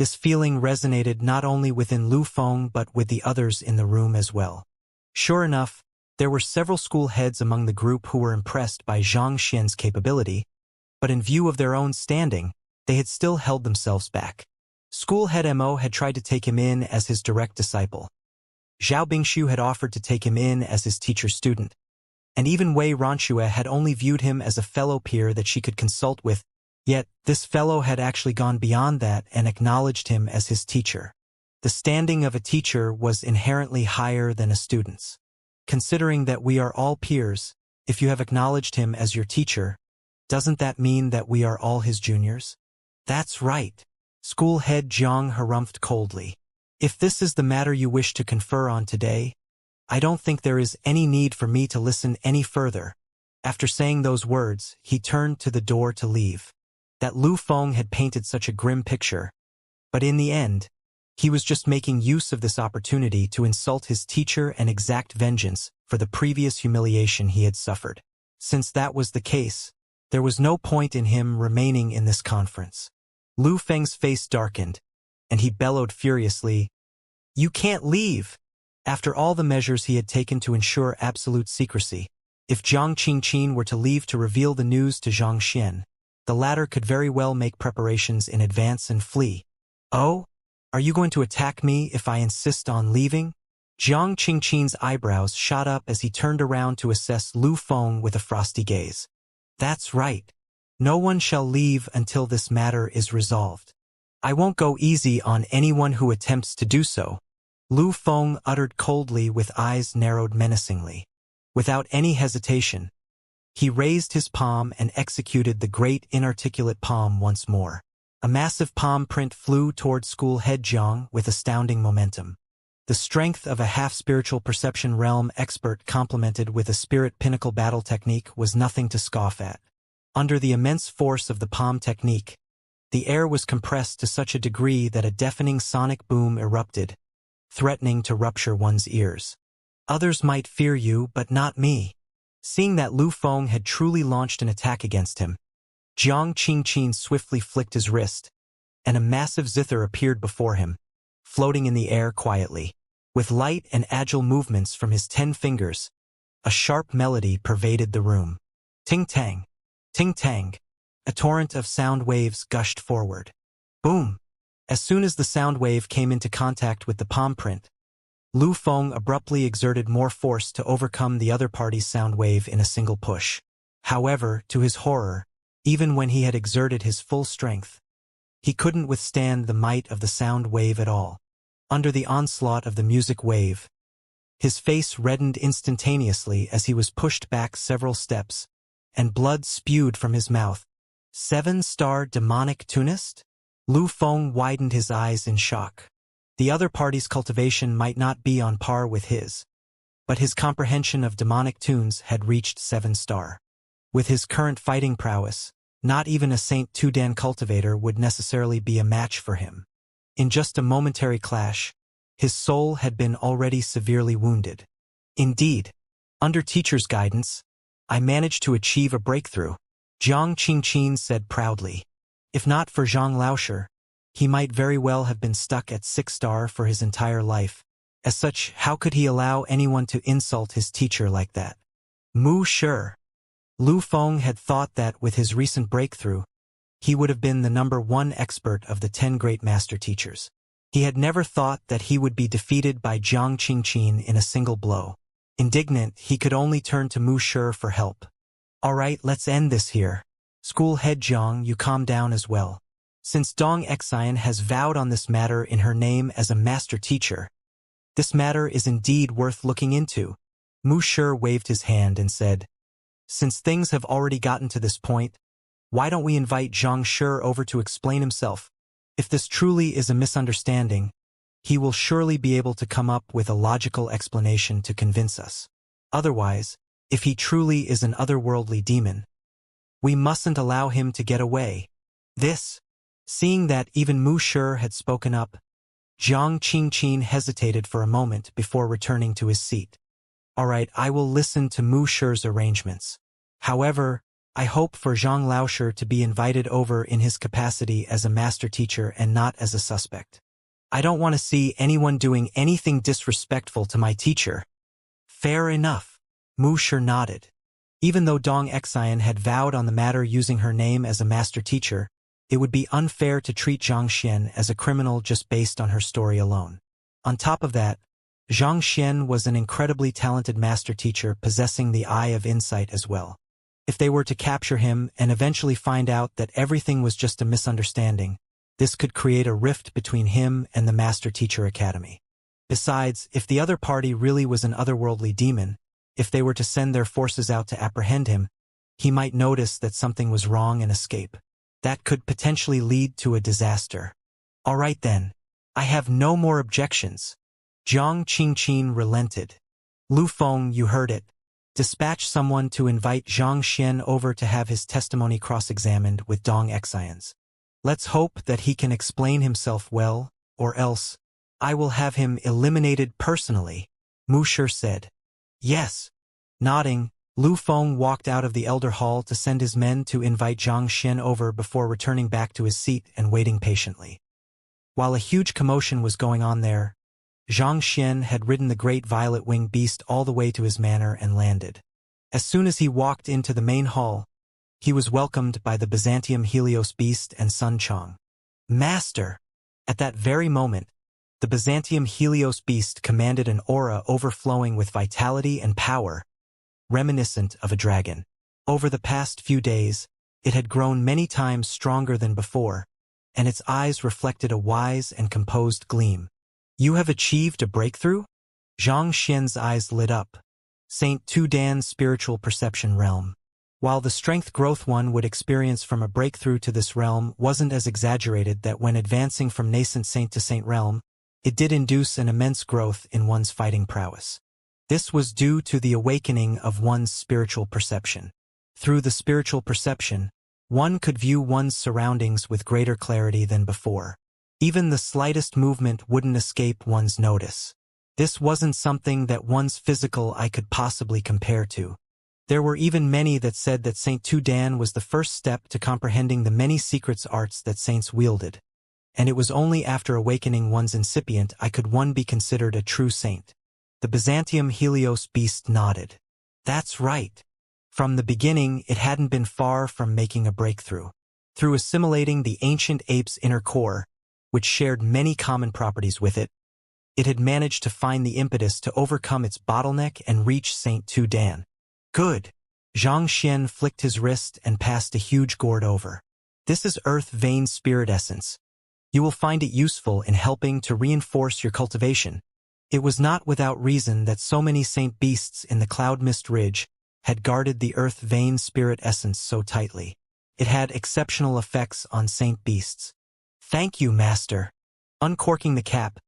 This feeling resonated not only within Lu Feng but with the others in the room as well. Sure enough, there were several school heads among the group who were impressed by Xianxia's capability, but in view of their own standing, they had still held themselves back. School head Mo had tried to take him in as his direct disciple. Zhao Bingshu had offered to take him in as his teacher-student, and even Wei Ronxue had only viewed him as a fellow peer that she could consult with, yet this fellow had actually gone beyond that and acknowledged him as his teacher. The standing of a teacher was inherently higher than a student's. Considering that we are all peers, if you have acknowledged him as your teacher, doesn't that mean that we are all his juniors? That's right. School head Zhang harumphed coldly. If this is the matter you wish to confer on today, I don't think there is any need for me to listen any further. After saying those words, he turned to the door to leave. That Lu Feng had painted such a grim picture, but in the end, he was just making use of this opportunity to insult his teacher and exact vengeance for the previous humiliation he had suffered. Since that was the case, there was no point in him remaining in this conference. Lu Feng's face darkened, and he bellowed furiously, "You can't leave!" After all the measures he had taken to ensure absolute secrecy, if Jiang Qingqin were to leave to reveal the news to Zhang Xian, the latter could very well make preparations in advance and flee. "Oh? Are you going to attack me if I insist on leaving?" Jiang Qingqin's eyebrows shot up as he turned around to assess Lu Feng with a frosty gaze. "That's right. No one shall leave until this matter is resolved. I won't go easy on anyone who attempts to do so," Lu Feng uttered coldly with eyes narrowed menacingly. Without any hesitation, he raised his palm and executed the great inarticulate palm once more. A massive palm print flew toward school head Jiang with astounding momentum. The strength of a half-spiritual perception realm expert complemented with a spirit pinnacle battle technique was nothing to scoff at. Under the immense force of the palm technique, the air was compressed to such a degree that a deafening sonic boom erupted, threatening to rupture one's ears. "Others might fear you, but not me." Seeing that Lu Feng had truly launched an attack against him, Jiang Qingqin swiftly flicked his wrist, and a massive zither appeared before him, floating in the air quietly. With light and agile movements from his 10 fingers, a sharp melody pervaded the room. Ting-tang, ting-tang, a torrent of sound waves gushed forward. Boom! As soon as the sound wave came into contact with the palm print, Lu Feng abruptly exerted more force to overcome the other party's sound wave in a single push. However, to his horror, even when he had exerted his full strength, he couldn't withstand the might of the sound wave at all. Under the onslaught of the music wave, his face reddened instantaneously as he was pushed back several steps, and blood spewed from his mouth. 7-star demonic tunist? Lu Feng widened his eyes in shock. The other party's cultivation might not be on par with his, but his comprehension of demonic tunes had reached 7-star. With his current fighting prowess, not even a Saint Tudan cultivator would necessarily be a match for him. In just a momentary clash, his soul had been already severely wounded. Indeed, under teacher's guidance, I managed to achieve a breakthrough, Jiang Qingqin said proudly. If not for Zhang Laosher, he might very well have been stuck at 6-star for his entire life. As such, how could he allow anyone to insult his teacher like that? Mu Shi. Lu Feng had thought that with his recent breakthrough, he would have been the #1 expert of the 10 great master teachers. He had never thought that he would be defeated by Jiang Qingqin in a single blow. Indignant, he could only turn to Mu Shi for help. "All right, let's end this here. School head Jiang, you calm down as well. Since Dong Xian has vowed on this matter in her name as a master teacher, this matter is indeed worth looking into." Mu Shi waved his hand and said, "Since things have already gotten to this point, why don't we invite Zhang Shi over to explain himself? If this truly is a misunderstanding, he will surely be able to come up with a logical explanation to convince us. Otherwise, if he truly is an otherworldly demon, we mustn't allow him to get away." Seeing that even Mu Shi had spoken up, Jiang Qingqin hesitated for a moment before returning to his seat. "All right, I will listen to Mu Shi's arrangements. However, I hope for Zhang Laoshe to be invited over in his capacity as a master teacher and not as a suspect. I don't want to see anyone doing anything disrespectful to my teacher. Fair enough. Mu Shi nodded. Even though Dong Xian had vowed on the matter using her name as a master teacher, it would be unfair to treat Xianxia as a criminal just based on her story alone. On top of that, Xianxia was an incredibly talented master teacher possessing the eye of insight as well. If they were to capture him and eventually find out that everything was just a misunderstanding, this could create a rift between him and the Master Teacher Academy. Besides, if the other party really was an otherworldly demon, if they were to send their forces out to apprehend him, he might notice that something was wrong and escape. That could potentially lead to a disaster. All right then. I have no more objections. Jiang Qingqin relented. Lu Feng, you heard it. Dispatch someone to invite Xianxia over to have his testimony cross-examined with Dong Xian's. Let's hope that he can explain himself well, or else I will have him eliminated personally, Mu Shi said. Yes. Nodding, Lu Feng walked out of the Elder Hall to send his men to invite Xianxia over before returning back to his seat and waiting patiently. While a huge commotion was going on there, Xianxia had ridden the great violet-winged beast all the way to his manor and landed. As soon as he walked into the main hall, he was welcomed by the Byzantium Helios beast and Sun Chong. Master! At that very moment, the Byzantium Helios beast commanded an aura overflowing with vitality and power, reminiscent of a dragon. Over the past few days, it had grown many times stronger than before, and its eyes reflected a wise and composed gleam. You have achieved a breakthrough? Xianxia's eyes lit up. Saint Tu Dan's spiritual perception realm. While the strength growth one would experience from a breakthrough to this realm wasn't as exaggerated that when advancing from nascent saint to saint realm, it did induce an immense growth in one's fighting prowess. This was due to the awakening of one's spiritual perception. Through the spiritual perception, one could view one's surroundings with greater clarity than before. Even the slightest movement wouldn't escape one's notice. This wasn't something that one's physical eye could possibly compare to. There were even many that said that Saint Tu Dan was the first step to comprehending the many secrets arts that saints wielded. And it was only after awakening one's incipient eye could one be considered a true saint. The Byzantium Helios beast nodded. That's right. From the beginning, it hadn't been far from making a breakthrough. Through assimilating the ancient ape's inner core, which shared many common properties with it, it had managed to find the impetus to overcome its bottleneck and reach Saint Tu Dan. Good. Xianxia flicked his wrist and passed a huge gourd over. This is Earth Vein Spirit Essence. You will find it useful in helping to reinforce your cultivation. It was not without reason that so many saint beasts in the Cloud Mist Ridge had guarded the Earth Vein Spirit Essence so tightly. It had exceptional effects on saint beasts. Thank you, Master. Uncorking the cap,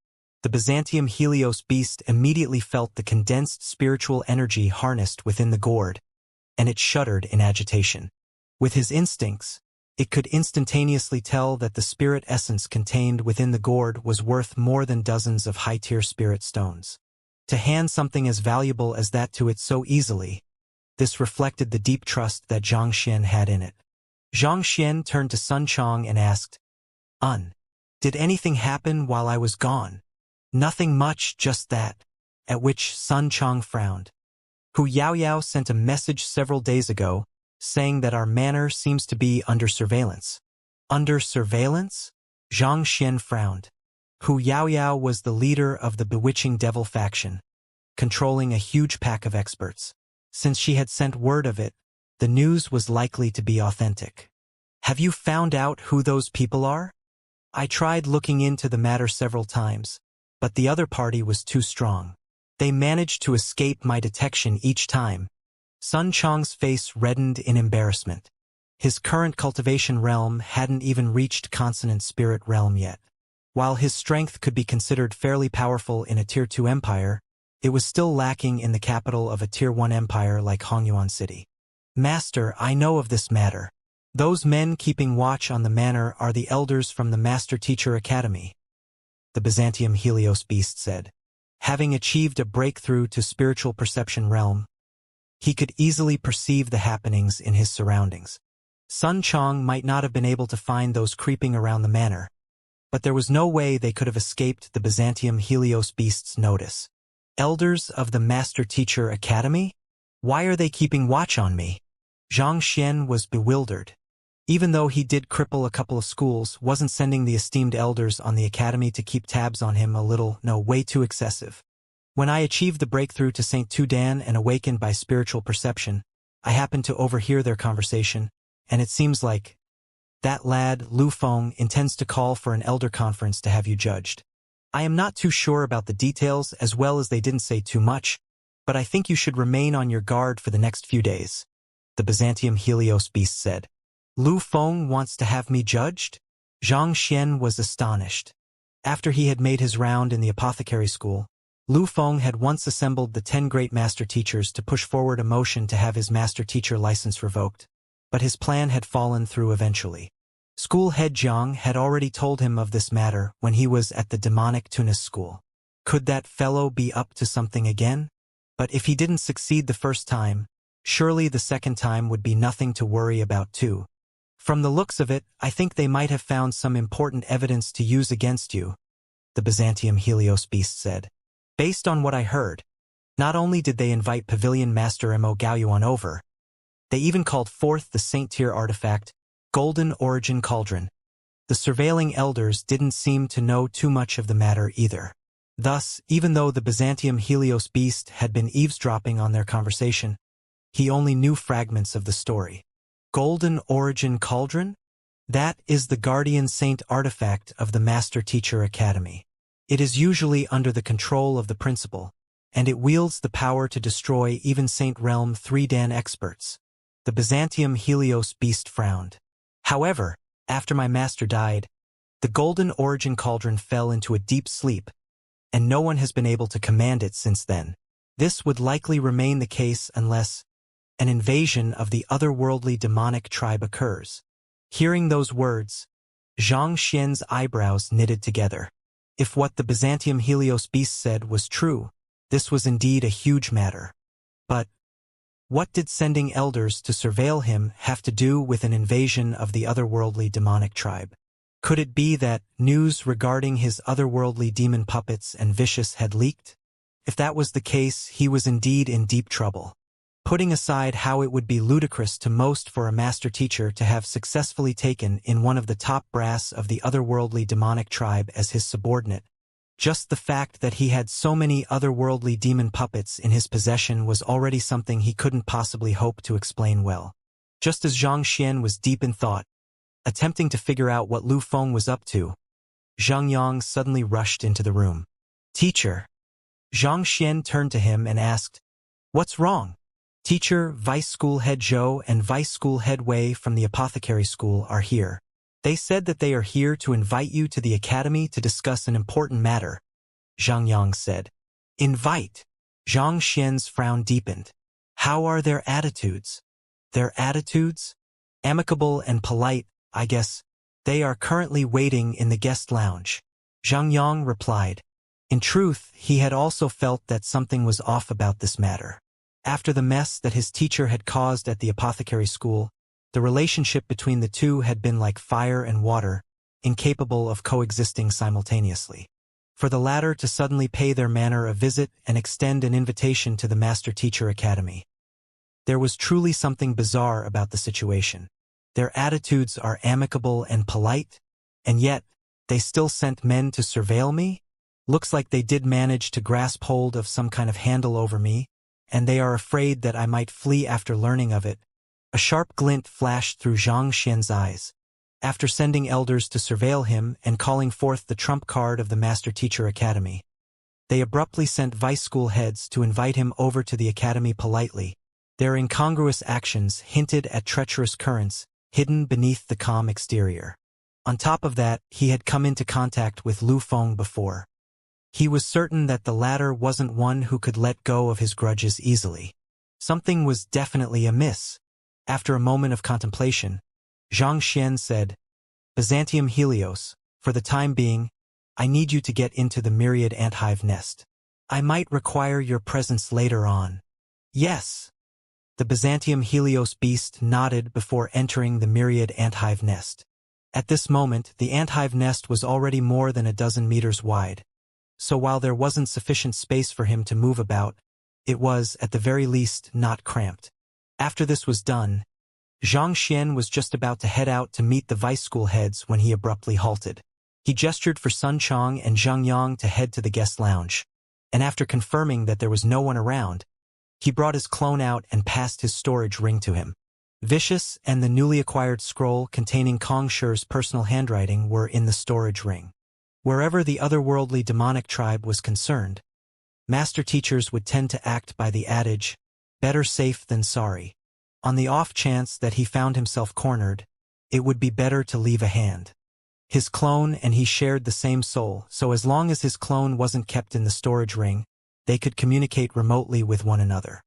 the Byzantium Helios beast immediately felt the condensed spiritual energy harnessed within the gourd, and it shuddered in agitation. With his instincts, it could instantaneously tell that the spirit essence contained within the gourd was worth more than dozens of high-tier spirit stones. To hand something as valuable as that to it so easily, this reflected the deep trust that Xianxia had in it. Xianxia turned to Sun Chong and asked, Did anything happen while I was gone? Nothing much, just that. At which Sun Chong frowned. Hu Yaoyao sent a message several days ago, saying that our manor seems to be under surveillance. Under surveillance? Xianxia frowned. Hu Yaoyao was the leader of the bewitching devil faction, controlling a huge pack of experts. Since she had sent word of it, the news was likely to be authentic. Have you found out who those people are? I tried looking into the matter several times, but the other party was too strong. They managed to escape my detection each time. Sun Chong's face reddened in embarrassment. His current cultivation realm hadn't even reached consonant spirit realm yet. While his strength could be considered fairly powerful in a Tier 2 empire, it was still lacking in the capital of a Tier 1 empire like Hongyuan City. Master, I know of this matter. Those men keeping watch on the manor are the elders from the Master Teacher Academy, the Byzantium Helios beast said. Having achieved a breakthrough to spiritual perception realm, He could easily perceive the happenings in his surroundings. Sun Chong might not have been able to find those creeping around the manor, but there was no way they could have escaped the Byzantium Helios beast's notice. Elders of the Master Teacher Academy? Why are they keeping watch on me? Xianxia was bewildered. Even though he did cripple a couple of schools, wasn't sending the esteemed elders on the academy to keep tabs on him way too excessive. When I achieved the breakthrough to St. Tudan and awakened by spiritual perception, I happened to overhear their conversation, and it seems like that lad, Lu Feng, intends to call for an elder conference to have you judged. I am not too sure about the details, as well as they didn't say too much, but I think you should remain on your guard for the next few days, the Byzantium Helios beast said. Lu Feng wants to have me judged? Xianxia was astonished. After he had made his round in the apothecary school, Lu Feng had once assembled the 10 great master teachers to push forward a motion to have his master teacher license revoked, but his plan had fallen through eventually. School head Jiang had already told him of this matter when he was at the demonic Tunis school. Could that fellow be up to something again? But if he didn't succeed the first time, surely the second time would be nothing to worry about too. From the looks of it, I think they might have found some important evidence to use against you, the Byzantium Helios beast said. Based on what I heard, not only did they invite Pavilion Master Mo Gaoyuan over, they even called forth the Saint-tier artifact, Golden Origin Cauldron. The surveilling elders didn't seem to know too much of the matter either. Thus, even though the Byzantium Helios beast had been eavesdropping on their conversation, he only knew fragments of the story. Golden Origin Cauldron? That is the guardian saint artifact of the Master Teacher Academy. It is usually under the control of the principal, and it wields the power to destroy even Saint Realm 3 Dan experts. The Byzantium Helios beast frowned. However, after my master died, the Golden Origin Cauldron fell into a deep sleep, and no one has been able to command it since then. This would likely remain the case unless an invasion of the otherworldly demonic tribe occurs. Hearing those words, Xianxia's eyebrows knitted together. If what the Byzantium Helios beast said was true, this was indeed a huge matter. But what did sending elders to surveil him have to do with an invasion of the otherworldly demonic tribe? Could it be that news regarding his otherworldly demon puppets and vicious had leaked? If that was the case, he was indeed in deep trouble. Putting aside how it would be ludicrous to most for a master teacher to have successfully taken in one of the top brass of the otherworldly demonic tribe as his subordinate, just the fact that he had so many otherworldly demon puppets in his possession was already something he couldn't possibly hope to explain well. Just as Xianxia was deep in thought, attempting to figure out what Lu Feng was up to, Zhang Yang suddenly rushed into the room. Teacher. Xianxia turned to him and asked, "What's wrong?" Teacher, Vice School Head Zhou and Vice School Head Wei from the Apothecary School are here. They said that they are here to invite you to the academy to discuss an important matter, Zhang Yang said. Invite? Xianxia's frown deepened. How are their attitudes? Their attitudes? Amicable and polite, I guess. They are currently waiting in the guest lounge. Zhang Yang replied. In truth, he had also felt that something was off about this matter. After the mess that his teacher had caused at the apothecary school, the relationship between the two had been like fire and water, incapable of coexisting simultaneously. For the latter to suddenly pay their manor a visit and extend an invitation to the Master Teacher Academy. There was truly something bizarre about the situation. Their attitudes are amicable and polite, and yet, they still sent men to surveil me? Looks like they did manage to grasp hold of some kind of handle over me, and they are afraid that I might flee after learning of it. A sharp glint flashed through Xianxia's eyes. After sending elders to surveil him and calling forth the trump card of the Master Teacher Academy, they abruptly sent vice school heads to invite him over to the academy politely. Their incongruous actions hinted at treacherous currents hidden beneath the calm exterior. On top of that, he had come into contact with Lu Feng before. He was certain that the latter wasn't one who could let go of his grudges easily. Something was definitely amiss. After a moment of contemplation, Xianxia said, Byzantium Helios, for the time being, I need you to get into the myriad anthive nest. I might require your presence later on. Yes. The Byzantium Helios beast nodded before entering the myriad anthive nest. At this moment, the anthive nest was already more than a dozen meters wide. So while there wasn't sufficient space for him to move about, it was, at the very least, not cramped. After this was done, Xianxia was just about to head out to meet the vice school heads when he abruptly halted. He gestured for Sun Chong and Zhang Yang to head to the guest lounge, and after confirming that there was no one around, he brought his clone out and passed his storage ring to him. Vicious and the newly acquired scroll containing Kong Shi's personal handwriting were in the storage ring. Wherever the otherworldly demonic tribe was concerned, master teachers would tend to act by the adage, better safe than sorry. On the off chance that he found himself cornered, it would be better to leave a hand. His clone and he shared the same soul, so as long as his clone wasn't kept in the storage ring, they could communicate remotely with one another.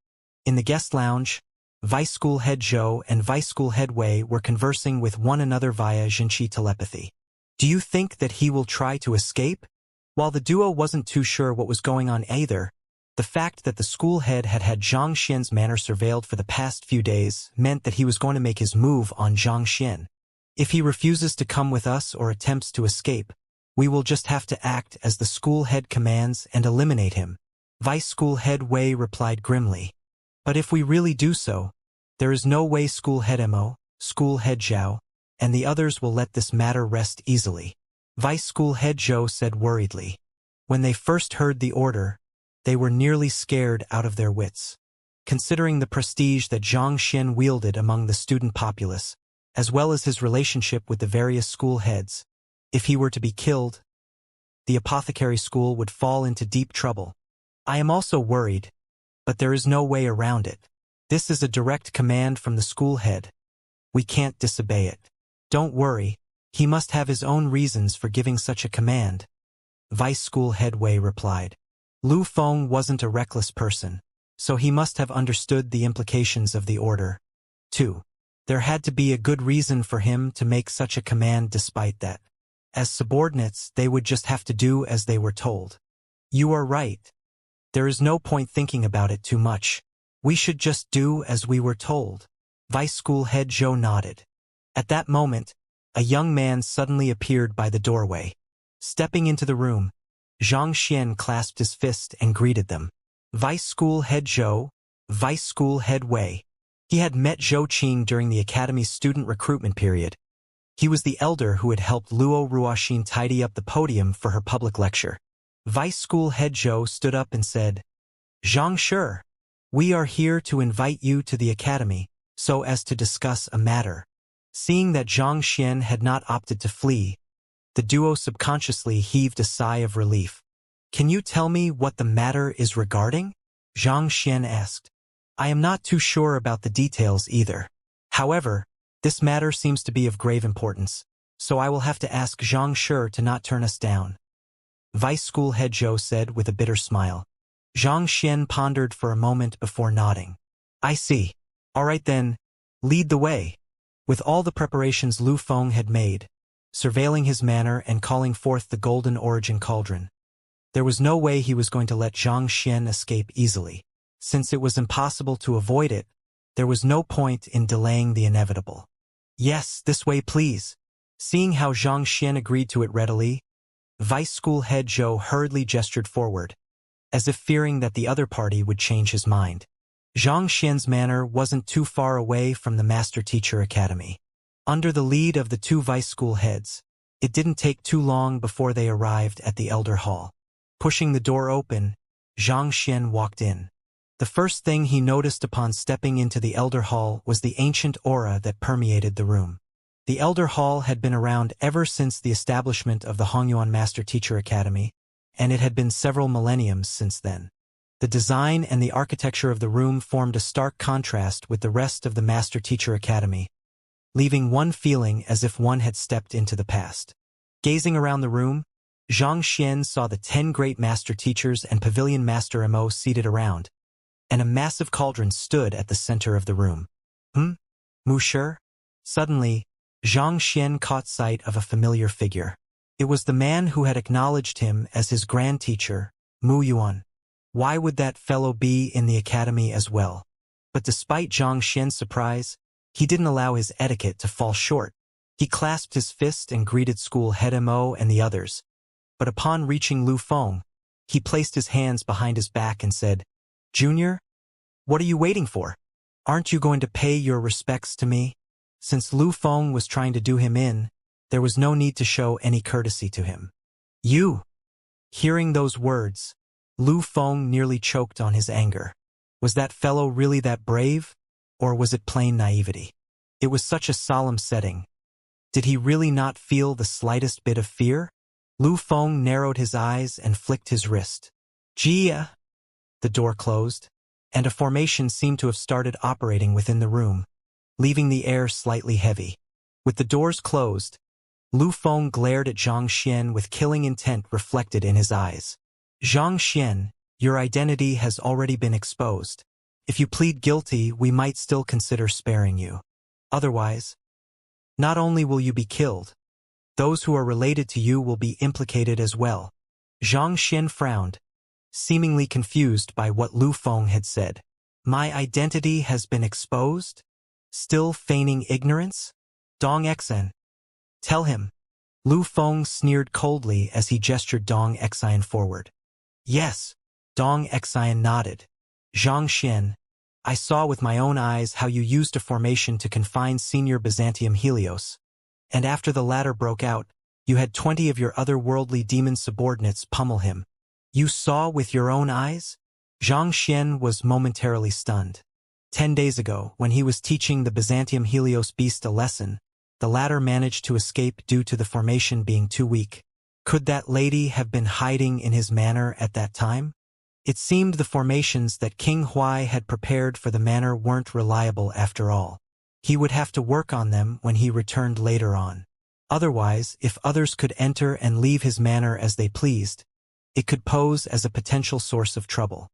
In the guest lounge, Vice School Head Zhou and Vice School Head Wei were conversing with one another via Jinshi telepathy. Do you think that he will try to escape? While the duo wasn't too sure what was going on either, the fact that the school head had had Zhang Xian's manor surveilled for the past few days meant that he was going to make his move on Zhang Xian. If he refuses to come with us or attempts to escape, we will just have to act as the school head commands and eliminate him. Vice School Head Wei replied grimly. But if we really do so, there is no way School Head Mo, School Head Zhao, and the others will let this matter rest easily. Vice School Head Zhou said worriedly. When they first heard the order, they were nearly scared out of their wits. Considering the prestige that Zhang Xian wielded among the student populace, as well as his relationship with the various school heads, if he were to be killed, the apothecary school would fall into deep trouble. I am also worried, but there is no way around it. This is a direct command from the school head. We can't disobey it. Don't worry, he must have his own reasons for giving such a command, Vice School Head Wei replied. Lu Feng wasn't a reckless person, so he must have understood the implications of the order. 2. There had to be a good reason for him to make such a command despite that. As subordinates, they would just have to do as they were told. You are right. There is no point thinking about it too much. We should just do as we were told. Vice School Head Zhou nodded. At that moment, a young man suddenly appeared by the doorway. Stepping into the room, Zhang Xian clasped his fist and greeted them. Vice School Head Zhou, Vice School Head Wei. He had met Zhou Qing during the academy's student recruitment period. He was the elder who had helped Luo Ruoxin tidy up the podium for her public lecture. Vice School Head Zhou stood up and said, Zhang Shi, we are here to invite you to the academy, so as to discuss a matter. Seeing that Zhang Xian had not opted to flee, the duo subconsciously heaved a sigh of relief. Can you tell me what the matter is regarding? Zhang Xian asked. I am not too sure about the details either. However, this matter seems to be of grave importance, so I will have to ask Zhang Shi to not turn us down. Vice School Head Zhou said with a bitter smile. Zhang Xian pondered for a moment before nodding. I see. All right then, lead the way. With all the preparations Lu Feng had made, surveilling his manor and calling forth the Golden Origin Cauldron, there was no way he was going to let Zhang Xian escape easily. Since it was impossible to avoid it, there was no point in delaying the inevitable. Yes, this way please. Seeing how Zhang Xian agreed to it readily, Vice School Head Zhou hurriedly gestured forward, as if fearing that the other party would change his mind. Zhang Xian's manor wasn't too far away from the Master Teacher Academy. Under the lead of the two vice school heads, it didn't take too long before they arrived at the Elder Hall. Pushing the door open, Zhang Xian walked in. The first thing he noticed upon stepping into the Elder Hall was the ancient aura that permeated the room. The Elder Hall had been around ever since the establishment of the Hongyuan Master Teacher Academy, and it had been several millenniums since then. The design and the architecture of the room formed a stark contrast with the rest of the Master Teacher Academy, leaving one feeling as if one had stepped into the past. Gazing around the room, Zhang Xian saw the 10 great Master Teachers and Pavilion Master Mo seated around, and a massive cauldron stood at the center of the room. Mu Shi? Suddenly, Zhang Xian caught sight of a familiar figure. It was the man who had acknowledged him as his grand teacher, Mu Yuan. Why would that fellow be in the academy as well? But despite Zhang Xian's surprise, he didn't allow his etiquette to fall short. He clasped his fist and greeted school head Mo and the others. But upon reaching Lu Feng, he placed his hands behind his back and said, "Junior, what are you waiting for? Aren't you going to pay your respects to me?" Since Lu Feng was trying to do him in, there was no need to show any courtesy to him. "You!" Hearing those words, Lu Feng nearly choked on his anger. Was that fellow really that brave, or was it plain naivety? It was such a solemn setting. Did he really not feel the slightest bit of fear? Lu Feng narrowed his eyes and flicked his wrist. "Jia!" The door closed, and a formation seemed to have started operating within the room, leaving the air slightly heavy. With the doors closed, Lu Feng glared at Zhang Xian with killing intent reflected in his eyes. "Zhang Xian, your identity has already been exposed. If you plead guilty, we might still consider sparing you. Otherwise, not only will you be killed, those who are related to you will be implicated as well." Zhang Xian frowned, seemingly confused by what Lu Feng had said. "My identity has been exposed? Still feigning ignorance? Dong Xen. Tell him." Lu Feng sneered coldly as he gestured Dong Xian forward. "Yes." Dong Xian nodded. "Zhang Xian, I saw with my own eyes how you used a formation to confine Senior Byzantium Helios, and after the latter broke out, you had 20 of your otherworldly demon subordinates pummel him. You saw with your own eyes?" Zhang Xian was momentarily stunned. 10 days ago, when he was teaching the Byzantium Helios beast a lesson, the latter managed to escape due to the formation being too weak. Could that lady have been hiding in his manor at that time? It seemed the formations that King Huai had prepared for the manor weren't reliable after all. He would have to work on them when he returned later on. Otherwise, if others could enter and leave his manor as they pleased, it could pose as a potential source of trouble.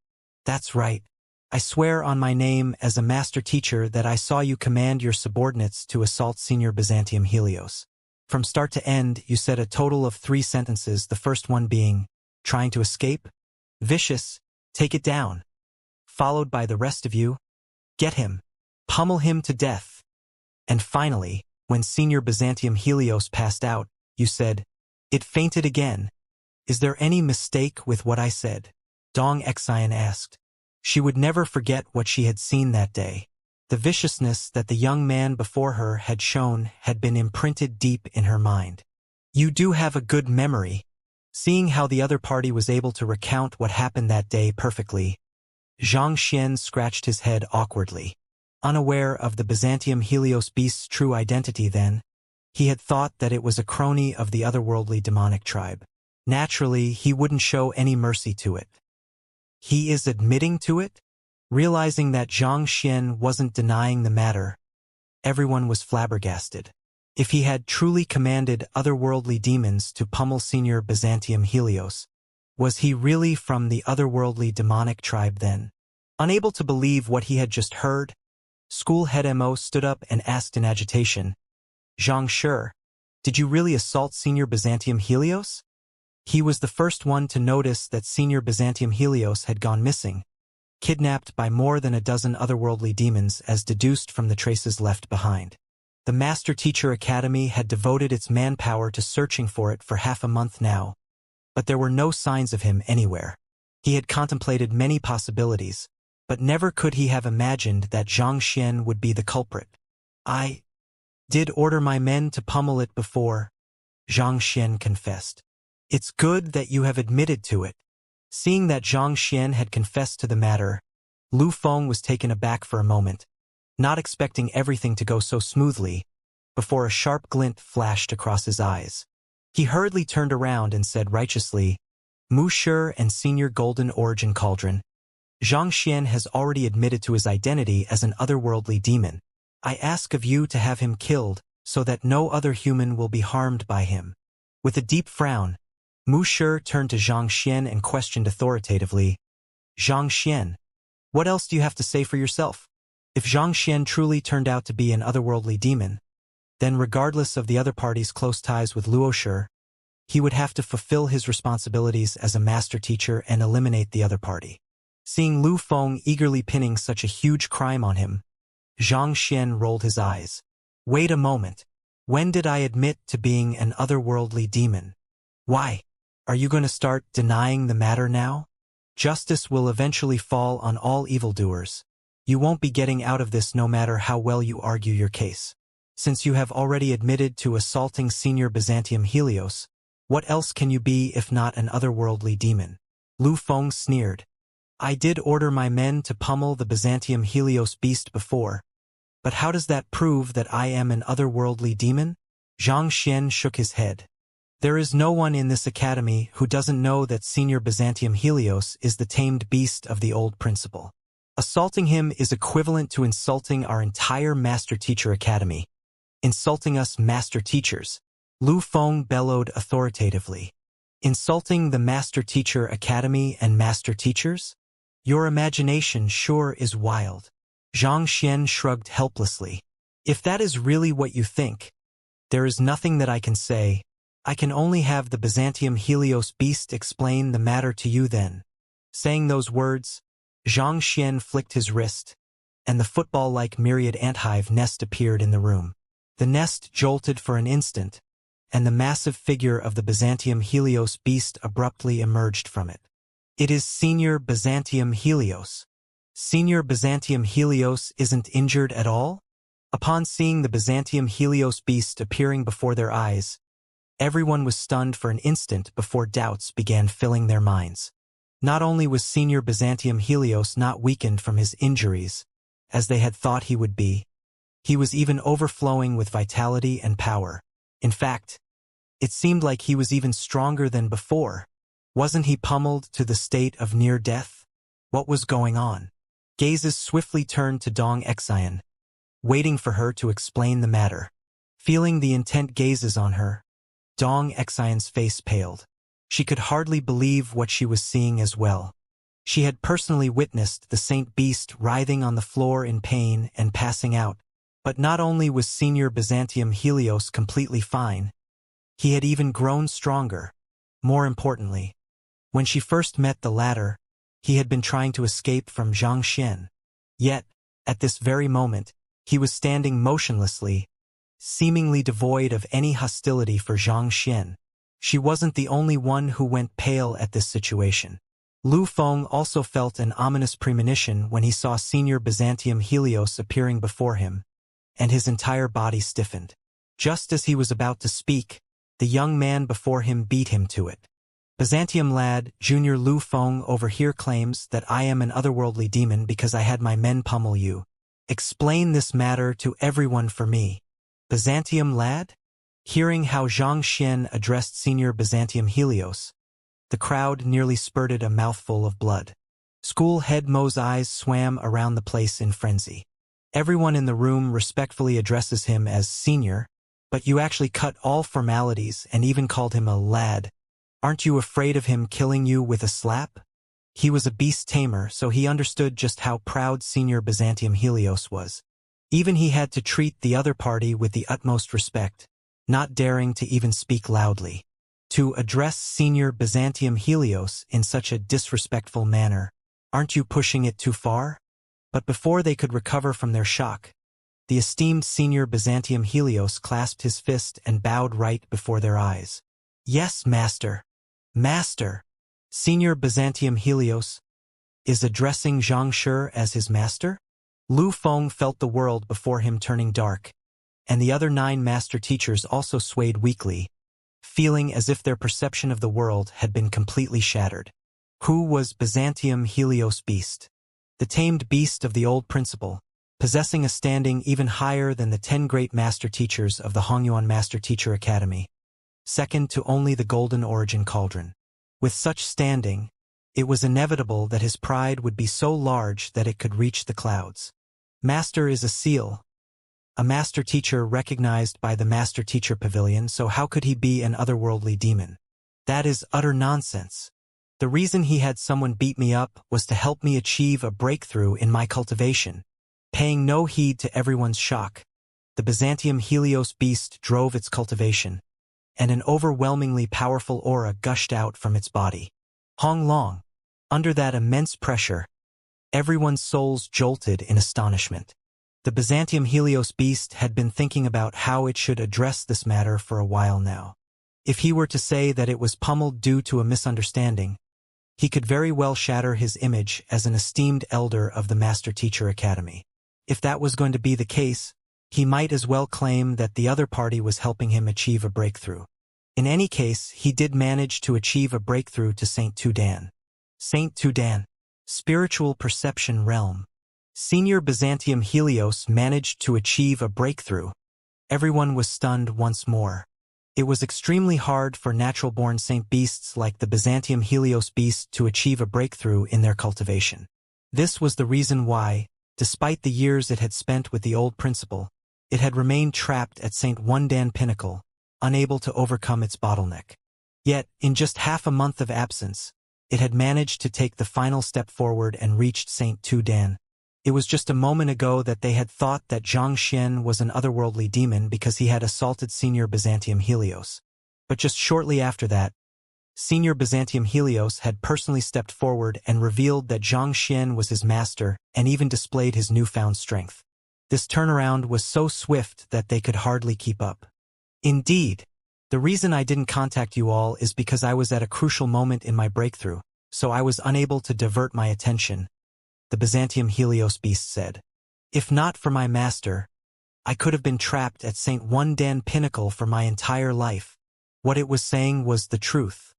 "That's right. I swear on my name as a master teacher that I saw you command your subordinates to assault Senior Byzantium Helios. From start to end, you said a total of 3 sentences, the first one being, 'Trying to escape? Vicious, take it down.' Followed by the rest of you, 'Get him. Pummel him to death.' And finally, when Senior Byzantium Helios passed out, you said, 'It fainted again.' Is there any mistake with what I said?" Dong Xian asked. She would never forget what she had seen that day. The viciousness that the young man before her had shown had been imprinted deep in her mind. "You do have a good memory." Seeing how the other party was able to recount what happened that day perfectly, Zhang Xian scratched his head awkwardly. Unaware of the Byzantium Helios beast's true identity then, he had thought that it was a crony of the otherworldly demonic tribe. Naturally, he wouldn't show any mercy to it. He is admitting to it? Realizing that Zhang Xian wasn't denying the matter, everyone was flabbergasted. If he had truly commanded otherworldly demons to pummel Senior Byzantium Helios, was he really from the otherworldly demonic tribe then? Unable to believe what he had just heard, school head Mo stood up and asked in agitation, "Zhang Shi, did you really assault Senior Byzantium Helios?" He was the first one to notice that Senior Byzantium Helios had gone missing, kidnapped by more than a dozen otherworldly demons as deduced from the traces left behind. The Master Teacher Academy had devoted its manpower to searching for it for half a month now, but there were no signs of him anywhere. He had contemplated many possibilities, but never could he have imagined that Zhang Xian would be the culprit. "I did order my men to pummel it before," Zhang Xian confessed. "It's good that you have admitted to it." Seeing that Zhang Xian had confessed to the matter, Lu Feng was taken aback for a moment, not expecting everything to go so smoothly, before a sharp glint flashed across his eyes. He hurriedly turned around and said righteously, "Mu Shi and Senior Golden Origin Cauldron, Zhang Xian has already admitted to his identity as an otherworldly demon. I ask of you to have him killed so that no other human will be harmed by him." With a deep frown, Mu Shi turned to Zhang Xian and questioned authoritatively, "Zhang Xian, what else do you have to say for yourself?" If Zhang Xian truly turned out to be an otherworldly demon, then regardless of the other party's close ties with Luo Shi, he would have to fulfill his responsibilities as a master teacher and eliminate the other party. Seeing Lu Feng eagerly pinning such a huge crime on him, Xianxia rolled his eyes. Wait a moment. When did I admit to being an otherworldly demon? Why? Are you going to start denying the matter now? Justice will eventually fall on all evildoers. You won't be getting out of this no matter how well you argue your case. Since you have already admitted to assaulting Senior Byzantium Helios, what else can you be if not an otherworldly demon? Lu Feng sneered. I did order my men to pummel the Byzantium Helios beast before, but how does that prove that I am an otherworldly demon? Xianxia shook his head. There is no one in this academy who doesn't know that Senior Byzantium Helios is the tamed beast of the old principle. Assaulting him is equivalent to insulting our entire Master-Teacher Academy. Insulting us Master-Teachers, Lu Feng bellowed authoritatively. Insulting the Master-Teacher Academy and Master-Teachers? Your imagination sure is wild. Xianxia shrugged helplessly. If that is really what you think, there is nothing that I can say. I can only have the Byzantium Helios beast explain the matter to you then. Saying those words, Xianxia flicked his wrist, and the football-like myriad anthive nest appeared in the room. The nest jolted for an instant, and the massive figure of the Byzantium Helios beast abruptly emerged from it. It is Senior Byzantium Helios. Senior Byzantium Helios isn't injured at all? Upon seeing the Byzantium Helios beast appearing before their eyes, everyone was stunned for an instant before doubts began filling their minds. Not only was Senior Byzantium Helios not weakened from his injuries, as they had thought he would be, he was even overflowing with vitality and power. In fact, it seemed like he was even stronger than before. Wasn't he pummeled to the state of near death? What was going on? Gazes swiftly turned to Dong Xian, waiting for her to explain the matter. Feeling the intent gazes on her, Dong Xian's face paled. She could hardly believe what she was seeing as well. She had personally witnessed the Saint Beast writhing on the floor in pain and passing out, but not only was Senior Byzantium Helios completely fine, he had even grown stronger. More importantly, when she first met the latter, he had been trying to escape from Xianxia. Yet, at this very moment, he was standing motionlessly, seemingly devoid of any hostility for Xianxia. She wasn't the only one who went pale at this situation. Lu Feng also felt an ominous premonition when he saw Senior Byzantium Helios appearing before him, and his entire body stiffened. Just as he was about to speak, the young man before him beat him to it. Byzantium lad, Junior Lu Feng over here claims that I am an otherworldly demon because I had my men pummel you. Explain this matter to everyone for me. Byzantium lad? Hearing how Xianxia addressed Senior Byzantium Helios, the crowd nearly spurted a mouthful of blood. School head Mo's eyes swam around the place in frenzy. Everyone in the room respectfully addresses him as senior, but you actually cut all formalities and even called him a lad. Aren't you afraid of him killing you with a slap? He was a beast tamer, so he understood just how proud Senior Byzantium Helios was. Even he had to treat the other party with the utmost respect, not daring to even speak loudly. To address Senior Byzantium Helios in such a disrespectful manner, aren't you pushing it too far? But before they could recover from their shock, the esteemed Senior Byzantium Helios clasped his fist and bowed right before their eyes. Yes, Master. Master. Senior Byzantium Helios is addressing Xianxia as his master? Lu Feng felt the world before him turning dark, and the other 9 master teachers also swayed weakly, feeling as if their perception of the world had been completely shattered. Who was Byzantium Helios beast? The tamed beast of the old principle, possessing a standing even higher than the 10 great master teachers of the Hongyuan Master Teacher Academy, second to only the Golden Origin Cauldron. With such standing, it was inevitable that his pride would be so large that it could reach the clouds. Master is a seal, a master teacher recognized by the Master Teacher Pavilion, so how could he be an otherworldly demon? That is utter nonsense. The reason he had someone beat me up was to help me achieve a breakthrough in my cultivation. Paying no heed to everyone's shock, the Byzantium Helios beast drove its cultivation, and an overwhelmingly powerful aura gushed out from its body. Hong Long. Under that immense pressure, Everyone's souls jolted in astonishment. The Byzantium Helios beast had been thinking about how it should address this matter for a while now. If he were to say that it was pummeled due to a misunderstanding, he could very well shatter his image as an esteemed elder of the Master Teacher Academy. If that was going to be the case, he might as well claim that the other party was helping him achieve a breakthrough. In any case, he did manage to achieve a breakthrough to Saint Tudan. Saint Tudan, spiritual perception realm. Senior Byzantium Helios managed to achieve a breakthrough. Everyone was stunned once more. It was extremely hard for natural-born saint beasts like the Byzantium Helios beast to achieve a breakthrough in their cultivation. This was the reason why, despite the years it had spent with the old principle, it had remained trapped at St. Wundan Pinnacle, unable to overcome its bottleneck. Yet, in just half a month of absence, it had managed to take the final step forward and reached St. Tudan. It was just a moment ago that they had thought that Xianxia was an otherworldly demon because he had assaulted Senior Byzantium Helios. But just shortly after that, Senior Byzantium Helios had personally stepped forward and revealed that Xianxia was his master and even displayed his newfound strength. This turnaround was so swift that they could hardly keep up. Indeed, the reason I didn't contact you all is because I was at a crucial moment in my breakthrough, so I was unable to divert my attention, the Byzantium Helios beast said. If not for my master, I could have been trapped at St. Wundan Pinnacle for my entire life. What it was saying was the truth.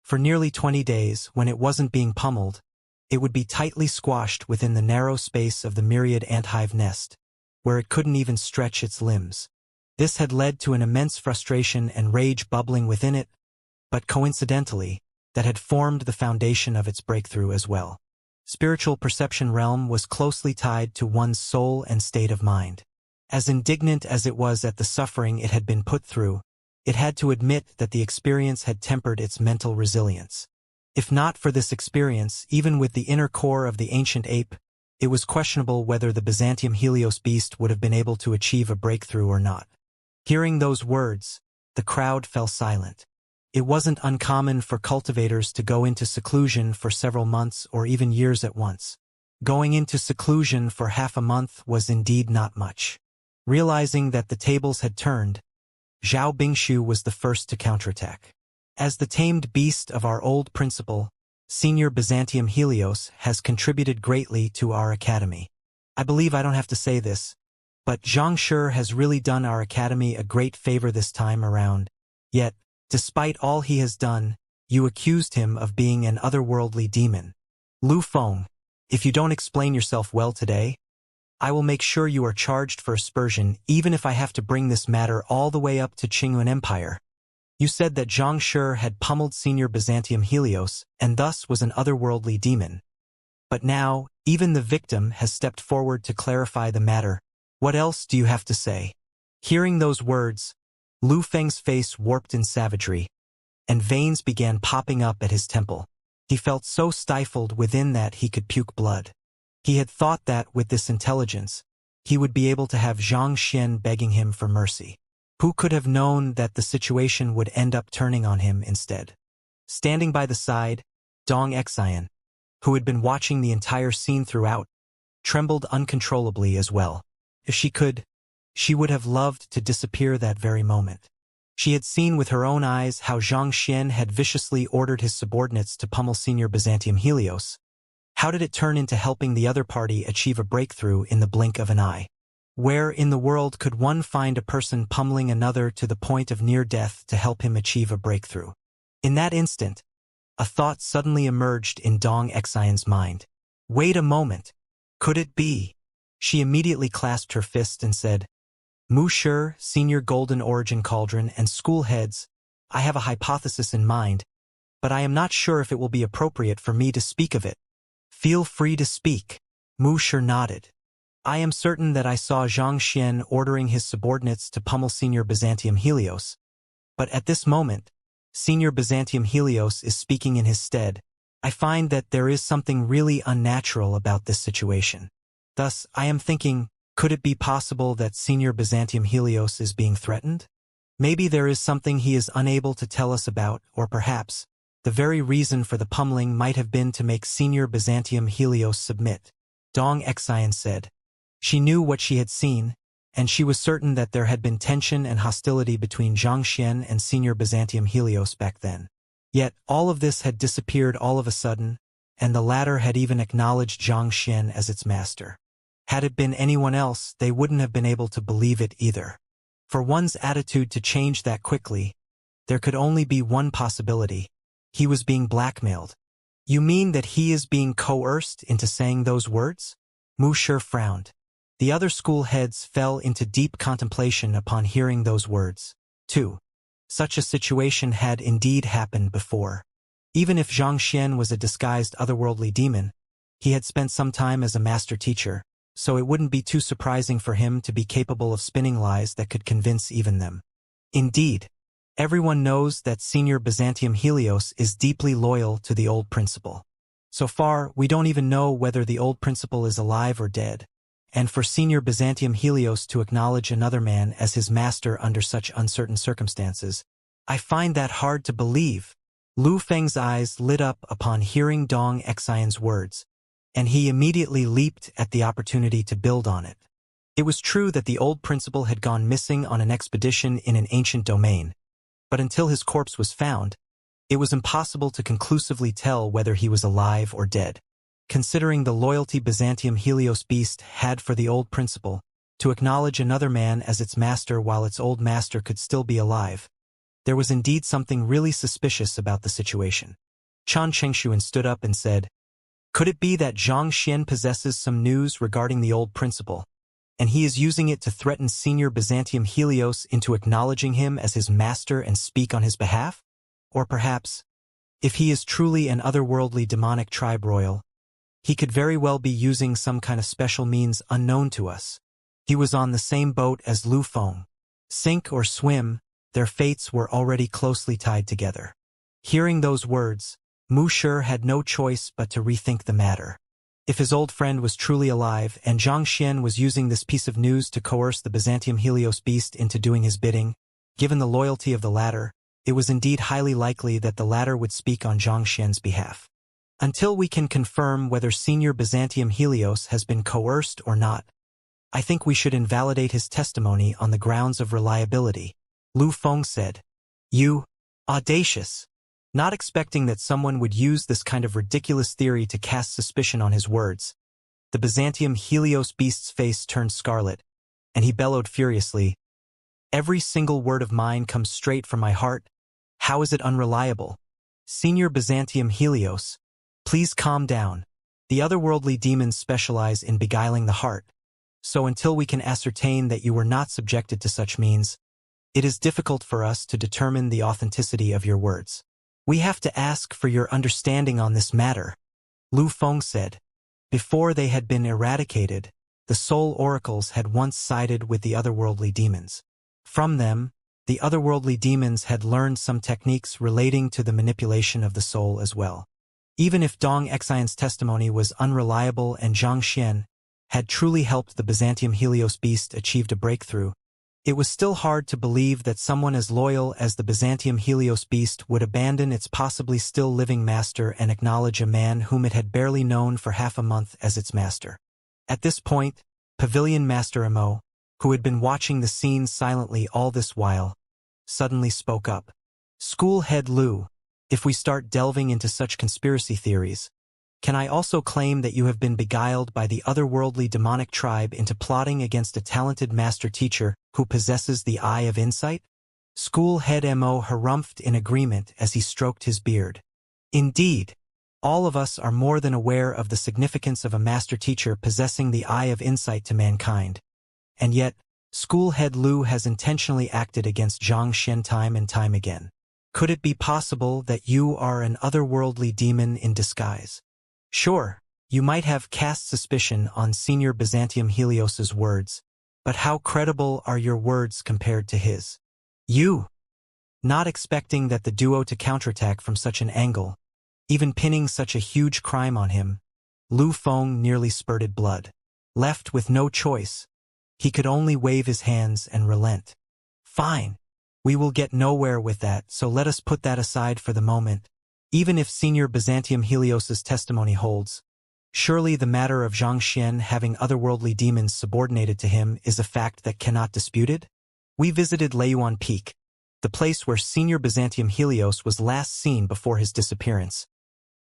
For nearly 20 days, when it wasn't being pummeled, it would be tightly squashed within the narrow space of the myriad anthive nest, where it couldn't even stretch its limbs. This had led to an immense frustration and rage bubbling within it, but coincidentally, that had formed the foundation of its breakthrough as well. Spiritual perception realm was closely tied to one's soul and state of mind. As indignant as it was at the suffering it had been put through, it had to admit that the experience had tempered its mental resilience. If not for this experience, even with the inner core of the ancient ape, it was questionable whether the Byzantium Helios beast would have been able to achieve a breakthrough or not. Hearing those words, the crowd fell silent. It wasn't uncommon for cultivators to go into seclusion for several months or even years at once. Going into seclusion for half a month was indeed not much. Realizing that the tables had turned, Zhao Bingshu was the first to counterattack. As the tamed beast of our old principle, Senior Byzantium Helios has contributed greatly to our academy. I believe I don't have to say this, but Xianxia has really done our academy a great favor this time around. Yet, despite all he has done, you accused him of being an otherworldly demon. Lu Feng, if you don't explain yourself well today, I will make sure you are charged for aspersion even if I have to bring this matter all the way up to Qingyuan Empire. You said that Xianxia had pummeled Senior Byzantium Helios and thus was an otherworldly demon. But now, even the victim has stepped forward to clarify the matter. What else do you have to say? Hearing those words, Lu Feng's face warped in savagery, and veins began popping up at his temple. He felt so stifled within that he could puke blood. He had thought that, with this intelligence, he would be able to have Xianxia begging him for mercy. Who could have known that the situation would end up turning on him instead? Standing by the side, Dong Xian, who had been watching the entire scene throughout, trembled uncontrollably as well. If she could, she would have loved to disappear that very moment. She had seen with her own eyes how Xianxia had viciously ordered his subordinates to pummel Senior Byzantium Helios. How did it turn into helping the other party achieve a breakthrough in the blink of an eye? Where in the world could one find a person pummeling another to the point of near death to help him achieve a breakthrough? In that instant, a thought suddenly emerged in Dong Xian's mind. Wait a moment. Could it be? She immediately clasped her fist and said, Mu Shi, Senior Golden Origin Cauldron, and school heads, I have a hypothesis in mind, but I am not sure if it will be appropriate for me to speak of it. Feel free to speak. Mu Shi nodded. I am certain that I saw Xianxia ordering his subordinates to pummel Senior Byzantium Helios. But at this moment, Senior Byzantium Helios is speaking in his stead. I find that there is something really unnatural about this situation. Thus, I am thinking, could it be possible that Senior Byzantium Helios is being threatened? Maybe there is something he is unable to tell us about, or perhaps, the very reason for the pummeling might have been to make Senior Byzantium Helios submit. Dong Xian said. She knew what she had seen, and she was certain that there had been tension and hostility between Xianxia and Senior Byzantium Helios back then. Yet, all of this had disappeared all of a sudden, and the latter had even acknowledged Xianxia as its master. Had it been anyone else, they wouldn't have been able to believe it either. For one's attitude to change that quickly, there could only be one possibility. He was being blackmailed. You mean that he is being coerced into saying those words? Mu Shi frowned. The other school heads fell into deep contemplation upon hearing those words. 2. Such a situation had indeed happened before. Even if Xianxia was a disguised otherworldly demon, he had spent some time as a master teacher, so it wouldn't be too surprising for him to be capable of spinning lies that could convince even them. Indeed, everyone knows that Senior Byzantium Helios is deeply loyal to the old principal. So far, we don't even know whether the old principal is alive or dead, and for Senior Byzantium Helios to acknowledge another man as his master under such uncertain circumstances, I find that hard to believe. Lu Feng's eyes lit up upon hearing Dong Xian's words, and he immediately leaped at the opportunity to build on it. It was true that the old principal had gone missing on an expedition in an ancient domain, but until his corpse was found, it was impossible to conclusively tell whether he was alive or dead. Considering the loyalty Byzantium Helios beast had for the old principal, to acknowledge another man as its master while its old master could still be alive, there was indeed something really suspicious about the situation. Chan Chengshuan stood up and said, "Could it be that Xianxia possesses some news regarding the old principal, and he is using it to threaten Senior Byzantium Helios into acknowledging him as his master and speak on his behalf? Or perhaps, if he is truly an otherworldly demonic tribe royal, he could very well be using some kind of special means unknown to us. He was on the same boat as Lu Feng. Sink or swim, their fates were already closely tied together." Hearing those words, Mu Shi had no choice but to rethink the matter. If his old friend was truly alive and Xianxia was using this piece of news to coerce the Byzantium Helios beast into doing his bidding, given the loyalty of the latter, it was indeed highly likely that the latter would speak on Xianxia's behalf. Until we can confirm whether Senior Byzantium Helios has been coerced or not, I think we should invalidate his testimony on the grounds of reliability, Lu Feng said. You, audacious! Not expecting that someone would use this kind of ridiculous theory to cast suspicion on his words, the Byzantium Helios beast's face turned scarlet, and he bellowed furiously, "Every single word of mine comes straight from my heart. How is it unreliable? Senior Byzantium Helios, please calm down. The otherworldly demons specialize in beguiling the heart, so until we can ascertain that you were not subjected to such means, it is difficult for us to determine the authenticity of your words. We have to ask for your understanding on this matter," Lu Feng said. Before they had been eradicated, the soul oracles had once sided with the otherworldly demons. From them, the otherworldly demons had learned some techniques relating to the manipulation of the soul as well. Even if Dong Xian's testimony was unreliable and Xianxia had truly helped the Byzantium Helios beast achieve a breakthrough, it was still hard to believe that someone as loyal as the Byzantium Helios beast would abandon its possibly still living master and acknowledge a man whom it had barely known for half a month as its master. At this point, Pavilion Master Imo, who had been watching the scene silently all this while, suddenly spoke up. "School head Lu, if we start delving into such conspiracy theories, can I also claim that you have been beguiled by the otherworldly demonic tribe into plotting against a talented master teacher who possesses the Eye of Insight?" School head Mo harumphed in agreement as he stroked his beard. "Indeed, all of us are more than aware of the significance of a master teacher possessing the Eye of Insight to mankind. And yet, School head Lu has intentionally acted against Xianxia time and time again. Could it be possible that you are an otherworldly demon in disguise? Sure, you might have cast suspicion on Senior Byzantium Helios's words, but how credible are your words compared to his? You, not expecting that the duo to counterattack from such an angle, even pinning such a huge crime on him, Lu Feng nearly spurted blood. Left with no choice, he could only wave his hands and relent. Fine, we will get nowhere with that, so let us put that aside for the moment. Even if Senior Byzantium Helios's testimony holds, Surely the matter of Xianxia having otherworldly demons subordinated to him is a fact that cannot disputed? We visited Layuan Peak, the place where Senior Byzantium Helios was last seen before his disappearance,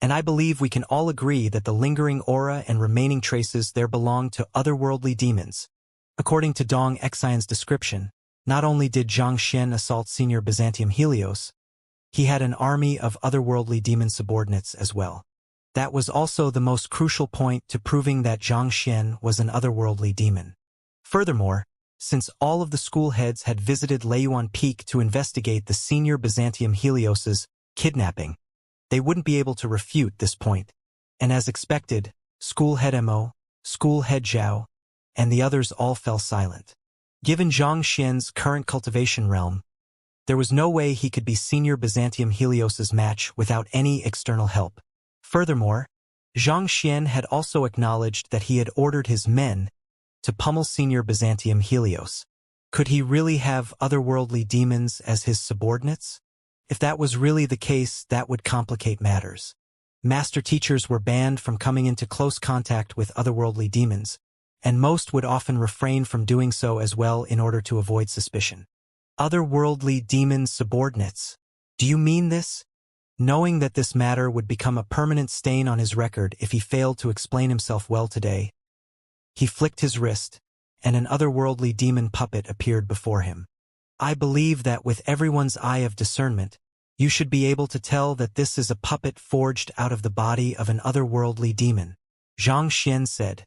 and I believe we can all agree that the lingering aura and remaining traces there belong to otherworldly demons. According to Dong Xian's description, not only did Xianxia assault Senior Byzantium Helios, he had an army of otherworldly demon subordinates as well. That was also the most crucial point to proving that Xianxia was an otherworldly demon. Furthermore, since all of the school heads had visited Layuan Peak to investigate the Senior Byzantium Helios's kidnapping, they wouldn't be able to refute this point. And as expected, School Head Mo, School Head Zhao, and the others all fell silent. Given Xianxia's current cultivation realm, there was no way he could be Senior Byzantium Helios's match without any external help. Furthermore, Xianxia had also acknowledged that he had ordered his men to pummel Senior Byzantium Helios. Could he really have otherworldly demons as his subordinates? If that was really the case, that would complicate matters. Master teachers were banned from coming into close contact with otherworldly demons, and most would often refrain from doing so as well in order to avoid suspicion. Otherworldly demon subordinates. Do you mean this? Knowing that this matter would become a permanent stain on his record if he failed to explain himself well today, he flicked his wrist, and an otherworldly demon puppet appeared before him. I believe that with everyone's eye of discernment, you should be able to tell that this is a puppet forged out of the body of an otherworldly demon, Xianxia said.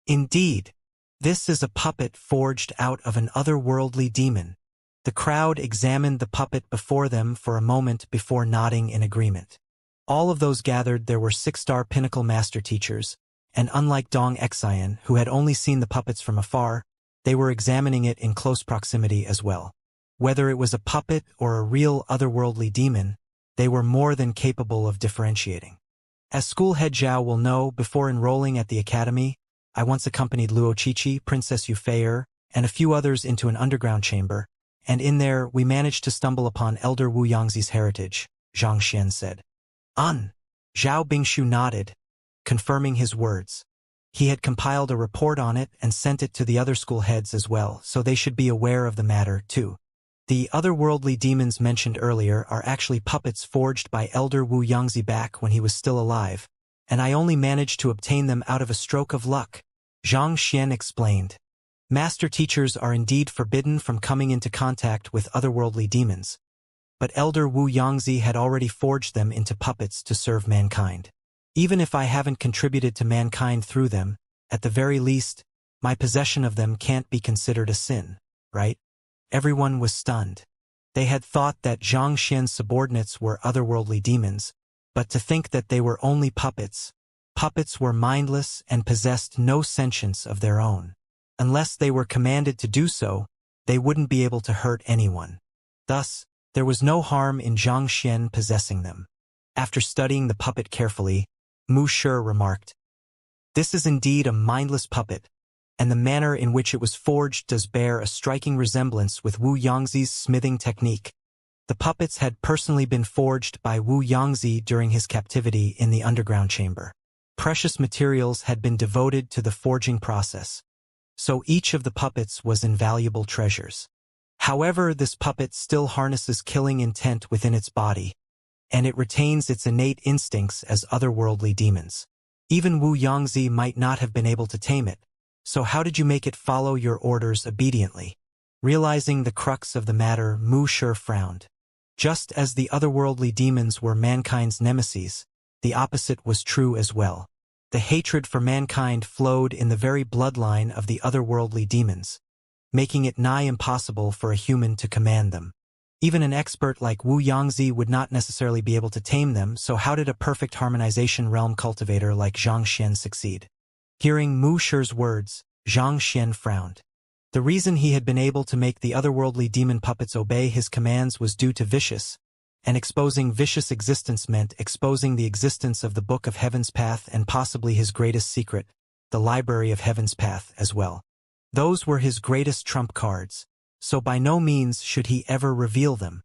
Indeed, this is a puppet forged out of an otherworldly demon. The crowd examined the puppet before them for a moment before nodding in agreement. All of those gathered there were 6-star pinnacle master teachers, and unlike Dong Xian, who had only seen the puppets from afar, they were examining it in close proximity as well. Whether it was a puppet or a real otherworldly demon, they were more than capable of differentiating. As School Head Zhao will know, before enrolling at the academy, I once accompanied Luo Qiqi, Princess Yufei, and a few others into an underground chamber, and in there we managed to stumble upon Elder Wu Yangzi's heritage, Xianxia said. Zhao Bingshu nodded, confirming his words. He had compiled a report on it and sent it to the other school heads as well, so they should be aware of the matter, too. The otherworldly demons mentioned earlier are actually puppets forged by Elder Wu Yangzi back when he was still alive, and I only managed to obtain them out of a stroke of luck, Xianxia explained. Master teachers are indeed forbidden from coming into contact with otherworldly demons, but Elder Wu Yangzi had already forged them into puppets to serve mankind. Even if I haven't contributed to mankind through them, at the very least, my possession of them can't be considered a sin, right? Everyone was stunned. They had thought that Xianxia's subordinates were otherworldly demons, but to think that they were only puppets. Puppets were mindless and possessed no sentience of their own. Unless they were commanded to do so, they wouldn't be able to hurt anyone. Thus, there was no harm in Xianxia possessing them. After studying the puppet carefully, Mu Shi remarked, "This is indeed a mindless puppet, and the manner in which it was forged does bear a striking resemblance with Wu Yangzi's smithing technique. The puppets had personally been forged by Wu Yangzi during his captivity in the underground chamber. Precious materials had been devoted to the forging process, so each of the puppets was invaluable treasures. However, this puppet still harnesses killing intent within its body, and it retains its innate instincts as otherworldly demons. Even Wu Yangzi might not have been able to tame it, so how did you make it follow your orders obediently?" Realizing the crux of the matter, Mu Shi frowned. Just as the otherworldly demons were mankind's nemeses, the opposite was true as well. The hatred for mankind flowed in the very bloodline of the otherworldly demons, making it nigh impossible for a human to command them. Even an expert like Wu Yangzi would not necessarily be able to tame them, so how did a perfect harmonization realm cultivator like Xianxia succeed? Hearing Mu Shi's words, Xianxia frowned. The reason he had been able to make the otherworldly demon puppets obey his commands was due to vicious, and exposing vicious existence meant exposing the existence of the Book of Heaven's Path and possibly his greatest secret, the Library of Heaven's Path as well. Those were his greatest trump cards, so by no means should he ever reveal them.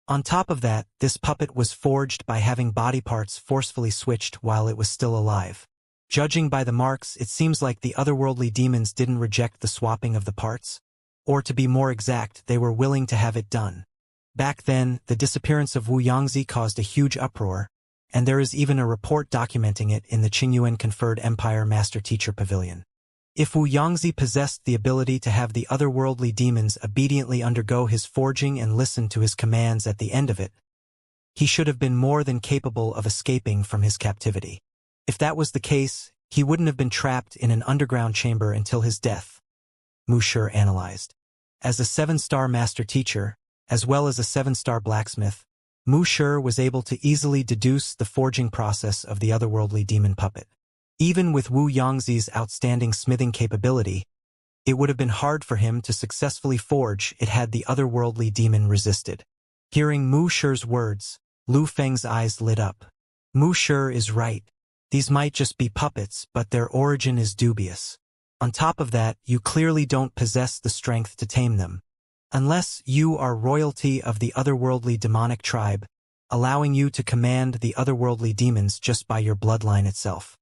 On top of that, this puppet was forged by having body parts forcefully switched while it was still alive. Judging by the marks, it seems like the otherworldly demons didn't reject the swapping of the parts. Or to be more exact, they were willing to have it done. Back then, the disappearance of Wu Yangzi caused a huge uproar, and there is even a report documenting it in the Qingyuan conferred Empire Master Teacher Pavilion. If Wu Yangzi possessed the ability to have the otherworldly demons obediently undergo his forging and listen to his commands at the end of it, he should have been more than capable of escaping from his captivity. If that was the case, he wouldn't have been trapped in an underground chamber until his death, Mu Shi analyzed. As a 7-star master teacher, as well as a 7-star blacksmith, Mu Shi was able to easily deduce the forging process of the otherworldly demon puppet. Even with Wu Yangzi's outstanding smithing capability, it would have been hard for him to successfully forge it had the otherworldly demon resisted. Hearing Mu Shi's words, Lu Feng's eyes lit up. Mu Shi is right. These might just be puppets, but their origin is dubious. On top of that, you clearly don't possess the strength to tame them. Unless you are royalty of the otherworldly demonic tribe, allowing you to command the otherworldly demons just by your bloodline itself.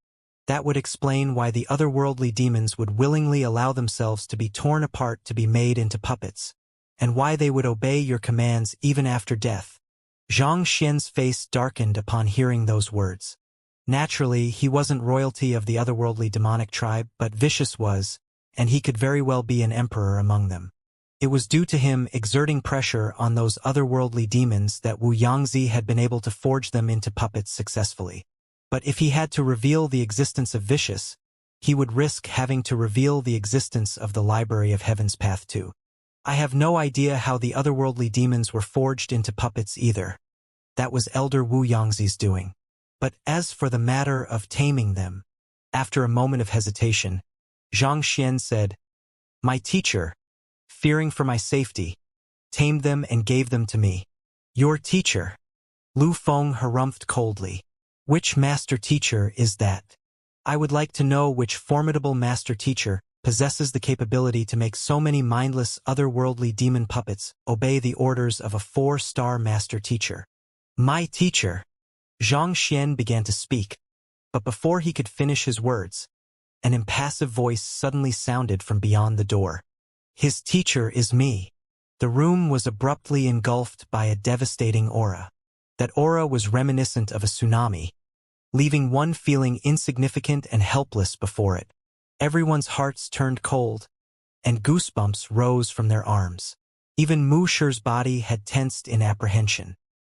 That would explain why the otherworldly demons would willingly allow themselves to be torn apart to be made into puppets, and why they would obey your commands even after death. Xianxia's face darkened upon hearing those words. Naturally, he wasn't royalty of the otherworldly demonic tribe, but Vicious was, and he could very well be an emperor among them. It was due to him exerting pressure on those otherworldly demons that Wu Yangzi had been able to forge them into puppets successfully. But if he had to reveal the existence of Vicious, he would risk having to reveal the existence of the Library of Heaven's Path too. I have no idea how the otherworldly demons were forged into puppets either. That was Elder Wu Yangzi's doing. But as for the matter of taming them, after a moment of hesitation, Xianxia said, "My teacher, fearing for my safety, tamed them and gave them to me." "Your teacher?" Lu Feng harumphed coldly. "Which master teacher is that? I would like to know which formidable master teacher possesses the capability to make so many mindless otherworldly demon puppets obey the orders of a 4-star master teacher." "My teacher." Xianxia began to speak, but before he could finish his words, an impassive voice suddenly sounded from beyond the door. "His teacher is me." The room was abruptly engulfed by a devastating aura. That aura was reminiscent of a tsunami, leaving one feeling insignificant and helpless before it. Everyone's hearts turned cold, and goosebumps rose from their arms. Even Mu Shi's body had tensed in apprehension.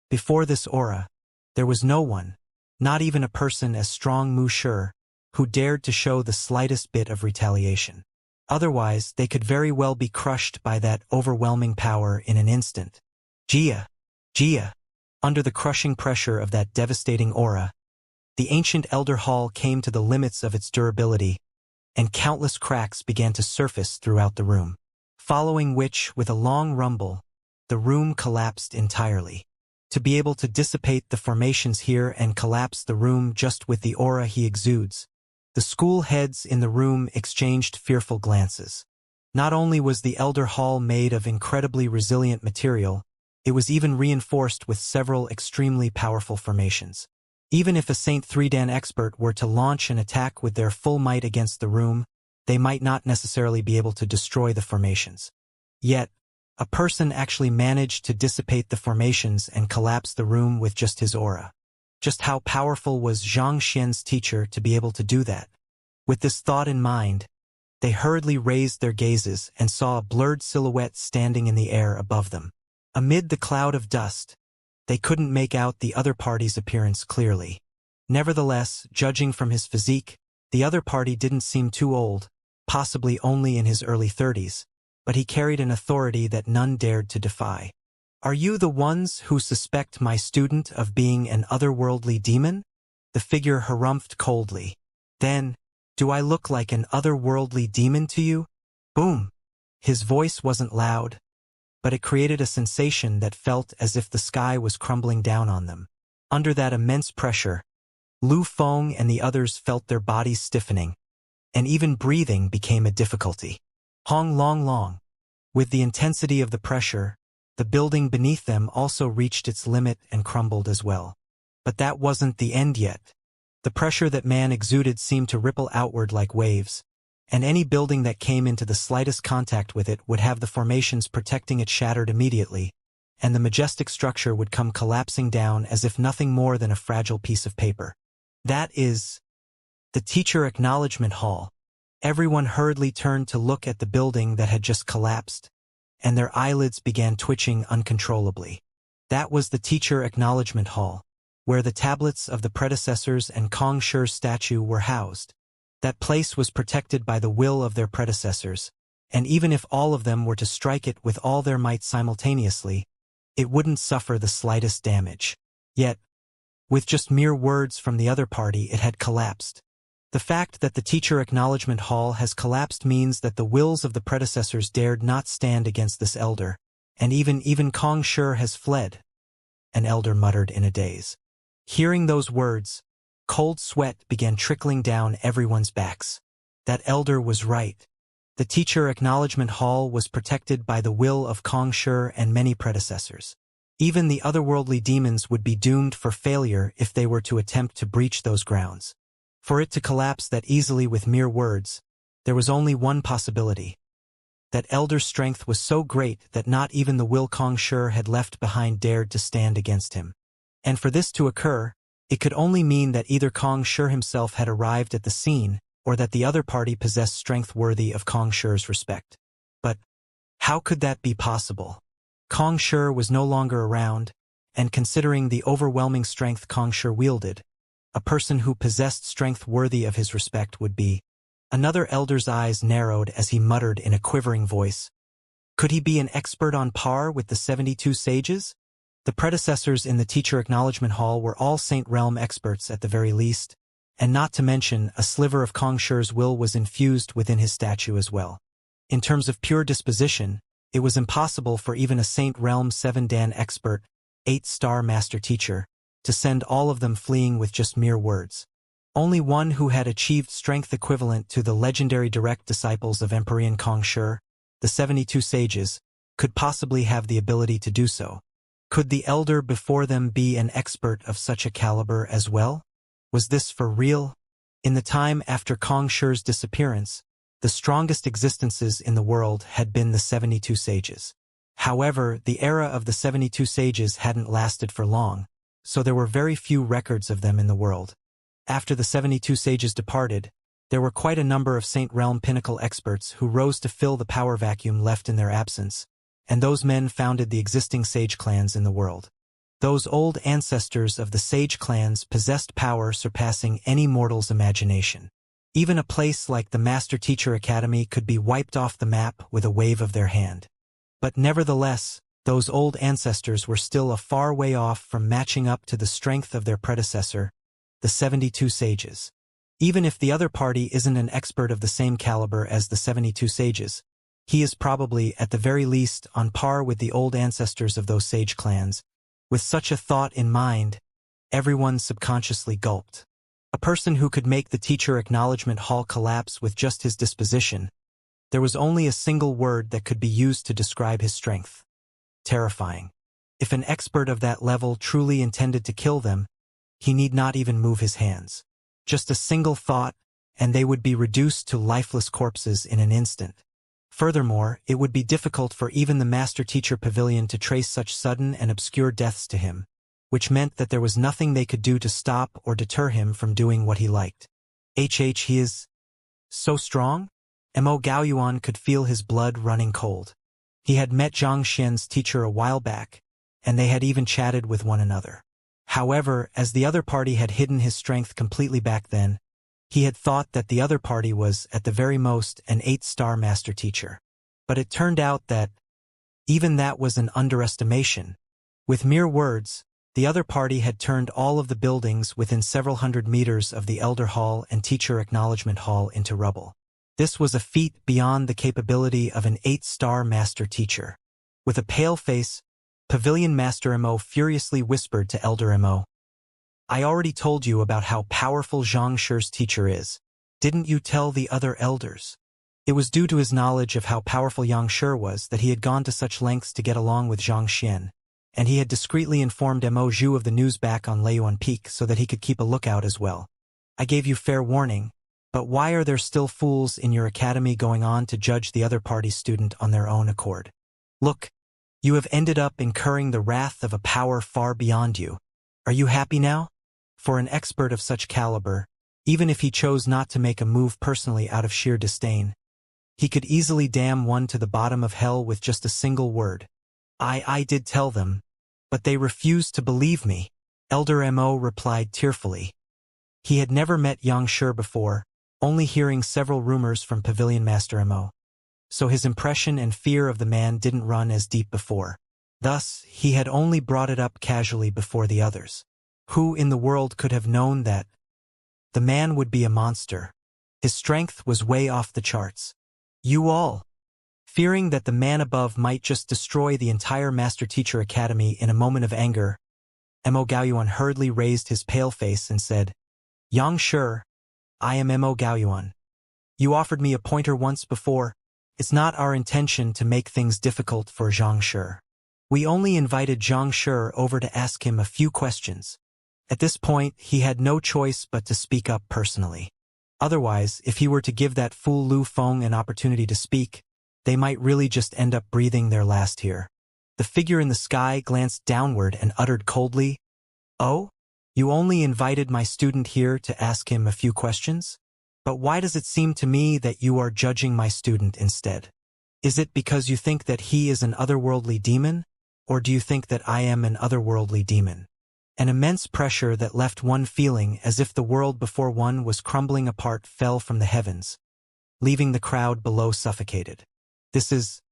Before this aura, there was no one, not even a person as strong Mu Shi, who dared to show the slightest bit of retaliation. Otherwise, they could very well be crushed by that overwhelming power in an instant. Jia! Jia! Under the crushing pressure of that devastating aura, the ancient Elder Hall came to the limits of its durability, and countless cracks began to surface throughout the room. Following which, with a long rumble, the room collapsed entirely. To be able to dissipate the formations here and collapse the room just with the aura he exudes, the school heads in the room exchanged fearful glances. Not only was the Elder Hall made of incredibly resilient material, it was even reinforced with several extremely powerful formations. Even if a Saint 3 Dan expert were to launch an attack with their full might against the room, they might not necessarily be able to destroy the formations. Yet, a person actually managed to dissipate the formations and collapse the room with just his aura. Just how powerful was Xianxia's teacher to be able to do that? With this thought in mind, they hurriedly raised their gazes and saw a blurred silhouette standing in the air above them. Amid the cloud of dust, they couldn't make out the other party's appearance clearly. Nevertheless, judging from his physique, the other party didn't seem too old, possibly only in his early 30s, but he carried an authority that none dared to defy. "Are you the ones who suspect my student of being an otherworldly demon?" The figure harumphed coldly. "Then, do I look like an otherworldly demon to you?" Boom! His voice wasn't loud, but it created a sensation that felt as if the sky was crumbling down on them. Under that immense pressure, Lu Feng and the others felt their bodies stiffening, and even breathing became a difficulty. Hong Long Long. With the intensity of the pressure, the building beneath them also reached its limit and crumbled as well. But that wasn't the end yet. The pressure that man exuded seemed to ripple outward like waves, and any building that came into the slightest contact with it would have the formations protecting it shattered immediately, and the majestic structure would come collapsing down as if nothing more than a fragile piece of paper. That is the Teacher Acknowledgement Hall. Everyone hurriedly turned to look at the building that had just collapsed, and their eyelids began twitching uncontrollably. That was the Teacher Acknowledgement Hall, where the tablets of the predecessors and Kong Shi's statue were housed. That place was protected by the will of their predecessors, and even if all of them were to strike it with all their might simultaneously, it wouldn't suffer the slightest damage. Yet, with just mere words from the other party, it had collapsed. The fact that the Teacher Acknowledgement Hall has collapsed means that the wills of the predecessors dared not stand against this elder, and even Kong Shi has fled, an elder muttered in a daze. Hearing those words, cold sweat began trickling down everyone's backs. That elder was right. The Teacher Acknowledgement Hall was protected by the will of Kong Shi and many predecessors. Even the otherworldly demons would be doomed for failure if they were to attempt to breach those grounds. For it to collapse that easily with mere words, there was only one possibility. That elder's strength was so great that not even the will Kong Shi had left behind dared to stand against him. And for this to occur, it could only mean that either Kong Shi himself had arrived at the scene, or that the other party possessed strength worthy of Kong Shi's respect. But how could that be possible? Kong Shi was no longer around, and considering the overwhelming strength Kong Shi wielded, a person who possessed strength worthy of his respect would be. Another elder's eyes narrowed as he muttered in a quivering voice. Could he be an expert on par with the 72 sages? The predecessors in the Teacher Acknowledgement Hall were all Saint Realm experts at the very least, and not to mention a sliver of Kong Shi's will was infused within his statue as well. In terms of pure disposition, it was impossible for even a Saint Realm 7 Dan expert, 8-star master teacher, to send all of them fleeing with just mere words. Only one who had achieved strength equivalent to the legendary direct disciples of Emperor Kong Shi, the 72 sages, could possibly have the ability to do so. Could the elder before them be an expert of such a caliber as well? Was this for real? In the time after Kong Shi's disappearance, the strongest existences in the world had been the 72 sages. However, the era of the 72 sages hadn't lasted for long, so there were very few records of them in the world. After the 72 sages departed, there were quite a number of Saint Realm pinnacle experts who rose to fill the power vacuum left in their absence, and those men founded the existing sage clans in the world. Those old ancestors of the sage clans possessed power surpassing any mortal's imagination. Even a place like the Master Teacher Academy could be wiped off the map with a wave of their hand. But nevertheless, those old ancestors were still a far way off from matching up to the strength of their predecessor, the 72 sages. Even if the other party isn't an expert of the same caliber as the 72 sages, he is probably, at the very least, on par with the old ancestors of those sage clans. With such a thought in mind, everyone subconsciously gulped. A person who could make the Teacher Acknowledgement Hall collapse with just his disposition. There was only a single word that could be used to describe his strength. Terrifying. If an expert of that level truly intended to kill them, he need not even move his hands. Just a single thought, and they would be reduced to lifeless corpses in an instant. Furthermore, it would be difficult for even the Master Teacher Pavilion to trace such sudden and obscure deaths to him, which meant that there was nothing they could do to stop or deter him from doing what he liked. He is so strong? Mo Gaoyuan could feel his blood running cold. He had met Zhang Xian's teacher a while back, and they had even chatted with one another. However, as the other party had hidden his strength completely back then, he had thought that the other party was, at the very most, an 8-star master teacher. But it turned out that even that was an underestimation. With mere words, the other party had turned all of the buildings within several hundred meters of the Elder Hall and Teacher Acknowledgement Hall into rubble. This was a feat beyond the capability of an 8-star master teacher. With a pale face, Pavilion Master Mo furiously whispered to Elder Mo, "I already told you about how powerful Zhang Shi's teacher is. Didn't you tell the other elders?" It was due to his knowledge of how powerful Yang Shi was that he had gone to such lengths to get along with Zhang Xian, and he had discreetly informed Mo Zhu of the news back on Leiyuan Peak so that he could keep a lookout as well. I gave you fair warning, but why are there still fools in your academy going on to judge the other party's student on their own accord? Look, you have ended up incurring the wrath of a power far beyond you. Are you happy now? For an expert of such caliber, even if he chose not to make a move personally out of sheer disdain, he could easily damn one to the bottom of hell with just a single word. I did tell them, but they refused to believe me, Elder Mo replied tearfully. He had never met Xianxia before, only hearing several rumors from Pavilion Master Mo. So his impression and fear of the man didn't run as deep before. Thus, he had only brought it up casually before the others. Who in the world could have known that the man would be a monster? His strength was way off the charts. You all, fearing that the man above might just destroy the entire Master-Teacher Academy in a moment of anger, Mo Gaoyuan hurriedly raised his pale face and said, Xianxia, I am Mo Gaoyuan. You offered me a pointer once before. It's not our intention to make things difficult for Xianxia. We only invited Xianxia over to ask him a few questions. At this point, he had no choice but to speak up personally. Otherwise, if he were to give that fool Lu Feng an opportunity to speak, they might really just end up breathing their last here. The figure in the sky glanced downward and uttered coldly, Oh? You only invited my student here to ask him a few questions? But why does it seem to me that you are judging my student instead? Is it because you think that he is an otherworldly demon? Or do you think that I am an otherworldly demon? An immense pressure that left one feeling as if the world before one was crumbling apart fell from the heavens, leaving the crowd below suffocated. This is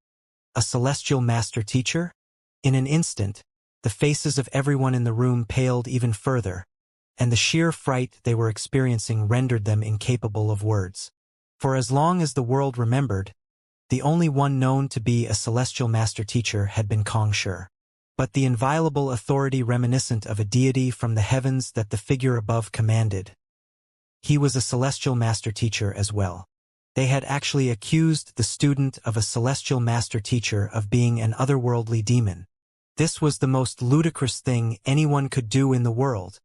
a celestial master teacher? In an instant, the faces of everyone in the room paled even further, and the sheer fright they were experiencing rendered them incapable of words. For as long as the world remembered, the only one known to be a celestial master teacher had been Kong Shi. But the inviolable authority reminiscent of a deity from the heavens that the figure above commanded. He was a celestial master teacher as well. They had actually accused the student of a celestial master teacher of being an otherworldly demon. This was the most ludicrous thing anyone could do in the world.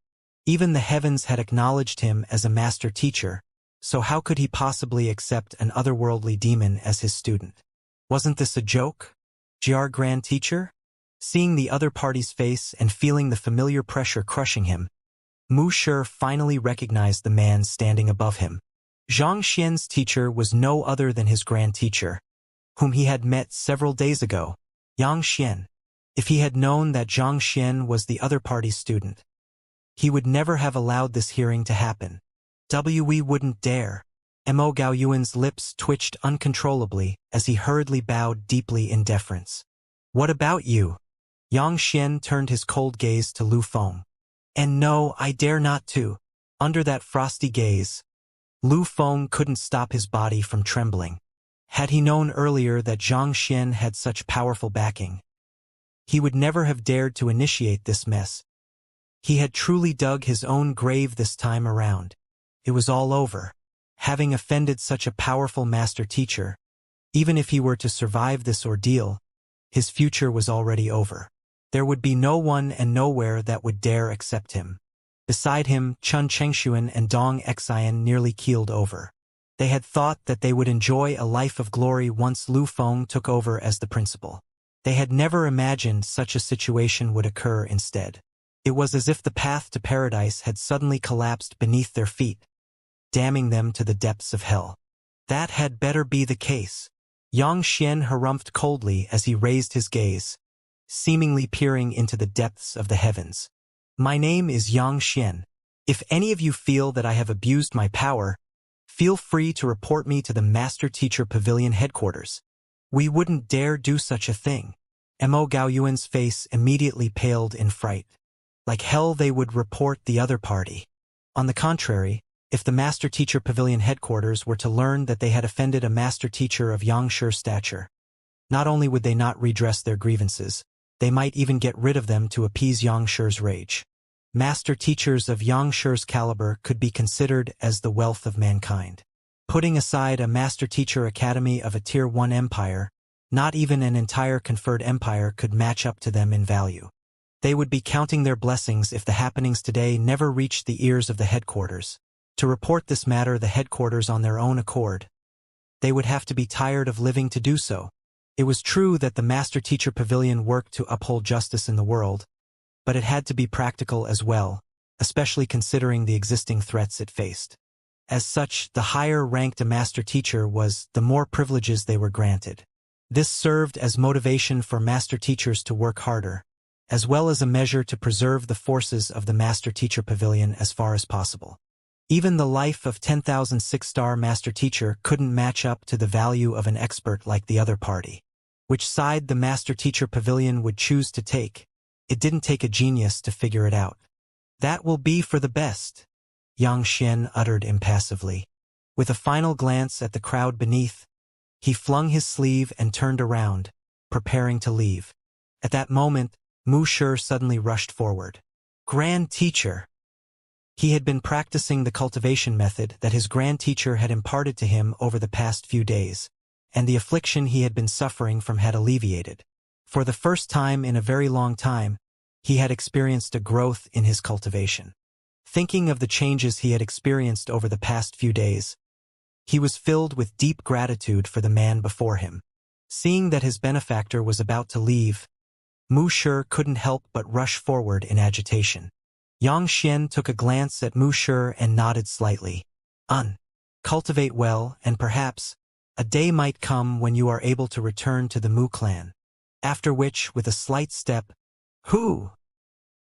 Even the heavens had acknowledged him as a master teacher, so how could he possibly accept an otherworldly demon as his student? Wasn't this a joke? Jr. Grand Teacher? Seeing the other party's face and feeling the familiar pressure crushing him, Mu Shi finally recognized the man standing above him. Zhang Xian's teacher was no other than his grand teacher, whom he had met several days ago, Yang Xian. If he had known that Zhang Xian was the other party's student, he would never have allowed this hearing to happen. We wouldn't dare. Mo Gaoyuan's lips twitched uncontrollably as he hurriedly bowed deeply in deference. What about you? Yang Xian turned his cold gaze to Lu Feng. And no, I dare not to. Under that frosty gaze, Lu Feng couldn't stop his body from trembling. Had he known earlier that Zhang Xian had such powerful backing, he would never have dared to initiate this mess. He had truly dug his own grave this time around. It was all over. Having offended such a powerful master teacher, even if he were to survive this ordeal, his future was already over. There would be no one and nowhere that would dare accept him. Beside him, Chun Chengshuan and Dong Xian nearly keeled over. They had thought that they would enjoy a life of glory once Lu Feng took over as the principal. They had never imagined such a situation would occur instead. It was as if the path to paradise had suddenly collapsed beneath their feet, damning them to the depths of hell. That had better be the case. Yang Xian harumphed coldly as he raised his gaze, seemingly peering into the depths of the heavens. My name is Yang Xian. If any of you feel that I have abused my power, feel free to report me to the Master Teacher Pavilion headquarters. We wouldn't dare do such a thing. Mo Gaoyuan's face immediately paled in fright. Like hell they would report the other party. On the contrary, if the Master Teacher Pavilion headquarters were to learn that they had offended a Master Teacher of Xianxia's stature, not only would they not redress their grievances, they might even get rid of them to appease Xianxia's rage. Master Teachers of Xianxia's caliber could be considered as the wealth of mankind. Putting aside a Master Teacher Academy of a Tier 1 empire, not even an entire conferred empire could match up to them in value. They would be counting their blessings if the happenings today never reached the ears of the headquarters. to report this matter the headquarters on their own accord. They would have to be tired of living to do so. It was true that the Master-Teacher Pavilion worked to uphold justice in the world, but it had to be practical as well, especially considering the existing threats it faced. As such, the higher ranked a Master-Teacher was, the more privileges they were granted. This served as motivation for Master-Teachers to work harder, as well as a measure to preserve the forces of the Master-Teacher Pavilion as far as possible. Even the life of 10,000 six-star Master-Teacher couldn't match up to the value of an expert like the other party. Which side the Master-Teacher Pavilion would choose to take, it didn't take a genius to figure it out. That will be for the best, Xianxia uttered impassively. With a final glance at the crowd beneath, he flung his sleeve and turned around, preparing to leave. At that moment, Wuxia suddenly rushed forward. Grand Teacher! He had been practicing the cultivation method that his Grand Teacher had imparted to him over the past few days, and the affliction he had been suffering from had alleviated. For the first time in a very long time, he had experienced a growth in his cultivation. Thinking of the changes he had experienced over the past few days, he was filled with deep gratitude for the man before him. Seeing that his benefactor was about to leave, Wuxia couldn't help but rush forward in agitation. Xianxia took a glance at Wuxia and nodded slightly. Cultivate well, and perhaps a day might come when you are able to return to the Mu clan. After which, with a slight step,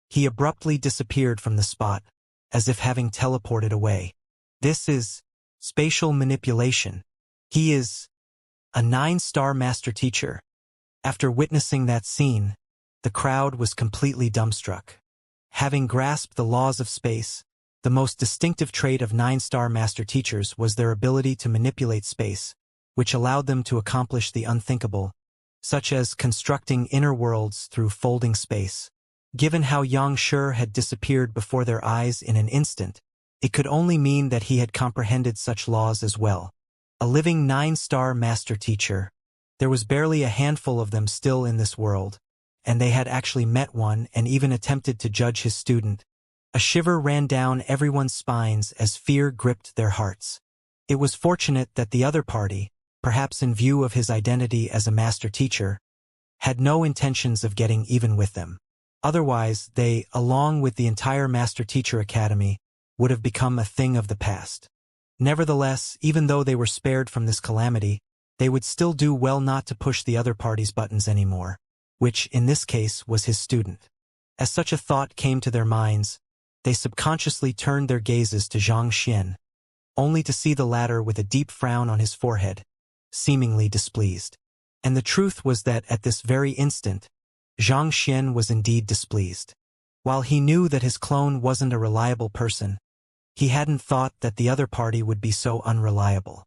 he abruptly disappeared from the spot, as if having teleported away. This is spatial manipulation. He is a 9-star Master-Teacher. After witnessing that scene, the crowd was completely dumbstruck. Having grasped the laws of space, the most distinctive trait of 9-star Master-Teachers was their ability to manipulate space, which allowed them to accomplish the unthinkable, such as constructing inner worlds through folding space. Given how Xianxia had disappeared before their eyes in an instant, it could only mean that he had comprehended such laws as well. A living 9-star Master-Teacher. There was barely a handful of them still in this world, and they had actually met one and even attempted to judge his student. A shiver ran down everyone's spines as fear gripped their hearts. It was fortunate that the other party, perhaps in view of his identity as a Master-Teacher, had no intentions of getting even with them. Otherwise, they, along with the entire Master-Teacher Academy, would have become a thing of the past. Nevertheless, even though they were spared from this calamity, they would still do well not to push the other party's buttons anymore, which, in this case, was his student. As such a thought came to their minds, they subconsciously turned their gazes to Xianxia, only to see the latter with a deep frown on his forehead, seemingly displeased. And the truth was that at this very instant, Xianxia was indeed displeased. While he knew that his clone wasn't a reliable person, he hadn't thought that the other party would be so unreliable.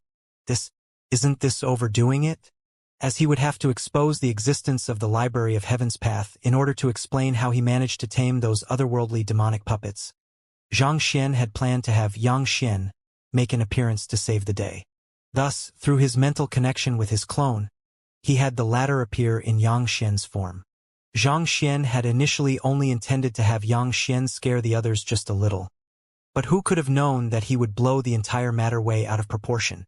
Isn't this overdoing it? As he would have to expose the existence of the Library of Heaven's Path in order to explain how he managed to tame those otherworldly demonic puppets. Xianxia had planned to have Xianxia make an appearance to save the day. Thus, through his mental connection with his clone, he had the latter appear in Xianxia's form. Xianxia had initially only intended to have Xianxia scare the others just a little. But who could have known that he would blow the entire matter way out of proportion?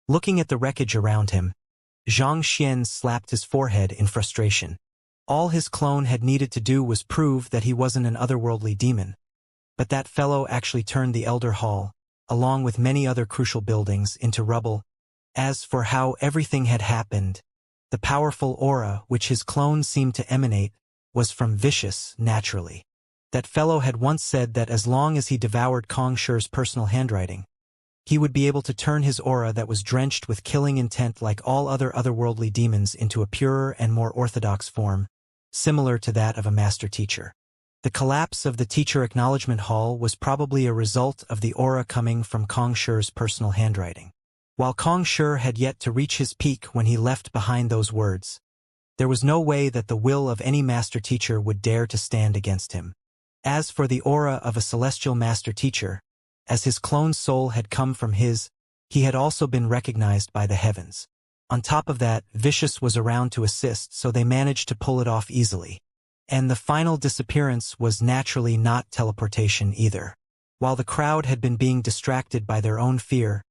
Looking at the wreckage around him, Xianxia slapped his forehead in frustration. All his clone had needed to do was prove that he wasn't an otherworldly demon. But that fellow actually turned the Elder Hall, along with many other crucial buildings, into rubble. As for how everything had happened, the powerful aura which his clone seemed to emanate was from Vicious, naturally. That fellow had once said that as long as he devoured Kong Shi's personal handwriting, he would be able to turn his aura that was drenched with killing intent like all other otherworldly demons into a purer and more orthodox form, similar to that of a Master-Teacher. The collapse of the Teacher Acknowledgement Hall was probably a result of the aura coming from Kong Shi's personal handwriting. While Kong Shi had yet to reach his peak when he left behind those words, there was no way that the will of any Master-Teacher would dare to stand against him. As for the aura of a celestial Master-Teacher, as his clone's soul had come from his, he had also been recognized by the heavens. On top of that, Vicious was around to assist, so they managed to pull it off easily. And the final disappearance was naturally not teleportation either. While the crowd had been being distracted by their own fear,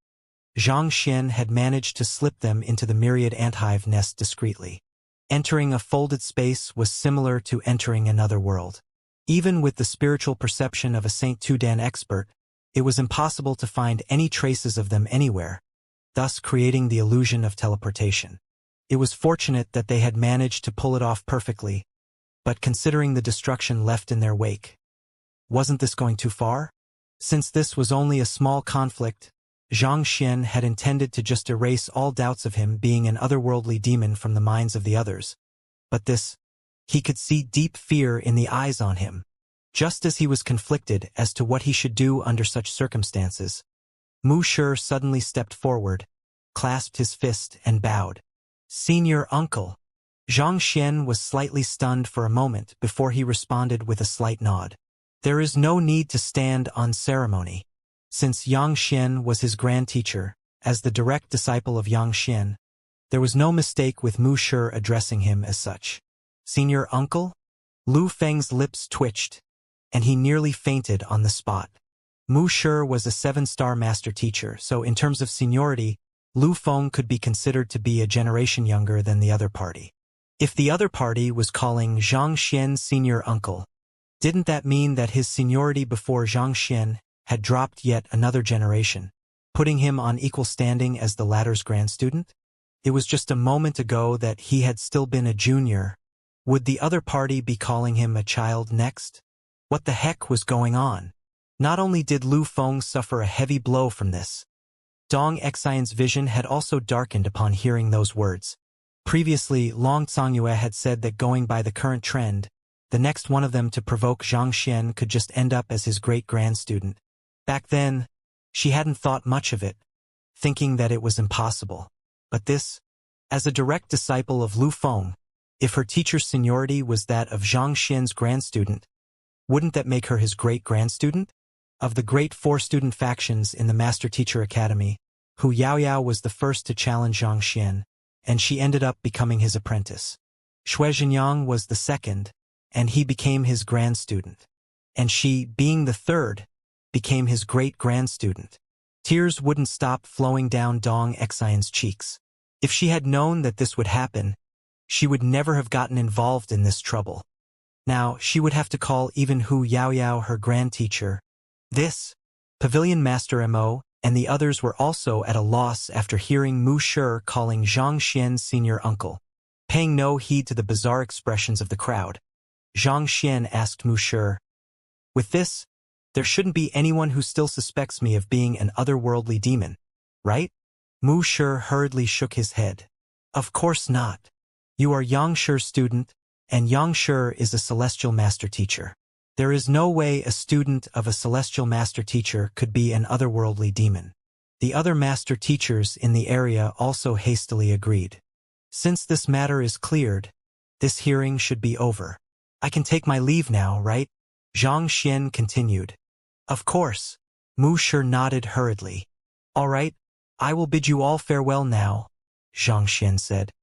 Xianxia had managed to slip them into the myriad anthive nest discreetly. Entering a folded space was similar to entering another world. Even with the spiritual perception of a Saint Tudan expert, it was impossible to find any traces of them anywhere, thus creating the illusion of teleportation. It was fortunate that they had managed to pull it off perfectly, but considering the destruction left in their wake, wasn't this going too far? Since this was only a small conflict, Xianxia had intended to just erase all doubts of him being an otherworldly demon from the minds of the others. But he could see deep fear in the eyes on him. Just as he was conflicted as to what he should do under such circumstances, Mu Shi suddenly stepped forward, clasped his fist and bowed. "Senior uncle." Xianxia was slightly stunned for a moment before he responded with a slight nod. There is no need to stand on ceremony. Since Xianxia was his grand teacher, as the direct disciple of Xianxia, there was no mistake with Mu Shi addressing him as such. "Senior uncle?" Lu Feng's lips twitched, and he nearly fainted on the spot. Mu Shi was a 7-star master teacher, so in terms of seniority, Lu Feng could be considered to be a generation younger than the other party. If the other party was calling Xianxia senior uncle, didn't that mean that his seniority before Xianxia had dropped yet another generation, putting him on equal standing as the latter's grand student? It was just a moment ago that he had still been a junior. Would the other party be calling him a child next? What the heck was going on? Not only did Lu Feng suffer a heavy blow from this, Dong Xian's vision had also darkened upon hearing those words. Previously, Long Congyue had said that going by the current trend, the next one of them to provoke Xianxia could just end up as his great-grand student. Back then, she hadn't thought much of it, thinking that it was impossible. But this, as a direct disciple of Lu Feng, if her teacher's seniority was that of Xianxia's grand student, wouldn't that make her his great-grand student? Of the great 4-student factions in the Master Teacher Academy, Hu Yaoyao was the first to challenge Xianxia, and she ended up becoming his apprentice. Xue Zhenyang was the second, and he became his grand student. And she, being the third, became his great-grand student. Tears wouldn't stop flowing down Dong Xian's cheeks. If she had known that this would happen, she would never have gotten involved in this trouble. Now, she would have to call even Hu Yaoyao her grand teacher. This, Pavilion Master Mo, and the others were also at a loss after hearing Mu Shi calling Xianxia senior uncle. Paying no heed to the bizarre expressions of the crowd, Xianxia asked Mu Shi, "With this, there shouldn't be anyone who still suspects me of being an otherworldly demon, right?" Mu Shi hurriedly shook his head. "Of course not. You are Yangshi's student, and Yangshi is a celestial master teacher. There is no way a student of a celestial master teacher could be an otherworldly demon." The other master teachers in the area also hastily agreed. "Since this matter is cleared, this hearing should be over. I can take my leave now, right?" Xianxia continued. "Of course." Mu Shi nodded hurriedly. "All right, I will bid you all farewell now," Xianxia said.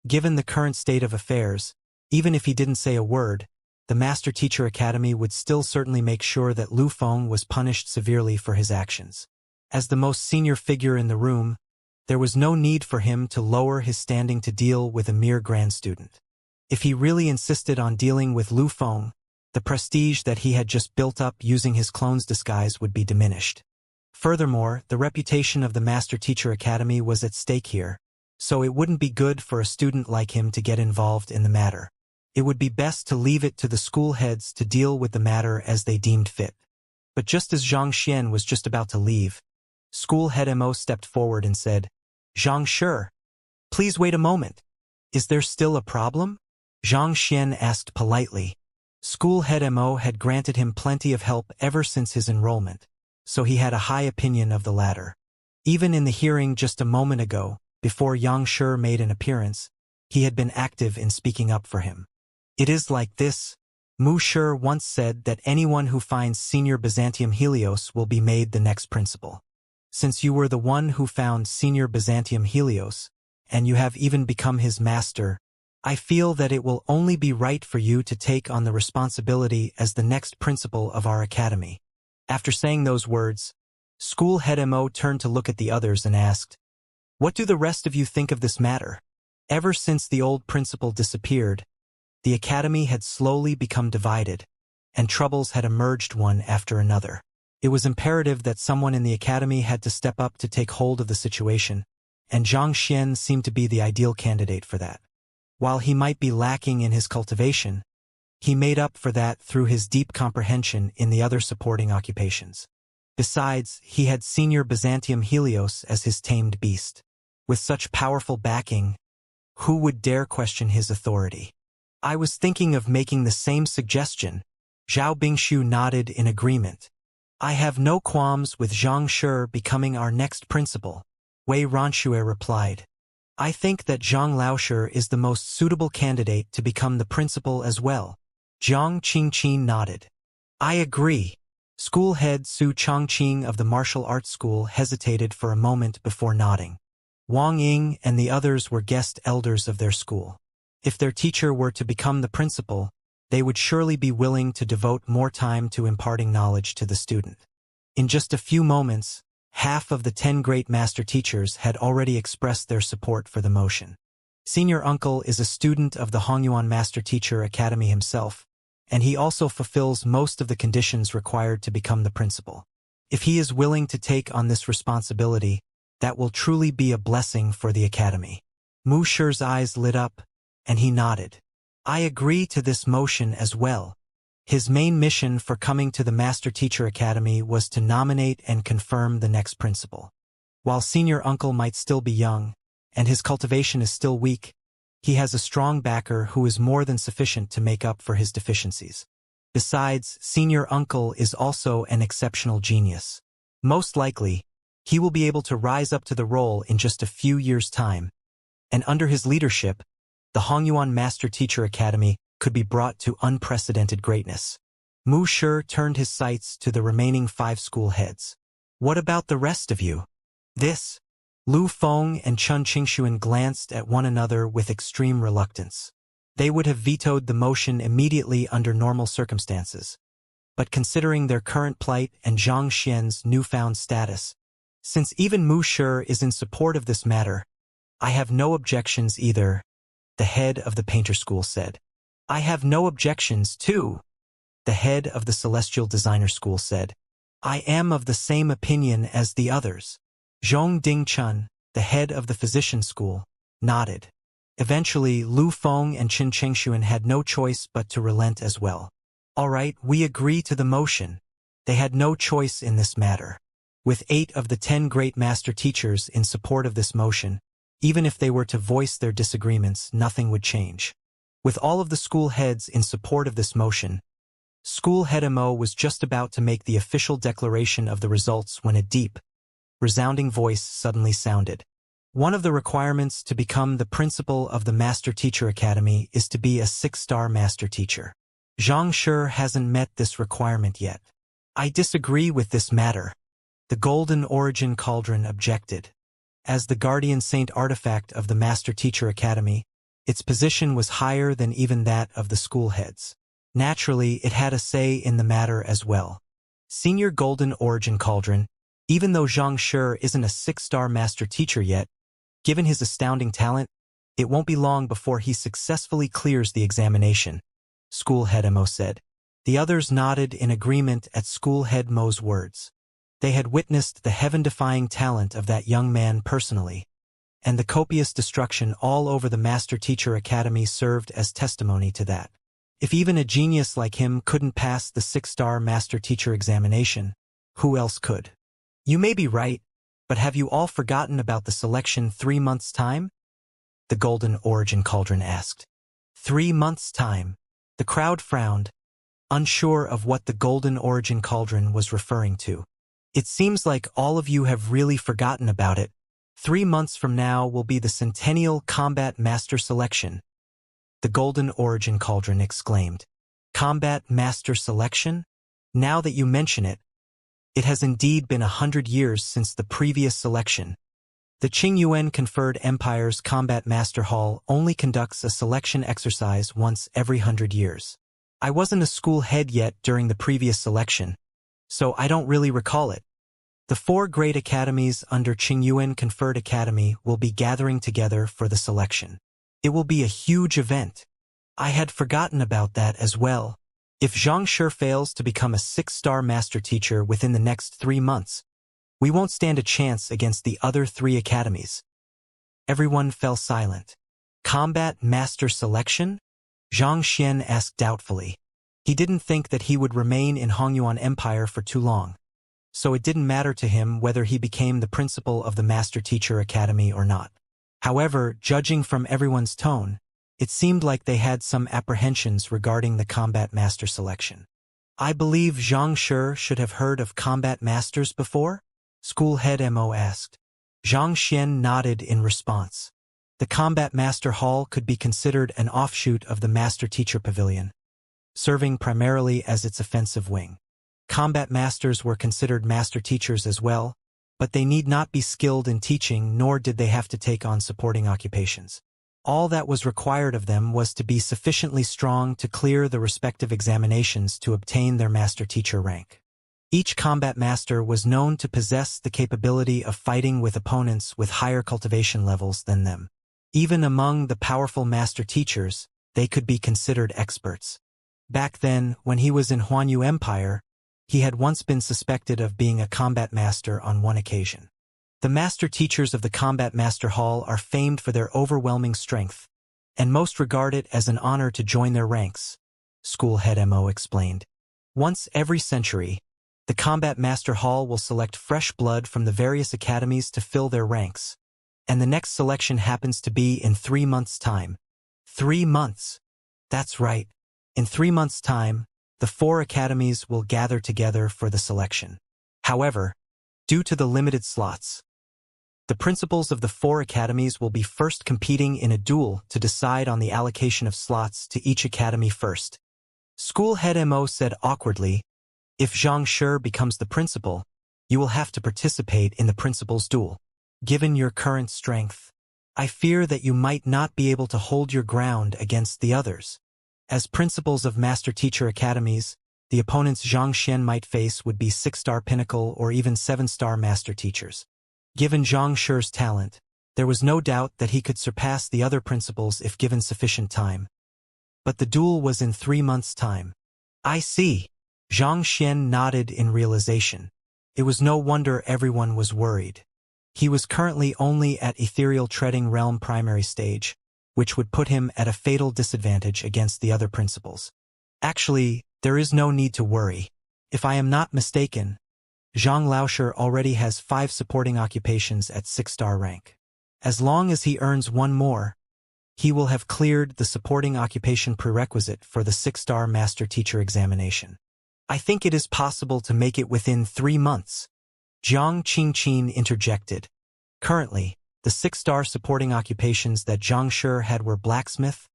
Given the current state of affairs, even if he didn't say a word, the Master Teacher Academy would still certainly make sure that Lu Feng was punished severely for his actions. As the most senior figure in the room, there was no need for him to lower his standing to deal with a mere grand student. If he really insisted on dealing with Lu Feng, the prestige that he had just built up using his clone's disguise would be diminished. Furthermore, the reputation of the Master Teacher Academy was at stake here, so it wouldn't be good for a student like him to get involved in the matter. It would be best to leave it to the school heads to deal with the matter as they deemed fit. But just as Xianxia was just about to leave, School Head Mo stepped forward and said, "Xianxia, please wait a moment. Is there still a problem?" Xianxia asked politely. School Head Mo had granted him plenty of help ever since his enrollment, so he had a high opinion of the latter. Even in the hearing just a moment ago, before Yangshi made an appearance, he had been active in speaking up for him. "It is like this. Mu Shi once said that anyone who finds Senior Byzantium Helios will be made the next principal. Since you were the one who found Senior Byzantium Helios, and you have even become his master, I feel that it will only be right for you to take on the responsibility as the next principal of our academy." After saying those words, school head Mo turned to look at the others and asked, "What do the rest of you think of this matter?" Ever since the old principal disappeared, the academy had slowly become divided, and troubles had emerged one after another. It was imperative that someone in the academy had to step up to take hold of the situation, and Xianxia seemed to be the ideal candidate for that. While he might be lacking in his cultivation, he made up for that through his deep comprehension in the other supporting occupations. Besides, he had Senior Byzantium Helios as his tamed beast. With such powerful backing, who would dare question his authority? "I was thinking of making the same suggestion." Zhao Bingshu nodded in agreement. "I have no qualms with Zhang Shi becoming our next principal," Wei Ranxue replied. "I think that Zhang Laoshi is the most suitable candidate to become the principal as well." Zhang Qingqin nodded. "I agree." School head Su Chongqing of the martial arts school hesitated for a moment before nodding. Wang Ying and the others were guest elders of their school. If their teacher were to become the principal, they would surely be willing to devote more time to imparting knowledge to the student. In just a few moments, half of the 10 great master teachers had already expressed their support for the motion. Senior Uncle is a student of the Hongyuan Master Teacher Academy himself, and he also fulfills most of the conditions required to become the principal. If he is willing to take on this responsibility, that will truly be a blessing for the academy. Mu Shi's eyes lit up, and he nodded. "I agree to this motion as well." His main mission for coming to the Master Teacher Academy was to nominate and confirm the next principal. While Senior Uncle might still be young, and his cultivation is still weak, he has a strong backer who is more than sufficient to make up for his deficiencies. Besides, Senior Uncle is also an exceptional genius. Most likely, he will be able to rise up to the role in just a few years' time, and under his leadership, the Hongyuan Master Teacher Academy could be brought to unprecedented greatness. Mu Shi turned his sights to the remaining 5 school heads. "What about the rest of you?" This, Lu Feng and Chun Qingshuan glanced at one another with extreme reluctance. They would have vetoed the motion immediately under normal circumstances. But considering their current plight and Zhang Xian's newfound status, since even Mu Shi is in support of this matter, "I have no objections either," the head of the painter school said. "I have no objections too," the head of the celestial designer school said. "I am of the same opinion as the others." Zhong Dingchun, the head of the physician school, nodded. Eventually, Lu Feng and Qin Chengshuan had no choice but to relent as well. "All right, we agree to the motion." They had no choice in this matter. With 8 of the 10 great master teachers in support of this motion, even if they were to voice their disagreements, nothing would change. With all of the school heads in support of this motion, School Head Mo was just about to make the official declaration of the results when a deep, resounding voice suddenly sounded. "One of the requirements to become the principal of the Master Teacher Academy is to be a 6-star master teacher. Zhang Shi hasn't met this requirement yet." "I disagree with this matter," the Golden Origin Cauldron objected. As the guardian saint artifact of the Master Teacher Academy, its position was higher than even that of the school heads. Naturally, it had a say in the matter as well. Senior Golden Origin Cauldron, even though Zhang Shi isn't a 6-star master teacher yet, given his astounding talent, it won't be long before he successfully clears the examination, School Head Mo said. The others nodded in agreement at School Head Mo's words. They had witnessed the heaven-defying talent of that young man personally, and the copious destruction all over the Master Teacher Academy served as testimony to that. If even a genius like him couldn't pass the 6-star Master Teacher examination, who else could? "You may be right, but have you all forgotten about the selection 3 months' time?" the Golden Origin Cauldron asked. 3 months' time. The crowd frowned, unsure of what the Golden Origin Cauldron was referring to. "It seems like all of you have really forgotten about it. 3 months from now will be the Centennial Combat Master Selection," the Golden Origin Cauldron exclaimed. "Combat Master Selection? Now that you mention it, it has indeed been 100 years since the previous selection. The Qingyuan Conferred Empire's Combat Master Hall only conducts a selection exercise once every 100 years. I wasn't a school head yet during the previous selection, so I don't really recall it. The 4 great academies under Qingyuan Conferred Academy will be gathering together for the selection. It will be a huge event. I had forgotten about that as well. If Xianxia fails to become a 6-star master teacher within the next 3 months, we won't stand a chance against the other 3 academies. Everyone fell silent. Combat master selection? Zhang Xian asked doubtfully. He didn't think that he would remain in Hongyuan Empire for too long, so it didn't matter to him whether he became the principal of the Master Teacher Academy or not. However, judging from everyone's tone, it seemed like they had some apprehensions regarding the combat master selection. I believe Zhang Shi should have heard of combat masters before? School head Mo asked. Zhang Xian nodded in response. The combat master hall could be considered an offshoot of the Master Teacher Pavilion, serving primarily as its offensive wing. Combat masters were considered master teachers as well, but they need not be skilled in teaching, nor did they have to take on supporting occupations. All that was required of them was to be sufficiently strong to clear the respective examinations to obtain their master teacher rank. Each combat master was known to possess the capability of fighting with opponents with higher cultivation levels than them. Even among the powerful master teachers, they could be considered experts. Back then, when he was in Huanyu Empire, he had once been suspected of being a combat master on one occasion. The master teachers of the Combat Master Hall are famed for their overwhelming strength, and most regard it as an honor to join their ranks, School head Mo explained. Once every century, the Combat Master Hall will select fresh blood from the various academies to fill their ranks, and the next selection happens to be in 3 months' time. 3 months! That's right. In 3 months' time, the 4 academies will gather together for the selection. However, due to the limited slots, the principals of the 4 academies will be first competing in a duel to decide on the allocation of slots to each academy first. School head Mo said awkwardly, "If Zhang Shi becomes the principal, you will have to participate in the principal's duel. Given your current strength, I fear that you might not be able to hold your ground against the others. As principals of Master Teacher Academies, the opponents Zhang Xian might face would be 6-star Pinnacle or even 7-star Master Teachers. Given Zhang Shi's talent, there was no doubt that he could surpass the other principals if given sufficient time. But the duel was in 3 months' time." "I see." Zhang Xian nodded in realization. It was no wonder everyone was worried. He was currently only at Ethereal Treading Realm primary stage, which would put him at a fatal disadvantage against the other principals. Actually, there is no need to worry. If I am not mistaken, Zhang Laoshi already has 5 supporting occupations at 6-star rank. As long as he earns 1 more, he will have cleared the supporting occupation prerequisite for the 6-star Master Teacher examination. I think it is possible to make it within 3 months. Jiang Qingqin interjected. Currently, the 6-star supporting occupations that Zhang Shi had were blacksmith,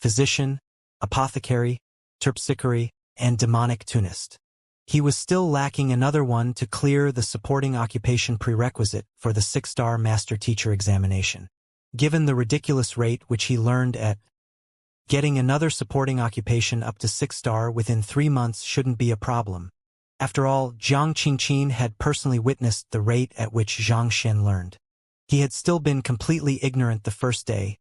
physician, apothecary, terpsichore, and demonic tunist. He was still lacking another one to clear the supporting occupation prerequisite for the 6-star Master Teacher examination. Given the ridiculous rate which he learned at, getting another supporting occupation up to 6-star within 3 months shouldn't be a problem. After all, Jiang Qingqin had personally witnessed the rate at which Zhang Xian learned. He had still been completely ignorant the first day,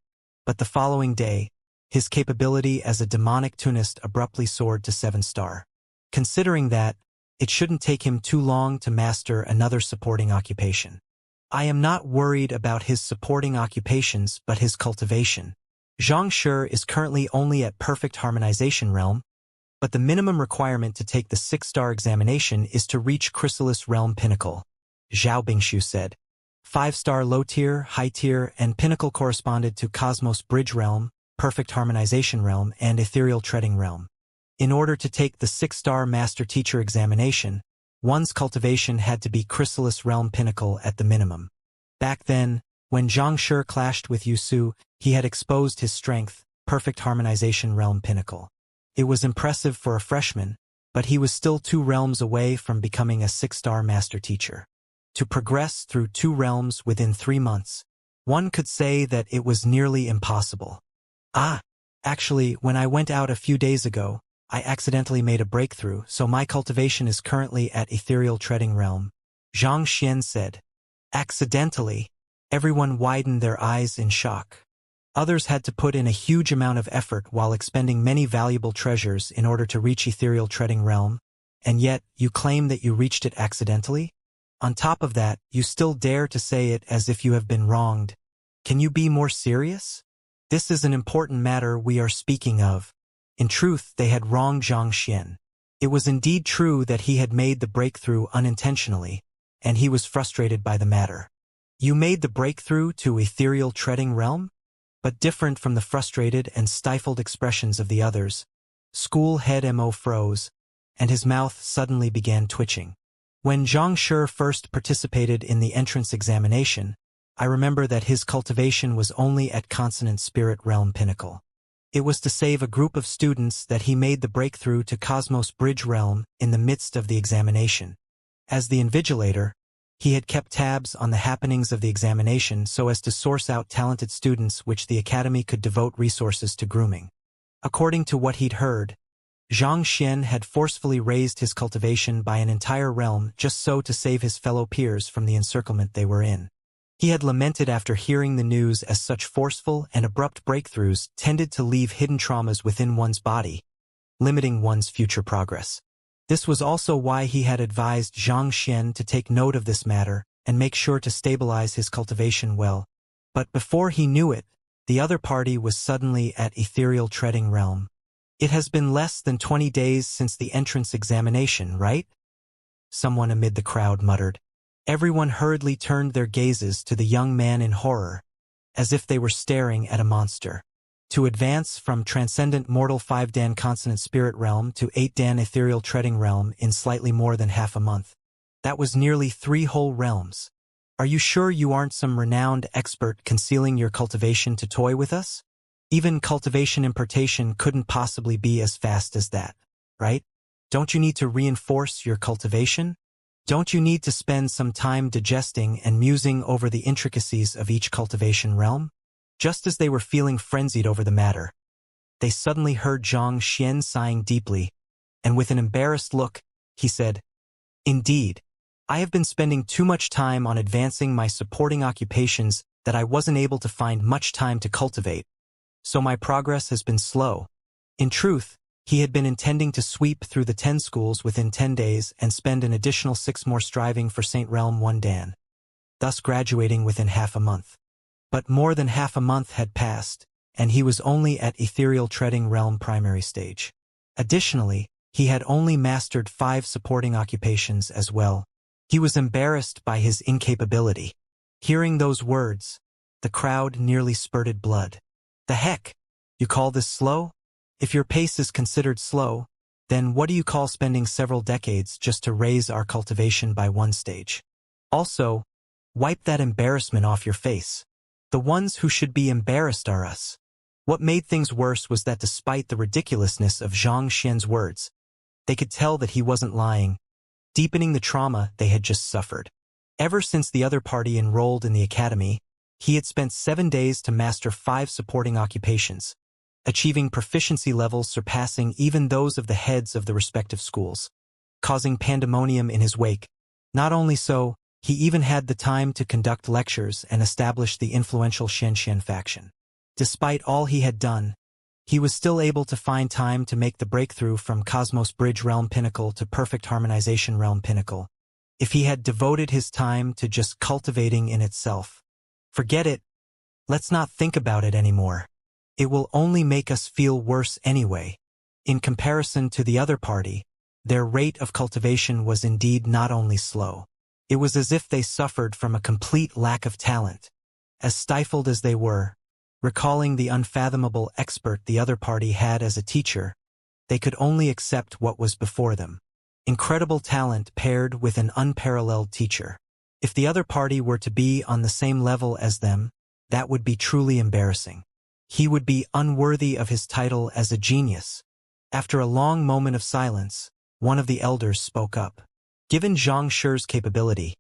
but the following day, his capability as a demonic tunist abruptly soared to 7-star. Considering that, it shouldn't take him too long to master another supporting occupation. I am not worried about his supporting occupations but his cultivation. Zhang Shi is currently only at perfect harmonization realm, but the minimum requirement to take the 6-star examination is to reach Chrysalis Realm Pinnacle, Zhao Bingshu said. 5-star low tier, high tier, and Pinnacle corresponded to Cosmos Bridge Realm, Perfect Harmonization Realm, and Ethereal Treading Realm. In order to take the 6-star Master Teacher examination, one's cultivation had to be Chrysalis Realm Pinnacle at the minimum. Back then, when Zhang Shi clashed with Yusu, he had exposed his strength, Perfect Harmonization Realm Pinnacle. It was impressive for a freshman, but he was still 2 realms away from becoming a 6-star Master Teacher. To progress through 2 realms within 3 months, one could say that it was nearly impossible. Actually, when I went out a few days ago, I accidentally made a breakthrough, so my cultivation is currently at ethereal treading realm, Xianxia said. Accidentally? Everyone widened their eyes in shock. Others had to put in a huge amount of effort while expending many valuable treasures in order to reach ethereal treading realm, and yet you claim that you reached it accidentally? On top of that, you still dare to say it as if you have been wronged. Can you be more serious? This is an important matter we are speaking of. In truth, they had wronged Xianxia. It was indeed true that he had made the breakthrough unintentionally, and he was frustrated by the matter. You made the breakthrough to ethereal treading realm? But different from the frustrated and stifled expressions of the others, school head Mo froze, and his mouth suddenly began twitching. When Xianxia first participated in the entrance examination, I remember that his cultivation was only at consonant spirit realm pinnacle. It was to save a group of students that he made the breakthrough to Cosmos Bridge realm in the midst of the examination. As the invigilator, he had kept tabs on the happenings of the examination so as to source out talented students which the academy could devote resources to grooming. According to what he'd heard, Xianxia had forcefully raised his cultivation by an entire realm just so to save his fellow peers from the encirclement they were in. He had lamented after hearing the news as such forceful and abrupt breakthroughs tended to leave hidden traumas within one's body, limiting one's future progress. This was also why he had advised Xianxia to take note of this matter and make sure to stabilize his cultivation well. But before he knew it, the other party was suddenly at ethereal treading realm. It has been less than 20 days since the entrance examination, right? Someone amid the crowd muttered. Everyone hurriedly turned their gazes to the young man in horror, as if they were staring at a monster. To advance from transcendent mortal 5-dan consonant spirit realm to 8-dan ethereal treading realm in slightly more than half a month. That was nearly 3 whole realms. Are you sure you aren't some renowned expert concealing your cultivation to toy with us? Even cultivation importation couldn't possibly be as fast as that, right? Don't you need to reinforce your cultivation? Don't you need to spend some time digesting and musing over the intricacies of each cultivation realm? Just as they were feeling frenzied over the matter, they suddenly heard Xianxia sighing deeply, and with an embarrassed look, he said, Indeed, I have been spending too much time on advancing my supporting occupations that I wasn't able to find much time to cultivate, so my progress has been slow. In truth, he had been intending to sweep through the 10 schools within 10 days and spend an additional 6 more striving for St. Realm 1 Dan, thus graduating within half a month. But more than half a month had passed, and he was only at ethereal treading realm primary stage. Additionally, he had only mastered 5 supporting occupations as well. He was embarrassed by his incapability. Hearing those words, the crowd nearly spurted blood. The heck? You call this slow? If your pace is considered slow, then what do you call spending several decades just to raise our cultivation by 1 stage? Also, wipe that embarrassment off your face. The ones who should be embarrassed are us. What made things worse was that despite the ridiculousness of Xianxia's words, they could tell that he wasn't lying, deepening the trauma they had just suffered. Ever since the other party enrolled in the academy, he had spent 7 days to master 5 supporting occupations, achieving proficiency levels surpassing even those of the heads of the respective schools, causing pandemonium in his wake. Not only so, he even had the time to conduct lectures and establish the influential Xianxia faction. Despite all he had done, he was still able to find time to make the breakthrough from Cosmos Bridge Realm Pinnacle to Perfect Harmonization Realm Pinnacle. If he had devoted his time to just cultivating in itself. Forget it. Let's not think about it anymore. It will only make us feel worse anyway. In comparison to the other party, their rate of cultivation was indeed not only slow. It was as if they suffered from a complete lack of talent. As stifled as they were, recalling the unfathomable expert the other party had as a teacher, they could only accept what was before them. Incredible talent paired with an unparalleled teacher. If the other party were to be on the same level as them, that would be truly embarrassing. He would be unworthy of his title as a genius. After a long moment of silence, one of the elders spoke up. Given Xianxia's capability,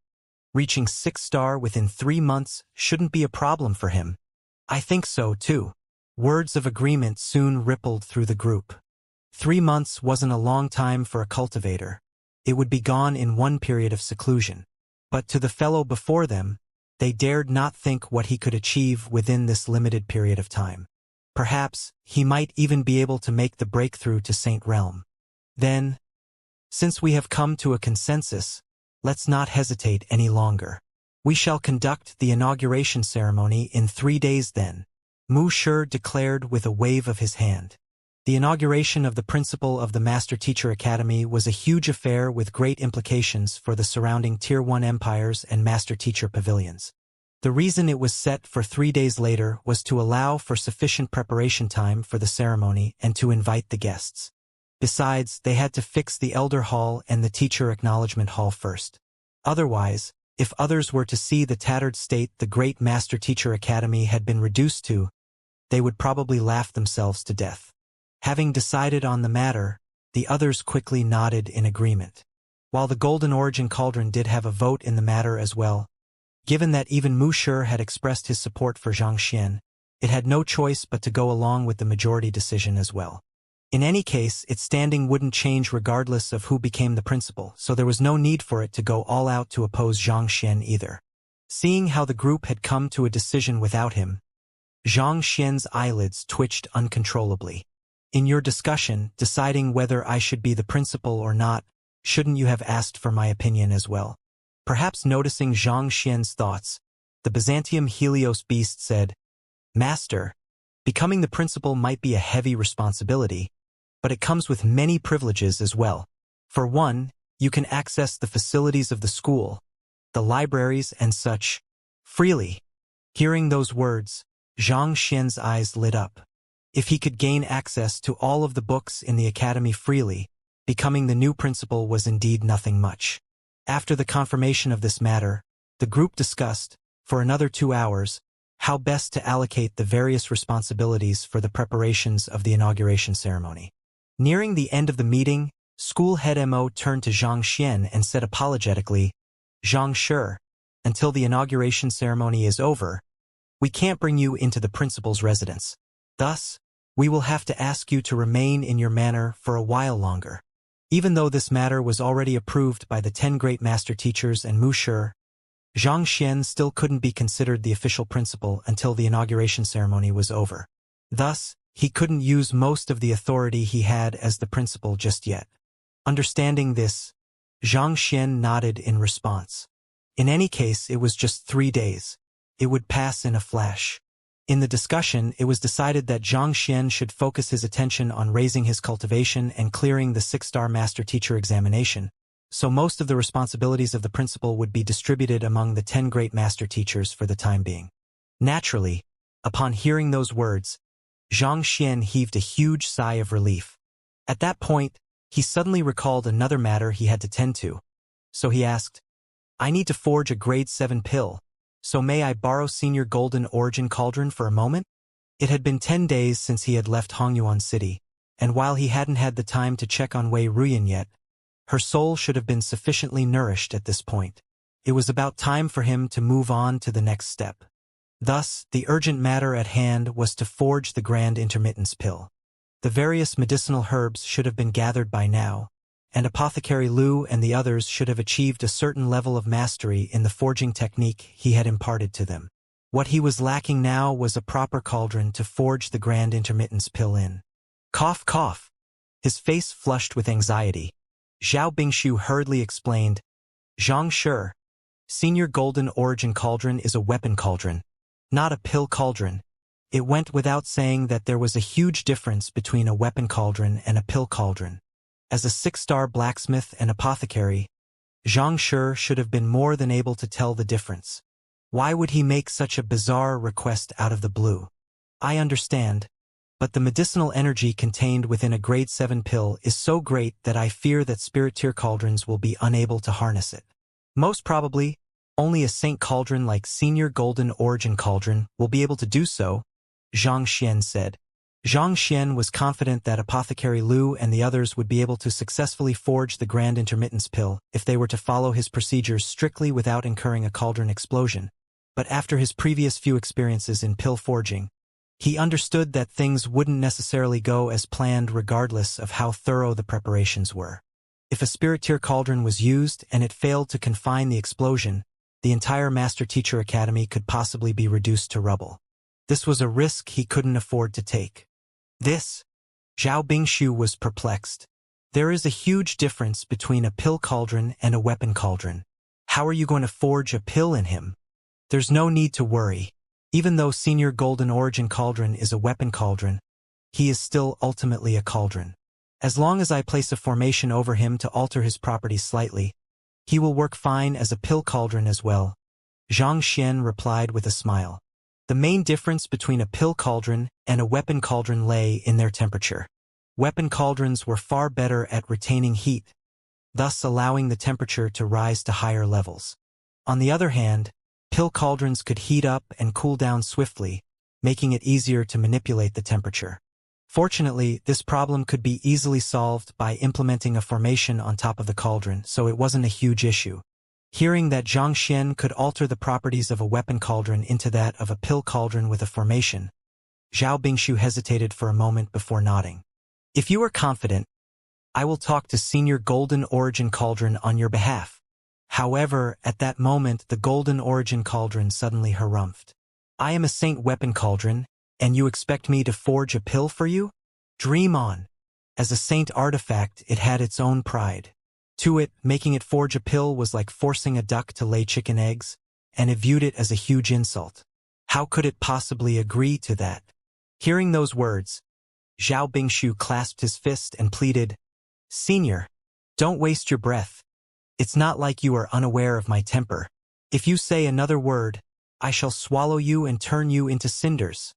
reaching 6-star within 3 months shouldn't be a problem for him. I think so, too. Words of agreement soon rippled through the group. 3 months wasn't a long time for a cultivator. It would be gone in one period of seclusion. But to the fellow before them, they dared not think what he could achieve within this limited period of time. Perhaps he might even be able to make the breakthrough to Saint Realm. Then, since we have come to a consensus, let's not hesitate any longer. We shall conduct the inauguration ceremony in 3 days then, Mu Shi declared with a wave of his hand. The inauguration of the principal of the Master Teacher Academy was a huge affair with great implications for the surrounding Tier 1 empires and Master Teacher pavilions. The reason it was set for 3 days later was to allow for sufficient preparation time for the ceremony and to invite the guests. Besides, they had to fix the Elder Hall and the Teacher Acknowledgement Hall first. Otherwise, if others were to see the tattered state the great Master Teacher Academy had been reduced to, they would probably laugh themselves to death. Having decided on the matter, the others quickly nodded in agreement. While the Golden Origin Cauldron did have a vote in the matter as well, given that even Mu Shi had expressed his support for Xianxia, it had no choice but to go along with the majority decision as well. In any case, its standing wouldn't change regardless of who became the principal, so there was no need for it to go all out to oppose Xianxia either. Seeing how the group had come to a decision without him, Xianxia's eyelids twitched uncontrollably. In your discussion, deciding whether I should be the principal or not, shouldn't you have asked for my opinion as well? Perhaps noticing Xianxia's thoughts, the Byzantium Helios beast said, Master, becoming the principal might be a heavy responsibility, but it comes with many privileges as well. For one, you can access the facilities of the school, the libraries and such, freely. Hearing those words, Xianxia's eyes lit up. If he could gain access to all of the books in the academy freely, becoming the new principal was indeed nothing much. After the confirmation of this matter, the group discussed, for another 2 hours, how best to allocate the various responsibilities for the preparations of the inauguration ceremony. Nearing the end of the meeting, school head Mo turned to Xianxia and said apologetically, Xianxia, until the inauguration ceremony is over, we can't bring you into the principal's residence. Thus, we will have to ask you to remain in your manor for a while longer. Even though this matter was already approved by the 10 great master teachers and Mu Shi, Xianxia still couldn't be considered the official principal until the inauguration ceremony was over. Thus, he couldn't use most of the authority he had as the principal just yet. Understanding this, Xianxia nodded in response. In any case, it was just 3 days. It would pass in a flash. In the discussion, it was decided that Xianxia should focus his attention on raising his cultivation and clearing the 6-star master teacher examination, so most of the responsibilities of the principal would be distributed among the 10 great master teachers for the time being. Naturally, upon hearing those words, Xianxia heaved a huge sigh of relief. At that point, he suddenly recalled another matter he had to tend to. So he asked, I need to forge a grade 7 pill, so may I borrow Senior Golden Origin Cauldron for a moment? It had been 10 days since he had left Hongyuan City, and while he hadn't had the time to check on Wei Ruyan yet, her soul should have been sufficiently nourished at this point. It was about time for him to move on to the next step. Thus, the urgent matter at hand was to forge the Grand Intermittence Pill. The various medicinal herbs should have been gathered by now, and Apothecary Lu and the others should have achieved a certain level of mastery in the forging technique he had imparted to them. What he was lacking now was a proper cauldron to forge the Grand Intermittence Pill in. Cough, cough. His face flushed with anxiety. Zhao Bingshu hurriedly explained, Xianxia, Senior Golden Origin Cauldron is a weapon cauldron, not a pill cauldron. It went without saying that there was a huge difference between a weapon cauldron and a pill cauldron. As a 6-star blacksmith and apothecary, Xianxia should have been more than able to tell the difference. Why would he make such a bizarre request out of the blue? I understand, but the medicinal energy contained within a grade 7 pill is so great that I fear that spirit tier cauldrons will be unable to harness it. Most probably, only a saint cauldron like Senior Golden Origin Cauldron will be able to do so, Xianxia said. Xianxia was confident that Apothecary Lu and the others would be able to successfully forge the Grand Intermittence Pill if they were to follow his procedures strictly without incurring a cauldron explosion. But after his previous few experiences in pill forging, He understood that things wouldn't necessarily go as planned regardless of how thorough the preparations were. If a spirit tier cauldron was used and it failed to confine the explosion, the entire Master Teacher Academy could possibly be reduced to rubble. This was a risk he couldn't afford to take. Zhao Bingshu was perplexed. There is a huge difference between a pill cauldron and a weapon cauldron. How are you going to forge a pill in him? There's no need to worry. Even though Senior Golden Origin Cauldron is a weapon cauldron, he is still ultimately a cauldron. As long as I place a formation over him to alter his properties slightly, he will work fine as a pill cauldron as well. Xianxia replied with a smile. The main difference between a pill cauldron and a weapon cauldron lay in their temperature. Weapon cauldrons were far better at retaining heat, thus allowing the temperature to rise to higher levels. On the other hand, pill cauldrons could heat up and cool down swiftly, making it easier to manipulate the temperature. Fortunately, this problem could be easily solved by implementing a formation on top of the cauldron, so it wasn't a huge issue. Hearing that Xianxia could alter the properties of a weapon cauldron into that of a pill cauldron with a formation, Zhao Bingshu hesitated for a moment before nodding. If you are confident, I will talk to Senior Golden Origin Cauldron on your behalf. However, at that moment the Golden Origin Cauldron suddenly harumphed. I am a Saint Weapon Cauldron, and you expect me to forge a pill for you? Dream on. As a saint artifact, it had its own pride. To it, making it forge a pill was like forcing a duck to lay chicken eggs, and it viewed it as a huge insult. How could it possibly agree to that? Hearing those words, Zhao Bingshu clasped his fist and pleaded, Senior, don't waste your breath. It's not like you are unaware of my temper. If you say another word, I shall swallow you and turn you into cinders.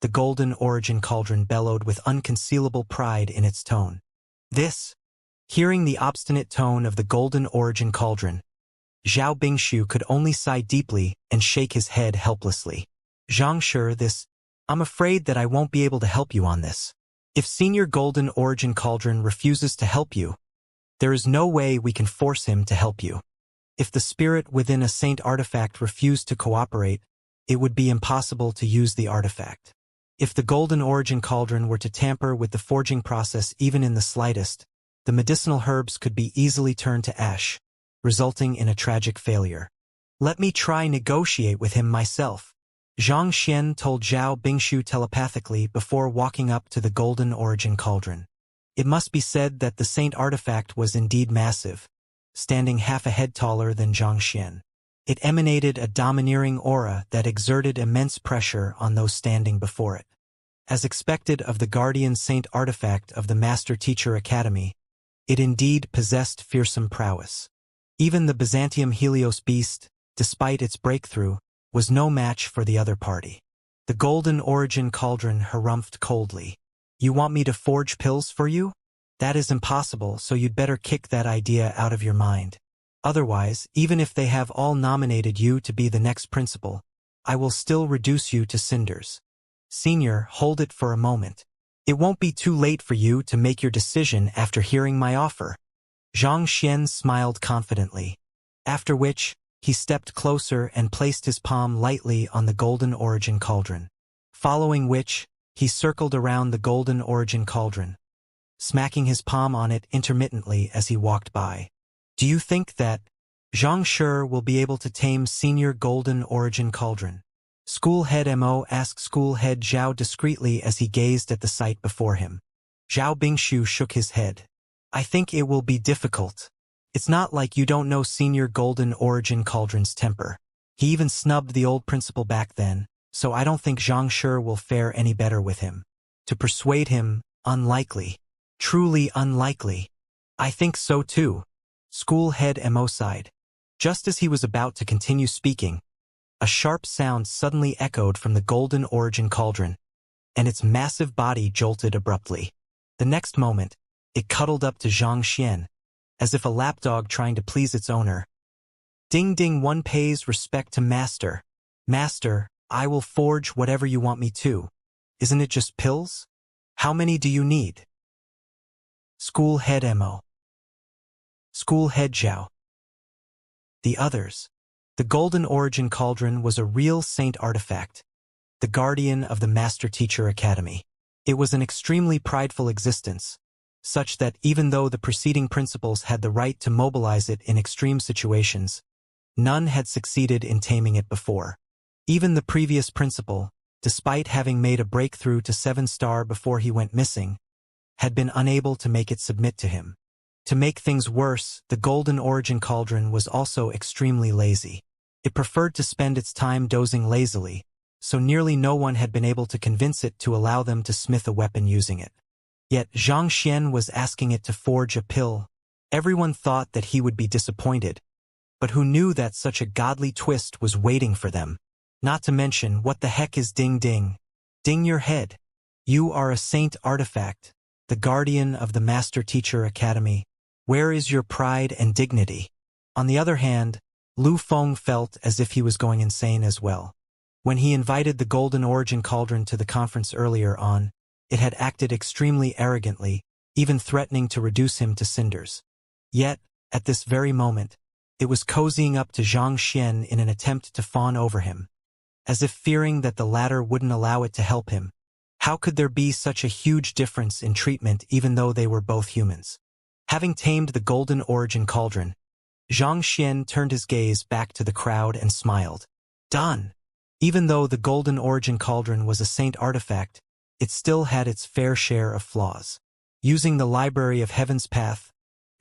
The Golden Origin Cauldron bellowed with unconcealable pride in its tone. Hearing the obstinate tone of the Golden Origin Cauldron, Zhao Bingshu could only sigh deeply and shake his head helplessly. Xianxia, I'm afraid that I won't be able to help you on this. If Senior Golden Origin Cauldron refuses to help you, there is no way we can force him to help you. If the spirit within a saint artifact refused to cooperate, it would be impossible to use the artifact. If the Golden Origin Cauldron were to tamper with the forging process even in the slightest, the medicinal herbs could be easily turned to ash, resulting in a tragic failure. Let me try negotiate with him myself, Xianxia told Zhao Bingshu telepathically before walking up to the Golden Origin Cauldron. It must be said that the saint artifact was indeed massive, standing half a head taller than Xianxia. It emanated a domineering aura that exerted immense pressure on those standing before it. As expected of the guardian saint artifact of the Master Teacher Academy, it indeed possessed fearsome prowess. Even the Byzantium Helios beast, despite its breakthrough, was no match for the other party. The Golden Origin Cauldron harumphed coldly. You want me to forge pills for you? That is impossible, so you'd better kick that idea out of your mind. Otherwise, even if they have all nominated you to be the next principal, I will still reduce you to cinders. Senior, hold it for a moment. It won't be too late for you to make your decision after hearing my offer. Xianxia smiled confidently, after which, he stepped closer and placed his palm lightly on the Golden Origin Cauldron. Following which, he circled around the Golden Origin Cauldron, smacking his palm on it intermittently as he walked by. Do you think that Xianxia will be able to tame Senior Golden Origin Cauldron? School Head Mo asked School Head Zhao discreetly as he gazed at the sight before him. Zhao Bingshu shook his head. I think it will be difficult. It's not like you don't know Senior Golden Origin Cauldron's temper. He even snubbed the old principal back then, so I don't think Xianxia will fare any better with him. To persuade him, unlikely. Truly unlikely. I think so too. School Head Mo sighed. Just as he was about to continue speaking, a sharp sound suddenly echoed from the Golden Origin Cauldron, and its massive body jolted abruptly. The next moment, it cuddled up to Xianxia, as if a lapdog trying to please its owner. Ding ding, one pays respect to master. Master, I will forge whatever you want me to. Isn't it just pills? How many do you need? School Head Mo. School Head Zhao. The others. The Golden Origin Cauldron was a real saint artifact. the guardian of the Master-Teacher Academy. It was an extremely prideful existence, such that even though the preceding principals had the right to mobilize it in extreme situations, none had succeeded in taming it before. Even the previous principal, despite having made a breakthrough to 7-star before he went missing, had been unable to make it submit to him. To make things worse, the Golden Origin Cauldron was also extremely lazy. It preferred to spend its time dozing lazily, so nearly no one had been able to convince it to allow them to smith a weapon using it. Yet Xianxia was asking it to forge a pill. Everyone thought that he would be disappointed, but who knew that such a godly twist was waiting for them? Not to mention, what the heck is ding ding? Ding your head. You are a saint artifact, the guardian of the Master-Teacher Academy. Where is your pride and dignity? On the other hand, Lu Feng felt as if he was going insane as well. When he invited the Golden Origin Cauldron to the conference earlier on, it had acted extremely arrogantly, even threatening to reduce him to cinders. Yet, at this very moment, it was cozying up to Xianxia in an attempt to fawn over him, as if fearing that the latter wouldn't allow it to help him. How could there be such a huge difference in treatment even though they were both humans? Having tamed the Golden Origin Cauldron, Xianxia turned his gaze back to the crowd and smiled. Done! Even though the Golden Origin Cauldron was a saint artifact, it still had its fair share of flaws. Using the Library of Heaven's Path,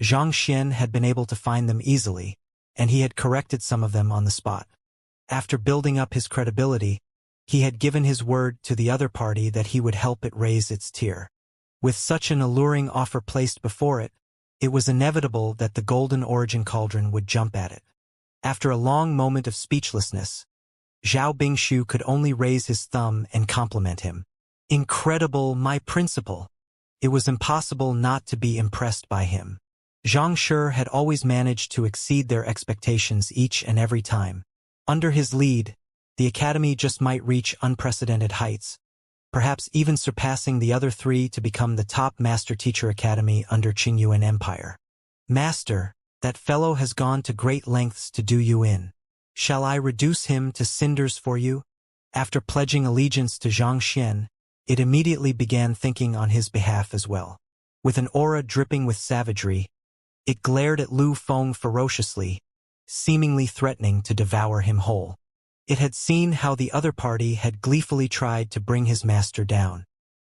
Xianxia had been able to find them easily, and he had corrected some of them on the spot. After building up his credibility, he had given his word to the other party that he would help it raise its tier. With such an alluring offer placed before it, it was inevitable that the Golden Origin Cauldron would jump at it. After a long moment of speechlessness, Zhao Bingshu could only raise his thumb and compliment him. Incredible, my principal! It was impossible not to be impressed by him. Xianxia had always managed to exceed their expectations each and every time. Under his lead, the academy just might reach unprecedented heights, perhaps even surpassing the other three to become the top Master-Teacher Academy under Qingyuan Empire. Master, that fellow has gone to great lengths to do you in. Shall I reduce him to cinders for you? After pledging allegiance to Xianxia, it immediately began thinking on his behalf as well. With an aura dripping with savagery, it glared at Lu Feng ferociously, seemingly threatening to devour him whole. It had seen how the other party had gleefully tried to bring his master down.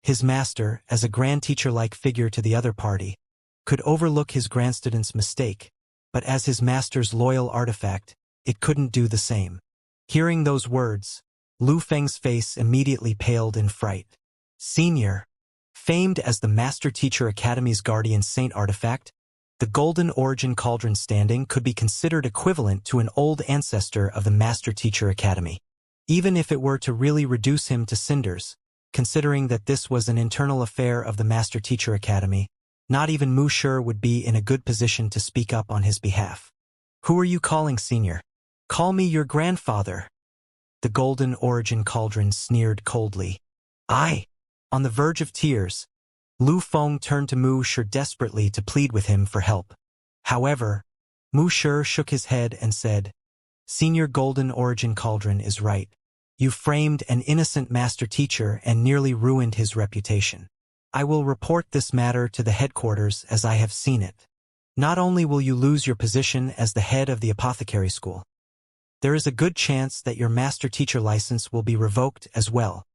His master, as a grand teacher-like figure to the other party, could overlook his grandstudent's mistake, but as his master's loyal artifact, it couldn't do the same. Hearing those words, Lu Feng's face immediately paled in fright. Senior, famed as the Master-Teacher Academy's guardian saint artifact, the Golden Origin Cauldron standing could be considered equivalent to an old ancestor of the Master-Teacher Academy. Even if it were to really reduce him to cinders, considering that this was an internal affair of the Master-Teacher Academy, not even Wuxia would be in a good position to speak up on his behalf. Who are you calling senior? Call me your grandfather. The Golden Origin Cauldron sneered coldly. I. On the verge of tears, Lu Feng turned to Wuxia desperately to plead with him for help. However, Wuxia shook his head and said, Senior Golden Origin Cauldron is right. You framed an innocent master teacher and nearly ruined his reputation. I will report this matter to the headquarters as I have seen it. Not only will you lose your position as the head of the apothecary school, there is a good chance that your master teacher license will be revoked as well.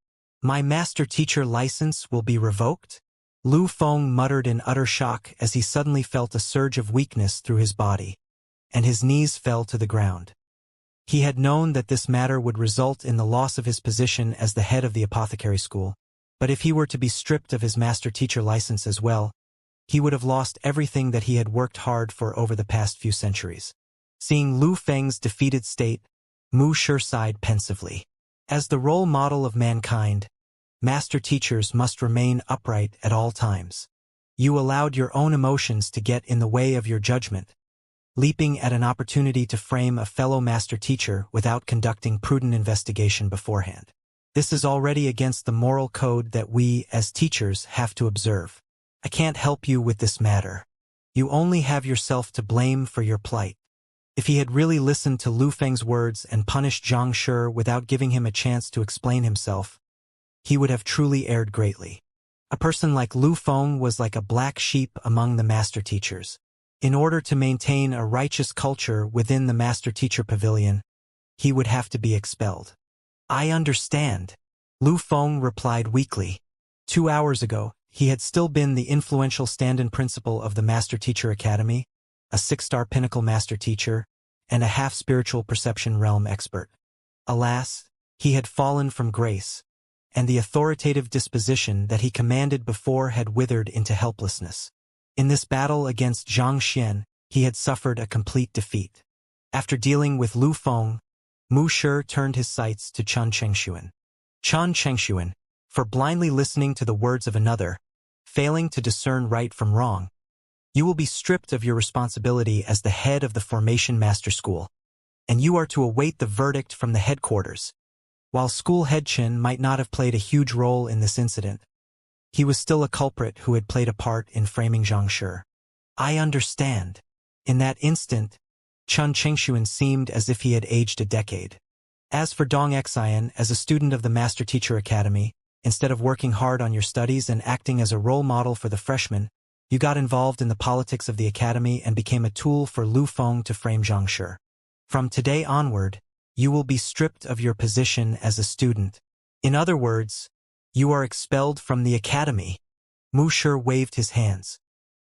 My master teacher license will be revoked? Lu Feng muttered in utter shock as he suddenly felt a surge of weakness through his body, and his knees fell to the ground. He had known that this matter would result in the loss of his position as the head of the apothecary school, but if he were to be stripped of his master teacher license as well, he would have lost everything that he had worked hard for over the past few centuries. Seeing Lu Feng's defeated state, Wuxia sighed pensively. As the role model of mankind, master teachers must remain upright at all times. You allowed your own emotions to get in the way of your judgment, leaping at an opportunity to frame a fellow master teacher without conducting prudent investigation beforehand. This is already against the moral code that we, as teachers, have to observe. I can't help you with this matter. You only have yourself to blame for your plight. If he had really listened to Lu Feng's words and punished Zhang Shi without giving him a chance to explain himself, he would have truly erred greatly. A person like Lu Feng was like a black sheep among the master teachers. In order to maintain a righteous culture within the master-teacher pavilion, he would have to be expelled. I understand, Lu Feng replied weakly. 2 hours ago, he had still been the influential stand-in principal of the Master-Teacher Academy, a 6-star pinnacle master teacher, and a half-spiritual perception realm expert. Alas, he had fallen from grace, and the authoritative disposition that he commanded before had withered into helplessness. In this battle against Zhang Xian, he had suffered a complete defeat. After dealing with Lu Feng, Mu Shi turned his sights to Chen Chengshuan. Chen Chengshuan, for blindly listening to the words of another, failing to discern right from wrong, you will be stripped of your responsibility as the head of the Formation Master School, and you are to await the verdict from the headquarters. While school head Chen might not have played a huge role in this incident, he was still a culprit who had played a part in framing Zhang Shi. I understand. In that instant, Chen Chengshuan seemed as if he had aged a decade. As for Dong Xian, as a student of the Master Teacher Academy, instead of working hard on your studies and acting as a role model for the freshmen, you got involved in the politics of the academy and became a tool for Lu Feng to frame Zhang Shi. From today onward, you will be stripped of your position as a student. In other words, you are expelled from the academy. Mu Shi waved his hands.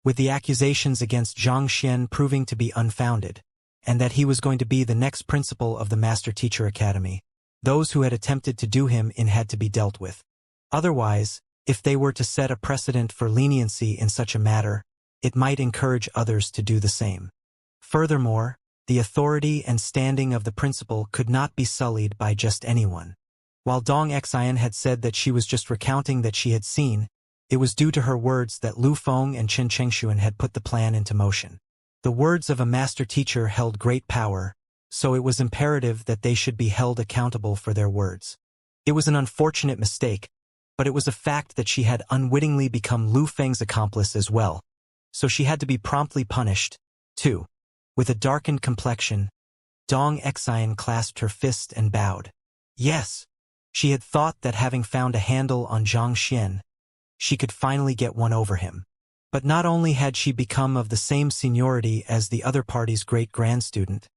With the accusations against Zhang Xian proving to be unfounded, and that he was going to be the next principal of the Master Teacher Academy, those who had attempted to do him in had to be dealt with. Otherwise, if they were to set a precedent for leniency in such a matter, it might encourage others to do the same. Furthermore, the authority and standing of the principal could not be sullied by just anyone. While Dong Xian had said that she was just recounting that she had seen, it was due to her words that Lu Feng and Chen Chengshuan had put the plan into motion. The words of a master teacher held great power, so it was imperative that they should be held accountable for their words. It was an unfortunate mistake, but it was a fact that she had unwittingly become Lu Feng's accomplice as well, so she had to be promptly punished, too. With a darkened complexion, Dong Xian clasped her fist and bowed. Yes, she had thought that having found a handle on Zhang Xian, she could finally get one over him. But not only had she become of the same seniority as the other party's great-grand student,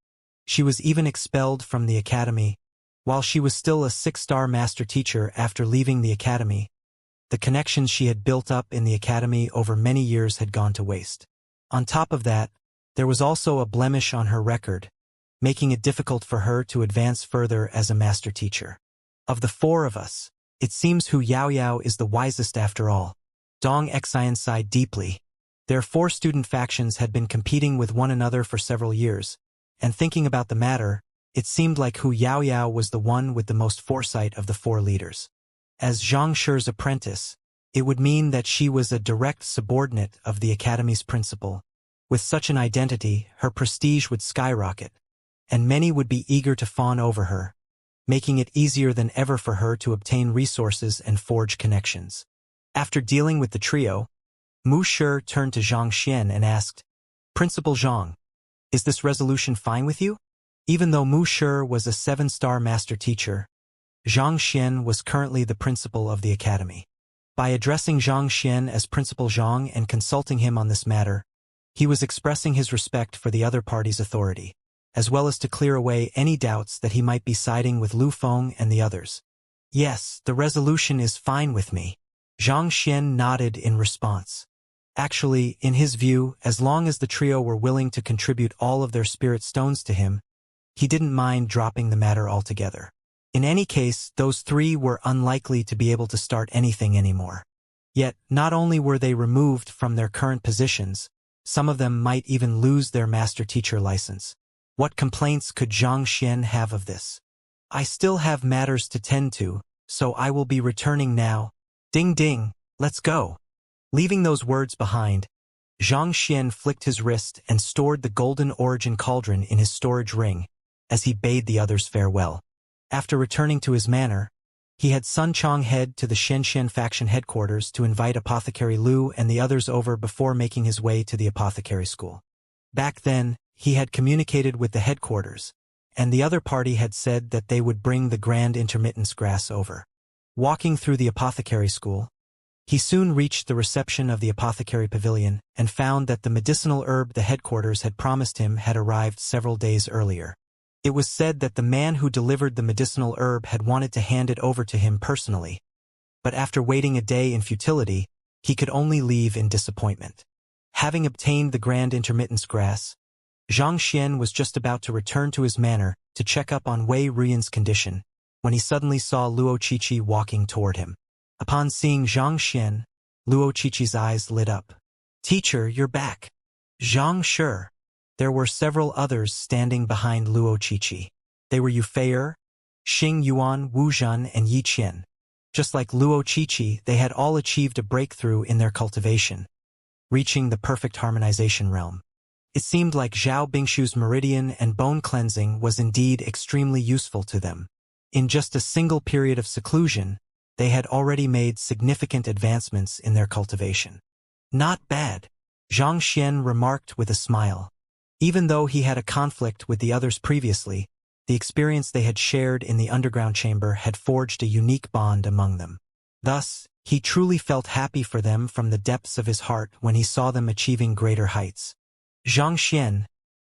she was even expelled from the academy. While she was still a 6-star master teacher after leaving the academy, the connections she had built up in the academy over many years had gone to waste. On top of that, there was also a blemish on her record, making it difficult for her to advance further as a master teacher. Of the 4 of us, it seems Hu Yaoyao is the wisest after all. Dong Xian sighed deeply. Their 4 student factions had been competing with one another for several years, and thinking about the matter, it seemed like Hu Yaoyao was the one with the most foresight of the 4 leaders. As Zhang Shi's apprentice, it would mean that she was a direct subordinate of the academy's principal. With such an identity, her prestige would skyrocket, and many would be eager to fawn over her, making it easier than ever for her to obtain resources and forge connections. After dealing with the trio, Mu Shi turned to Zhang Xian and asked, Principal Zhang, is this resolution fine with you? Even though Mu Shi was a 7-star master teacher, Zhang Xian was currently the principal of the academy. By addressing Zhang Xian as Principal Zhang and consulting him on this matter, he was expressing his respect for the other party's authority, as well as to clear away any doubts that he might be siding with Lu Feng and the others. Yes, the resolution is fine with me. Zhang Xian nodded in response. Actually, in his view, as long as the trio were willing to contribute all of their spirit stones to him, he didn't mind dropping the matter altogether. In any case, those 3 were unlikely to be able to start anything anymore. Yet, not only were they removed from their current positions, some of them might even lose their master teacher license. What complaints could Zhang Xian have of this? I still have matters to tend to, so I will be returning now. Ding ding, let's go. Leaving those words behind, Zhang Xian flicked his wrist and stored the golden origin cauldron in his storage ring, as he bade the others farewell. After returning to his manor, he had Sun Chong head to the Xianxian faction headquarters to invite Apothecary Lu and the others over before making his way to the apothecary school. Back then, he had communicated with the headquarters, and the other party had said that they would bring the grand intermittence grass over. Walking through the apothecary school, he soon reached the reception of the apothecary pavilion and found that the medicinal herb the headquarters had promised him had arrived several days earlier. It was said that the man who delivered the medicinal herb had wanted to hand it over to him personally, but after waiting a day in futility, he could only leave in disappointment. Having obtained the grand intermittence grass, Xianxia was just about to return to his manor to check up on Wei Ruyan's condition when he suddenly saw Luo Qiqi walking toward him. Upon seeing Xianxia, Luo Qiqi's eyes lit up. "Teacher, you're back." "Xianxia." There were several others standing behind Luo Qiqi. They were Yufei, Xing Yuan, Wu Zhan, and Yi Qian. Just like Luo Qiqi, they had all achieved a breakthrough in their cultivation, reaching the perfect harmonization realm. It seemed like Zhao Bingshu's meridian and bone cleansing was indeed extremely useful to them. In just a single period of seclusion, they had already made significant advancements in their cultivation. "Not bad," Xianxia remarked with a smile. Even though he had a conflict with the others previously, the experience they had shared in the underground chamber had forged a unique bond among them. Thus, he truly felt happy for them from the depths of his heart when he saw them achieving greater heights. "Xianxia,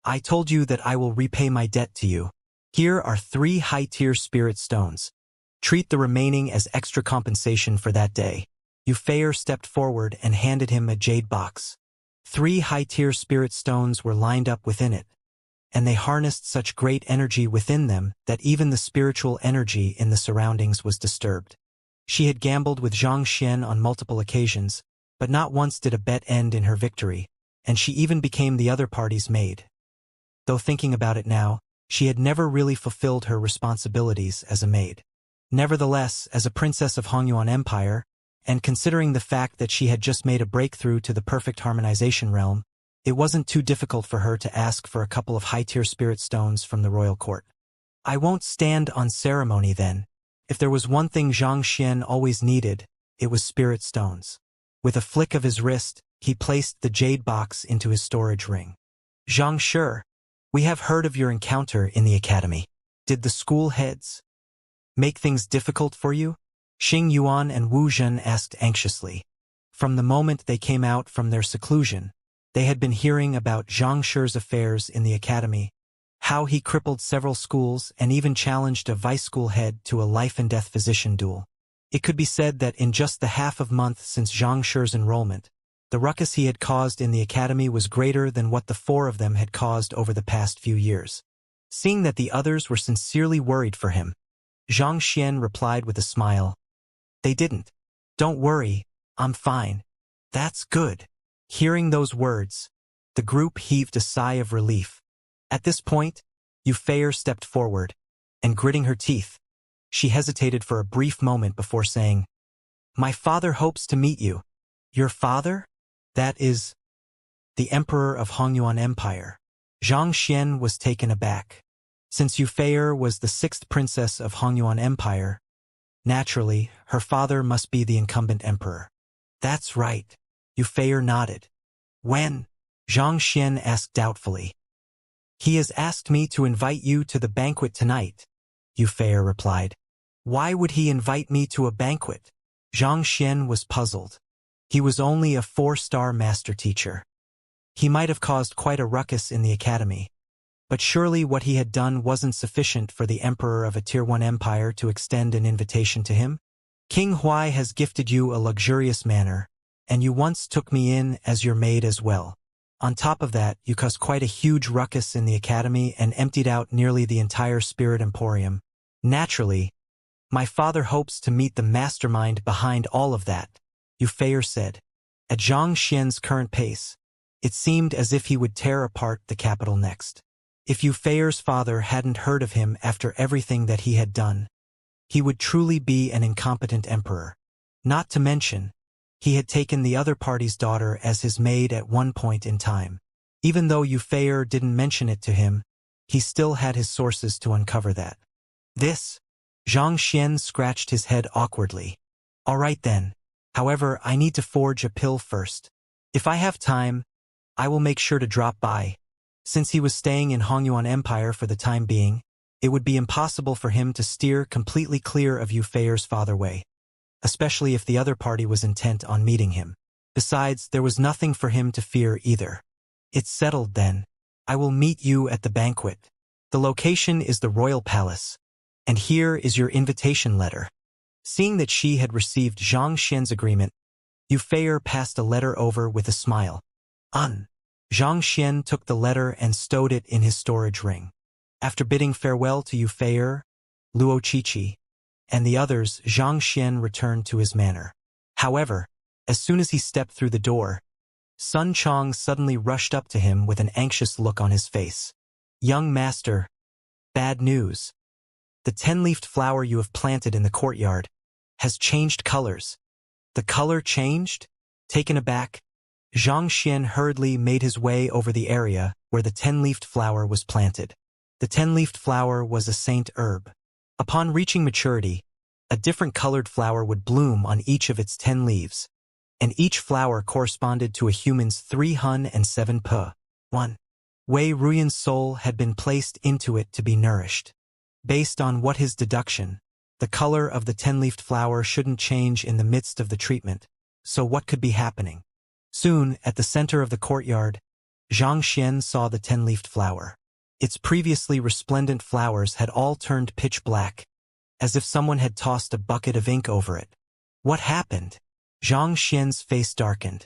I told you that I will repay my debt to you. Here are 3 high-tier spirit stones. Treat the remaining as extra compensation for that day." Yufei stepped forward and handed him a jade box. 3 high-tier spirit stones were lined up within it, and they harnessed such great energy within them that even the spiritual energy in the surroundings was disturbed. She had gambled with Xianxia on multiple occasions, but not once did a bet end in her victory, and she even became the other party's maid. Though thinking about it now, she had never really fulfilled her responsibilities as a maid. Nevertheless, as a princess of Hongyuan Empire, and considering the fact that she had just made a breakthrough to the perfect harmonization realm, it wasn't too difficult for her to ask for a couple of high-tier spirit stones from the royal court. "I won't stand on ceremony then." If there was one thing Xianxia always needed, it was spirit stones. With a flick of his wrist, he placed the jade box into his storage ring. "Xianxia, we have heard of your encounter in the academy. Did the school heads make things difficult for you?" Xing Yuan and Wu Zhan asked anxiously. From the moment they came out from their seclusion, they had been hearing about Xianxia's affairs in the academy, how he crippled several schools and even challenged a vice school head to a life-and-death physician duel. It could be said that in just the half of month since Xianxia's enrollment, the ruckus he had caused in the academy was greater than what the 4 of them had caused over the past few years. Seeing that the others were sincerely worried for him, Xianxia replied with a smile, "They didn't. Don't worry, I'm fine." "That's good." Hearing those words, the group heaved a sigh of relief. At this point, Yufei stepped forward, and gritting her teeth, she hesitated for a brief moment before saying, "My father hopes to meet you." "Your father?" "That is, the Emperor of Hongyuan Empire." Xianxia was taken aback. Since Yufei was the 6th princess of Hongyuan Empire, naturally, her father must be the incumbent emperor. "That's right." Yufei nodded. "When?" Xianxia asked doubtfully. "He has asked me to invite you to the banquet tonight," Yufei replied. "Why would he invite me to a banquet?" Xianxia was puzzled. He was only a 4-star master teacher. He might have caused quite a ruckus in the academy, but surely what he had done wasn't sufficient for the emperor of a Tier 1 empire to extend an invitation to him. "King Huai has gifted you a luxurious manor, and you once took me in as your maid as well. On top of that, you caused quite a huge ruckus in the academy and emptied out nearly the entire spirit emporium. Naturally, my father hopes to meet the mastermind behind all of that," Yufei said. At Xianxia's current pace, it seemed as if he would tear apart the capital next. If Yufei's father hadn't heard of him after everything that he had done, he would truly be an incompetent emperor. Not to mention, he had taken the other party's daughter as his maid at one point in time. Even though Yufei didn't mention it to him, he still had his sources to uncover that. "This?" Xianxia scratched his head awkwardly. "All right then. However, I need to forge a pill first. If I have time, I will make sure to drop by." Since he was staying in Hongyuan Empire for the time being, it would be impossible for him to steer completely clear of Yu Feier's father Wei, especially if the other party was intent on meeting him. Besides, there was nothing for him to fear either. It's settled then. I will meet you at the banquet. The location is the royal palace, and here is your invitation letter. Seeing that she had received Zhang Xian's agreement, Yu Feier passed a letter over with a smile. Zhang Xian took the letter and stowed it in his storage ring. After bidding farewell to Yu Feier, Luo Qiqi, and the others, Zhang Xian returned to his manor. However, as soon as he stepped through the door, Sun Chong suddenly rushed up to him with an anxious look on his face. Young master, bad news. The 10-leafed flower you have planted in the courtyard has changed colors. The color changed? Taken aback, Zhang Xian hurriedly made his way over the area where the 10-leafed flower was planted. The 10-leafed flower was a saint herb. Upon reaching maturity, a different colored flower would bloom on each of its 10 leaves, and each flower corresponded to a human's 307 pu. 1. Wei Ruyan's soul had been placed into it to be nourished. Based on what his deduction, the color of the 10-leafed flower shouldn't change in the midst of the treatment, so what could be happening? Soon, at the center of the courtyard, Zhang Xian saw the 10-leafed flower. Its previously resplendent flowers had all turned pitch black, as if someone had tossed a bucket of ink over it. What happened? Zhang Xian's face darkened.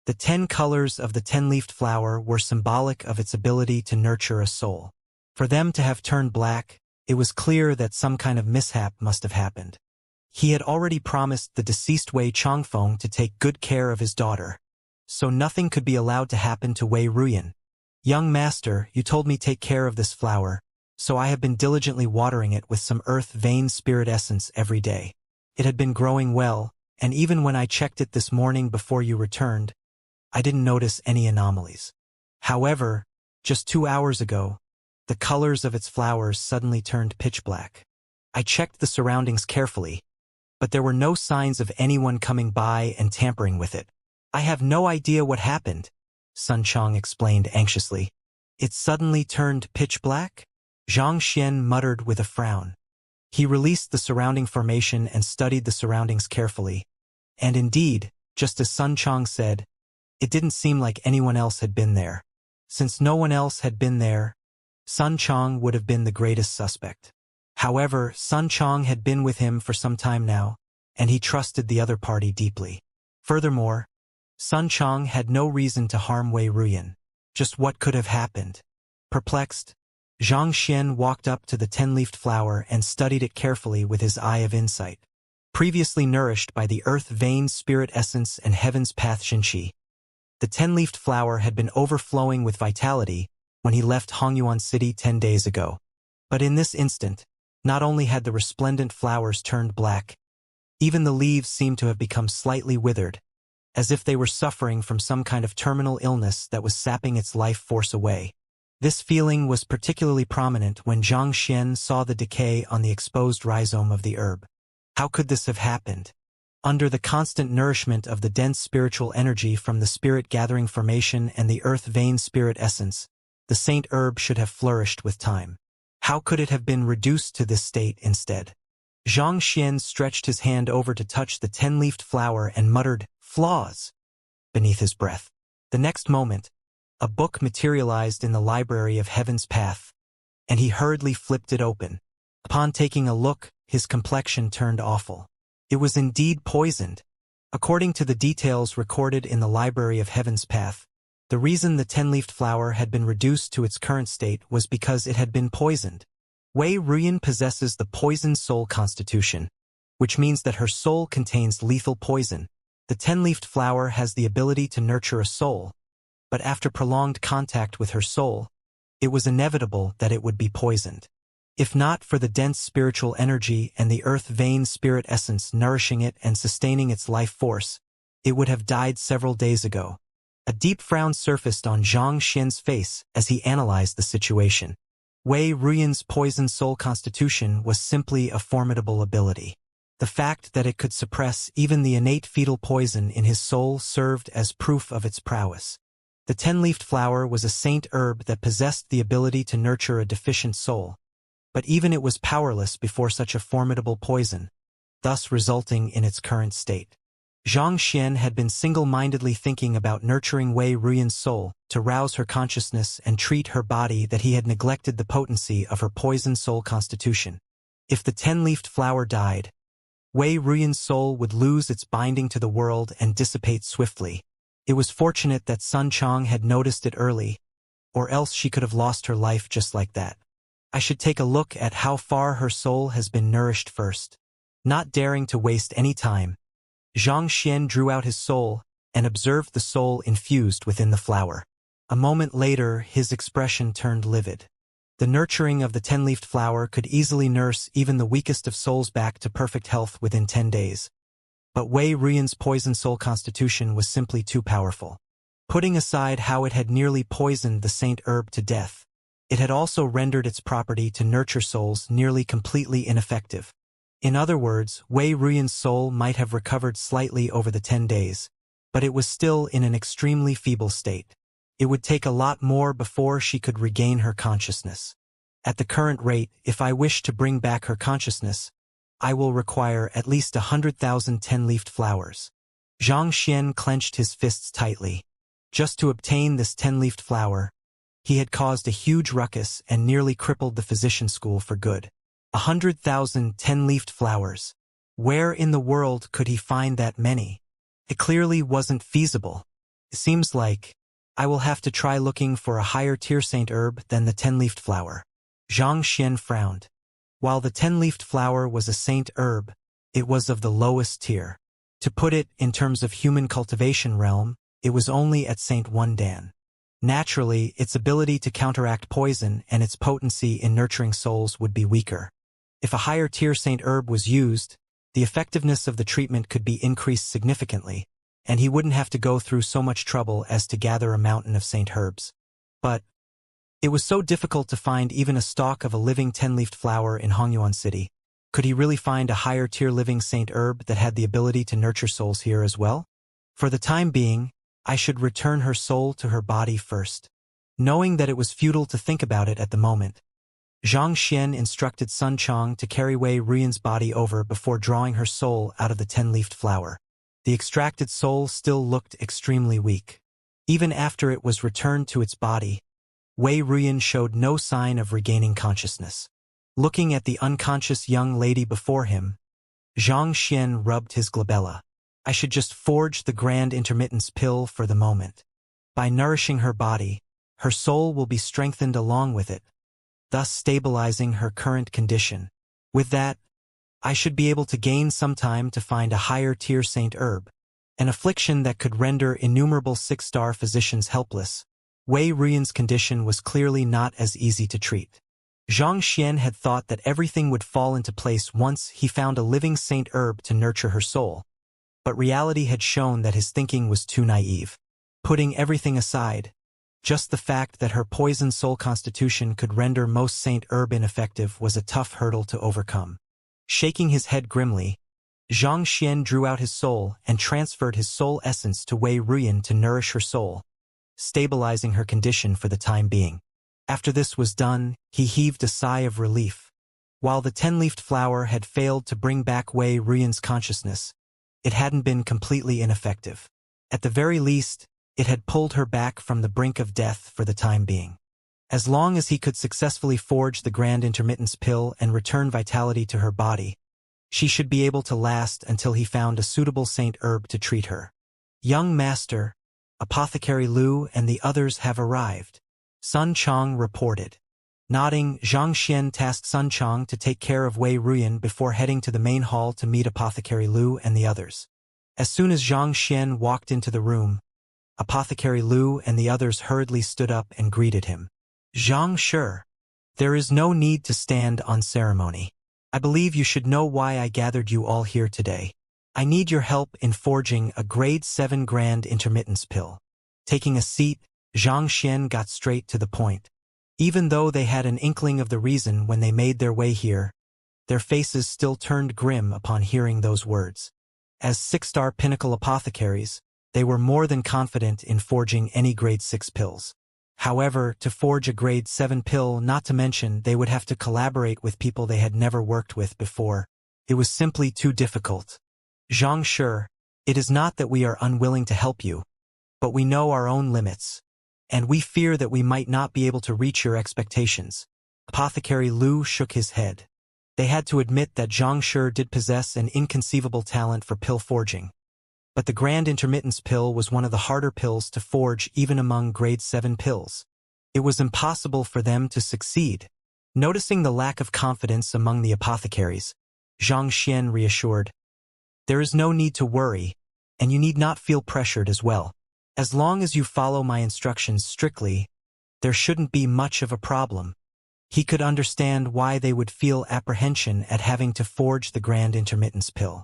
The 10 colors of the 10-leafed flower were symbolic of its ability to nurture a soul. For them to have turned black, it was clear that some kind of mishap must have happened. He had already promised the deceased Wei Changfeng to take good care of his daughter, so nothing could be allowed to happen to Wei Ruyan. Young master, you told me take care of this flower, so I have been diligently watering it with some earth vein spirit essence every day. It had been growing well, and even when I checked it this morning before you returned, I didn't notice any anomalies. However, just 2 hours ago, the colors of its flowers suddenly turned pitch black. I checked the surroundings carefully, but there were no signs of anyone coming by and tampering with it. I have no idea what happened, Sun Chong explained anxiously. It suddenly turned pitch black? Zhang Xian muttered with a frown. He released the surrounding formation and studied the surroundings carefully. And indeed, just as Sun Chong said, it didn't seem like anyone else had been there. Since no one else had been there, Sun Chong would have been the greatest suspect. However, Sun Chong had been with him for some time now, and he trusted the other party deeply. Furthermore, Sun Chong had no reason to harm Wei Ruyan. Just what could have happened? Perplexed, Zhang Xian walked up to the 10-leafed flower and studied it carefully with his eye of insight. Previously nourished by the earth vein spirit essence and heaven's path Xinqi, the 10-leafed flower had been overflowing with vitality when he left Hongyuan City 10 days ago. But in this instant, not only had the resplendent flowers turned black, even the leaves seemed to have become slightly withered, as if they were suffering from some kind of terminal illness that was sapping its life force away. This feeling was particularly prominent when Zhang Xian saw the decay on the exposed rhizome of the herb. How could this have happened? Under the constant nourishment of the dense spiritual energy from the spirit-gathering formation and the earth vein spirit essence, the saint herb should have flourished with time. How could it have been reduced to this state instead? Zhang Xian stretched his hand over to touch the 10-leafed flower and muttered, "Flaws," beneath his breath. The next moment, a book materialized in the library of Heaven's Path, and he hurriedly flipped it open. Upon taking a look, his complexion turned awful. It was indeed poisoned. According to the details recorded in the library of Heaven's Path, the reason the 10-leafed flower had been reduced to its current state was because it had been poisoned. Wei Ruyan possesses the poison soul constitution, which means that her soul contains lethal poison. The 10-leafed flower has the ability to nurture a soul, but after prolonged contact with her soul, it was inevitable that it would be poisoned. If not for the dense spiritual energy and the earth vein spirit essence nourishing it and sustaining its life force, it would have died several days ago. A deep frown surfaced on Zhang Xian's face as he analyzed the situation. Wei Ruyan's poison soul constitution was simply a formidable ability. The fact that it could suppress even the innate fetal poison in his soul served as proof of its prowess. The 10-leafed flower was a saint herb that possessed the ability to nurture a deficient soul, but even it was powerless before such a formidable poison, thus resulting in its current state. Xianxia had been single-mindedly thinking about nurturing Wei Ruyan's soul to rouse her consciousness and treat her body that he had neglected the potency of her poisoned soul constitution. If the 10-leafed flower died, Wei Ruyan's soul would lose its binding to the world and dissipate swiftly. It was fortunate that Sun Chong had noticed it early, or else she could have lost her life just like that. I should take a look at how far her soul has been nourished first. Not daring to waste any time, Xianxia drew out his soul and observed the soul infused within the flower. A moment later, his expression turned livid. The nurturing of the 10-leafed flower could easily nurse even the weakest of souls back to perfect health within 10 days. But Wei Ruyan's poisoned soul constitution was simply too powerful. Putting aside how it had nearly poisoned the saint herb to death, it had also rendered its property to nurture souls nearly completely ineffective. In other words, Wei Ruyan's soul might have recovered slightly over the 10 days, but it was still in an extremely feeble state. It would take a lot more before she could regain her consciousness. At the current rate, if I wish to bring back her consciousness, I will require at least 100,000 10-leafed flowers. Xianxia clenched his fists tightly. Just to obtain this 10-leafed flower, he had caused a huge ruckus and nearly crippled the physician school for good. 100,000 10-leafed flowers. Where in the world could he find that many? It clearly wasn't feasible. It seems like I will have to try looking for a higher tier saint herb than the 10-leafed flower. Xianxia frowned. While the 10-leafed flower was a saint herb, it was of the lowest tier. To put it in terms of human cultivation realm, it was only at Saint 1 Dan. Naturally, its ability to counteract poison and its potency in nurturing souls would be weaker. If a higher tier saint herb was used, the effectiveness of the treatment could be increased significantly, and he wouldn't have to go through so much trouble as to gather a mountain of saint herbs. But it was so difficult to find even a stalk of a living 10-leafed flower in Hongyuan City. Could he really find a higher tier living saint herb that had the ability to nurture souls here as well? For the time being, I should return her soul to her body first. Knowing that it was futile to think about it at the moment, Xianxia instructed Sun Chong to carry Wei Ruyan's body over before drawing her soul out of the 10-leafed flower. The extracted soul still looked extremely weak. Even after it was returned to its body, Wei Ruyan showed no sign of regaining consciousness. Looking at the unconscious young lady before him, Xianxia rubbed his glabella. I should just forge the grand intermittence pill for the moment. By nourishing her body, her soul will be strengthened along with it, thus stabilizing her current condition. With that, I should be able to gain some time to find a higher tier saint herb, an affliction that could render innumerable 6-star physicians helpless. Wei Ruyan's condition was clearly not as easy to treat. Xianxia had thought that everything would fall into place once he found a living saint herb to nurture her soul, but reality had shown that his thinking was too naive. Putting everything aside, just the fact that her poisoned soul constitution could render most saint herb ineffective was a tough hurdle to overcome. Shaking his head grimly, Xianxia drew out his soul and transferred his soul essence to Wei Ruyan to nourish her soul, stabilizing her condition for the time being. After this was done, he heaved a sigh of relief. While the 10-leafed flower had failed to bring back Wei Ruyan's consciousness, it hadn't been completely ineffective. At the very least, it had pulled her back from the brink of death for the time being. As long as he could successfully forge the grand intermittence pill and return vitality to her body, she should be able to last until he found a suitable saint herb to treat her. Young master, Apothecary Lu and the others have arrived, Sun Chong reported. Nodding, Xianxia tasked Sun Chong to take care of Wei Ruyan before heading to the main hall to meet Apothecary Lu and the others. As soon as Xianxia walked into the room, Apothecary Lu and the others hurriedly stood up and greeted him. Xianxia, there is no need to stand on ceremony. I believe you should know why I gathered you all here today. I need your help in forging a grade 7 grand intermittence pill. Taking a seat, Xianxia got straight to the point. Even though they had an inkling of the reason when they made their way here, their faces still turned grim upon hearing those words. As 6-star pinnacle apothecaries, they were more than confident in forging any grade 6 pills. However, to forge a grade 7 pill, not to mention they would have to collaborate with people they had never worked with before, it was simply too difficult. Xianxia, it is not that we are unwilling to help you, but we know our own limits, and we fear that we might not be able to reach your expectations. Apothecary Lu shook his head. They had to admit that Xianxia did possess an inconceivable talent for pill forging. But the Grand Intermittence pill was one of the harder pills to forge even among grade 7 pills. It was impossible for them to succeed. Noticing the lack of confidence among the apothecaries, Xianxia reassured, "There is no need to worry, and you need not feel pressured as well. As long as you follow my instructions strictly, there shouldn't be much of a problem." He could understand why they would feel apprehension at having to forge the Grand Intermittence pill.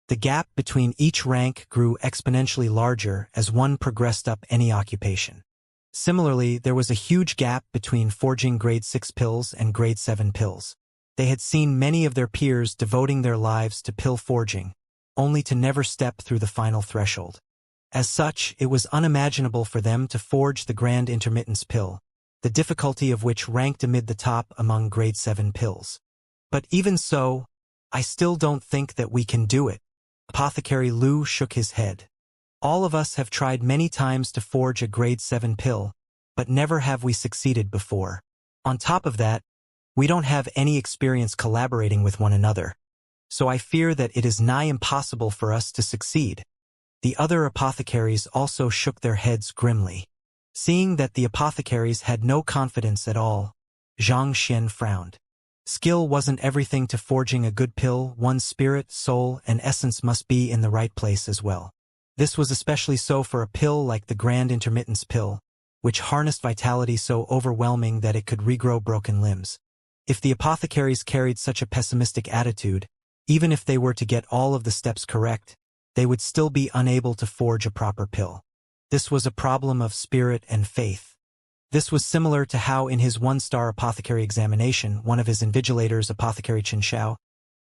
The gap between each rank grew exponentially larger as one progressed up any occupation. Similarly, there was a huge gap between forging grade 6 pills and grade 7 pills. They had seen many of their peers devoting their lives to pill forging, only to never step through the final threshold. As such, it was unimaginable for them to forge the Grand Intermittence pill, the difficulty of which ranked amid the top among grade 7 pills. But even so, I still don't think that we can do it. Apothecary Lu shook his head. All of us have tried many times to forge a grade 7 pill, but never have we succeeded before. On top of that, we don't have any experience collaborating with one another, so I fear that it is nigh impossible for us to succeed. The other apothecaries also shook their heads grimly. Seeing that the apothecaries had no confidence at all, Xianxia frowned. Skill wasn't everything to forging a good pill. One's spirit, soul, and essence must be in the right place as well. This was especially so for a pill like the Grand Intermittence pill, which harnessed vitality so overwhelming that it could regrow broken limbs. If the apothecaries carried such a pessimistic attitude, even if they were to get all of the steps correct, they would still be unable to forge a proper pill. This was a problem of spirit and faith. This was similar to how in his 1-star apothecary examination, one of his invigilators, Apothecary Xianxia,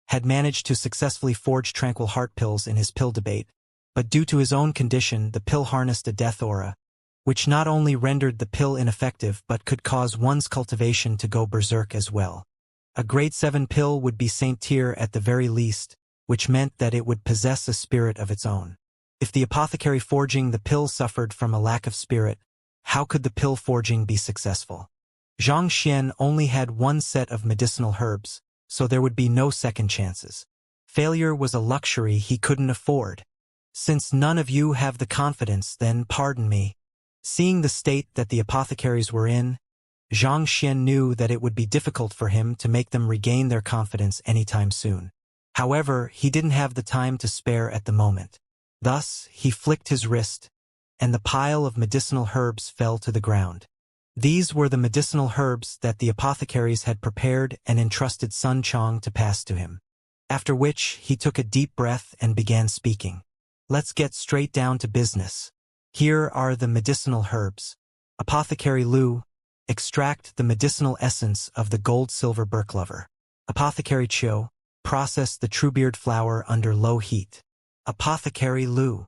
had managed to successfully forge tranquil heart pills in his pill debate, but due to his own condition, the pill harnessed a death aura, which not only rendered the pill ineffective but could cause one's cultivation to go berserk as well. A grade 7 pill would be Saint tier at the very least, which meant that it would possess a spirit of its own. If the apothecary forging the pill suffered from a lack of spirit, how could the pill forging be successful? Xianxia only had one set of medicinal herbs, so there would be no second chances. Failure was a luxury he couldn't afford. Since none of you have the confidence, then pardon me. Seeing the state that the apothecaries were in, Xianxia knew that it would be difficult for him to make them regain their confidence anytime soon. However, he didn't have the time to spare at the moment. Thus, he flicked his wrist, and the pile of medicinal herbs fell to the ground. These were the medicinal herbs that the apothecaries had prepared and entrusted Sun Chong to pass to him. After which, he took a deep breath and began speaking. Let's get straight down to business. Here are the medicinal herbs. Apothecary Lu, extract the medicinal essence of the gold-silver berklover. Apothecary Chiu, process the truebeard flower under low heat. Apothecary Lu.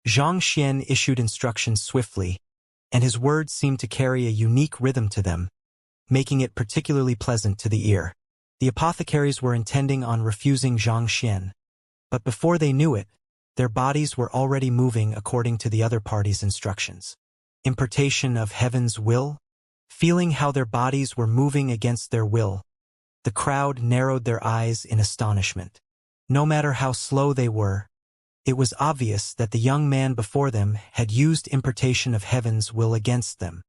Xianxia issued instructions swiftly, and his words seemed to carry a unique rhythm to them, making it particularly pleasant to the ear. The apothecaries were intending on refusing Xianxia, but before they knew it, their bodies were already moving according to the other party's instructions. Impartation of heaven's will? Feeling how their bodies were moving against their will, the crowd narrowed their eyes in astonishment. No matter how slow they were, it was obvious that the young man before them had used impartation of heaven's will against them.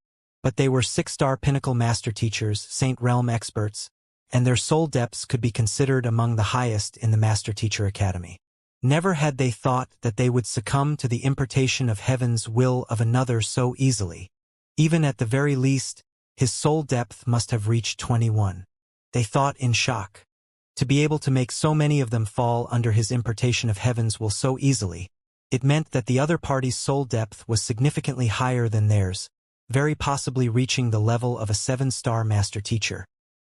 But they were 6-star pinnacle master teachers, Saint Realm experts, and their soul depths could be considered among the highest in the Master Teacher Academy. Never had they thought that they would succumb to the impartation of heaven's will of another so easily. Even at the very least, his soul depth must have reached 21. They thought in shock. To be able to make so many of them fall under his impartation of heaven's will so easily, it meant that the other party's soul depth was significantly higher than theirs, very possibly reaching the level of a 7-star master teacher.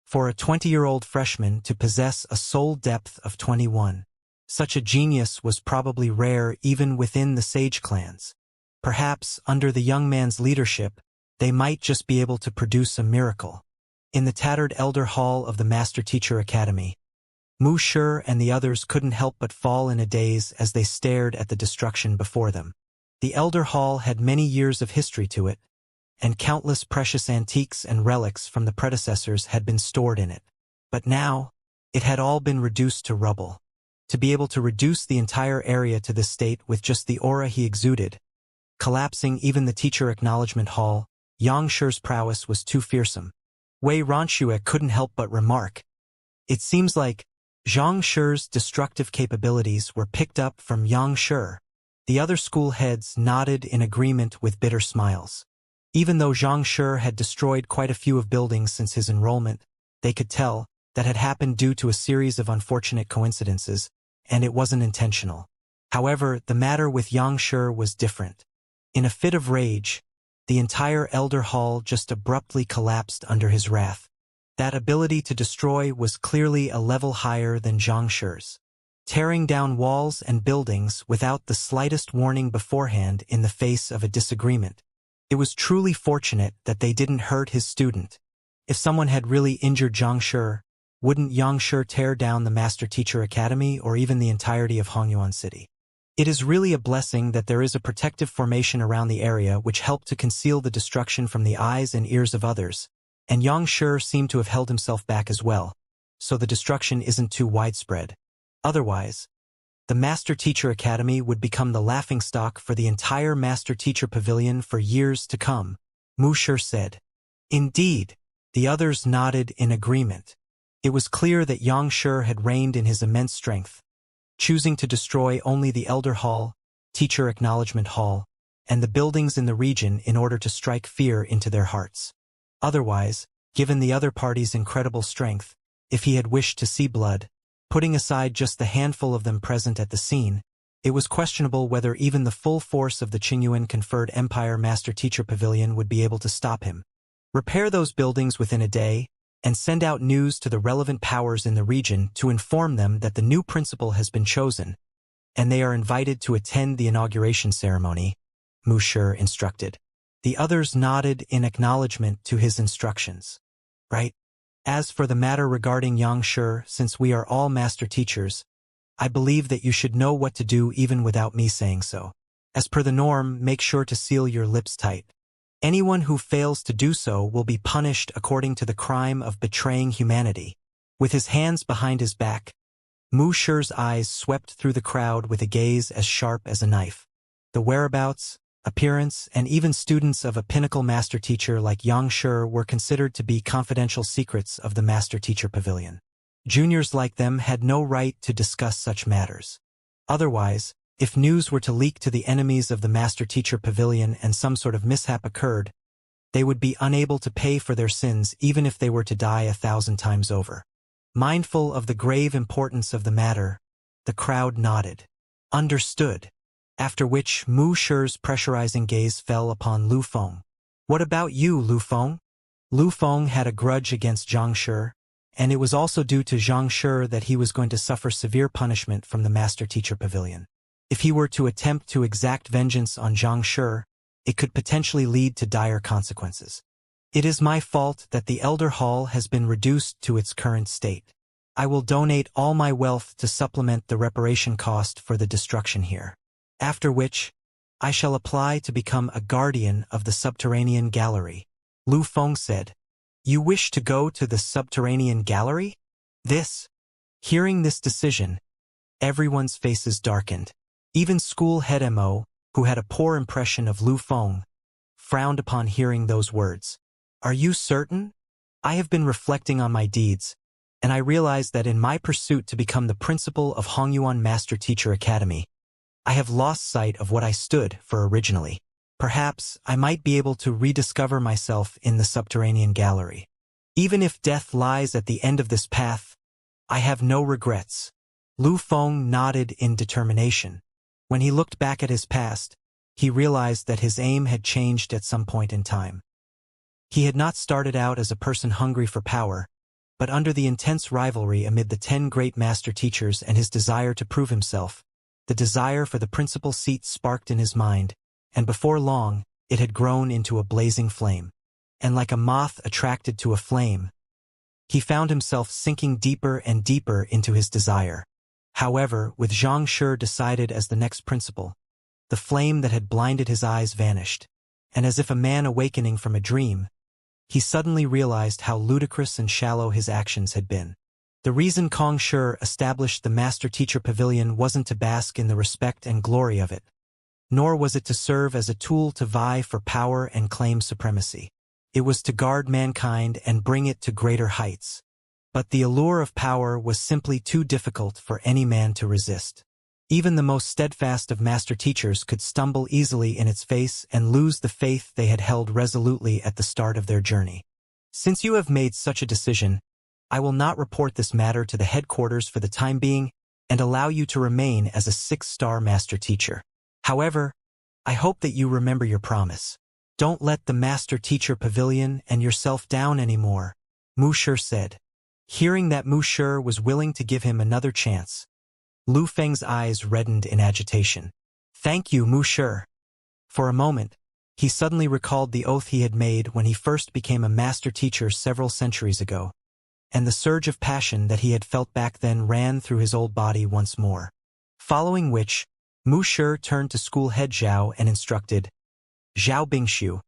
For a 20-year-old freshman to possess a soul depth of 21, such a genius was probably rare even within the sage clans. Perhaps, under the young man's leadership, they might just be able to produce a miracle. In the tattered elder hall of the Master Teacher Academy, Mu Shi and the others couldn't help but fall in a daze as they stared at the destruction before them. The elder hall had many years of history to it, and countless precious antiques and relics from the predecessors had been stored in it. But now, it had all been reduced to rubble. To be able to reduce the entire area to this state with just the aura he exuded, collapsing even the teacher acknowledgement hall, Xianxia's prowess was too fearsome. Wei Ronxue couldn't help but remark. It seems like Xianxia's destructive capabilities were picked up from Xianxia. The other school heads nodded in agreement with bitter smiles. Even though Xianxia had destroyed quite a few of buildings since his enrollment, they could tell that had happened due to a series of unfortunate coincidences, and it wasn't intentional. However, the matter with Xianxia was different. In a fit of rage, the entire elder hall just abruptly collapsed under his wrath. That ability to destroy was clearly a level higher than Xianxia's, tearing down walls and buildings without the slightest warning beforehand in the face of a disagreement. It was truly fortunate that they didn't hurt his student. If someone had really injured Xianxia, wouldn't Xianxia tear down the Master Teacher Academy or even the entirety of Hongyuan City? It is really a blessing that there is a protective formation around the area which helped to conceal the destruction from the eyes and ears of others, and Xianxia seemed to have held himself back as well, so the destruction isn't too widespread. Otherwise, the Master Teacher Academy would become the laughingstock for the entire Master Teacher Pavilion for years to come, Mu Shi said. Indeed, the others nodded in agreement. It was clear that Xianxia had reigned in his immense strength, choosing to destroy only the Elder Hall, Teacher Acknowledgement Hall, and the buildings in the region in order to strike fear into their hearts. Otherwise, given the other party's incredible strength, if he had wished to see blood, putting aside just the handful of them present at the scene, it was questionable whether even the full force of the Qingyuan conferred Empire Master Teacher Pavilion would be able to stop him. Repair those buildings within a day, and send out news to the relevant powers in the region to inform them that the new principal has been chosen, and they are invited to attend the inauguration ceremony, Mu Shi instructed. The others nodded in acknowledgement to his instructions. Right? As for the matter regarding Xianxia, since we are all master teachers, I believe that you should know what to do even without me saying so. As per the norm, make sure to seal your lips tight. Anyone who fails to do so will be punished according to the crime of betraying humanity. With his hands behind his back, Mu Shi's eyes swept through the crowd with a gaze as sharp as a knife. The whereabouts, appearance, and even students of a pinnacle master teacher like Xianxia were considered to be confidential secrets of the Master Teacher Pavilion. Juniors like them had no right to discuss such matters. Otherwise, if news were to leak to the enemies of the Master Teacher Pavilion and some sort of mishap occurred, they would be unable to pay for their sins even if they were to die 1,000 times over. Mindful of the grave importance of the matter, the crowd nodded. Understood. After which Mu Shi's pressurizing gaze fell upon Lu Feng. What about you, Lu Feng? Lu Feng had a grudge against Xianxia, and it was also due to Xianxia that he was going to suffer severe punishment from the Master Teacher Pavilion. If he were to attempt to exact vengeance on Xianxia, it could potentially lead to dire consequences. It is my fault that the Elder Hall has been reduced to its current state. I will donate all my wealth to supplement the reparation cost for the destruction here. After which, I shall apply to become a guardian of the subterranean gallery. Lu Feng said. You wish to go to the subterranean gallery? Hearing this decision, everyone's faces darkened. Even school head Mo, who had a poor impression of Lu Feng, frowned upon hearing those words. Are you certain? I have been reflecting on my deeds, and I realize that in my pursuit to become the principal of Hongyuan Master Teacher Academy, I have lost sight of what I stood for originally. Perhaps I might be able to rediscover myself in the subterranean gallery. Even if death lies at the end of this path, I have no regrets. Lu Feng nodded in determination. When he looked back at his past, he realized that his aim had changed at some point in time. He had not started out as a person hungry for power, but under the intense rivalry amid the 10 great master teachers and his desire to prove himself, the desire for the principal seat sparked in his mind, and before long, it had grown into a blazing flame. And like a moth attracted to a flame, he found himself sinking deeper and deeper into his desire. However, with Xianxia decided as the next principle, the flame that had blinded his eyes vanished, and as if a man awakening from a dream, he suddenly realized how ludicrous and shallow his actions had been. The reason Kong Shi established the Master-Teacher Pavilion wasn't to bask in the respect and glory of it, nor was it to serve as a tool to vie for power and claim supremacy. It was to guard mankind and bring it to greater heights. But the allure of power was simply too difficult for any man to resist. Even the most steadfast of master-teachers could stumble easily in its face and lose the faith they had held resolutely at the start of their journey. Since you have made such a decision, I will not report this matter to the headquarters for the time being and allow you to remain as a 6-star master-teacher. However, I hope that you remember your promise. Don't let the Master-Teacher Pavilion and yourself down anymore, Mu Shi said. Hearing that Mu Shi was willing to give him another chance, Lu Feng's eyes reddened in agitation. Thank you, Mu Shi. For a moment, he suddenly recalled the oath he had made when he first became a master-teacher several centuries ago, and the surge of passion that he had felt back then ran through his old body once more. Following which, Mu Shi turned to school head Zhao and instructed, Zhao Bingshu,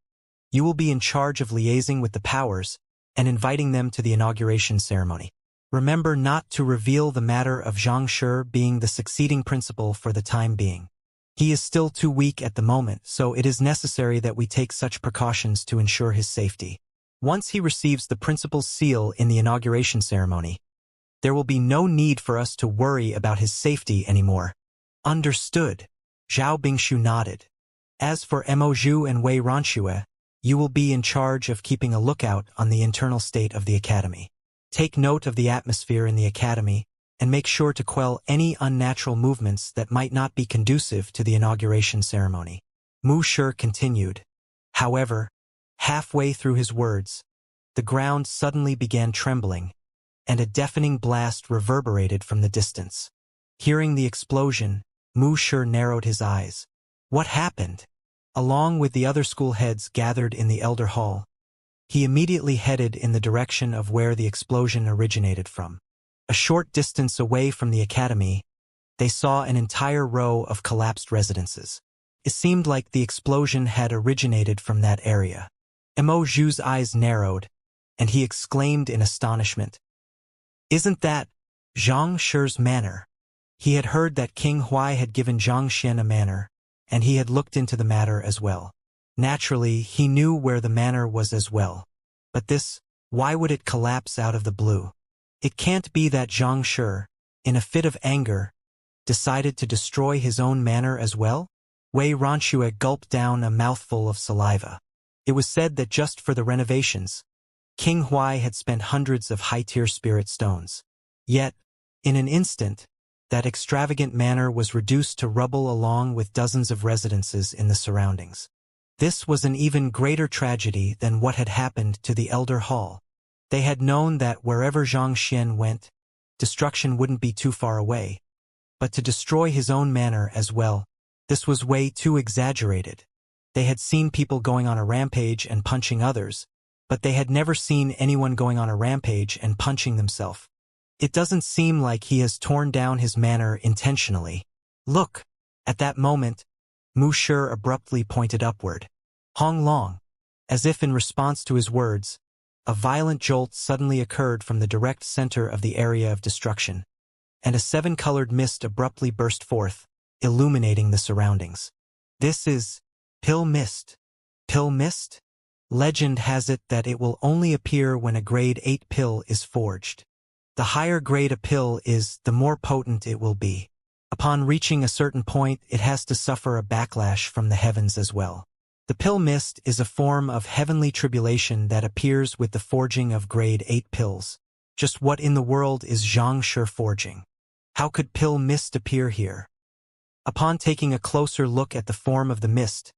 you will be in charge of liaising with the powers and inviting them to the inauguration ceremony. Remember not to reveal the matter of Xianxia being the succeeding principal for the time being. He is still too weak at the moment, so it is necessary that we take such precautions to ensure his safety. Once he receives the principal's seal in the inauguration ceremony, there will be no need for us to worry about his safety anymore. Understood. Zhao Bingshu nodded. As for Mo Zhu and Wei Ranxue, you will be in charge of keeping a lookout on the internal state of the academy. Take note of the atmosphere in the academy, and make sure to quell any unnatural movements that might not be conducive to the inauguration ceremony. Mu Shi continued. However, halfway through his words, the ground suddenly began trembling, and a deafening blast reverberated from the distance. Hearing the explosion, Mu Shi narrowed his eyes. What happened? Along with the other school heads gathered in the Elder Hall, he immediately headed in the direction of where the explosion originated from. A short distance away from the academy, they saw an entire row of collapsed residences. It seemed like the explosion had originated from that area. Mo Zhu's eyes narrowed, and he exclaimed in astonishment. Isn't that Xianxia's manor? He had heard that King Huai had given Xianxia a manor, and he had looked into the matter as well. Naturally, he knew where the manor was as well. But this, why would it collapse out of the blue? It can't be that Xianxia, in a fit of anger, decided to destroy his own manor as well? Wei Ranxue gulped down a mouthful of saliva. It was said that just for the renovations, King Huai had spent hundreds of high-tier spirit stones. Yet, in an instant, that extravagant manor was reduced to rubble along with dozens of residences in the surroundings. This was an even greater tragedy than what had happened to the Elder Hall. They had known that wherever Xianxia went, destruction wouldn't be too far away. But to destroy his own manor as well, this was way too exaggerated. They had seen people going on a rampage and punching others, but they had never seen anyone going on a rampage and punching themselves. It doesn't seem like he has torn down his manor intentionally. Look! At that moment, Mu Shi abruptly pointed upward. Hong Long. As if in response to his words, a violent jolt suddenly occurred from the direct center of the area of destruction, and a 7-colored mist abruptly burst forth, illuminating the surroundings. This is Pill Mist. Pill Mist? Legend has it that it will only appear when a grade 8 pill is forged. The higher grade a pill is, the more potent it will be. Upon reaching a certain point, it has to suffer a backlash from the heavens as well. The pill mist is a form of heavenly tribulation that appears with the forging of grade 8 pills. Just what in the world is Xianxia forging? How could pill mist appear here? Upon taking a closer look at the form of the mist,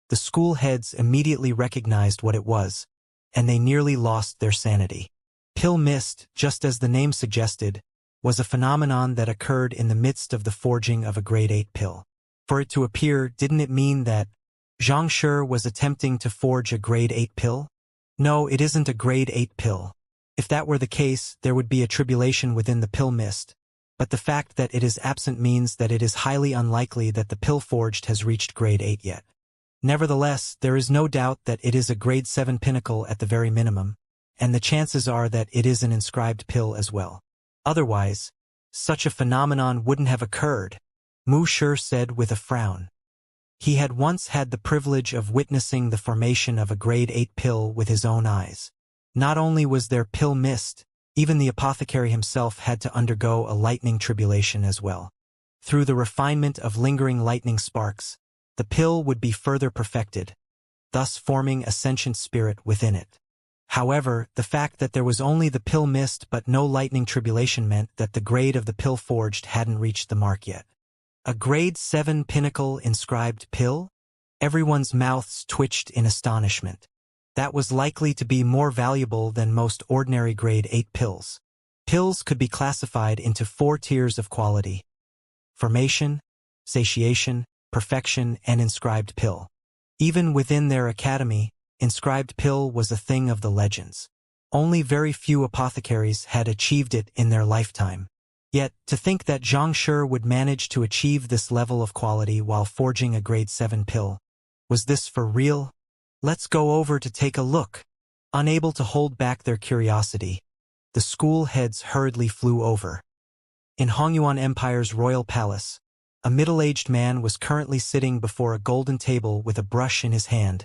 the school heads immediately recognized what it was, and they nearly lost their sanity. Pill mist, just as the name suggested, was a phenomenon that occurred in the midst of the forging of a grade 8 pill. For it to appear, didn't it mean that Xianxia was attempting to forge a grade 8 pill? No, it isn't a grade 8 pill. If that were the case, there would be a tribulation within the pill mist, but the fact that it is absent means that it is highly unlikely that the pill forged has reached grade 8 yet. Nevertheless, there is no doubt that it is a grade 7 pinnacle at the very minimum, and the chances are that it is an inscribed pill as well. Otherwise, such a phenomenon wouldn't have occurred, Mu Shi said with a frown. He had once had the privilege of witnessing the formation of a grade 8 pill with his own eyes. Not only was there pill mist, even the apothecary himself had to undergo a lightning tribulation as well. Through the refinement of lingering lightning sparks, the pill would be further perfected, thus forming a sentient spirit within it. However, the fact that there was only the pill mist but no lightning tribulation meant that the grade of the pill forged hadn't reached the mark yet. A grade 7 pinnacle inscribed pill? Everyone's mouths twitched in astonishment. That was likely to be more valuable than most ordinary grade 8 pills. Pills could be classified into 4 tiers of quality: formation, satiation, perfection, and inscribed pill. Even within their academy, inscribed pill was a thing of the legends. Only very few apothecaries had achieved it in their lifetime. Yet, to think that Xianxia would manage to achieve this level of quality while forging a grade 7 pill. Was this for real? Let's go over to take a look. Unable to hold back their curiosity, the school heads hurriedly flew over. In Hongyuan Empire's royal palace, a middle-aged man was currently sitting before a golden table with a brush in his hand,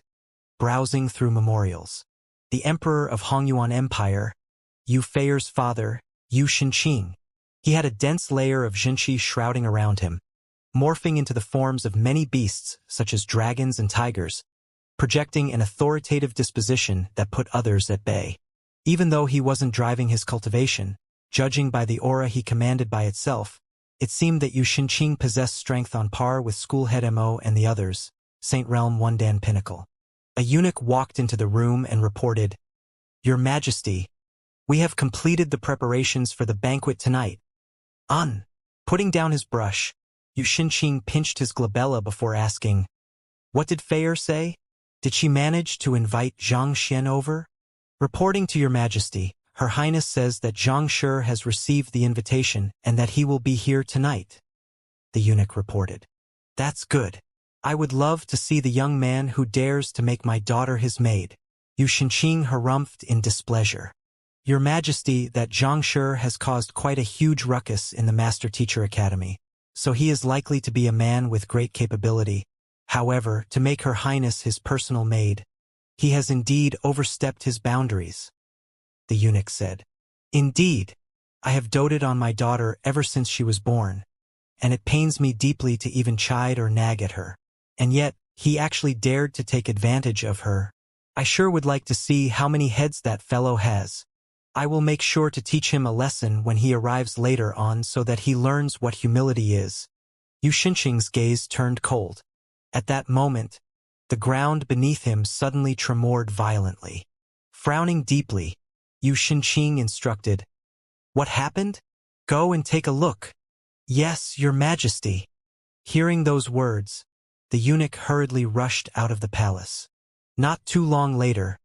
browsing through memorials. The emperor of Hongyuan Empire, Yu Feier's father, Yu Xinqing. He had a dense layer of Jinqi shrouding around him, morphing into the forms of many beasts such as dragons and tigers, projecting an authoritative disposition that put others at bay. Even though he wasn't driving his cultivation, judging by the aura he commanded by itself, it seemed that Yu Xinqing possessed strength on par with Schoolhead Mo and the others, Saint Realm Wundan Pinnacle. A eunuch walked into the room and reported, "Your Majesty, we have completed the preparations for the banquet tonight." Putting down his brush, Yu Xinqing pinched his glabella before asking, "What did Feier say? Did she manage to invite Zhang Xian over?" "Reporting to your Majesty, Her Highness says that Xianxia has received the invitation and that he will be here tonight," the eunuch reported. "That's good. I would love to see the young man who dares to make my daughter his maid." Yu Xinqing harumphed in displeasure. "Your Majesty, that Xianxia has caused quite a huge ruckus in the Master-Teacher Academy, so he is likely to be a man with great capability. However, to make Her Highness his personal maid, he has indeed overstepped his boundaries," the eunuch said. "Indeed, I have doted on my daughter ever since she was born, and it pains me deeply to even chide or nag at her. And yet, he actually dared to take advantage of her. I sure would like to see how many heads that fellow has. I will make sure to teach him a lesson when he arrives later on so that he learns what humility is." Yu Xinqing's gaze turned cold. At that moment, the ground beneath him suddenly tremored violently. Frowning deeply, Yu Xinqing instructed, "What happened? Go and take a look." "Yes, Your Majesty." Hearing those words, the eunuch hurriedly rushed out of the palace. Not too long later,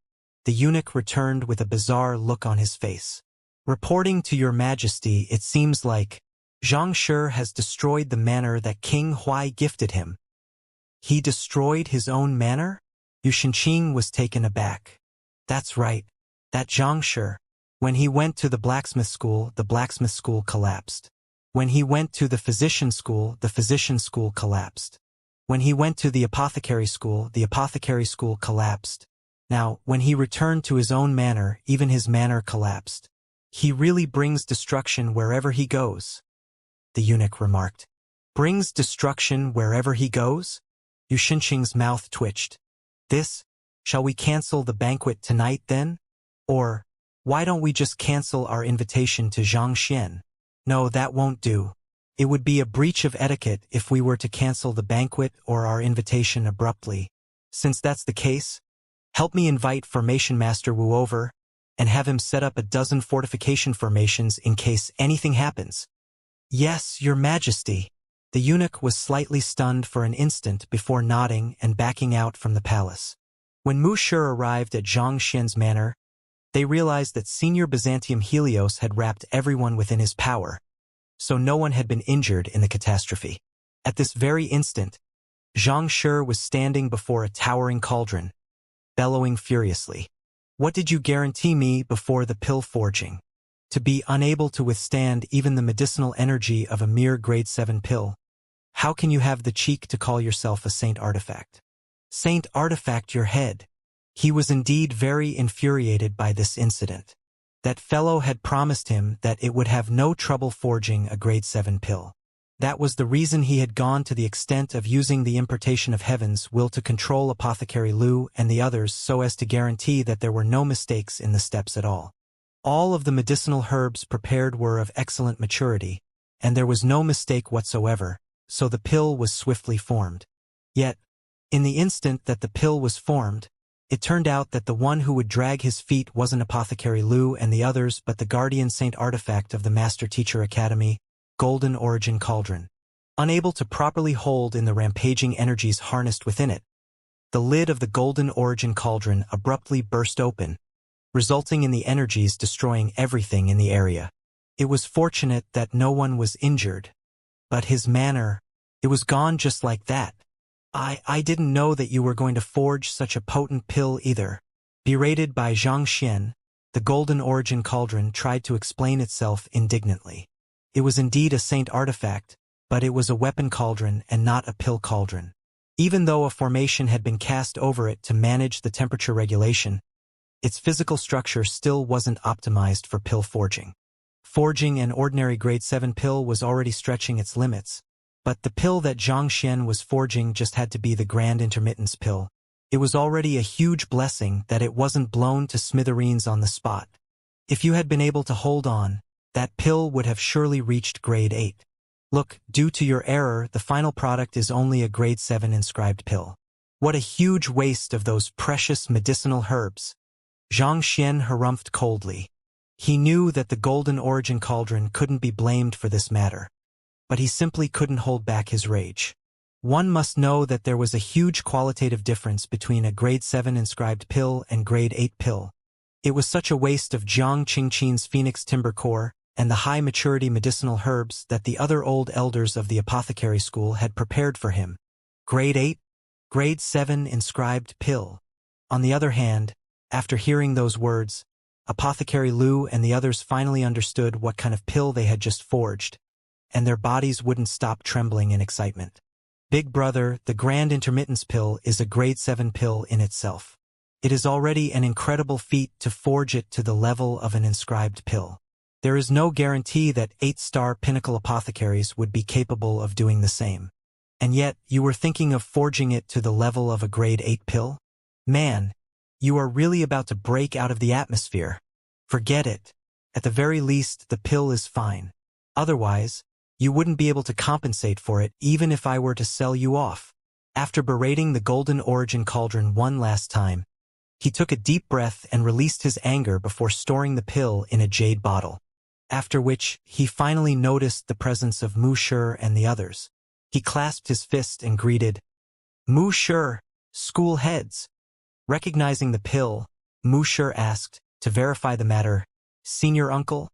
the eunuch returned with a bizarre look on his face. "Reporting to Your Majesty, it seems like Xianxia has destroyed the manor that King Huai gifted him." "He destroyed his own manor?" Yu Xinqing was taken aback. "That's right. That Xianxia. When he went to the blacksmith school collapsed. When he went to the physician school collapsed. When he went to the apothecary school collapsed. Now, when he returned to his own manor, even his manor collapsed. He really brings destruction wherever he goes," the eunuch remarked. "Brings destruction wherever he goes?" Yu Xinqing's mouth twitched. Shall we cancel the banquet tonight then? Or, why don't we just cancel our invitation to Zhang Xian? No, that won't do. It would be a breach of etiquette if we were to cancel the banquet or our invitation abruptly. Since that's the case, help me invite Formation Master Wu over and have him set up a dozen fortification formations in case anything happens." "Yes, Your Majesty." The eunuch was slightly stunned for an instant before nodding and backing out from the palace. When Mu Shi arrived at Xianxia's manor, they realized that Senior Byzantium Helios had wrapped everyone within his power, so no one had been injured in the catastrophe. At this very instant, Zhang Shi was standing before a towering cauldron, bellowing furiously. What did you guarantee me before the pill forging? To be unable to withstand even the medicinal energy of a mere grade 7 pill? How can you have the cheek to call yourself a Saint Artifact? Saint Artifact your head. He was indeed very infuriated by this incident. That fellow had promised him that it would have no trouble forging a grade 7 pill. That was the reason he had gone to the extent of using the importation of Heaven's will to control Apothecary Lu and the others so as to guarantee that there were no mistakes in the steps at all. All of the medicinal herbs prepared were of excellent maturity, and there was no mistake whatsoever, so the pill was swiftly formed. Yet, in the instant that the pill was formed, it turned out that the one who would drag his feet wasn't Apothecary Lu and the others but the guardian saint artifact of the Master Teacher Academy, Golden Origin Cauldron. Unable to properly hold in the rampaging energies harnessed within it, the lid of the Golden Origin Cauldron abruptly burst open, resulting in the energies destroying everything in the area. It was fortunate that no one was injured, but his manner, it was gone just like that. I didn't know that you were going to forge such a potent pill either. Berated by Xianxia, the Golden Origin Cauldron tried to explain itself indignantly. It was indeed a saint artifact, but it was a weapon cauldron and not a pill cauldron. Even though a formation had been cast over it to manage the temperature regulation, its physical structure still wasn't optimized for pill forging. Forging an ordinary grade 7 pill was already stretching its limits, but the pill that Xianxia was forging just had to be the Grand Intermittence pill. It was already a huge blessing that it wasn't blown to smithereens on the spot. If you had been able to hold on, that pill would have surely reached grade 8. Look, due to your error, the final product is only a grade 7 inscribed pill. What a huge waste of those precious medicinal herbs. Xianxia harumphed coldly. He knew that the Golden Origin Cauldron couldn't be blamed for this matter, but he simply couldn't hold back his rage. One must know that there was a huge qualitative difference between a grade 7 inscribed pill and grade 8 pill. It was such a waste of Jiang Qingqian's Phoenix Timber Core and the high-maturity medicinal herbs that the other old elders of the apothecary school had prepared for him. Grade 8, grade 7 inscribed pill. On the other hand, after hearing those words, Apothecary Lu and the others finally understood what kind of pill they had just forged, and their bodies wouldn't stop trembling in excitement. Big brother, the Grand Intermittence pill is a grade 7 pill in itself. It is already an incredible feat to forge it to the level of an inscribed pill. There is no guarantee that 8-star pinnacle apothecaries would be capable of doing the same. And yet, you were thinking of forging it to the level of a grade 8 pill? Man, you are really about to break out of the atmosphere. Forget it. At the very least, the pill is fine. Otherwise, you wouldn't be able to compensate for it even if I were to sell you off. After berating the Golden Origin Cauldron one last time, he took a deep breath and released his anger before storing the pill in a jade bottle. After which, he finally noticed the presence of Mu Shi and the others. He clasped his fist and greeted, "Mu Shi, school heads." Recognizing the pill, Mu Shi asked, to verify the matter, "Senior uncle?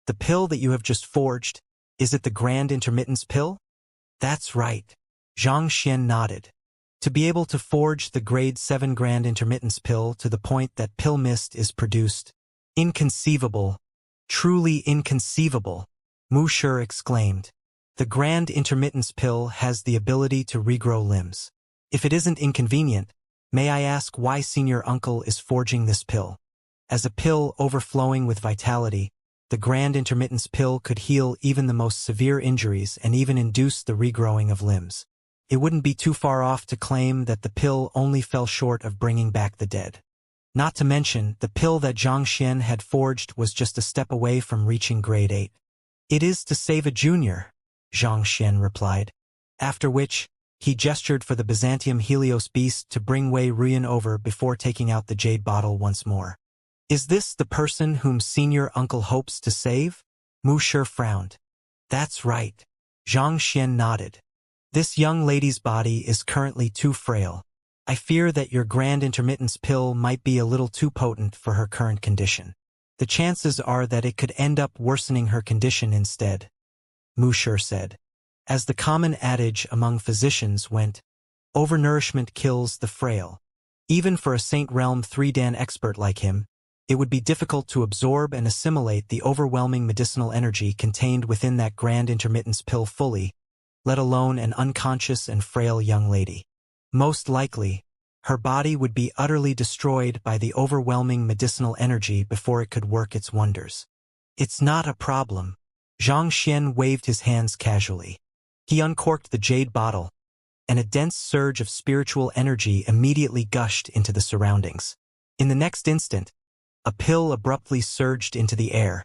The pill that you have just forged, is it the Grand Intermittence pill?" "That's right." Xianxia nodded. To be able to forge the grade 7 Grand Intermittence pill to the point that pill mist is produced. Inconceivable. Truly inconceivable, Mu Shi exclaimed. The Grand Intermittence pill has the ability to regrow limbs. If it isn't inconvenient, may I ask why Senior Uncle is forging this pill? As a pill overflowing with vitality, the Grand Intermittence pill could heal even the most severe injuries and even induce the regrowing of limbs. It wouldn't be too far off to claim that the pill only fell short of bringing back the dead. Not to mention, the pill that Xianxia had forged was just a step away from reaching grade 8. "It is to save a junior," Xianxia replied. After which, he gestured for the Byzantium Helios beast to bring Wei Ruyan over before taking out the jade bottle once more. "Is this the person whom Senior Uncle hopes to save?" Mu Shi frowned. "That's right. Xianxia nodded. This young lady's body is currently too frail. I fear that your grand intermittence pill might be a little too potent for her current condition. The chances are that it could end up worsening her condition instead, Wuxia said. As the common adage among physicians went, overnourishment kills the frail. Even for a Saint Realm 3-Dan expert like him, it would be difficult to absorb and assimilate the overwhelming medicinal energy contained within that grand intermittence pill fully, let alone an unconscious and frail young lady. Most likely, her body would be utterly destroyed by the overwhelming medicinal energy before it could work its wonders. It's not a problem. Xianxia waved his hands casually. He uncorked the jade bottle, and a dense surge of spiritual energy immediately gushed into the surroundings. In the next instant, a pill abruptly surged into the air,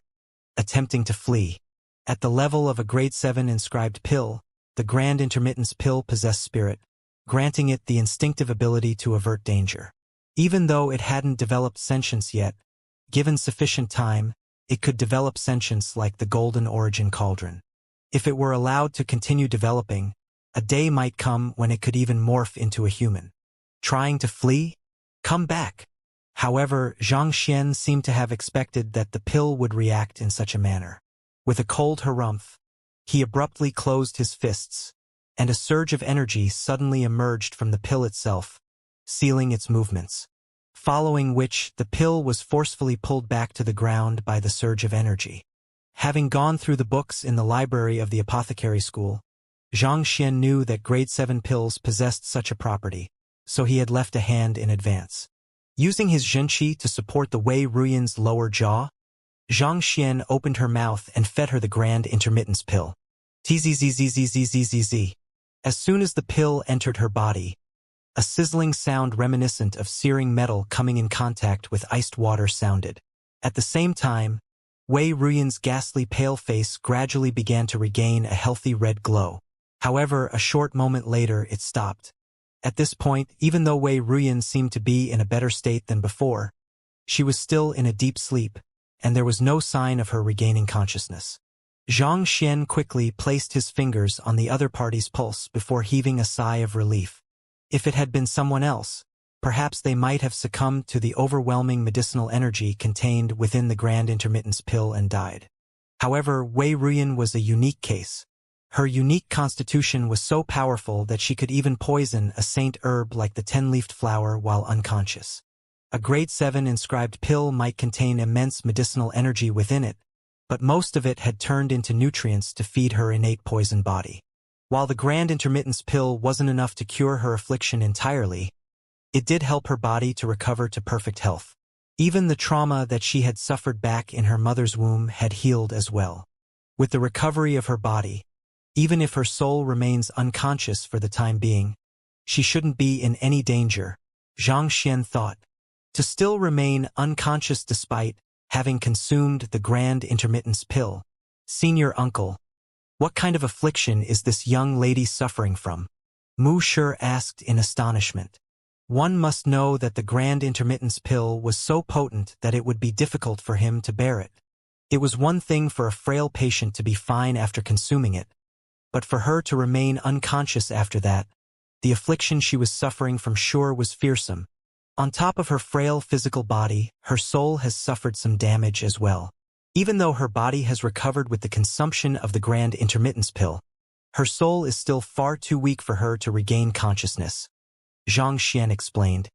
attempting to flee. At the level of a grade 7 inscribed pill, the grand intermittence pill possessed spirit, granting it the instinctive ability to avert danger. Even though it hadn't developed sentience yet, given sufficient time, it could develop sentience like the golden origin cauldron. If it were allowed to continue developing, a day might come when it could even morph into a human. Trying to flee? Come back. However, Xianxia seemed to have expected that the pill would react in such a manner. With a cold harumph, he abruptly closed his fists, and a surge of energy suddenly emerged from the pill itself, sealing its movements. Following which, the pill was forcefully pulled back to the ground by the surge of energy. Having gone through the books in the library of the apothecary school, Xianxia knew that grade 7 pills possessed such a property, so he had left a hand in advance. Using his zhenqi to support the Wei Ruyan's lower jaw, Xianxia opened her mouth and fed her the grand intermittence pill. Tzzzzzzzzzzzz. As soon as the pill entered her body, a sizzling sound reminiscent of searing metal coming in contact with iced water sounded. At the same time, Wei Ruyan's ghastly pale face gradually began to regain a healthy red glow. However, a short moment later it stopped. At this point, even though Wei Ruyan seemed to be in a better state than before, she was still in a deep sleep, and there was no sign of her regaining consciousness. Xianxia quickly placed his fingers on the other party's pulse before heaving a sigh of relief. If it had been someone else, perhaps they might have succumbed to the overwhelming medicinal energy contained within the grand intermittence pill and died. However, Wei Ruyan was a unique case. Her unique constitution was so powerful that she could even poison a saint herb like the 10-leafed flower while unconscious. A grade 7 inscribed pill might contain immense medicinal energy within it, but most of it had turned into nutrients to feed her innate poison body. While the grand intermittence pill wasn't enough to cure her affliction entirely, it did help her body to recover to perfect health. Even the trauma that she had suffered back in her mother's womb had healed as well. With the recovery of her body, even if her soul remains unconscious for the time being, she shouldn't be in any danger, Xianxia thought. To still remain unconscious despite having consumed the grand intermittence pill. Senior uncle, what kind of affliction is this young lady suffering from? Wuxia asked in astonishment. One must know that the grand intermittence pill was so potent that it would be difficult for him to bear it. It was one thing for a frail patient to be fine after consuming it, but for her to remain unconscious after that, the affliction she was suffering from sure was fearsome. On top of her frail physical body, her soul has suffered some damage as well. Even though her body has recovered with the consumption of the grand intermittence pill, her soul is still far too weak for her to regain consciousness, Xianxia explained.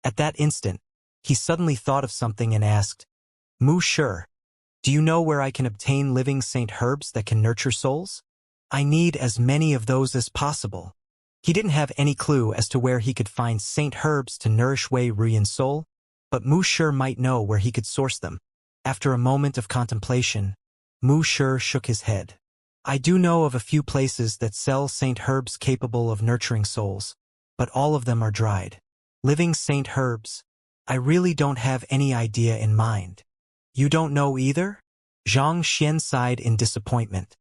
At that instant, he suddenly thought of something and asked, Wuxia, do you know where I can obtain living saint herbs that can nurture souls? I need as many of those as possible. He didn't have any clue as to where he could find saint herbs to nourish Wei Ruyan's soul, but Wuxia might know where he could source them. After a moment of contemplation, Wuxia shook his head. I do know of a few places that sell saint herbs capable of nurturing souls, but all of them are dried. Living saint herbs? I really don't have any idea in mind. You don't know either? Xianxia sighed in disappointment.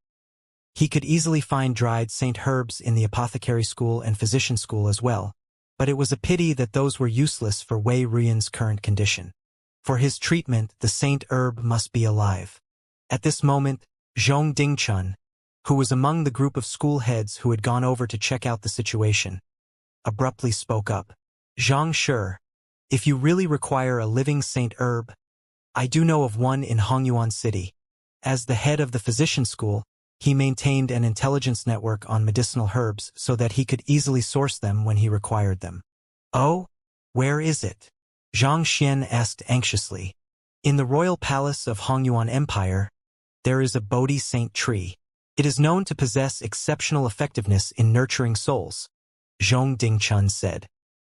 He could easily find dried saint herbs in the apothecary school and physician school as well, but it was a pity that those were useless for Wei Ruyan's current condition. For his treatment, the saint herb must be alive. At this moment, Zhong Dingchun, who was among the group of school heads who had gone over to check out the situation, abruptly spoke up. Xianxia, if you really require a living saint herb, I do know of one in Hongyuan City. As the head of the physician school, he maintained an intelligence network on medicinal herbs so that he could easily source them when he required them. Oh? Where is it? Zhang Xian asked anxiously. In the royal palace of Hongyuan Empire, there is a Bodhi saint tree. It is known to possess exceptional effectiveness in nurturing souls, Zhong Dingchun said.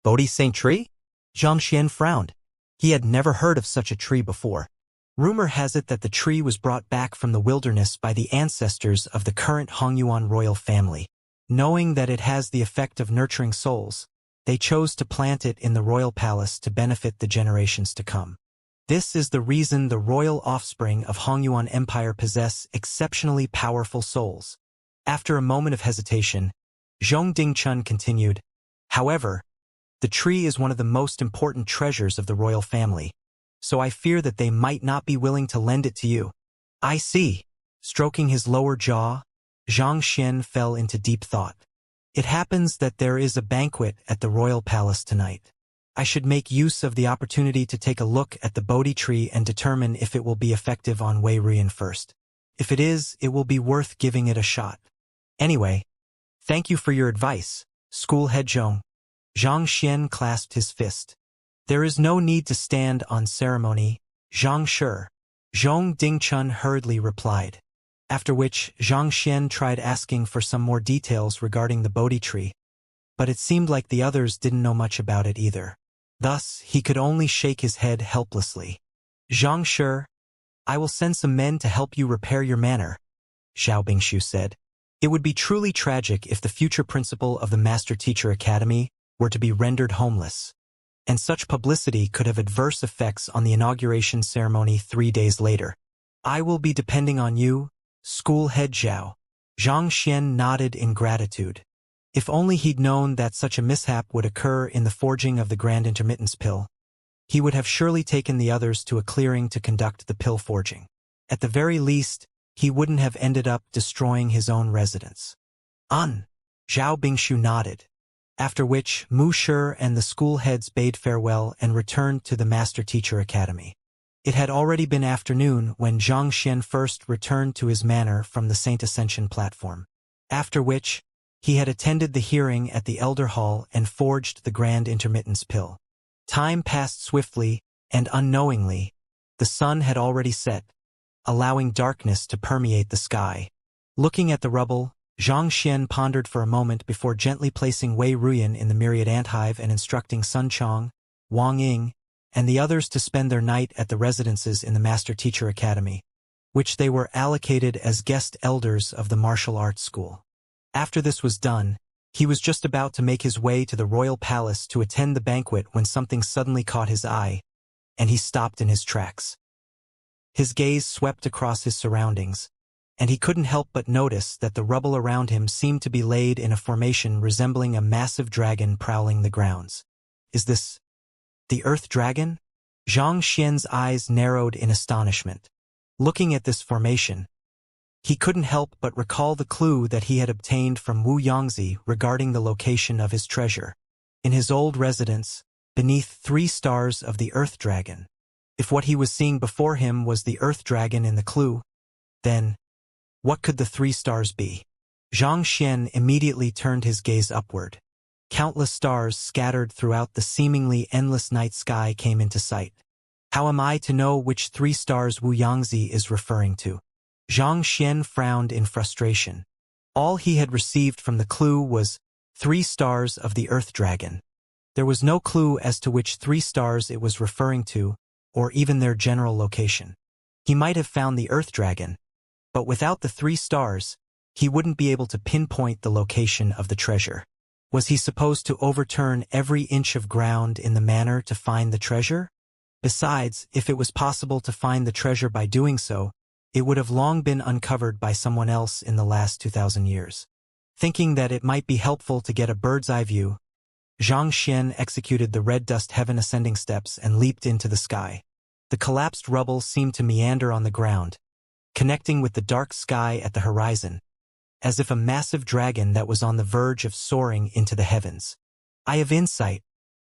Bodhi saint tree? Zhang Xian frowned. He had never heard of such a tree before. Rumor has it that the tree was brought back from the wilderness by the ancestors of the current Hongyuan royal family. Knowing that it has the effect of nurturing souls, they chose to plant it in the royal palace to benefit the generations to come. This is the reason the royal offspring of Hongyuan Empire possess exceptionally powerful souls. After a moment of hesitation, Zhong Dingchun continued, however, the tree is one of the most important treasures of the royal family, so I fear that they might not be willing to lend it to you. I see. Stroking his lower jaw, Zhang Xian fell into deep thought. It happens that there is a banquet at the royal palace tonight. I should make use of the opportunity to take a look at the Bodhi tree and determine if it will be effective on Wei Ruyan first. If it is, it will be worth giving it a shot. Anyway, thank you for your advice, school head Zhong. Zhang Xian clasped his fist. There is no need to stand on ceremony, Xianxia, Zhong Dingchun hurriedly replied. After which, Zhang Xian tried asking for some more details regarding the Bodhi tree, but it seemed like the others didn't know much about it either. Thus, he could only shake his head helplessly. Xianxia, I will send some men to help you repair your manor, Xiao Bingshu said. It would be truly tragic if the future principal of the Master Teacher Academy were to be rendered homeless, and such publicity could have adverse effects on the inauguration ceremony 3 days later. I will be depending on you, school head Zhao. Zhang Xian nodded in gratitude. If only he'd known that such a mishap would occur in the forging of the Grand Intermittence Pill, he would have surely taken the others to a clearing to conduct the pill forging. At the very least, he wouldn't have ended up destroying his own residence. Zhao Bingshu nodded. After which, Mu Shi and the school heads bade farewell and returned to the Master Teacher Academy. It had already been afternoon when Zhang Xian first returned to his manor from the Saint Ascension platform. After which, he had attended the hearing at the Elder Hall and forged the Grand Intermittence Pill. Time passed swiftly, and unknowingly, the sun had already set, allowing darkness to permeate the sky. Looking at the rubble, Zhang Xian pondered for a moment before gently placing Wei Ruyan in the myriad anthive and instructing Sun Chong, Wang Ying, and the others to spend their night at the residences in the Master Teacher Academy, which they were allocated as guest elders of the martial arts school. After this was done, he was just about to make his way to the royal palace to attend the banquet when something suddenly caught his eye, and he stopped in his tracks. His gaze swept across his surroundings, and he couldn't help but notice that the rubble around him seemed to be laid in a formation resembling a massive dragon prowling the grounds. Is this the Earth Dragon? Zhang Xian's eyes narrowed in astonishment. Looking at this formation, he couldn't help but recall the clue that he had obtained from Wu Yangzi regarding the location of his treasure. In his old residence, beneath 3 stars of the Earth Dragon. If what he was seeing before him was the Earth Dragon in the clue, then what could the 3 stars be? Zhang Xian immediately turned his gaze upward. Countless stars scattered throughout the seemingly endless night sky came into sight. How am I to know which 3 stars Wu Yangzi is referring to? Zhang Xian frowned in frustration. All he had received from the clue was 3 stars of the Earth Dragon. There was no clue as to which 3 stars it was referring to, or even their general location. He might have found the Earth Dragon, but without the 3 stars, he wouldn't be able to pinpoint the location of the treasure. Was he supposed to overturn every inch of ground in the manor to find the treasure? Besides, if it was possible to find the treasure by doing so, it would have long been uncovered by someone else in the last 2,000 years. Thinking that it might be helpful to get a bird's-eye view, Zhang Xian executed the red dust heaven ascending steps and leaped into the sky. The collapsed rubble seemed to meander on the ground, connecting with the dark sky at the horizon, as if a massive dragon that was on the verge of soaring into the heavens. Eye of Insight.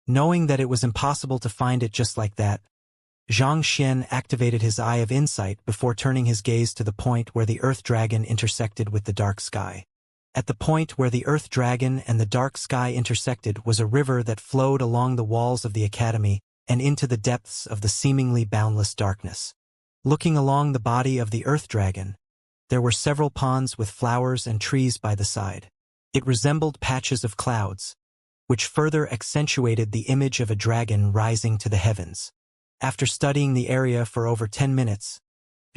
Knowing that it was impossible to find it just like that, Xianxia activated his Eye of Insight before turning his gaze to the point where the Earth Dragon intersected with the dark sky. At the point where the Earth Dragon and the dark sky intersected was a river that flowed along the walls of the academy and into the depths of the seemingly boundless darkness. Looking along the body of the Earth Dragon, there were several ponds with flowers and trees by the side. It resembled patches of clouds, which further accentuated the image of a dragon rising to the heavens. After studying the area for over 10 minutes,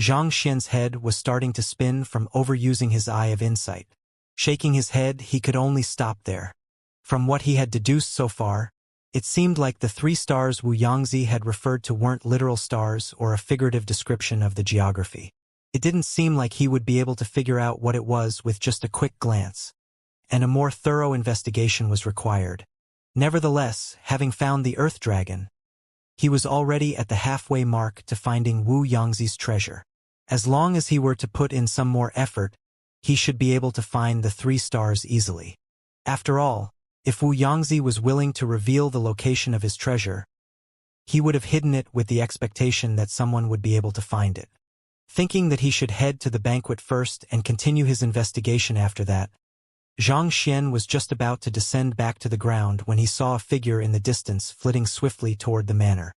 Xianxia's head was starting to spin from overusing his Eye of Insight. Shaking his head, he could only stop there. From what he had deduced so far, it seemed like the 3 stars Wu Yangzi had referred to weren't literal stars or a figurative description of the geography. It didn't seem like he would be able to figure out what it was with just a quick glance, and a more thorough investigation was required. Nevertheless, having found the Earth Dragon, he was already at the halfway mark to finding Wu Yangzi's treasure. As long as he were to put in some more effort, he should be able to find the 3 stars easily. After all, if Wu Yangzi was willing to reveal the location of his treasure, he would have hidden it with the expectation that someone would be able to find it. Thinking that he should head to the banquet first and continue his investigation after that, Xianxia was just about to descend back to the ground when he saw a figure in the distance flitting swiftly toward the manor.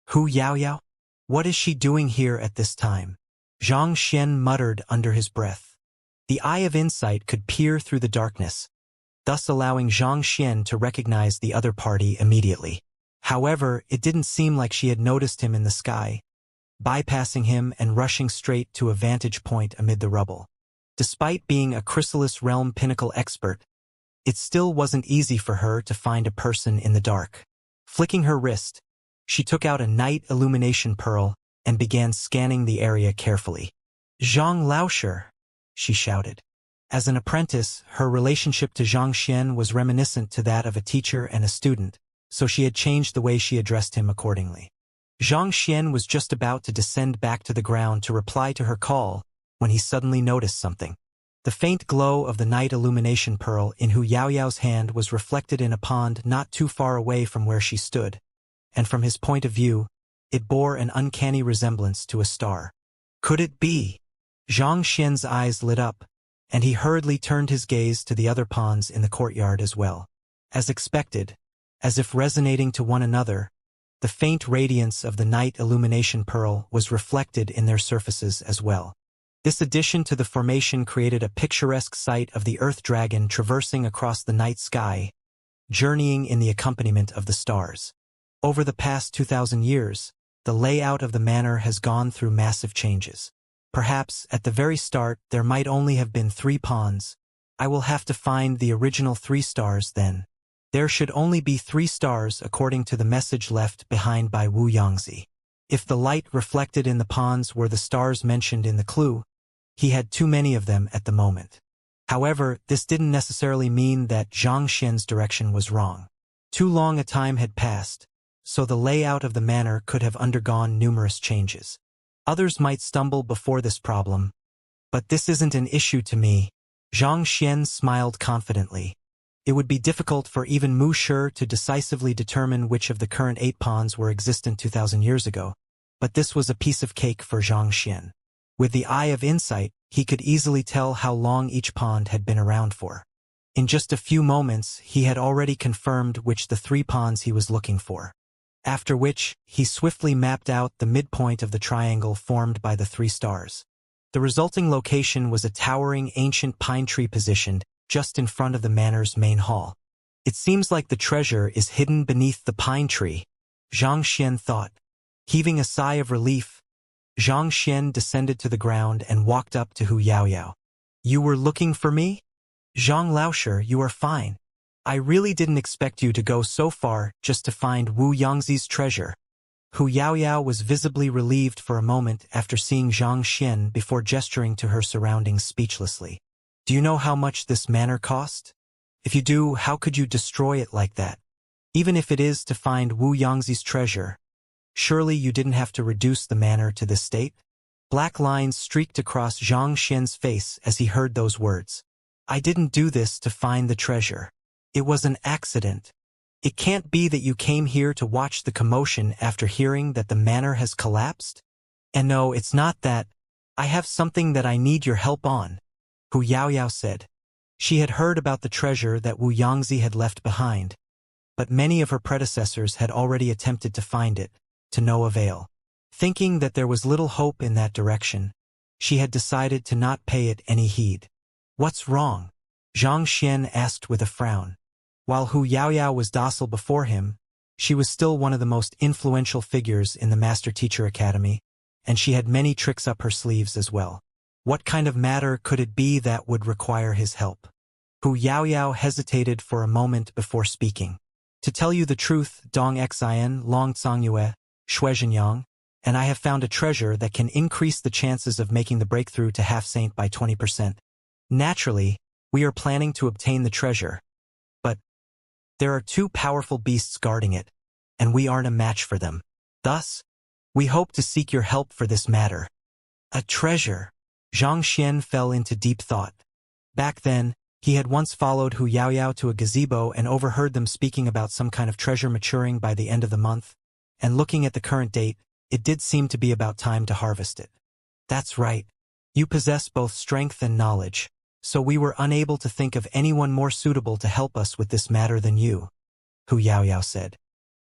Hu Yaoyao? What is she doing here at this time? Xianxia muttered under his breath. The Eye of Insight could peer through the darkness, thus allowing Xianxia to recognize the other party immediately. However, it didn't seem like she had noticed him in the sky, bypassing him and rushing straight to a vantage point amid the rubble. Despite being a Chrysalis Realm Pinnacle expert, it still wasn't easy for her to find a person in the dark. Flicking her wrist, she took out a night illumination pearl and began scanning the area carefully. "Zhang Laosher," she shouted. As an apprentice, her relationship to Xianxia was reminiscent to that of a teacher and a student, so she had changed the way she addressed him accordingly. Xianxia was just about to descend back to the ground to reply to her call when he suddenly noticed something. The faint glow of the night illumination pearl in Hu Yaoyao's hand was reflected in a pond not too far away from where she stood, and from his point of view, it bore an uncanny resemblance to a star. Could it be? Xianxia's eyes lit up, and he hurriedly turned his gaze to the other ponds in the courtyard as well. As expected, as if resonating to one another, the faint radiance of the night illumination pearl was reflected in their surfaces as well. This addition to the formation created a picturesque sight of the Earth Dragon traversing across the night sky, journeying in the accompaniment of the stars. Over the past 2,000 years, the layout of the manor has gone through massive changes. Perhaps, at the very start, there might only have been 3 ponds. I will have to find the original 3 stars then. There should only be 3 stars according to the message left behind by Wu Yangzi. If the light reflected in the ponds were the stars mentioned in the clue, he had too many of them at the moment. However, this didn't necessarily mean that Xianxia's direction was wrong. Too long a time had passed, so the layout of the manor could have undergone numerous changes. Others might stumble before this problem, but this isn't an issue to me. Xianxia smiled confidently. It would be difficult for even Mu Shi to decisively determine which of the current 8 ponds were existent 2,000 years ago, but this was a piece of cake for Xianxia. With the Eye of Insight, he could easily tell how long each pond had been around for. In just a few moments, he had already confirmed which the 3 ponds he was looking for. After which, he swiftly mapped out the midpoint of the triangle formed by the 3 stars. The resulting location was a towering ancient pine tree positioned just in front of the manor's main hall. It seems like the treasure is hidden beneath the pine tree, Xianxia thought. Heaving a sigh of relief, Xianxia descended to the ground and walked up to Hu Yaoyao. "You were looking for me? Zhang Laosher, you are fine. I really didn't expect you to go so far just to find Wu Yangzi's treasure." Hu Yaoyao was visibly relieved for a moment after seeing Xianxia before gesturing to her surroundings speechlessly. "Do you know how much this manor cost? If you do, how could you destroy it like that? Even if it is to find Wu Yangzi's treasure, surely you didn't have to reduce the manor to this state?" Black lines streaked across Xianxia's face as he heard those words. I didn't do this to find the treasure. It was an accident. It can't be that you came here to watch the commotion after hearing that the manor has collapsed? And no, it's not that. I have something that I need your help on, Hu Yaoyao said. She had heard about the treasure that Wu Yangzi had left behind, but many of her predecessors had already attempted to find it, to no avail. Thinking that there was little hope in that direction, she had decided to not pay it any heed. What's wrong? Zhang Xian asked with a frown. While Hu Yaoyao was docile before him, she was still one of the most influential figures in the Master Teacher Academy, and she had many tricks up her sleeves as well. What kind of matter could it be that would require his help? Hu Yaoyao hesitated for a moment before speaking. To tell you the truth, Dong Xian, Long Canggyue, Shuizhenyang, and I have found a treasure that can increase the chances of making the breakthrough to half-saint by 20%. Naturally, we are planning to obtain the treasure, but there are two powerful beasts guarding it, and we aren't a match for them. Thus, we hope to seek your help for this matter. A treasure. Zhang Xian fell into deep thought. Back then, he had once followed Hu Yaoyao to a gazebo and overheard them speaking about some kind of treasure maturing by the end of the month, and looking at the current date, it did seem to be about time to harvest it. That's right. You possess both strength and knowledge, so we were unable to think of anyone more suitable to help us with this matter than you, Hu Yaoyao said.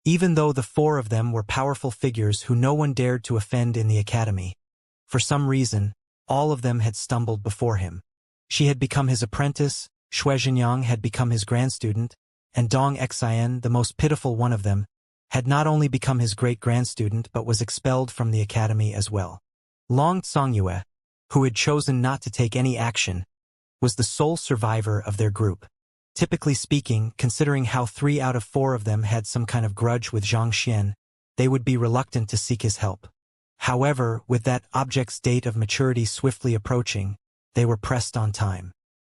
Even though the four of them were powerful figures who no one dared to offend in the academy, for some reason, all of them had stumbled before him. She had become his apprentice, Shuizhenyang had become his grandstudent, and Dong Xian, the most pitiful one of them, had not only become his great-grandstudent but was expelled from the academy as well. Long Canggyue, who had chosen not to take any action, was the sole survivor of their group. Typically speaking, considering how 3 out of 4 of them had some kind of grudge with Zhang Xian, they would be reluctant to seek his help. However, with that object's date of maturity swiftly approaching, they were pressed on time.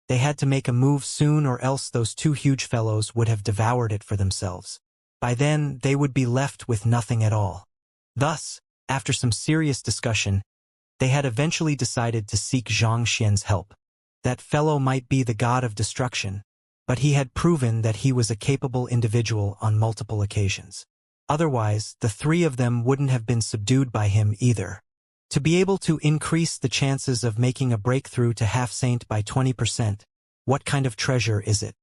They had to make a move soon or else those 2 huge fellows would have devoured it for themselves. By then, they would be left with nothing at all. Thus, after some serious discussion, they had eventually decided to seek Zhang Xian's help. That fellow might be the god of destruction, but he had proven that he was a capable individual on multiple occasions. Otherwise, the 3 of them wouldn't have been subdued by him either. To be able to increase the chances of making a breakthrough to half-saint by 20%, what kind of treasure is it?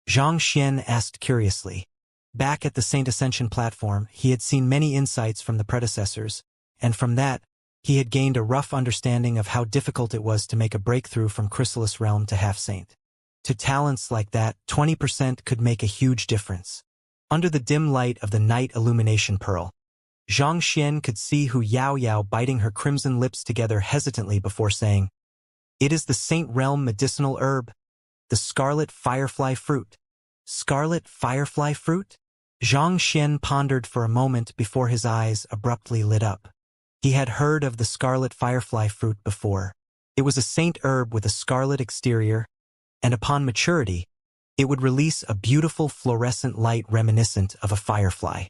Zhang Xian asked curiously. Back at the Saint Ascension platform, he had seen many insights from the predecessors, and from that, he had gained a rough understanding of how difficult it was to make a breakthrough from Chrysalis Realm to half-saint. To talents like that, 20% could make a huge difference. Under the dim light of the night illumination pearl, Zhang Xian could see Hu Yaoyao biting her crimson lips together hesitantly before saying, "It is the Saint Realm medicinal herb, the scarlet firefly fruit." Scarlet firefly fruit? Zhang Xian pondered for a moment before his eyes abruptly lit up. He had heard of the scarlet firefly fruit before. It was a saint herb with a scarlet exterior, and upon maturity, it would release a beautiful fluorescent light reminiscent of a firefly.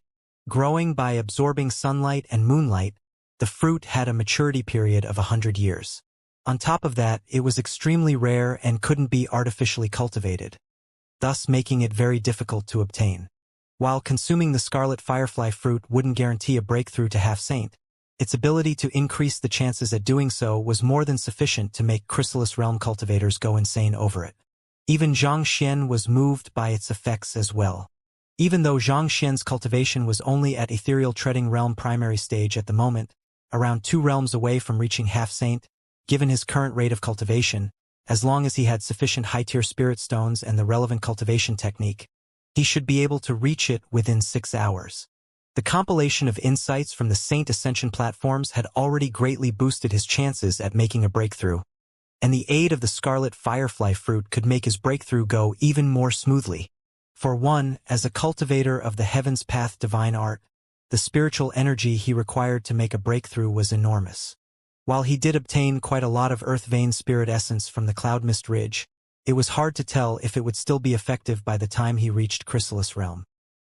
Growing by absorbing sunlight and moonlight, the fruit had a maturity period of 100 years. On top of that, it was extremely rare and couldn't be artificially cultivated, thus making it very difficult to obtain. While consuming the scarlet firefly fruit wouldn't guarantee a breakthrough to half-saint, its ability to increase the chances at doing so was more than sufficient to make Chrysalis Realm cultivators go insane over it. Even Zhang Xian was moved by its effects as well. Even though Zhang Xian's cultivation was only at Ethereal Treading Realm primary stage at the moment, around 2 realms away from reaching half-saint, given his current rate of cultivation, as long as he had sufficient high-tier spirit stones and the relevant cultivation technique, he should be able to reach it within 6 hours. The compilation of insights from the Saint Ascension platforms had already greatly boosted his chances at making a breakthrough, and the aid of the scarlet firefly fruit could make his breakthrough go even more smoothly. For one, as a cultivator of the Heaven's Path divine art, the spiritual energy he required to make a breakthrough was enormous. While he did obtain quite a lot of Earth Vein spirit essence from the Cloud Mist Ridge, it was hard to tell if it would still be effective by the time he reached Chrysalis Realm.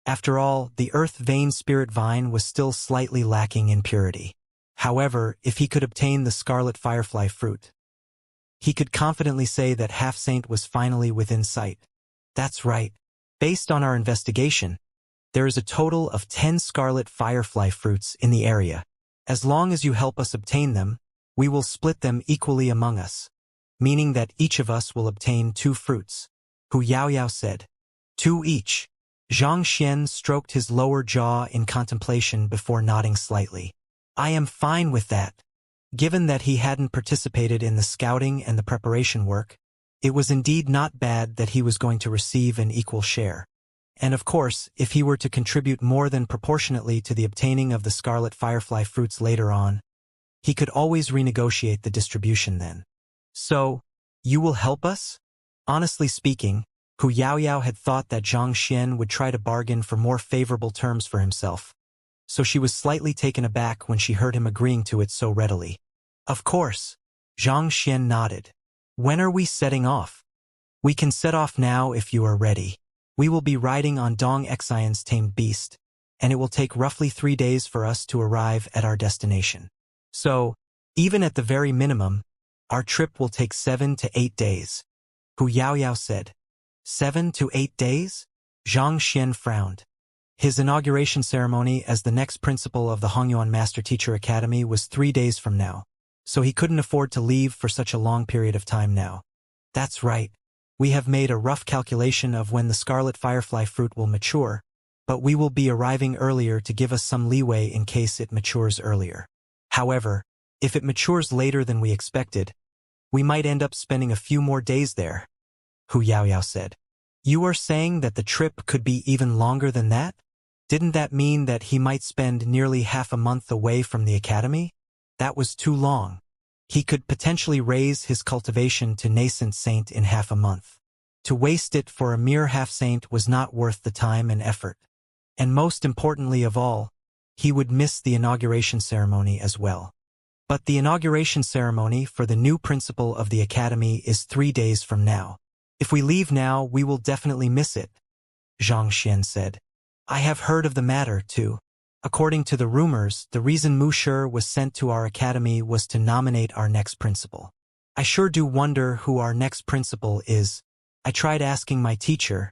After all, the Earth Vein spirit vine was still slightly lacking in purity. However, if he could obtain the scarlet firefly fruit, He could confidently say that Half-Saint was finally within sight. That's right. Based on our investigation, there is a total of 10 scarlet firefly fruits in the area. As long as you help us obtain them, we will split them equally among us, meaning that each of us will obtain 2 fruits. Hu Yaoyao said. 2 each. Xianxia stroked his lower jaw in contemplation before nodding slightly. I am fine with that. Given that he hadn't participated in the scouting and the preparation work, it was indeed not bad that he was going to receive an equal share. And of course, if he were to contribute more than proportionately to the obtaining of the scarlet firefly fruits later on, he could always renegotiate the distribution then. So, you will help us? Honestly speaking, Hu Yaoyao had thought that Xianxia would try to bargain for more favorable terms for himself, so she was slightly taken aback when she heard him agreeing to it so readily. Of course. Xianxia nodded. When are we setting off? We can set off now if you are ready. We will be riding on Dong Xian's tamed beast, and it will take roughly 3 days for us to arrive at our destination. So, even at the very minimum, our trip will take 7 to 8 days. Hu Yaoyao said. 7 to 8 days? Xianxia frowned. His inauguration ceremony as the next principal of the Hongyuan Master Teacher Academy was 3 days from now, so he couldn't afford to leave for such a long period of time now. That's right. We have made a rough calculation of when the scarlet firefly fruit will mature, but we will be arriving earlier to give us some leeway in case it matures earlier. However, if it matures later than we expected, we might end up spending a few more days there, Hu Yaoyao said. You are saying that the trip could be even longer than that? Didn't that mean that he might spend nearly half a month away from the academy? That was too long. He could potentially raise his cultivation to nascent saint in half a month. To waste it for a mere half-saint was not worth the time and effort. And most importantly of all, he would miss the inauguration ceremony as well. But the inauguration ceremony for the new principal of the academy is 3 days from now. If we leave now, we will definitely miss it, Xianxia said. I have heard of the matter, too. According to the rumors, the reason Mu Shi was sent to our academy was to nominate our next principal. I sure do wonder who our next principal is. I tried asking my teacher,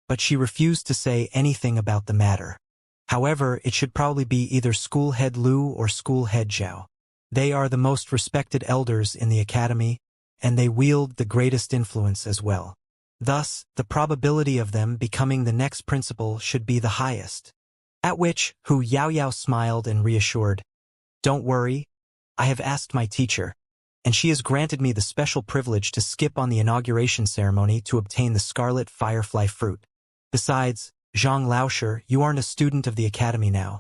but she refused to say anything about the matter. However, it should probably be either school head Lu or school head Zhao. They are the most respected elders in the academy, and they wield the greatest influence as well. Thus, the probability of them becoming the next principal should be the highest. At which, Hu Yaoyao smiled and reassured, Don't worry, I have asked my teacher, and she has granted me the special privilege to skip on the inauguration ceremony to obtain the scarlet firefly fruit. Besides, Zhang Laosher, you aren't a student of the academy now,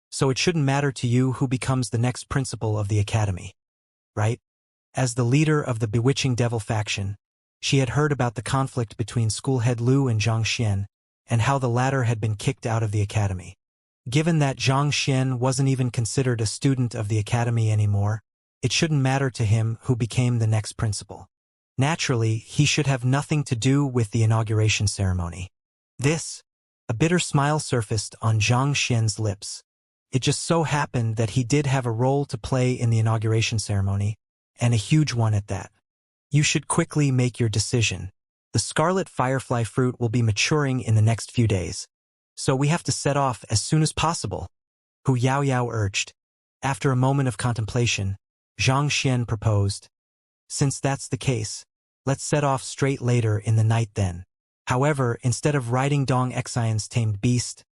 so it shouldn't matter to you who becomes the next principal of the academy. Right? As the leader of the bewitching devil faction, she had heard about the conflict between schoolhead Lu and Xianxia, and how the latter had been kicked out of the academy. Given that Xianxia wasn't even considered a student of the academy anymore, it shouldn't matter to him who became the next principal. Naturally, he should have nothing to do with the inauguration ceremony. A bitter smile surfaced on Xianxia's lips. It just so happened that he did have a role to play in the inauguration ceremony, and a huge one at that. You should quickly make your decision. The scarlet firefly fruit will be maturing in the next few days, so we have to set off as soon as possible, Hu Yaoyao urged. After a moment of contemplation, Xianxia proposed, Since that's the case, let's set off straight later in the night then. However, instead of riding Dong Xian's tamed beast,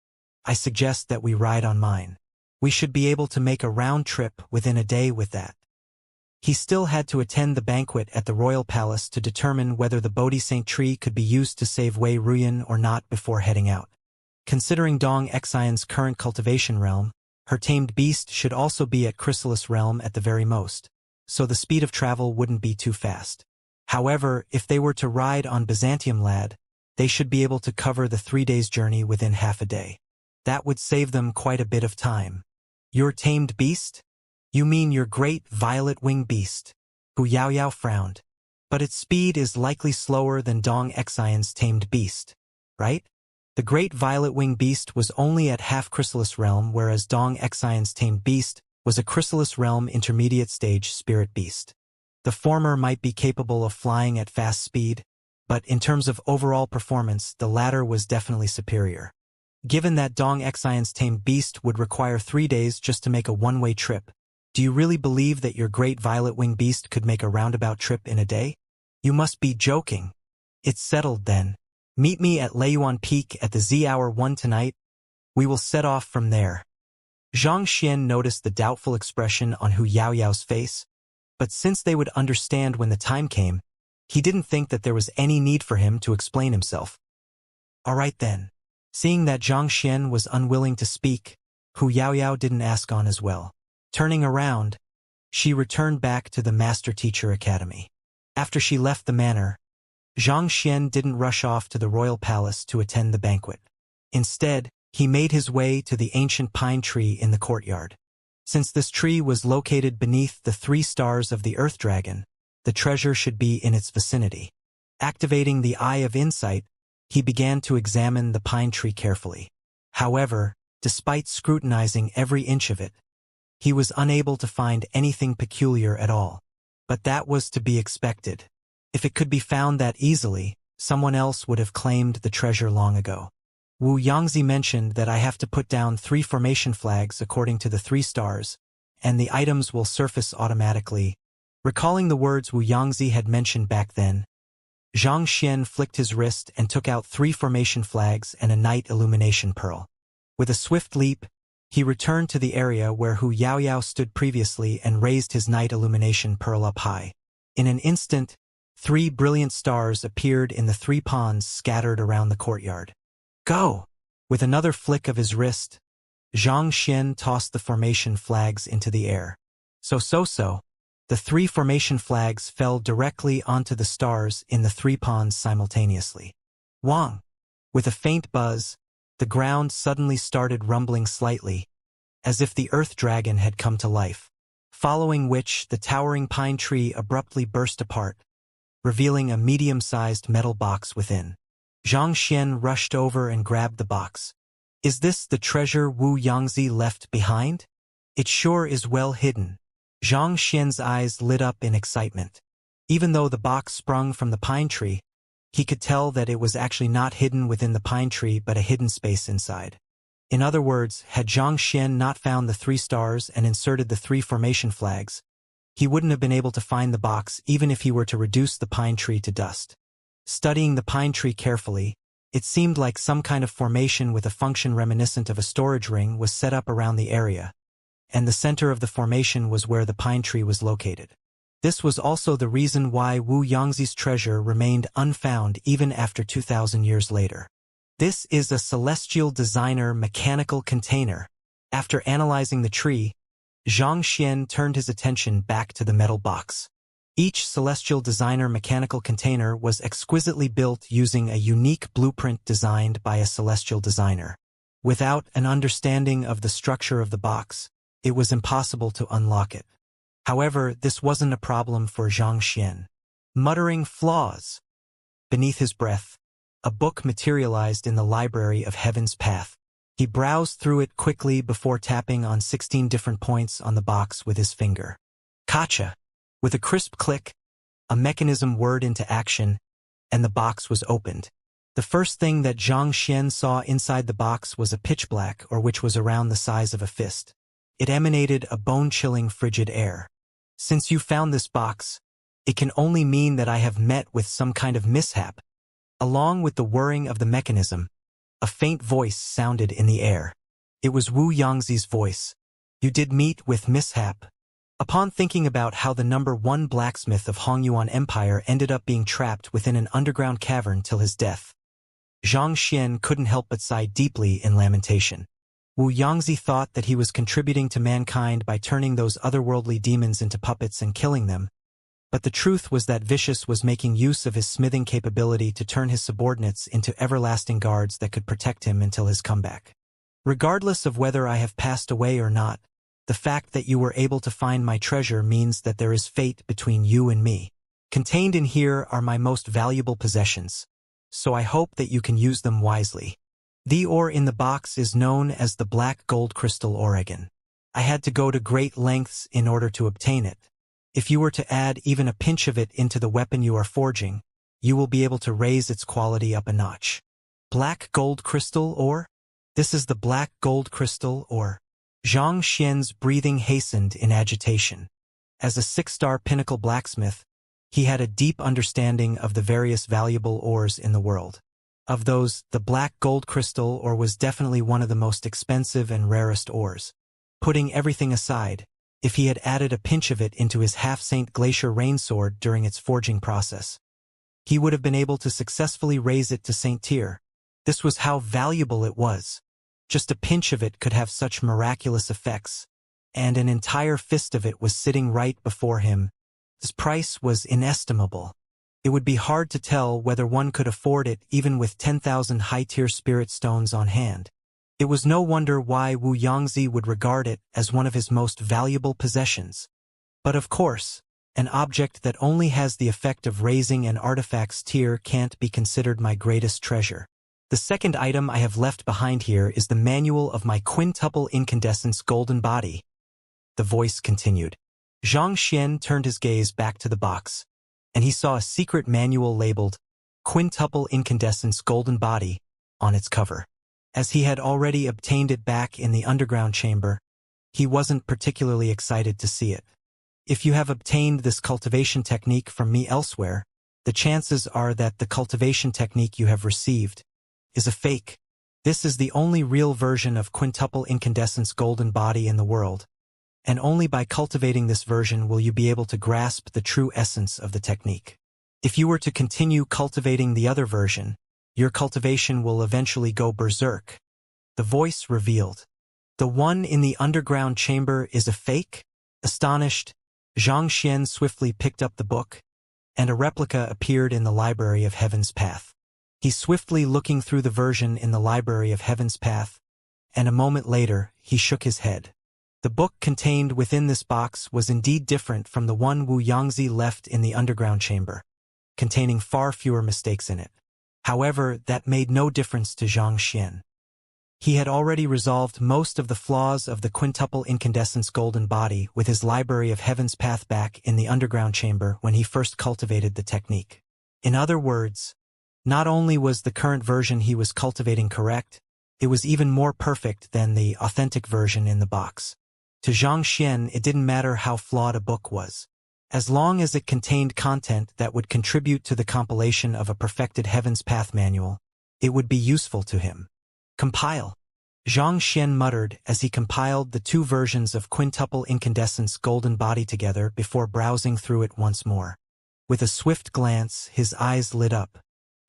I suggest that we ride on mine. We should be able to make a round trip within a day with that. He still had to attend the banquet at the royal palace to determine whether the Bodhi-Saint tree could be used to save Wei Ruyan or not before heading out. Considering Dong Xian's current cultivation realm, her tamed beast should also be at Chrysalis realm at the very most, so the speed of travel wouldn't be too fast. However, if they were to ride on Byzantium Lad, they should be able to cover the 3 days' journey within half a day. That would save them quite a bit of time. Your tamed beast? You mean your great violet wing beast? Hu Yaoyao frowned. But its speed is likely slower than Dong Xian's tamed beast, right? The great violet wing beast was only at half Chrysalis realm, whereas Dong Xian's tamed beast was a Chrysalis realm intermediate stage spirit beast. The former might be capable of flying at fast speed, but in terms of overall performance, the latter was definitely superior. Given that Dong Xian's tamed beast would require 3 days just to make a one-way trip, do you really believe that your great violet-winged beast could make a roundabout trip in a day? You must be joking. It's settled then. Meet me at Leiyuan Peak at the Z hour 1 tonight. We will set off from there. Xianxia noticed the doubtful expression on Hu Yaoyao's face, but since they would understand when the time came, he didn't think that there was any need for him to explain himself. All right then. Seeing that Xianxia was unwilling to speak, Hu Yaoyao didn't ask on as well. Turning around, she returned back to the Master Teacher Academy. After she left the manor, Xianxia didn't rush off to the royal palace to attend the banquet. Instead, he made his way to the ancient pine tree in the courtyard. Since this tree was located beneath the 3 stars of the Earth Dragon, the treasure should be in its vicinity. Activating the Eye of Insight, he began to examine the pine tree carefully. However, despite scrutinizing every inch of it, he was unable to find anything peculiar at all. But that was to be expected. If it could be found that easily, someone else would have claimed the treasure long ago. Wu Yangzi mentioned that I have to put down 3 formation flags according to the 3 stars, and the items will surface automatically. Recalling the words Wu Yangzi had mentioned back then, Xianxia flicked his wrist and took out 3 formation flags and a night illumination pearl. With a swift leap, he returned to the area where Hu Yaoyao stood previously and raised his night illumination pearl up high. In an instant, 3 brilliant stars appeared in the 3 ponds scattered around the courtyard. Go! With another flick of his wrist, Xianxia tossed the formation flags into the air. So. The 3 formation flags fell directly onto the stars in the 3 ponds simultaneously. Wang! With a faint buzz, the ground suddenly started rumbling slightly, as if the Earth Dragon had come to life, following which the towering pine tree abruptly burst apart, revealing a medium-sized metal box within. Xianxia rushed over and grabbed the box. Is this the treasure Wu Yangzi left behind? It sure is well hidden. Xianxia's eyes lit up in excitement. Even though the box sprung from the pine tree, he could tell that it was actually not hidden within the pine tree but a hidden space inside. In other words, had Xianxia not found the 3 stars and inserted the 3 formation flags, he wouldn't have been able to find the box even if he were to reduce the pine tree to dust. Studying the pine tree carefully, it seemed like some kind of formation with a function reminiscent of a storage ring was set up around the area, and the center of the formation was where the pine tree was located. This was also the reason why Wu Yangzi's treasure remained unfound even after 2,000 years later. This is a celestial designer mechanical container. After analyzing the tree, Xianxia turned his attention back to the metal box. Each celestial designer mechanical container was exquisitely built using a unique blueprint designed by a celestial designer. Without an understanding of the structure of the box, it was impossible to unlock it. However, this wasn't a problem for Xianxia. Muttering flaws. Beneath his breath, a book materialized in the library of Heaven's Path. He browsed through it quickly before tapping on 16 different points on the box with his finger. Gotcha! With a crisp click, a mechanism whirred into action, and the box was opened. The first thing that Xianxia saw inside the box was a pitch black, or which was around the size of a fist. It emanated a bone-chilling frigid air. Since you found this box, it can only mean that I have met with some kind of mishap. Along with the whirring of the mechanism, a faint voice sounded in the air. It was Wu Yangzi's voice. You did meet with mishap. Upon thinking about how the number 1 blacksmith of Hongyuan Empire ended up being trapped within an underground cavern till his death, Xianxia couldn't help but sigh deeply in lamentation. Wu Yangzi thought that he was contributing to mankind by turning those otherworldly demons into puppets and killing them, but the truth was that Vicious was making use of his smithing capability to turn his subordinates into everlasting guards that could protect him until his comeback. Regardless of whether I have passed away or not, the fact that you were able to find my treasure means that there is fate between you and me. Contained in here are my most valuable possessions, so I hope that you can use them wisely. The ore in the box is known as the black gold crystal Oregon. I had to go to great lengths in order to obtain it, If you were to add even a pinch of it into the weapon you are forging, you will be able to raise its quality up a notch. Black gold crystal ore? This is the black gold crystal ore. Xianxia's breathing hastened in agitation. As a 6-star pinnacle blacksmith, he had a deep understanding of the various valuable ores in the world. Of those, the black gold crystal ore was definitely one of the most expensive and rarest ores. Putting everything aside, if he had added a pinch of it into his half-saint glacier rain sword during its forging process, he would have been able to successfully raise it to Saint tier. This was how valuable it was. Just a pinch of it could have such miraculous effects, and an entire fist of it was sitting right before him. Its price was inestimable. It would be hard to tell whether one could afford it even with 10,000 high-tier spirit stones on hand. It was no wonder why Wu Yangzi would regard it as one of his most valuable possessions. But of course, an object that only has the effect of raising an artifact's tier can't be considered my greatest treasure. The second item I have left behind here is the manual of my quintuple incandescence golden body. The voice continued. Xianxia turned his gaze back to the box, and he saw a secret manual labeled Quintuple Incandescence Golden Body on its cover. As he had already obtained it back in the underground chamber, he wasn't particularly excited to see it. If you have obtained this cultivation technique from me elsewhere, the chances are that the cultivation technique you have received is a fake. This is the only real version of Quintuple Incandescence Golden Body in the world, and only by cultivating this version will you be able to grasp the true essence of the technique. If you were to continue cultivating the other version, your cultivation will eventually go berserk. The voice revealed. The one in the underground chamber is a fake? Astonished, Xianxia swiftly picked up the book, and a replica appeared in the Library of Heaven's Path. He swiftly looking through the version in the Library of Heaven's Path, and a moment later he shook his head. The book contained within this box was indeed different from the one Wu Yangzi left in the underground chamber, containing far fewer mistakes in it. However, that made no difference to Xianxia. He had already resolved most of the flaws of the quintuple incandescence golden body with his Library of Heaven's Path back in the underground chamber when he first cultivated the technique. In other words, not only was the current version he was cultivating correct, it was even more perfect than the authentic version in the box. To Xianxia, it didn't matter how flawed a book was. As long as it contained content that would contribute to the compilation of a perfected Heaven's Path manual, it would be useful to him. Compile. Xianxia muttered as he compiled the two versions of Quintuple Incandescence Golden Body together before browsing through it once more. With a swift glance, his eyes lit up.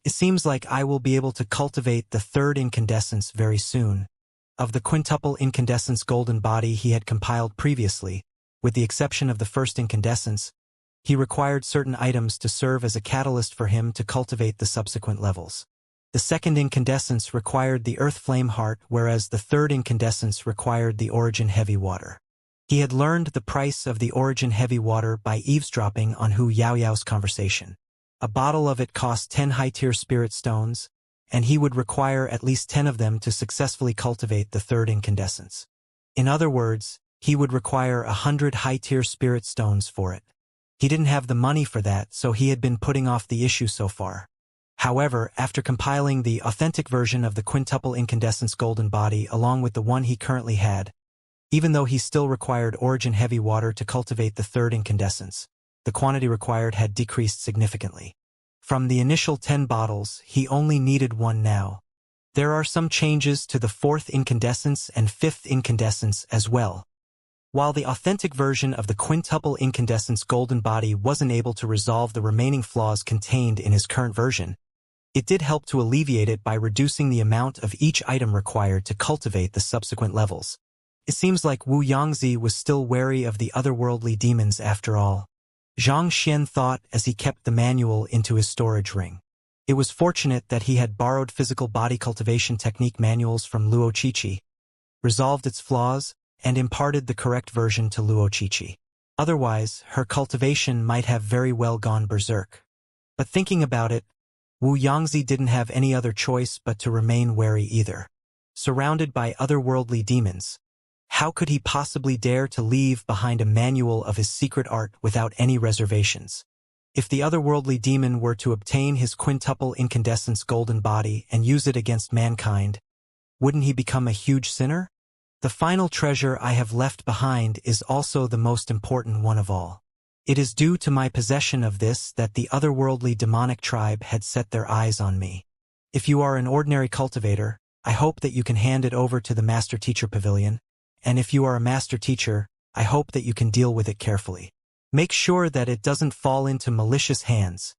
It seems like I will be able to cultivate the third incandescence very soon. Of the Quintuple Incandescence Golden Body he had compiled previously, with the exception of the first incandescence, he required certain items to serve as a catalyst for him to cultivate the subsequent levels. The second incandescence required the Earth Flame Heart, whereas the third incandescence required the Origin Heavy Water. He had learned the price of the Origin Heavy Water by eavesdropping on Hu Yaoyao's conversation. A bottle of it cost 10 high-tier spirit stones, and he would require at least 10 of them to successfully cultivate the third incandescence. In other words, he would require 100 high-tier spirit stones for it. He didn't have the money for that, so he had been putting off the issue so far. However, after compiling the authentic version of the Quintuple Incandescence Golden Body along with the one he currently had, even though he still required Origin Heavy Water to cultivate the third incandescence, the quantity required had decreased significantly. From the initial 10 bottles, he only needed one now. There are some changes to the fourth incandescence and fifth incandescence as well. While the authentic version of the Quintuple Incandescence Golden Body wasn't able to resolve the remaining flaws contained in his current version, it did help to alleviate it by reducing the amount of each item required to cultivate the subsequent levels. It seems like Wu Yangzi was still wary of the otherworldly demons after all. Xianxia thought as he kept the manual into his storage ring. It was fortunate that he had borrowed physical body cultivation technique manuals from Luo Qiqi, resolved its flaws, and imparted the correct version to Luo Qiqi. Otherwise, her cultivation might have very well gone berserk. But thinking about it, Wu Yangzi didn't have any other choice but to remain wary either. Surrounded by otherworldly demons, How could he possibly dare to leave behind a manual of his secret art without any reservations? If the otherworldly demon were to obtain his quintuple incandescence golden body and use it against mankind, wouldn't he become a huge sinner? The final treasure I have left behind is also the most important one of all. It is due to my possession of this that the otherworldly demonic tribe had set their eyes on me. If you are an ordinary cultivator, I hope that you can hand it over to the Master Teacher Pavilion, and if you are a Master Teacher, I hope that you can deal with it carefully. Make sure that it doesn't fall into malicious hands.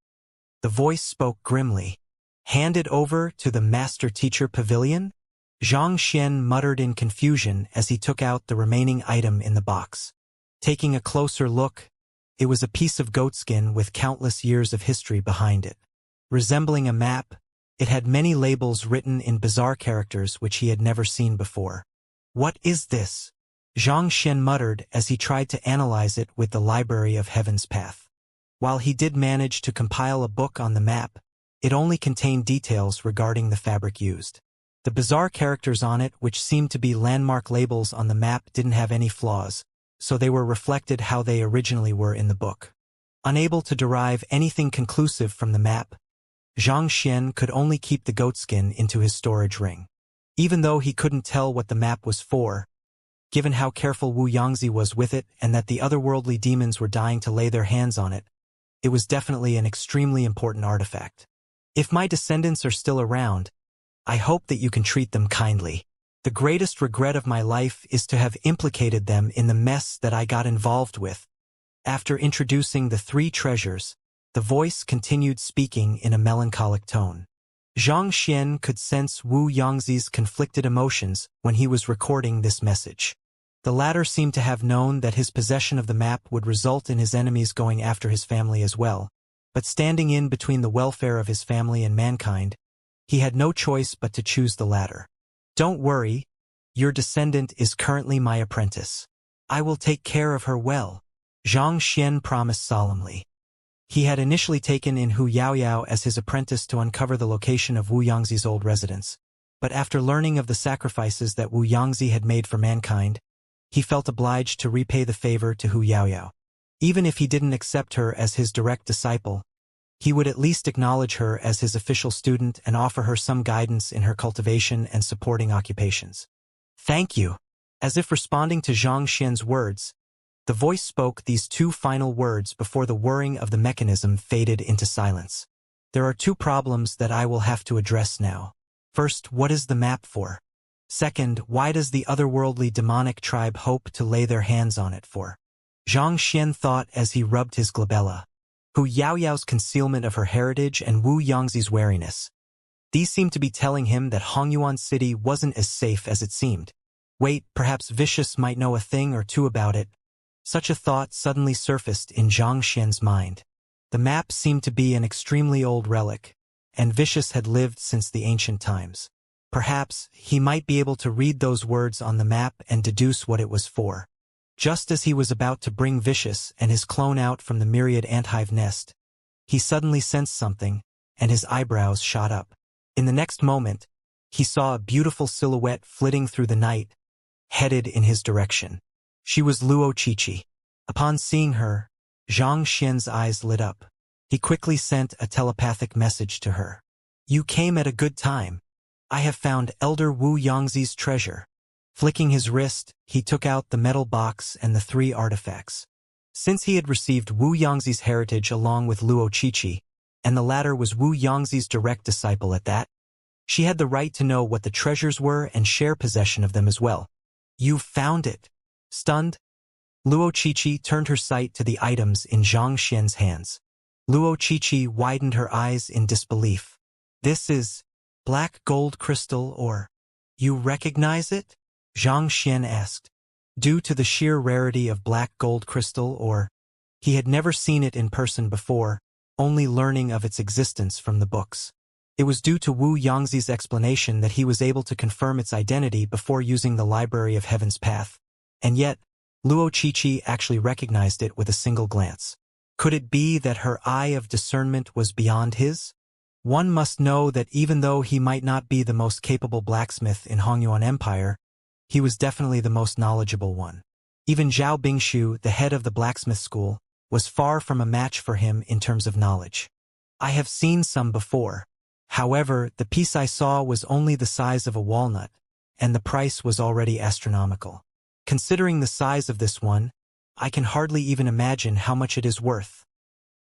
The voice spoke grimly. Hand it over to the Master Teacher Pavilion? Xianxia muttered in confusion as he took out the remaining item in the box. Taking a closer look, it was a piece of goatskin with countless years of history behind it. Resembling a map, it had many labels written in bizarre characters which he had never seen before. What is this? Xianxia muttered as he tried to analyze it with the Library of Heaven's Path. While he did manage to compile a book on the map, it only contained details regarding the fabric used. The bizarre characters on it, which seemed to be landmark labels on the map, didn't have any flaws, so they were reflected how they originally were in the book. Unable to derive anything conclusive from the map, Xianxia could only keep the goatskin into his storage ring. Even though he couldn't tell what the map was for, given how careful Wu Yangzi was with it and that the otherworldly demons were dying to lay their hands on it, it was definitely an extremely important artifact. If my descendants are still around, I hope that you can treat them kindly. The greatest regret of my life is to have implicated them in the mess that I got involved with. After introducing the 3 treasures, the voice continued speaking in a melancholic tone. Xianxia could sense Wu Yangzi's conflicted emotions when he was recording this message. The latter seemed to have known that his possession of the map would result in his enemies going after his family as well, but standing in between the welfare of his family and mankind, he had no choice but to choose the latter. Don't worry, your descendant is currently my apprentice. I will take care of her well, Xianxia promised solemnly. He had initially taken in Hu Yaoyao as his apprentice to uncover the location of Wu Yangzi's old residence, but after learning of the sacrifices that Wu Yangzi had made for mankind, he felt obliged to repay the favor to Hu Yaoyao. Even if he didn't accept her as his direct disciple, he would at least acknowledge her as his official student and offer her some guidance in her cultivation and supporting occupations. Thank you. As if responding to Xianxia's words, the voice spoke these 2 final words before the whirring of the mechanism faded into silence. There are 2 problems that I will have to address now. First, what is the map for? Second, why does the otherworldly demonic tribe hope to lay their hands on it for? Xianxia thought as he rubbed his glabella. Hu Yaoyao's concealment of her heritage and Wu Yangzi's wariness. These seemed to be telling him that Hongyuan City wasn't as safe as it seemed. Wait, perhaps Vicious might know a thing or 2 about it. Such a thought suddenly surfaced in Xianxia's mind. The map seemed to be an extremely old relic, and Vicious had lived since the ancient times. Perhaps he might be able to read those words on the map and deduce what it was for. Just as he was about to bring Vicious and his clone out from the myriad anthive nest, he suddenly sensed something, and his eyebrows shot up. In the next moment, he saw a beautiful silhouette flitting through the night, headed in his direction. She was Luo Chichi. Upon seeing her, Xianxia's eyes lit up. He quickly sent a telepathic message to her. You came at a good time. I have found Elder Wu Yangzi's treasure. Flicking his wrist, he took out the metal box and the 3 artifacts. Since he had received Wu Yangzi's heritage along with Luo Chichi, and the latter was Wu Yangzi's direct disciple at that, she had the right to know what the treasures were and share possession of them as well. You've found it. Stunned, Luo Chichi turned her sight to the items in Xianxia's hands. Luo Chichi widened her eyes in disbelief. This is black gold crystal, or you recognize it? Xianxia asked. Due to the sheer rarity of black gold crystal, or he had never seen it in person before, only learning of its existence from the books. It was due to Wu Yangzi's explanation that he was able to confirm its identity before using the Library of Heaven's Path. And yet, Luo Chichi actually recognized it with a single glance. Could it be that her eye of discernment was beyond his? One must know that even though he might not be the most capable blacksmith in Hongyuan Empire, He was definitely the most knowledgeable one. Even Zhao Bingshu, the head of the blacksmith school, was far from a match for him in terms of knowledge. I have seen some before. However, the piece I saw was only the size of a walnut, and the price was already astronomical. Considering the size of this one, I can hardly even imagine how much it is worth.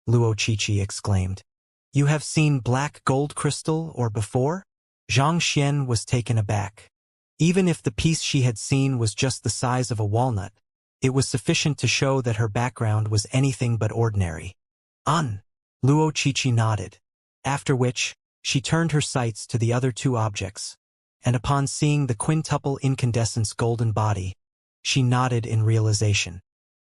Luo Qiqi exclaimed. You have seen black gold crystal or before? Zhang Xian was taken aback. Even if the piece she had seen was just the size of a walnut, it was sufficient to show that her background was anything but ordinary. Luo Qiqi nodded, after which, she turned her sights to the other two objects, and upon seeing the quintuple incandescence golden body, she nodded in realization.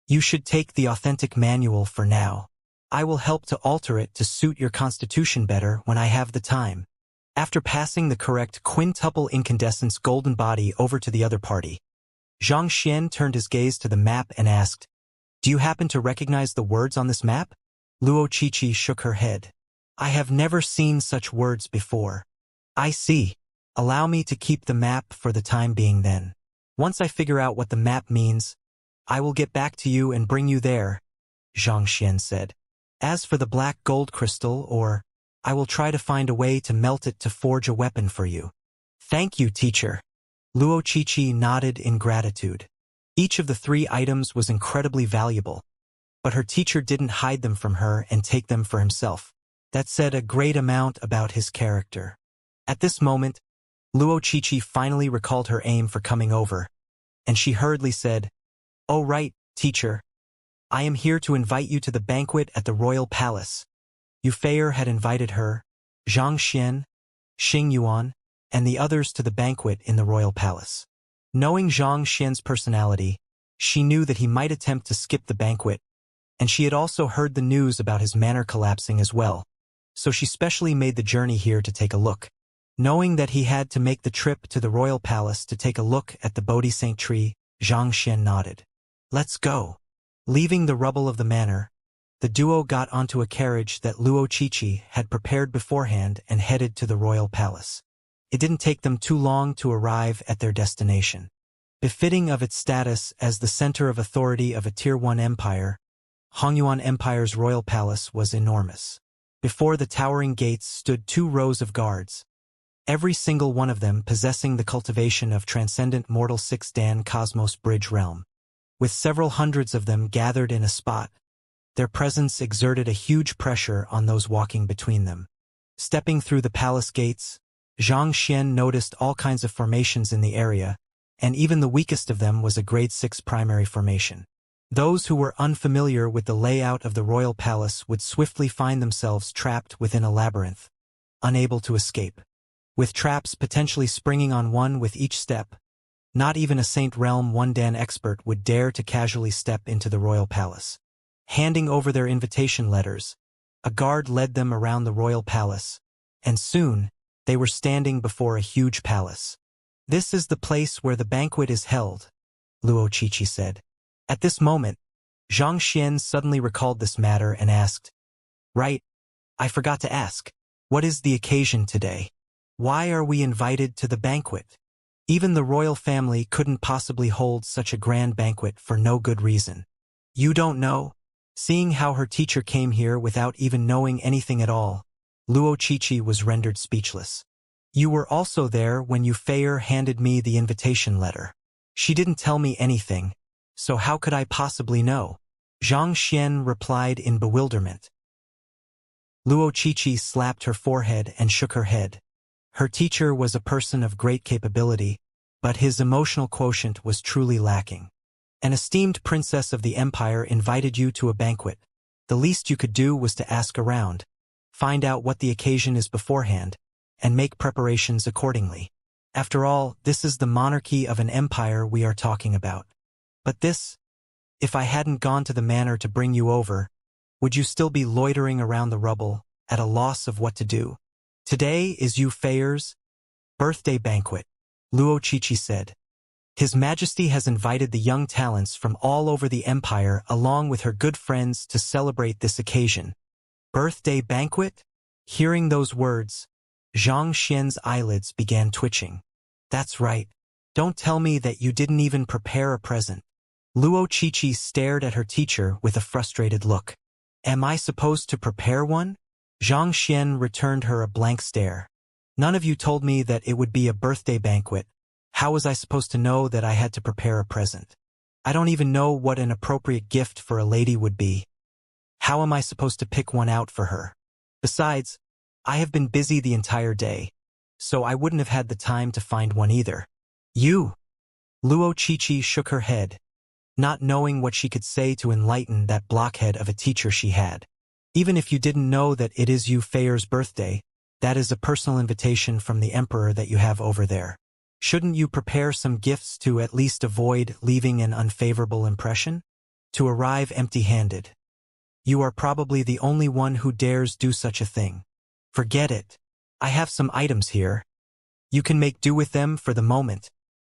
You should take the authentic manual for now. I will help to alter it to suit your constitution better when I have the time. After passing the correct quintuple incandescence golden body over to the other party, Zhang Xian turned his gaze to the map and asked, Do you happen to recognize the words on this map? Luo Qiqi shook her head. I have never seen such words before. I see. Allow me to keep the map for the time being then. Once I figure out what the map means, I will get back to you and bring you there, Zhang Xian said. As for the black gold crystal, I will try to find a way to melt it to forge a weapon for you. Thank you, teacher. Luo Qiqi nodded in gratitude. Each of the three items was incredibly valuable, but her teacher didn't hide them from her and take them for himself. That said a great amount about his character. At this moment, Luo Qiqi finally recalled her aim for coming over, and she hurriedly said, Oh right, teacher. I am here to invite you to the banquet at the royal palace. Yu Feier had invited her, Zhang Xian, Xing Yuan, and the others to the banquet in the royal palace. Knowing Zhang Xian's personality, she knew that he might attempt to skip the banquet, and she had also heard the news about his manor collapsing as well, so she specially made the journey here to take a look. Knowing that he had to make the trip to the royal palace to take a look at the Bodhi-Saint tree, Zhang Xian nodded. Let's go. Leaving the rubble of the manor, the duo got onto a carriage that Luo Qiqi had prepared beforehand and headed to the royal palace. It didn't take them too long to arrive at their destination. Befitting of its status as the center of authority of a Tier 1 empire, Hongyuan Empire's royal palace was enormous. Before the towering gates stood 2 rows of guards, every single one of them possessing the cultivation of transcendent mortal 6-dan cosmos bridge realm. With several hundreds of them gathered in a spot, their presence exerted a huge pressure on those walking between them. Stepping through the palace gates, Zhang Xian noticed all kinds of formations in the area, and even the weakest of them was a grade 6 primary formation. Those who were unfamiliar with the layout of the royal palace would swiftly find themselves trapped within a labyrinth, unable to escape. With traps potentially springing on one with each step, not even a Saint Realm 1-dan expert would dare to casually step into the royal palace. Handing over their invitation letters, a guard led them around the royal palace, and soon, they were standing before a huge palace. This is the place where the banquet is held, Luo Qiqi said. At this moment, Zhang Xian suddenly recalled this matter and asked, Right, I forgot to ask, what is the occasion today? Why are we invited to the banquet? Even the royal family couldn't possibly hold such a grand banquet for no good reason. You don't know? Seeing how her teacher came here without even knowing anything at all, Luo Qiqi was rendered speechless. You were also there when Yu Feier handed me the invitation letter. She didn't tell me anything, so how could I possibly know? Zhang Xian replied in bewilderment. Luo Qiqi slapped her forehead and shook her head. Her teacher was a person of great capability, but his emotional quotient was truly lacking. An esteemed princess of the empire invited you to a banquet. The least you could do was to ask around, find out what the occasion is beforehand, and make preparations accordingly. After all, this is the monarchy of an empire we are talking about. But if I hadn't gone to the manor to bring you over, would you still be loitering around the rubble, at a loss of what to do? Today is Yu Feier's birthday banquet, Luo Qiqi said. His Majesty has invited the young talents from all over the empire along with her good friends to celebrate this occasion. Birthday banquet? Hearing those words, Zhang Xian's eyelids began twitching. That's right. Don't tell me that you didn't even prepare a present. Luo Qiqi stared at her teacher with a frustrated look. Am I supposed to prepare one? Zhang Xian returned her a blank stare. None of you told me that it would be a birthday banquet. How was I supposed to know that I had to prepare a present? I don't even know what an appropriate gift for a lady would be. How am I supposed to pick one out for her? Besides, I have been busy the entire day, so I wouldn't have had the time to find one either. You! Luo Qiqi shook her head, not knowing what she could say to enlighten that blockhead of a teacher she had. Even if you didn't know that it is Yu Feier's birthday, that is a personal invitation from the emperor that you have over there. Shouldn't you prepare some gifts to at least avoid leaving an unfavorable impression? To arrive empty-handed. You are probably the only one who dares do such a thing. Forget it. I have some items here. You can make do with them for the moment.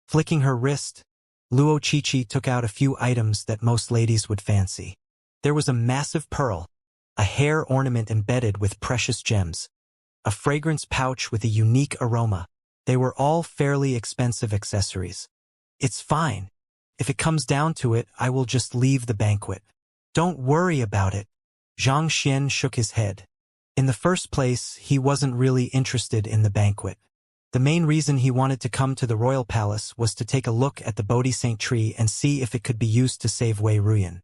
Flicking her wrist, Luo Qiqi took out a few items that most ladies would fancy. There was a massive pearl, a hair ornament embedded with precious gems, a fragrance pouch with a unique aroma. They were all fairly expensive accessories. It's fine. If it comes down to it, I will just leave the banquet. Don't worry about it. Zhang Xian shook his head. In the first place, he wasn't really interested in the banquet. The main reason he wanted to come to the royal palace was to take a look at the Bodhi Saint tree and see if it could be used to save Wei Ruyan.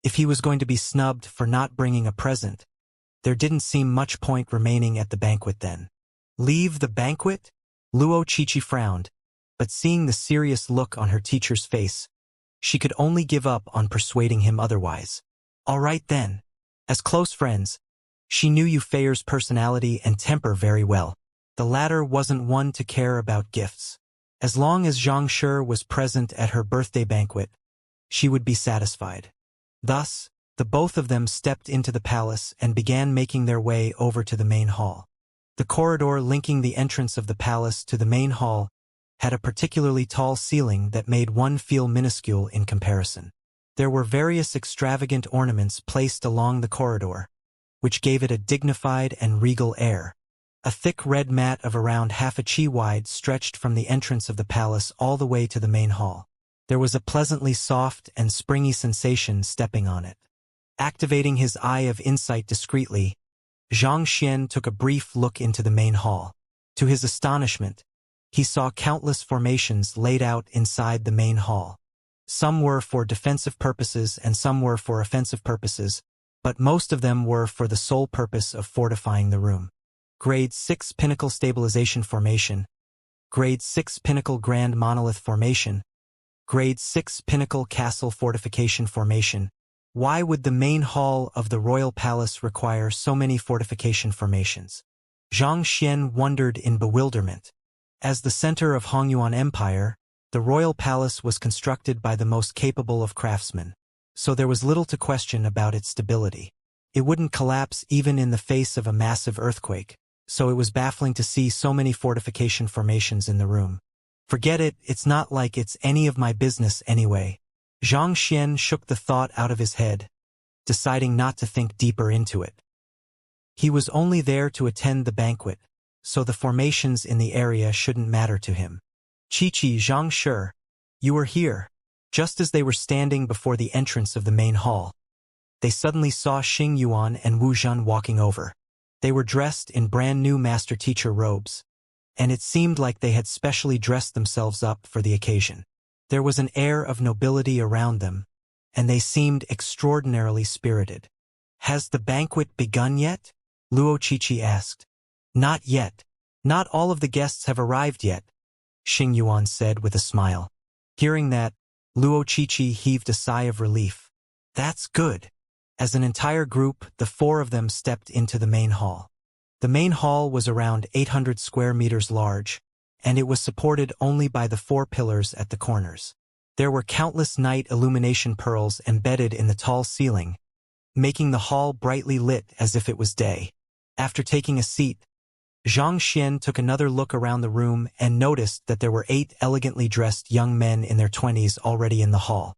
If he was going to be snubbed for not bringing a present, there didn't seem much point remaining at the banquet then. Leave the banquet? Luo Qiqi frowned, but seeing the serious look on her teacher's face, she could only give up on persuading him otherwise. All right then. As close friends, she knew Yu Feier's personality and temper very well. The latter wasn't one to care about gifts. As long as Zhang Shi was present at her birthday banquet, she would be satisfied. Thus, the both of them stepped into the palace and began making their way over to the main hall. The corridor linking the entrance of the palace to the main hall had a particularly tall ceiling that made one feel minuscule in comparison. There were various extravagant ornaments placed along the corridor, which gave it a dignified and regal air. A thick red mat of around half a chi wide stretched from the entrance of the palace all the way to the main hall. There was a pleasantly soft and springy sensation stepping on it. Activating his eye of insight discreetly, Zhang Xian took a brief look into the main hall. To his astonishment, he saw countless formations laid out inside the main hall. Some were for defensive purposes and some were for offensive purposes, but most of them were for the sole purpose of fortifying the room. Grade 6 Pinnacle Stabilization Formation, Grade 6 Pinnacle Grand Monolith Formation, Grade 6 Pinnacle Castle Fortification Formation. Why would the main hall of the royal palace require so many fortification formations? Zhang Xian wondered in bewilderment. As the center of Hongyuan Empire, the royal palace was constructed by the most capable of craftsmen, so there was little to question about its stability. It wouldn't collapse even in the face of a massive earthquake, so it was baffling to see so many fortification formations in the room. Forget it, it's not like it's any of my business anyway. Zhang Xian shook the thought out of his head, deciding not to think deeper into it. He was only there to attend the banquet, so the formations in the area shouldn't matter to him. Qiqi, Zhang Shi, you were here. Just as they were standing before the entrance of the main hall, they suddenly saw Xing Yuan and Wu Zhen walking over. They were dressed in brand-new master-teacher robes, and it seemed like they had specially dressed themselves up for the occasion. There was an air of nobility around them, and they seemed extraordinarily spirited. Has the banquet begun yet? Luo Qiqi asked. Not yet. Not all of the guests have arrived yet, Xing Yuan said with a smile. Hearing that, Luo Qiqi heaved a sigh of relief. That's good. As an entire group, the four of them stepped into the main hall. The main hall was around 800 square meters large, and it was supported only by the four pillars at the corners. There were countless night illumination pearls embedded in the tall ceiling, making the hall brightly lit as if it was day. After taking a seat, Zhang Xian took another look around the room and noticed that there were 8 elegantly dressed young men in their 20s already in the hall.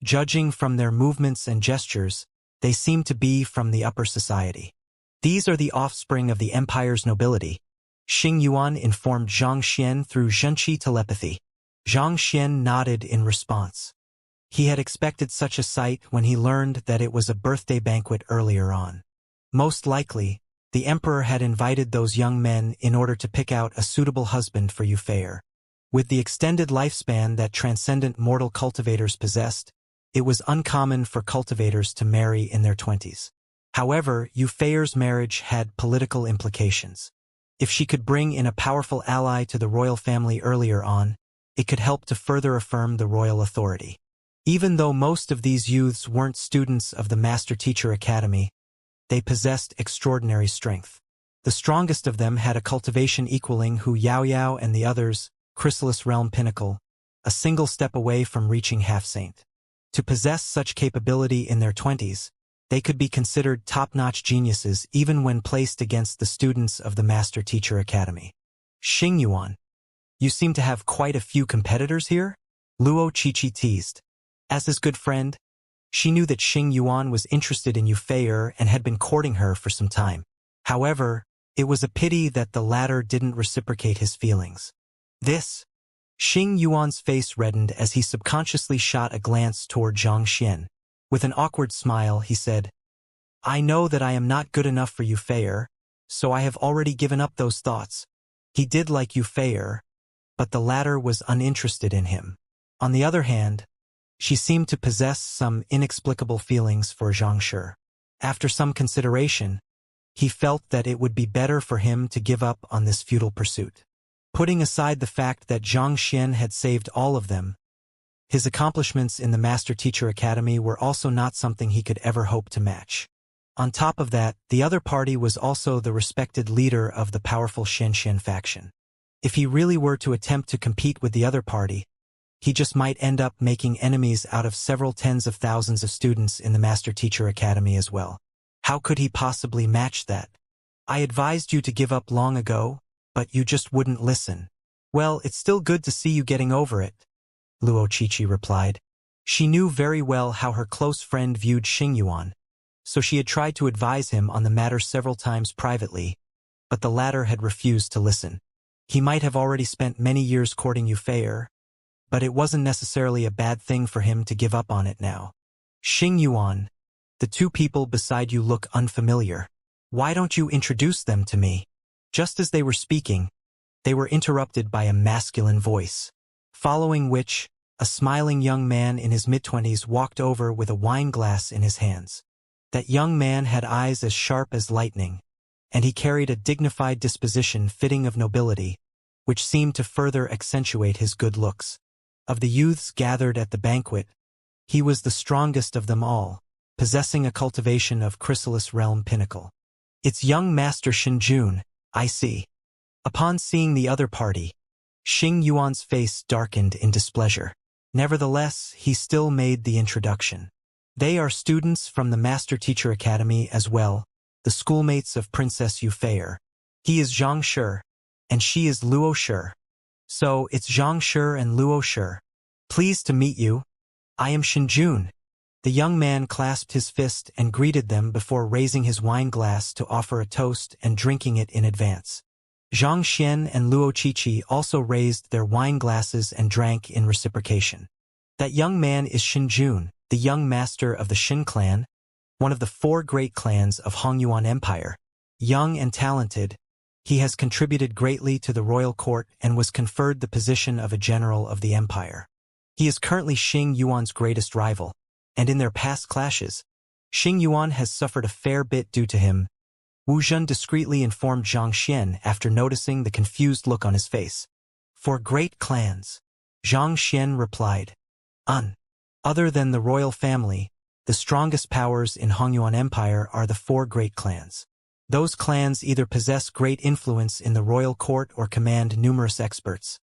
Judging from their movements and gestures, they seemed to be from the upper society. These are the offspring of the empire's nobility, Xing Yuan informed Zhang Xian through Zhenqi telepathy. Xianxia nodded in response. He had expected such a sight when he learned that it was a birthday banquet earlier on. Most likely, the emperor had invited those young men in order to pick out a suitable husband for Wuxia. With the extended lifespan that transcendent mortal cultivators possessed, it was uncommon for cultivators to marry in their 20s. However, Wuxia's marriage had political implications. If she could bring in a powerful ally to the royal family earlier on, it could help to further affirm the royal authority. Even though most of these youths weren't students of the Master Teacher Academy, they possessed extraordinary strength. The strongest of them had a cultivation equaling Hu Yaoyao and the others, Chrysalis Realm Pinnacle, a single step away from reaching half-saint. To possess such capability in their 20s, they could be considered top-notch geniuses even when placed against the students of the Master Teacher Academy. Xingyuan, you seem to have quite a few competitors here? Luo Qiqi teased. As his good friend, she knew that Xingyuan was interested in Wuxia and had been courting her for some time. However, it was a pity that the latter didn't reciprocate his feelings. Xingyuan's face reddened as he subconsciously shot a glance toward Xianxia. With an awkward smile, he said, I know that I am not good enough for Wuxia, so I have already given up those thoughts. He did like Wuxia, but the latter was uninterested in him. On the other hand, she seemed to possess some inexplicable feelings for Xianxia. After some consideration, he felt that it would be better for him to give up on this futile pursuit. Putting aside the fact that Xianxia had saved all of them, his accomplishments in the Master Teacher Academy were also not something he could ever hope to match. On top of that, the other party was also the respected leader of the powerful Xianxia faction. If he really were to attempt to compete with the other party, he just might end up making enemies out of several tens of thousands of students in the Master Teacher Academy as well. How could he possibly match that? I advised you to give up long ago, but you just wouldn't listen. Well, it's still good to see you getting over it, Luo Qiqi replied. She knew very well how her close friend viewed Xingyuan, so she had tried to advise him on the matter several times privately, but the latter had refused to listen. He might have already spent many years courting Wuxia, but it wasn't necessarily a bad thing for him to give up on it now. Xingyuan, the two people beside you look unfamiliar. Why don't you introduce them to me? Just as they were speaking, they were interrupted by a masculine voice, following which, a smiling young man in his mid-20s walked over with a wine glass in his hands. That young man had eyes as sharp as lightning, and he carried a dignified disposition fitting of nobility, which seemed to further accentuate his good looks. Of the youths gathered at the banquet, he was the strongest of them all, possessing a cultivation of Chrysalis Realm Pinnacle. It's young Master Xinjun, I see. Upon seeing the other party, Xingyuan's face darkened in displeasure. Nevertheless, he still made the introduction. They are students from the Master Teacher Academy as well, the schoolmates of Princess Wuxia. He is Xianxia, and she is Luo Shi. So, it's Xianxia and Luo Shi. Pleased to meet you. I am Xinjun. The young man clasped his fist and greeted them before raising his wine glass to offer a toast and drinking it in advance. Xianxia and Luo Qiqi also raised their wine glasses and drank in reciprocation. That young man is Xinjun, the young master of the Xin clan, one of the 4 great clans of Hongyuan Empire. Young and talented, he has contributed greatly to the royal court and was conferred the position of a general of the empire. He is currently Xingyuan's greatest rival, and in their past clashes, Xingyuan has suffered a fair bit due to him. Wu Zhen discreetly informed Xianxia after noticing the confused look on his face. 4 great clans, Xianxia replied. Other than the royal family, the strongest powers in Hongyuan Empire are the 4 great clans. Those clans either possess great influence in the royal court or command numerous experts.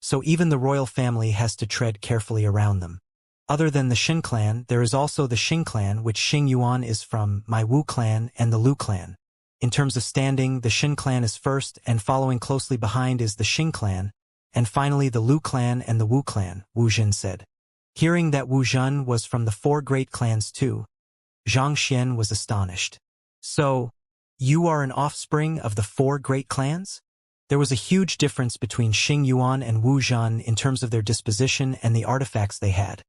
So even the royal family has to tread carefully around them. Other than the Xin clan, there is also the Xing clan, which Xingyuan is from, my Wu clan, and the Lu clan. In terms of standing, the Xin clan is first, and following closely behind is the Xing clan, and finally the Lu clan and the Wu clan, Wu Zhen said. Hearing that Wu Zhen was from the 4 great clans too, Xianxia was astonished. So, you are an offspring of the 4 great clans? There was a huge difference between Xing Yuan and Wu Zhan in terms of their disposition and the artifacts they had.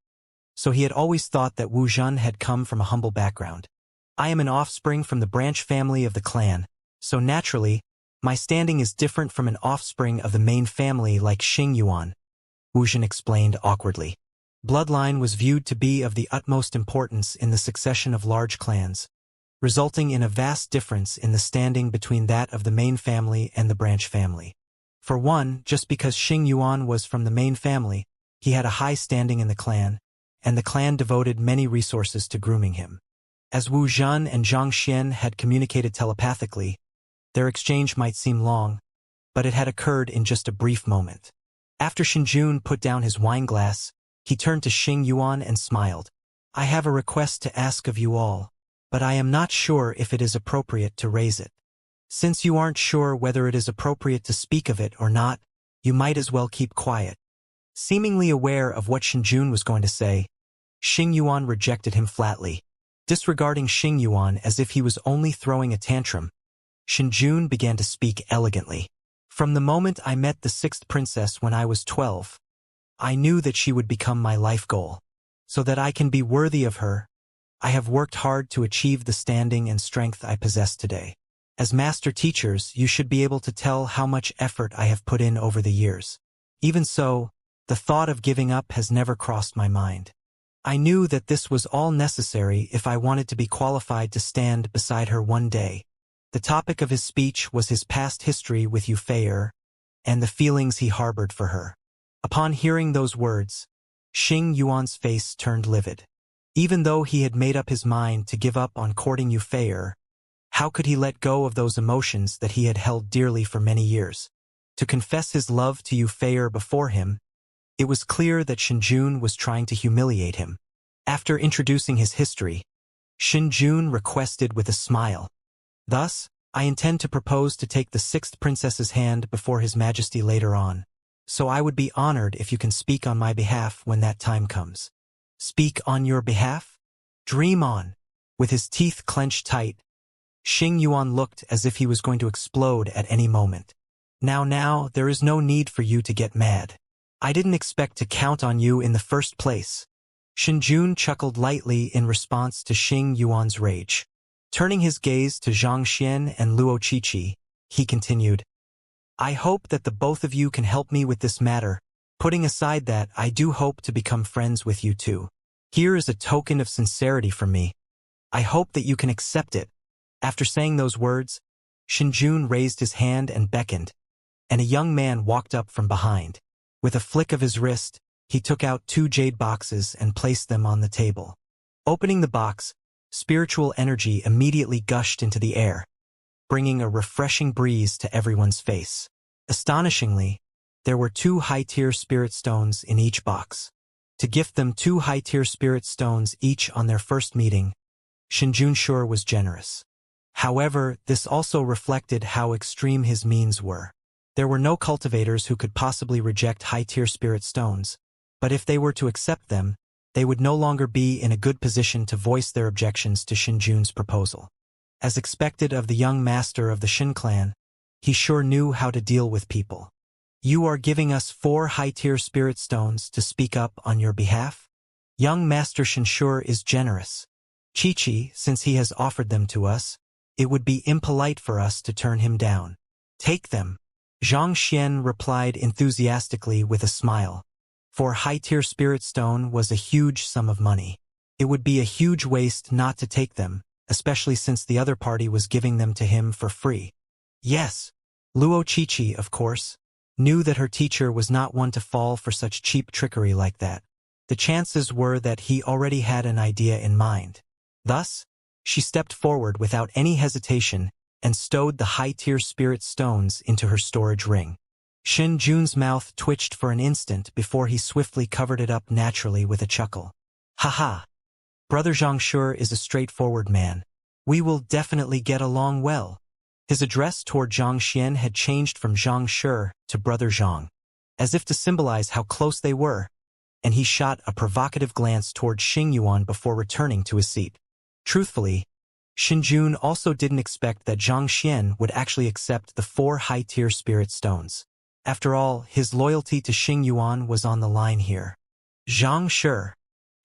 So he had always thought that Wu Zhan had come from a humble background. I am an offspring from the branch family of the clan, so naturally, my standing is different from an offspring of the main family like Xing Yuan, Wu Zhan explained awkwardly. Bloodline was viewed to be of the utmost importance in the succession of large clans, resulting in a vast difference in the standing between that of the main family and the branch family. For one, just because Xing Yuan was from the main family, he had a high standing in the clan, and the clan devoted many resources to grooming him. As Wu Zhan and Zhang Xian had communicated telepathically, their exchange might seem long, but it had occurred in just a brief moment. After Xinjun put down his wine glass, he turned to Xing Yuan and smiled. I have a request to ask of you all, but I am not sure if it is appropriate to raise it. Since you aren't sure whether it is appropriate to speak of it or not, you might as well keep quiet. Seemingly aware of what Xinjun was going to say, Xing Yuan rejected him flatly. Disregarding Xing Yuan as if he was only throwing a tantrum, Xinjun began to speak elegantly. From the moment I met the sixth princess when I was 12, I knew that she would become my life goal. So that I can be worthy of her, I have worked hard to achieve the standing and strength I possess today. As master teachers, you should be able to tell how much effort I have put in over the years. Even so, the thought of giving up has never crossed my mind. I knew that this was all necessary if I wanted to be qualified to stand beside her one day. The topic of his speech was his past history with Yufei and the feelings he harbored for her. Upon hearing those words, Xing Yuan's face turned livid. Even though he had made up his mind to give up on courting Yufei, how could he let go of those emotions that he had held dearly for many years? To confess his love to Yufei before him, it was clear that Xinjun was trying to humiliate him. After introducing his history, Xinjun requested with a smile. Thus, I intend to propose to take the sixth princess's hand before His Majesty later on. So I would be honored if you can speak on my behalf when that time comes. Speak on your behalf? Dream on. With his teeth clenched tight, Xing Yuan looked as if he was going to explode at any moment. Now, there is no need for you to get mad. I didn't expect to count on you in the first place. Xinjun chuckled lightly in response to Xing Yuan's rage. Turning his gaze to Zhang Xian and Luo Qiqi, he continued, I hope that the both of you can help me with this matter. Putting aside that, I do hope to become friends with you too. Here is a token of sincerity from me. I hope that you can accept it. After saying those words, Xinjun raised his hand and beckoned, and a young man walked up from behind. With a flick of his wrist, he took out 2 jade boxes and placed them on the table. Opening the box, spiritual energy immediately gushed into the air, bringing a refreshing breeze to everyone's face. Astonishingly, there were 2 high-tier spirit stones in each box. To gift them 2 high-tier spirit stones each on their first meeting, Xinjun sure was generous. However, this also reflected how extreme his means were. There were no cultivators who could possibly reject high-tier spirit stones, but if they were to accept them, they would no longer be in a good position to voice their objections to Xinjun's proposal. As expected of the young master of the Xin clan, he sure knew how to deal with people. You are giving us 4 high-tier spirit stones to speak up on your behalf? Young Master Xinsure is generous. Qiqi, since he has offered them to us, it would be impolite for us to turn him down. Take them. Zhang Xian replied enthusiastically with a smile. For high-tier spirit stone was a huge sum of money. It would be a huge waste not to take them, especially since the other party was giving them to him for free. Yes, Luo Qiqi, of course, knew that her teacher was not one to fall for such cheap trickery like that. The chances were that he already had an idea in mind. Thus, she stepped forward without any hesitation and stowed the high-tier spirit stones into her storage ring. Xinjun's mouth twitched for an instant before he swiftly covered it up naturally with a chuckle. Haha! Brother Xianxia is a straightforward man. We will definitely get along well. His address toward Zhang Xian had changed from Xianxia to Brother Zhang, as if to symbolize how close they were, and he shot a provocative glance toward Xing Yuan before returning to his seat. Truthfully, Xinjun also didn't expect that Xianxia would actually accept the 4 high-tier spirit stones. After all, his loyalty to Xing Yuan was on the line here. Zhang Shi.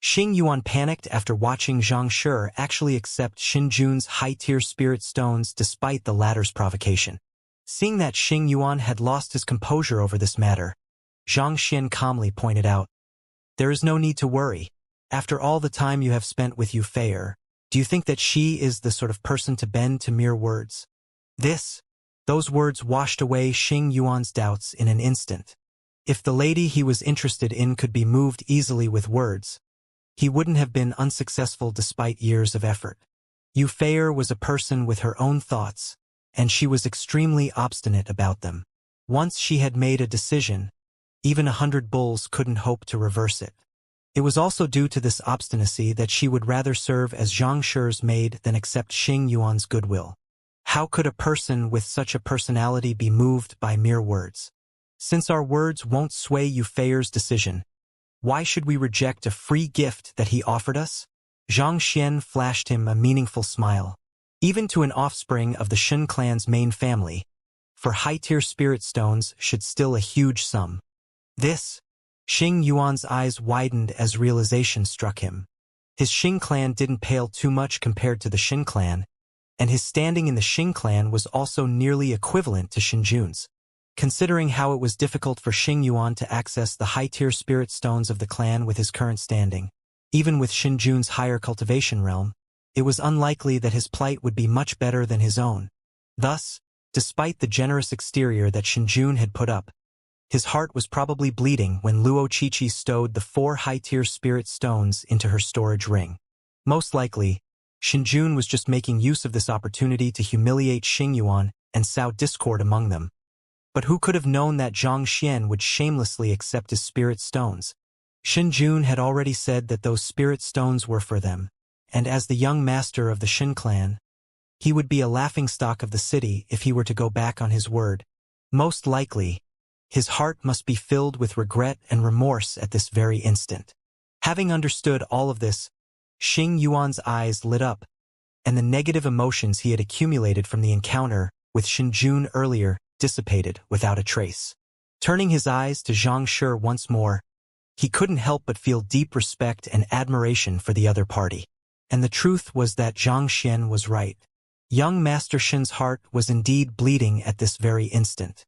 Xing Yuan panicked after watching Zhang Shi actually accept Xinjun's high-tier spirit stones despite the latter's provocation. Seeing that Xing Yuan had lost his composure over this matter, Zhang Xian calmly pointed out, "There is no need to worry. After all the time you have spent with Yu Feier, do you think that she is the sort of person to bend to mere words?" Those words washed away Xing Yuan's doubts in an instant. If the lady he was interested in could be moved easily with words, he wouldn't have been unsuccessful despite years of effort. Yu Feier was a person with her own thoughts, and she was extremely obstinate about them. Once she had made a decision, even 100 bulls couldn't hope to reverse it. It was also due to this obstinacy that she would rather serve as Zhang Shi's maid than accept Xing Yuan's goodwill. How could a person with such a personality be moved by mere words? Since our words won't sway Yu Feier's decision, why should we reject a free gift that he offered us? Zhang Xian flashed him a meaningful smile. Even to an offspring of the Shen clan's main family, for high-tier spirit stones should still a huge sum. Xing Yuan's eyes widened as realization struck him. His Xing clan didn't pale too much compared to the Shen clan, and his standing in the Xing clan was also nearly equivalent to Xinjun's. Considering how it was difficult for Xing Yuan to access the high-tier spirit stones of the clan with his current standing, even with Xinjun's higher cultivation realm, it was unlikely that his plight would be much better than his own. Thus, despite the generous exterior that Xinjun had put up, his heart was probably bleeding when Luo Qiqi stowed the 4 high-tier spirit stones into her storage ring. Most likely, Xinjun was just making use of this opportunity to humiliate Xing Yuan and sow discord among them. But who could have known that Zhang Xian would shamelessly accept his spirit stones? Xinjun had already said that those spirit stones were for them, and as the young master of the Shen clan, he would be a laughingstock of the city if he were to go back on his word. Most likely, his heart must be filled with regret and remorse at this very instant. Having understood all of this, Xing Yuan's eyes lit up, and the negative emotions he had accumulated from the encounter with Xinjun earlier dissipated without a trace. Turning his eyes to Zhang Shi once more, he couldn't help but feel deep respect and admiration for the other party. And the truth was that Zhang Xian was right. Young Master Shen's heart was indeed bleeding at this very instant.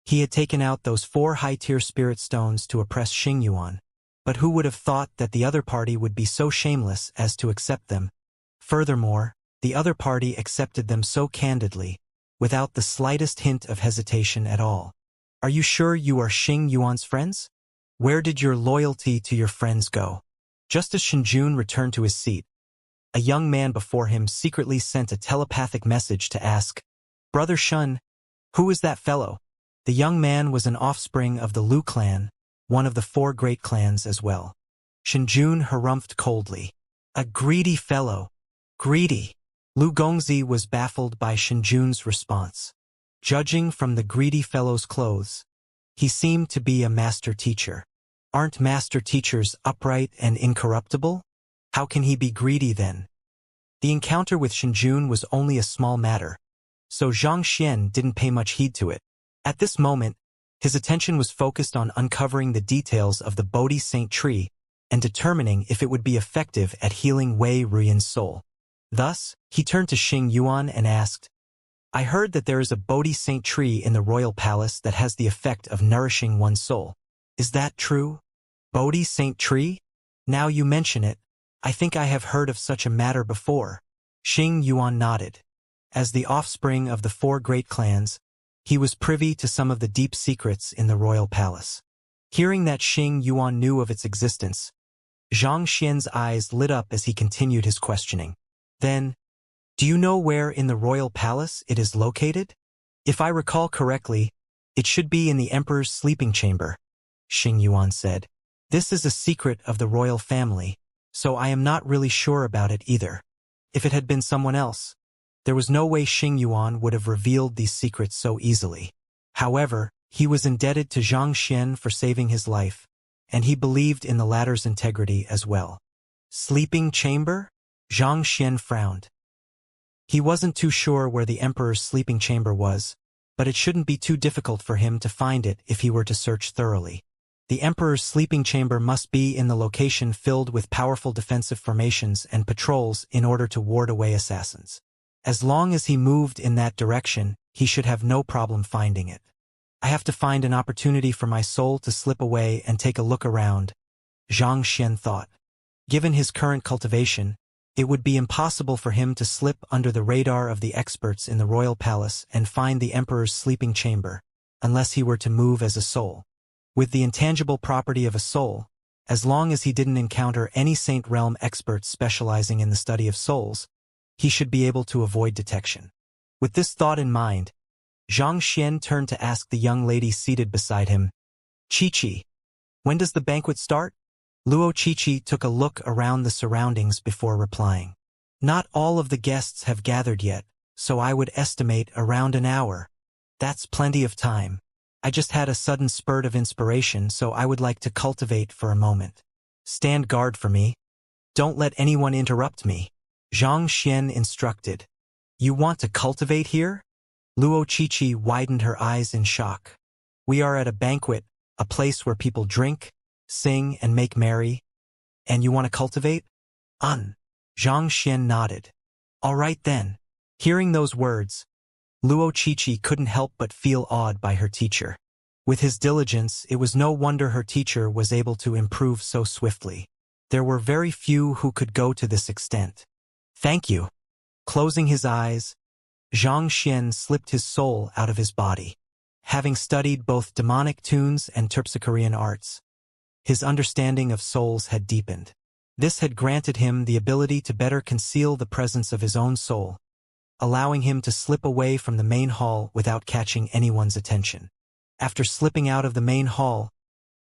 He had taken out those 4 high-tier spirit stones to oppress Xing Yuan, but who would have thought that the other party would be so shameless as to accept them? Furthermore, the other party accepted them so candidly, without the slightest hint of hesitation at all. "Are you sure you are Xing Yuan's friends? Where did your loyalty to your friends go?" Just as Xinjun returned to his seat, a young man before him secretly sent a telepathic message to ask, "Brother Shun, who is that fellow?" The young man was an offspring of the Lu clan, one of the 4 great clans as well. Xinjun harumphed coldly. "A greedy fellow. Greedy." Lu Gongzi was baffled by Xinjun's response. Judging from the greedy fellow's clothes, he seemed to be a master teacher. Aren't master teachers upright and incorruptible? How can he be greedy then? The encounter with Xinjun was only a small matter, so Zhang Xian didn't pay much heed to it. At this moment, his attention was focused on uncovering the details of the Bodhi Saint tree and determining if it would be effective at healing Wei Ruyan's soul. Thus, he turned to Xing Yuan and asked, "I heard that there is a Bodhi Saint tree in the royal palace that has the effect of nourishing one's soul. Is that true? Bodhi Saint tree? Now you mention it, I think I have heard of such a matter before." Xing Yuan nodded. As the offspring of the 4 great clans, he was privy to some of the deep secrets in the royal palace. Hearing that Xing Yuan knew of its existence, Zhang Xian's eyes lit up as he continued his questioning. "Then, do you know where in the royal palace it is located?" "If I recall correctly, it should be in the emperor's sleeping chamber," Xing Yuan said. "This is a secret of the royal family, so I am not really sure about it either. If it had been someone else, there was no way Xing Yuan would have revealed these secrets so easily. However, he was indebted to Zhang Xian for saving his life, and he believed in the latter's integrity as well." "Sleeping chamber?" Zhang Xian frowned. He wasn't too sure where the Emperor's sleeping chamber was, but it shouldn't be too difficult for him to find it if he were to search thoroughly. The Emperor's sleeping chamber must be in the location filled with powerful defensive formations and patrols in order to ward away assassins. As long as he moved in that direction, he should have no problem finding it. I have to find an opportunity for my soul to slip away and take a look around, Xianxia thought. Given his current cultivation, it would be impossible for him to slip under the radar of the experts in the royal palace and find the Emperor's sleeping chamber, unless he were to move as a soul. With the intangible property of a soul, as long as he didn't encounter any Saint Realm experts specializing in the study of souls, he should be able to avoid detection. With this thought in mind, Xianxia turned to ask the young lady seated beside him, "Chi-Chi, when does the banquet start?" Luo Chi-Chi took a look around the surroundings before replying. "Not all of the guests have gathered yet, so I would estimate around an hour. That's plenty of time. I just had a sudden spurt of inspiration, so I would like to cultivate for a moment. Stand guard for me. Don't let anyone interrupt me," Xianxia instructed. "You want to cultivate here?" Luo Chi-Chi widened her eyes in shock. "We are at a banquet, a place where people drink, sing, and make merry. And you want to cultivate?" Xianxia nodded. "All right then." Hearing those words, Luo Chi-Chi couldn't help but feel awed by her teacher. With his diligence, it was no wonder her teacher was able to improve so swiftly. There were very few who could go to this extent. "Thank you." Closing his eyes, Xianxia slipped his soul out of his body. Having studied both demonic tunes and terpsichorean arts, his understanding of souls had deepened. This had granted him the ability to better conceal the presence of his own soul, allowing him to slip away from the main hall without catching anyone's attention. After slipping out of the main hall,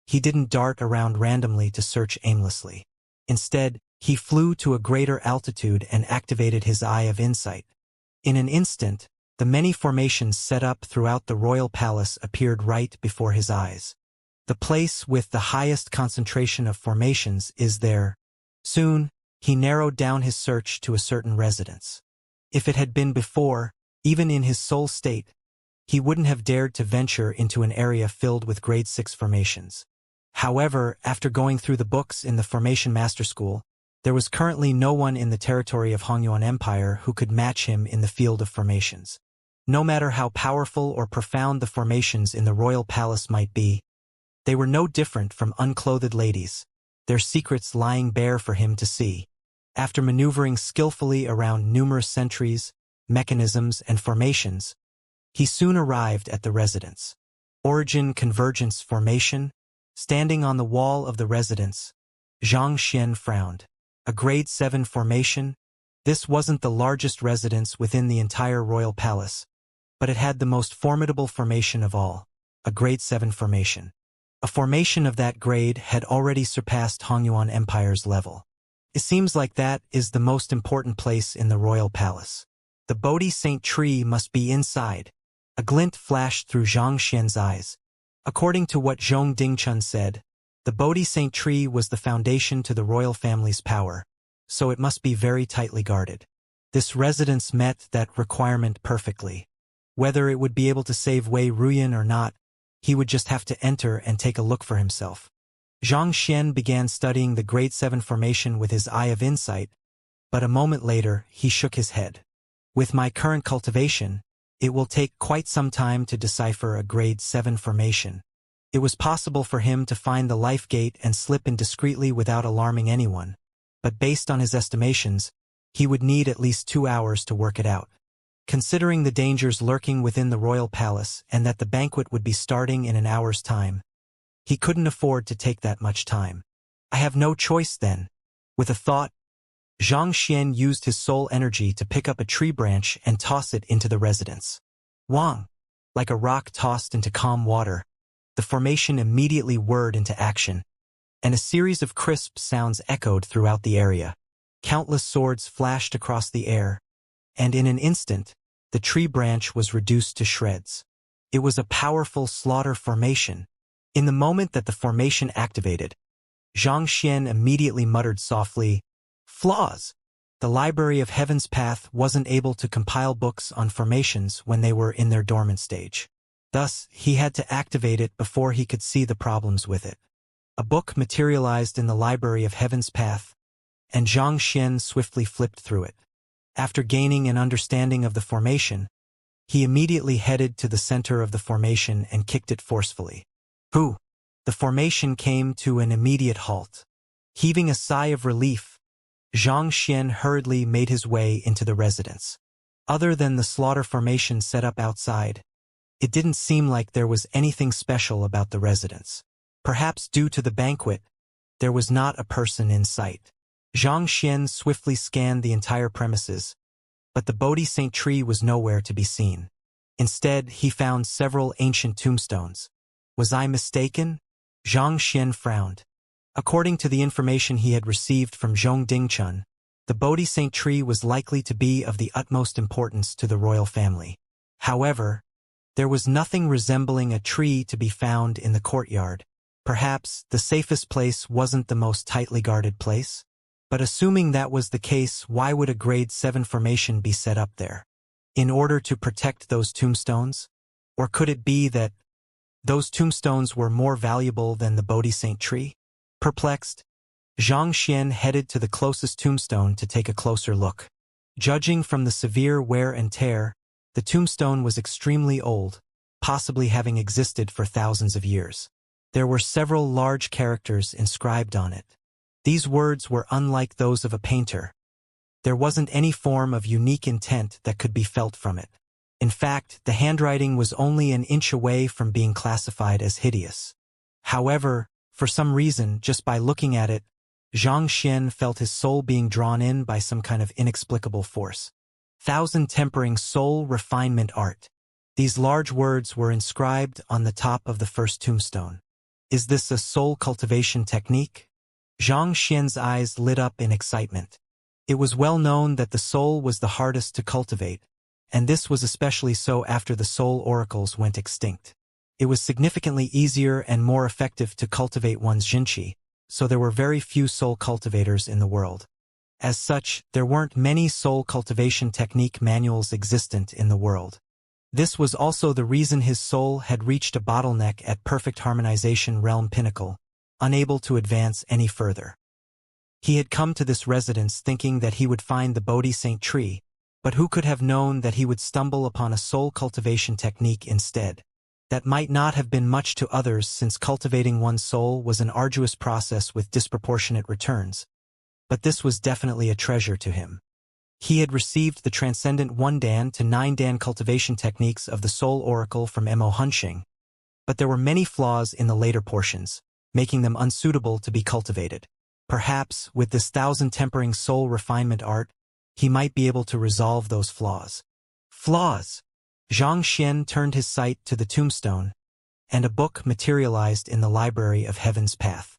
he didn't dart around randomly to search aimlessly. Instead, he flew to a greater altitude and activated his Eye of Insight. In an instant, the many formations set up throughout the royal palace appeared right before his eyes. The place with the highest concentration of formations is there. Soon, he narrowed down his search to a certain residence. If it had been before, even in his soul state, he wouldn't have dared to venture into an area filled with grade 6 formations. However, after going through the books in the Formation Master School, there was currently no one in the territory of Hongyuan Empire who could match him in the field of formations. No matter how powerful or profound the formations in the royal palace might be, they were no different from unclothed ladies, their secrets lying bare for him to see. After maneuvering skillfully around numerous sentries, mechanisms, and formations, he soon arrived at the residence. Origin Convergence Formation. Standing on the wall of the residence, Xianxia frowned. A grade 7 formation? This wasn't the largest residence within the entire royal palace, but it had the most formidable formation of all, a grade 7 formation. A formation of that grade had already surpassed Hongyuan Empire's level. It seems like that is the most important place in the royal palace. The Bodhi Saint tree must be inside. A glint flashed through Xianxia's eyes. According to what Zhong Dingchun said, the Bodhi Saint tree was the foundation to the royal family's power, so it must be very tightly guarded. This residence met that requirement perfectly. Whether it would be able to save Wei Ruyan or not, he would just have to enter and take a look for himself. Xianxia began studying the grade 7 formation with his Eye of Insight, but a moment later he shook his head. With my current cultivation, it will take quite some time to decipher a grade 7 formation. It was possible for him to find the life gate and slip in discreetly without alarming anyone, but based on his estimations, he would need at least 2 hours to work it out. Considering the dangers lurking within the royal palace and that the banquet would be starting in an hour's time, he couldn't afford to take that much time. I have no choice then. With a thought, Xianxia used his soul energy to pick up a tree branch and toss it into the residence. Wang! Like a rock tossed into calm water, the formation immediately whirred into action, and a series of crisp sounds echoed throughout the area. Countless swords flashed across the air, and in an instant, the tree branch was reduced to shreds. It was a powerful slaughter formation. In the moment that the formation activated, Xianxia immediately muttered softly, "Flaws!" The Library of Heaven's Path wasn't able to compile books on formations when they were in their dormant stage. Thus, he had to activate it before he could see the problems with it. A book materialized in the Library of Heaven's Path, and Xianxia swiftly flipped through it. After gaining an understanding of the formation, he immediately headed to the center of the formation and kicked it forcefully. Whew! The formation came to an immediate halt. Heaving a sigh of relief, Xianxia hurriedly made his way into the residence. Other than the slaughter formation set up outside, it didn't seem like there was anything special about the residence. Perhaps due to the banquet, there was not a person in sight. Xianxia swiftly scanned the entire premises, but the Bodhi Saint tree was nowhere to be seen. Instead, he found several ancient tombstones. Was I mistaken? Xianxia frowned. According to the information he had received from Zhong Dingchun, the Bodhi Saint tree was likely to be of the utmost importance to the royal family. However, there was nothing resembling a tree to be found in the courtyard. Perhaps the safest place wasn't the most tightly guarded place? But assuming that was the case, why would a grade 7 formation be set up there? In order to protect those tombstones? Or could it be that those tombstones were more valuable than the Bodhi Saint tree? Perplexed, Xianxia headed to the closest tombstone to take a closer look. Judging from the severe wear and tear, the tombstone was extremely old, possibly having existed for thousands of years. There were several large characters inscribed on it. These words were unlike those of a painter. There wasn't any form of unique intent that could be felt from it. In fact, the handwriting was only an inch away from being classified as hideous. However, for some reason, just by looking at it, Xianxia felt his soul being drawn in by some kind of inexplicable force. Thousand tempering soul refinement art. These large words were inscribed on the top of the first tombstone. Is this a soul cultivation technique? Xianxia's eyes lit up in excitement. It was well known that the soul was the hardest to cultivate, and this was especially so after the soul oracles went extinct. It was significantly easier and more effective to cultivate one's jinqi, so there were very few soul cultivators in the world. As such, there weren't many soul cultivation technique manuals existent in the world. This was also the reason his soul had reached a bottleneck at perfect harmonization realm pinnacle, unable to advance any further. He had come to this residence thinking that he would find the Bodhi Saint tree, but who could have known that he would stumble upon a soul cultivation technique instead? That might not have been much to others, since cultivating one's soul was an arduous process with disproportionate returns. But this was definitely a treasure to him. He had received the transcendent 1 Dan to 9 Dan cultivation techniques of the Soul Oracle from Mo Hunxing, but there were many flaws in the later portions, making them unsuitable to be cultivated. Perhaps, with this 1000 tempering soul refinement art, he might be able to resolve those flaws. Flaws! Xianxia turned his sight to the tombstone, and a book materialized in the Library of Heaven's Path.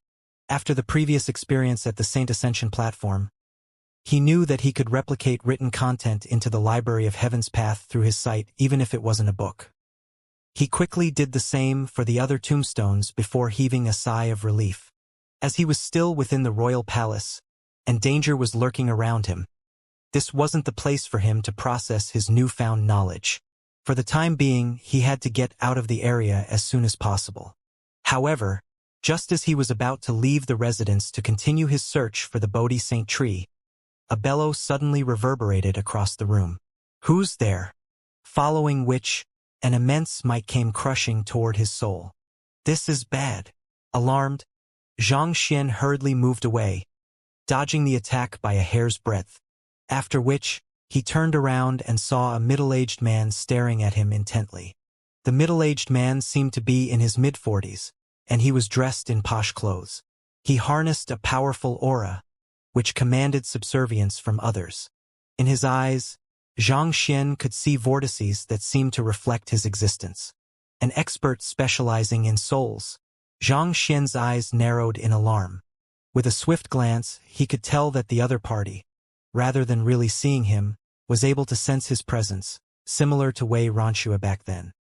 After the previous experience at the Saint Ascension platform, he knew that he could replicate written content into the Library of Heaven's Path through his sight, even if it wasn't a book. He quickly did the same for the other tombstones before heaving a sigh of relief. As he was still within the royal palace, and danger was lurking around him, this wasn't the place for him to process his newfound knowledge. For the time being, he had to get out of the area as soon as possible. However, just as he was about to leave the residence to continue his search for the Bodhi Saint tree, a bellow suddenly reverberated across the room. Who's there? Following which, an immense might came crushing toward his soul. This is bad. Alarmed, Xianxia hurriedly moved away, dodging the attack by a hair's breadth, after which, he turned around and saw a middle-aged man staring at him intently. The middle-aged man seemed to be in his mid-40s, and he was dressed in posh clothes. He harnessed a powerful aura, which commanded subservience from others. In his eyes, Xianxia could see vortices that seemed to reflect his existence. An expert specializing in souls, Xianxia's eyes narrowed in alarm. With a swift glance, he could tell that the other party, rather than really seeing him, was able to sense his presence, similar to Wei Ranxue back then.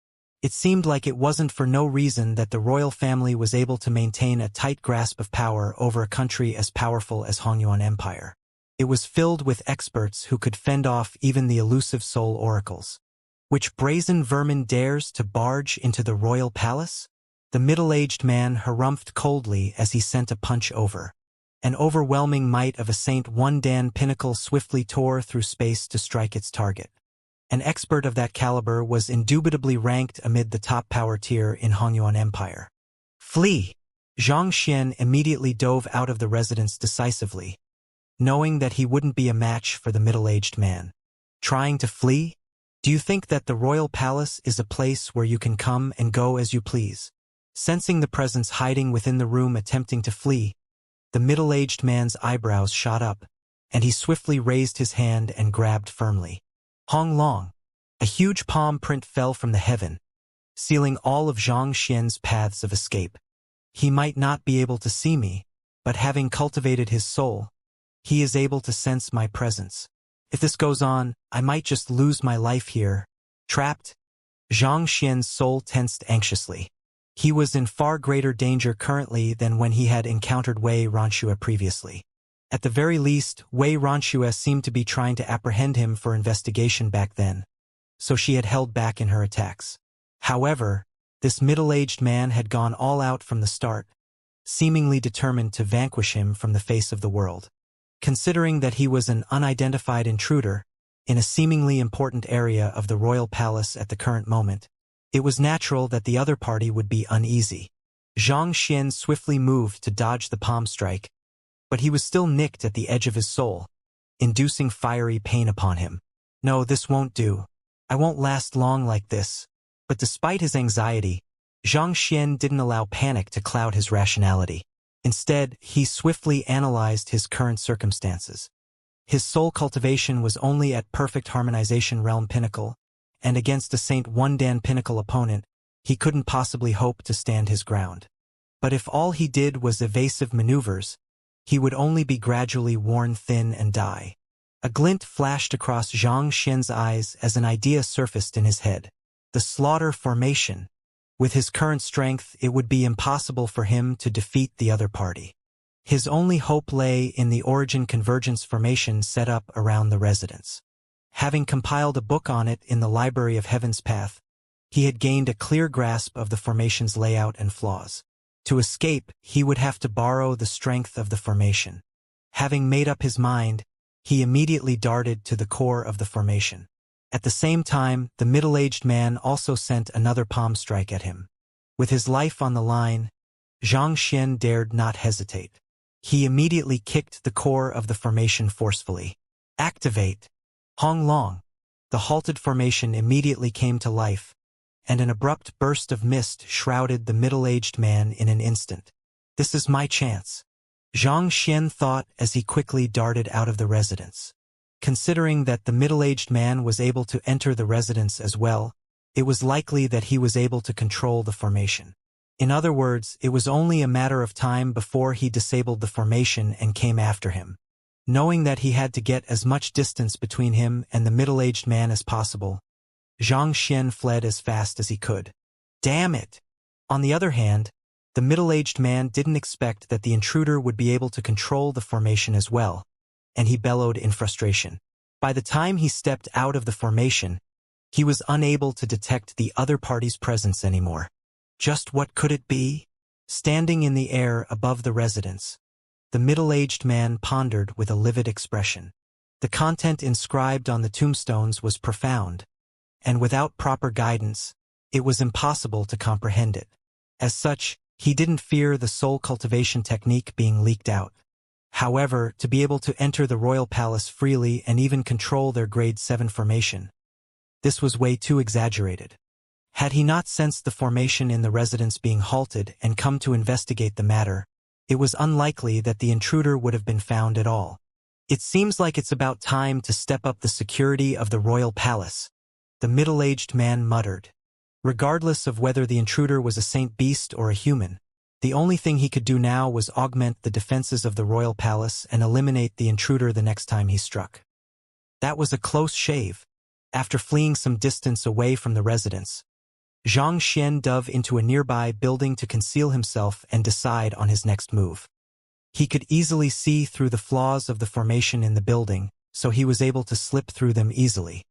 It seemed like it wasn't for no reason that the royal family was able to maintain a tight grasp of power over a country as powerful as Hongyuan Empire. It was filled with experts who could fend off even the elusive soul oracles. Which brazen vermin dares to barge into the royal palace? The middle-aged man harumphed coldly as he sent a punch over. An overwhelming might of a Saint One Dan pinnacle swiftly tore through space to strike its target. An expert of that caliber was indubitably ranked amid the top power tier in Hongyuan Empire. Flee! Xianxia immediately dove out of the residence decisively, knowing that he wouldn't be a match for the middle-aged man. Trying to flee? Do you think that the royal palace is a place where you can come and go as you please? Sensing the presence hiding within the room attempting to flee, the middle-aged man's eyebrows shot up, and he swiftly raised his hand and grabbed firmly. Hong Long. A huge palm print fell from the heaven, sealing all of Xianxia's paths of escape. He might not be able to see me, but having cultivated his soul, he is able to sense my presence. If this goes on, I might just lose my life here. Trapped? Xianxia's soul tensed anxiously. He was in far greater danger currently than when he had encountered Wei Ranxue previously. At the very least, Wei Ranxue seemed to be trying to apprehend him for investigation back then, so she had held back in her attacks. However, this middle-aged man had gone all out from the start, seemingly determined to vanquish him from the face of the world. Considering that he was an unidentified intruder in a seemingly important area of the royal palace at the current moment, it was natural that the other party would be uneasy. Xianxia swiftly moved to dodge the palm strike, but he was still nicked at the edge of his soul, inducing fiery pain upon him. No, this won't do. I won't last long like this. But despite his anxiety, Xianxia didn't allow panic to cloud his rationality. Instead, he swiftly analyzed his current circumstances. His soul cultivation was only at perfect harmonization realm pinnacle, and against a Saint One Dan pinnacle opponent, he couldn't possibly hope to stand his ground. But if all he did was evasive maneuvers, he would only be gradually worn thin and die. A glint flashed across Xianxia's eyes as an idea surfaced in his head. The slaughter formation. With his current strength, it would be impossible for him to defeat the other party. His only hope lay in the origin convergence formation set up around the residence. Having compiled a book on it in the Library of Heaven's Path, he had gained a clear grasp of the formation's layout and flaws. To escape, he would have to borrow the strength of the formation. Having made up his mind, he immediately darted to the core of the formation. At the same time, the middle-aged man also sent another palm strike at him. With his life on the line, Xianxia dared not hesitate. He immediately kicked the core of the formation forcefully. Activate! Hong Long! The halted formation immediately came to life, and an abrupt burst of mist shrouded the middle-aged man in an instant. This is my chance, Xianxia thought as he quickly darted out of the residence. Considering that the middle-aged man was able to enter the residence as well, it was likely that he was able to control the formation. In other words, it was only a matter of time before he disabled the formation and came after him. Knowing that he had to get as much distance between him and the middle-aged man as possible, Xianxia fled as fast as he could. Damn it! On the other hand, the middle-aged man didn't expect that the intruder would be able to control the formation as well, and he bellowed in frustration. By the time he stepped out of the formation, he was unable to detect the other party's presence anymore. Just what could it be? Standing in the air above the residence, the middle-aged man pondered with a livid expression. The content inscribed on the tombstones was profound, and without proper guidance, it was impossible to comprehend it. As such, he didn't fear the soul cultivation technique being leaked out. However, to be able to enter the royal palace freely and even control their grade 7 formation, this was way too exaggerated. Had he not sensed the formation in the residence being halted and come to investigate the matter, it was unlikely that the intruder would have been found at all. It seems like it's about time to step up the security of the royal palace, the middle-aged man muttered. Regardless of whether the intruder was a saint beast or a human, the only thing he could do now was augment the defenses of the royal palace and eliminate the intruder the next time he struck. That was a close shave. After fleeing some distance away from the residence, Xianxia dove into a nearby building to conceal himself and decide on his next move. He could easily see through the flaws of the formation in the building, so he was able to slip through them easily.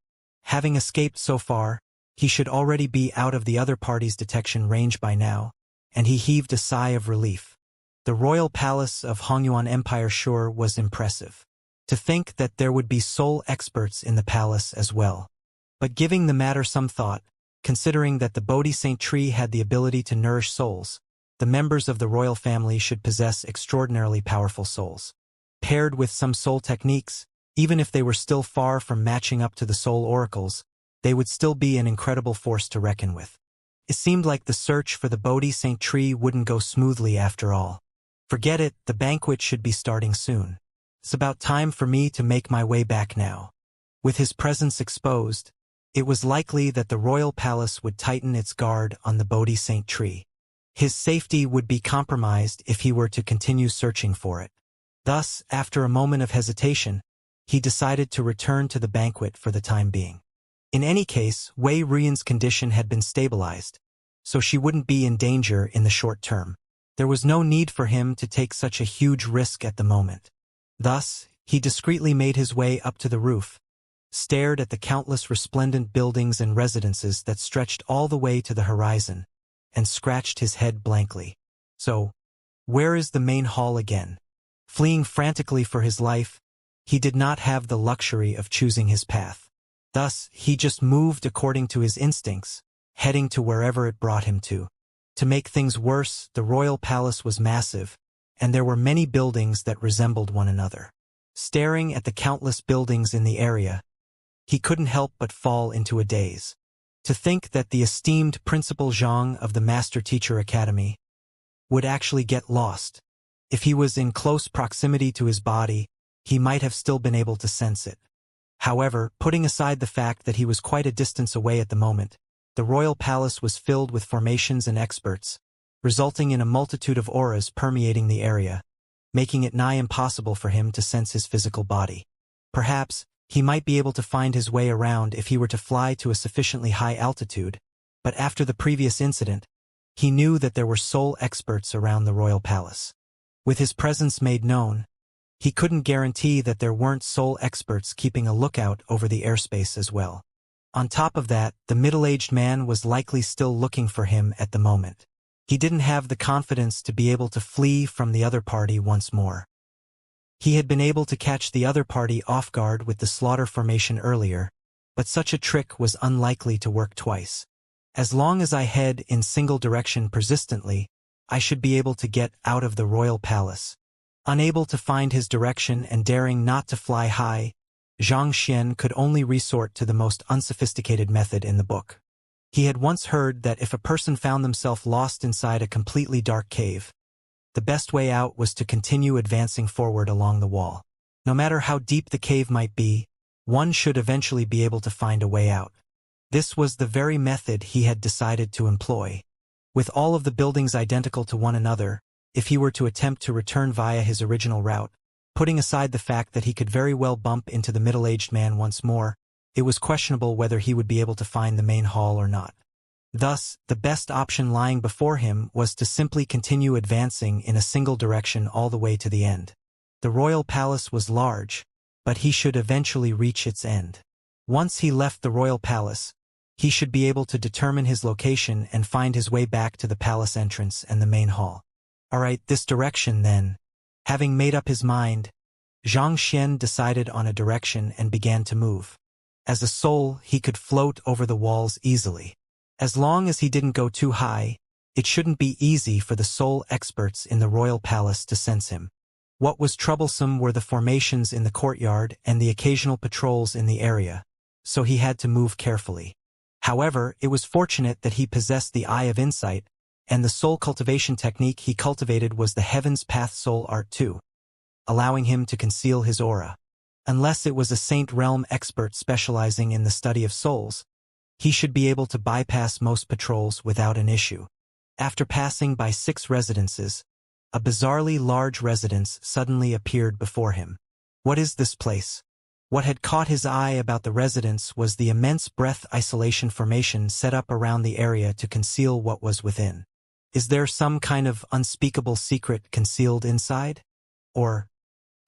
Having escaped so far, he should already be out of the other party's detection range by now, and he heaved a sigh of relief. The royal palace of Hongyuan Empire sure was impressive. To think that there would be soul experts in the palace as well. But giving the matter some thought, considering that the Bodhi Saint tree had the ability to nourish souls, the members of the royal family should possess extraordinarily powerful souls. Paired with some soul techniques, even if they were still far from matching up to the soul oracles, they would still be an incredible force to reckon with. It seemed like the search for the Bodhi Saint tree wouldn't go smoothly after all. Forget it, the banquet should be starting soon. It's about time for me to make my way back now. With his presence exposed, it was likely that the royal palace would tighten its guard on the Bodhi Saint tree. His safety would be compromised if he were to continue searching for it. Thus, after a moment of hesitation, he decided to return to the banquet for the time being. In any case, Wei Ruyan's condition had been stabilized, so she wouldn't be in danger in the short term. There was no need for him to take such a huge risk at the moment. Thus, he discreetly made his way up to the roof, stared at the countless resplendent buildings and residences that stretched all the way to the horizon, and scratched his head blankly. So, where is the main hall again? Fleeing frantically for his life, he did not have the luxury of choosing his path. Thus, he just moved according to his instincts, heading to wherever it brought him to. To make things worse, the royal palace was massive, and there were many buildings that resembled one another. Staring at the countless buildings in the area, he couldn't help but fall into a daze. To think that the esteemed Principal Zhang of the Master Teacher Academy would actually get lost. If he was in close proximity to his body, he might have still been able to sense it. However, putting aside the fact that he was quite a distance away at the moment, the royal palace was filled with formations and experts, resulting in a multitude of auras permeating the area, making it nigh impossible for him to sense his physical body. Perhaps, he might be able to find his way around if he were to fly to a sufficiently high altitude, but after the previous incident, he knew that there were soul experts around the royal palace. With his presence made known, he couldn't guarantee that there weren't soul experts keeping a lookout over the airspace as well. On top of that, the middle-aged man was likely still looking for him at the moment. He didn't have the confidence to be able to flee from the other party once more. He had been able to catch the other party off guard with the slaughter formation earlier, but such a trick was unlikely to work twice. As long as I head in single direction persistently, I should be able to get out of the royal palace. Unable to find his direction and daring not to fly high, Xianxia could only resort to the most unsophisticated method in the book. He had once heard that if a person found themselves lost inside a completely dark cave, the best way out was to continue advancing forward along the wall. No matter how deep the cave might be, one should eventually be able to find a way out. This was the very method he had decided to employ. With all of the buildings identical to one another, if he were to attempt to return via his original route, putting aside the fact that he could very well bump into the middle-aged man once more, it was questionable whether he would be able to find the main hall or not. Thus, the best option lying before him was to simply continue advancing in a single direction all the way to the end. The royal palace was large, but he should eventually reach its end. Once he left the royal palace, he should be able to determine his location and find his way back to the palace entrance and the main hall. Alright, this direction then. Having made up his mind, Xianxia decided on a direction and began to move. As a soul, he could float over the walls easily. As long as he didn't go too high, it shouldn't be easy for the soul experts in the royal palace to sense him. What was troublesome were the formations in the courtyard and the occasional patrols in the area, so he had to move carefully. However, it was fortunate that he possessed the Eye of Insight, and the soul cultivation technique he cultivated was the Heaven's Path soul art too, allowing him to conceal his aura. Unless it was a Saint Realm expert specializing in the study of souls, he should be able to bypass most patrols without an issue. After passing by 6 residences, a bizarrely large residence suddenly appeared before him. What is this place? What had caught his eye about the residence was the immense breath isolation formation set up around the area to conceal what was within. Is there some kind of unspeakable secret concealed inside? Or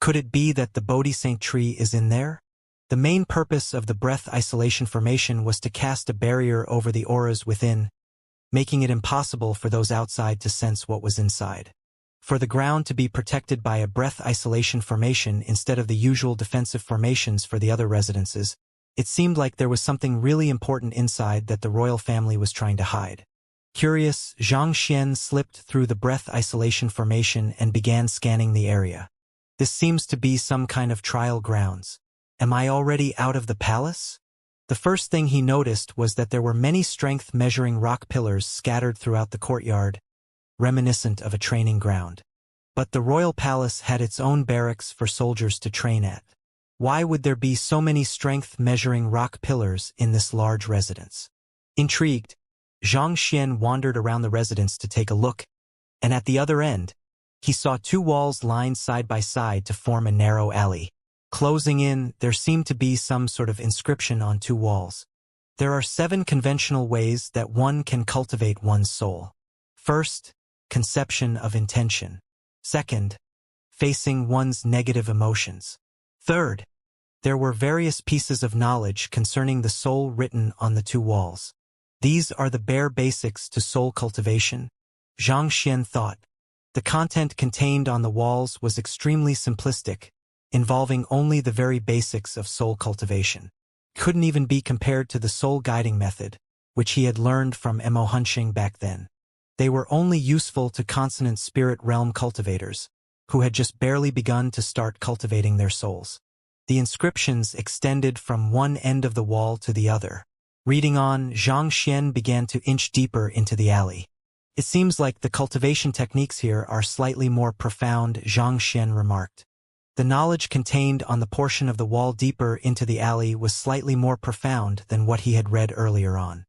could it be that the Bodhisaint tree is in there? The main purpose of the breath isolation formation was to cast a barrier over the auras within, making it impossible for those outside to sense what was inside. For the ground to be protected by a breath isolation formation instead of the usual defensive formations for the other residences, it seemed like there was something really important inside that the royal family was trying to hide. Curious, Xianxia slipped through the breath isolation formation and began scanning the area. This seems to be some kind of trial grounds. Am I already out of the palace? The first thing he noticed was that there were many strength-measuring rock pillars scattered throughout the courtyard, reminiscent of a training ground. But the royal palace had its own barracks for soldiers to train at. Why would there be so many strength-measuring rock pillars in this large residence? Intrigued, Xianxia wandered around the residence to take a look, and at the other end, he saw two walls lined side by side to form a narrow alley. Closing in, there seemed to be some sort of inscription on two walls. There are 7 conventional ways that one can cultivate one's soul. First, conception of intention. Second, facing one's negative emotions. Third, there were various pieces of knowledge concerning the soul written on the two walls. These are the bare basics to soul cultivation, Xianxia thought. The content contained on the walls was extremely simplistic, involving only the very basics of soul cultivation. Couldn't even be compared to the soul guiding method, which he had learned from Mo Hunxing back then. They were only useful to consonant spirit realm cultivators, who had just barely begun to start cultivating their souls. The inscriptions extended from one end of the wall to the other. Reading on, Xianxia began to inch deeper into the alley. It seems like the cultivation techniques here are slightly more profound, Xianxia remarked. The knowledge contained on the portion of the wall deeper into the alley was slightly more profound than what he had read earlier on.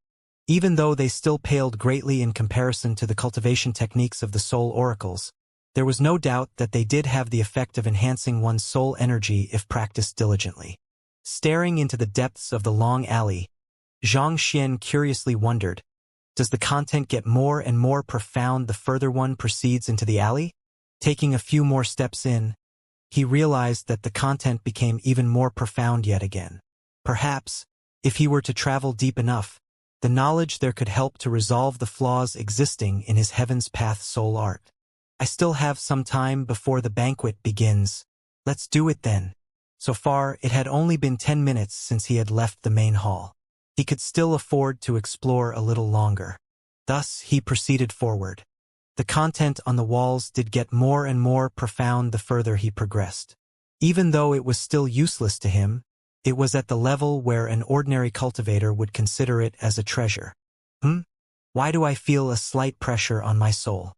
Even though they still paled greatly in comparison to the cultivation techniques of the soul oracles, there was no doubt that they did have the effect of enhancing one's soul energy if practiced diligently. Staring into the depths of the long alley, Xianxia curiously wondered, does the content get more and more profound the further one proceeds into the alley? Taking a few more steps in, he realized that the content became even more profound yet again. Perhaps, if he were to travel deep enough, the knowledge there could help to resolve the flaws existing in his Heaven's Path soul art. I still have some time before the banquet begins. Let's do it then. So far, it had only been 10 minutes since he had left the main hall. He could still afford to explore a little longer. Thus, he proceeded forward. The content on the walls did get more and more profound the further he progressed. Even though it was still useless to him, it was at the level where an ordinary cultivator would consider it as a treasure. Why do I feel a slight pressure on my soul?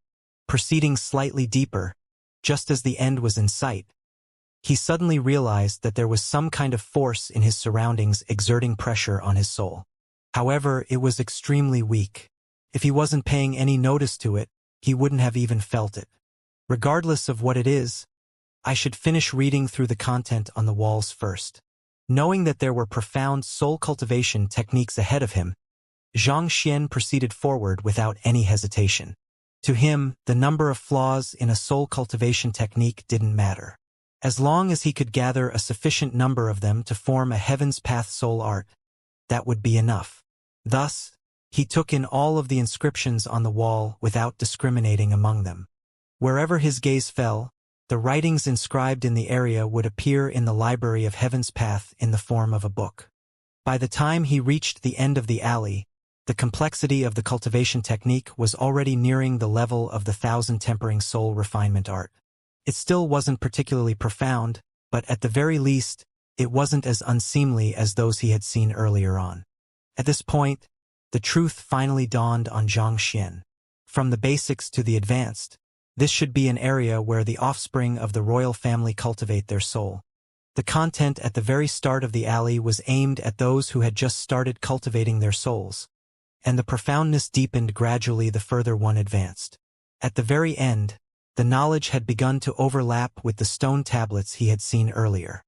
Proceeding slightly deeper, just as the end was in sight, he suddenly realized that there was some kind of force in his surroundings exerting pressure on his soul. However, it was extremely weak. If he wasn't paying any notice to it, he wouldn't have even felt it. Regardless of what it is, I should finish reading through the content on the walls first. Knowing that there were profound soul cultivation techniques ahead of him, Xianxia proceeded forward without any hesitation. To him, the number of flaws in a soul cultivation technique didn't matter. As long as he could gather a sufficient number of them to form a Heaven's Path soul art, that would be enough. Thus, he took in all of the inscriptions on the wall without discriminating among them. Wherever his gaze fell, the writings inscribed in the area would appear in the library of Heaven's Path in the form of a book. By the time he reached the end of the alley, the complexity of the cultivation technique was already nearing the level of the 1,000 tempering soul refinement art. It still wasn't particularly profound, but at the very least, it wasn't as unseemly as those he had seen earlier on. At this point, the truth finally dawned on Xianxia. From the basics to the advanced, this should be an area where the offspring of the royal family cultivate their soul. The content at the very start of the alley was aimed at those who had just started cultivating their souls, and the profoundness deepened gradually the further one advanced. At the very end, the knowledge had begun to overlap with the stone tablets he had seen earlier.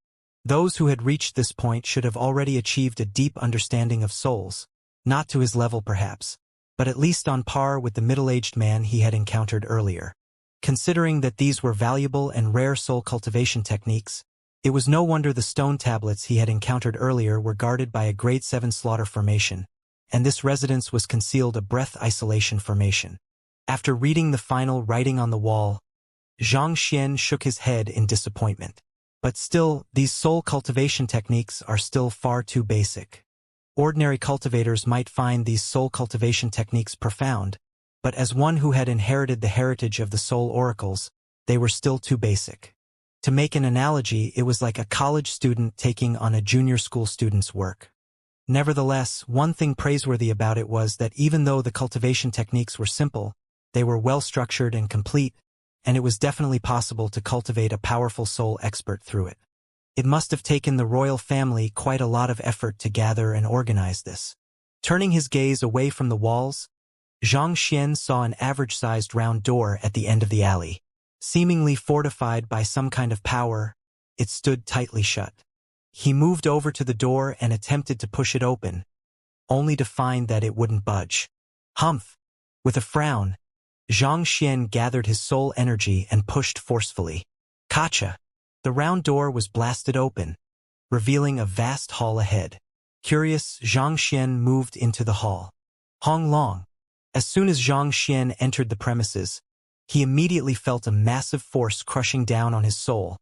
Those who had reached this point should have already achieved a deep understanding of souls, not to his level perhaps, but at least on par with the middle-aged man he had encountered earlier. Considering that these were valuable and rare soul cultivation techniques, it was no wonder the stone tablets he had encountered earlier were guarded by a grade 7 slaughter formation, and this residence was concealed a breath isolation formation. After reading the final writing on the wall, Xianxia shook his head in disappointment. But still, these soul cultivation techniques are still far too basic. Ordinary cultivators might find these soul cultivation techniques profound, but as one who had inherited the heritage of the soul oracles, they were still too basic. To make an analogy, it was like a college student taking on a junior school student's work. Nevertheless, one thing praiseworthy about it was that even though the cultivation techniques were simple, they were well-structured and complete, and it was definitely possible to cultivate a powerful soul expert through it. It must have taken the royal family quite a lot of effort to gather and organize this. Turning his gaze away from the walls, Xianxia saw an average-sized round door at the end of the alley. Seemingly fortified by some kind of power, it stood tightly shut. He moved over to the door and attempted to push it open, only to find that it wouldn't budge. Humph! With a frown, Xianxia gathered his soul energy and pushed forcefully. Kacha! The round door was blasted open, revealing a vast hall ahead. Curious, Xianxia moved into the hall. Hong Long. As soon as Xianxia entered the premises, he immediately felt a massive force crushing down on his soul,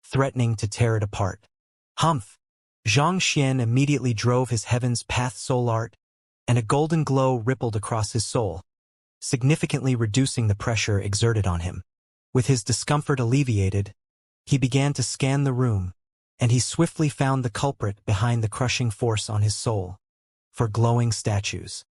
threatening to tear it apart. Humph! Xianxia immediately drove his Heaven's Path soul art, and a golden glow rippled across his soul, significantly reducing the pressure exerted on him. With his discomfort alleviated, he began to scan the room, and he swiftly found the culprit behind the crushing force on his soul. For glowing statues.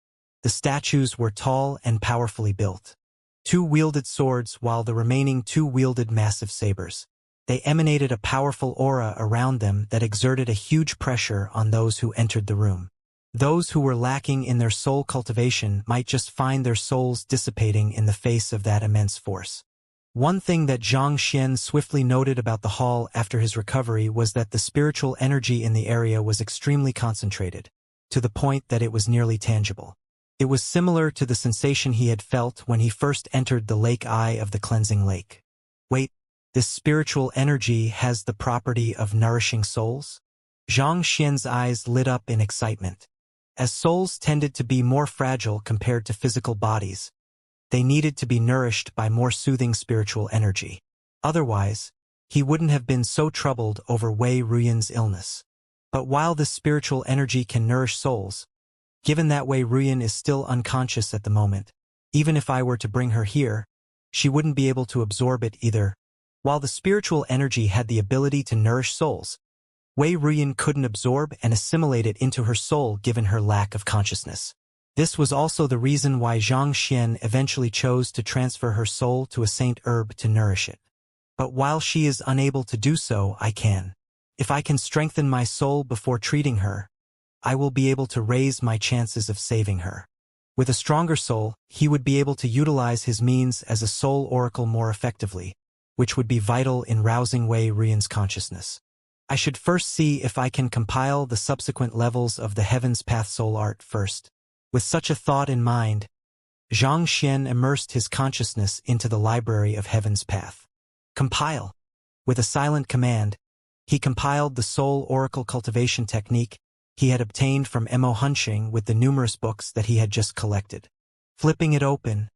The statues were tall and powerfully built. 2 wielded swords while the remaining 2 wielded massive sabers. They emanated a powerful aura around them that exerted a huge pressure on those who entered the room. Those who were lacking in their soul cultivation might just find their souls dissipating in the face of that immense force. One thing that Xianxia swiftly noted about the hall after his recovery was that the spiritual energy in the area was extremely concentrated, to the point that it was nearly tangible. It was similar to the sensation he had felt when he first entered the lake eye of the cleansing lake. Wait, this spiritual energy has the property of nourishing souls? Xianxia's eyes lit up in excitement. As souls tended to be more fragile compared to physical bodies, they needed to be nourished by more soothing spiritual energy. Otherwise, he wouldn't have been so troubled over Wei Ruyan's illness. But while this spiritual energy can nourish souls, given that Wei Ruyan is still unconscious at the moment, even if I were to bring her here, she wouldn't be able to absorb it either. While the spiritual energy had the ability to nourish souls, Wei Ruyan couldn't absorb and assimilate it into her soul given her lack of consciousness. This was also the reason why Xianxia eventually chose to transfer her soul to a saint herb to nourish it. But while she is unable to do so, I can. If I can strengthen my soul before treating her, I will be able to raise my chances of saving her. With a stronger soul, he would be able to utilize his means as a soul oracle more effectively, which would be vital in rousing Wei Ruyan's consciousness. I should first see if I can compile the subsequent levels of the Heaven's Path soul art first. With such a thought in mind, Xianxia immersed his consciousness into the library of Heaven's Path. Compile. With a silent command, he compiled the soul oracle cultivation technique he had obtained from Mo Hunching with the numerous books that he had just collected. Flipping it open,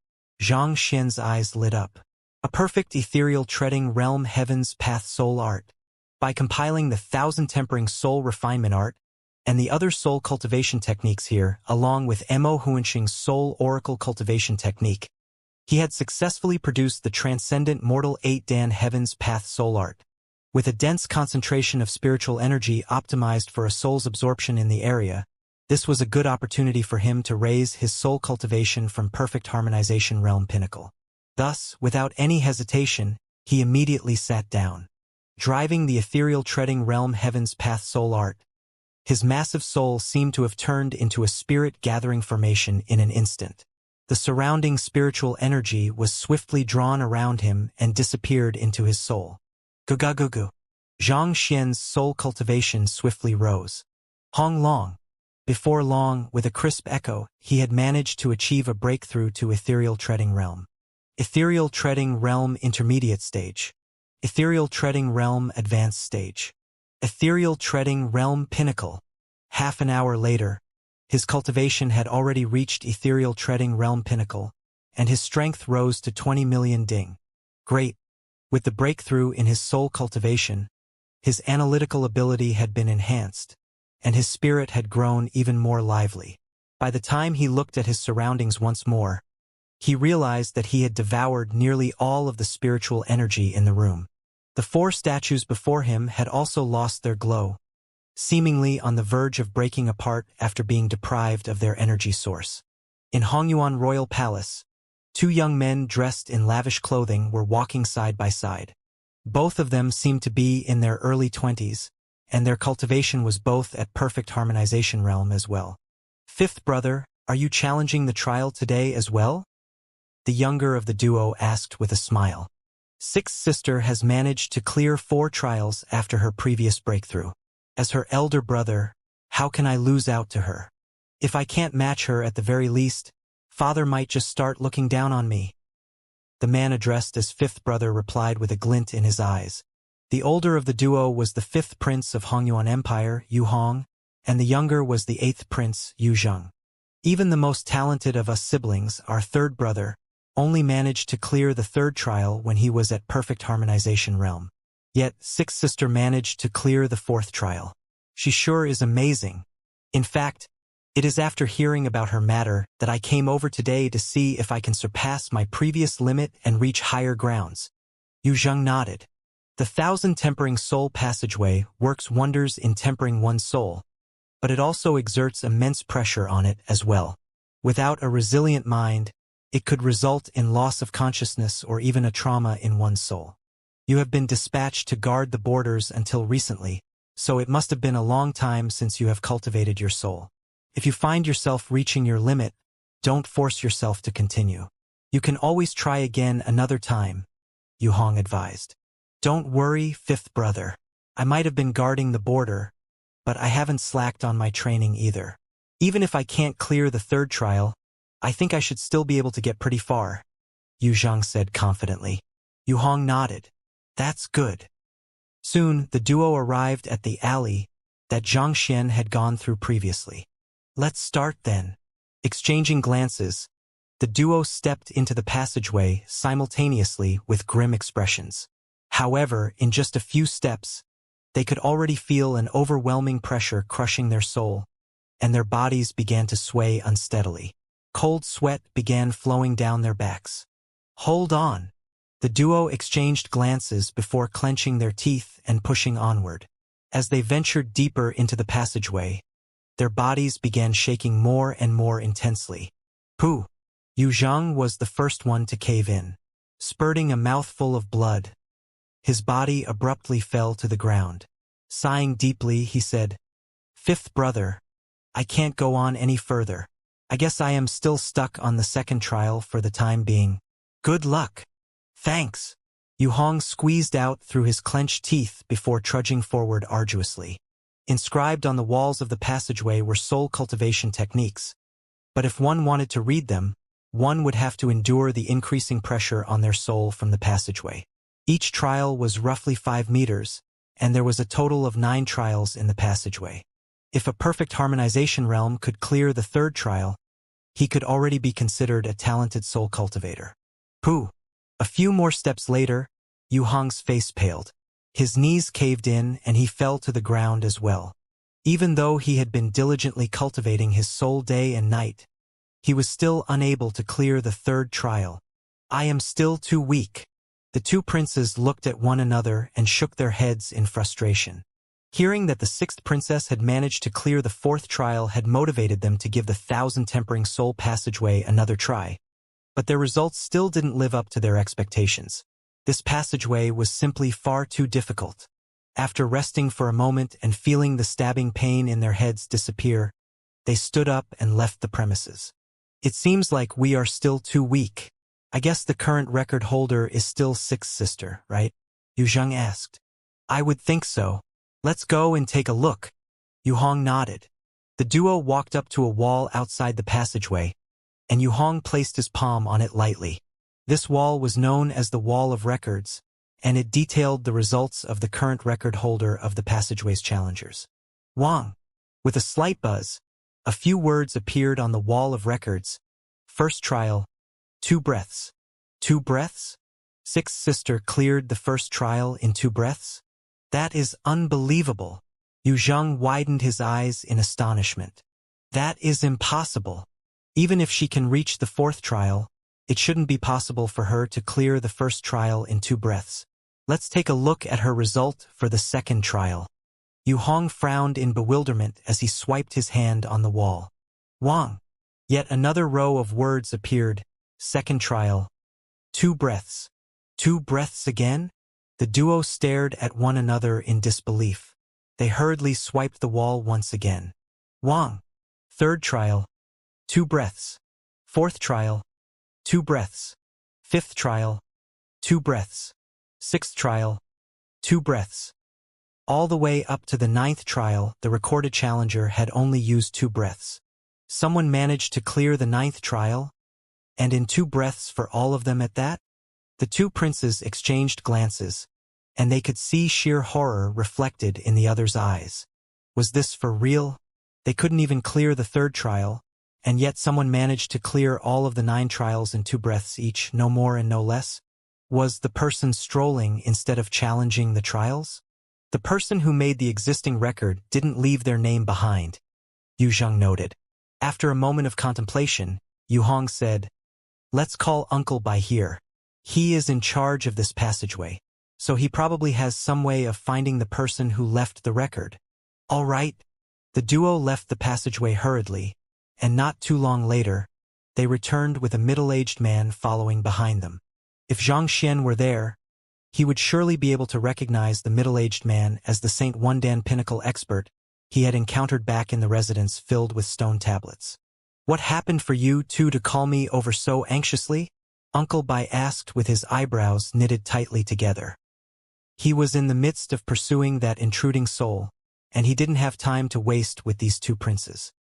Xianxia's eyes lit up. A perfect ethereal treading realm Heaven's Path soul art. By compiling the 1000 tempering soul refinement art and the other soul cultivation techniques here, along with Mo Hunching's soul oracle cultivation technique, he had successfully produced the transcendent mortal 8-dan Heaven's Path soul art. With a dense concentration of spiritual energy optimized for a soul's absorption in the area, this was a good opportunity for him to raise his soul cultivation from perfect harmonization realm pinnacle. Thus, without any hesitation, he immediately sat down. Driving the ethereal treading realm Heaven's Path soul art, his massive soul seemed to have turned into a spirit-gathering formation in an instant. The surrounding spiritual energy was swiftly drawn around him and disappeared into his soul. Gugagugu. Xianxia's soul cultivation swiftly rose. Hong Long. Before long, with a crisp echo, he had managed to achieve a breakthrough to ethereal treading realm. Ethereal Treading Realm Intermediate Stage. Ethereal Treading Realm Advanced Stage. Ethereal Treading Realm Pinnacle. Half an hour later, his cultivation had already reached Ethereal Treading Realm Pinnacle, and his strength rose to 20 million ding. Great. With the breakthrough in his soul cultivation, his analytical ability had been enhanced, and his spirit had grown even more lively. By the time he looked at his surroundings once more, he realized that he had devoured nearly all of the spiritual energy in the room. The 4 statues before him had also lost their glow, seemingly on the verge of breaking apart after being deprived of their energy source. In Hongyuan Royal Palace, 2 young men dressed in lavish clothing were walking side by side. Both of them seemed to be in their early 20s, and their cultivation was both at perfect harmonization realm as well. "Fifth brother, are you challenging the trial today as well?" the younger of the duo asked with a smile. Sixth sister has managed to clear 4 trials after her previous breakthrough. As her elder brother, how can I lose out to her? If I can't match her at the very least, father might just start looking down on me. The man addressed as fifth brother replied with a glint in his eyes. The older of the duo was the 5th prince of Hongyuan Empire, Yu Hong, and the younger was the 8th prince, Yu Zheng. Even the most talented of us siblings, our third brother, only managed to clear the 3rd trial when he was at perfect harmonization realm. Yet, sixth sister managed to clear the 4th trial. She sure is amazing. In fact, it is after hearing about her matter that I came over today to see if I can surpass my previous limit and reach higher grounds. Yu Zheng nodded. The 1,000 tempering soul passageway works wonders in tempering one's soul, but it also exerts immense pressure on it as well. Without a resilient mind, it could result in loss of consciousness or even a trauma in one's soul. You have been dispatched to guard the borders until recently, so it must have been a long time since you have cultivated your soul. If you find yourself reaching your limit, don't force yourself to continue. You can always try again another time, Yu Hong advised. Don't worry, 5th brother. I might have been guarding the border, but I haven't slacked on my training either. Even if I can't clear the 3rd trial, I think I should still be able to get pretty far, Yu Zheng said confidently. Yu Hong nodded. That's good. Soon, the duo arrived at the alley that Xianxia had gone through previously. Let's start then. Exchanging glances, the duo stepped into the passageway simultaneously with grim expressions. However, in just a few steps, they could already feel an overwhelming pressure crushing their soul, and their bodies began to sway unsteadily. Cold sweat began flowing down their backs. Hold on. The duo exchanged glances before clenching their teeth and pushing onward. As they ventured deeper into the passageway, their bodies began shaking more and more intensely. Pooh! Yu Zheng was the first one to cave in. Spurting a mouthful of blood, his body abruptly fell to the ground. Sighing deeply, he said, "Fifth brother, I can't go on any further. I guess I am still stuck on the 2nd trial for the time being. Good luck." "Thanks." Yu Hong squeezed out through his clenched teeth before trudging forward arduously. Inscribed on the walls of the passageway were soul cultivation techniques, but if one wanted to read them, one would have to endure the increasing pressure on their soul from the passageway. Each trial was roughly 5 meters, and there was a total of 9 trials in the passageway. If a perfect harmonization realm could clear the 3rd trial, he could already be considered a talented soul cultivator. Pooh! A few more steps later, Yu Hong's face paled. His knees caved in and he fell to the ground as well. Even though he had been diligently cultivating his soul day and night, he was still unable to clear the 3rd trial. I am still too weak. The 2 princes looked at one another and shook their heads in frustration. Hearing that the 6th princess had managed to clear the 4th trial had motivated them to give the 1,000 tempering soul passageway another try. But their results still didn't live up to their expectations. This passageway was simply far too difficult. After resting for a moment and feeling the stabbing pain in their heads disappear, they stood up and left the premises. It seems like we are still too weak. I guess the current record holder is still 6th sister, right? Yu Zheng asked. I would think so. Let's go and take a look. Yu Hong nodded. The duo walked up to a wall outside the passageway, and Yu Hong placed his palm on it lightly. This wall was known as the Wall of Records, and it detailed the results of the current record holder of the passageway's challengers. Wang. With a slight buzz, a few words appeared on the Wall of Records. First trial, 2 breaths. 2 breaths? Sixth sister cleared the first trial in 2 breaths? That is unbelievable. Yu Zheng widened his eyes in astonishment. That is impossible. Even if she can reach the 4th trial, it shouldn't be possible for her to clear the first trial in 2 breaths. Let's take a look at her result for the 2nd trial. Yu Hong frowned in bewilderment as he swiped his hand on the wall. Wang. Yet another row of words appeared. 2nd trial. 2 breaths. 2 breaths again? The duo stared at one another in disbelief. They hurriedly swiped the wall once again. Wang. 3rd trial. 2 breaths. 4th trial. 2 breaths. 5th trial. 2 breaths. 6th trial. 2 breaths. All the way up to the 9th trial, the recorded challenger had only used 2 breaths. Someone managed to clear the 9th trial? And in 2 breaths for all of them at that? The 2 princes exchanged glances, and they could see sheer horror reflected in the other's eyes. Was this for real? They couldn't even clear the 3rd trial, and yet someone managed to clear all of the 9 trials in 2 breaths each, no more and no less? Was the person strolling instead of challenging the trials? The person who made the existing record didn't leave their name behind, Yu Zheng noted. After a moment of contemplation, Yu Hong said, "Let's call Uncle by here. He is in charge of this passageway, so he probably has some way of finding the person who left the record." All right. The duo left the passageway hurriedly, and not too long later, they returned with a middle-aged man following behind them. If Xianxia were there, he would surely be able to recognize the middle-aged man as the St. Wundan pinnacle expert he had encountered back in the residence filled with stone tablets. "What happened for you two to call me over so anxiously?" Uncle Bai asked with his eyebrows knitted tightly together. He was in the midst of pursuing that intruding soul, and he didn't have time to waste with these 2 princes.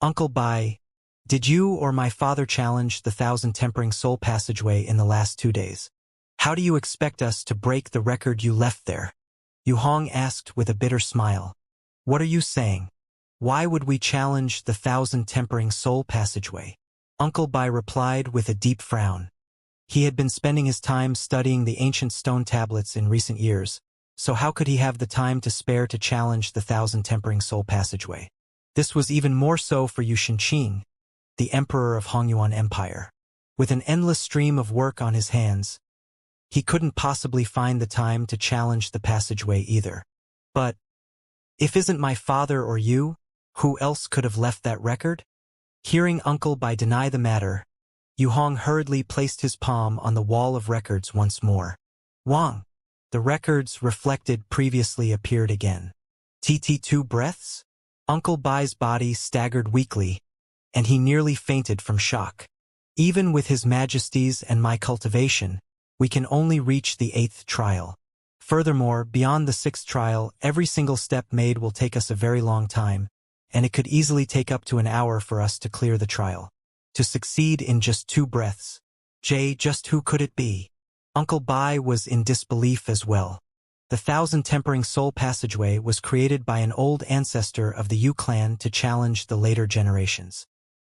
"Uncle Bai, did you or my father challenge the 1,000 tempering soul passageway in the last 2 days? How do you expect us to break the record you left there?" Yu Hong asked with a bitter smile. "What are you saying? Why would we challenge the 1,000 tempering soul passageway?" Uncle Bai replied with a deep frown. He had been spending his time studying the ancient stone tablets in recent years, so how could he have the time to spare to challenge the 1,000 tempering soul passageway? This was even more so for Yu Shenqing, the emperor of Hongyuan Empire. With an endless stream of work on his hands, he couldn't possibly find the time to challenge the passageway either. But, if isn't my father or you, who else could have left that record? Hearing Uncle Bai deny the matter, Yu Hong hurriedly placed his palm on the wall of records once more. Wang. The records reflected previously appeared again. "TT2 breaths?" Uncle Bai's body staggered weakly, and he nearly fainted from shock. "Even with His Majesty's and my cultivation, we can only reach the 8th trial. Furthermore, beyond the 6th trial, every single step made will take us a very long time, and it could easily take up to an hour for us to clear the trial. To succeed in just 2 breaths. Just who could it be?" Uncle Bai was in disbelief as well. The 1,000 tempering soul passageway was created by an old ancestor of the Yu clan to challenge the later generations.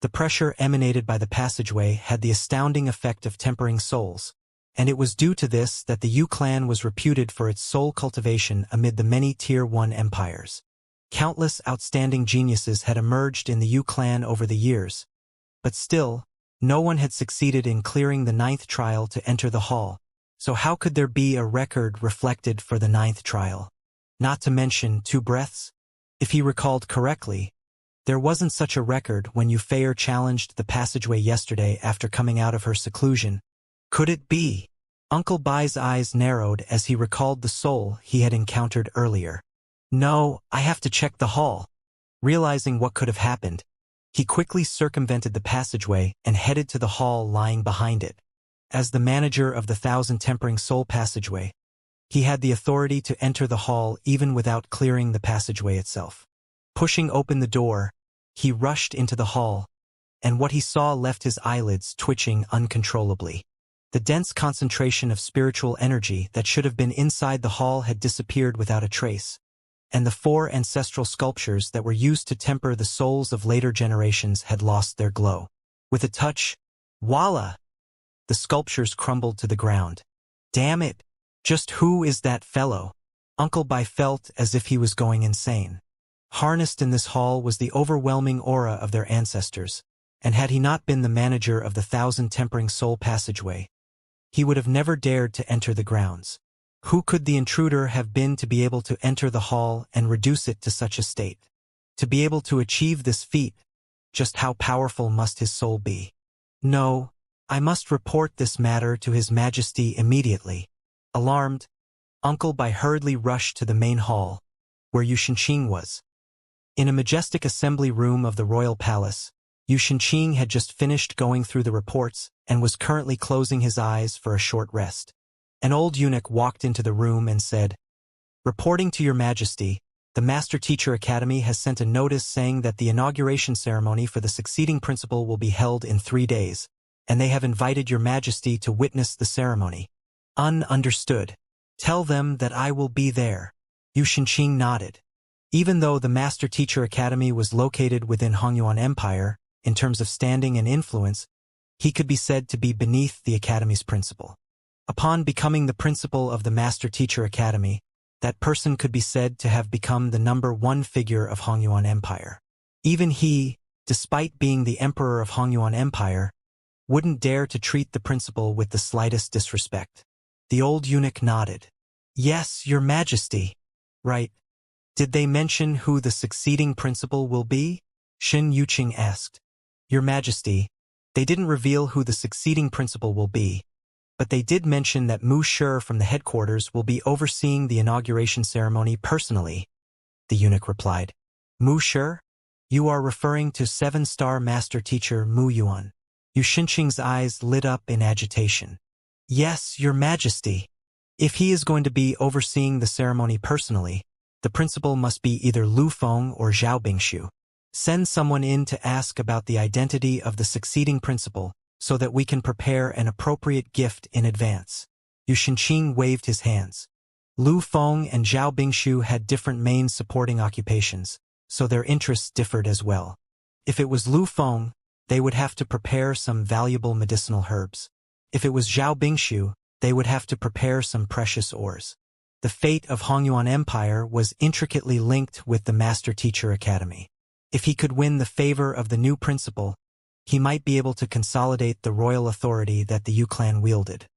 The pressure emanated by the passageway had the astounding effect of tempering souls, and it was due to this that the Yu clan was reputed for its soul cultivation amid the many Tier 1 empires. Countless outstanding geniuses had emerged in the Yu clan over the years, but still, no one had succeeded in clearing the 9th trial to enter the hall, so how could there be a record reflected for the 9th trial? Not to mention 2 breaths? If he recalled correctly, there wasn't such a record when Yufei challenged the passageway yesterday after coming out of her seclusion. Could it be? Uncle Bai's eyes narrowed as he recalled the soul he had encountered earlier. "No, I have to check the hall." Realizing what could have happened, he quickly circumvented the passageway and headed to the hall lying behind it. As the manager of the 1,000 tempering soul passageway, he had the authority to enter the hall even without clearing the passageway itself. Pushing open the door, he rushed into the hall, and what he saw left his eyelids twitching uncontrollably. The dense concentration of spiritual energy that should have been inside the hall had disappeared without a trace, and the 4 ancestral sculptures that were used to temper the souls of later generations had lost their glow. With a touch, voila! The sculptures crumbled to the ground. Damn it! Just who is that fellow? Uncle Bai felt as if he was going insane. Harnessed in this hall was the overwhelming aura of their ancestors, and had he not been the manager of the 1,000 tempering soul passageway, he would have never dared to enter the grounds. Who could the intruder have been to be able to enter the hall and reduce it to such a state? To be able to achieve this feat, just how powerful must his soul be? No, I must report this matter to His Majesty immediately. Alarmed, Uncle Bai hurriedly rushed to the main hall, where Xianxia was. In a majestic assembly room of the royal palace, Xianxia had just finished going through the reports and was currently closing his eyes for a short rest. An old eunuch walked into the room and said, "Reporting to Your Majesty, the Master Teacher Academy has sent a notice saying that the inauguration ceremony for the succeeding principal will be held in 3 days, and they have invited Your Majesty to witness the ceremony." Understood. Tell them that I will be there. Xianxia nodded. Even though the Master Teacher Academy was located within Hongyuan Empire, in terms of standing and influence, he could be said to be beneath the Academy's principal. Upon becoming the principal of the Master Teacher Academy, that person could be said to have become the #1 figure of Hongyuan Empire. Even he, despite being the emperor of Hongyuan Empire, wouldn't dare to treat the principal with the slightest disrespect. The old eunuch nodded. "Yes, Your Majesty." "Right. Did they mention who the succeeding principal will be?" Xianxia asked. "Your Majesty, they didn't reveal who the succeeding principal will be, but they did mention that Mu Shi from the headquarters will be overseeing the inauguration ceremony personally," the eunuch replied. "Mu Shi? You are referring to 7-star master teacher Mu Yuan." Xianxia's eyes lit up in agitation. "Yes, Your Majesty. If he is going to be overseeing the ceremony personally, the principal must be either Lu Feng or Zhao Bingshu. Send someone in to ask about the identity of the succeeding principal so that we can prepare an appropriate gift in advance." Xianxia waved his hands. Lu Feng and Zhao Bingshu had different main supporting occupations, so their interests differed as well. If it was Lu Feng, they would have to prepare some valuable medicinal herbs. If it was Zhao Bingshu, they would have to prepare some precious ores. The fate of Hongyuan Empire was intricately linked with the Master Teacher Academy. If he could win the favor of the new principal, he might be able to consolidate the royal authority that the Yu clan wielded.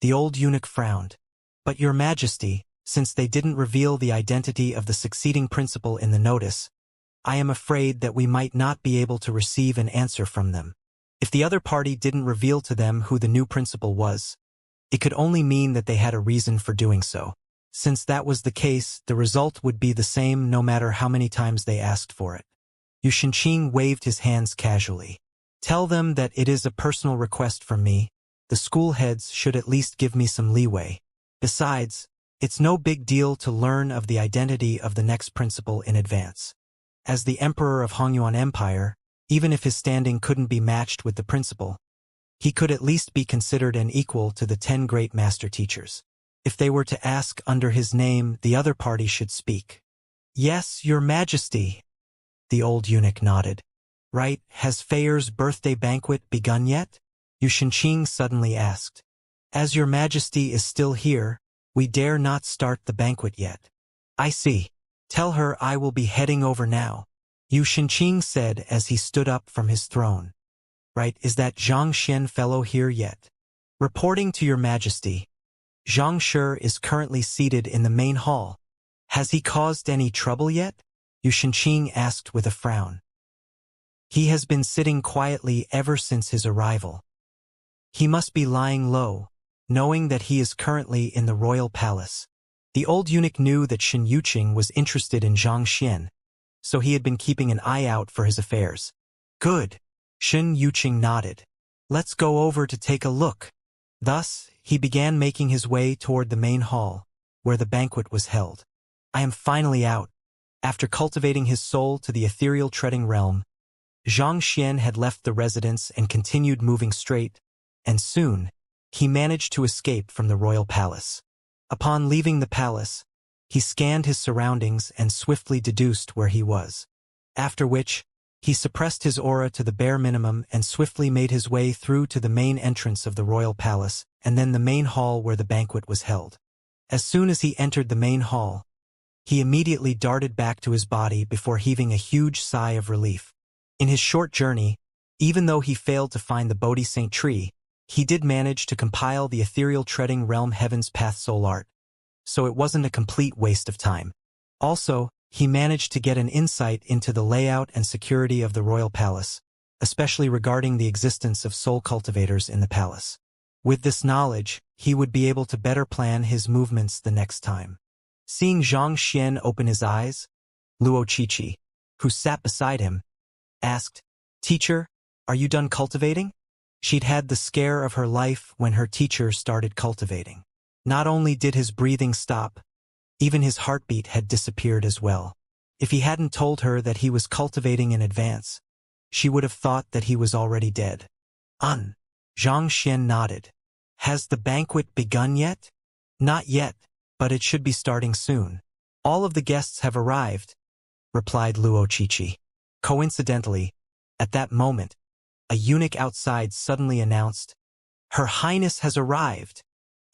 The old eunuch frowned. "But Your Majesty, since they didn't reveal the identity of the succeeding principal in the notice, I am afraid that we might not be able to receive an answer from them. If the other party didn't reveal to them who the new principal was, it could only mean that they had a reason for doing so. Since that was the case, the result would be the same no matter how many times they asked for it." Xianxia waved his hands casually. "Tell them that it is a personal request from me. The school heads should at least give me some leeway. Besides, it's no big deal to learn of the identity of the next principal in advance. As the emperor of Hongyuan Empire, even if his standing couldn't be matched with the principal, he could at least be considered an equal to the 10 great master teachers. If they were to ask under his name, the other party should speak." "Yes, Your Majesty." The old eunuch nodded. "Right, has Feier's birthday banquet begun yet?" Xianxia suddenly asked. "As Your Majesty is still here, we dare not start the banquet yet." "I see. Tell her I will be heading over now," Xianxia said as he stood up from his throne. "Right, is that Xianxia fellow here yet?" "Reporting to Your Majesty, Xianxia is currently seated in the main hall. Has he caused any trouble yet?" Xianxia asked with a frown. "He has been sitting quietly ever since his arrival. He must be lying low, knowing that he is currently in the royal palace." The old eunuch knew that Xianxia was interested in Xianxia, so he had been keeping an eye out for his affairs. "Good." Xianxia nodded. "Let's go over to take a look." Thus, he began making his way toward the main hall, where the banquet was held. "I am finally out." After cultivating his soul to the ethereal treading realm, Xianxia had left the residence and continued moving straight, and soon, he managed to escape from the royal palace. Upon leaving the palace, he scanned his surroundings and swiftly deduced where he was. After which, he suppressed his aura to the bare minimum and swiftly made his way through to the main entrance of the royal palace and then the main hall where the banquet was held. As soon as he entered the main hall, he immediately darted back to his body before heaving a huge sigh of relief. In his short journey, even though he failed to find the Bodhi Saint tree, he did manage to compile the ethereal treading realm Heaven's Path soul art, so it wasn't a complete waste of time. Also, he managed to get an insight into the layout and security of the royal palace, especially regarding the existence of soul cultivators in the palace. With this knowledge, he would be able to better plan his movements the next time. Seeing Xianxia open his eyes, Luo Qiqi, who sat beside him, asked, "Teacher, are you done cultivating?" She'd had the scare of her life when her teacher started cultivating. Not only did his breathing stop, even his heartbeat had disappeared as well. If he hadn't told her that he was cultivating in advance, she would have thought that he was already dead. Xianxia nodded. "Has the banquet begun yet?" "Not yet, but it should be starting soon. All of the guests have arrived," replied Luo Qiqi. Coincidentally, at that moment, a eunuch outside suddenly announced, "Her Highness has arrived."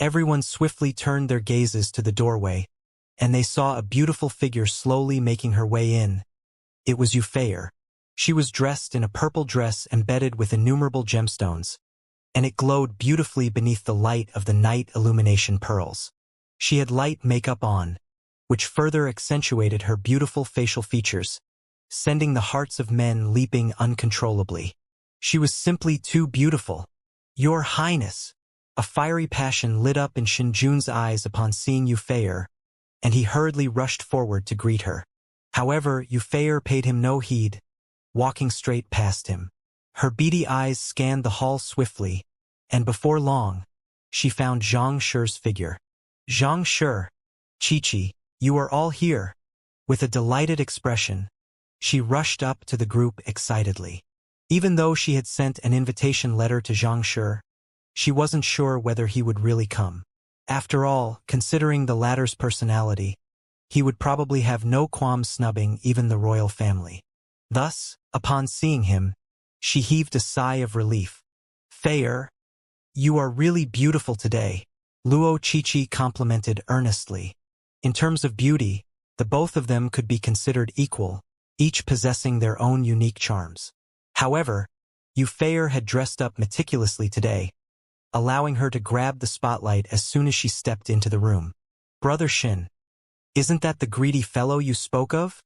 Everyone swiftly turned their gazes to the doorway, and they saw a beautiful figure slowly making her way in. It was Euphayre. She was dressed in a purple dress embedded with innumerable gemstones, and it glowed beautifully beneath the light of the night illumination pearls. She had light makeup on, which further accentuated her beautiful facial features, sending the hearts of men leaping uncontrollably. She was simply too beautiful. "Your Highness!" A fiery passion lit up in Shinjun's eyes upon seeing Euphayre, and he hurriedly rushed forward to greet her. However, Euphayre paid him no heed, walking straight past him. Her beady eyes scanned the hall swiftly, and before long, she found Xianxia's figure. "Xianxia, Qiqi, you are all here." With a delighted expression, she rushed up to the group excitedly. Even though she had sent an invitation letter to Xianxia, she wasn't sure whether he would really come. After all, considering the latter's personality, he would probably have no qualms snubbing even the royal family. Thus, upon seeing him, she heaved a sigh of relief. "Feyre, you are really beautiful today," Luo Qiqi complimented earnestly. In terms of beauty, the both of them could be considered equal, each possessing their own unique charms. However, Euphayre had dressed up meticulously today, allowing her to grab the spotlight as soon as she stepped into the room. "Brother Xin, isn't that the greedy fellow you spoke of?"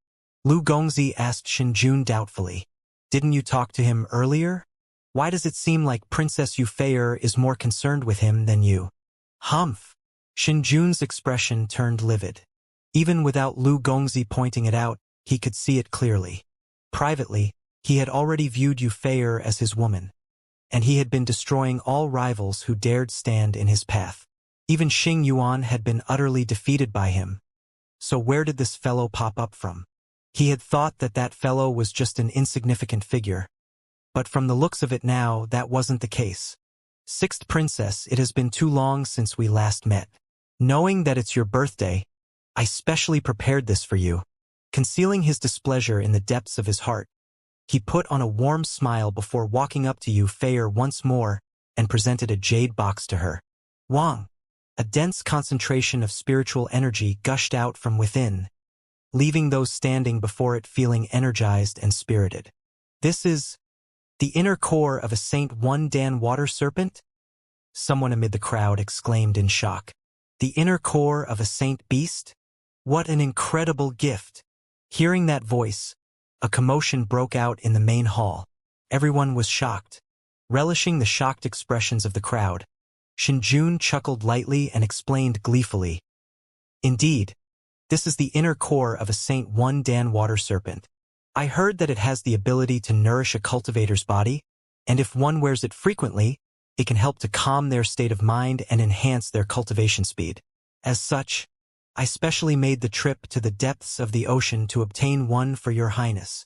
Lu Gongzi asked Shinjun doubtfully. "Didn't you talk to him earlier? Why does it seem like Princess Euphayre is more concerned with him than you?" "Humph." Shinjun's expression turned livid. Even without Lu Gongzi pointing it out, he could see it clearly. Privately, he had already viewed Euphayre as his woman, and he had been destroying all rivals who dared stand in his path. Even Xing Yuan had been utterly defeated by him. So where did this fellow pop up from? He had thought that that fellow was just an insignificant figure, but from the looks of it now, that wasn't the case. "Sixth Princess, it has been too long since we last met. Knowing that it's your birthday, I specially prepared this for you." Concealing his displeasure in the depths of his heart, he put on a warm smile before walking up to Euphayre once more and presented a jade box to her. Wang! A dense concentration of spiritual energy gushed out from within, leaving those standing before it feeling energized and spirited. "This is the inner core of a Saint One Dan water serpent?" Someone amid the crowd exclaimed in shock. "The inner core of a saint beast? What an incredible gift!" Hearing that voice, a commotion broke out in the main hall. Everyone was shocked. Relishing the shocked expressions of the crowd, Shinjun chuckled lightly and explained gleefully. "Indeed, this is the inner core of a Saint One Dan water serpent. I heard that it has the ability to nourish a cultivator's body, and if one wears it frequently, it can help to calm their state of mind and enhance their cultivation speed. As such, I specially made the trip to the depths of the ocean to obtain one for your highness."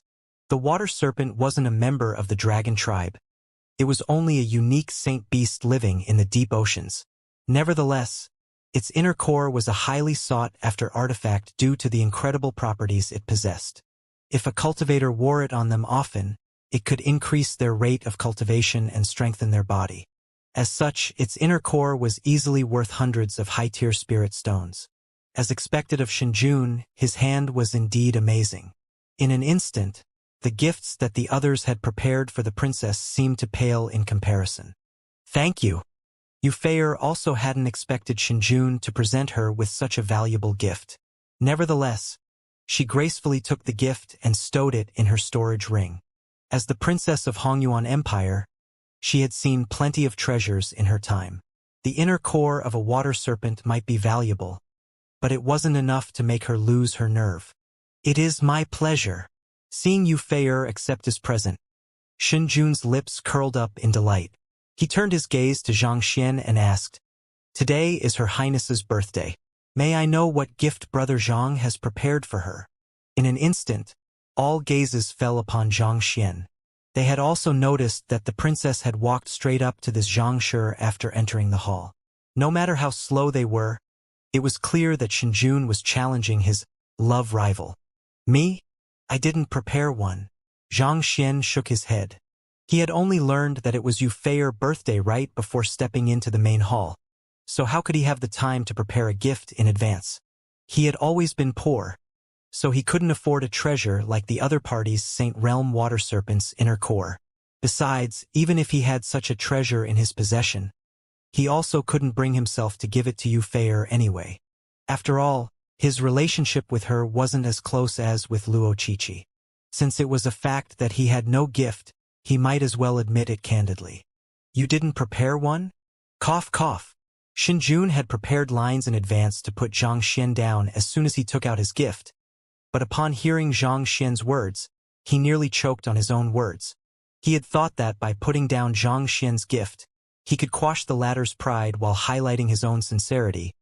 The water serpent wasn't a member of the dragon tribe. It was only a unique saint beast living in the deep oceans. Nevertheless, its inner core was a highly sought-after artifact due to the incredible properties it possessed. If a cultivator wore it on them often, it could increase their rate of cultivation and strengthen their body. As such, its inner core was easily worth hundreds of high-tier spirit stones. As expected of Shinjun, his hand was indeed amazing. In an instant, the gifts that the others had prepared for the princess seemed to pale in comparison. Thank you. Yufei also hadn't expected Shinjun to present her with such a valuable gift. Nevertheless, she gracefully took the gift and stowed it in her storage ring. As the princess of Hongyuan Empire, she had seen plenty of treasures in her time. The inner core of a water serpent might be valuable, but it wasn't enough to make her lose her nerve. It is my pleasure. Seeing Yufei accept his present, Shinjun's lips curled up in delight. He turned his gaze to Xianxia and asked, "Today is Her Highness's birthday. May I know what gift Brother Zhang has prepared for her?" In an instant, all gazes fell upon Xianxia. They had also noticed that the princess had walked straight up to this Xianxia after entering the hall. No matter how slow they were, it was clear that Shinjun was challenging his love rival. Me? I didn't prepare one. Xianxia shook his head. He had only learned that it was Yufei's birthday right before stepping into the main hall, so how could he have the time to prepare a gift in advance? He had always been poor, so he couldn't afford a treasure like the other party's Saint Realm water serpent's inner core. Besides, even if he had such a treasure in his possession, he also couldn't bring himself to give it to Yufei anyway. After all, his relationship with her wasn't as close as with Luo Qiqi. Since it was a fact that he had no gift, he might as well admit it candidly. You didn't prepare one? Cough cough. Shinjun had prepared lines in advance to put Zhang Xian down as soon as he took out his gift, but upon hearing Zhang Xian's words, he nearly choked on his own words. He had thought that by putting down Zhang Xian's gift, he could quash the latter's pride while highlighting his own sincerity,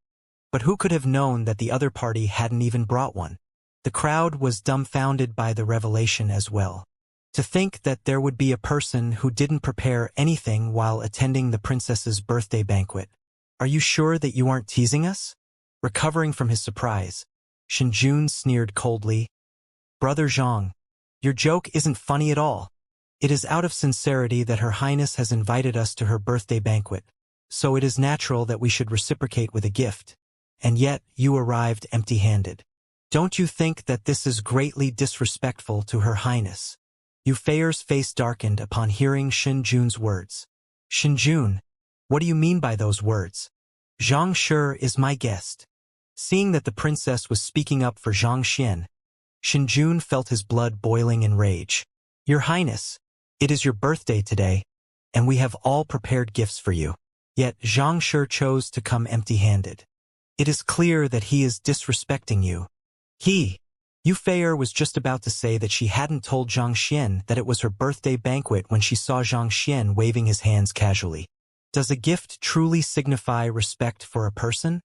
but who could have known that the other party hadn't even brought one? The crowd was dumbfounded by the revelation as well. To think that there would be a person who didn't prepare anything while attending the princess's birthday banquet. Are you sure that you aren't teasing us? Recovering from his surprise, Shinjun sneered coldly. Brother Zhang, your joke isn't funny at all. It is out of sincerity that Her Highness has invited us to her birthday banquet, so it is natural that we should reciprocate with a gift. And yet, you arrived empty-handed. Don't you think that this is greatly disrespectful to Her Highness? Yufei's face darkened upon hearing Shinjun's words. Shinjun, what do you mean by those words? Zhang Shi is my guest. Seeing that the princess was speaking up for Zhang Xian, Shinjun felt his blood boiling in rage. Your Highness, it is your birthday today, and we have all prepared gifts for you. Yet Zhang Shi chose to come empty-handed. It is clear that he is disrespecting you. Yufei was just about to say that she hadn't told Zhang Xian that it was her birthday banquet when she saw Zhang Xian waving his hands casually. Does a gift truly signify respect for a person?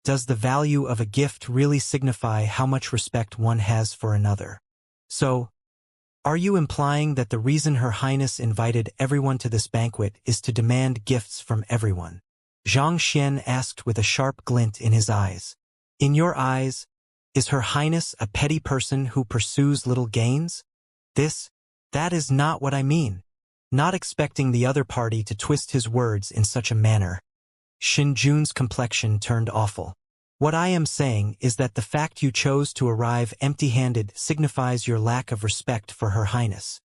Does the value of a gift really signify how much respect one has for another? So, are you implying that the reason Her Highness invited everyone to this banquet is to demand gifts from everyone? Zhang Xian asked with a sharp glint in his eyes. In your eyes, is Her Highness a petty person who pursues little gains? That is not what I mean. Not expecting the other party to twist his words in such a manner, Shinjun's complexion turned awful. What I am saying is that the fact you chose to arrive empty-handed signifies your lack of respect for Her Highness.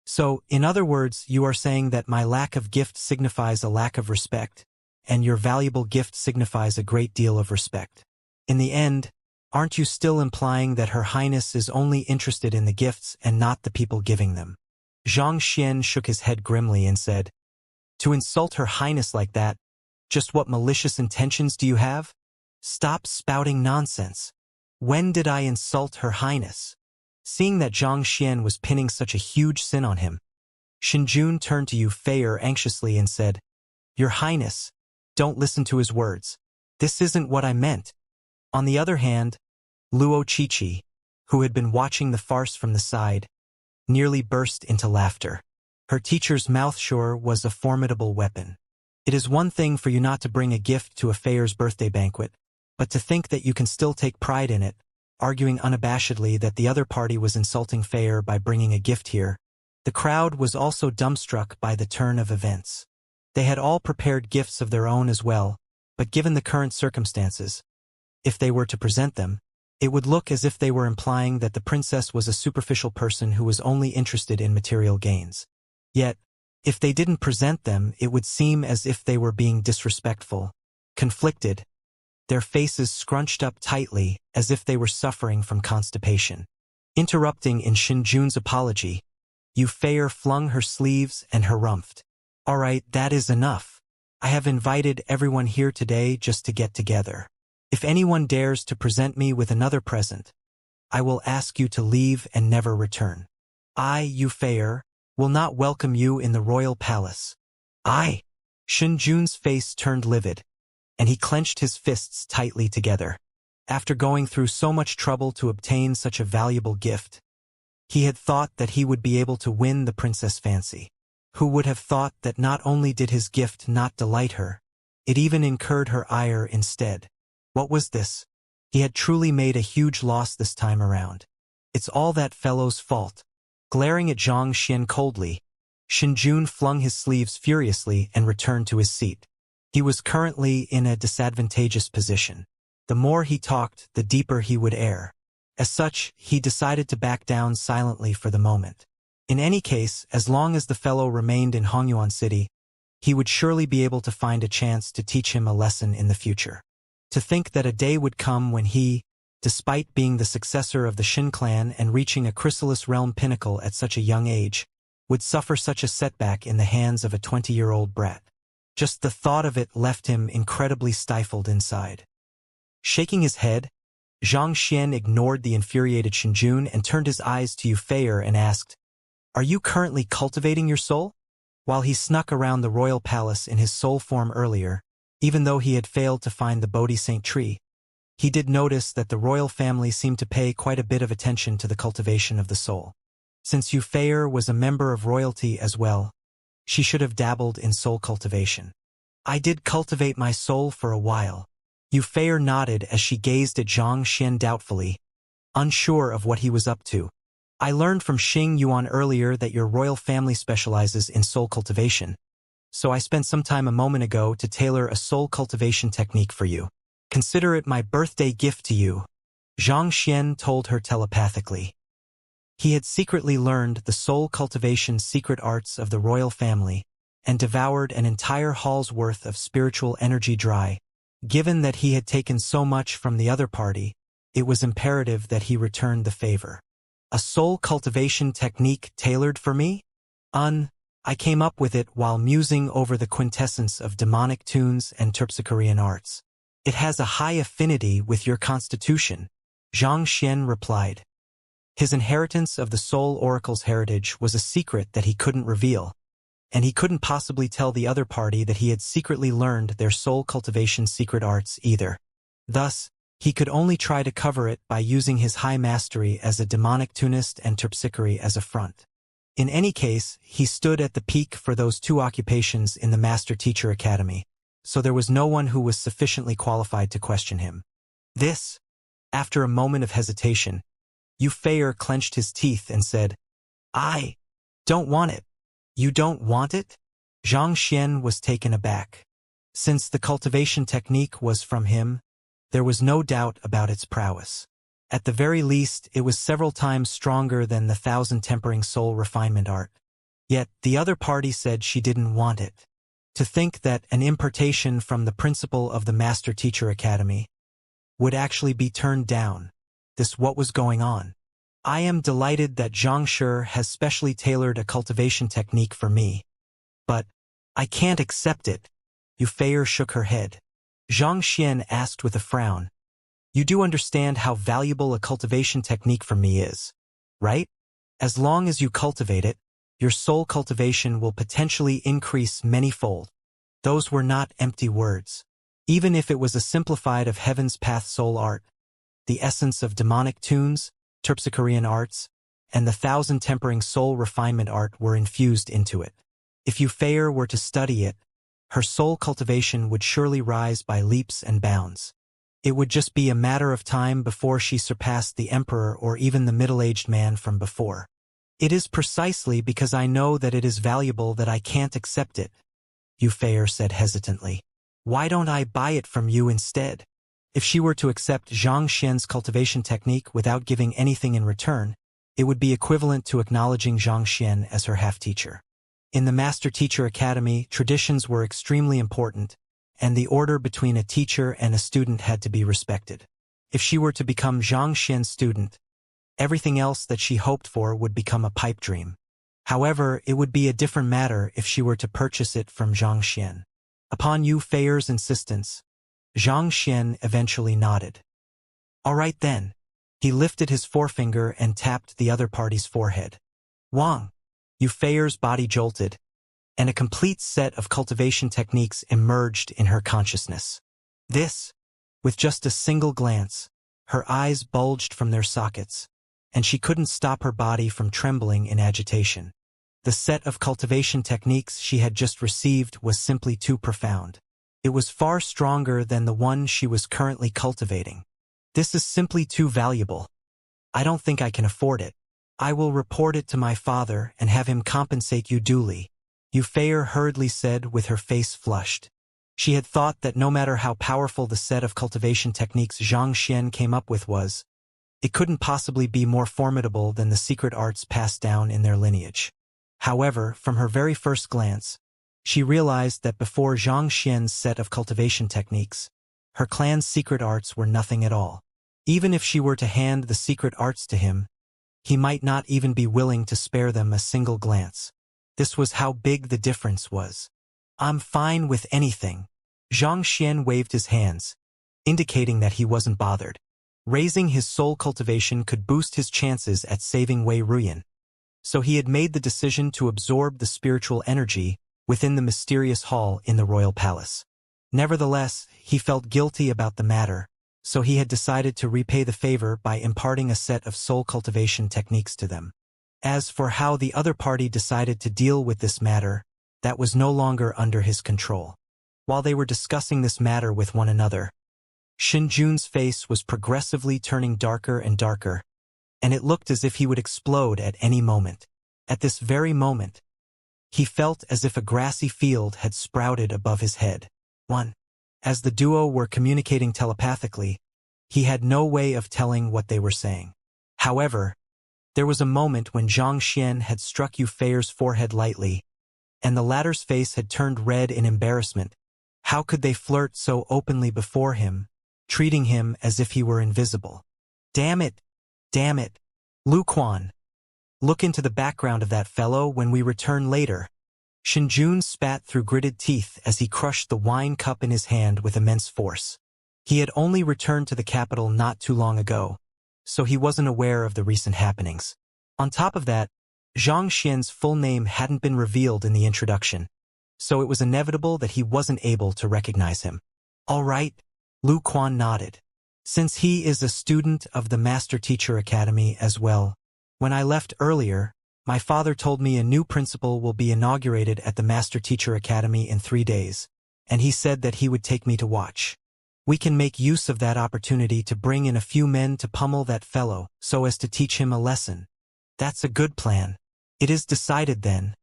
So, in other words, you are saying that my lack of gift signifies a lack of respect, and your valuable gift signifies a great deal of respect. In the end, aren't you still implying that Her Highness is only interested in the gifts and not the people giving them? Zhang Xian shook his head grimly and said, To insult Her Highness like that, just what malicious intentions do you have? Stop spouting nonsense. When did I insult Her Highness? Seeing that Zhang Xian was pinning such a huge sin on him, Shinjun turned to Yufei anxiously and said, Your Highness, don't listen to his words. This isn't what I meant. On the other hand, Luo Qiqi, who had been watching the farce from the side, nearly burst into laughter. Her teacher's mouth sure was a formidable weapon. It is one thing for you not to bring a gift to a Feyer's birthday banquet, but to think that you can still take pride in it, arguing unabashedly that the other party was insulting Feyer by bringing a gift here. The crowd was also dumbstruck by the turn of events. They had all prepared gifts of their own as well, but given the current circumstances, if they were to present them, it would look as if they were implying that the princess was a superficial person who was only interested in material gains. Yet, if they didn't present them, it would seem as if they were being disrespectful, conflicted, their faces scrunched up tightly as if they were suffering from constipation. Interrupting in Xinjun's apology, Yu Feier flung her sleeves and harumphed. "All right, that is enough. I have invited everyone here today just to get together. If anyone dares to present me with another present, I will ask you to leave and never return. I, Yu Feier, will not welcome you in the royal palace." "I." Xinjun's face turned livid, and he clenched his fists tightly together. After going through so much trouble to obtain such a valuable gift, he had thought that he would be able to win the princess' fancy. Who would have thought that not only did his gift not delight her, it even incurred her ire instead? What was this? He had truly made a huge loss this time around. "It's all that fellow's fault." Glaring at Xianxia coldly, Xinjun flung his sleeves furiously and returned to his seat. He was currently in a disadvantageous position. The more he talked, the deeper he would err. As such, he decided to back down silently for the moment. In any case, as long as the fellow remained in Hongyuan City, he would surely be able to find a chance to teach him a lesson in the future. To think that a day would come when he, despite being the successor of the Xin clan and reaching a chrysalis realm pinnacle at such a young age, would suffer such a setback in the hands of a 20-year-old brat. Just the thought of it left him incredibly stifled inside. Shaking his head, Zhang Xian ignored the infuriated Xinjun and turned his eyes to Yu Feier and asked, "Are you currently cultivating your soul?" While he snuck around the royal palace in his soul form earlier, even though he had failed to find the Bodhi Saint tree, he did notice that the royal family seemed to pay quite a bit of attention to the cultivation of the soul. Since Yu Feier was a member of royalty as well, she should have dabbled in soul cultivation. "I did cultivate my soul for a while." Yu Feier nodded as she gazed at Zhang Xian doubtfully, unsure of what he was up to. "I learned from Xing Yuan earlier that your royal family specializes in soul cultivation, so I spent some time a moment ago to tailor a soul cultivation technique for you. Consider it my birthday gift to you," Zhang Xian told her telepathically. He had secretly learned the soul cultivation secret arts of the royal family and devoured an entire hall's worth of spiritual energy dry. Given that he had taken so much from the other party, it was imperative that he return the favor. "A soul cultivation technique tailored for me? I came up with it while musing over the quintessence of demonic tunes and terpsichorean arts. It has a high affinity with your constitution," Zhang Xian replied. His inheritance of the Soul Oracle's heritage was a secret that he couldn't reveal, and he couldn't possibly tell the other party that he had secretly learned their soul cultivation secret arts either. Thus, he could only try to cover it by using his high mastery as a demonic tunist and terpsichore as a front. In any case, he stood at the peak for those two occupations in the Master Teacher Academy, so there was no one who was sufficiently qualified to question him. This, after a moment of hesitation, Yu Feier clenched his teeth and said, "I don't want it." "You don't want it?" Zhang Xian was taken aback. Since the cultivation technique was from him, there was no doubt about its prowess. At the very least, it was several times stronger than the 1,000-tempering soul refinement art. Yet, the other party said she didn't want it. To think that an impartation from the principal of the Master Teacher Academy would actually be turned down. What was going on? "I am delighted that Zhang Shi has specially tailored a cultivation technique for me. But I can't accept it." Yu Feier shook her head. Zhang Xian asked with a frown, "You do understand how valuable a cultivation technique for me is, right? As long as you cultivate it, your soul cultivation will potentially increase many-fold." Those were not empty words. Even if it was a simplified of Heaven's Path soul art, the essence of demonic tunes, terpsichorean arts, and the 1,000 tempering soul refinement art were infused into it. If Yu Feier were to study it, her soul cultivation would surely rise by leaps and bounds. It would just be a matter of time before she surpassed the emperor or even the middle-aged man from before. It is precisely because I know that it is valuable that I can't accept it, Yu Feier said hesitantly. Why don't I buy it from you instead? If she were to accept Xianxia's cultivation technique without giving anything in return, it would be equivalent to acknowledging Xianxia as her half-teacher. In the Master-Teacher Academy, traditions were extremely important, and the order between a teacher and a student had to be respected. If she were to become Xianxia's student, everything else that she hoped for would become a pipe dream. However, it would be a different matter if she were to purchase it from Xianxia. Upon Yu Feier's insistence, Xianxia eventually nodded. All right then. He lifted his forefinger and tapped the other party's forehead. Wang! Yu Feier's body jolted, and a complete set of cultivation techniques emerged in her consciousness. This, with just a single glance, her eyes bulged from their sockets, and she couldn't stop her body from trembling in agitation. The set of cultivation techniques she had just received was simply too profound. It was far stronger than the one she was currently cultivating. This is simply too valuable. I don't think I can afford it. I will report it to my father and have him compensate you duly, Yu Feier hurriedly said with her face flushed. She had thought that no matter how powerful the set of cultivation techniques Xianxia came up with was, it couldn't possibly be more formidable than the secret arts passed down in their lineage. However, from her very first glance, she realized that before Xianxia's set of cultivation techniques, her clan's secret arts were nothing at all. Even if she were to hand the secret arts to him, he might not even be willing to spare them a single glance. This was how big the difference was. I'm fine with anything. Xianxia waved his hands, indicating that he wasn't bothered. Raising his soul cultivation could boost his chances at saving Wei Ruyan. So he had made the decision to absorb the spiritual energy within the mysterious hall in the royal palace. Nevertheless, he felt guilty about the matter, so he had decided to repay the favor by imparting a set of soul cultivation techniques to them. As for how the other party decided to deal with this matter, that was no longer under his control. While they were discussing this matter with one another, Shinjun's face was progressively turning darker and darker, and it looked as if he would explode at any moment. At this very moment, he felt as if a grassy field had sprouted above his head. As the duo were communicating telepathically, he had no way of telling what they were saying. However, there was a moment when Xianxia had struck Yu Feier's forehead lightly, and the latter's face had turned red in embarrassment. How could they flirt so openly before him, treating him as if he were invisible? Damn it! Damn it! Lu Quan! Look into the background of that fellow when we return later. Shinjun spat through gritted teeth as he crushed the wine cup in his hand with immense force. He had only returned to the capital not too long ago, so he wasn't aware of the recent happenings. On top of that, Xianxia's full name hadn't been revealed in the introduction, so it was inevitable that he wasn't able to recognize him. All right, Lu Quan nodded. Since he is a student of the Master-Teacher Academy as well, when I left earlier, my father told me a new principal will be inaugurated at the Master-Teacher Academy in 3 days, and he said that he would take me to watch. We can make use of that opportunity to bring in a few men to pummel that fellow so as to teach him a lesson. That's a good plan. It is decided then.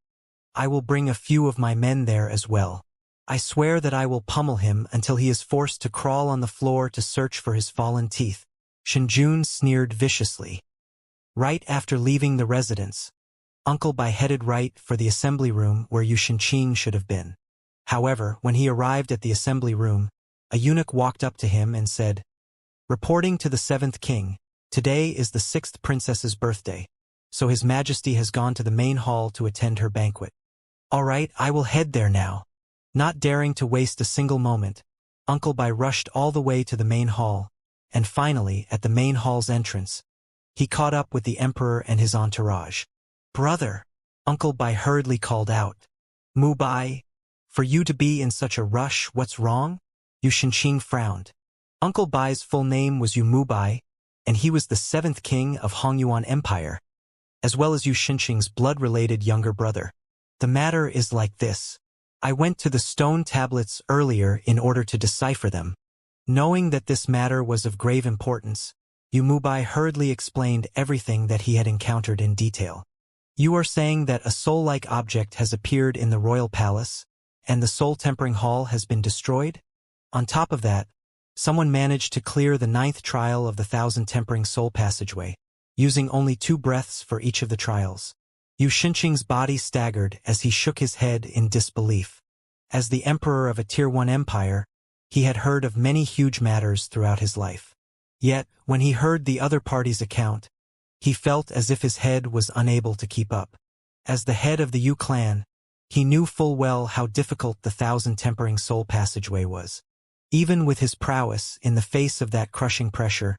I will bring a few of my men there as well. I swear that I will pummel him until he is forced to crawl on the floor to search for his fallen teeth. Shinjun sneered viciously. Right after leaving the residence, Uncle Bai headed right for the assembly room where Yu Shinqing should have been. However, when he arrived at the assembly room, a eunuch walked up to him and said, "Reporting to the 7th king, today is the 6th princess's birthday, so His Majesty has gone to the main hall to attend her banquet." "All right, I will head there now." Not daring to waste a single moment, Uncle Bai rushed all the way to the main hall, and finally, at the main hall's entrance, he caught up with the emperor and his entourage. "Brother," Uncle Bai hurriedly called out. "Mu Bai, for you to be in such a rush, what's wrong?" Yu Shinqing frowned. Uncle Bai's full name was Yu Mu Bai, and he was the 7th king of Hongyuan Empire. as well as Yu Xinqing's blood-related younger brother. The matter is like this. I went to the stone tablets earlier in order to decipher them. Knowing that this matter was of grave importance, Yu Mubai hurriedly explained everything that he had encountered in detail. You are saying that a soul-like object has appeared in the royal palace, and the soul-tempering hall has been destroyed? On top of that, someone managed to clear the 9th trial of the 1000-tempering soul passageway, using only 2 breaths for each of the trials. Yu Xinqing's body staggered as he shook his head in disbelief. As the emperor of a Tier 1 empire, he had heard of many huge matters throughout his life. Yet, when he heard the other party's account, he felt as if his head was unable to keep up. As the head of the Yu clan, he knew full well how difficult the 1000-tempering soul passageway was. Even with his prowess in the face of that crushing pressure,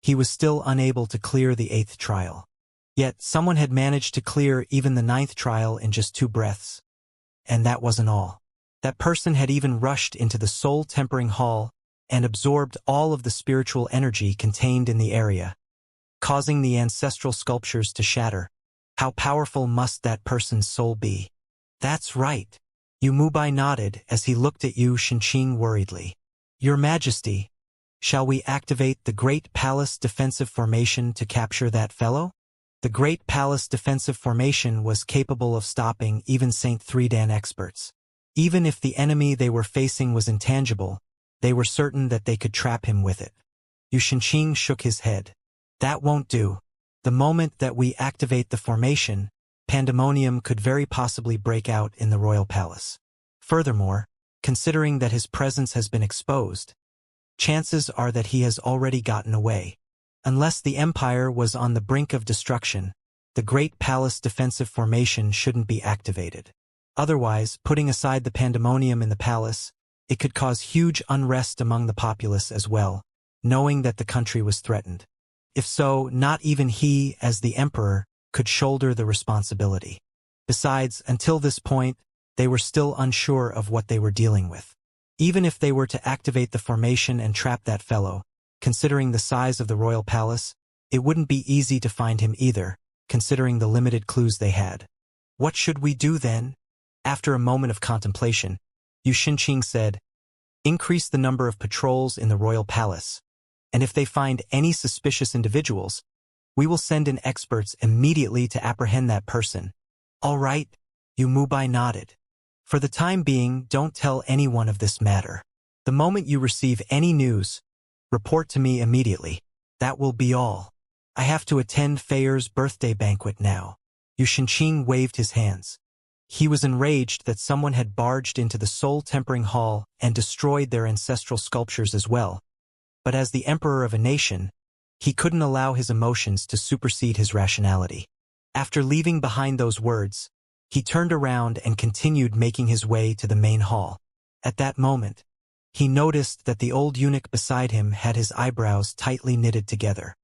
he was still unable to clear the 8th trial. Yet someone had managed to clear even the 9th trial in just 2 breaths. And that wasn't all. That person had even rushed into the soul-tempering hall and absorbed all of the spiritual energy contained in the area, causing the ancestral sculptures to shatter. How powerful must that person's soul be? That's right. Yu Mubai nodded as he looked at Yu Xinqing worriedly. Your Majesty, shall we activate the Great Palace Defensive Formation to capture that fellow? The Great Palace Defensive Formation was capable of stopping even Saint Threedan experts. Even if the enemy they were facing was intangible, they were certain that they could trap him with it. Yu Xinqing shook his head. That won't do. The moment that we activate the formation, pandemonium could very possibly break out in the royal palace. Furthermore, considering that his presence has been exposed, chances are that he has already gotten away. Unless the empire was on the brink of destruction, the Great Palace Defensive Formation shouldn't be activated. Otherwise, putting aside the pandemonium in the palace, it could cause huge unrest among the populace as well, knowing that the country was threatened. If so, not even he, as the emperor, could shoulder the responsibility. Besides, until this point, they were still unsure of what they were dealing with. Even if they were to activate the formation and trap that fellow, considering the size of the royal palace, it wouldn't be easy to find him either, considering the limited clues they had. What should we do then? After a moment of contemplation, Yu Xinqing said, increase the number of patrols in the royal palace, and if they find any suspicious individuals, we will send in experts immediately to apprehend that person. All right, Yu Mubai nodded. For the time being, don't tell anyone of this matter. The moment you receive any news, report to me immediately. That will be all. I have to attend Feier's birthday banquet now. Yu Xinqing waved his hands. He was enraged that someone had barged into the soul-tempering hall and destroyed their ancestral sculptures as well. But as the emperor of a nation, he couldn't allow his emotions to supersede his rationality. After leaving behind those words, he turned around and continued making his way to the main hall. At that moment, he noticed that the old eunuch beside him had his eyebrows tightly knitted together.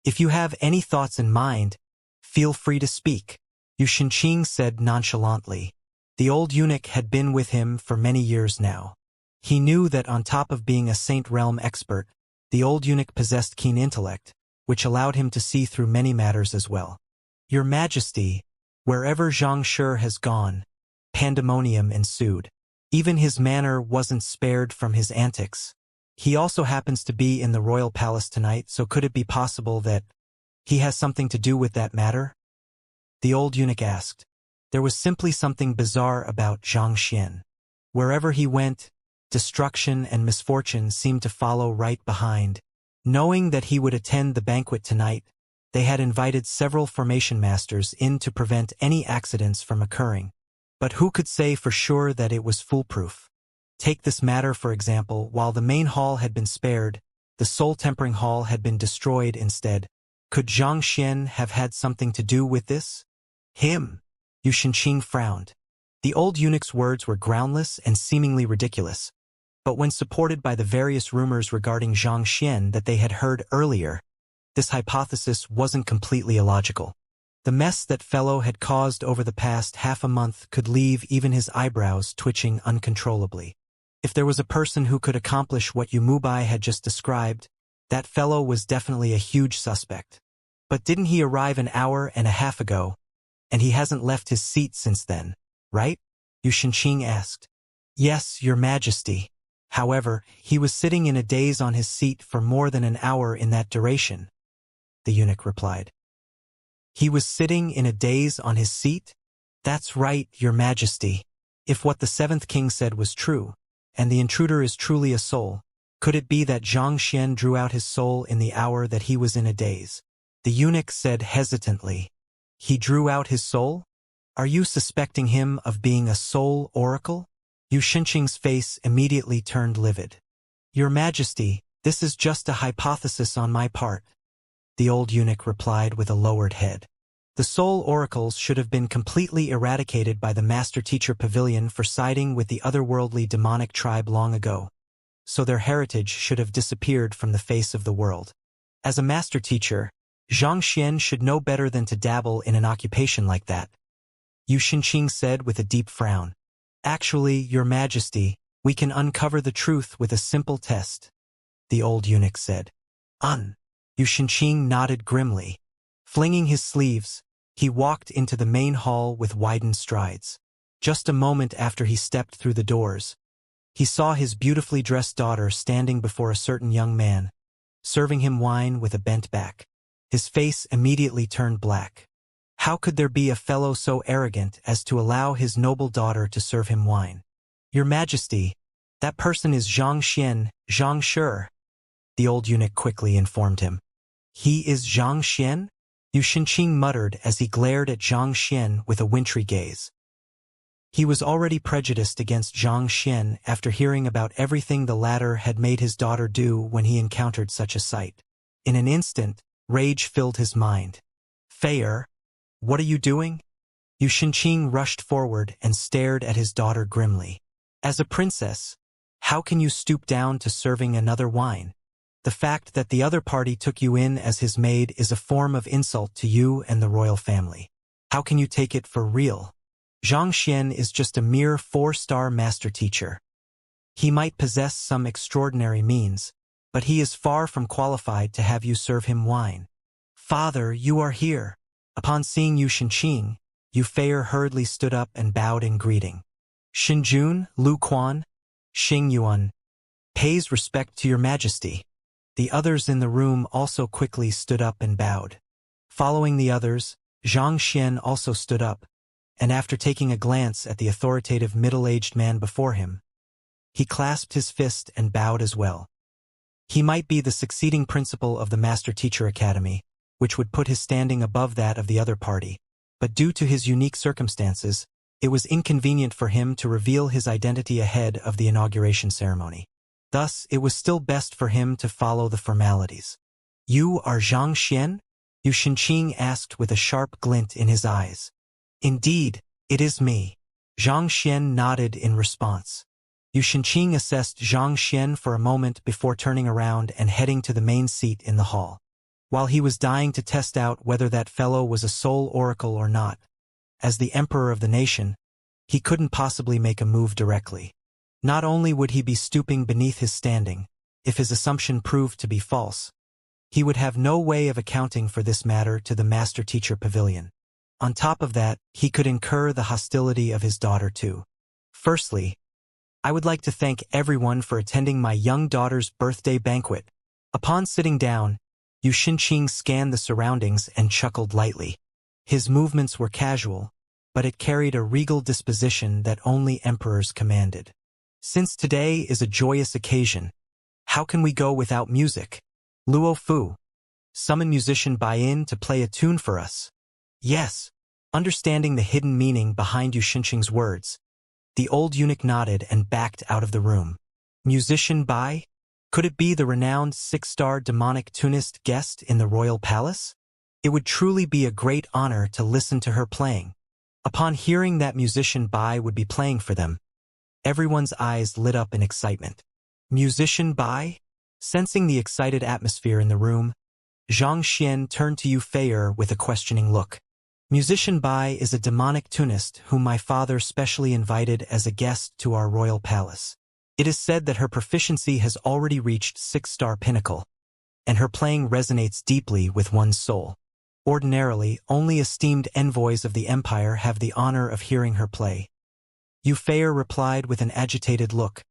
If you have any thoughts in mind, feel free to speak, Yu Xinqing said nonchalantly. The old eunuch had been with him for many years now. He knew that on top of being a Saint Realm expert, the old eunuch possessed keen intellect, which allowed him to see through many matters as well. Your Majesty, wherever Xianxia has gone, pandemonium ensued. Even his manner wasn't spared from his antics. He also happens to be in the royal palace tonight, so could it be possible that he has something to do with that matter? The old eunuch asked. There was simply something bizarre about Xianxia. Wherever he went, destruction and misfortune seemed to follow right behind. Knowing that he would attend the banquet tonight, they had invited several formation masters in to prevent any accidents from occurring. But who could say for sure that it was foolproof? Take this matter for example, while the main hall had been spared, the soul-tempering hall had been destroyed instead. Could Xianxia have had something to do with this? Him? Yu Xinqing frowned. The old eunuch's words were groundless and seemingly ridiculous. But when supported by the various rumors regarding Xianxia that they had heard earlier, this hypothesis wasn't completely illogical. The mess that fellow had caused over the past half a month could leave even his eyebrows twitching uncontrollably. If there was a person who could accomplish what Yu Mubai had just described, that fellow was definitely a huge suspect. But didn't he arrive an hour and a half ago, and he hasn't left his seat since then, right? Xianxia asked. Yes, Your Majesty. However, he was sitting in a daze on his seat for more than an hour in that duration, the eunuch replied. He was sitting in a daze on his seat? That's right, Your Majesty. If what the seventh king said was true, and the intruder is truly a soul, could it be that Xianxia drew out his soul in the hour that he was in a daze? The eunuch said hesitantly. He drew out his soul? Are you suspecting him of being a soul oracle? Xianxia's face immediately turned livid. Your Majesty, this is just a hypothesis on my part, the old eunuch replied with a lowered head. The soul oracles should have been completely eradicated by the master-teacher pavilion for siding with the otherworldly demonic tribe long ago, so their heritage should have disappeared from the face of the world. As a master-teacher, Xianxia should know better than to dabble in an occupation like that, Xianxia said with a deep frown. Actually, Your Majesty, we can uncover the truth with a simple test, the old eunuch said. Xianxia nodded grimly. Flinging his sleeves, he walked into the main hall with widened strides. Just a moment after he stepped through the doors, he saw his beautifully dressed daughter standing before a certain young man, serving him wine with a bent back. His face immediately turned black. How could there be a fellow so arrogant as to allow his noble daughter to serve him wine? Your Majesty, that person is Xianxia, the old eunuch quickly informed him. He is Xianxia? Xianxia muttered as he glared at Xianxia with a wintry gaze. He was already prejudiced against Xianxia after hearing about everything the latter had made his daughter do when he encountered such a sight. In an instant, rage filled his mind. Fair, what are you doing? Xianxia rushed forward and stared at his daughter grimly. As a princess, how can you stoop down to serving another wine? The fact that the other party took you in as his maid is a form of insult to you and the royal family. How can you take it for real? Xianxia is just a mere 4-star master teacher. He might possess some extraordinary means, but he is far from qualified to have you serve him wine. Father, you are here. Upon seeing Xianxia, Fair hurriedly stood up and bowed in greeting. Xinjun, Lu Quan, Xing Yuan, pays respect to Your Majesty. The others in the room also quickly stood up and bowed. Following the others, Xianxia also stood up, and after taking a glance at the authoritative middle-aged man before him, he clasped his fist and bowed as well. He might be the succeeding principal of the Master Teacher Academy, which would put his standing above that of the other party, but due to his unique circumstances, it was inconvenient for him to reveal his identity ahead of the inauguration ceremony. Thus, it was still best for him to follow the formalities. You are Xianxia? Xianxia asked with a sharp glint in his eyes. Indeed, it is me. Xianxia nodded in response. Xianxia assessed Xianxia for a moment before turning around and heading to the main seat in the hall. While he was dying to test out whether that fellow was a soul oracle or not, as the emperor of the nation, he couldn't possibly make a move directly. Not only would he be stooping beneath his standing, if his assumption proved to be false, he would have no way of accounting for this matter to the master-teacher pavilion. On top of that, he could incur the hostility of his daughter too. Firstly, I would like to thank everyone for attending my young daughter's birthday banquet. Upon sitting down, Xianxia scanned the surroundings and chuckled lightly. His movements were casual, but it carried a regal disposition that only emperors commanded. Since today is a joyous occasion, how can we go without music? Luo Fu, summon musician Bai In to play a tune for us. Yes. Understanding the hidden meaning behind Xianxia's words, the old eunuch nodded and backed out of the room. Musician Bai? Could it be the renowned 6-star demonic tunist guest in the royal palace? It would truly be a great honor to listen to her playing. Upon hearing that musician Bai would be playing for them, everyone's eyes lit up in excitement. Musician Bai? Sensing the excited atmosphere in the room, Xianxia turned to Fair with a questioning look. Musician Bai is a demonic tunist whom my father specially invited as a guest to our royal palace. It is said that her proficiency has already reached 6-star pinnacle, and her playing resonates deeply with one's soul. Ordinarily, only esteemed envoys of the empire have the honor of hearing her play. Yufei replied with an agitated look.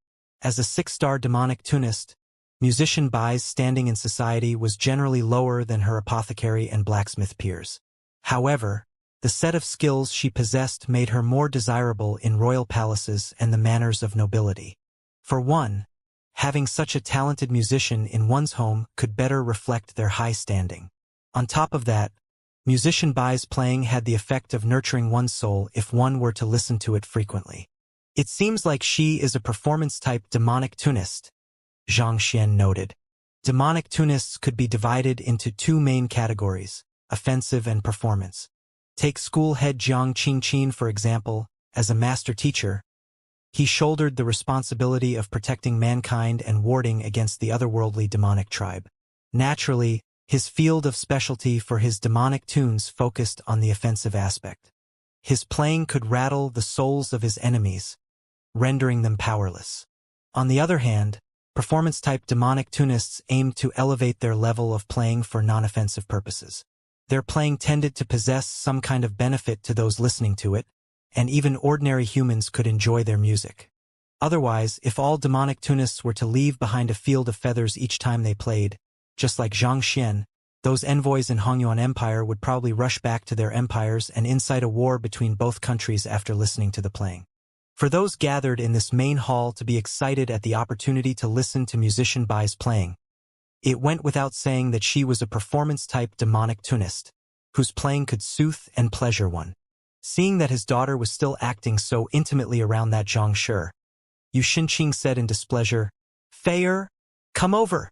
As a 6-star demonic tunist, musician Bai's standing in society was generally lower than her apothecary and blacksmith peers. However, the set of skills she possessed made her more desirable in royal palaces and the manners of nobility. For one, having such a talented musician in one's home could better reflect their high standing. On top of that, musician Bai's playing had the effect of nurturing one's soul if one were to listen to it frequently. It seems like she is a performance-type demonic tunist, Xianxia noted. Demonic tunists could be divided into 2 main categories, offensive and performance. Take school head Jiang Qingqin, for example, as a master teacher. He shouldered the responsibility of protecting mankind and warding against the otherworldly demonic tribe. Naturally, his field of specialty for his demonic tunes focused on the offensive aspect. His playing could rattle the souls of his enemies, rendering them powerless. On the other hand, performance-type demonic tunists aimed to elevate their level of playing for non-offensive purposes. Their playing tended to possess some kind of benefit to those listening to it, and even ordinary humans could enjoy their music. Otherwise, if all demonic tunists were to leave behind a field of feathers each time they played, just like Zhang Xian, those envoys in Hongyuan Empire would probably rush back to their empires and incite a war between both countries after listening to the playing. For those gathered in this main hall to be excited at the opportunity to listen to musician Bai's playing, it went without saying that she was a performance-type demonic tunist, whose playing could soothe and pleasure one. Seeing that his daughter was still acting so intimately around that Zhang Shi, Yu Xinqing said in displeasure, "Fei, come over."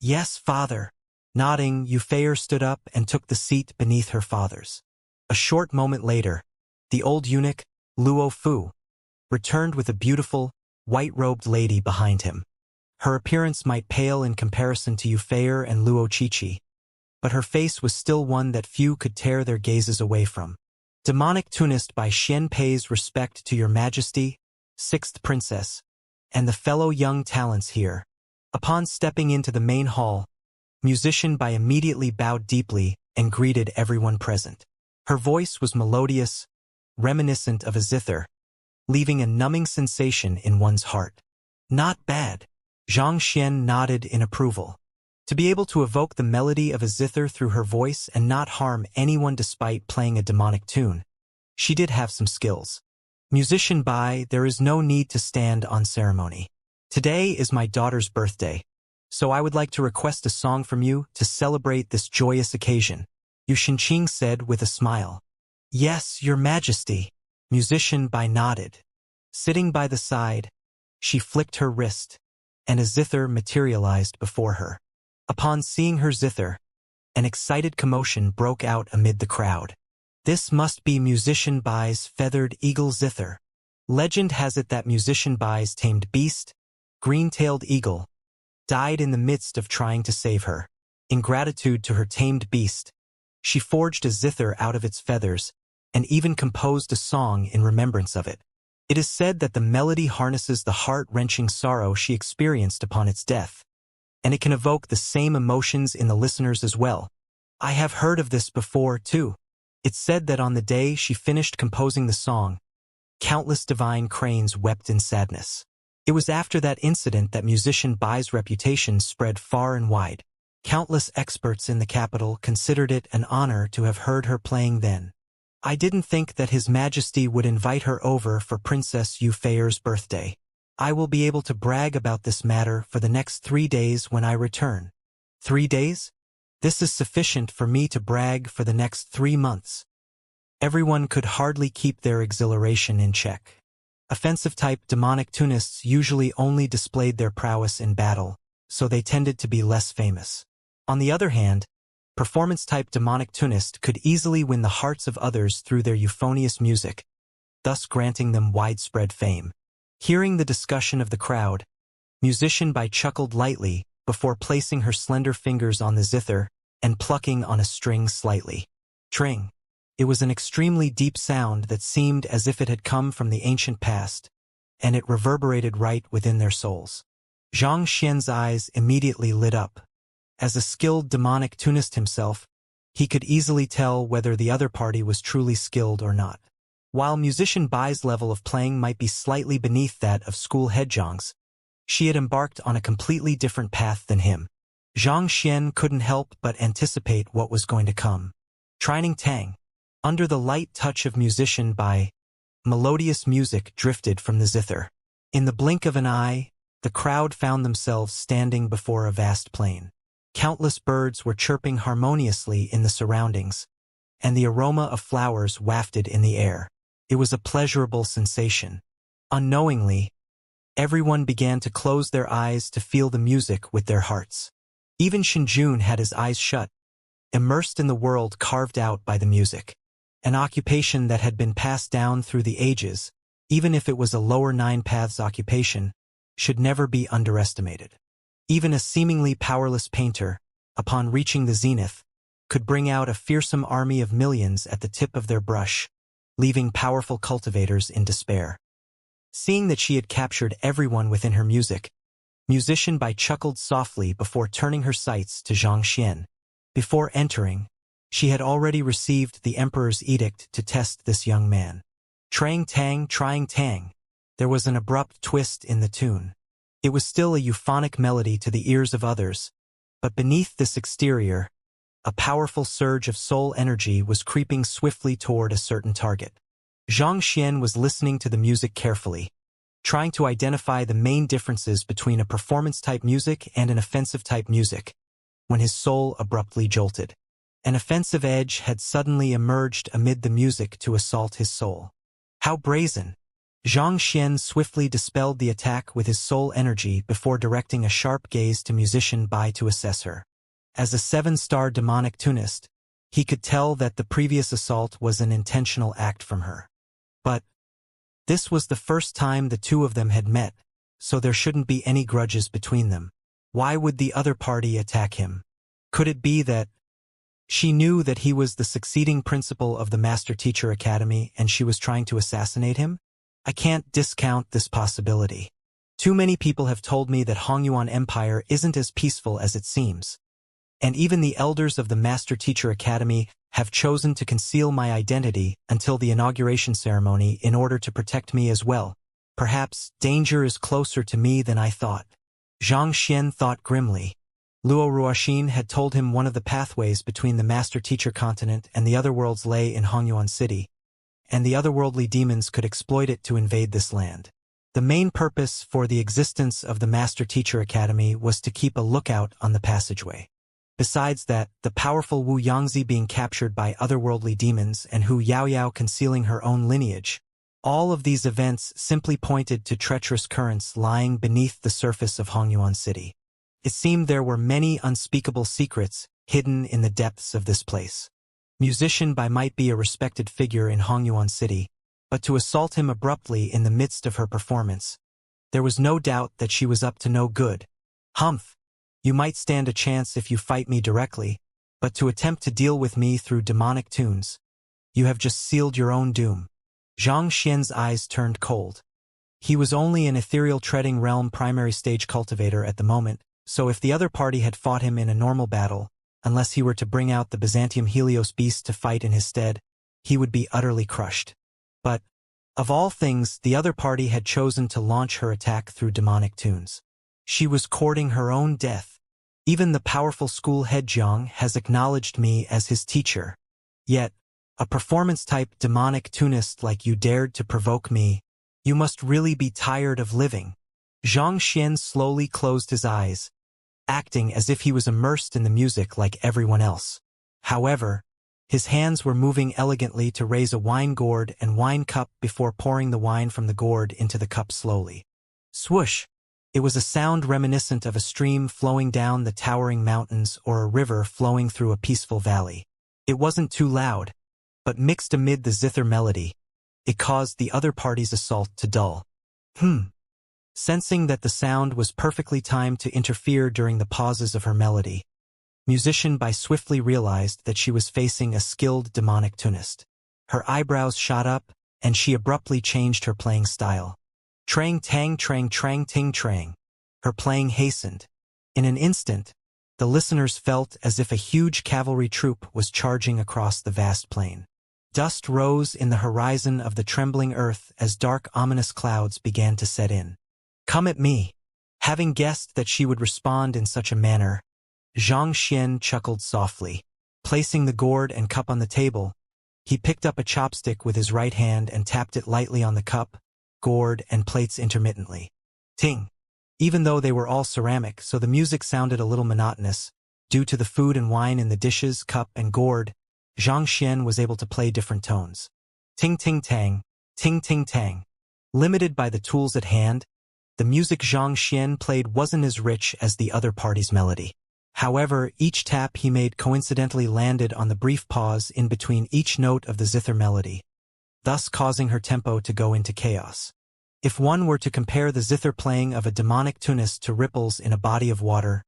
"Yes, father." Nodding, Yufei stood up and took the seat beneath her father's. A short moment later, the old eunuch, Luo Fu, returned with a beautiful, white-robed lady behind him. Her appearance might pale in comparison to Yufei and Luo Qiqi, but her face was still one that few could tear their gazes away from. Demonic tunist by Xian pays respect to your majesty, 6th princess, and the fellow young talents here. Upon stepping into the main hall, musician Bai immediately bowed deeply and greeted everyone present. Her voice was melodious, reminiscent of a zither, leaving a numbing sensation in one's heart. Not bad. Zhang Xian nodded in approval. To be able to evoke the melody of a zither through her voice and not harm anyone despite playing a demonic tune, she did have some skills. Musician Bai, there is no need to stand on ceremony. Today is my daughter's birthday, so I would like to request a song from you to celebrate this joyous occasion, Yu Xinqing said with a smile. Yes, your majesty. Musician Bai nodded. Sitting by the side, she flicked her wrist, and a zither materialized before her. Upon seeing her zither, an excited commotion broke out amid the crowd. This must be musician Bai's feathered eagle zither. Legend has it that musician Bai's tamed beast, green-tailed eagle, died in the midst of trying to save her. In gratitude to her tamed beast, she forged a zither out of its feathers and even composed a song in remembrance of it. It is said that the melody harnesses the heart-wrenching sorrow she experienced upon its death, and it can evoke the same emotions in the listeners as well. I have heard of this before, too. It's said that on the day she finished composing the song, countless divine cranes wept in sadness. It was after that incident that musician Bai's reputation spread far and wide. Countless experts in the capital considered it an honor to have heard her playing then. I didn't think that His Majesty would invite her over for Princess Yufei's birthday. I will be able to brag about this matter for the next 3 days when I return. 3 days? This is sufficient for me to brag for the next 3 months. Everyone could hardly keep their exhilaration in check. Offensive-type demonic tunists usually only displayed their prowess in battle, so they tended to be less famous. On the other hand, performance-type demonic tunist could easily win the hearts of others through their euphonious music, thus granting them widespread fame. Hearing the discussion of the crowd, musician Bai chuckled lightly before placing her slender fingers on the zither and plucking on a string slightly. Tring. It was an extremely deep sound that seemed as if it had come from the ancient past, and it reverberated right within their souls. Zhang Xian's eyes immediately lit up. As a skilled demonic tunist himself, He could easily tell whether the other party was truly skilled or not. While musician Bai's level of playing might be slightly beneath that of school head Zhang's, she had embarked on a completely different path than him. Xianxia couldn't help but anticipate what was going to come. Trining Tang. Under the light touch of musician Bai, melodious music drifted from the zither. In the blink of an eye, the crowd found themselves standing before a vast plain. Countless birds were chirping harmoniously in the surroundings, and the aroma of flowers wafted in the air. It was a pleasurable sensation. Unknowingly, everyone began to close their eyes to feel the music with their hearts. Even Shinjun had his eyes shut, immersed in the world carved out by the music. An occupation that had been passed down through the ages, even if it was a lower nine paths occupation, should never be underestimated. Even a seemingly powerless painter, upon reaching the zenith, could bring out a fearsome army of millions at the tip of their brush, leaving powerful cultivators in despair. Seeing that she had captured everyone within her music, musician Bai chuckled softly before turning her sights to Xianxia. Before entering, she had already received the emperor's edict to test this young man. Trying Tang. There was an abrupt twist in the tune. It was still a euphonic melody to the ears of others, but beneath this exterior, a powerful surge of soul energy was creeping swiftly toward a certain target. Xianxia was listening to the music carefully, trying to identify the main differences between a performance-type music and an offensive-type music, when his soul abruptly jolted. An offensive edge had suddenly emerged amid the music to assault his soul. How brazen! Xianxia swiftly dispelled the attack with his soul energy before directing a sharp gaze to musician Bai to assess her. As a 7-star demonic tunist, he could tell that the previous assault was an intentional act from her. But this was the first time the two of them had met, so there shouldn't be any grudges between them. Why would the other party attack him? Could it be that she knew that he was the succeeding principal of the Master Teacher Academy and she was trying to assassinate him? I can't discount this possibility. Too many people have told me that Hongyuan Empire isn't as peaceful as it seems. And even the elders of the Master Teacher Academy have chosen to conceal my identity until the inauguration ceremony in order to protect me as well. Perhaps danger is closer to me than I thought. Xianxia thought grimly. Luo Ruoxin had told him one of the pathways between the Master Teacher continent and the other worlds lay in Hongyuan City, and the otherworldly demons could exploit it to invade this land. The main purpose for the existence of the Master Teacher Academy was to keep a lookout on the passageway. Besides that, the powerful Wu Yangzi being captured by otherworldly demons and Hu Yaoyao concealing her own lineage, all of these events simply pointed to treacherous currents lying beneath the surface of Hongyuan City. It seemed there were many unspeakable secrets hidden in the depths of this place. Musician Bai might be a respected figure in Hongyuan City, but to assault him abruptly in the midst of her performance, there was no doubt that she was up to no good. Humph! You might stand a chance if you fight me directly, but to attempt to deal with me through demonic tunes, you have just sealed your own doom. Xianxia's eyes turned cold. He was only an ethereal treading realm primary stage cultivator at the moment, so if the other party had fought him in a normal battle, unless he were to bring out the Byzantium Helios beast to fight in his stead, he would be utterly crushed. But, of all things, the other party had chosen to launch her attack through demonic tunes. She was courting her own death. Even the powerful school head Jiang has acknowledged me as his teacher. Yet, a performance-type demonic tunist like you dared to provoke me. You must really be tired of living. Xianxia slowly closed his eyes, acting as if he was immersed in the music like everyone else. However, his hands were moving elegantly to raise a wine gourd and wine cup before pouring the wine from the gourd into the cup slowly. Swoosh! It was a sound reminiscent of a stream flowing down the towering mountains or a river flowing through a peaceful valley. It wasn't too loud, but mixed amid the zither melody, it caused the other party's assault to dull. Sensing that the sound was perfectly timed to interfere during the pauses of her melody, musician Bai swiftly realized that she was facing a skilled demonic tunist. Her eyebrows shot up, and she abruptly changed her playing style. Trang ting trang. Her playing hastened. In an instant, The listeners felt as if a huge cavalry troop was charging across the vast plain. Dust rose in the horizon of the trembling earth as dark, ominous clouds began to set in. "Come at me." Having guessed that she would respond in such a manner, Xianxia chuckled softly. Placing the gourd and cup on the table, he picked up a chopstick with his right hand and tapped it lightly on the cup, gourd, and plates intermittently. Ting! Even though they were all ceramic, so the music sounded a little monotonous. Due to the food and wine in the dishes, cup, and gourd, Xianxia was able to play different tones. Ting ting tang, ting ting tang. Limited by the tools at hand, the music Xianxia played wasn't as rich as the other party's melody. However, each tap he made coincidentally landed on the brief pause in between each note of the zither melody, thus causing her tempo to go into chaos. If one were to compare the zither playing of a demonic tunist to ripples in a body of water,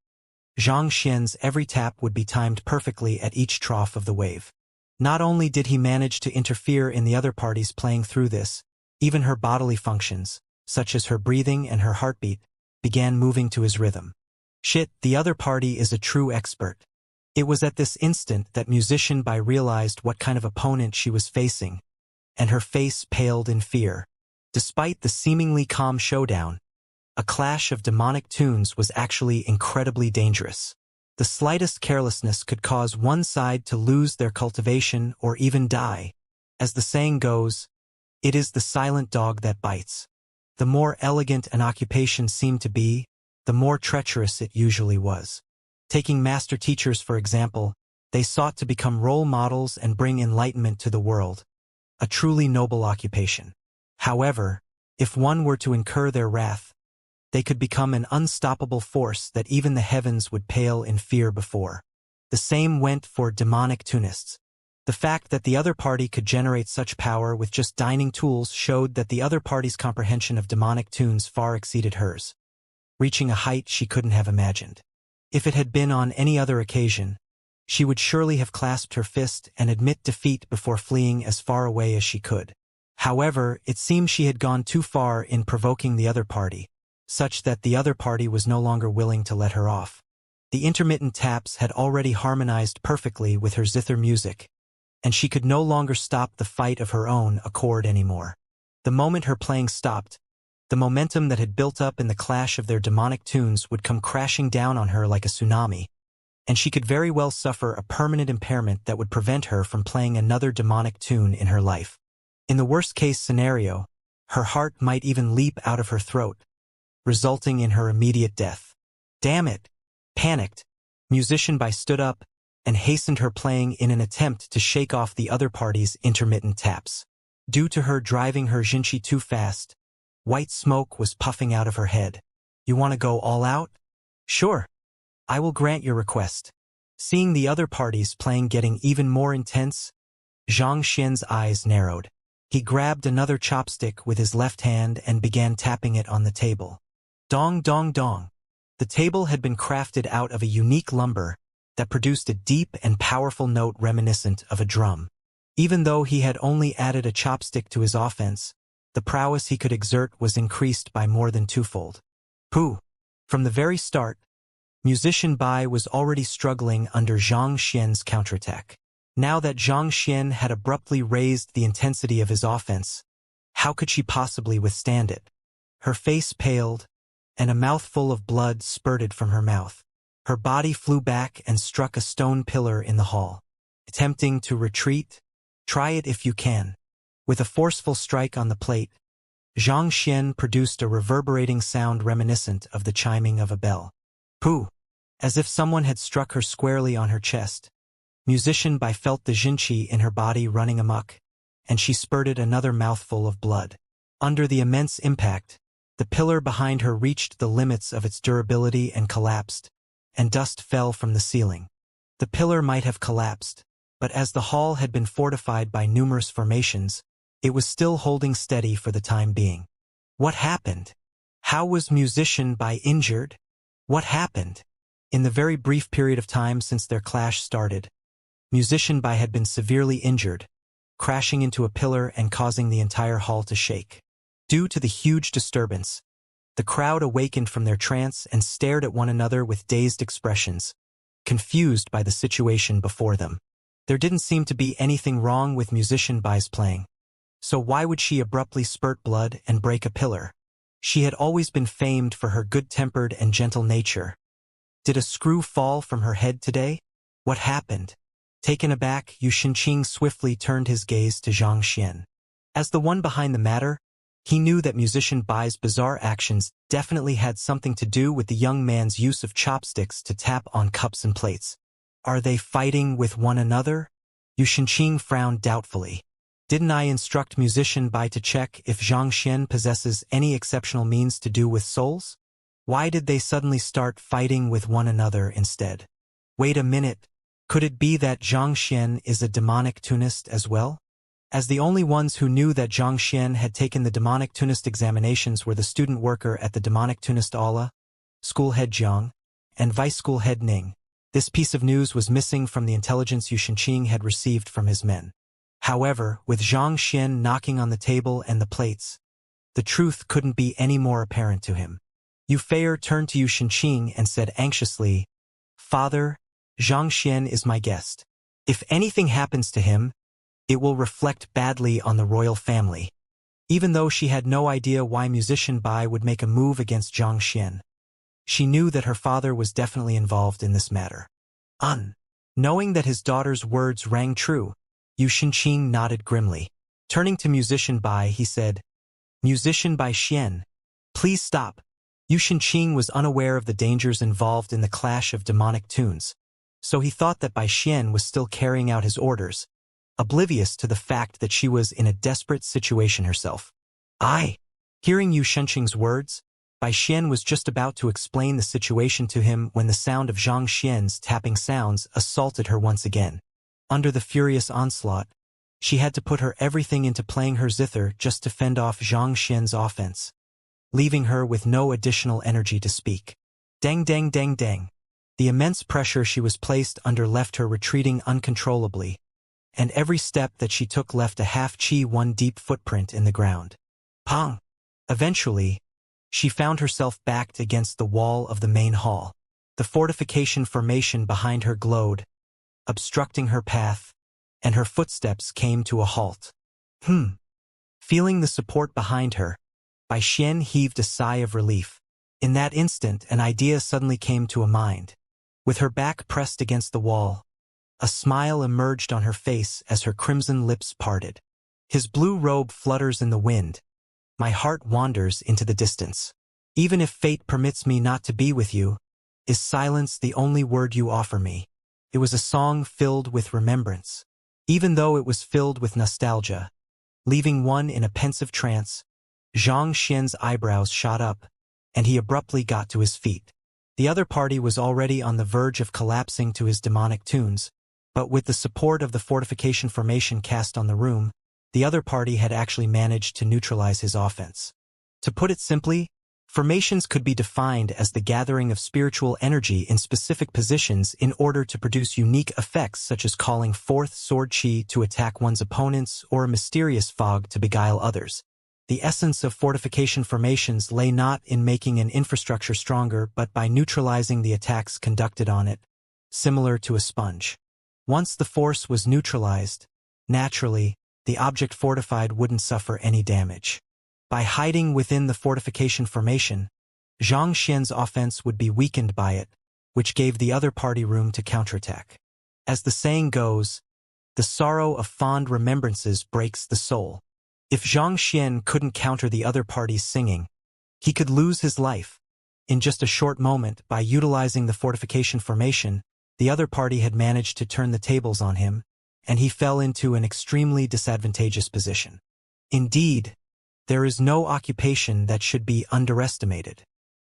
Xianxia's every tap would be timed perfectly at each trough of the wave. Not only did he manage to interfere in the other parties playing through this, even her bodily functions, such as her breathing and her heartbeat, began moving to his rhythm. Shit, the other party is a true expert. It was at this instant that Musician Bai realized what kind of opponent she was facing, and her face paled in fear. Despite the seemingly calm showdown, a clash of demonic tunes was actually incredibly dangerous. The slightest carelessness could cause one side to lose their cultivation or even die. As the saying goes, it is the silent dog that bites. The more elegant an occupation seemed to be, the more treacherous it usually was. Taking master teachers for example, they sought to become role models and bring enlightenment to the world. A truly noble occupation. However, if one were to incur their wrath, they could become an unstoppable force that even the heavens would pale in fear before. The same went for demonic tunists. The fact that the other party could generate such power with just dining tools showed that the other party's comprehension of demonic tunes far exceeded hers, reaching a height she couldn't have imagined. If it had been on any other occasion, she would surely have clasped her fist and admit defeat before fleeing as far away as she could. However, it seemed she had gone too far in provoking the other party, such that the other party was no longer willing to let her off. The intermittent taps had already harmonized perfectly with her zither music, and she could no longer stop the fight of her own accord anymore. The moment her playing stopped, the momentum that had built up in the clash of their demonic tunes would come crashing down on her like a tsunami, and she could very well suffer a permanent impairment that would prevent her from playing another demonic tune in her life. In the worst-case scenario, her heart might even leap out of her throat, resulting in her immediate death. Damn it! Panicked, Musician Bai stood up and hastened her playing in an attempt to shake off the other party's intermittent taps. Due to her driving her Xianxia too fast, white smoke was puffing out of her head. "You want to go all out? Sure. I will grant your request." Seeing the other parties playing getting even more intense, Xianxia's eyes narrowed. He grabbed another chopstick with his left hand and began tapping it on the table. Dong dong dong. The table had been crafted out of a unique lumber that produced a deep and powerful note reminiscent of a drum. Even though he had only added a chopstick to his offense, the prowess he could exert was increased by more than twofold. Pooh! From the very start, Musician Bai was already struggling under Xianxia's counterattack. Now that Xianxia had abruptly raised the intensity of his offense, how could she possibly withstand it? Her face paled, and a mouthful of blood spurted from her mouth. Her body flew back and struck a stone pillar in the hall. Attempting to retreat? Try it if you can. With a forceful strike on the plate, Xianxia produced a reverberating sound reminiscent of the chiming of a bell. Pooh! As if someone had struck her squarely on her chest, Musician Bai felt the Xianxia in her body running amok, and she spurted another mouthful of blood. Under the immense impact, the pillar behind her reached the limits of its durability and collapsed, and dust fell from the ceiling. The pillar might have collapsed, but as the hall had been fortified by numerous formations, it was still holding steady for the time being. What happened? How was Musician Bai injured? What happened? In the very brief period of time since their clash started, Musician Bai had been severely injured, crashing into a pillar and causing the entire hall to shake. Due to the huge disturbance, the crowd awakened from their trance and stared at one another with dazed expressions. confused by the situation before them. There didn't seem to be anything wrong with musician Bai's playing. So why would she abruptly spurt blood and break a pillar? She had always been famed for her good-tempered and gentle nature. Did a screw fall from her head today? What happened? Taken aback, Xianxia swiftly turned his gaze to Xianxia. As the one behind the matter, he knew that musician Bai's bizarre actions definitely had something to do with the young man's use of chopsticks to tap on cups and plates. Are they fighting with one another? Xianxia frowned doubtfully. Didn't I instruct musician Bai to check if Xianxia possesses any exceptional means to do with souls? Why did they suddenly start fighting with one another instead? Wait a minute, could it be that Xianxia is a demonic tunist as well? As the only ones who knew that Xianxia had taken the demonic tunist examinations were the student worker at the demonic tunist aula, school head Jiang, and vice school head Ning. This piece of news was missing from the intelligence Xianxia had received from his men. However, with Xianxia knocking on the table and the plates, the truth couldn't be any more apparent to him. Yufei turned to Xianxia and said anxiously, "Father, Xianxia is my guest. If anything happens to him, it will reflect badly on the royal family." Even though she had no idea why musician Bai would make a move against Xianxia, she knew that her father was definitely involved in this matter. Knowing that his daughter's words rang true, Xianxia nodded grimly. Turning to musician Bai, he said, "Musician Bai Xian, please stop." Xianxia was unaware of the dangers involved in the clash of demonic tunes, so he thought that Bai Xian was still carrying out his orders, oblivious to the fact that she was in a desperate situation herself. Hearing Xianxia's words, Bai Xian was just about to explain the situation to him when the sound of Xianxia's tapping sounds assaulted her once again. Under the furious onslaught, she had to put her everything into playing her zither just to fend off Xianxia's offense, leaving her with no additional energy to speak. Dang dang dang dang. The immense pressure she was placed under left her retreating uncontrollably, and every step that she took left a half-chi one deep footprint in the ground. Pong! Eventually, she found herself backed against the wall of the main hall. The fortification formation behind her glowed, obstructing her path, and her footsteps came to a halt. Feeling the support behind her, Bai Xian heaved a sigh of relief. In that instant, an idea suddenly came to a mind. With her back pressed against the wall, a smile emerged on her face as her crimson lips parted. His blue robe flutters in the wind. My heart wanders into the distance. Even if fate permits me not to be with you, is silence the only word you offer me? It was a song filled with remembrance, even though it was filled with nostalgia, leaving one in a pensive trance. Xianxia's eyebrows shot up, and he abruptly got to his feet. The other party was already on the verge of collapsing to his demonic tunes, but with the support of the fortification formation cast on the room, the other party had actually managed to neutralize his offense. To put it simply, formations could be defined as the gathering of spiritual energy in specific positions in order to produce unique effects such as calling forth sword chi to attack one's opponents or a mysterious fog to beguile others. The essence of fortification formations lay not in making an infrastructure stronger but by neutralizing the attacks conducted on it, similar to a sponge. Once the force was neutralized, naturally, the object fortified wouldn't suffer any damage. By hiding within the fortification formation, Xianxia's offense would be weakened by it, which gave the other party room to counterattack. As the saying goes, the sorrow of fond remembrances breaks the soul. If Xianxia couldn't counter the other party's singing, he could lose his life. In just a short moment, by utilizing the fortification formation, the other party had managed to turn the tables on him, and he fell into an extremely disadvantageous position. Indeed, there is no occupation that should be underestimated.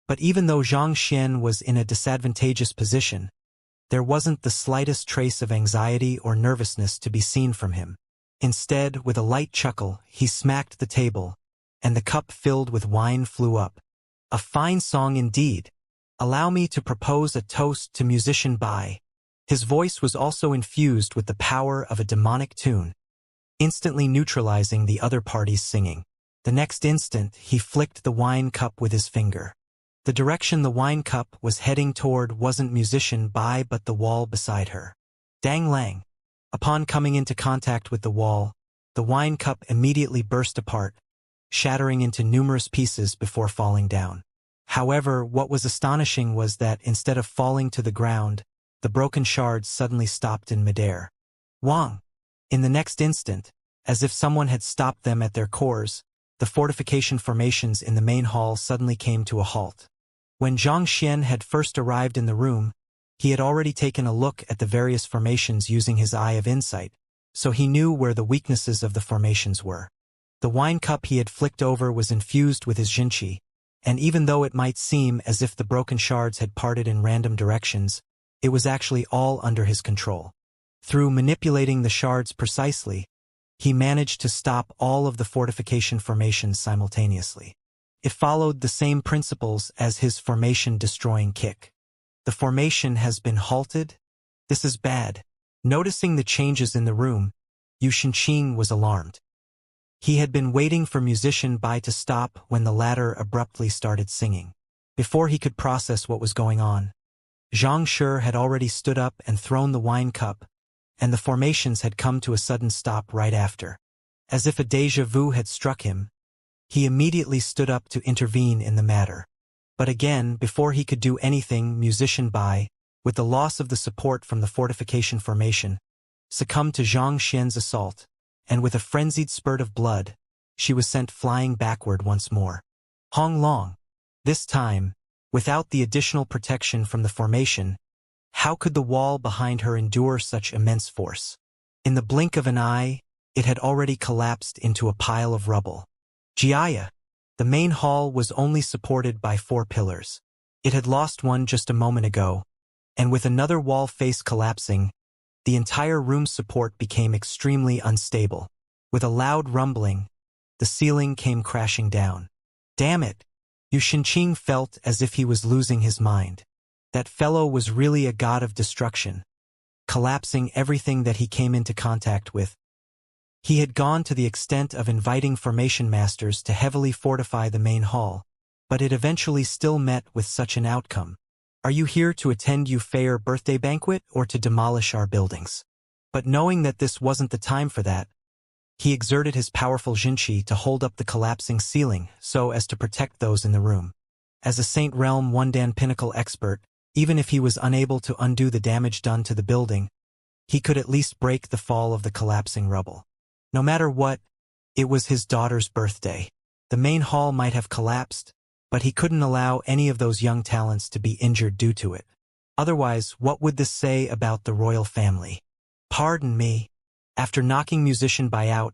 But even though Xianxia was in a disadvantageous position, there wasn't the slightest trace of anxiety or nervousness to be seen from him. Instead, with a light chuckle, he smacked the table, and the cup filled with wine flew up. A fine song indeed. Allow me to propose a toast to musician Bai. His voice was also infused with the power of a demonic tune, instantly neutralizing the other party's singing. The next instant, he flicked the wine cup with his finger. The direction the wine cup was heading toward wasn't musician Bai but the wall beside her. Dang Lang. Upon coming into contact with the wall, the wine cup immediately burst apart, shattering into numerous pieces before falling down. However, what was astonishing was that instead of falling to the ground, the broken shards suddenly stopped in midair. Wang! In the next instant, as if someone had stopped them at their cores, the fortification formations in the main hall suddenly came to a halt. When Zhang Xian had first arrived in the room, he had already taken a look at the various formations using his eye of insight, so he knew where the weaknesses of the formations were. The wine cup he had flicked over was infused with his jinqi, and even though it might seem as if the broken shards had parted in random directions, it was actually all under his control. Through manipulating the shards precisely, he managed to stop all of the fortification formations simultaneously. It followed the same principles as his formation-destroying kick. The formation has been halted? This is bad. Noticing the changes in the room, Yu Shenqing was alarmed. He had been waiting for musician Bai to stop when the latter abruptly started singing. Before he could process what was going on, Zhang Shi had already stood up and thrown the wine cup, and the formations had come to a sudden stop right after. As if a déjà vu had struck him, he immediately stood up to intervene in the matter. But again, before he could do anything, musician Bai, with the loss of the support from the fortification formation, succumbed to Zhang Xian's assault, and with a frenzied spurt of blood, she was sent flying backward once more. Hong Long. This time, without the additional protection from the formation, how could the wall behind her endure such immense force? In the blink of an eye, it had already collapsed into a pile of rubble. Xianxia. The main hall was only supported by 4 pillars. It had lost one just a moment ago, and with another wall face collapsing, the entire room's support became extremely unstable. With a loud rumbling, the ceiling came crashing down. Damn it! Yu Shenqing felt as if he was losing his mind. That fellow was really a god of destruction, collapsing everything that he came into contact with. He had gone to the extent of inviting formation masters to heavily fortify the main hall, but it eventually still met with such an outcome. Are you here to attend Yu Fei's birthday banquet or to demolish our buildings? But knowing that this wasn't the time for that, he exerted his powerful jinqi to hold up the collapsing ceiling so as to protect those in the room. As a Saint Realm Wundan Pinnacle expert, even if he was unable to undo the damage done to the building, he could at least break the fall of the collapsing rubble. No matter what, it was his daughter's birthday. The main hall might have collapsed, but he couldn't allow any of those young talents to be injured due to it. Otherwise, what would this say about the royal family? Pardon me. After knocking musician Bai out,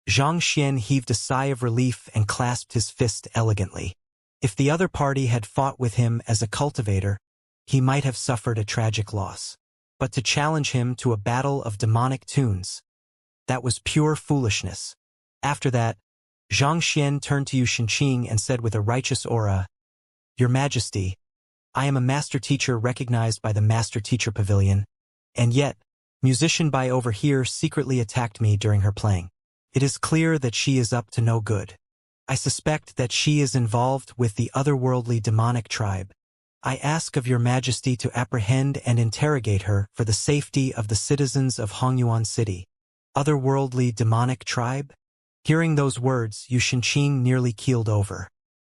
Zhang Xian heaved a sigh of relief and clasped his fist elegantly. If the other party had fought with him as a cultivator, he might have suffered a tragic loss. But to challenge him to a battle of demonic tunes, that was pure foolishness. After that, Zhang Xian turned to Yu Shenqing and said with a righteous aura, Your Majesty, I am a master teacher recognized by the Master Teacher Pavilion, and yet, musician Bai over here secretly attacked me during her playing. It is clear that she is up to no good. I suspect that she is involved with the otherworldly demonic tribe. I ask of your Majesty to apprehend and interrogate her for the safety of the citizens of Hongyuan City. Otherworldly demonic tribe? Hearing those words, Yu Shenqing nearly keeled over.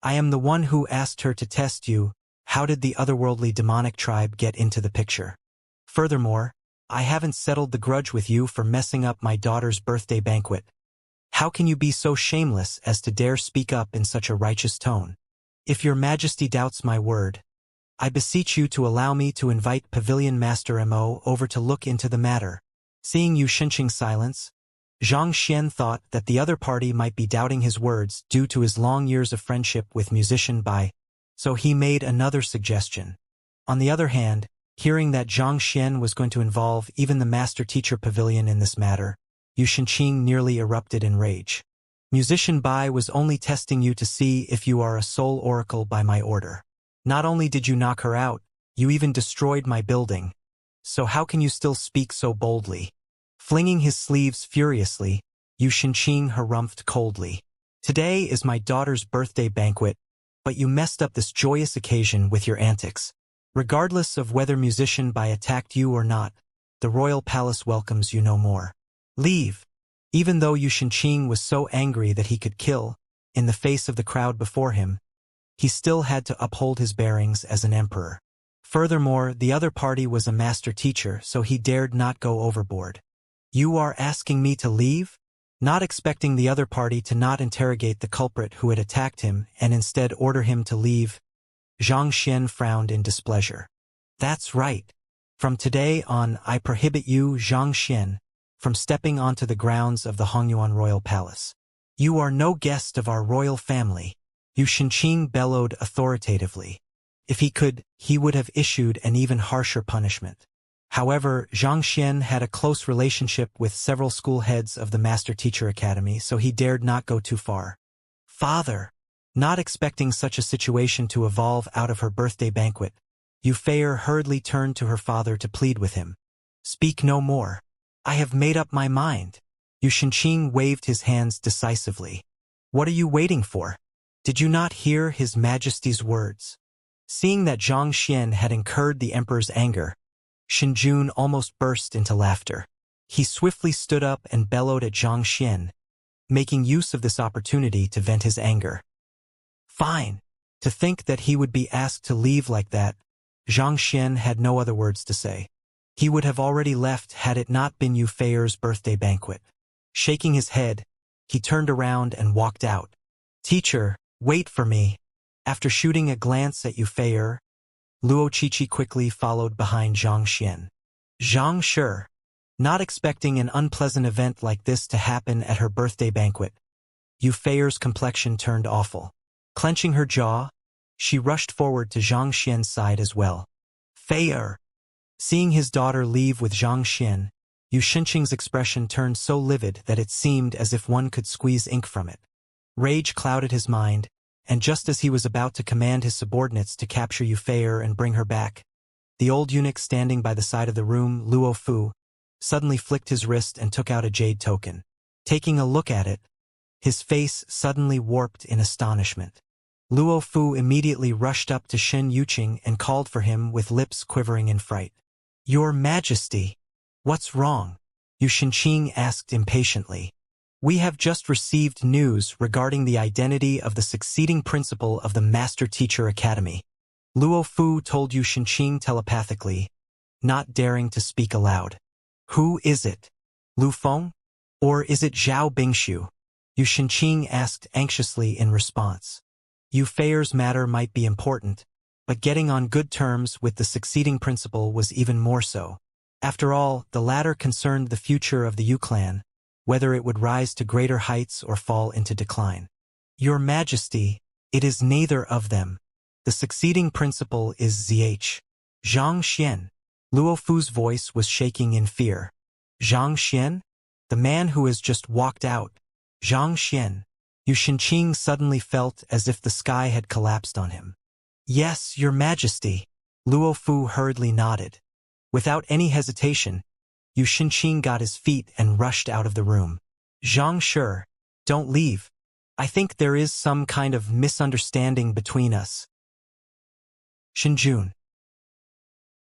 I am the one who asked her to test you. How did the otherworldly demonic tribe get into the picture? Furthermore, I haven't settled the grudge with you for messing up my daughter's birthday banquet. How can you be so shameless as to dare speak up in such a righteous tone? If your Majesty doubts my word, I beseech you to allow me to invite Pavilion Master Mo over to look into the matter. Seeing Yu Shenqing's silence, Zhang Xian thought that the other party might be doubting his words due to his long years of friendship with musician Bai, so he made another suggestion. On the other hand, hearing that Zhang Xian was going to involve even the Master Teacher Pavilion in this matter, Yu Shenqing nearly erupted in rage. Musician Bai was only testing you to see if you are a soul oracle by my order. Not only did you knock her out, you even destroyed my building. So how can you still speak so boldly? Flinging his sleeves furiously, Yu Shenqing harumphed coldly. Today is my daughter's birthday banquet, but you messed up this joyous occasion with your antics. Regardless of whether musician Bai attacked you or not, the royal palace welcomes you no more. Leave. Even though Yu Shenqing was so angry that he could kill, in the face of the crowd before him, he still had to uphold his bearings as an emperor. Furthermore, the other party was a master teacher, so he dared not go overboard. You are asking me to leave? Not expecting the other party to not interrogate the culprit who had attacked him and instead order him to leave, Xianxia frowned in displeasure. That's right. From today on, I prohibit you, Xianxia, from stepping onto the grounds of the Hongyuan royal palace. You are no guest of our royal family, Yu Shenqing bellowed authoritatively. If he could, he would have issued an even harsher punishment. However, Xianxia had a close relationship with several school heads of the Master Teacher Academy, so he dared not go too far. Father! Not expecting such a situation to evolve out of her birthday banquet, Yu Feier hurriedly turned to her father to plead with him. Speak no more. I have made up my mind. Yu Shenqing waved his hands decisively. What are you waiting for? Did you not hear His Majesty's words? Seeing that Xianxia had incurred the emperor's anger, Shinjun almost burst into laughter. He swiftly stood up and bellowed at Xianxia, making use of this opportunity to vent his anger. Fine. To think that he would be asked to leave like that, Xianxia had no other words to say. He would have already left had it not been Yu Feier's birthday banquet. Shaking his head, he turned around and walked out. Teacher, wait for me. After shooting a glance at Yu Feier, Luo Qiqi quickly followed behind Xianxia. Zhang Shi, not expecting an unpleasant event like this to happen at her birthday banquet, Yu Feier's complexion turned awful. Clenching her jaw, she rushed forward to Xianxia's side as well. Feier! Seeing his daughter leave with Xianxia, Yu Shenqing's expression turned so livid that it seemed as if one could squeeze ink from it. Rage clouded his mind, and just as he was about to command his subordinates to capture Yu Feier and bring her back, the old eunuch standing by the side of the room, Luo Fu, suddenly flicked his wrist and took out a jade token. Taking a look at it, his face suddenly warped in astonishment. Luo Fu immediately rushed up to Shen Yuqing and called for him with lips quivering in fright. Your Majesty! What's wrong? Yu Shenqing asked impatiently. We have just received news regarding the identity of the succeeding principal of the Master Teacher Academy. Luo Fu told Yu Shenqing telepathically, not daring to speak aloud. Who is it? Lu Feng? Or is it Zhao Bingshu? Yu Shenqing asked anxiously in response. Yu Feier's matter might be important, but getting on good terms with the succeeding principal was even more so. After all, the latter concerned the future of the Yu clan, whether it would rise to greater heights or fall into decline. Your Majesty, it is neither of them. The succeeding principal is Xianxia. Luo Fu's voice was shaking in fear. Xianxia? The man who has just walked out. Xianxia. Yu Shenqing suddenly felt as if the sky had collapsed on him. Yes, Your Majesty. Luo Fu hurriedly nodded. Without any hesitation, Yu Shenqing got his feet and rushed out of the room. Zhang Shi, don't leave. I think there is some kind of misunderstanding between us. Shinjun.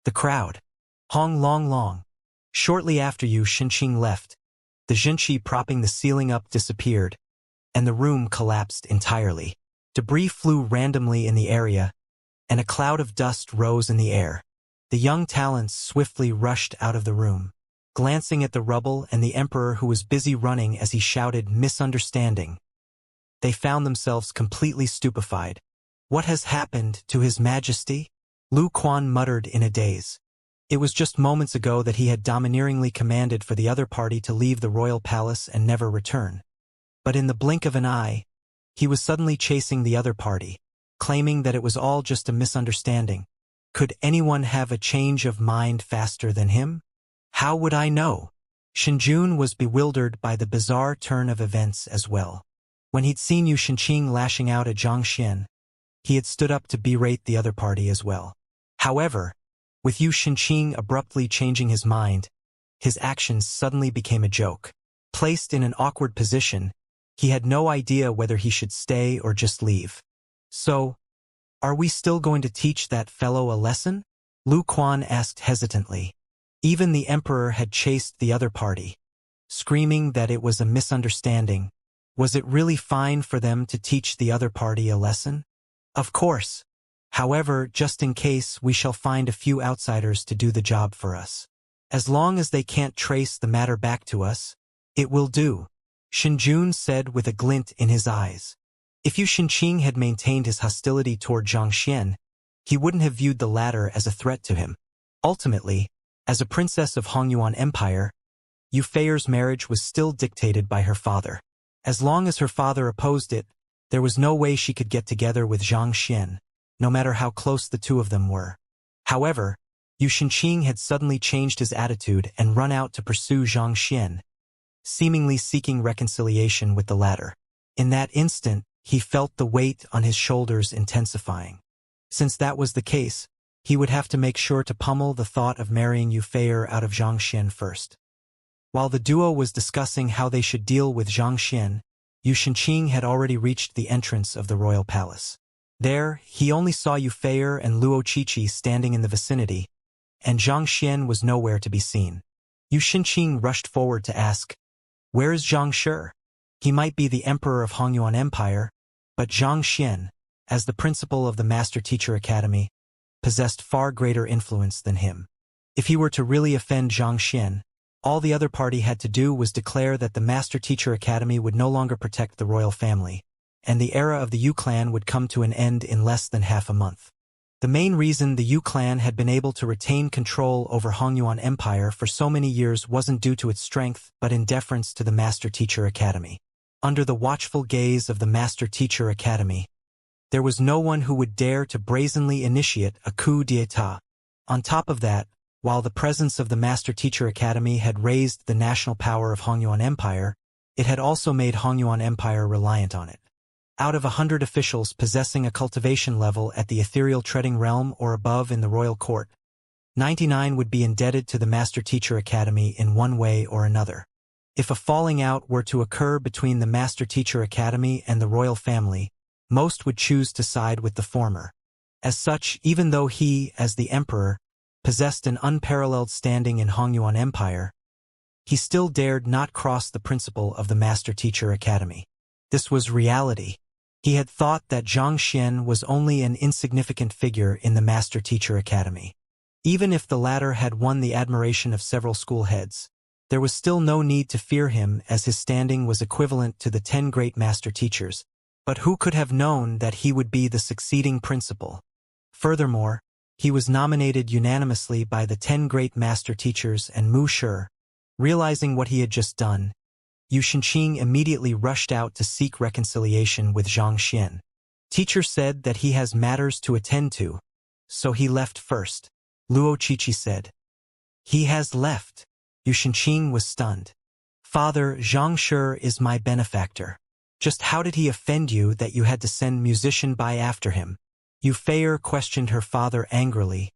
The crowd. Hong Long Long. Shortly after Yu Shenqing left, the Jinshi propping the ceiling up disappeared, and the room collapsed entirely. Debris flew randomly in the area, and a cloud of dust rose in the air. The young talents swiftly rushed out of the room, glancing at the rubble and the emperor who was busy running as he shouted misunderstanding. They found themselves completely stupefied. What has happened to His Majesty? Lu Quan muttered in a daze. It was just moments ago that he had domineeringly commanded for the other party to leave the royal palace and never return. But in the blink of an eye, he was suddenly chasing the other party, claiming that it was all just a misunderstanding. Could anyone have a change of mind faster than him? How would I know? Shinjun was bewildered by the bizarre turn of events as well. When he'd seen Yu Shenqing lashing out at Xianxia, he had stood up to berate the other party as well. However, with Yu Shenqing abruptly changing his mind, his actions suddenly became a joke. Placed in an awkward position, he had no idea whether he should stay or just leave. So, Are we still going to teach that fellow a lesson? Lu Quan asked hesitantly. Even the emperor had chased the other party, screaming that it was a misunderstanding. Was it really fine for them to teach the other party a lesson? Of course. However, just in case, we shall find a few outsiders to do the job for us. As long as they can't trace the matter back to us, it will do, Shinjun said with a glint in his eyes. If Yu Shinqing had maintained his hostility toward Xianxia, he wouldn't have viewed the latter as a threat to him. Ultimately, as a princess of Hongyuan Empire, Yu Feier's marriage was still dictated by her father. As long as her father opposed it, there was no way she could get together with Zhang Xian, no matter how close the two of them were. However, Yu Shinqing had suddenly changed his attitude and run out to pursue Zhang Xian, seemingly seeking reconciliation with the latter. In that instant, he felt the weight on his shoulders intensifying. Since that was the case, he would have to make sure to pummel the thought of marrying Yu Feier out of Zhang Xian first. While the duo was discussing how they should deal with Zhang Xian, Yu Shinqing had already reached the entrance of the royal palace. There, he only saw Yu Feier and Luo Qiqi standing in the vicinity, and Zhang Xian was nowhere to be seen. Yu Shinqing rushed forward to ask, "Where is Zhang Shi? He might be the emperor of Hongyuan Empire, but Zhang Xian, as the principal of the Master-Teacher Academy, possessed far greater influence than him. If he were to really offend Zhang Xian, all the other party had to do was declare that the Master-Teacher Academy would no longer protect the royal family, and the era of the Yu clan would come to an end in less than half a month. The main reason the Yu clan had been able to retain control over Hongyuan Empire for so many years wasn't due to its strength, but in deference to the Master-Teacher Academy. Under the watchful gaze of the Master-Teacher Academy, there was no one who would dare to brazenly initiate a coup d'état. On top of that, while the presence of the Master-Teacher Academy had raised the national power of Hongyuan Empire, it had also made Hongyuan Empire reliant on it. Out of 100 officials possessing a cultivation level at the ethereal treading realm or above in the royal court, 99 would be indebted to the Master-Teacher Academy in one way or another. If a falling out were to occur between the Master-Teacher Academy and the royal family, most would choose to side with the former. As such, even though he, as the emperor, possessed an unparalleled standing in Hongyuan Empire, he still dared not cross the principle of the Master-Teacher Academy. This was reality. He had thought that Zhang Xian was only an insignificant figure in the Master-Teacher Academy. Even if the latter had won the admiration of several school heads, there was still no need to fear him as his standing was equivalent to the 10 great master teachers. But who could have known that he would be the succeeding principal? Furthermore, he was nominated unanimously by the 10 great master teachers and Mu Shi. Realizing what he had just done, Yu Shinqing immediately rushed out to seek reconciliation with Zhang Xian. Teacher said that he has matters to attend to, so he left first. Luo Qiqi said. He has left. Yu Shinqing was stunned. Father, Zhang Shi is my benefactor. Just how did he offend you that you had to send musician by after him? Yu Feier questioned her father angrily,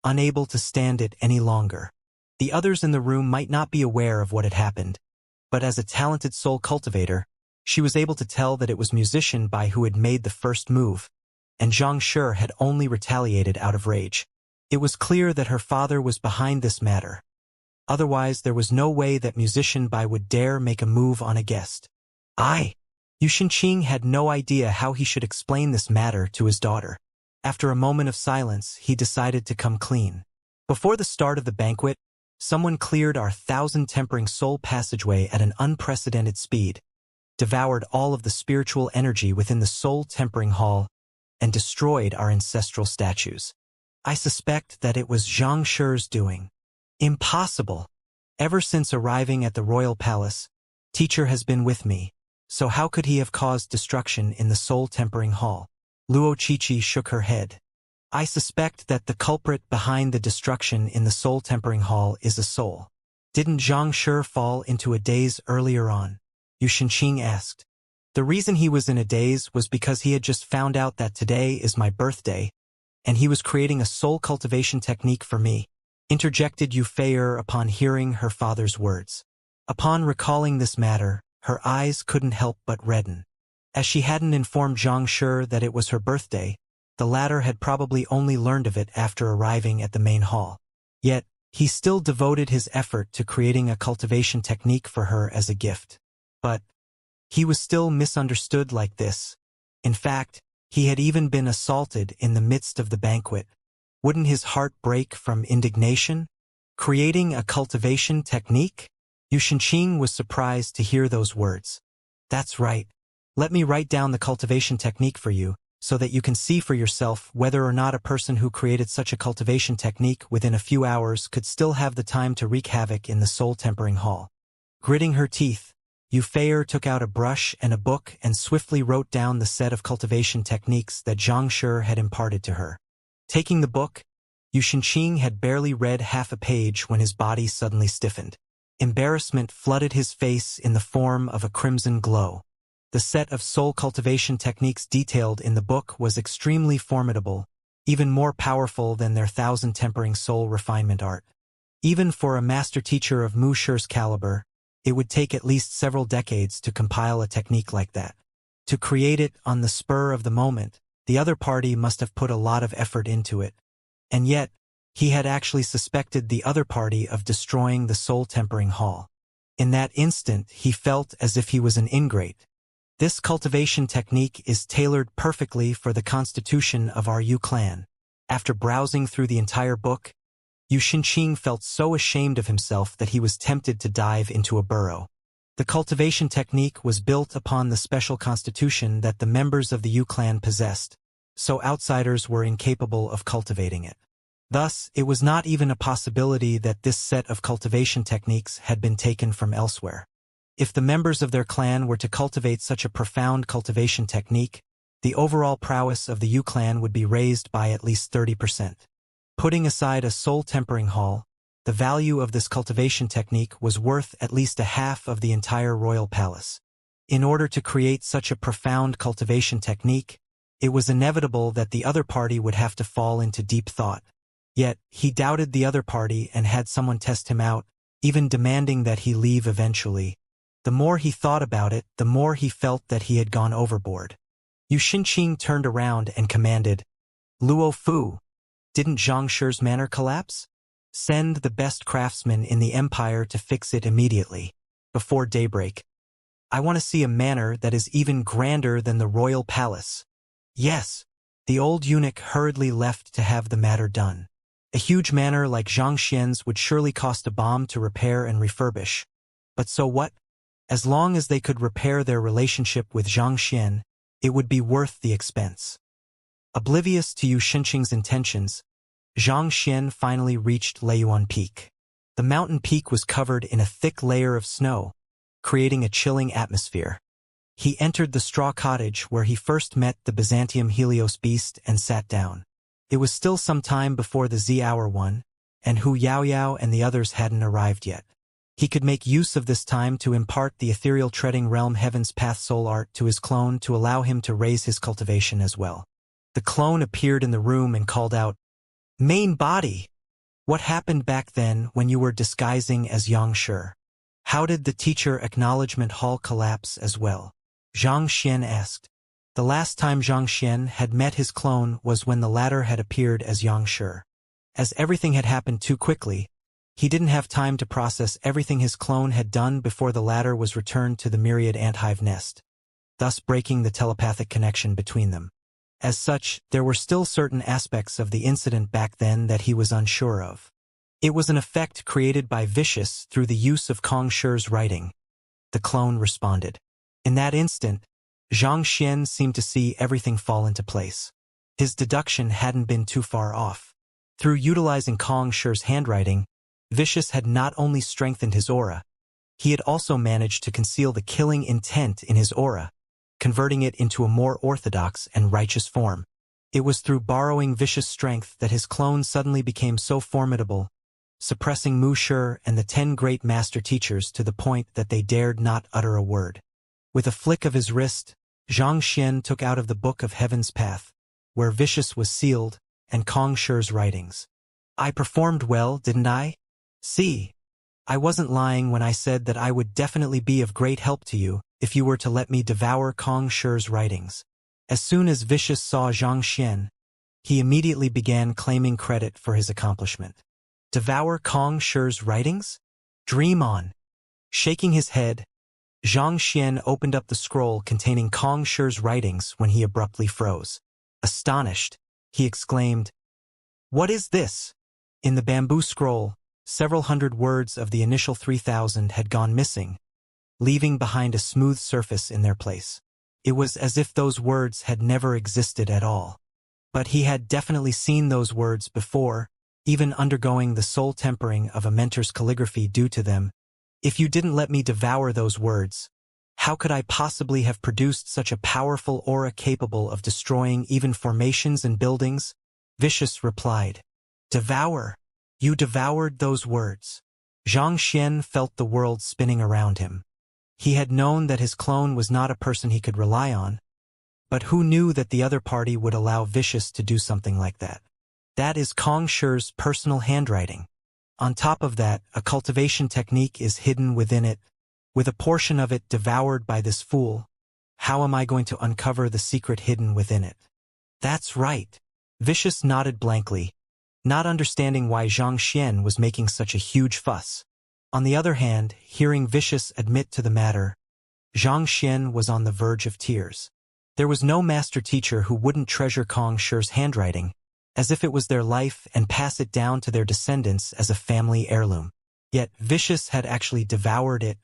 unable to stand it any longer. The others in the room might not be aware of what had happened, but as a talented soul cultivator, she was able to tell that it was musician by who had made the first move, and Zhang Shi had only retaliated out of rage. It was clear that her father was behind this matter. Otherwise, there was no way that musician Bai would dare make a move on a guest. Yu Shinqing had no idea how he should explain this matter to his daughter. After a moment of silence, he decided to come clean. Before the start of the banquet, someone cleared our 1,000-tempering soul passageway at an unprecedented speed, devoured all of the spiritual energy within the soul-tempering hall, and destroyed our ancestral statues. I suspect that it was Zhang Shi's doing. Impossible. Ever since arriving at the royal palace, teacher has been with me, so how could he have caused destruction in the soul-tempering hall? Luo Qiqi shook her head. I suspect that the culprit behind the destruction in the soul-tempering hall is a soul. Didn't Zhang Shi fall into a daze earlier on? Yu Shinqing asked. The reason he was in a daze was because he had just found out that today is my birthday, and he was creating a soul cultivation technique for me, interjected Yu Feier upon hearing her father's words. Upon recalling this matter, her eyes couldn't help but redden. As she hadn't informed Zhang Shi that it was her birthday, The latter had probably only learned of it after arriving at the main hall. Yet, he still devoted his effort to creating a cultivation technique for her as a gift. But he was still misunderstood like this. In fact, he had even been assaulted in the midst of the banquet. Wouldn't his heart break from indignation? Creating a cultivation technique? Xianxia was surprised to hear those words. That's right. Let me write down the cultivation technique for you, so that you can see for yourself whether or not a person who created such a cultivation technique within a few hours could still have the time to wreak havoc in the soul-tempering hall. Gritting her teeth, Yufair took out a brush and a book and swiftly wrote down the set of cultivation techniques that Xianxia had imparted to her. Taking the book, Xianxia had barely read half a page when his body suddenly stiffened. Embarrassment flooded his face in the form of a crimson glow. The set of soul cultivation techniques detailed in the book was extremely formidable, even more powerful than their 1,000-tempering soul refinement art. Even for a master teacher of Wuxia's caliber, it would take at least several decades to compile a technique like that. To create it on the spur of the moment, the other party must have put a lot of effort into it. And yet, he had actually suspected the other party of destroying the soul-tempering hall. In that instant, he felt as if he was an ingrate. This cultivation technique is tailored perfectly for the constitution of our Yu clan. After browsing through the entire book, Xianxia felt so ashamed of himself that he was tempted to dive into a burrow. The cultivation technique was built upon the special constitution that the members of the Yu clan possessed, so outsiders were incapable of cultivating it. Thus, it was not even a possibility that this set of cultivation techniques had been taken from elsewhere. If the members of their clan were to cultivate such a profound cultivation technique, the overall prowess of the Yu clan would be raised by at least 30%. Putting aside a soul-tempering hall, the value of this cultivation technique was worth at least a half of the entire royal palace. In order to create such a profound cultivation technique, it was inevitable that the other party would have to fall into deep thought. Yet, he doubted the other party and had someone test him out, even demanding that he leave eventually. The more he thought about it, the more he felt that he had gone overboard. Xianxia turned around and commanded, "Luo Fu, didn't Xianxia's manor collapse? Send the best craftsman in the empire to fix it immediately, before daybreak. I want to see a manor that is even grander than the royal palace." Yes, the old eunuch hurriedly left to have the matter done. A huge manor like Xianxia's would surely cost a bomb to repair and refurbish. But so what? As long as they could repair their relationship with Xianxia, it would be worth the expense. Oblivious to Xianxia's intentions, Xianxia finally reached Leiyuan Peak. The mountain peak was covered in a thick layer of snow, creating a chilling atmosphere. He entered the straw cottage where he first met the Byzantium Helios beast and sat down. It was still some time before the Z-hour one, and Hu Yaoyao and the others hadn't arrived yet. He could make use of this time to impart the ethereal treading realm Heaven's Path soul art to his clone to allow him to raise his cultivation as well. The clone appeared in the room and called out, "Main body! What happened back then when you were disguising as Xianxia? How did the teacher acknowledgement hall collapse as well?" Xianxia asked. The last time Xianxia had met his clone was when the latter had appeared as Xianxia. As everything had happened too quickly, he didn't have time to process everything his clone had done before the latter was returned to the myriad anthive nest, thus breaking the telepathic connection between them. As such, there were still certain aspects of the incident back then that he was unsure of. It was an effect created by Vicious through the use of Kong Shi's writing. The clone responded. In that instant, Xianxia seemed to see everything fall into place. His deduction hadn't been too far off. Through utilizing Kong Shi's handwriting, Vicious had not only strengthened his aura, he had also managed to conceal the killing intent in his aura, converting it into a more orthodox and righteous form. It was through borrowing Vicious' strength that his clone suddenly became so formidable, suppressing Wuxia and the 10 great master teachers to the point that they dared not utter a word. With a flick of his wrist, Xianxia took out of the Book of Heaven's Path, where Vicious was sealed, and Kong Shi's writings. "I performed well, didn't I? See, I wasn't lying when I said that I would definitely be of great help to you if you were to let me devour Kong Shi's writings." As soon as Vicious saw Xianxia, He immediately began claiming credit for his accomplishment. Devour Kong Shi's writings? Dream on. Shaking his head, Xianxia opened up the scroll containing Kong Shi's writings when he abruptly froze. Astonished, he exclaimed, "What is this?" In the bamboo scroll, several hundred words of the initial 3,000 had gone missing, leaving behind a smooth surface in their place. It was as if those words had never existed at all. But he had definitely seen those words before, even undergoing the soul tempering of a mentor's calligraphy due to them. If you didn't let me devour those words, how could I possibly have produced such a powerful aura capable of destroying even formations and buildings? Vicious replied. Devour? You devoured those words. Xianxia felt the world spinning around him. He had known that his clone was not a person he could rely on, but who knew that the other party would allow Vicious to do something like that? That is Kong Shi's personal handwriting. On top of that, a cultivation technique is hidden within it, with a portion of it devoured by this fool. How am I going to uncover the secret hidden within it? That's right. Vicious nodded blankly, not understanding why Xianxia was making such a huge fuss. On the other hand, hearing Vicious admit to the matter, Xianxia was on the verge of tears. There was no master teacher who wouldn't treasure Kong Shi's handwriting, as if it was their life and pass it down to their descendants as a family heirloom. Yet Vicious had actually devoured it.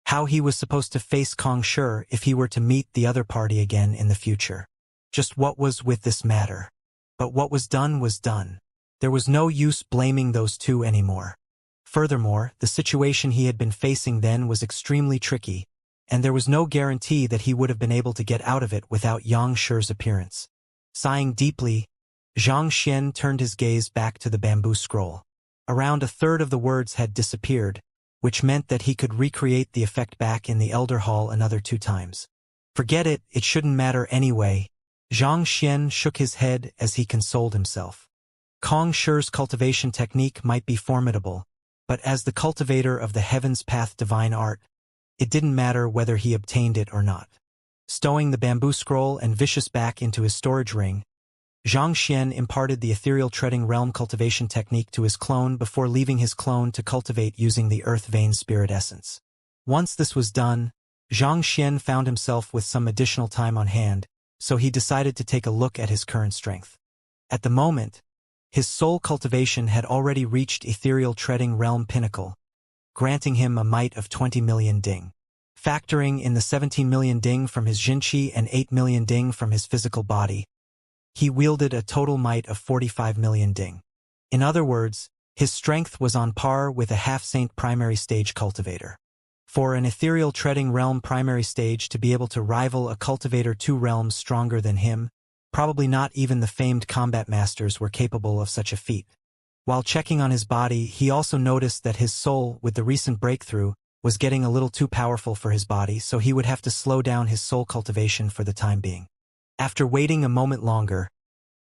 How he was supposed to face Kong Shi if he were to meet the other party again in the future. Just what was with this matter? But what was done was done. There was no use blaming those two anymore. Furthermore, the situation he had been facing then was extremely tricky, and there was no guarantee that he would have been able to get out of it without Yang Shi's appearance. Sighing deeply, Xianxia turned his gaze back to the bamboo scroll. Around a third of the words had disappeared, which meant that he could recreate the effect back in the Elder Hall another 2 times. Forget it, it shouldn't matter anyway. Xianxia shook his head as he consoled himself. Kong Shi's cultivation technique might be formidable, but as the cultivator of the Heaven's Path divine art, it didn't matter whether he obtained it or not. Stowing the bamboo scroll and Vicious back into his storage ring, Xianxia imparted the ethereal treading realm cultivation technique to his clone before leaving his clone to cultivate using the earth vein spirit essence. Once this was done, Xianxia found himself with some additional time on hand, so he decided to take a look at his current strength. At the moment, his soul cultivation had already reached ethereal treading realm pinnacle, granting him a might of 20 million ding. Factoring in the 17 million ding from his Jinqi and 8 million ding from his physical body, he wielded a total might of 45 million ding. In other words, his strength was on par with a half-saint primary stage cultivator. For an ethereal treading realm primary stage to be able to rival a cultivator 2 realms stronger than him, probably not even the famed combat masters were capable of such a feat. While checking on his body, he also noticed that his soul, with the recent breakthrough, was getting a little too powerful for his body, so he would have to slow down his soul cultivation for the time being. After waiting a moment longer,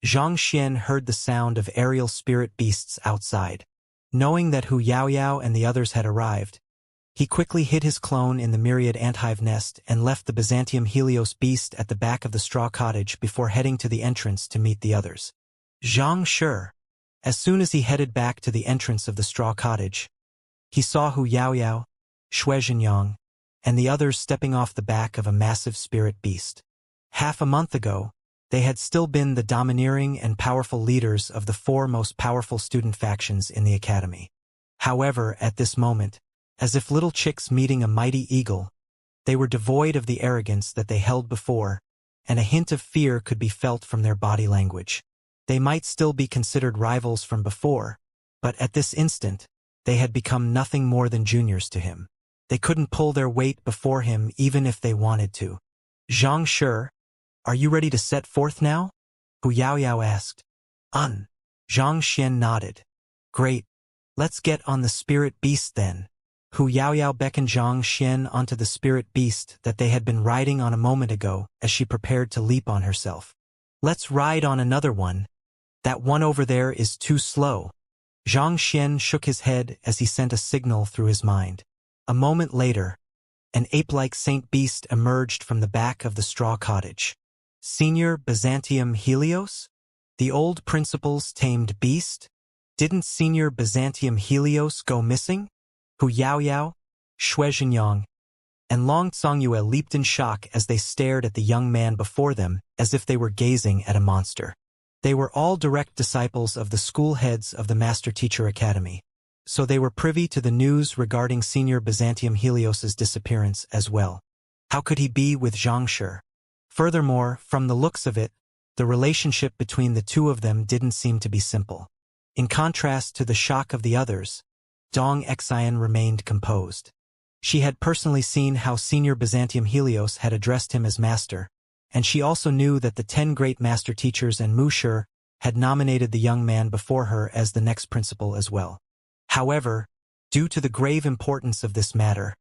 Xianxia heard the sound of aerial spirit beasts outside. Knowing that Hu Yaoyao and the others had arrived, he quickly hid his clone in the myriad anthive nest and left the Byzantium Helios beast at the back of the straw cottage before heading to the entrance to meet the others. Xianxia. As soon as he headed back to the entrance of the straw cottage, he saw Hu Yaoyao, Shui Zhenyang, and the others stepping off the back of a massive spirit beast. Half a month ago, they had still been the domineering and powerful leaders of the 4 most powerful student factions in the academy. However, at this moment, as if little chicks meeting a mighty eagle, they were devoid of the arrogance that they held before, and a hint of fear could be felt from their body language. They might still be considered rivals from before, but at this instant, they had become nothing more than juniors to him. They couldn't pull their weight before him even if they wanted to. Xianxia, are you ready to set forth now? Hu Yaoyao asked. Xianxia nodded. Great. Let's get on the spirit beast then. Hu Yaoyao beckoned Xianxia onto the spirit beast that they had been riding on a moment ago as she prepared to leap on herself. Let's ride on another one. That one over there is too slow. Xianxia shook his head as he sent a signal through his mind. A moment later, an ape-like saint beast emerged from the back of the straw cottage. Senior Byzantium Helios? The old principal's tamed beast? Didn't Senior Byzantium Helios go missing? Hu Yaoyao, Xue Zhenyang, and Long Tsongyue leaped in shock as they stared at the young man before them as if they were gazing at a monster. They were all direct disciples of the school heads of the Master Teacher Academy, so they were privy to the news regarding Senior Byzantium Helios's disappearance as well. How could he be with Xianxia? Furthermore, from the looks of it, the relationship between the two of them didn't seem to be simple. In contrast to the shock of the others, Dong Xian remained composed. She had personally seen how Senior Byzantium Helios had addressed him as master, and she also knew that the 10 great master teachers and Wuxia had nominated the young man before her as the next principal as well. However, due to the grave importance of this matter,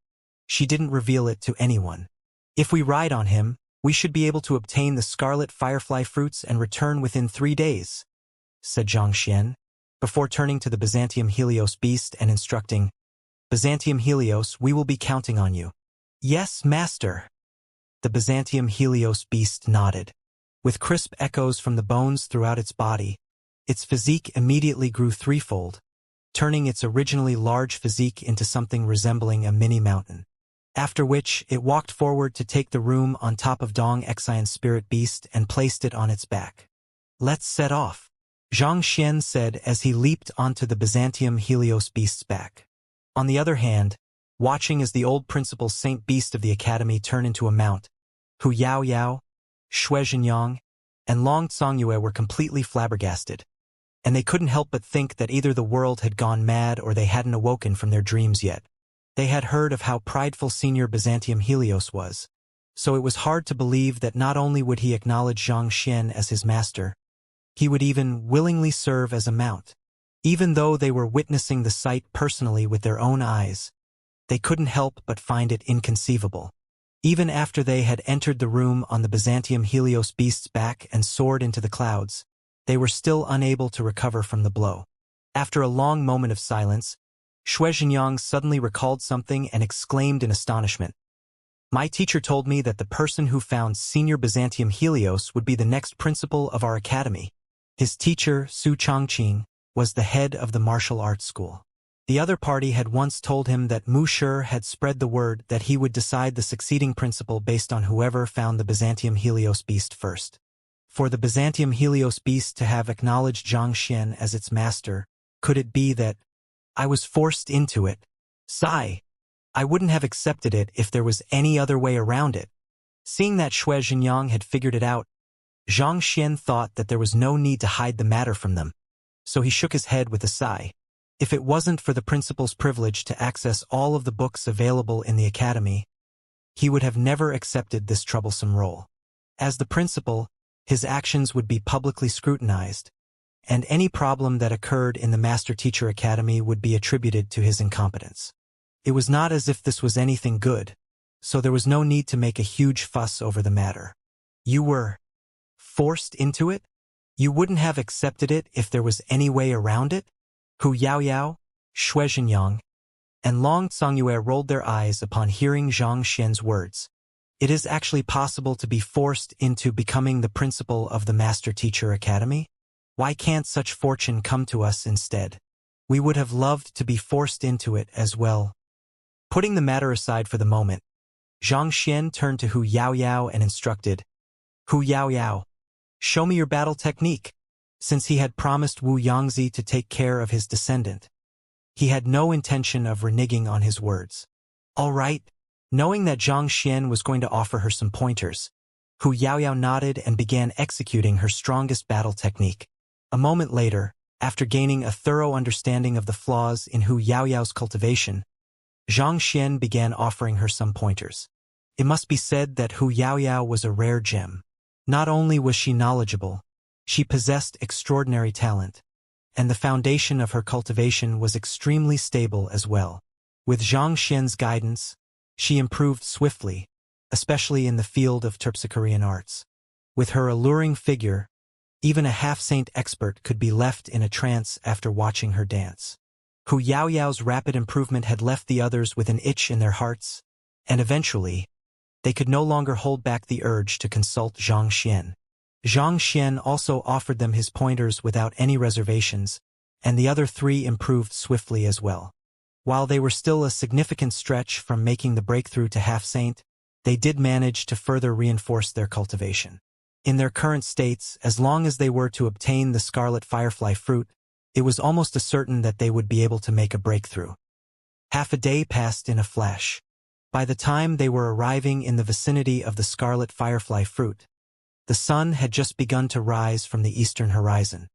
she didn't reveal it to anyone. If we ride on him, we should be able to obtain the scarlet firefly fruits and return within 3 days, said Xianxia, before turning to the Byzantium Helios beast and instructing, Byzantium Helios, we will be counting on you. Yes, master. The Byzantium Helios beast nodded. With crisp echoes from the bones throughout its body, its physique immediately grew threefold, turning its originally large physique into something resembling a mini mountain. After which, it walked forward to take the room on top of Dong Xian's spirit beast and placed it on its back. Let's set off, Xianxia said as he leaped onto the Byzantium Helios beast's back. On the other hand, watching as the old principal saint beast of the academy turn into a mount, Hu Yaoyao, Xue Zhenyang, and Long Tsongyue were completely flabbergasted, and they couldn't help but think that either the world had gone mad or they hadn't awoken from their dreams yet. They had heard of how prideful Senior Byzantium Helios was, so it was hard to believe that not only would he acknowledge Xianxia as his master, he would even willingly serve as a mount. Even though they were witnessing the sight personally with their own eyes, they couldn't help but find it inconceivable. Even after they had entered the room on the Byzantium Helios beast's back and soared into the clouds, they were still unable to recover from the blow. After a long moment of silence, Xue Zhenyang suddenly recalled something and exclaimed in astonishment. My teacher told me that the person who found Senior Byzantium Helios would be the next principal of our academy. His teacher, Su Changqing, was the head of the martial arts school. The other party had once told him that Wuxia had spread the word that he would decide the succeeding principal based on whoever found the Byzantium Helios beast first. For the Byzantium Helios beast to have acknowledged Xianxia as its master, could it be that I was forced into it? Sigh. I wouldn't have accepted it if there was any other way around it. Seeing that Xue Zhenyang had figured it out, Xianxia thought that there was no need to hide the matter from them, so he shook his head with a sigh. If it wasn't for the principal's privilege to access all of the books available in the academy, he would have never accepted this troublesome role. As the principal, his actions would be publicly scrutinized, and any problem that occurred in the Master Teacher Academy would be attributed to his incompetence. It was not as if this was anything good, so there was no need to make a huge fuss over the matter. You were forced into it? You wouldn't have accepted it if there was any way around it? Hu Yaoyao, Xue Zhenyang, and Long Tsongyue rolled their eyes upon hearing Xianxia's words. It is actually possible to be forced into becoming the principal of the Master Teacher Academy? Why can't such fortune come to us instead? We would have loved to be forced into it as well. Putting the matter aside for the moment, Xianxia turned to Hu Yaoyao and instructed, Hu Yaoyao, show me your battle technique. Since he had promised Wu Yangzi to take care of his descendant, he had no intention of reneging on his words. All right. Knowing that Xianxia was going to offer her some pointers, Hu Yaoyao nodded and began executing her strongest battle technique. A moment later, after gaining a thorough understanding of the flaws in Hu Yaoyao's cultivation, Xianxia began offering her some pointers. It must be said that Hu Yaoyao was a rare gem. Not only was she knowledgeable, she possessed extraordinary talent, and the foundation of her cultivation was extremely stable as well. With Xianxia's guidance, she improved swiftly, especially in the field of terpsichorean arts. With her alluring figure, even a half-saint expert could be left in a trance after watching her dance. Hu Yaoyao's rapid improvement had left the others with an itch in their hearts, and eventually, they could no longer hold back the urge to consult Xianxia. Xianxia also offered them his pointers without any reservations, and the other three improved swiftly as well. While they were still a significant stretch from making the breakthrough to half-saint, they did manage to further reinforce their cultivation. In their current states, as long as they were to obtain the scarlet firefly fruit, it was almost a certain that they would be able to make a breakthrough. Half a day passed in a flash. By the time they were arriving in the vicinity of the scarlet firefly fruit, the sun had just begun to rise from the eastern horizon.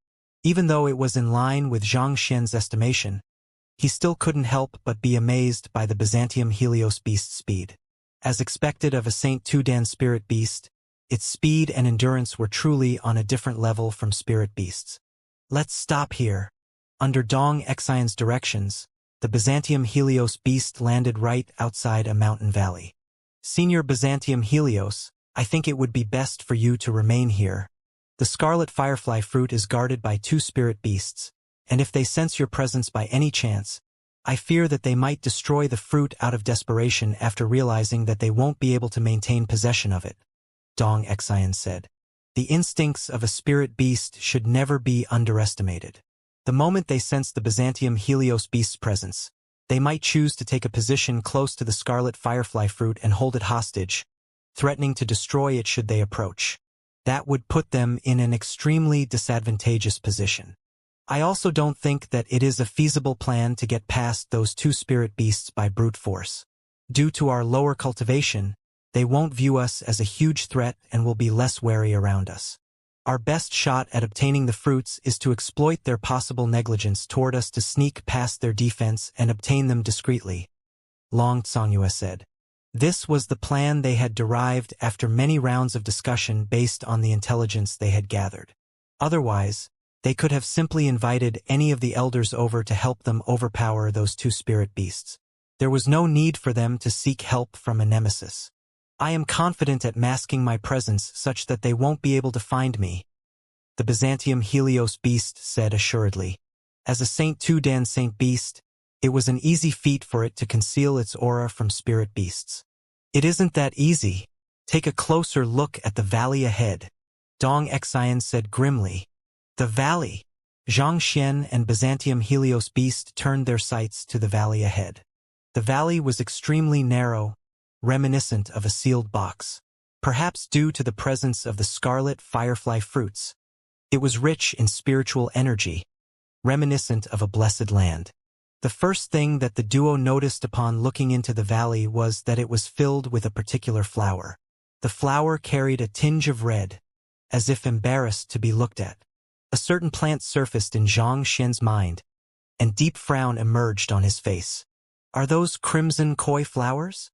Even though it was in line with Zhang Xian's estimation, he still couldn't help but be amazed by the Byzantium Helios beast's speed. As expected of a Saint Tudan spirit beast, its speed and endurance were truly on a different level from spirit beasts. Let's stop here. Under Dong Xian's directions, the Byzantium Helios beast landed right outside a mountain valley. Senior Byzantium Helios, I think it would be best for you to remain here. The scarlet firefly fruit is guarded by two spirit beasts, and if they sense your presence by any chance, I fear that they might destroy the fruit out of desperation after realizing that they won't be able to maintain possession of it, Dong Xian said. The instincts of a spirit beast should never be underestimated. The moment they sense the Byzantium Helios beast's presence, they might choose to take a position close to the scarlet firefly fruit and hold it hostage, threatening to destroy it should they approach. That would put them in an extremely disadvantageous position. I also don't think that it is a feasible plan to get past those two spirit beasts by brute force. Due to our lower cultivation, they won't view us as a huge threat and will be less wary around us. Our best shot at obtaining the fruits is to exploit their possible negligence toward us to sneak past their defense and obtain them discreetly, Long Xianxia said. This was the plan they had derived after many rounds of discussion based on the intelligence they had gathered. Otherwise, they could have simply invited any of the elders over to help them overpower those two spirit beasts. There was no need for them to seek help from a nemesis. I am confident at masking my presence such that they won't be able to find me, the Byzantium Helios beast said assuredly. As a Saint Tudan Saint beast, it was an easy feat for it to conceal its aura from spirit beasts. It isn't that easy. Take a closer look at the valley ahead, Dong Xian said grimly. The valley. Zhang Xian and Byzantium Helios beast turned their sights to the valley ahead. The valley was extremely narrow, reminiscent of a sealed box. Perhaps due to the presence of the scarlet firefly fruits, it was rich in spiritual energy, reminiscent of a blessed land. The first thing that the duo noticed upon looking into the valley was that it was filled with a particular flower. The flower carried a tinge of red, as if embarrassed to be looked at. A certain plant surfaced in Zhang Xian's mind, and deep frown emerged on his face. Are those crimson koi flowers?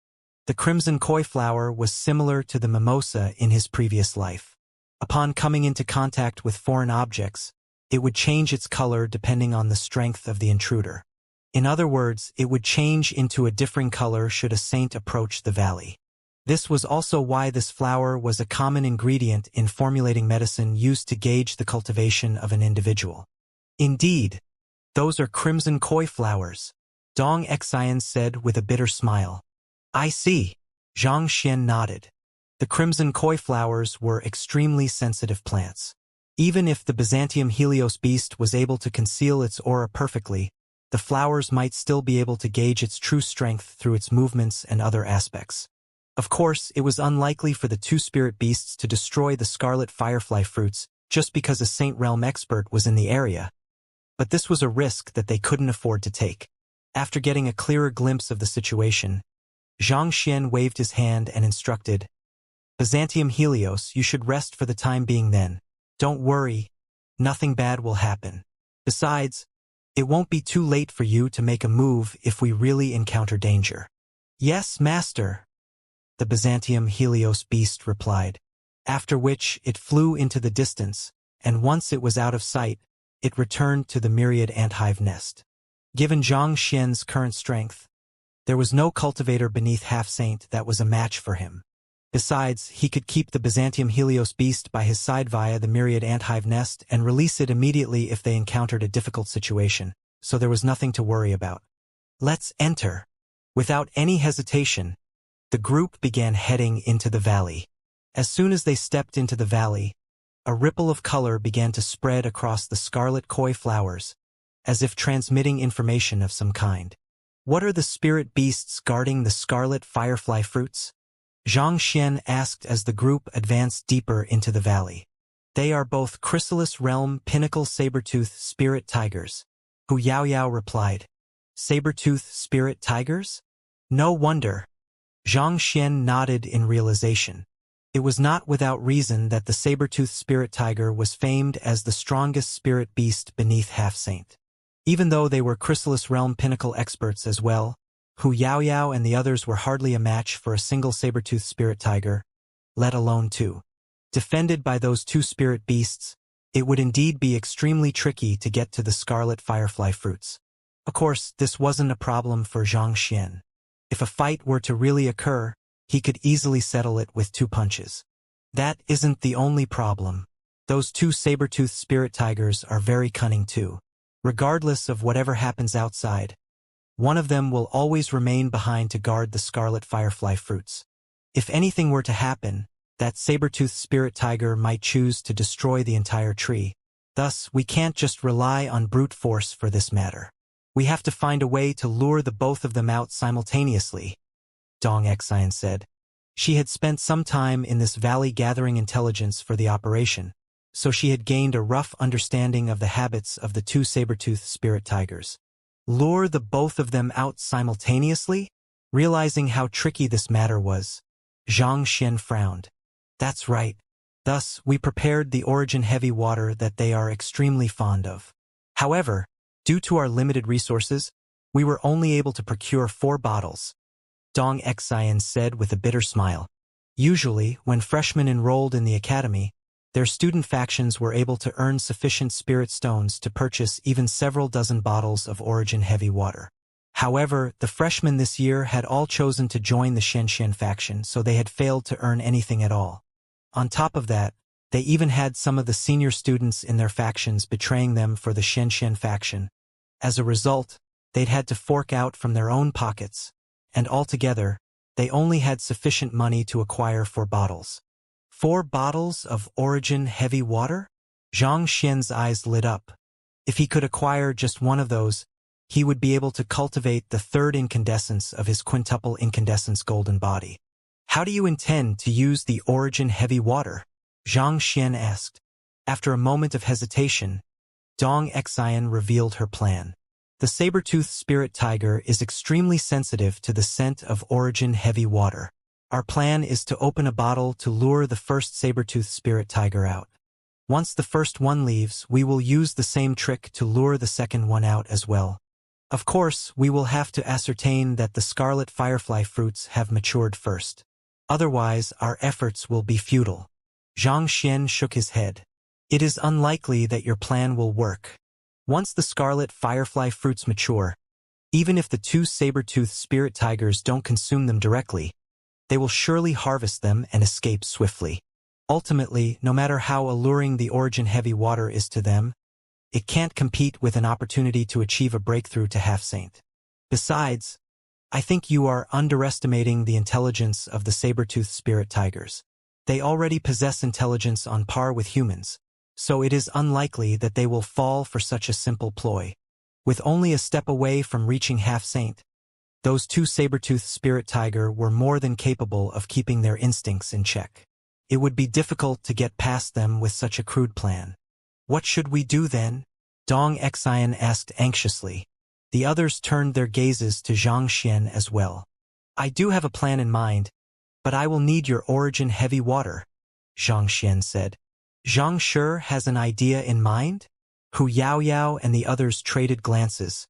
The crimson koi flower was similar to the mimosa in his previous life. Upon coming into contact with foreign objects, it would change its color depending on the strength of the intruder. In other words, it would change into a differing color should a saint approach the valley. This was also why this flower was a common ingredient in formulating medicine used to gauge the cultivation of an individual. Indeed, those are crimson koi flowers, Dong Xian said with a bitter smile. I see, Zhang Xian nodded. The crimson koi flowers were extremely sensitive plants. Even if the Byzantium Helios beast was able to conceal its aura perfectly, the flowers might still be able to gauge its true strength through its movements and other aspects. Of course, it was unlikely for the two spirit beasts to destroy the scarlet firefly fruits just because a Saint Realm expert was in the area, but this was a risk that they couldn't afford to take. After getting a clearer glimpse of the situation, Zhang Xian waved his hand and instructed, Byzantium Helios, you should rest for the time being then. Don't worry, nothing bad will happen. Besides, it won't be too late for you to make a move if we really encounter danger. Yes, master, the Byzantium Helios beast replied, after which it flew into the distance, and once it was out of sight, it returned to the myriad anthive nest. Given Zhang Xian's current strength, there was no cultivator beneath half-saint that was a match for him. Besides, he could keep the Byzantium Helios beast by his side via the myriad anthive nest and release it immediately if they encountered a difficult situation, so there was nothing to worry about. Let's enter. Without any hesitation, the group began heading into the valley. As soon as they stepped into the valley, A ripple of color began to spread across the scarlet koi flowers, as if transmitting information of some kind. What are the spirit beasts guarding the scarlet firefly fruits? Xianxia asked as the group advanced deeper into the valley. They are both chrysalis realm pinnacle saber-tooth spirit tigers. Hu Yaoyao replied. Saber-tooth spirit tigers? No wonder. Xianxia nodded in realization. It was not without reason that the saber-tooth spirit tiger was famed as the strongest spirit beast beneath Half-Saint. Even though they were chrysalis realm pinnacle experts as well, Hu Yaoyao and the others were hardly a match for a single saber-tooth spirit tiger, let alone two. Defended by those two spirit beasts, it would indeed be extremely tricky to get to the scarlet firefly fruits. Of course, this wasn't a problem for Xianxia. If a fight were to really occur, he could easily settle it with 2 punches. That isn't the only problem. Those 2 saber-tooth spirit tigers are very cunning too. Regardless of whatever happens outside, one of them will always remain behind to guard the scarlet firefly fruits. If anything were to happen, that saber-tooth spirit tiger might choose to destroy the entire tree. Thus, we can't just rely on brute force for this matter. We have to find a way to lure the both of them out simultaneously, Dong Xian said. She had spent some time in this valley gathering intelligence for the operation, so she had gained a rough understanding of the habits of the 2 saber-tooth spirit tigers. Lure the both of them out simultaneously? Realizing how tricky this matter was, Xianxia frowned. That's right. Thus, we prepared the origin heavy water that they are extremely fond of. However, due to our limited resources, we were only able to procure 4 bottles, Dong Xian said with a bitter smile. Usually, when freshmen enrolled in the academy, their student factions were able to earn sufficient spirit stones to purchase even several dozen bottles of origin heavy water. However, the freshmen this year had all chosen to join the Xianxia faction, so they had failed to earn anything at all. On top of that, they even had some of the senior students in their factions betraying them for the Xianxia faction. As a result, they'd had to fork out from their own pockets, and altogether, they only had sufficient money to acquire 4 bottles. 4 bottles of origin heavy water? Xianxia's eyes lit up. If he could acquire just one of those, he would be able to cultivate the 3rd incandescence of his quintuple incandescence golden body. How do you intend to use the origin heavy water? Xianxia asked. After a moment of hesitation, Dong Xian revealed her plan. The saber-tooth spirit tiger is extremely sensitive to the scent of origin heavy water. Our plan is to open a bottle to lure the first saber-tooth spirit tiger out. Once the first one leaves, we will use the same trick to lure the second one out as well. Of course, we will have to ascertain that the scarlet firefly fruits have matured first. Otherwise, our efforts will be futile. Xianxia shook his head. It is unlikely that your plan will work. Once the scarlet firefly fruits mature, even if the 2 saber-tooth spirit tigers don't consume them directly, they will surely harvest them and escape swiftly. Ultimately, no matter how alluring the origin heavy water is to them, it can't compete with an opportunity to achieve a breakthrough to Half-Saint. Besides, I think you are underestimating the intelligence of the saber-tooth spirit tigers. They already possess intelligence on par with humans, so it is unlikely that they will fall for such a simple ploy. With only a step away from reaching Half-Saint, those 2 saber-tooth spirit tiger were more than capable of keeping their instincts in check. It would be difficult to get past them with such a crude plan. What should we do then? Dong Xian asked anxiously. The others turned their gazes to Xianxia as well. I do have a plan in mind, but I will need your origin heavy water, Xianxia said. Zhang sure has an idea in mind? Hu Yaoyao and the others traded glances,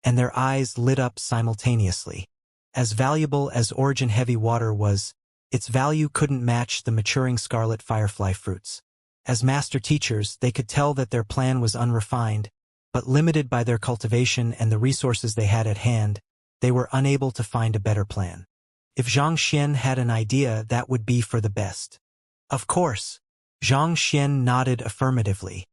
and their eyes lit up simultaneously. As valuable as origin heavy water was, its value couldn't match the maturing scarlet firefly fruits. As master teachers, they could tell that their plan was unrefined, but limited by their cultivation and the resources they had at hand, they were unable to find a better plan. If Xianxia had an idea, that would be for the best. Of course. Xianxia nodded affirmatively.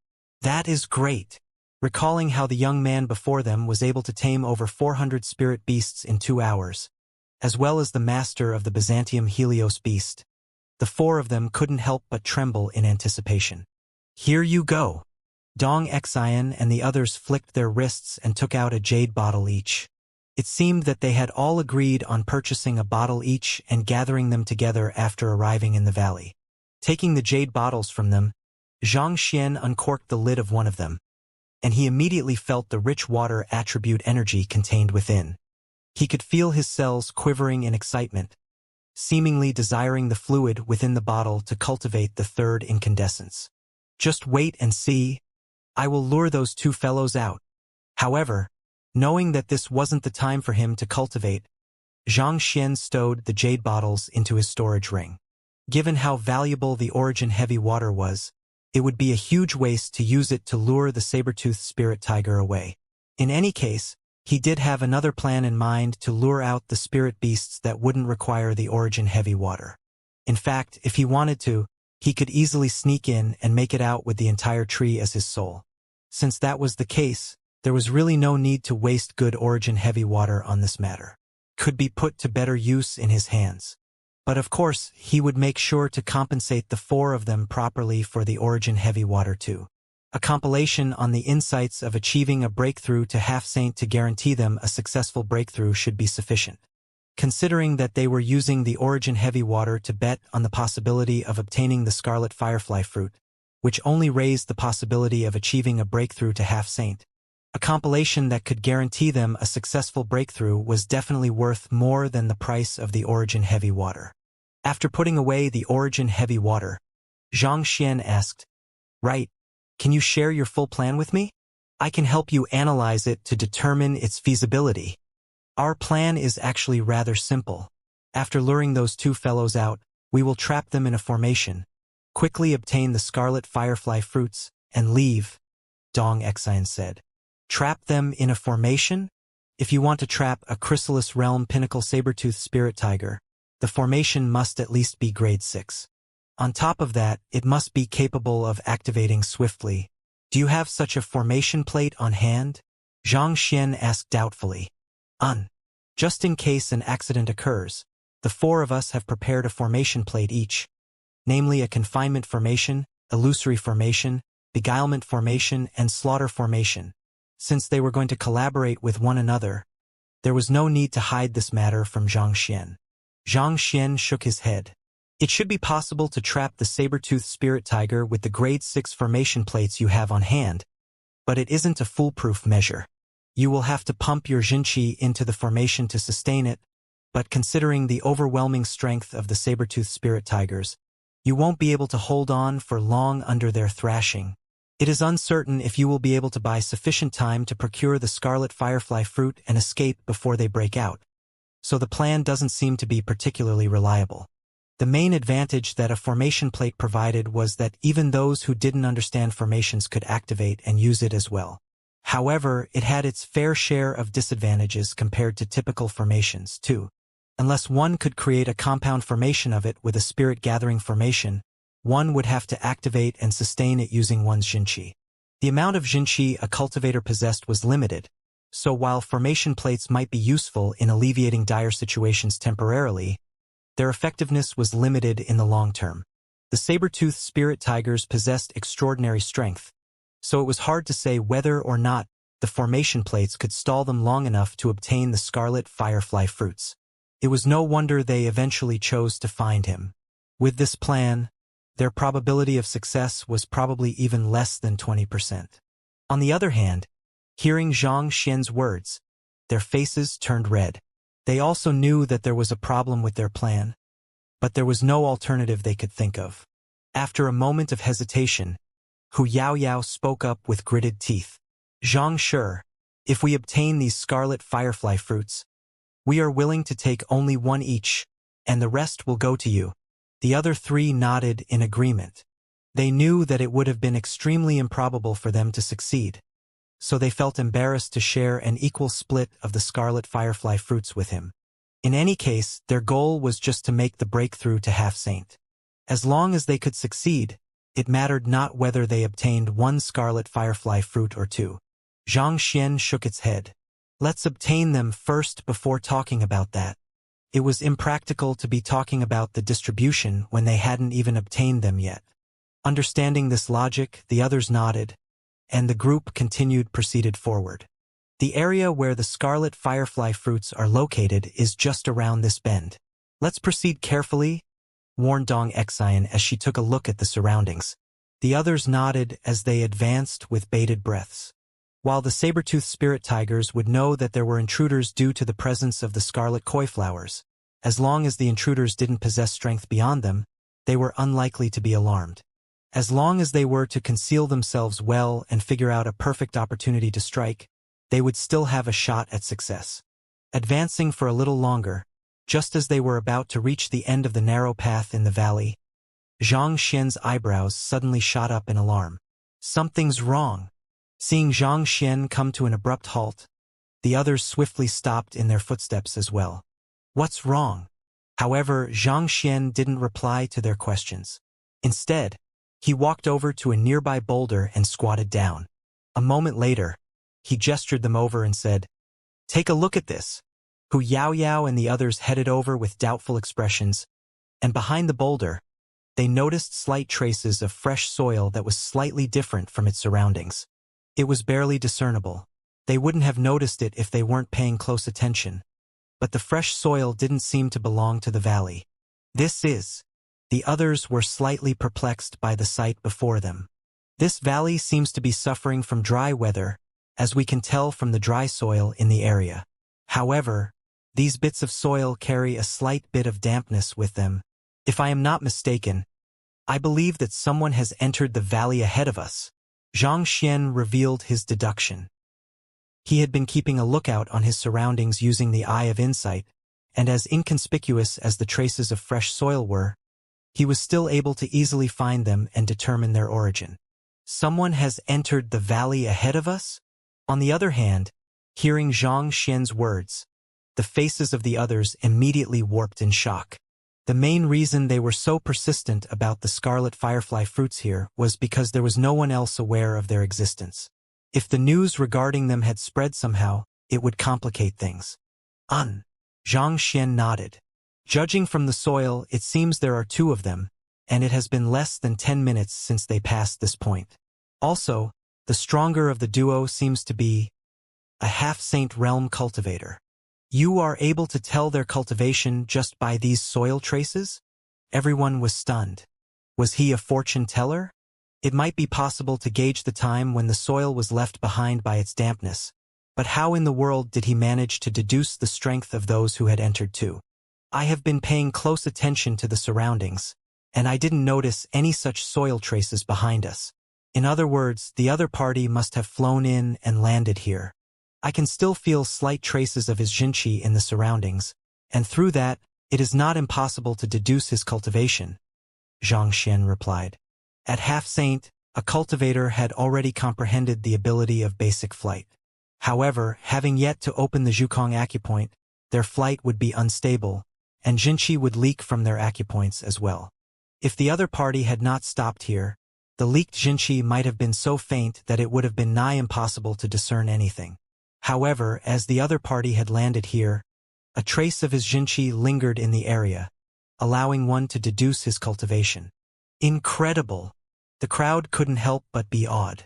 That is great. Recalling how the young man before them was able to tame over 400 spirit beasts in 2 hours, as well as the master of the Byzantium Helios beast, the 4 of them couldn't help but tremble in anticipation. Here you go. Dong Xian and the others flicked their wrists and took out a jade bottle each. It seemed that they had all agreed on purchasing a bottle each and gathering them together after arriving in the valley. Taking the jade bottles from them, Xianxia uncorked the lid of one of them, and he immediately felt the rich water attribute energy contained within. He could feel his cells quivering in excitement, seemingly desiring the fluid within the bottle to cultivate the third incandescence. Just wait and see. I will lure those two fellows out. However, knowing that this wasn't the time for him to cultivate, Xianxia stowed the jade bottles into his storage ring. Given how valuable the origin heavy water was, it would be a huge waste to use it to lure the saber-toothed spirit tiger away. In any case, he did have another plan in mind to lure out the spirit beasts that wouldn't require the origin heavy water. In fact, if he wanted to, he could easily sneak in and make it out with the entire tree as his soul. Since that was the case, there was really no need to waste good origin heavy water on this matter. Could be put to better use in his hands. But of course, he would make sure to compensate the four of them properly for the origin heavy water too. A compilation on the insights of achieving a breakthrough to half-saint to guarantee them a successful breakthrough should be sufficient. Considering that they were using the origin heavy water to bet on the possibility of obtaining the scarlet firefly fruit, which only raised the possibility of achieving a breakthrough to half-saint, a compilation that could guarantee them a successful breakthrough was definitely worth more than the price of the origin heavy water. After putting away the origin heavy water, Xianxia asked, "Right, can you share your full plan with me? I can help you analyze it to determine its feasibility." Our plan is actually rather simple. After luring those two fellows out, we will trap them in a formation, quickly obtain the scarlet firefly fruits, and leave, Dong Xian said. Trap them in a formation? If you want to trap a chrysalis realm pinnacle saber-toothed spirit tiger, the formation must at least be grade 6. On top of that, it must be capable of activating swiftly. Do you have such a formation plate on hand? Xianxia asked doubtfully. Just in case an accident occurs, the four of us have prepared a formation plate each, namely a confinement formation, illusory formation, beguilement formation, and slaughter formation. Since they were going to collaborate with one another, there was no need to hide this matter from Xianxia. Xianxia shook his head. It should be possible to trap the saber-toothed spirit tiger with the grade 6 formation plates you have on hand, but it isn't a foolproof measure. You will have to pump your Jinqi into the formation to sustain it, but considering the overwhelming strength of the saber-toothed spirit tigers, you won't be able to hold on for long under their thrashing. It is uncertain if you will be able to buy sufficient time to procure the scarlet firefly fruit and escape before they break out. So the plan doesn't seem to be particularly reliable. The main advantage that a formation plate provided was that even those who didn't understand formations could activate and use it as well. However, it had its fair share of disadvantages compared to typical formations, too. Unless one could create a compound formation of it with a spirit-gathering formation, one would have to activate and sustain it using one's Jinqi. The amount of Jinqi a cultivator possessed was limited, so while formation plates might be useful in alleviating dire situations temporarily, their effectiveness was limited in the long term. The saber-toothed spirit tigers possessed extraordinary strength, so it was hard to say whether or not the formation plates could stall them long enough to obtain the scarlet firefly fruits. It was no wonder they eventually chose to find him. With this plan, their probability of success was probably even less than 20%. On the other hand, hearing Xianxia's words, their faces turned red. They also knew that there was a problem with their plan, but there was no alternative they could think of. After a moment of hesitation, Hu Yaoyao spoke up with gritted teeth. "Zhang, if we obtain these scarlet firefly fruits, we are willing to take only one each, and the rest will go to you." The other three nodded in agreement. They knew that it would have been extremely improbable for them to succeed, so they felt embarrassed to share an equal split of the scarlet firefly fruits with him. In any case, their goal was just to make the breakthrough to half-saint. As long as they could succeed, it mattered not whether they obtained one scarlet firefly fruit or two. Xianxia shook its head. Let's obtain them first before talking about that. It was impractical to be talking about the distribution when they hadn't even obtained them yet. Understanding this logic, the others nodded, and the group proceeded forward. The area where the scarlet firefly fruits are located is just around this bend. Let's proceed carefully, warned Dong Xian as she took a look at the surroundings. The others nodded as they advanced with bated breaths. While the saber-toothed spirit tigers would know that there were intruders due to the presence of the scarlet koi flowers, as long as the intruders didn't possess strength beyond them, they were unlikely to be alarmed. As long as they were to conceal themselves well and figure out a perfect opportunity to strike, they would still have a shot at success. Advancing for a little longer, just as they were about to reach the end of the narrow path in the valley, Xianxia's eyebrows suddenly shot up in alarm. Something's wrong. Seeing Xianxia come to an abrupt halt, the others swiftly stopped in their footsteps as well. What's wrong? However, Xianxia didn't reply to their questions. Instead, he walked over to a nearby boulder and squatted down. A moment later, he gestured them over and said, "Take a look at this." Hu Yaoyao and the others headed over with doubtful expressions, and behind the boulder, they noticed slight traces of fresh soil that was slightly different from its surroundings. It was barely discernible. They wouldn't have noticed it if they weren't paying close attention. But the fresh soil didn't seem to belong to the valley. The others were slightly perplexed by the sight before them. This valley seems to be suffering from dry weather, as we can tell from the dry soil in the area. However, these bits of soil carry a slight bit of dampness with them. If I am not mistaken, I believe that someone has entered the valley ahead of us. Xianxia revealed his deduction. He had been keeping a lookout on his surroundings using the eye of insight, and as inconspicuous as the traces of fresh soil were, he was still able to easily find them and determine their origin. Someone has entered the valley ahead of us? On the other hand, hearing Xianxia's words, the faces of the others immediately warped in shock. The main reason they were so persistent about the scarlet firefly fruits here was because there was no one else aware of their existence. If the news regarding them had spread somehow, it would complicate things. Xianxia nodded. Judging from the soil, it seems there are two of them, and it has been less than 10 minutes since they passed this point. Also, the stronger of the duo seems to be a half-saint realm cultivator. You are able to tell their cultivation just by these soil traces? Everyone was stunned. Was he a fortune teller? It might be possible to gauge the time when the soil was left behind by its dampness, but how in the world did he manage to deduce the strength of those who had entered too? I have been paying close attention to the surroundings, and I didn't notice any such soil traces behind us. In other words, the other party must have flown in and landed here. I can still feel slight traces of his Jinqi in the surroundings, and through that, it is not impossible to deduce his cultivation, Xianxia replied. At half-saint, a cultivator had already comprehended the ability of basic flight. However, having yet to open the Zhukong acupoint, their flight would be unstable, and Jinqi would leak from their acupoints as well. If the other party had not stopped here, the leaked Jinqi might have been so faint that it would have been nigh impossible to discern anything. However, as the other party had landed here, a trace of his Jinqi lingered in the area, allowing one to deduce his cultivation. Incredible! The crowd couldn't help but be awed.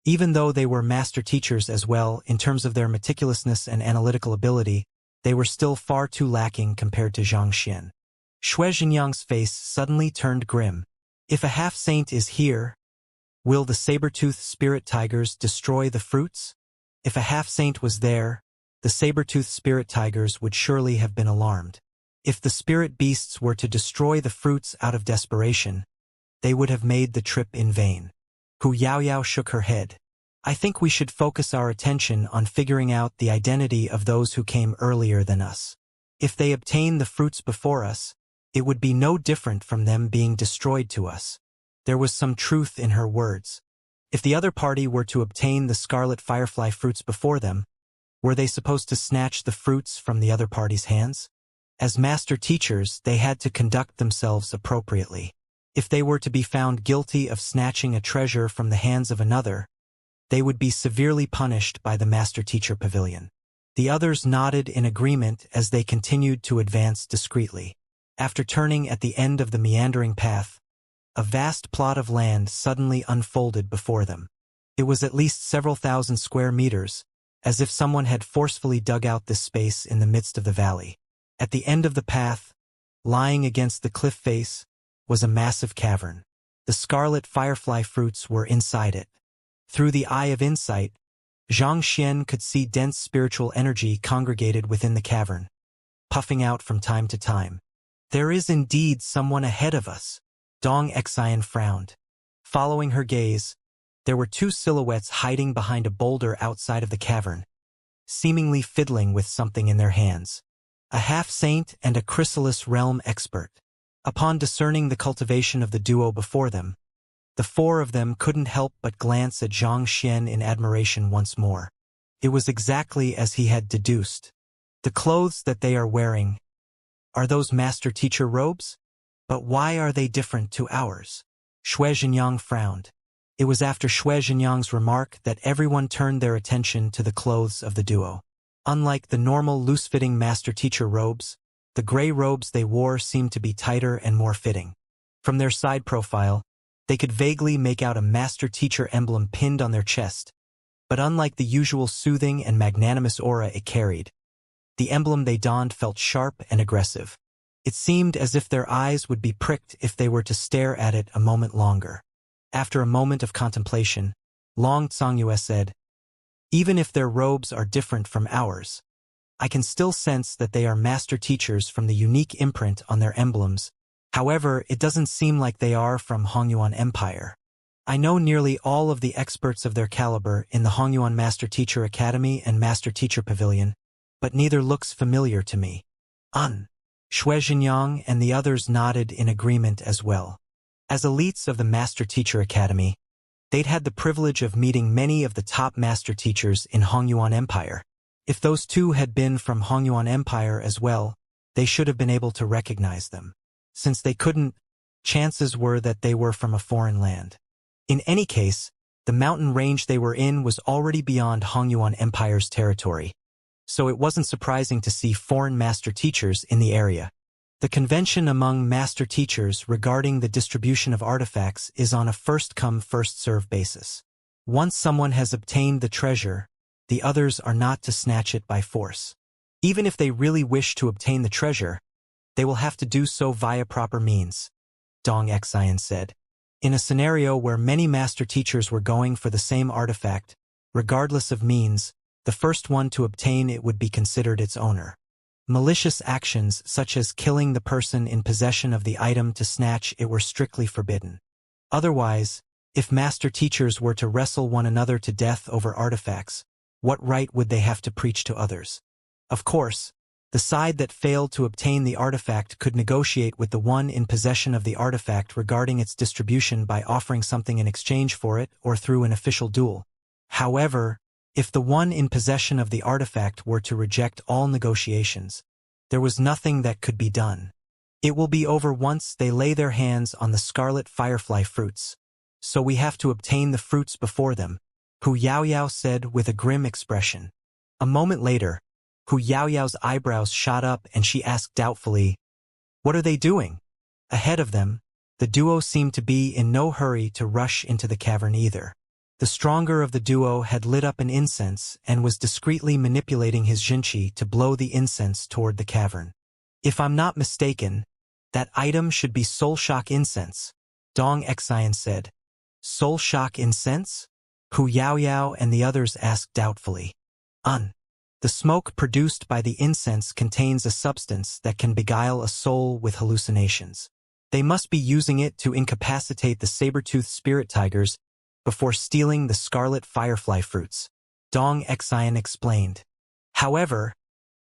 Even though they were master teachers as well in terms of their meticulousness and analytical ability, they were still far too lacking compared to Xianxia. Xue Xinyang's face suddenly turned grim. If a half-saint is here, will the saber-toothed spirit tigers destroy the fruits? If a half-saint was there, the saber-toothed spirit tigers would surely have been alarmed. If the spirit beasts were to destroy the fruits out of desperation, they would have made the trip in vain. Hu Yaoyao shook her head. I think we should focus our attention on figuring out the identity of those who came earlier than us. If they obtain the fruits before us, it would be no different from them being destroyed to us. There was some truth in her words. If the other party were to obtain the scarlet firefly fruits before them, were they supposed to snatch the fruits from the other party's hands? As master teachers, they had to conduct themselves appropriately. If they were to be found guilty of snatching a treasure from the hands of another, they would be severely punished by the master-teacher pavilion. The others nodded in agreement as they continued to advance discreetly. After turning at the end of the meandering path, A vast plot of land suddenly unfolded before them. It was at least several thousand square meters, as if someone had forcefully dug out this space in the midst of the valley. At the end of the path, lying against the cliff face, was a massive cavern. The scarlet firefly fruits were inside it. Through the eye of insight, Xianxia could see dense spiritual energy congregated within the cavern, puffing out from time to time. There is indeed someone ahead of us. Xianxia frowned. Following her gaze, there were two silhouettes hiding behind a boulder outside of the cavern, seemingly fiddling with something in their hands. A half-saint and a chrysalis realm expert. Upon discerning the cultivation of the duo before them, the four of them couldn't help but glance at Xianxia in admiration once more. It was exactly as he had deduced. The clothes that they are wearing, are those master-teacher robes? But why are they different to ours? Xianxia frowned. It was after Xianxia's remark that everyone turned their attention to the clothes of the duo. Unlike the normal loose-fitting master-teacher robes, the gray robes they wore seemed to be tighter and more fitting. From their side profile, they could vaguely make out a master-teacher emblem pinned on their chest, but unlike the usual soothing and magnanimous aura it carried, the emblem they donned felt sharp and aggressive. It seemed as if their eyes would be pricked if they were to stare at it a moment longer. After a moment of contemplation, Long Tsongyue said, "Even if their robes are different from ours, I can still sense that they are master teachers from the unique imprint on their emblems. However, it doesn't seem like they are from Hongyuan Empire. I know nearly all of the experts of their caliber in the Hongyuan Master Teacher Academy and Master Teacher Pavilion, but neither looks familiar to me." Xianxia and the others nodded in agreement as well. As elites of the Master Teacher Academy, they'd had the privilege of meeting many of the top master teachers in Hongyuan Empire. If those two had been from Hongyuan Empire as well, they should have been able to recognize them. Since they couldn't, chances were that they were from a foreign land. In any case, the mountain range they were in was already beyond Hongyuan Empire's territory, so it wasn't surprising to see foreign master teachers in the area. The convention among master teachers regarding the distribution of artifacts is on a first-come, first-served basis. Once someone has obtained the treasure, the others are not to snatch it by force. Even if they really wish to obtain the treasure, they will have to do so via proper means, Xianxia said. In a scenario where many master teachers were going for the same artifact, regardless of means, the first one to obtain it would be considered its owner. Malicious actions such as killing the person in possession of the item to snatch it were strictly forbidden. Otherwise, if master teachers were to wrestle one another to death over artifacts, what right would they have to preach to others? Of course, the side that failed to obtain the artifact could negotiate with the one in possession of the artifact regarding its distribution by offering something in exchange for it or through an official duel. However, if the one in possession of the artifact were to reject all negotiations, there was nothing that could be done. It will be over once they lay their hands on the scarlet firefly fruits, so we have to obtain the fruits before them, Hu Yaoyao said with a grim expression. A moment later, Hu Yaoyao's eyebrows shot up and she asked doubtfully, "What are they doing?" Ahead of them, the duo seemed to be in no hurry to rush into the cavern either. The stronger of the duo had lit up an incense and was discreetly manipulating his jinchi to blow the incense toward the cavern. "If I'm not mistaken, that item should be soul shock incense," Xianxia said. "Soul shock incense?" Hu Yaoyao and the others asked doubtfully. The smoke produced by the incense contains a substance that can beguile a soul with hallucinations. They must be using it to incapacitate the saber-toothed spirit tigers before stealing the scarlet firefly fruits, Xianxia explained. However,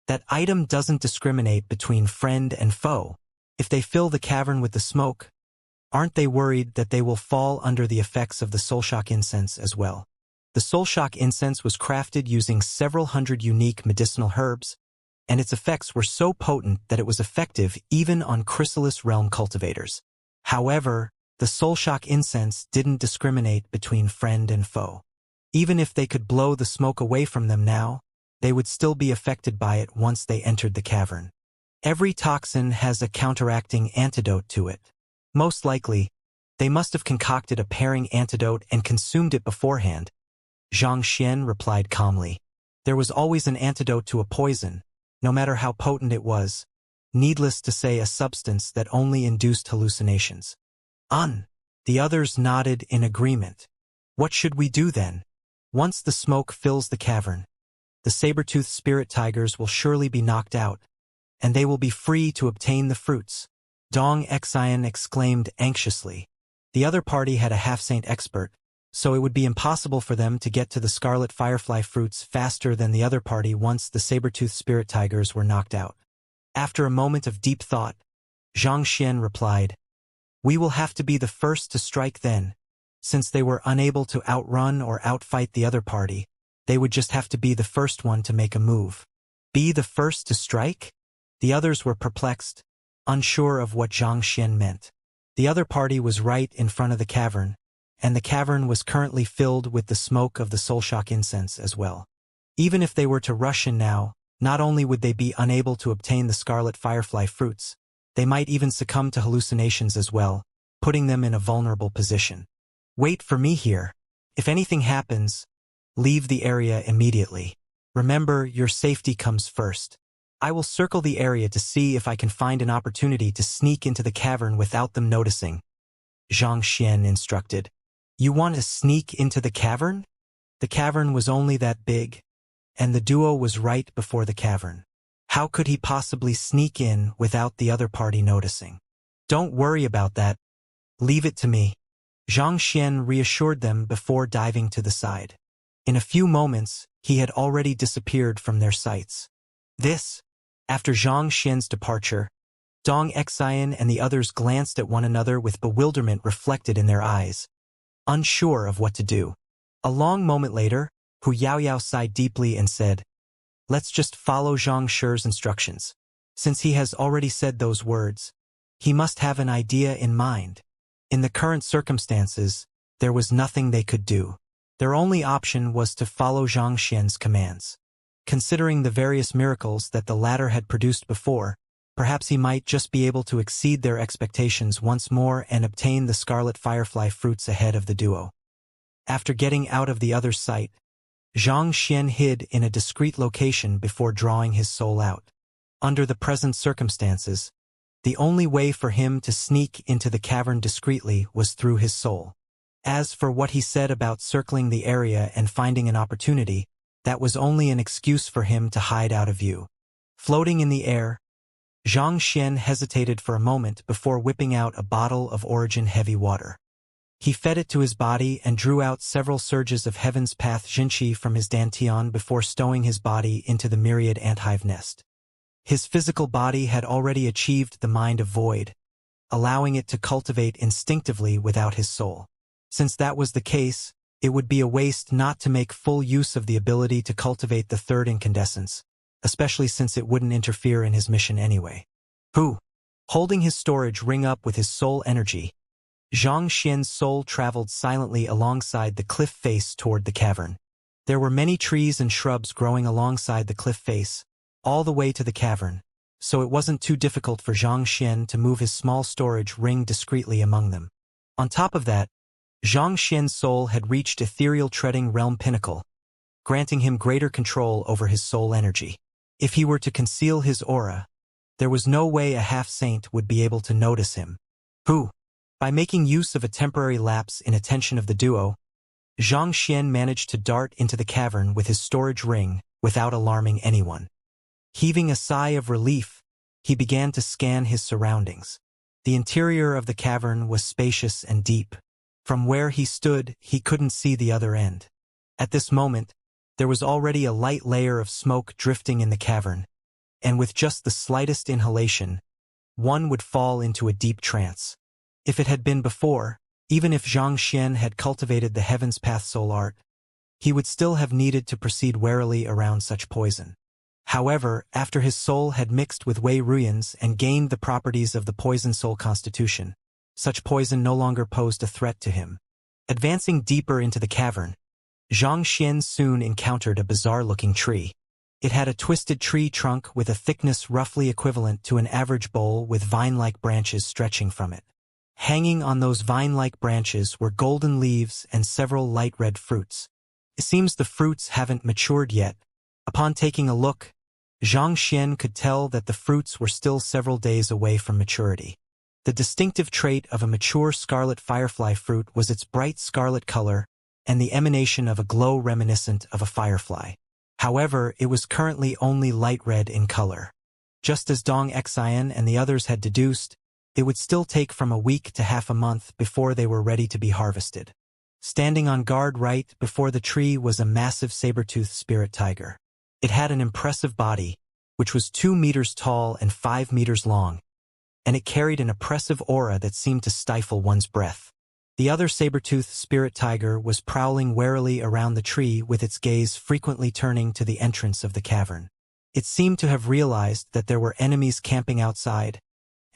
that item doesn't discriminate between friend and foe. If they fill the cavern with the smoke, aren't they worried that they will fall under the effects of the soulshock incense as well? The soulshock incense was crafted using several hundred unique medicinal herbs, and its effects were so potent that it was effective even on chrysalis realm cultivators. However, the soulshock incense didn't discriminate between friend and foe. Even if they could blow the smoke away from them now, they would still be affected by it once they entered the cavern. Every toxin has a counteracting antidote to it. Most likely, They must have concocted a pairing antidote and consumed it beforehand. Xianxia replied calmly. There was always an antidote to a poison, no matter how potent it was. Needless to say, a substance that only induced hallucinations. The others nodded in agreement. What should we do then? Once the smoke fills the cavern, the saber-toothed spirit tigers will surely be knocked out, and they will be free to obtain the fruits. Dong Xian exclaimed anxiously. The other party had a half-saint expert, so it would be impossible for them to get to the scarlet firefly fruits faster than the other party once the saber-toothed spirit tigers were knocked out. After a moment of deep thought, Xianxia replied, "We will have to be the first to strike then. Since they were unable to outrun or outfight the other party, they would just have to be the first one to make a move." Be the first to strike? The others were perplexed, unsure of what Xianxia meant. The other party was right in front of the cavern, and the cavern was currently filled with the smoke of the soulshock incense as well. Even if they were to rush in now, not only would they be unable to obtain the scarlet firefly fruits, they might even succumb to hallucinations as well, putting them in a vulnerable position. Wait for me here. If anything happens, leave the area immediately. Remember, your safety comes first. I will circle the area to see if I can find an opportunity to sneak into the cavern without them noticing. Xianxia instructed. You want to sneak into the cavern? The cavern was only that big, and the duo was right before the cavern. How could he possibly sneak in without the other party noticing? Don't worry about that. Leave it to me. Xianxia reassured them before diving to the side. In a few moments, he had already disappeared from their sights. After Xianxia's departure, Dong Xian and the others glanced at one another with bewilderment reflected in their eyes, unsure of what to do. A long moment later, Hu Yaoyao sighed deeply and said, "Let's just follow Xiangxi's instructions. Since he has already said those words, he must have an idea in mind." In the current circumstances, there was nothing they could do. Their only option was to follow Xianxia's commands. Considering the various miracles that the latter had produced before, perhaps he might just be able to exceed their expectations once more and obtain the scarlet firefly fruits ahead of the duo. After getting out of the other's sight, Xianxia hid in a discreet location before drawing his soul out. Under the present circumstances, the only way for him to sneak into the cavern discreetly was through his soul. As for what he said about circling the area and finding an opportunity, that was only an excuse for him to hide out of view. Floating in the air, Xianxia hesitated for a moment before whipping out a bottle of origin heavy water. He fed it to his body and drew out several surges of Heaven's Path Jinqi from his dantian before stowing his body into the myriad anthive nest. His physical body had already achieved the mind of void, allowing it to cultivate instinctively without his soul. Since that was the case, it would be a waste not to make full use of the ability to cultivate the third incandescence, especially since it wouldn't interfere in his mission anyway. Holding his storage ring up with his soul energy, Xianxia's soul traveled silently alongside the cliff face toward the cavern. There were many trees and shrubs growing alongside the cliff face, all the way to the cavern, so it wasn't too difficult for Xianxia to move his small storage ring discreetly among them. On top of that, Xianxia's soul had reached ethereal treading realm pinnacle, granting him greater control over his soul energy. If he were to conceal his aura, there was no way a half-saint would be able to notice him. By making use of a temporary lapse in attention of the duo, Xianxia managed to dart into the cavern with his storage ring without alarming anyone. Heaving a sigh of relief, he began to scan his surroundings. The interior of the cavern was spacious and deep. From where he stood, he couldn't see the other end. At this moment, there was already a light layer of smoke drifting in the cavern, and with just the slightest inhalation, one would fall into a deep trance. If it had been before, even if Xianxia had cultivated the Heaven's Path soul art, he would still have needed to proceed warily around such poison. However, after his soul had mixed with Wei Ruyan's and gained the properties of the poison soul constitution, such poison no longer posed a threat to him. Advancing deeper into the cavern, Xianxia soon encountered a bizarre-looking tree. It had a twisted tree trunk with a thickness roughly equivalent to an average bowl with vine-like branches stretching from it. Hanging on those vine-like branches were golden leaves and several light red fruits. It seems the fruits haven't matured yet. Upon taking a look, Xianxia could tell that the fruits were still several days away from maturity. The distinctive trait of a mature scarlet firefly fruit was its bright scarlet color and the emanation of a glow reminiscent of a firefly. However, it was currently only light red in color. Just as Dong Xian and the others had deduced, it would still take from a week to half a month before they were ready to be harvested. Standing on guard right before the tree was a massive saber-toothed spirit tiger. It had an impressive body, which was 2 meters tall and 5 meters long, and it carried an oppressive aura that seemed to stifle one's breath. The other saber-toothed spirit tiger was prowling warily around the tree with its gaze frequently turning to the entrance of the cavern. It seemed to have realized that there were enemies camping outside,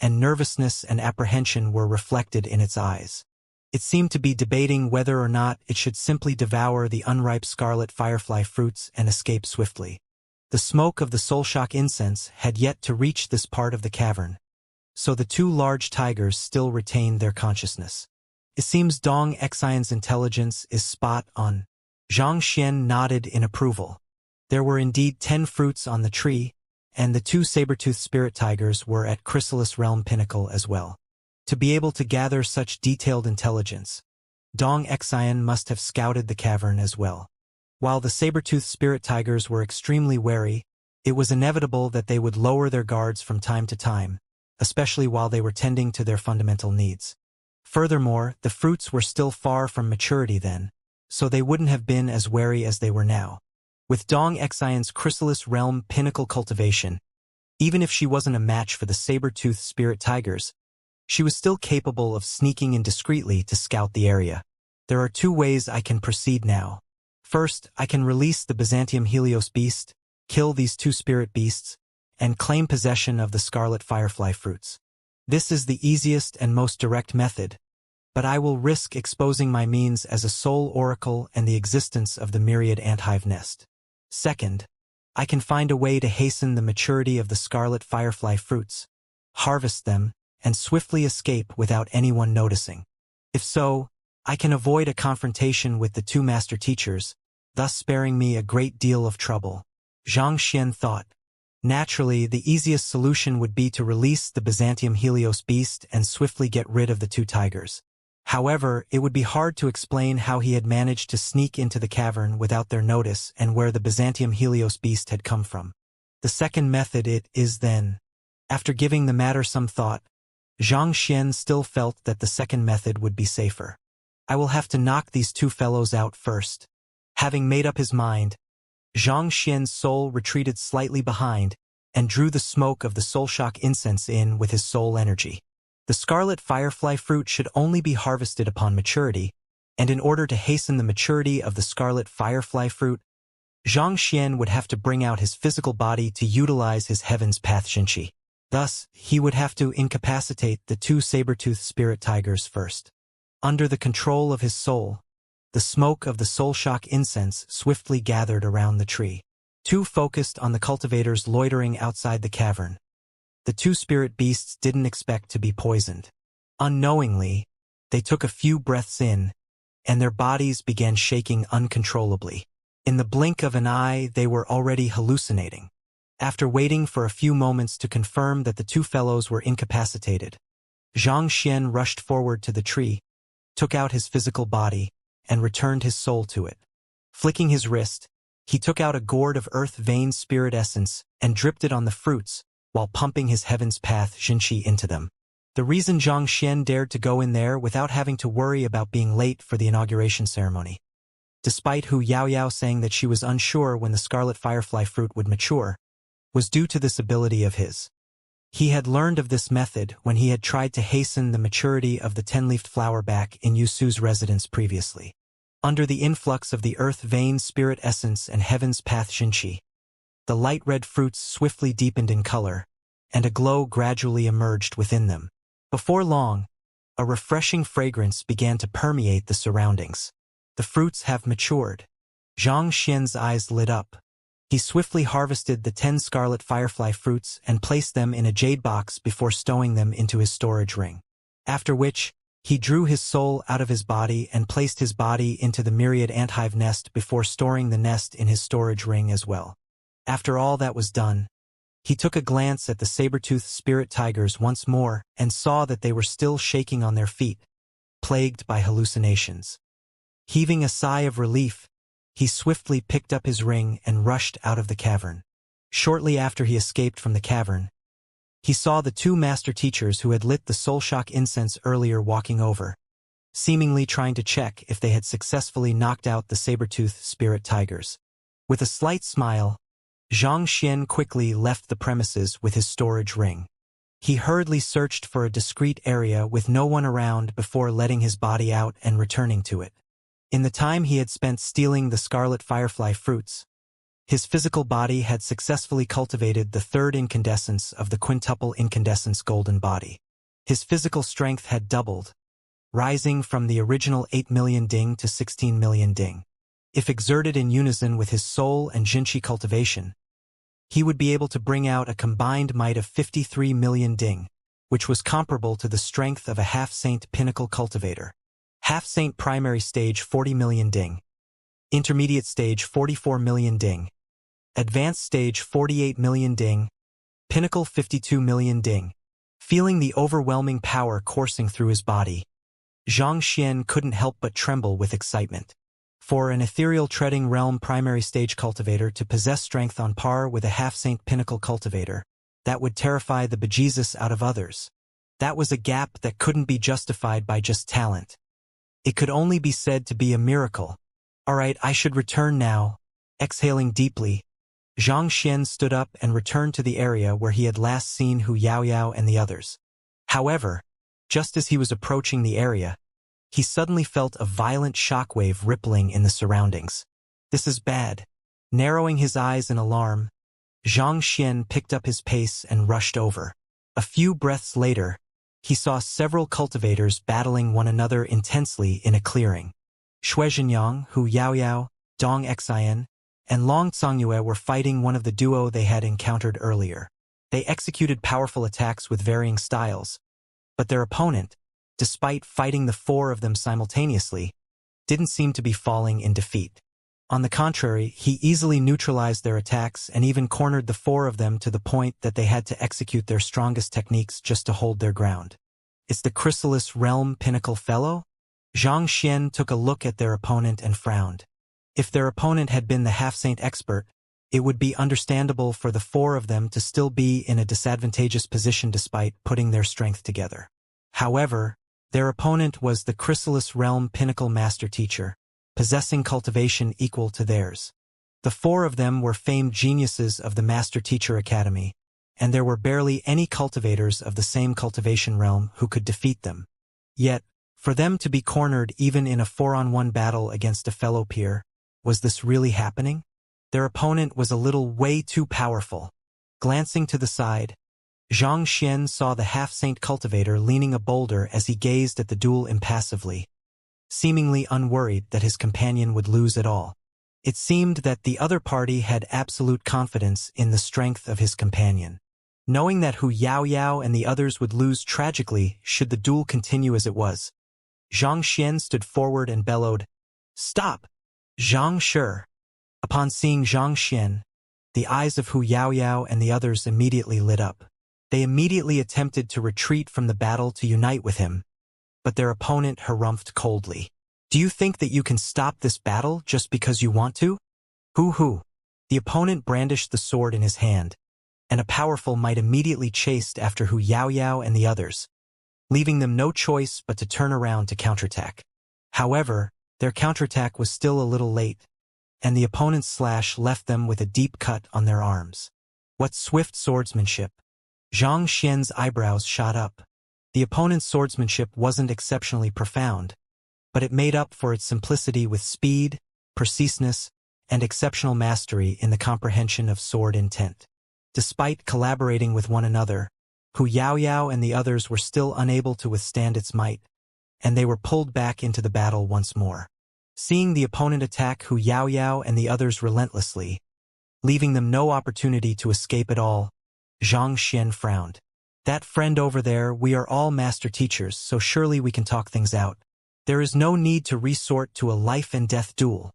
and nervousness and apprehension were reflected in its eyes. It seemed to be debating whether or not it should simply devour the unripe scarlet firefly fruits and escape swiftly. The smoke of the soul-shock incense had yet to reach this part of the cavern, so the 2 large tigers still retained their consciousness. It seems Dong Xian's intelligence is spot on. Xianxia nodded in approval. There were indeed 10 fruits on the tree, and the 2 saber-toothed spirit tigers were at Chrysalis Realm Pinnacle as well. To be able to gather such detailed intelligence, Dong Xian must have scouted the cavern as well. While the saber-toothed spirit tigers were extremely wary, it was inevitable that they would lower their guards from time to time, especially while they were tending to their fundamental needs. Furthermore, the fruits were still far from maturity then, so they wouldn't have been as wary as they were now. With Dong Xian's Chrysalis Realm Pinnacle cultivation, even if she wasn't a match for the saber-toothed spirit tigers, she was still capable of sneaking in discreetly to scout the area. There are 2 ways I can proceed now. First, I can release the Byzantium Helios beast, kill these 2 spirit beasts, and claim possession of the scarlet firefly fruits. This is the easiest and most direct method, but I will risk exposing my means as a soul oracle and the existence of the myriad anthive nest. Second, I can find a way to hasten the maturity of the scarlet firefly fruits, harvest them, and swiftly escape without anyone noticing. If so, I can avoid a confrontation with the 2 master teachers, thus sparing me a great deal of trouble. Xianxia thought. Naturally, the easiest solution would be to release the Byzantium Helios beast and swiftly get rid of the 2 tigers. However, it would be hard to explain how he had managed to sneak into the cavern without their notice and where the Byzantium Helios beast had come from. The second method is then. After giving the matter some thought, Xianxia still felt that the second method would be safer. I will have to knock these 2 fellows out first. Having made up his mind, Xianxia's soul retreated slightly behind and drew the smoke of the soul-shock incense in with his soul energy. The scarlet firefly fruit should only be harvested upon maturity, and in order to hasten the maturity of the scarlet firefly fruit, Xianxia would have to bring out his physical body to utilize his heaven's path Xianxia. Thus, he would have to incapacitate the 2 saber-toothed spirit tigers first. Under the control of his soul, the smoke of the soul-shock incense swiftly gathered around the tree. 2 focused on the cultivators loitering outside the cavern. The 2 spirit beasts didn't expect to be poisoned. Unknowingly, they took a few breaths in, and their bodies began shaking uncontrollably. In the blink of an eye, they were already hallucinating. After waiting for a few moments to confirm that the 2 fellows were incapacitated, Xianxia rushed forward to the tree, took out his physical body, and returned his soul to it. Flicking his wrist, he took out a gourd of earth vein spirit essence and dripped it on the fruits while pumping his heaven's path Xianxia into them. The reason Xianxia dared to go in there without having to worry about being late for the inauguration ceremony, despite Hu Yaoyao saying that she was unsure when the scarlet firefly fruit would mature, was due to this ability of his. He had learned of this method when he had tried to hasten the maturity of the 10-leafed flower back in Yusu's residence previously. Under the influx of the earth vein spirit essence and heaven's path Xianxia, the light red fruits swiftly deepened in color, and a glow gradually emerged within them. Before long, a refreshing fragrance began to permeate the surroundings. The fruits have matured. Xianxia's eyes lit up. He swiftly harvested the 10 scarlet firefly fruits and placed them in a jade box before stowing them into his storage ring. After which, he drew his soul out of his body and placed his body into the myriad anthive nest before storing the nest in his storage ring as well. After all that was done, he took a glance at the saber-toothed spirit tigers once more and saw that they were still shaking on their feet, plagued by hallucinations. Heaving a sigh of relief, he swiftly picked up his ring and rushed out of the cavern. Shortly after he escaped from the cavern, he saw the two master teachers who had lit the soul shock incense earlier walking over, seemingly trying to check if they had successfully knocked out the saber-toothed spirit tigers. With a slight smile, Xianxia quickly left the premises with his storage ring. He hurriedly searched for a discreet area with no one around before letting his body out and returning to it. In the time he had spent stealing the scarlet firefly fruits, his physical body had successfully cultivated the third incandescence of the quintuple incandescence golden body. His physical strength had doubled, rising from the original 8 million ding to 16 million ding. If exerted in unison with his soul and Jinshi cultivation, he would be able to bring out a combined might of 53 million ding, which was comparable to the strength of a half-saint pinnacle cultivator. Half-saint primary stage 40 million ding, intermediate stage 44 million ding, advanced stage 48 million ding, pinnacle 52 million ding. Feeling the overwhelming power coursing through his body, Xianxia couldn't help but tremble with excitement. For an ethereal treading realm primary stage cultivator to possess strength on par with a half-saint pinnacle cultivator, that would terrify the bejesus out of others. That was a gap that couldn't be justified by just talent. It could only be said to be a miracle. Alright, I should return now. Exhaling deeply, Xianxia stood up and returned to the area where he had last seen Hu Yaoyao and the others. However, just as he was approaching the area, he suddenly felt a violent shockwave rippling in the surroundings. This is bad. Narrowing his eyes in alarm, Xianxia picked up his pace and rushed over. A few breaths later, he saw several cultivators battling one another intensely in a clearing. Shuizhenyang, Hu Yaoyao, Dong Xian, and Long Congyue were fighting one of the duo they had encountered earlier. They executed powerful attacks with varying styles, but their opponent, despite fighting the four of them simultaneously, didn't seem to be falling in defeat. On the contrary, he easily neutralized their attacks and even cornered the four of them to the point that they had to execute their strongest techniques just to hold their ground. It's the Chrysalis Realm Pinnacle Fellow? Xianxia took a look at their opponent and frowned. If their opponent had been the half-saint expert, it would be understandable for the four of them to still be in a disadvantageous position despite putting their strength together. However, their opponent was the Chrysalis Realm Pinnacle Master Teacher, possessing cultivation equal to theirs. The four of them were famed geniuses of the Master Teacher Academy, and there were barely any cultivators of the same cultivation realm who could defeat them. Yet, for them to be cornered even in a 4-on-1 battle against a fellow peer, was this really happening? Their opponent was a little way too powerful. Glancing to the side, Xianxia saw the half-saint cultivator leaning a boulder as he gazed at the duel impassively, seemingly unworried that his companion would lose at all. It seemed that the other party had absolute confidence in the strength of his companion. Knowing that Hu Yaoyao and the others would lose tragically should the duel continue as it was, Xianxia stood forward and bellowed, "Stop! Zhang Shi!" Upon seeing Xianxia, the eyes of Hu Yaoyao and the others immediately lit up. They immediately attempted to retreat from the battle to unite with him, but their opponent harumphed coldly. "Do you think that you can stop this battle just because you want to?" Hoo. The opponent brandished the sword in his hand, and a powerful might immediately chased after Hu Yaoyao and the others, leaving them no choice but to turn around to counterattack. However, their counterattack was still a little late, and the opponent's slash left them with a deep cut on their arms. What swift swordsmanship! Xianxia's eyebrows shot up. The opponent's swordsmanship wasn't exceptionally profound, but it made up for its simplicity with speed, preciseness, and exceptional mastery in the comprehension of sword intent. Despite collaborating with one another, Hu Yaoyao and the others were still unable to withstand its might, and they were pulled back into the battle once more. Seeing the opponent attack Hu Yaoyao and the others relentlessly, leaving them no opportunity to escape at all, Xianxia frowned. That friend over there, we are all master teachers, so surely we can talk things out. There is no need to resort to a life-and-death duel.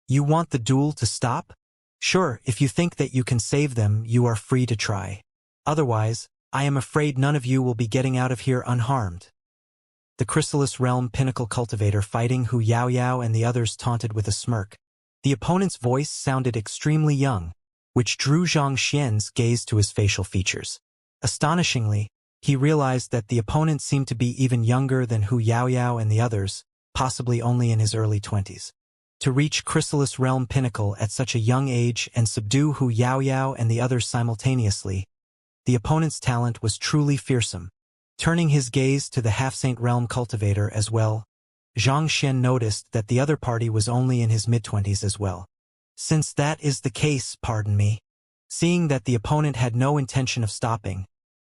You want the duel to stop? Sure, if you think that you can save them, you are free to try. Otherwise, I am afraid none of you will be getting out of here unharmed. The Chrysalis Realm Pinnacle Cultivator fighting Hu Yaoyao and the others taunted with a smirk. The opponent's voice sounded extremely young, which drew Xianxia's gaze to his facial features. Astonishingly, he realized that the opponent seemed to be even younger than Hu Yaoyao and the others, possibly only in his early 20s. To reach Chrysalis Realm Pinnacle at such a young age and subdue Hu Yaoyao and the others simultaneously, the opponent's talent was truly fearsome. Turning his gaze to the Half-Saint Realm Cultivator as well, Xianxia noticed that the other party was only in his mid-20s as well. Since that is the case, pardon me. Seeing that the opponent had no intention of stopping,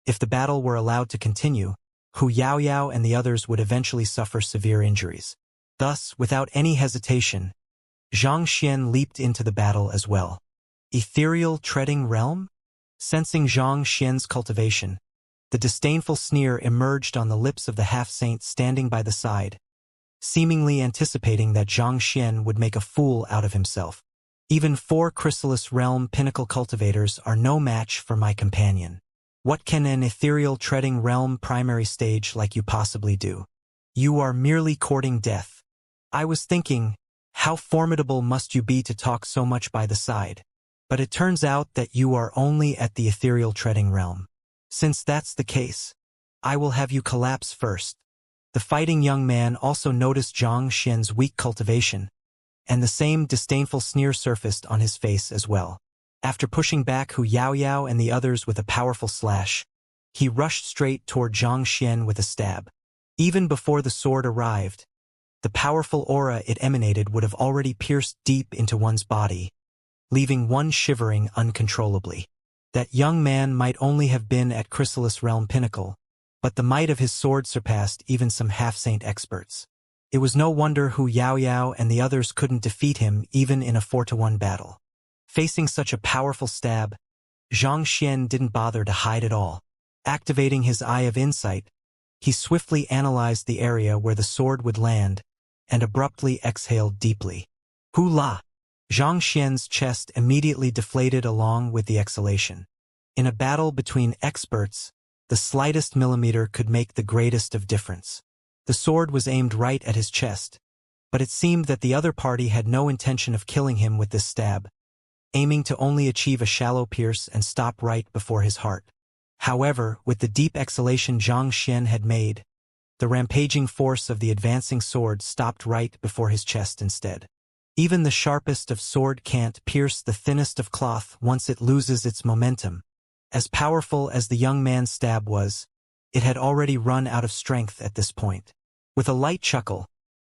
if the battle were allowed to continue, Hu Yaoyao and the others would eventually suffer severe injuries. Thus, without any hesitation, Xianxia leaped into the battle as well. Ethereal Treading Realm? Sensing Xianxia's cultivation, the disdainful sneer emerged on the lips of the half-saint standing by the side, seemingly anticipating that Xianxia would make a fool out of himself. Even 4 Chrysalis Realm Pinnacle Cultivators are no match for my companion. What can an Ethereal Treading Realm primary stage like you possibly do? You are merely courting death. I was thinking, how formidable must you be to talk so much by the side? But it turns out that you are only at the Ethereal Treading Realm. Since that's the case, I will have you collapse first. The fighting young man also noticed Xianxia's weak cultivation, and the same disdainful sneer surfaced on his face as well. After pushing back Hu Yaoyao and the others with a powerful slash, he rushed straight toward Xianxia with a stab. Even before the sword arrived, the powerful aura it emanated would have already pierced deep into one's body, leaving one shivering uncontrollably. That young man might only have been at Chrysalis Realm Pinnacle, but the might of his sword surpassed even some half-saint experts. It was no wonder Hu Yaoyao and the others couldn't defeat him even in a 4-to-1 battle. Facing such a powerful stab, Xianxia didn't bother to hide at all. Activating his Eye of Insight, he swiftly analyzed the area where the sword would land and abruptly exhaled deeply. Hula! Xianxia's chest immediately deflated along with the exhalation. In a battle between experts, the slightest millimeter could make the greatest of difference. The sword was aimed right at his chest, but it seemed that the other party had no intention of killing him with this stab, aiming to only achieve a shallow pierce and stop right before his heart. However, with the deep exhalation Xianxia had made, the rampaging force of the advancing sword stopped right before his chest instead. Even the sharpest of sword can't pierce the thinnest of cloth once it loses its momentum. As powerful as the young man's stab was, it had already run out of strength at this point. With a light chuckle,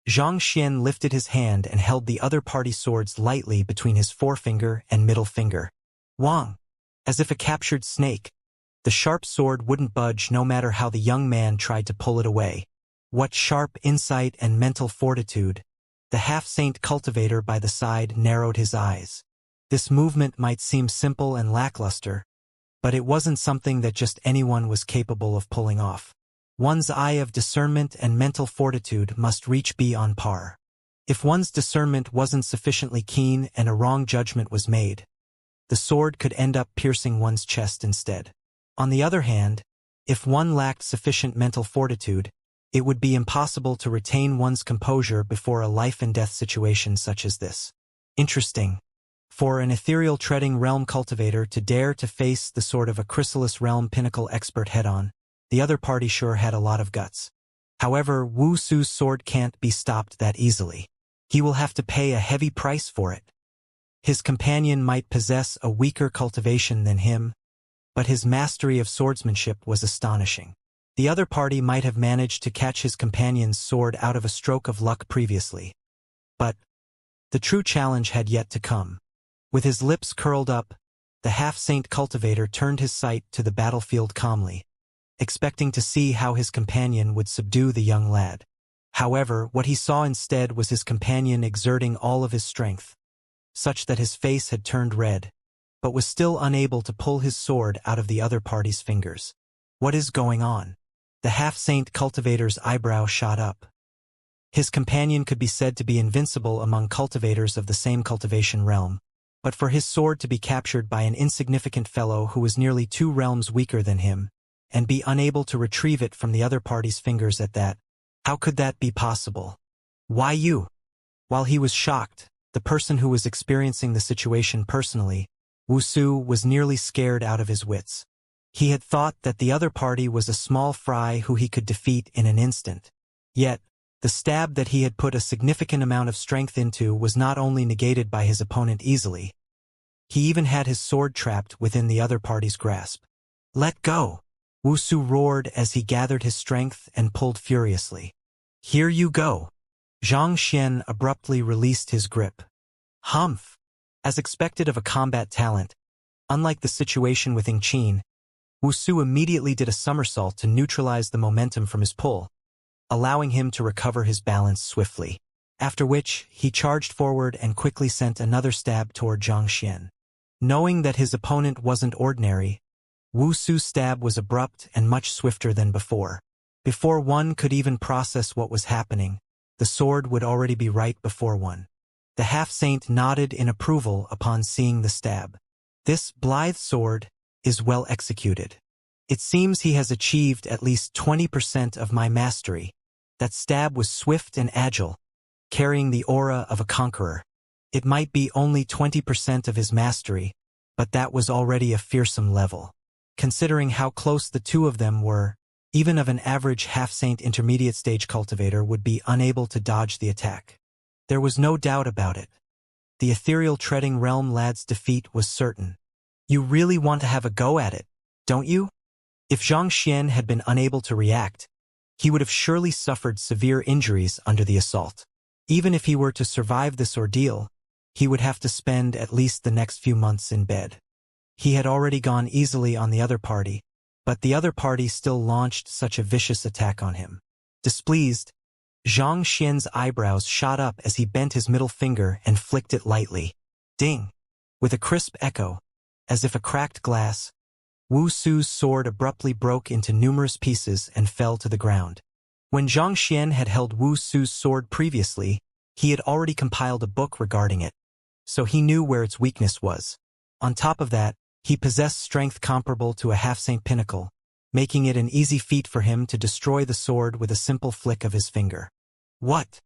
Xianxia lifted his hand and held the other party's swords lightly between his forefinger and middle finger. Wang! As if a captured snake, the sharp sword wouldn't budge no matter how the young man tried to pull it away. What sharp insight and mental fortitude! The half-saint cultivator by the side narrowed his eyes. This movement might seem simple and lackluster, but it wasn't something that just anyone was capable of pulling off. One's eye of discernment and mental fortitude must reach be on par. If one's discernment wasn't sufficiently keen and a wrong judgment was made, the sword could end up piercing one's chest instead. On the other hand, if one lacked sufficient mental fortitude, it would be impossible to retain one's composure before a life-and-death situation such as this. Interesting. For an Ethereal Treading Realm cultivator to dare to face the sword of a Chrysalis Realm Pinnacle expert head-on, the other party sure had a lot of guts. However, Wu Su's sword can't be stopped that easily. He will have to pay a heavy price for it. His companion might possess a weaker cultivation than him, but his mastery of swordsmanship was astonishing. The other party might have managed to catch his companion's sword out of a stroke of luck previously. But the true challenge had yet to come. With his lips curled up, the half-saint cultivator turned his sight to the battlefield calmly, expecting to see how his companion would subdue the young lad. However, what he saw instead was his companion exerting all of his strength, such that his face had turned red, but was still unable to pull his sword out of the other party's fingers. What is going on? The half-saint cultivator's eyebrow shot up. His companion could be said to be invincible among cultivators of the same cultivation realm, but for his sword to be captured by an insignificant fellow who was nearly 2 realms weaker than him, and be unable to retrieve it from the other party's fingers at that, how could that be possible? Why you? While he was shocked, the person who was experiencing the situation personally, Wuxia, was nearly scared out of his wits. He had thought that the other party was a small fry who he could defeat in an instant. Yet, the stab that he had put a significant amount of strength into was not only negated by his opponent easily, he even had his sword trapped within the other party's grasp. Let go! Wuxia roared as he gathered his strength and pulled furiously. Here you go! Xianxia abruptly released his grip. Humph! As expected of a combat talent, unlike the situation with Qin, Wuxia immediately did a somersault to neutralize the momentum from his pull, allowing him to recover his balance swiftly, after which he charged forward and quickly sent another stab toward Xianxia. Knowing that his opponent wasn't ordinary, Wuxia's stab was abrupt and much swifter than before. Before one could even process what was happening, the sword would already be right before one. The half-saint nodded in approval upon seeing the stab. This blithe sword is well executed. It seems he has achieved at least 20% of my mastery. That stab was swift and agile, carrying the aura of a conqueror. It might be only 20% of his mastery, but that was already a fearsome level. Considering how close the two of them were, even of an average half-saint intermediate stage cultivator would be unable to dodge the attack. There was no doubt about it. The ethereal treading realm lad's defeat was certain. You really want to have a go at it, don't you? If Xianxia had been unable to react, he would have surely suffered severe injuries under the assault. Even if he were to survive this ordeal, he would have to spend at least the next few months in bed. He had already gone easily on the other party, but the other party still launched such a vicious attack on him. Displeased, Xianxia's eyebrows shot up as he bent his middle finger and flicked it lightly. Ding! With a crisp echo, as if a cracked glass, Wuxia's sword abruptly broke into numerous pieces and fell to the ground. When Xianxia had held Wuxia's sword previously, he had already compiled a book regarding it, so he knew where its weakness was. On top of that, he possessed strength comparable to a half-saint pinnacle, making it an easy feat for him to destroy the sword with a simple flick of his finger. What?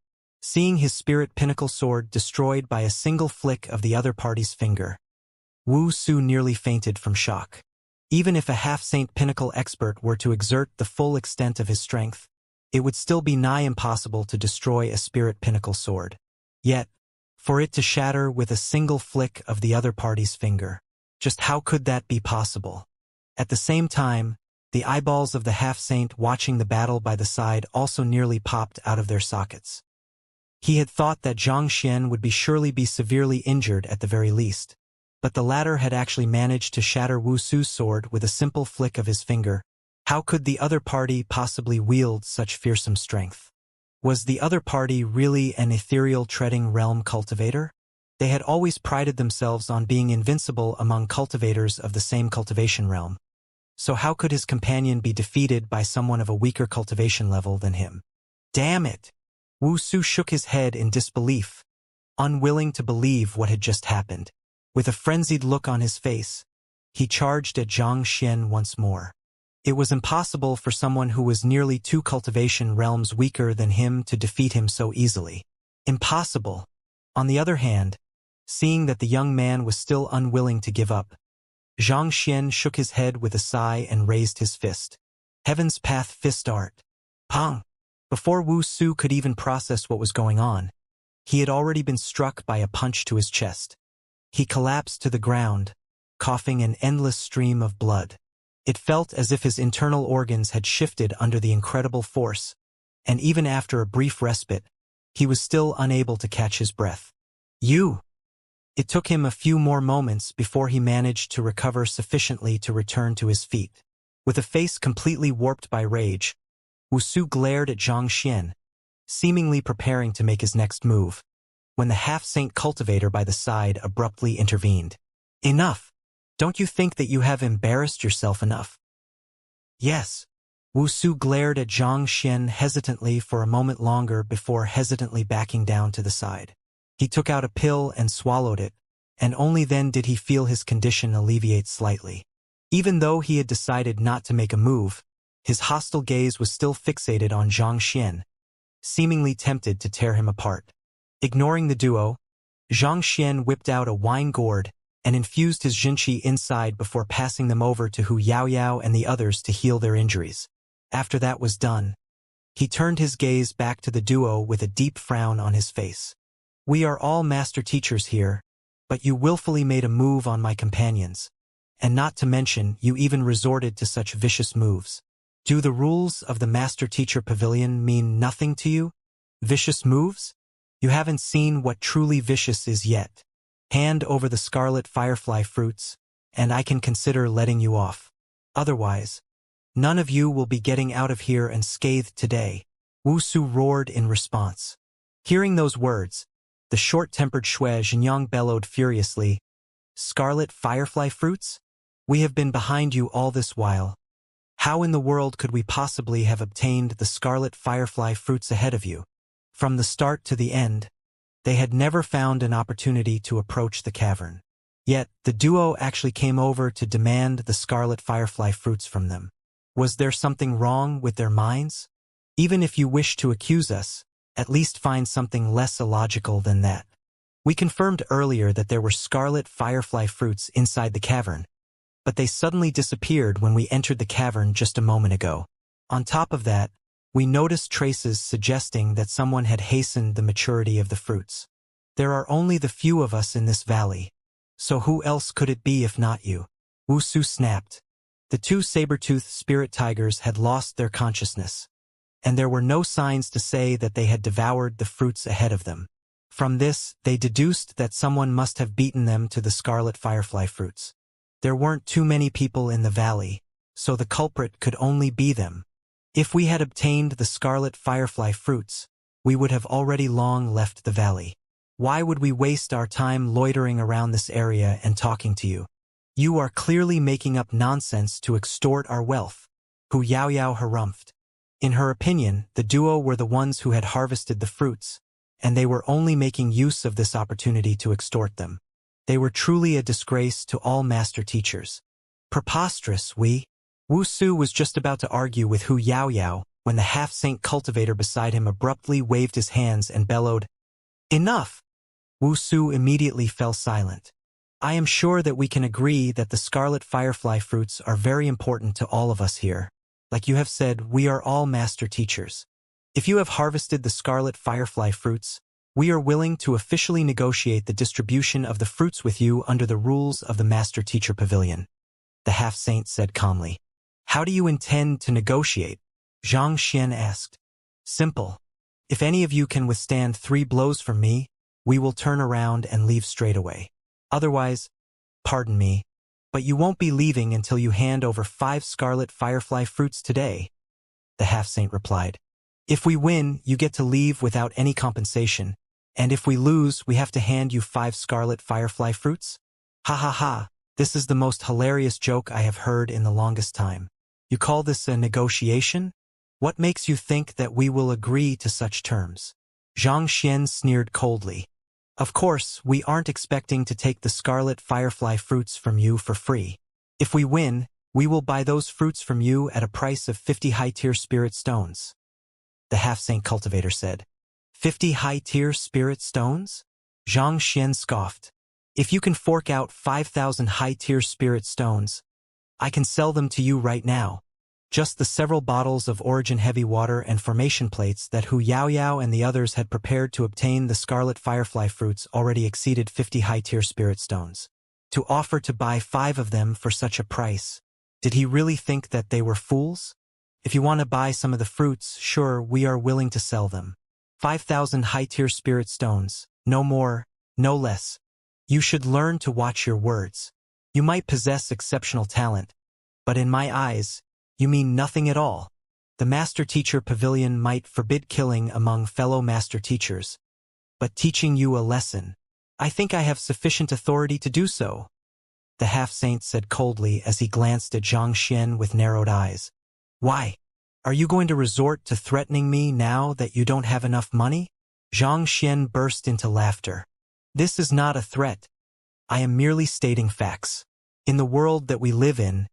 Seeing his spirit pinnacle sword destroyed by a single flick of the other party's finger, Wuxia nearly fainted from shock. Even if a half-saint pinnacle expert were to exert the full extent of his strength, it would still be nigh impossible to destroy a spirit pinnacle sword. Yet, for it to shatter with a single flick of the other party's finger, just how could that be possible? At the same time, the eyeballs of the half-saint watching the battle by the side also nearly popped out of their sockets. He had thought that Xianxia would surely be severely injured at the very least, but the latter had actually managed to shatter Wuxia's sword with a simple flick of his finger. How could the other party possibly wield such fearsome strength? Was the other party really an ethereal treading realm cultivator? They had always prided themselves on being invincible among cultivators of the same cultivation realm. So how could his companion be defeated by someone of a weaker cultivation level than him? Damn it! Wuxia shook his head in disbelief, unwilling to believe what had just happened. With a frenzied look on his face, he charged at Xianxia once more. It was impossible for someone who was nearly 2 cultivation realms weaker than him to defeat him so easily. Impossible. On the other hand, seeing that the young man was still unwilling to give up, Xianxia shook his head with a sigh and raised his fist. Heaven's Path Fist Art. Pong! Before Wuxia could even process what was going on, he had already been struck by a punch to his chest. He collapsed to the ground, coughing an endless stream of blood. It felt as if his internal organs had shifted under the incredible force, and even after a brief respite, he was still unable to catch his breath. You! It took him a few more moments before he managed to recover sufficiently to return to his feet. With a face completely warped by rage, Wuxia glared at Xianxia, seemingly preparing to make his next move, when the half-saint cultivator by the side abruptly intervened. Enough! Don't you think that you have embarrassed yourself enough? Yes. Wuxia glared at Xianxia hesitantly for a moment longer before hesitantly backing down to the side. He took out a pill and swallowed it, and only then did he feel his condition alleviate slightly. Even though he had decided not to make a move, his hostile gaze was still fixated on Xianxia, seemingly tempted to tear him apart. Ignoring the duo, Xianxia whipped out a wine gourd and infused his jinqi inside before passing them over to Hu Yaoyao and the others to heal their injuries. After that was done, he turned his gaze back to the duo with a deep frown on his face. We are all master teachers here, but you willfully made a move on my companions, and not to mention you even resorted to such vicious moves. Do the rules of the Master Teacher Pavilion mean nothing to you? Vicious moves? You haven't seen what truly vicious is yet. Hand over the scarlet firefly fruits, and I can consider letting you off. Otherwise, none of you will be getting out of here unscathed today. Wuxia roared in response. Hearing those words, the short-tempered Shui Zhenyang bellowed furiously. Scarlet firefly fruits? We have been behind you all this while. How in the world could we possibly have obtained the scarlet firefly fruits ahead of you? From the start to the end, they had never found an opportunity to approach the cavern. Yet, the duo actually came over to demand the scarlet firefly fruits from them. Was there something wrong with their minds? Even if you wish to accuse us, at least find something less illogical than that. We confirmed earlier that there were scarlet firefly fruits inside the cavern, but they suddenly disappeared when we entered the cavern just a moment ago. On top of that, we noticed traces suggesting that someone had hastened the maturity of the fruits. There are only the few of us in this valley, so who else could it be if not you? Wuxia snapped. The two saber-toothed spirit tigers had lost their consciousness, and there were no signs to say that they had devoured the fruits ahead of them. From this, they deduced that someone must have beaten them to the scarlet firefly fruits. There weren't too many people in the valley, so the culprit could only be them. If we had obtained the scarlet firefly fruits, we would have already long left the valley. Why would we waste our time loitering around this area and talking to you? You are clearly making up nonsense to extort our wealth. Hu Yaoyao harumphed. In her opinion, the duo were the ones who had harvested the fruits, and they were only making use of this opportunity to extort them. They were truly a disgrace to all master teachers. Preposterous, Wuxia was just about to argue with Hu Yaoyao when the half-saint cultivator beside him abruptly waved his hands and bellowed, "Enough!" Wuxia immediately fell silent. I am sure that we can agree that the scarlet firefly fruits are very important to all of us here. Like you have said, we are all master teachers. If you have harvested the scarlet firefly fruits, we are willing to officially negotiate the distribution of the fruits with you under the rules of the Master Teacher Pavilion. The half-saint said calmly. How do you intend to negotiate? Xianxia asked. Simple. If any of you can withstand 3 blows from me, we will turn around and leave straight away. Otherwise, pardon me, but you won't be leaving until you hand over 5 scarlet firefly fruits today, the half-saint replied. If we win, you get to leave without any compensation, and if we lose, we have to hand you 5 scarlet firefly fruits? Ha ha ha, this is the most hilarious joke I have heard in the longest time. You call this a negotiation? What makes you think that we will agree to such terms? Xianxia sneered coldly. Of course, we aren't expecting to take the scarlet firefly fruits from you for free. If we win, we will buy those fruits from you at a price of 50 high-tier spirit stones. The half-saint cultivator said. 50 high-tier spirit stones? Xianxia scoffed. If you can fork out 5,000 high-tier spirit stones, I can sell them to you right now. Just the several bottles of origin heavy water and formation plates that Hu Yaoyao and the others had prepared to obtain the scarlet firefly fruits already exceeded 50 high-tier spirit stones. To offer to buy 5 of them for such a price, did he really think that they were fools? If you want to buy some of the fruits, sure, we are willing to sell them. 5,000 high-tier spirit stones, no more, no less. You should learn to watch your words. You might possess exceptional talent, but in my eyes, you mean nothing at all. The Master Teacher Pavilion might forbid killing among fellow Master Teachers, but teaching you a lesson, I think I have sufficient authority to do so, the half-saint said coldly as he glanced at Xianxia with narrowed eyes. Why? Are you going to resort to threatening me now that you don't have enough money? Xianxia burst into laughter. This is not a threat. I am merely stating facts. In the world that we live in,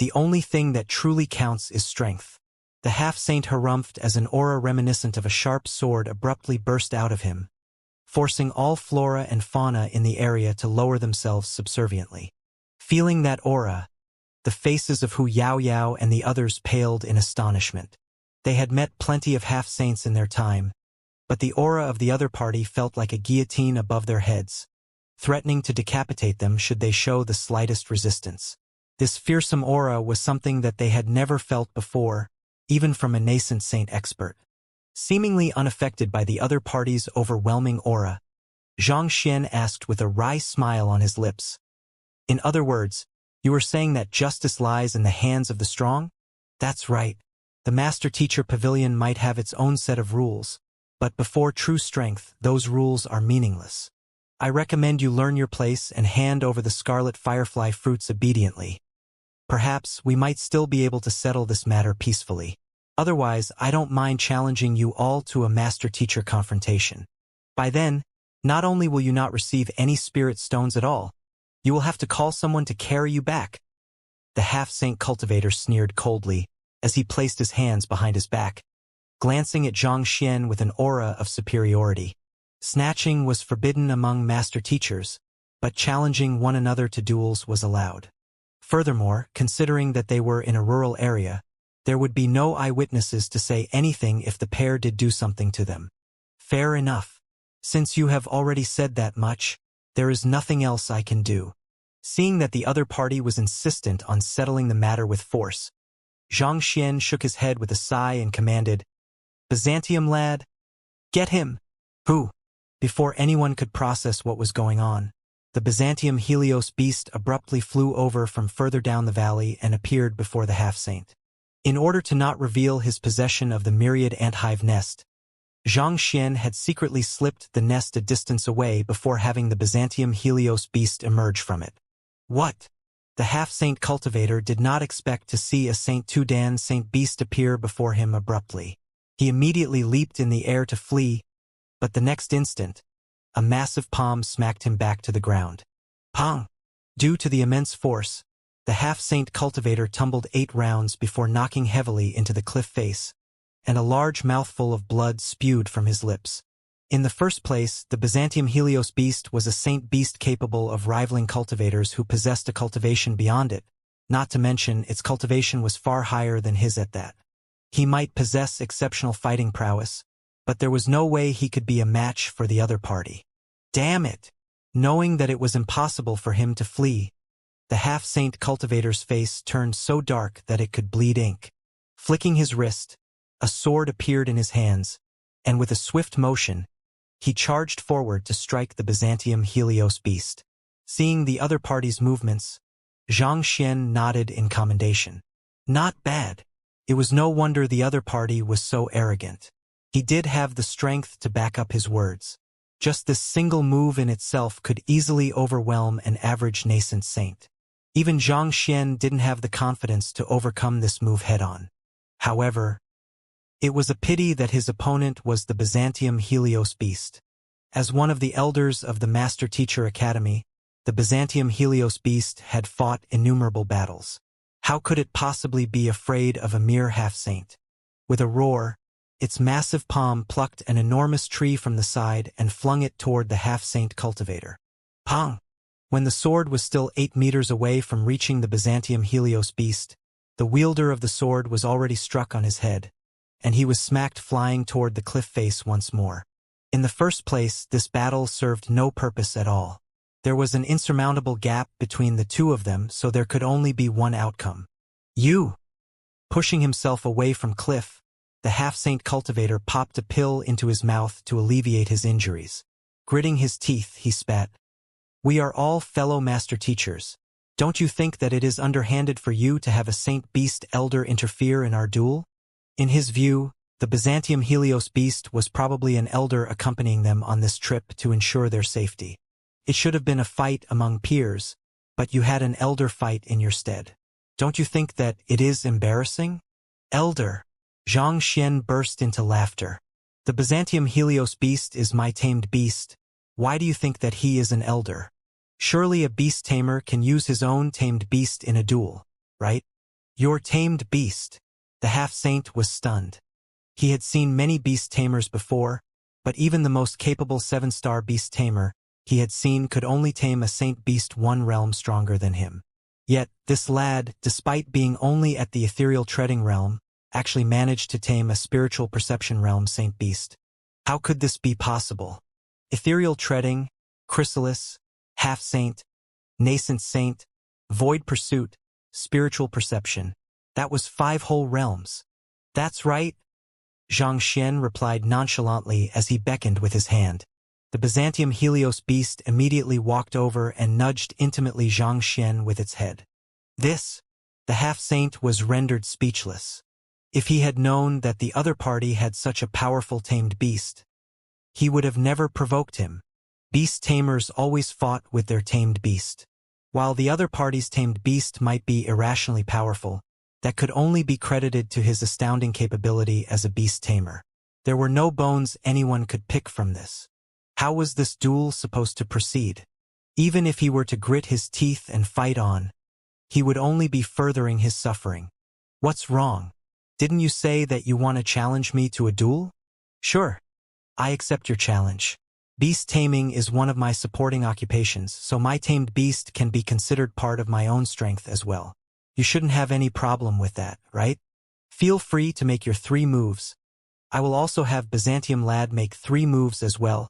the only thing that truly counts is strength. The half-saint harumphed as an aura reminiscent of a sharp sword abruptly burst out of him, forcing all flora and fauna in the area to lower themselves subserviently. Feeling that aura, the faces of Hu Yaoyao and the others paled in astonishment. They had met plenty of half-saints in their time, but the aura of the other party felt like a guillotine above their heads, threatening to decapitate them should they show the slightest resistance. This fearsome aura was something that they had never felt before, even from a nascent saint expert. Seemingly unaffected by the other party's overwhelming aura, Xianxia asked with a wry smile on his lips. In other words, you are saying that justice lies in the hands of the strong? That's right. The Master-Teacher Pavilion might have its own set of rules, but before true strength, those rules are meaningless. I recommend you learn your place and hand over the scarlet firefly fruits obediently. Perhaps we might still be able to settle this matter peacefully. Otherwise, I don't mind challenging you all to a Master-Teacher confrontation. By then, not only will you not receive any spirit stones at all, you will have to call someone to carry you back. The half-saint cultivator sneered coldly as he placed his hands behind his back, glancing at Xianxia with an aura of superiority. Snatching was forbidden among master teachers, but challenging one another to duels was allowed. Furthermore, considering that they were in a rural area, there would be no eyewitnesses to say anything if the pair did do something to them. Fair enough. Since you have already said that much, there is nothing else I can do. Seeing that the other party was insistent on settling the matter with force, Xianxia shook his head with a sigh and commanded, "Byzantium lad, get him!" Who? Before anyone could process what was going on, the Byzantium Helios beast abruptly flew over from further down the valley and appeared before the half-saint. In order to not reveal his possession of the myriad anthive nest, Xianxia had secretly slipped the nest a distance away before having the Byzantium Helios beast emerge from it. What? The half-saint cultivator did not expect to see a Saint Tudan Saint Beast appear before him abruptly. He immediately leaped in the air to flee, but the next instant, a massive palm smacked him back to the ground. Pong! Due to the immense force, the half-saint cultivator tumbled 8 rounds before knocking heavily into the cliff face, and a large mouthful of blood spewed from his lips. In the first place, the Byzantium Helios beast was a saint beast capable of rivaling cultivators who possessed a cultivation beyond it, not to mention its cultivation was far higher than his at that. He might possess exceptional fighting prowess, but there was no way he could be a match for the other party. Damn it! Knowing that it was impossible for him to flee, the half-saint cultivator's face turned so dark that it could bleed ink. Flicking his wrist, a sword appeared in his hands, and with a swift motion, he charged forward to strike the Byzantium Helios beast. Seeing the other party's movements, Xianxia nodded in commendation. Not bad. It was no wonder the other party was so arrogant. He did have the strength to back up his words. Just this single move in itself could easily overwhelm an average nascent saint. Even Xianxia didn't have the confidence to overcome this move head-on. However, it was a pity that his opponent was the Byzantium Helios beast. As one of the elders of the Master Teacher Academy, the Byzantium Helios beast had fought innumerable battles. How could it possibly be afraid of a mere half-saint? With a roar, its massive palm plucked an enormous tree from the side and flung it toward the half-saint cultivator. Pong! When the sword was still 8 meters away from reaching the Byzantium Helios beast, the wielder of the sword was already struck on his head, and he was smacked flying toward the cliff face once more. In the first place, this battle served no purpose at all. There was an insurmountable gap between the two of them, so there could only be one outcome. You! Pushing himself away from cliff, the half-saint cultivator popped a pill into his mouth to alleviate his injuries. Gritting his teeth, he spat. We are all fellow master teachers. Don't you think that it is underhanded for you to have a saint beast elder interfere in our duel? In his view, the Byzantium Helios beast was probably an elder accompanying them on this trip to ensure their safety. It should have been a fight among peers, but you had an elder fight in your stead. Don't you think that it is embarrassing? Elder. Xianxia burst into laughter. The Byzantium Helios beast is my tamed beast. Why do you think that he is an elder? Surely a beast tamer can use his own tamed beast in a duel, right? Your tamed beast. The half-saint was stunned. He had seen many beast tamers before, but even the most capable 7-star beast tamer he had seen could only tame a saint beast one realm stronger than him. Yet, this lad, despite being only at the ethereal treading realm, actually managed to tame a spiritual perception realm saint beast. How could this be possible? Ethereal treading, chrysalis, half-saint, nascent saint, void pursuit, spiritual perception. That was 5 whole realms. That's right, Xianxia replied nonchalantly as he beckoned with his hand. The Byzantium Helios beast immediately walked over and nudged intimately Xianxia with its head. This, the half-saint was rendered speechless. If he had known that the other party had such a powerful tamed beast, he would have never provoked him. Beast tamers always fought with their tamed beast. While the other party's tamed beast might be irrationally powerful, that could only be credited to his astounding capability as a beast tamer. There were no bones anyone could pick from this. How was this duel supposed to proceed? Even if he were to grit his teeth and fight on, he would only be furthering his suffering. What's wrong? Didn't you say that you want to challenge me to a duel? Sure. I accept your challenge. Beast taming is one of my supporting occupations, so my tamed beast can be considered part of my own strength as well. You shouldn't have any problem with that, right? Feel free to make your 3 moves. I will also have Byzantium lad make 3 moves as well.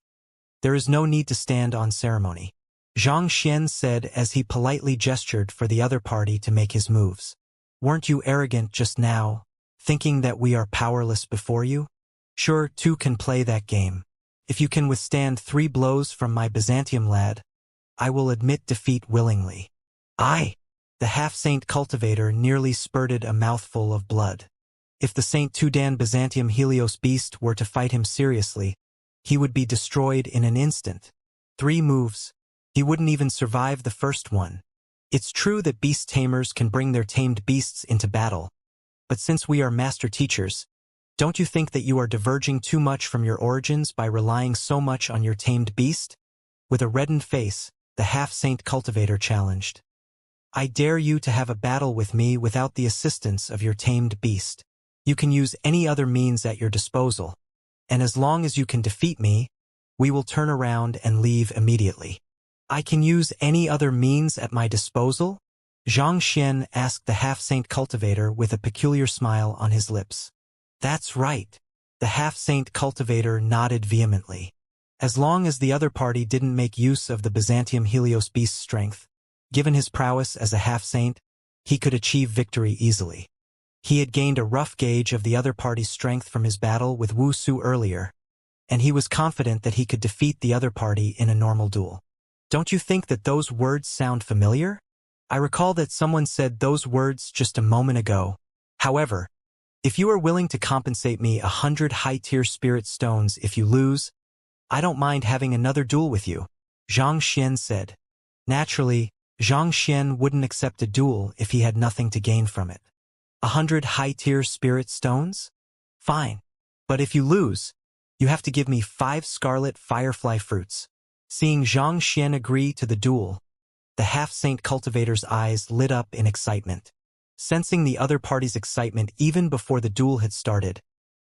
There is no need to stand on ceremony. Xianxia said as he politely gestured for the other party to make his moves. Weren't you arrogant just now, thinking that we are powerless before you? Sure, 2 can play that game. If you can withstand 3 blows from my Byzantium lad, I will admit defeat willingly. The half-saint cultivator nearly spurted a mouthful of blood. If the Saint Tudan Byzantium Helios beast were to fight him seriously, he would be destroyed in an instant. 3 moves. He wouldn't even survive the first one. It's true that beast tamers can bring their tamed beasts into battle, but since we are master teachers, don't you think that you are diverging too much from your origins by relying so much on your tamed beast? With a reddened face, the half-saint cultivator challenged. I dare you to have a battle with me without the assistance of your tamed beast. You can use any other means at your disposal, and as long as you can defeat me, we will turn around and leave immediately. I can use any other means at my disposal? Xianxia asked the half-saint cultivator with a peculiar smile on his lips. That's right. The half-saint cultivator nodded vehemently. As long as the other party didn't make use of the Byzantium Helios beast's strength, given his prowess as a half-saint, he could achieve victory easily. He had gained a rough gauge of the other party's strength from his battle with Wuxia earlier, and he was confident that he could defeat the other party in a normal duel. Don't you think that those words sound familiar? I recall that someone said those words just a moment ago. However, if you are willing to compensate me 100 high-tier spirit stones if you lose, I don't mind having another duel with you, Xianxia said. Naturally, Xianxia wouldn't accept a duel if he had nothing to gain from it. 100 high-tier spirit stones? Fine. But if you lose, you have to give me 5 scarlet firefly fruits. Seeing Xianxia agree to the duel, the half-saint cultivator's eyes lit up in excitement. Sensing the other party's excitement even before the duel had started,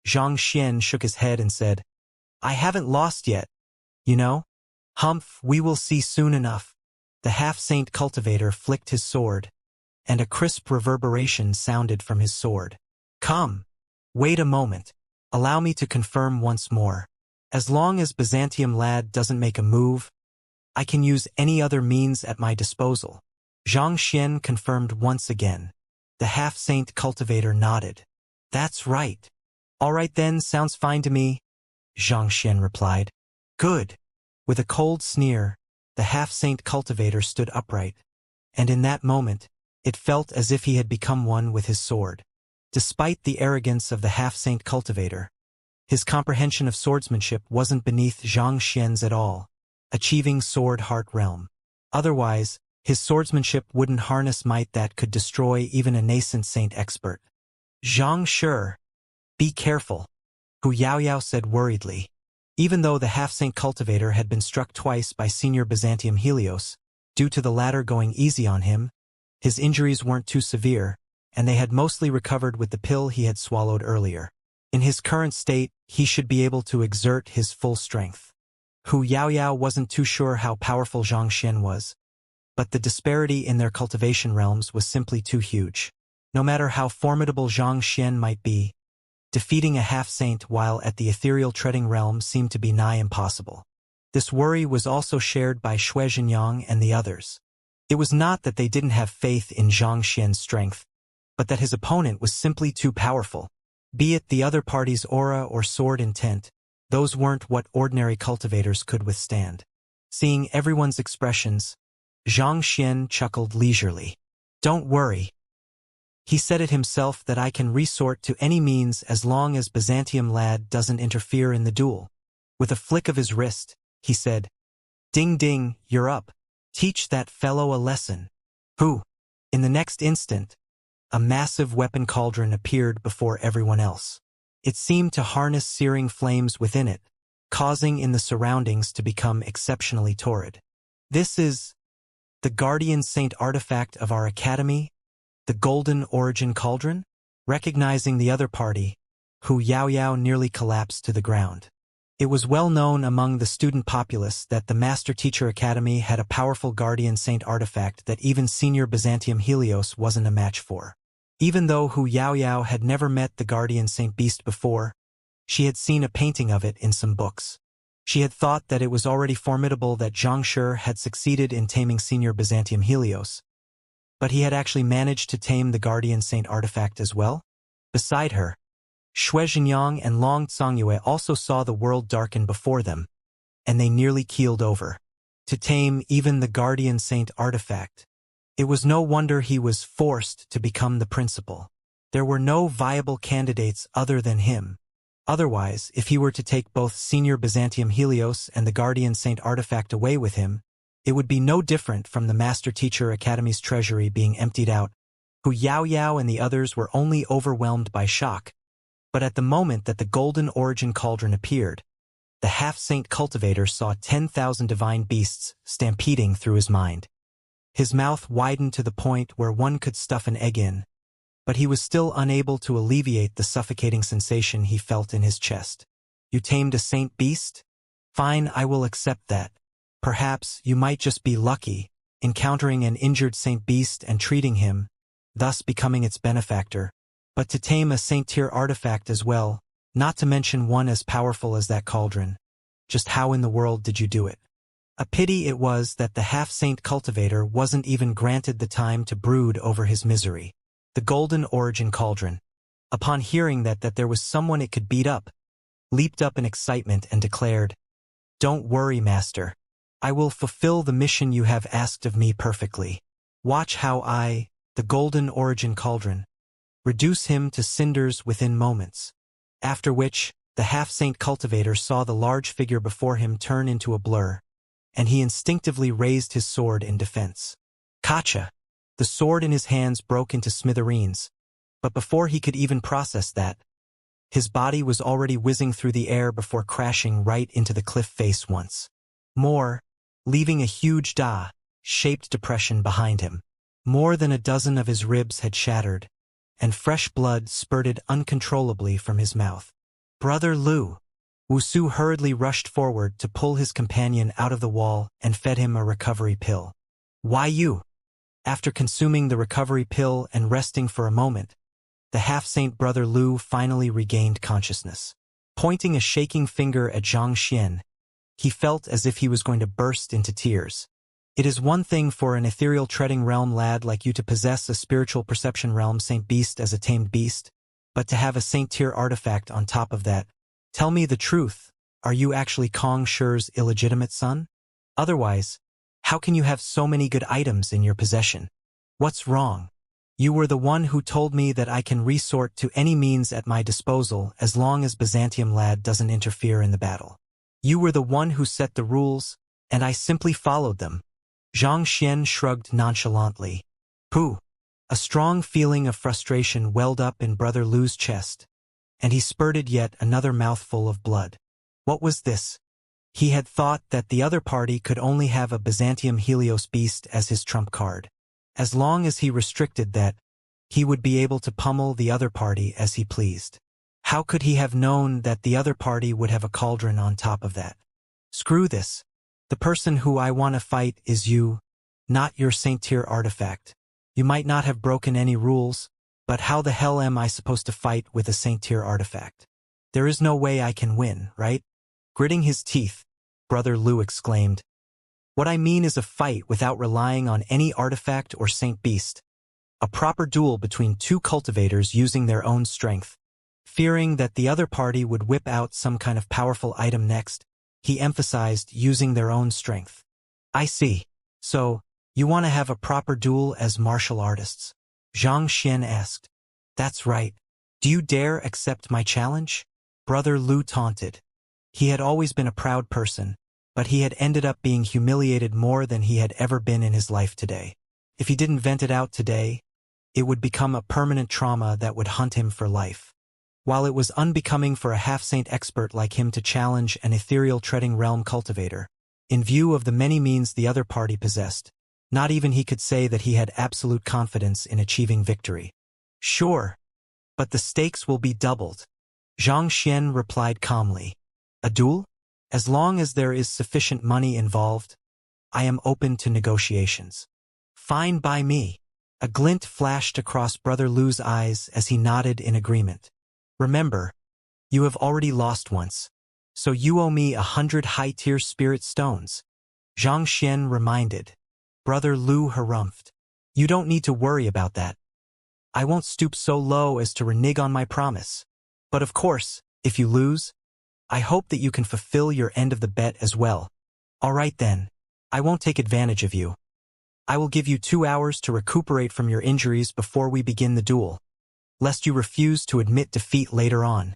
Xianxia shook his head and said, I haven't lost yet, you know? Humph, we will see soon enough. The half-saint cultivator flicked his sword, and a crisp reverberation sounded from his sword. Come. Wait a moment. Allow me to confirm once more. As long as Byzantium lad doesn't make a move, I can use any other means at my disposal. Xianxia confirmed once again. The half-saint cultivator nodded. That's right. All right then, sounds fine to me, Xianxia replied. Good. With a cold sneer, the half-saint cultivator stood upright, and in that moment, it felt as if he had become one with his sword. Despite the arrogance of the half-saint cultivator, his comprehension of swordsmanship wasn't beneath Xianxia's at all, achieving sword heart realm. Otherwise, his swordsmanship wouldn't harness might that could destroy even a nascent saint expert. Xianxia, be careful, Hu Yaoyao said worriedly. Even though the half-saint cultivator had been struck twice by Senior Byzantium Helios, due to the latter going easy on him, his injuries weren't too severe, and they had mostly recovered with the pill he had swallowed earlier. In his current state, he should be able to exert his full strength. Hu Yaoyao wasn't too sure how powerful Xianxia was, but the disparity in their cultivation realms was simply too huge. No matter how formidable Xianxia might be, defeating a half-saint while at the ethereal treading realm seemed to be nigh impossible. This worry was also shared by Shui Zhenyang and the others. It was not that they didn't have faith in Xianxian's strength, but that his opponent was simply too powerful. Be it the other party's aura or sword intent, those weren't what ordinary cultivators could withstand. Seeing everyone's expressions, Xianxia chuckled leisurely. Don't worry. He said it himself that I can resort to any means as long as Byzantium lad doesn't interfere in the duel. With a flick of his wrist, he said, Ding ding, you're up. Teach that fellow a lesson. Who? In the next instant, a massive weapon cauldron appeared before everyone else. It seemed to harness searing flames within it, causing in the surroundings to become exceptionally torrid. This is the guardian saint artifact of our academy, the golden origin cauldron? Recognizing the other party, Hu Yaoyao nearly collapsed to the ground. It was well known among the student populace that the Master Teacher Academy had a powerful guardian saint artifact that even Senior Byzantium Helios wasn't a match for. Even though Hu Yaoyao had never met the guardian saint beast before, she had seen a painting of it in some books. She had thought that it was already formidable that Xianxia had succeeded in taming Senior Byzantium Helios, but he had actually managed to tame the guardian saint artifact as well? Beside her, Shui Zhenyang and Long Tsongyue also saw the world darken before them, and they nearly keeled over. To tame even the guardian saint artifact. It was no wonder he was forced to become the principal. There were no viable candidates other than him. Otherwise, if he were to take both Senior Byzantium Helios and the guardian saint artifact away with him, it would be no different from the Master Teacher Academy's treasury being emptied out. Hu Yaoyao and the others were only overwhelmed by shock. But at the moment that the golden origin cauldron appeared, the half-saint cultivator saw 10,000 divine beasts stampeding through his mind. His mouth widened to the point where one could stuff an egg in, but he was still unable to alleviate the suffocating sensation he felt in his chest. You tamed a saint beast? Fine, I will accept that. Perhaps you might just be lucky, encountering an injured saint beast and treating him, thus becoming its benefactor. But to tame a saint-tier artifact as well, not to mention one as powerful as that cauldron, just how in the world did you do it? A pity it was that the half-saint cultivator wasn't even granted the time to brood over his misery. The golden origin cauldron, upon hearing that there was someone it could beat up, leaped up in excitement and declared, Don't worry, Master. I will fulfill the mission you have asked of me perfectly. Watch how I, the golden origin cauldron, reduce him to cinders within moments. After which, the half-saint cultivator saw the large figure before him turn into a blur, and he instinctively raised his sword in defense. Kacha! The sword in his hands broke into smithereens, but before he could even process that, his body was already whizzing through the air before crashing right into the cliff face once more, leaving a huge shaped depression behind him. More than a dozen of his ribs had shattered, and fresh blood spurted uncontrollably from his mouth. Brother Lu! Wuxia hurriedly rushed forward to pull his companion out of the wall and fed him a recovery pill. Why you? After consuming the recovery pill and resting for a moment, the half-saint brother Lu finally regained consciousness. Pointing a shaking finger at Xianxia, he felt as if he was going to burst into tears. It is one thing for an ethereal treading realm lad like you to possess a spiritual perception realm saint beast as a tamed beast, but to have a saint-tier artifact on top of that. Tell me the truth, are you actually Kong Shi's illegitimate son? Otherwise, how can you have so many good items in your possession? What's wrong? You were the one who told me that I can resort to any means at my disposal as long as Byzantium lad doesn't interfere in the battle. You were the one who set the rules, and I simply followed them. Xianxia shrugged nonchalantly. Who? A strong feeling of frustration welled up in Brother Lu's chest, and he spurted yet another mouthful of blood. What was this? He had thought that the other party could only have a Byzantium Helios beast as his trump card. As long as he restricted that, he would be able to pummel the other party as he pleased. How could he have known that the other party would have a cauldron on top of that? Screw this. The person who I want to fight is you, not your Saint-Tier artifact. You might not have broken any rules, but how the hell am I supposed to fight with a Saint-Tier artifact? There is no way I can win, right? Gritting his teeth, Brother Lu exclaimed. What I mean is a fight without relying on any artifact or Saint Beast. A proper duel between two cultivators using their own strength. Fearing that the other party would whip out some kind of powerful item next, he emphasized using their own strength. I see. So, you want to have a proper duel as martial artists? Xianxia asked. That's right. Do you dare accept my challenge? Brother Lu taunted. He had always been a proud person, but he had ended up being humiliated more than he had ever been in his life today. If he didn't vent it out today, it would become a permanent trauma that would hunt him for life. While it was unbecoming for a half-saint expert like him to challenge an ethereal treading realm cultivator, in view of the many means the other party possessed, not even he could say that he had absolute confidence in achieving victory. Sure, but the stakes will be doubled. Xianxia replied calmly. A duel? As long as there is sufficient money involved, I am open to negotiations. Fine by me. A glint flashed across Brother Lu's eyes as he nodded in agreement. Remember, you have already lost once, so you owe me 100 high-tier spirit stones. Xianxia reminded. Brother Lu harumphed. You don't need to worry about that. I won't stoop so low as to renege on my promise. But of course, if you lose, I hope that you can fulfill your end of the bet as well. All right then, I won't take advantage of you. I will give you 2 hours to recuperate from your injuries before we begin the duel, lest you refuse to admit defeat later on.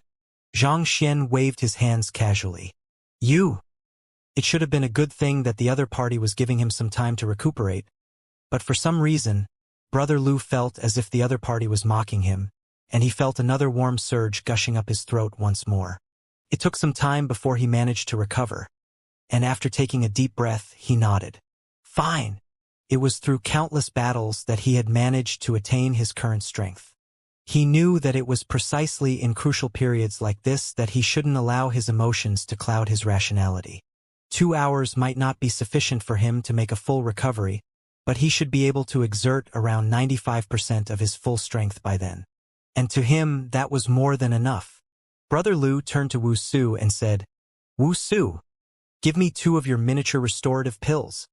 Xianxia waved his hands casually. You! It should have been a good thing that the other party was giving him some time to recuperate, but for some reason, Brother Lu felt as if the other party was mocking him, and he felt another warm surge gushing up his throat once more. It took some time before he managed to recover, and after taking a deep breath, he nodded. Fine. It was through countless battles that he had managed to attain his current strength. He knew that it was precisely in crucial periods like this that he shouldn't allow his emotions to cloud his rationality. 2 hours might not be sufficient for him to make a full recovery, but he should be able to exert around 95% of his full strength by then. And to him, that was more than enough. Brother Lu turned to Wuxia and said, Wuxia, give me 2 of your miniature restorative pills.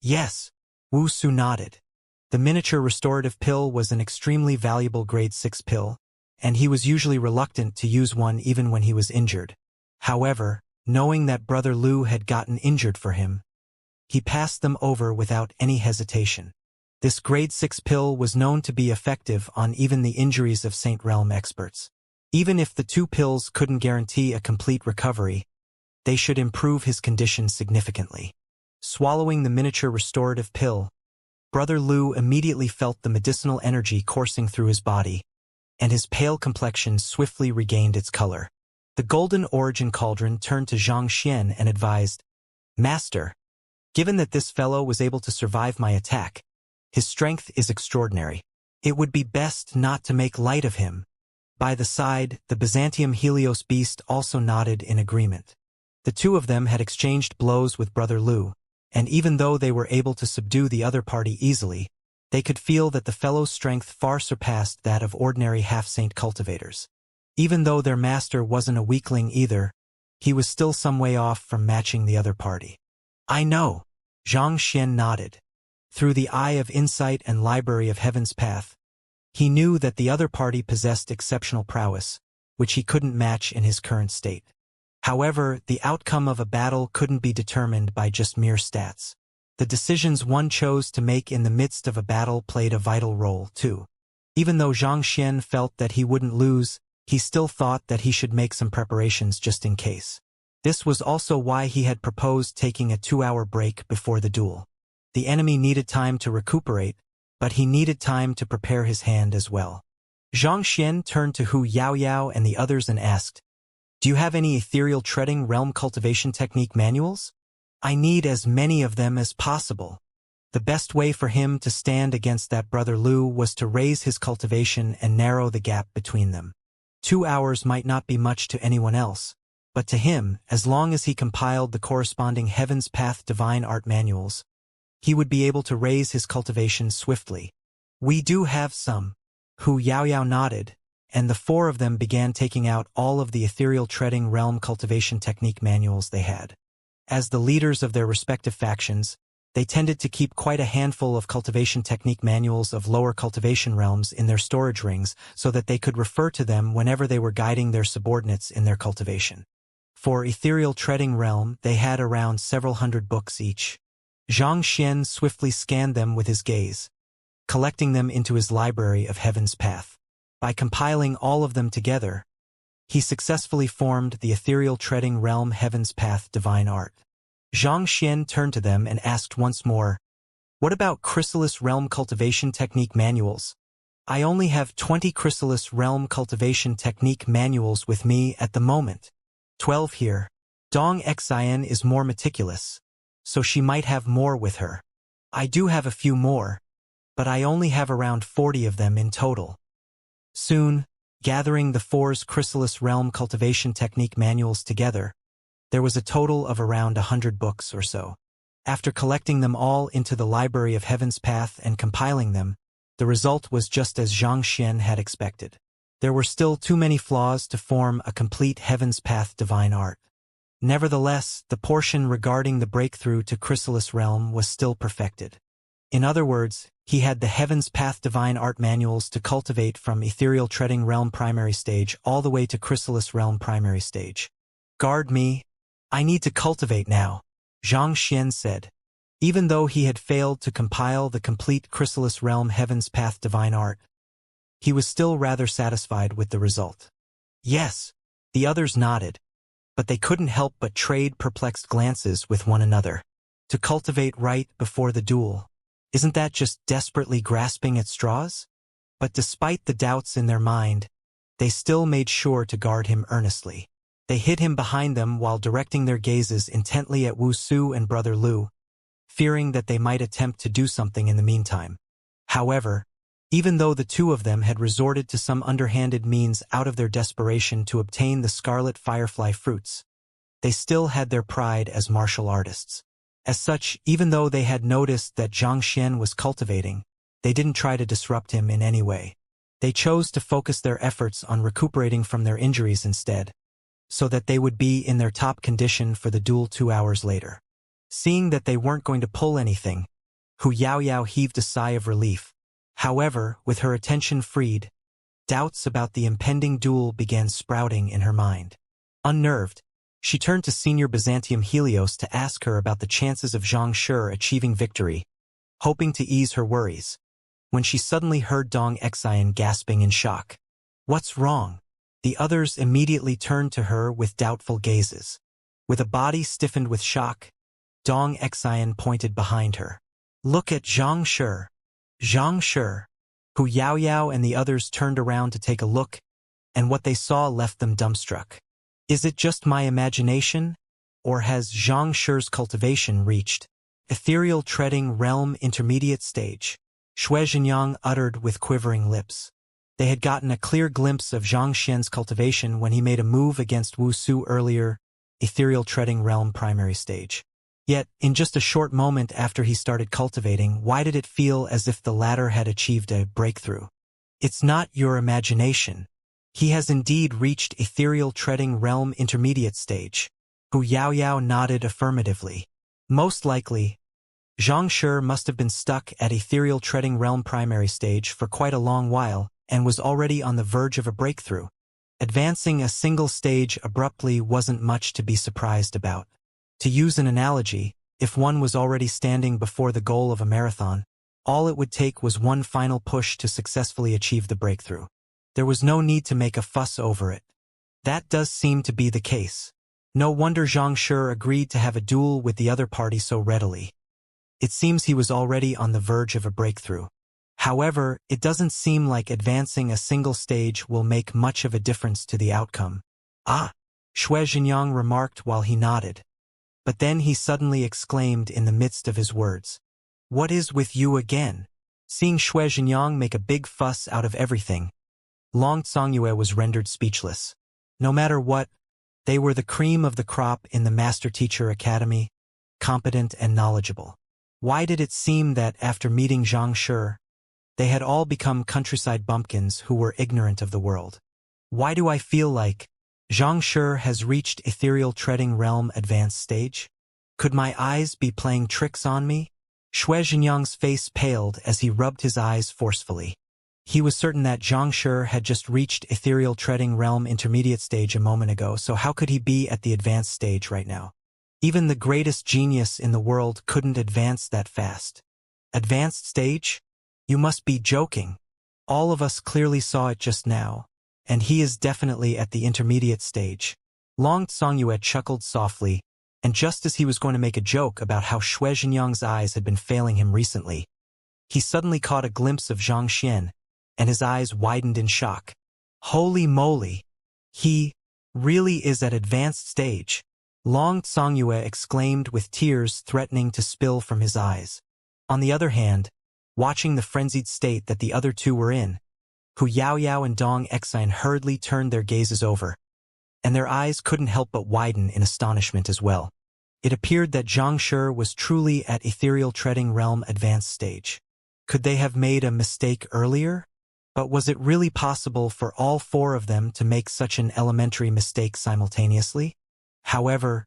Yes. Wuxia nodded. The miniature restorative pill was an extremely valuable grade 6 pill, and he was usually reluctant to use one even when he was injured. However, knowing that Brother Lu had gotten injured for him, he passed them over without any hesitation. This grade 6 pill was known to be effective on even the injuries of Saint Realm experts. Even if the 2 pills couldn't guarantee a complete recovery, they should improve his condition significantly. Swallowing the miniature restorative pill, Brother Lu immediately felt the medicinal energy coursing through his body, and his pale complexion swiftly regained its color. The Golden Origin Cauldron turned to Xianxia and advised, Master, given that this fellow was able to survive my attack, his strength is extraordinary. It would be best not to make light of him. By the side, the Byzantium Helios beast also nodded in agreement. The 2 of them had exchanged blows with Brother Lu, and even though they were able to subdue the other party easily, they could feel that the fellow's strength far surpassed that of ordinary half-saint cultivators. Even though their master wasn't a weakling either, he was still some way off from matching the other party. I know. Xianxia nodded. Through the eye of insight and library of Heaven's path, he knew that the other party possessed exceptional prowess, which he couldn't match in his current state. However, the outcome of a battle couldn't be determined by just mere stats. The decisions one chose to make in the midst of a battle played a vital role, too. Even though Xianxia felt that he wouldn't lose, he still thought that he should make some preparations just in case. This was also why he had proposed taking a 2-hour break before the duel. The enemy needed time to recuperate, but he needed time to prepare his hand as well. Xianxia turned to Hu Yaoyao and the others and asked, "Do you have any ethereal treading realm cultivation technique manuals? I need as many of them as possible." The best way for him to stand against that brother Lu was to raise his cultivation and narrow the gap between them. 2 hours might not be much to anyone else, but to him, as long as he compiled the corresponding Heaven's Path divine art manuals, he would be able to raise his cultivation swiftly. "We do have some." Hu Yaoyao nodded, and the 4 of them began taking out all of the ethereal treading realm cultivation technique manuals they had. As the leaders of their respective factions, they tended to keep quite a handful of cultivation technique manuals of lower cultivation realms in their storage rings so that they could refer to them whenever they were guiding their subordinates in their cultivation. For ethereal treading realm, they had around several hundred books each. Xianxia swiftly scanned them with his gaze, collecting them into his library of Heaven's Path. By compiling all of them together, he successfully formed the ethereal treading realm Heaven's Path divine art. Xianxia turned to them and asked once more, "What about chrysalis realm cultivation technique manuals? I only have 20 chrysalis realm cultivation technique manuals with me at the moment. 12 here. Dong Xian is more meticulous, so she might have more with her. I do have a few more, but I only have around 40 of them in total." Soon, gathering the 4's chrysalis realm cultivation technique manuals together, there was a total of around 100 books or so. After collecting them all into the Library of Heaven's Path and compiling them, the result was just as Xianxia had expected. There were still too many flaws to form a complete Heaven's Path divine art. Nevertheless, the portion regarding the breakthrough to chrysalis realm was still perfected. In other words, he had the Heaven's Path divine art manuals to cultivate from ethereal treading realm primary stage all the way to chrysalis realm primary stage. "Guard me. I need to cultivate now," Xianxia said. Even though he had failed to compile the complete chrysalis realm Heaven's Path divine art, he was still rather satisfied with the result. "Yes," the others nodded, but they couldn't help but trade perplexed glances with one another. To cultivate right before the duel, isn't that just desperately grasping at straws? But despite the doubts in their mind, they still made sure to guard him earnestly. They hid him behind them while directing their gazes intently at Wuxia and Brother Lu, fearing that they might attempt to do something in the meantime. However, even though the 2 of them had resorted to some underhanded means out of their desperation to obtain the scarlet firefly fruits, they still had their pride as martial artists. As such, even though they had noticed that Xianxia was cultivating, they didn't try to disrupt him in any way. They chose to focus their efforts on recuperating from their injuries instead, so that they would be in their top condition for the duel 2 hours later. Seeing that they weren't going to pull anything, Hu Yaoyao heaved a sigh of relief. However, with her attention freed, doubts about the impending duel began sprouting in her mind. Unnerved, she turned to Senior Byzantium Helios to ask her about the chances of Xianxia achieving victory, hoping to ease her worries, when she suddenly heard Dong Xian gasping in shock. "What's wrong?" The others immediately turned to her with doubtful gazes. With a body stiffened with shock, Dong Xian pointed behind her. "Look at Xianxia." Xianxia. Hu Yaoyao and the others turned around to take a look, and what they saw left them dumbstruck. Is it just my imagination, or has Xianxia's cultivation reached ethereal treading realm intermediate stage? Shui Zhenyang uttered with quivering lips. They had gotten a clear glimpse of Xianxia's cultivation when he made a move against Wuxia earlier, ethereal treading realm primary stage. Yet, in just a short moment after he started cultivating, why did it feel as if the latter had achieved a breakthrough? "It's not your imagination. He has indeed reached ethereal treading realm intermediate stage." Hu Yaoyao nodded affirmatively. Most likely, Xianxia must have been stuck at ethereal treading realm primary stage for quite a long while, and was already on the verge of a breakthrough. Advancing a single stage abruptly wasn't much to be surprised about. To use an analogy, if one was already standing before the goal of a marathon, all it would take was one final push to successfully achieve the breakthrough. There was no need to make a fuss over it. That does seem to be the case. No wonder Xianxia agreed to have a duel with the other party so readily. It seems he was already on the verge of a breakthrough. However, it doesn't seem like advancing a single stage will make much of a difference to the outcome. Ah, Shui Zhenyang remarked while he nodded. But then he suddenly exclaimed in the midst of his words, "What is with you again?" Seeing Shui Zhenyang make a big fuss out of everything, Long Tsangyue was rendered speechless. No matter what, they were the cream of the crop in the Master Teacher Academy, competent and knowledgeable. Why did it seem that after meeting Xianxia, they had all become countryside bumpkins who were ignorant of the world? Why do I feel like Xianxia has reached ethereal treading realm advanced stage? Could my eyes be playing tricks on me? Shui Zhenyang's face paled as he rubbed his eyes forcefully. He was certain that Xianxia had just reached ethereal treading realm intermediate stage a moment ago, so how could he be at the advanced stage right now? Even the greatest genius in the world couldn't advance that fast. Advanced stage? You must be joking. All of us clearly saw it just now, and he is definitely at the intermediate stage. Long Tsangyue chuckled softly, and just as he was going to make a joke about how Shui Zhenyang's eyes had been failing him recently, he suddenly caught a glimpse of Zhang Xian, and his eyes widened in shock. Holy moly! He really is at advanced stage. Long Tsangyue exclaimed with tears threatening to spill from his eyes. On the other hand, watching the frenzied state that the other two were in, Hu Yaoyao and Dong Exine hurriedly turned their gazes over, and their eyes couldn't help but widen in astonishment as well. It appeared that Xianxia was truly at ethereal treading realm advanced stage. Could they have made a mistake earlier? But was it really possible for all four of them to make such an elementary mistake simultaneously? However,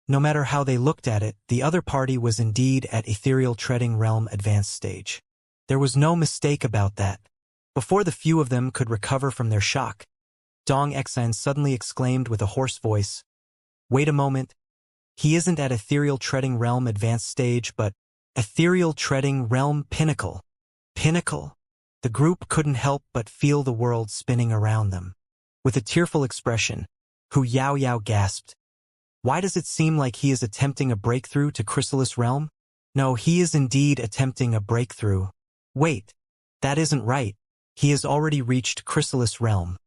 no matter how they looked at it, the other party was indeed at ethereal treading realm advanced stage. There was no mistake about that. Before the few of them could recover from their shock, Dong Exine suddenly exclaimed with a hoarse voice, "Wait a moment. He isn't at ethereal treading realm advanced stage, but ethereal treading realm pinnacle." Pinnacle? The group couldn't help but feel the world spinning around them. With a tearful expression, Hu Yaoyao gasped, "Why does it seem like he is attempting a breakthrough to chrysalis realm? No, he is indeed attempting a breakthrough. Wait, that isn't right. He has already reached chrysalis realm."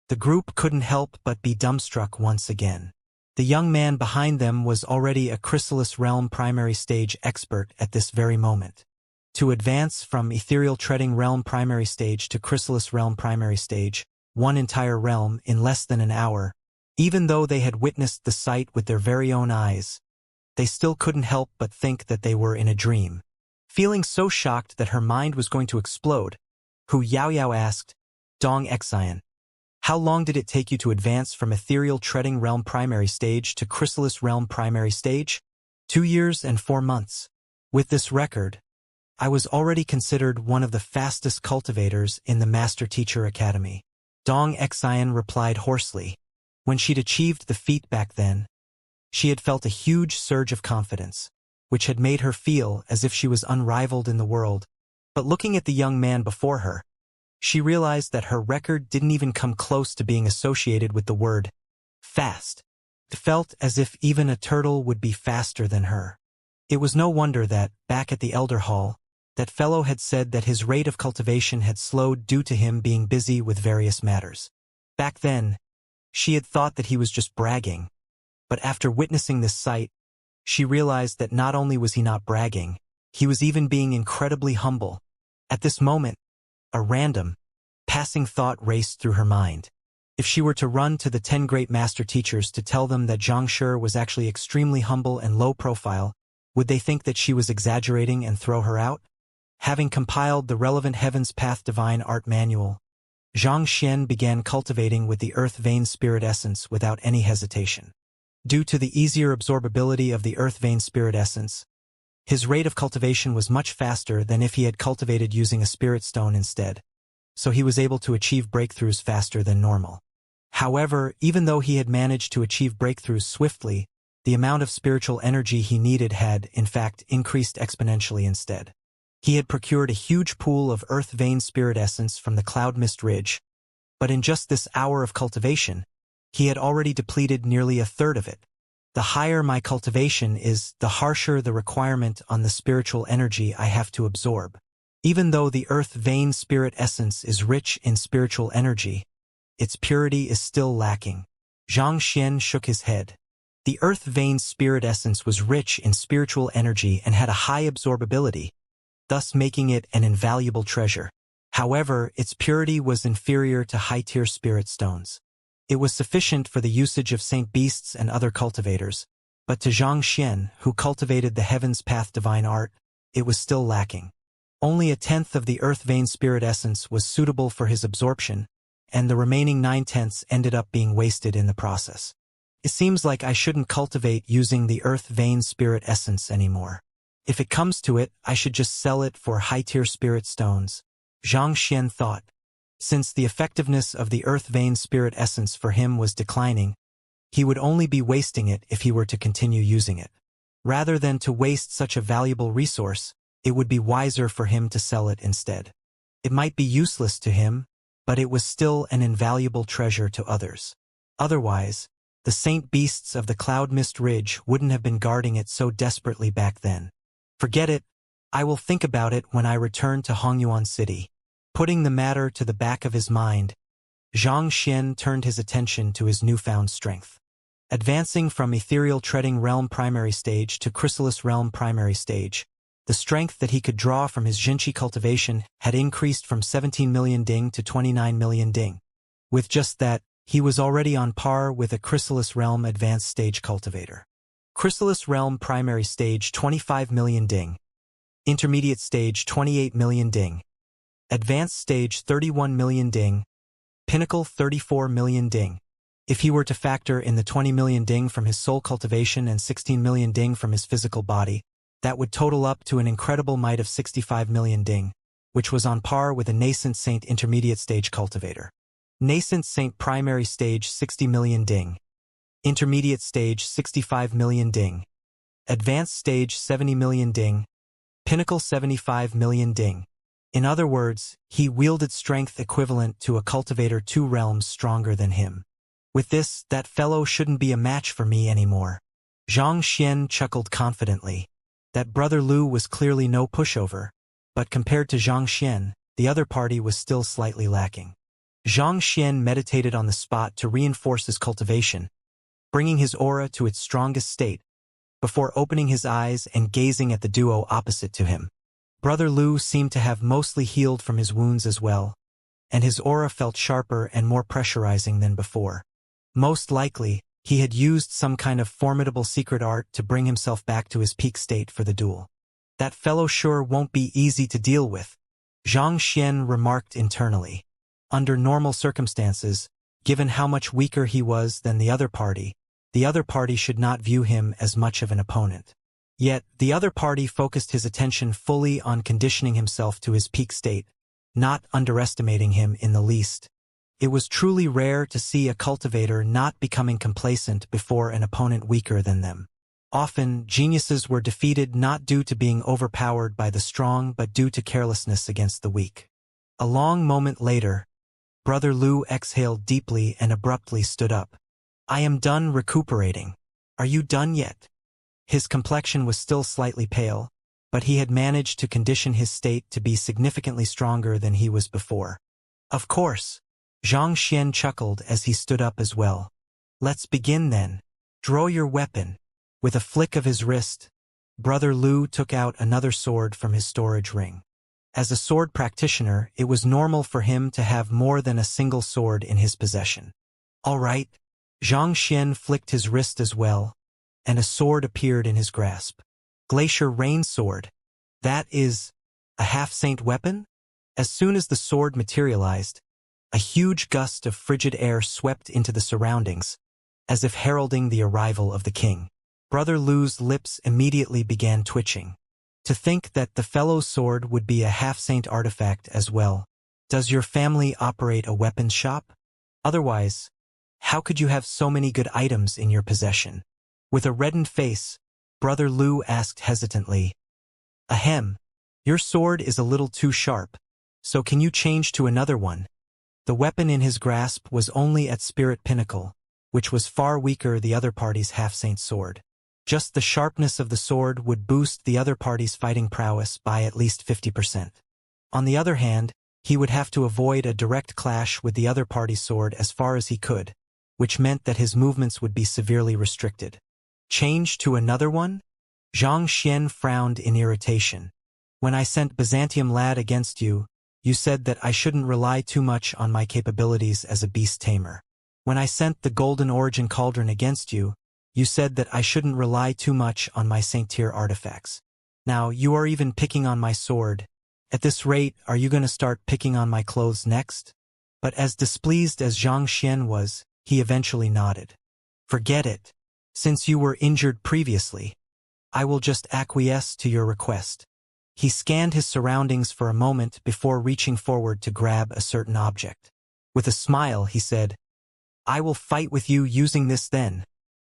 The group couldn't help but be dumbstruck once again. The young man behind them was already a chrysalis realm primary stage expert at this very moment. To advance from ethereal treading realm primary stage to chrysalis realm primary stage, one entire realm in less than an hour, even though they had witnessed the sight with their very own eyes, they still couldn't help but think that they were in a dream. Feeling so shocked that her mind was going to explode, Hu Yaoyao asked, "Dong Exine, how long did it take you to advance from ethereal treading realm primary stage to chrysalis realm primary stage?" 2 years and 4 months. With this record, I was already considered one of the fastest cultivators in the Master Teacher Academy. Dong Exine replied hoarsely. When she'd achieved the feat back then, she had felt a huge surge of confidence, which had made her feel as if she was unrivaled in the world. But looking at the young man before her, she realized that her record didn't even come close to being associated with the word fast. It felt as if even a turtle would be faster than her. It was no wonder that, back at the Elder Hall, that fellow had said that his rate of cultivation had slowed due to him being busy with various matters. Back then, she had thought that he was just bragging, but after witnessing this sight, she realized that not only was he not bragging, he was even being incredibly humble. At this moment, a random, passing thought raced through her mind. If she were to run to the 10 great master teachers to tell them that Xianxia was actually extremely humble and low profile, would they think that she was exaggerating and throw her out? Having compiled the relevant Heaven's Path Divine Art Manual, Zhang Xian began cultivating with the Earth Vein Spirit Essence without any hesitation. Due to the easier absorbability of the Earth Vein Spirit Essence, his rate of cultivation was much faster than if he had cultivated using a Spirit Stone instead, so he was able to achieve breakthroughs faster than normal. However, even though he had managed to achieve breakthroughs swiftly, the amount of spiritual energy he needed had, in fact, increased exponentially instead. He had procured a huge pool of Earth Vein Spirit Essence from the Cloud Mist Ridge, but in just this hour of cultivation, he had already depleted nearly a third of it. The higher my cultivation is, the harsher the requirement on the spiritual energy I have to absorb. Even though the earth vein spirit essence is rich in spiritual energy, its purity is still lacking. Xianxia shook his head. The earth vein spirit essence was rich in spiritual energy and had a high absorbability, thus making it an invaluable treasure. However, its purity was inferior to high-tier spirit stones. It was sufficient for the usage of saint beasts and other cultivators, but to Xianxia, who cultivated the heavens path divine art, it was still lacking. Only 1/10 of the earth vein spirit essence was suitable for his absorption, and the remaining 9/10 ended up being wasted in the process. It seems like I shouldn't cultivate using the earth vein spirit essence anymore. If it comes to it, I should just sell it for high-tier spirit stones, Xianxia thought. Since the effectiveness of the earth vein spirit essence for him was declining, he would only be wasting it if he were to continue using it. Rather than to waste such a valuable resource, it would be wiser for him to sell it instead. It might be useless to him, but it was still an invaluable treasure to others. Otherwise, the saint beasts of the Cloud Mist Ridge wouldn't have been guarding it so desperately back then. Forget it, I will think about it when I return to Hongyuan City. Putting the matter to the back of his mind, Xianxia turned his attention to his newfound strength. Advancing from ethereal treading realm primary stage to chrysalis realm primary stage, the strength that he could draw from his Jinchi cultivation had increased from 17 million ding to 29 million ding. With just that, he was already on par with a chrysalis realm advanced stage cultivator. Chrysalis realm primary stage 25 million ding. Intermediate stage 28 million ding. Advanced stage 31 million ding. Pinnacle 34 million ding. If he were to factor in the 20 million ding from his soul cultivation and 16 million ding from his physical body, that would total up to an incredible might of 65 million ding, which was on par with a nascent saint intermediate stage cultivator. Nascent saint primary stage 60 million ding. Intermediate stage 65 million ding. Advanced stage 70 million ding. Pinnacle 75 million ding. In other words, he wielded strength equivalent to a cultivator 2 realms stronger than him. With this, that fellow shouldn't be a match for me anymore. Xianxia chuckled confidently. That brother Lu was clearly no pushover, but compared to Xianxia, the other party was still slightly lacking. Xianxia meditated on the spot to reinforce his cultivation, bringing his aura to its strongest state, before opening his eyes and gazing at the duo opposite to him. Brother Lu seemed to have mostly healed from his wounds as well, and his aura felt sharper and more pressurizing than before. Most likely, he had used some kind of formidable secret art to bring himself back to his peak state for the duel. That fellow sure won't be easy to deal with, Xianxia remarked internally. Under normal circumstances, given how much weaker he was than the other party should not view him as much of an opponent. Yet, the other party focused his attention fully on conditioning himself to his peak state, not underestimating him in the least. It was truly rare to see a cultivator not becoming complacent before an opponent weaker than them. Often, geniuses were defeated not due to being overpowered by the strong but due to carelessness against the weak. A long moment later, Brother Lu exhaled deeply and abruptly stood up. I am done recuperating. Are you done yet? His complexion was still slightly pale, but he had managed to condition his state to be significantly stronger than he was before. Of course. Xianxia chuckled as he stood up as well. Let's begin then. Draw your weapon. With a flick of his wrist, Brother Lu took out another sword from his storage ring. As a sword practitioner, it was normal for him to have more than a single sword in his possession. All right. Xianxia flicked his wrist as well, and a sword appeared in his grasp. Glacier Rain Sword. That is a half-saint weapon? As soon as the sword materialized, a huge gust of frigid air swept into the surroundings, as if heralding the arrival of the king. Brother Lu's lips immediately began twitching. To think that the fellow's sword would be a half-saint artifact as well. Does your family operate a weapons shop? Otherwise, how could you have so many good items in your possession? With a reddened face, Brother Lu asked hesitantly, Ahem, your sword is a little too sharp, so can you change to another one? The weapon in his grasp was only at Spirit Pinnacle, which was far weaker the other party's half-saint sword. Just the sharpness of the sword would boost the other party's fighting prowess by at least 50%. On the other hand, he would have to avoid a direct clash with the other party's sword as far as he could, which meant that his movements would be severely restricted. Change to another one? Xianxia frowned in irritation. When I sent Byzantium Lad against you, you said that I shouldn't rely too much on my capabilities as a beast tamer. When I sent the Golden Origin Cauldron against you, you said that I shouldn't rely too much on my Saint-Tier artifacts. Now, you are even picking on my sword. At this rate, are you going to start picking on my clothes next? But as displeased as Xianxia was, he eventually nodded. Forget it. Since you were injured previously, I will just acquiesce to your request. He scanned his surroundings for a moment before reaching forward to grab a certain object. With a smile, he said, I will fight with you using this then.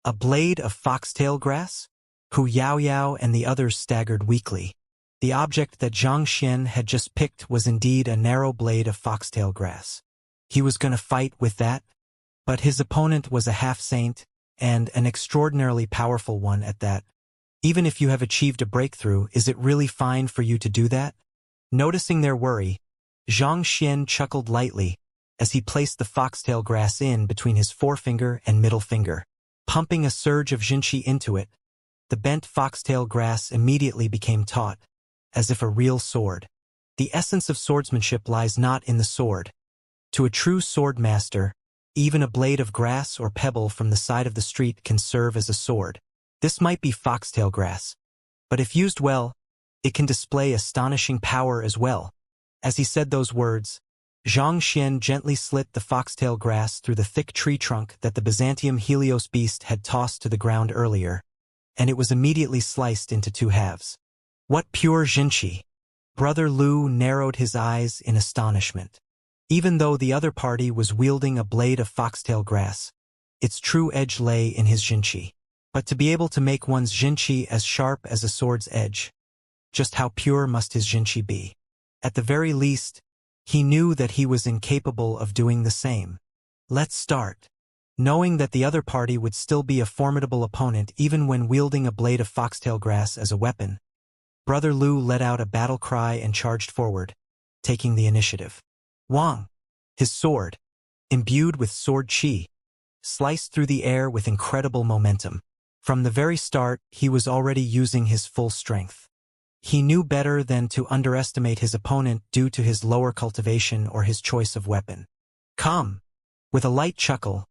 A blade of foxtail grass? Hu Yao Yao and the others staggered weakly. The object that Xianxia had just picked was indeed a narrow blade of foxtail grass. He was going to fight with that? But his opponent was a half-saint, and an extraordinarily powerful one at that. Even if you have achieved a breakthrough, is it really fine for you to do that? Noticing their worry, Xianxia chuckled lightly as he placed the foxtail grass in between his forefinger and middle finger. Pumping a surge of Jinqi into it, the bent foxtail grass immediately became taut, as if a real sword. The essence of swordsmanship lies not in the sword. To a true sword master, even a blade of grass or pebble from the side of the street can serve as a sword. This might be foxtail grass, but if used well, it can display astonishing power as well. As he said those words, Xianxia gently slit the foxtail grass through the thick tree trunk that the Byzantium Helios beast had tossed to the ground earlier, and it was immediately sliced into two halves. What pure Jinqi! Brother Lu narrowed his eyes in astonishment. Even though the other party was wielding a blade of foxtail grass, its true edge lay in his Jinqi. But to be able to make one's Jinqi as sharp as a sword's edge, just how pure must his Jinqi be? At the very least, he knew that he was incapable of doing the same. Let's start. Knowing that the other party would still be a formidable opponent even when wielding a blade of foxtail grass as a weapon, Brother Lu let out a battle cry and charged forward, taking the initiative. Wang! His sword, imbued with sword qi, sliced through the air with incredible momentum. From the very start, he was already using his full strength. He knew better than to underestimate his opponent due to his lower cultivation or his choice of weapon. Come! With a light chuckle,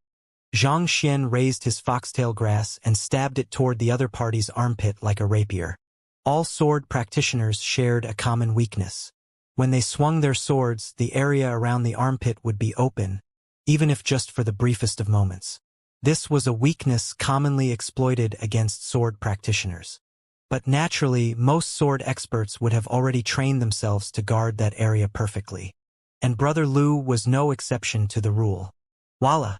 Xianxia raised his foxtail grass and stabbed it toward the other party's armpit like a rapier. All sword practitioners shared a common weakness. When they swung their swords, the area around the armpit would be open, even if just for the briefest of moments. This was a weakness commonly exploited against sword practitioners. But naturally, most sword experts would have already trained themselves to guard that area perfectly. And Brother Lu was no exception to the rule. Voila!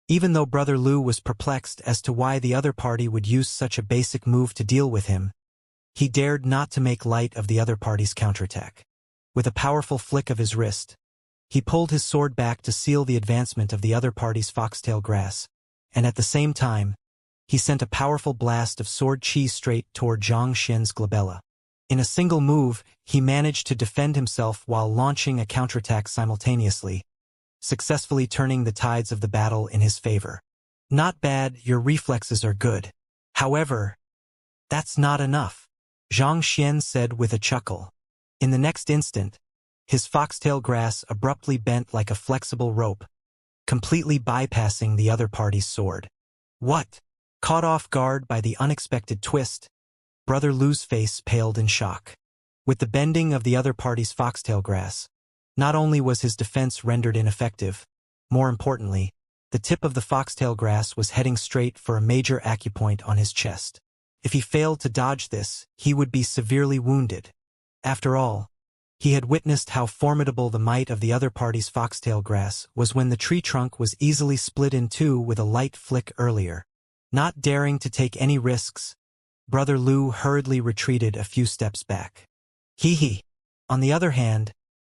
Even though Brother Lu was perplexed as to why the other party would use such a basic move to deal with him, he dared not to make light of the other party's counterattack. With a powerful flick of his wrist, he pulled his sword back to seal the advancement of the other party's foxtail grass, and at the same time, he sent a powerful blast of sword qi straight toward Xianxia's glabella. In a single move, he managed to defend himself while launching a counterattack simultaneously, successfully turning the tides of the battle in his favor. Not bad, your reflexes are good. However, that's not enough, Xianxia said with a chuckle. In the next instant, his foxtail grass abruptly bent like a flexible rope, completely bypassing the other party's sword. What? Caught off guard by the unexpected twist, Brother Lu's face paled in shock. With the bending of the other party's foxtail grass, not only was his defense rendered ineffective, more importantly, the tip of the foxtail grass was heading straight for a major acupoint on his chest. If he failed to dodge this, he would be severely wounded. After all, he had witnessed how formidable the might of the other party's foxtail grass was when the tree trunk was easily split in two with a light flick earlier. Not daring to take any risks, Brother Lu hurriedly retreated a few steps back. Hee. On the other hand,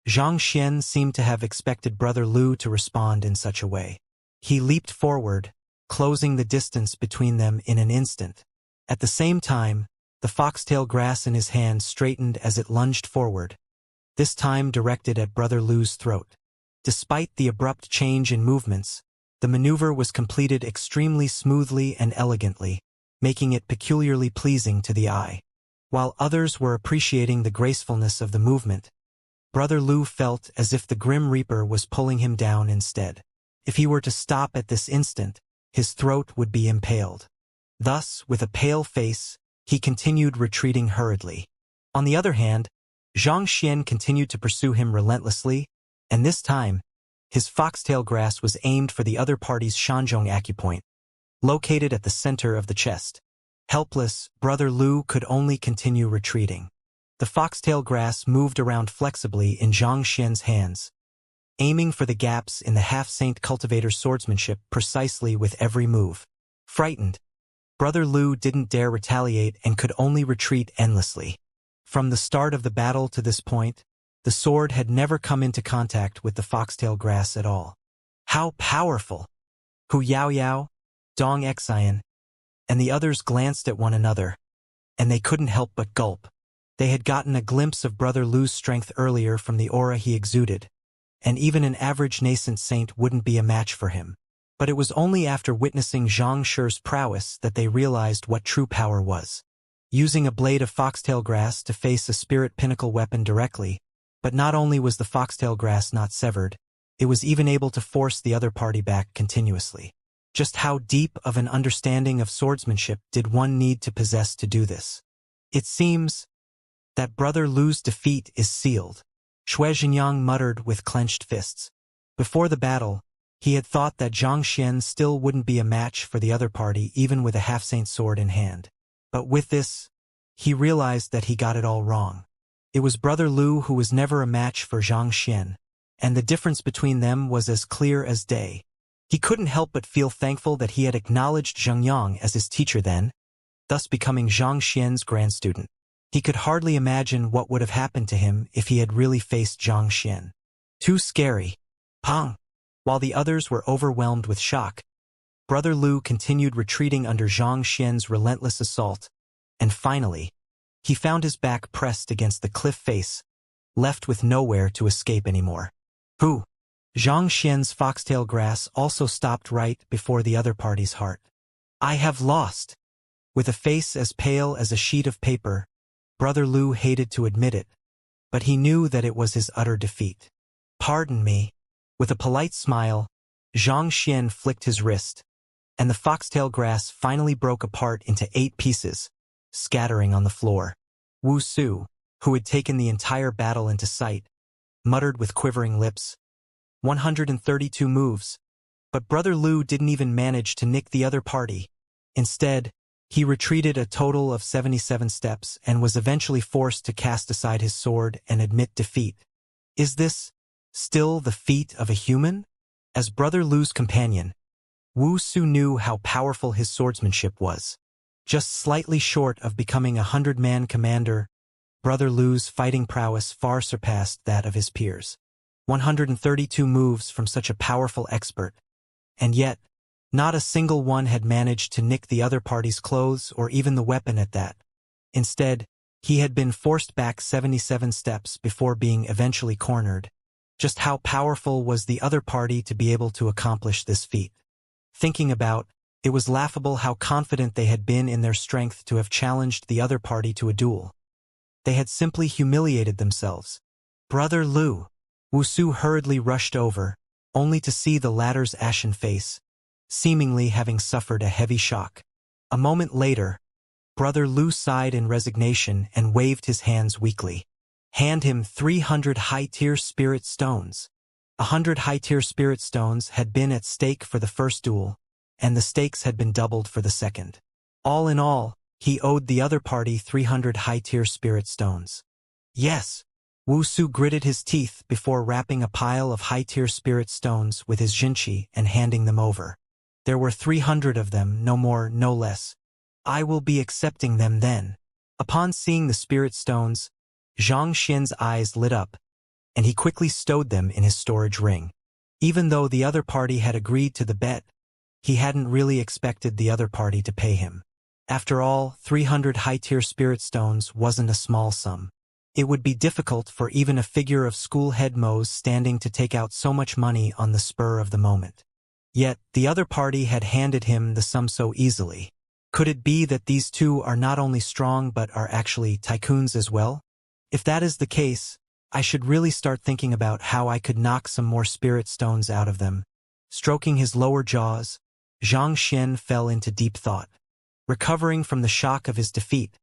Xianxia seemed to have expected Brother Lu to respond in such a way. He leaped forward, closing the distance between them in an instant. At the same time, the foxtail grass in his hand straightened as it lunged forward, this time directed at Brother Lu's throat. Despite the abrupt change in movements, the maneuver was completed extremely smoothly and elegantly, making it peculiarly pleasing to the eye. While others were appreciating the gracefulness of the movement, Brother Lu felt as if the Grim Reaper was pulling him down instead. If he were to stop at this instant, his throat would be impaled. Thus, with a pale face, he continued retreating hurriedly. On the other hand, Xianxia continued to pursue him relentlessly, and this time, his foxtail grass was aimed for the other party's shanzhong acupoint, located at the center of the chest. Helpless, Brother Lu could only continue retreating. The foxtail grass moved around flexibly in Xianxia's hands, aiming for the gaps in the half-saint cultivator's swordsmanship precisely with every move. Frightened, Brother Lu didn't dare retaliate and could only retreat endlessly. From the start of the battle to this point, the sword had never come into contact with the foxtail grass at all. How powerful! Hu Yaoyao, Dong Xian, and the others glanced at one another, and they couldn't help but gulp. They had gotten a glimpse of Brother Lu's strength earlier from the aura he exuded, and even an average nascent saint wouldn't be a match for him. But it was only after witnessing Zhang Shi's prowess that they realized what true power was. Using a blade of foxtail grass to face a spirit pinnacle weapon directly, but not only was the foxtail grass not severed, it was even able to force the other party back continuously. Just how deep of an understanding of swordsmanship did one need to possess to do this? It seems that Brother Lu's defeat is sealed, Shui Zhenyang muttered with clenched fists. Before the battle, he had thought that Xianxia still wouldn't be a match for the other party even with a half-saint sword in hand. But with this, he realized that he got it all wrong. It was Brother Lu who was never a match for Xianxia, and the difference between them was as clear as day. He couldn't help but feel thankful that he had acknowledged Zhengyang as his teacher then, thus becoming Xianxia's grand student. He could hardly imagine what would have happened to him if he had really faced Xianxia. Too scary. Pong! While the others were overwhelmed with shock, Brother Lu continued retreating under Xianxia's relentless assault, and finally, he found his back pressed against the cliff face, left with nowhere to escape anymore. Who? Xianxia's foxtail grass also stopped right before the other party's heart. I have lost. With a face as pale as a sheet of paper, Brother Lu hated to admit it, but he knew that it was his utter defeat. Pardon me. With a polite smile, Xianxia flicked his wrist, and the foxtail grass finally broke apart into 8 pieces, scattering on the floor. Wuxia, who had taken the entire battle into sight, muttered with quivering lips. 132 moves, but Brother Lu didn't even manage to nick the other party. Instead, he retreated a total of 77 steps and was eventually forced to cast aside his sword and admit defeat. Is this still the feat of a human? As Brother Lu's companion, Wuxia knew how powerful his swordsmanship was. Just slightly short of becoming a 100-man commander, Brother Lu's fighting prowess far surpassed that of his peers. 132 moves from such a powerful expert, and yet, not a single one had managed to nick the other party's clothes or even the weapon at that. Instead, he had been forced back 77 steps before being eventually cornered. Just how powerful was the other party to be able to accomplish this feat? Thinking about, it was laughable how confident they had been in their strength to have challenged the other party to a duel. They had simply humiliated themselves. Brother Lu. Wuxia hurriedly rushed over, only to see the latter's ashen face, seemingly having suffered a heavy shock. A moment later, Brother Lu sighed in resignation and waved his hands weakly. Hand him 300 high-tier spirit stones. 100 high-tier spirit stones had been at stake for the first duel, and the stakes had been doubled for the second. All in all, he owed the other party 300 high-tier spirit stones. Yes. Wuxia gritted his teeth before wrapping a pile of high-tier spirit stones with his jinqi and handing them over. There were 300 of them, no more, no less. I will be accepting them then. Upon seeing the spirit stones, Xianxia's eyes lit up, and he quickly stowed them in his storage ring. Even though the other party had agreed to the bet, he hadn't really expected the other party to pay him. After all, 300 high-tier spirit stones wasn't a small sum. It would be difficult for even a figure of school head Mo's standing to take out so much money on the spur of the moment. Yet, the other party had handed him the sum so easily. Could it be that these two are not only strong but are actually tycoons as well? If that is the case, I should really start thinking about how I could knock some more spirit stones out of them. Stroking his lower jaws, Xianxia fell into deep thought. Recovering from the shock of his defeat,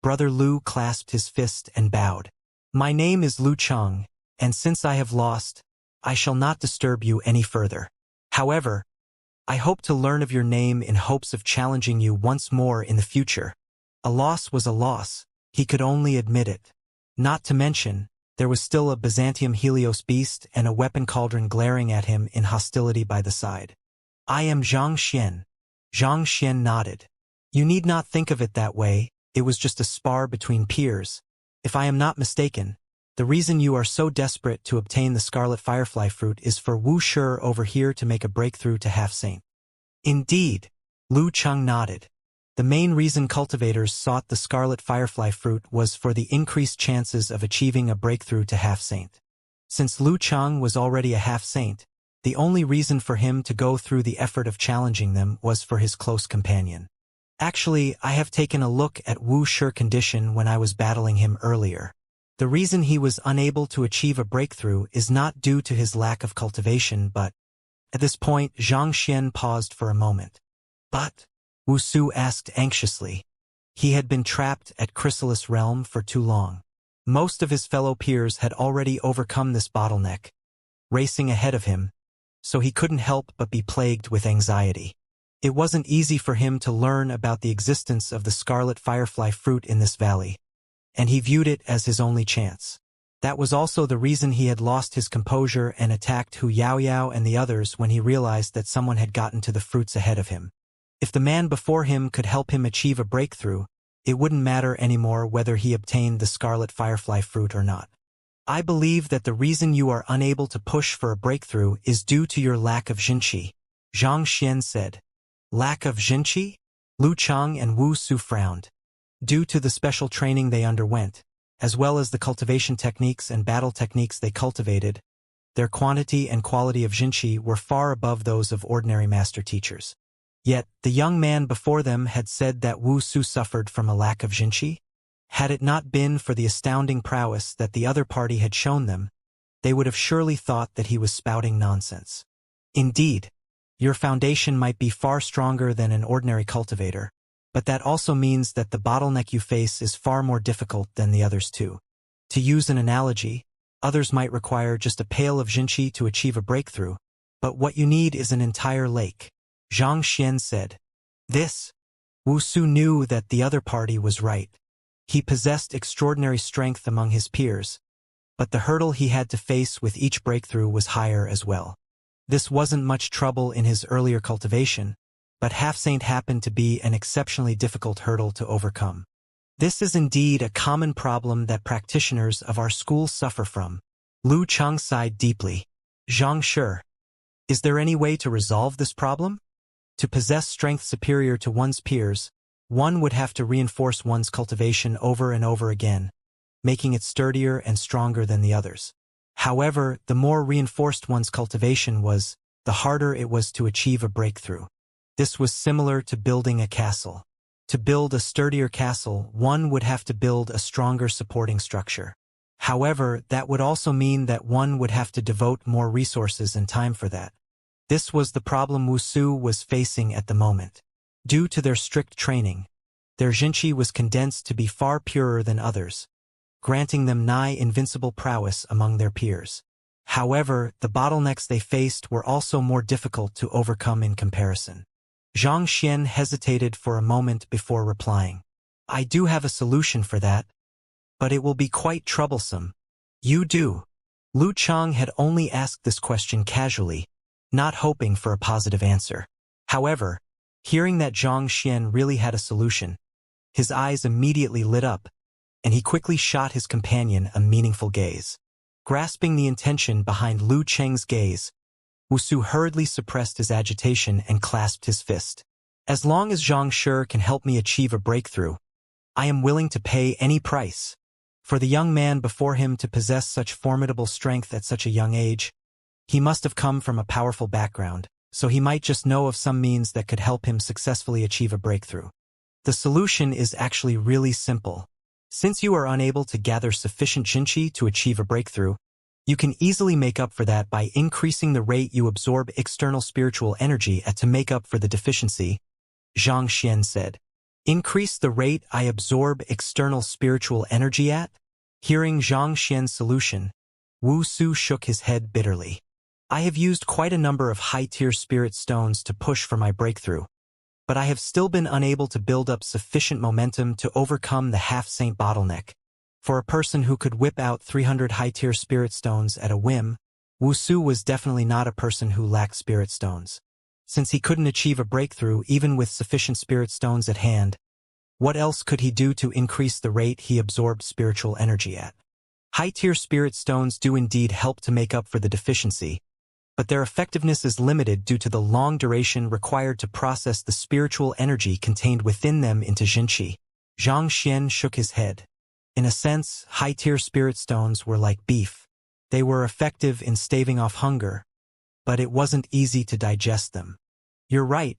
Brother Lu clasped his fist and bowed. My name is Lu Cheng, and since I have lost, I shall not disturb you any further. However, I hope to learn of your name in hopes of challenging you once more in the future. A loss was a loss, he could only admit it. Not to mention, there was still a Byzantium Helios beast and a weapon cauldron glaring at him in hostility by the side. I am Xianxia. Xianxia nodded. You need not think of it that way, it was just a spar between peers. If I am not mistaken, the reason you are so desperate to obtain the scarlet firefly fruit is for Wuxia over here to make a breakthrough to half-saint. Indeed, Lu Cheng nodded. The main reason cultivators sought the scarlet firefly fruit was for the increased chances of achieving a breakthrough to half-saint. Since Lu Cheng was already a half-saint, the only reason for him to go through the effort of challenging them was for his close companion. Actually, I have taken a look at Wuxia's condition when I was battling him earlier. The reason he was unable to achieve a breakthrough is not due to his lack of cultivation but... At this point, Xianxia paused for a moment. But? Wuxia asked anxiously. He had been trapped at Chrysalis Realm for too long. Most of his fellow peers had already overcome this bottleneck, racing ahead of him, so he couldn't help but be plagued with anxiety. It wasn't easy for him to learn about the existence of the scarlet firefly fruit in this valley, and he viewed it as his only chance. That was also the reason he had lost his composure and attacked Hu Yaoyao and the others when he realized that someone had gotten to the fruits ahead of him. If the man before him could help him achieve a breakthrough, it wouldn't matter anymore whether he obtained the scarlet firefly fruit or not. I believe that the reason you are unable to push for a breakthrough is due to your lack of Jinqi, Xianxia said. Lack of Jinqi? Lu Cheng and Wuxia frowned. Due to the special training they underwent, as well as the cultivation techniques and battle techniques they cultivated, their quantity and quality of Jinqi were far above those of ordinary master teachers. Yet, the young man before them had said that Wuxia suffered from a lack of Jinqi. Had it not been for the astounding prowess that the other party had shown them, they would have surely thought that he was spouting nonsense. Indeed, your foundation might be far stronger than an ordinary cultivator, but that also means that the bottleneck you face is far more difficult than the others too. To use an analogy, others might require just a pail of Jinqi to achieve a breakthrough, but what you need is an entire lake. Xianxia said. This? Wuxia knew that the other party was right. He possessed extraordinary strength among his peers, but the hurdle he had to face with each breakthrough was higher as well. This wasn't much trouble in his earlier cultivation, but half-saint happened to be an exceptionally difficult hurdle to overcome. This is indeed a common problem that practitioners of our school suffer from. Lu Cheng sighed deeply. Xianxia, is there any way to resolve this problem? To possess strength superior to one's peers, one would have to reinforce one's cultivation over and over again, making it sturdier and stronger than the others. However, the more reinforced one's cultivation was, the harder it was to achieve a breakthrough. This was similar to building a castle. To build a sturdier castle, one would have to build a stronger supporting structure. However, that would also mean that one would have to devote more resources and time for that. This was the problem Wuxia was facing at the moment. Due to their strict training, their Jinqi was condensed to be far purer than others, granting them nigh invincible prowess among their peers. However, the bottlenecks they faced were also more difficult to overcome in comparison. Xianxia hesitated for a moment before replying. I do have a solution for that, but it will be quite troublesome. You do? Lu Cheng had only asked this question casually, not hoping for a positive answer. However, hearing that Xianxia really had a solution, his eyes immediately lit up, and he quickly shot his companion a meaningful gaze. Grasping the intention behind Lu Cheng's gaze, Wuxia hurriedly suppressed his agitation and clasped his fist. As long as Xianxia can help me achieve a breakthrough, I am willing to pay any price. For the young man before him to possess such formidable strength at such a young age, he must have come from a powerful background, so he might just know of some means that could help him successfully achieve a breakthrough. The solution is actually really simple. Since you are unable to gather sufficient Jinchi to achieve a breakthrough, you can easily make up for that by increasing the rate you absorb external spiritual energy at to make up for the deficiency, Xianxia said. Increase the rate I absorb external spiritual energy at? Hearing Xianxia's solution, Wuxia shook his head bitterly. I have used quite a number of high-tier spirit stones to push for my breakthrough, but I have still been unable to build up sufficient momentum to overcome the half-saint bottleneck. For a person who could whip out 300 high-tier spirit stones at a whim, Wuxia was definitely not a person who lacked spirit stones. Since he couldn't achieve a breakthrough even with sufficient spirit stones at hand, what else could he do to increase the rate he absorbed spiritual energy at? High-tier spirit stones do indeed help to make up for the deficiency, but their effectiveness is limited due to the long duration required to process the spiritual energy contained within them into Jinchi. Xianxia shook his head. In a sense, high-tier spirit stones were like beef. They were effective in staving off hunger, but it wasn't easy to digest them. You're right,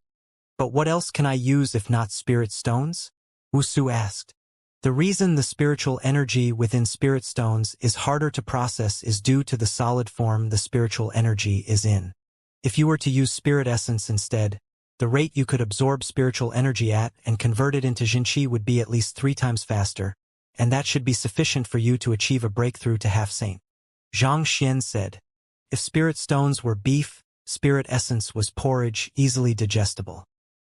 but what else can I use if not spirit stones? Wuxia asked. The reason the spiritual energy within spirit stones is harder to process is due to the solid form the spiritual energy is in. If you were to use spirit essence instead, the rate you could absorb spiritual energy at and convert it into Jinchi would be at least 3 times faster, and that should be sufficient for you to achieve a breakthrough to half-saint. Xianxia said. If spirit stones were beef, spirit essence was porridge, easily digestible.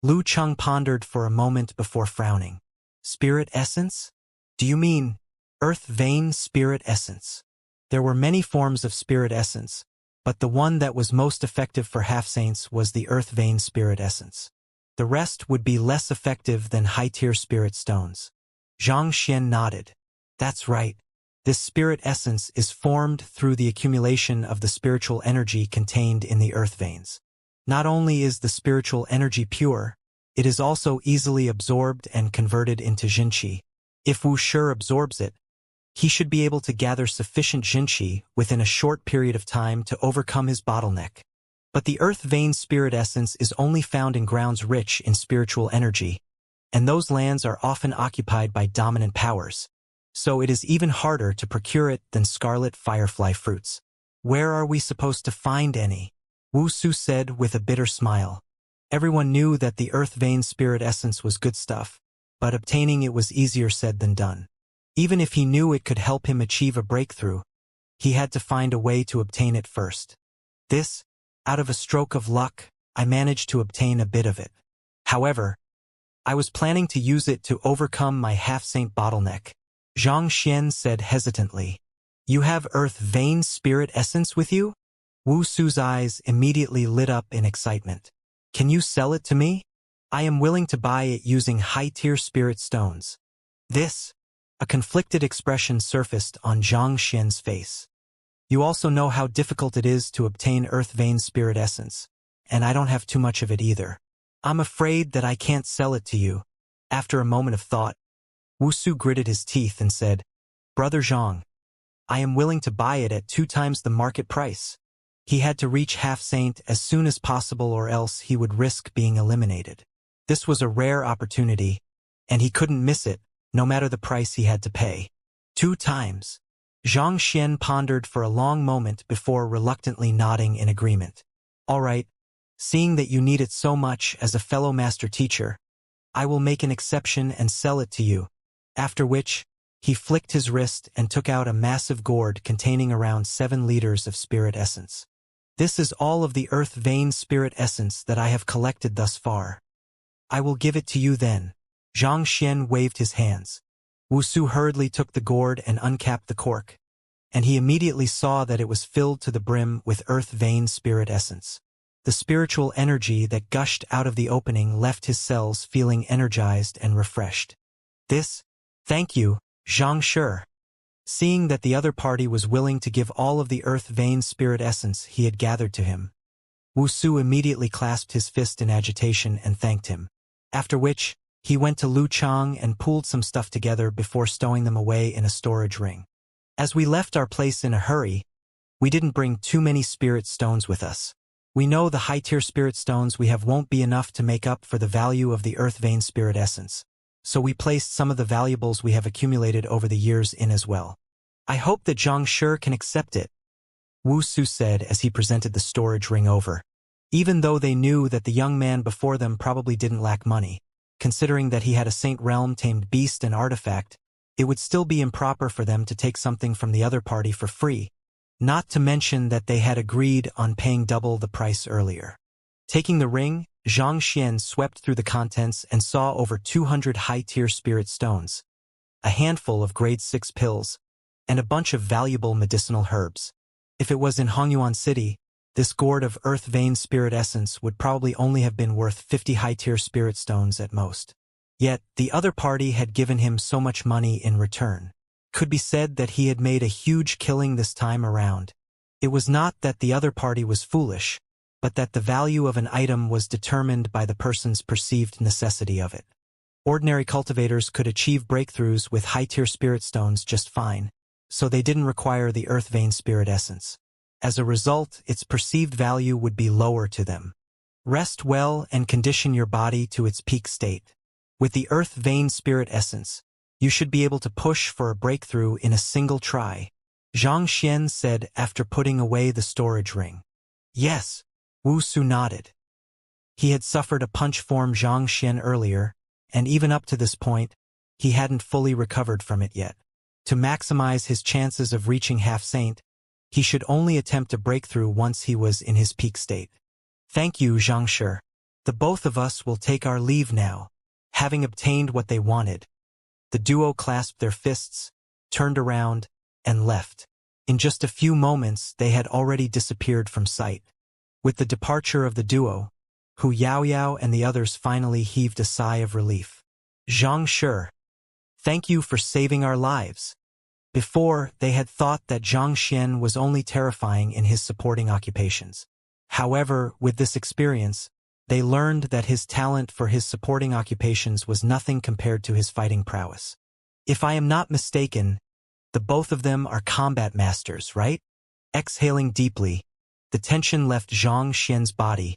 Lu Cheng pondered for a moment before frowning. Spirit essence? Do you mean earth vein spirit essence? There were many forms of spirit essence, but the one that was most effective for half-saints was the earth vein spirit essence. The rest would be less effective than high-tier spirit stones. Xianxia nodded. That's right. This spirit essence is formed through the accumulation of the spiritual energy contained in the earth veins. Not only is the spiritual energy pure, it is also easily absorbed and converted into Jinchi. If Wuxia absorbs it, he should be able to gather sufficient Jinchi within a short period of time to overcome his bottleneck. But the earth vein spirit essence is only found in grounds rich in spiritual energy, and those lands are often occupied by dominant powers, so it is even harder to procure it than scarlet firefly fruits. Where are we supposed to find any? Wuxia said with a bitter smile. Everyone knew that the earth vein spirit essence was good stuff, but obtaining it was easier said than done. Even if he knew it could help him achieve a breakthrough, he had to find a way to obtain it first. Out of a stroke of luck, I managed to obtain a bit of it. However, I was planning to use it to overcome my half-saint bottleneck. Xianxia said hesitantly. You have earth vein spirit essence with you? Wuxia's eyes immediately lit up in excitement. Can you sell it to me? I am willing to buy it using high-tier spirit stones. A conflicted expression surfaced on Xianxia's face. You also know how difficult it is to obtain earth vein spirit essence, and I don't have too much of it either. I'm afraid that I can't sell it to you. After a moment of thought, Wuxia gritted his teeth and said, Brother Zhang, I am willing to buy it at 2 times the market price. He had to reach half-saint as soon as possible or else he would risk being eliminated. This was a rare opportunity, and he couldn't miss it, no matter the price he had to pay. 2 times. Xianxia pondered for a long moment before reluctantly nodding in agreement. All right, seeing that you need it so much as a fellow master teacher, I will make an exception and sell it to you. After which, he flicked his wrist and took out a massive gourd containing around 7 liters of spirit essence. This is all of the earth vein spirit essence that I have collected thus far. I will give it to you then. Xianxia waved his hands. Wuxia hurriedly took the gourd and uncapped the cork, and he immediately saw that it was filled to the brim with earth vein spirit essence. The spiritual energy that gushed out of the opening left his cells feeling energized and refreshed. Thank you, Xianxia. Seeing that the other party was willing to give all of the earth vein spirit essence he had gathered to him, Wuxia immediately clasped his fist in agitation and thanked him. After which, He went to Lu Chang and pooled some stuff together before stowing them away in a storage ring. As we left our place in a hurry, we didn't bring too many spirit stones with us. We know the high-tier spirit stones we have won't be enough to make up for the value of the earth vein spirit essence, so we placed some of the valuables we have accumulated over the years in as well. I hope that Xianxia can accept it, Wuxia said as he presented the storage ring over. Even though they knew that the young man before them probably didn't lack money, considering that he had a Saint Realm-tamed beast and artifact, it would still be improper for them to take something from the other party for free, not to mention that they had agreed on paying double the price earlier. Taking the ring, Xianxia swept through the contents and saw over 200 high-tier spirit stones, a handful of grade 6 pills, and a bunch of valuable medicinal herbs. If it was in Hongyuan City, this gourd of earth vein spirit essence would probably only have been worth 50 high-tier spirit stones at most. Yet, the other party had given him so much money in return. Could be said that he had made a huge killing this time around. It was not that the other party was foolish, but that the value of an item was determined by the person's perceived necessity of it. Ordinary cultivators could achieve breakthroughs with high-tier spirit stones just fine, so they didn't require the earth vein spirit essence. As a result, its perceived value would be lower to them. Rest well and condition your body to its peak state. With the earth vein spirit essence, you should be able to push for a breakthrough in a single try, Xianxia said after putting away the storage ring. Yes, Wuxia nodded. He had suffered a punch from Xianxia earlier, and even up to this point, he hadn't fully recovered from it yet. To maximize his chances of reaching half-saint, he should only attempt a breakthrough once he was in his peak state. Thank you, Xianxia. The both of us will take our leave now, having obtained what they wanted. The duo clasped their fists, turned around, and left. In just a few moments, they had already disappeared from sight. With the departure of the duo, Hu Yaoyao and the others finally heaved a sigh of relief. Xianxia, thank you for saving our lives. Before, they had thought that Xianxia was only terrifying in his supporting occupations. However, with this experience, they learned that his talent for his supporting occupations was nothing compared to his fighting prowess. If I am not mistaken, the both of them are combat masters, right? Exhaling deeply, the tension left Xianxia's body,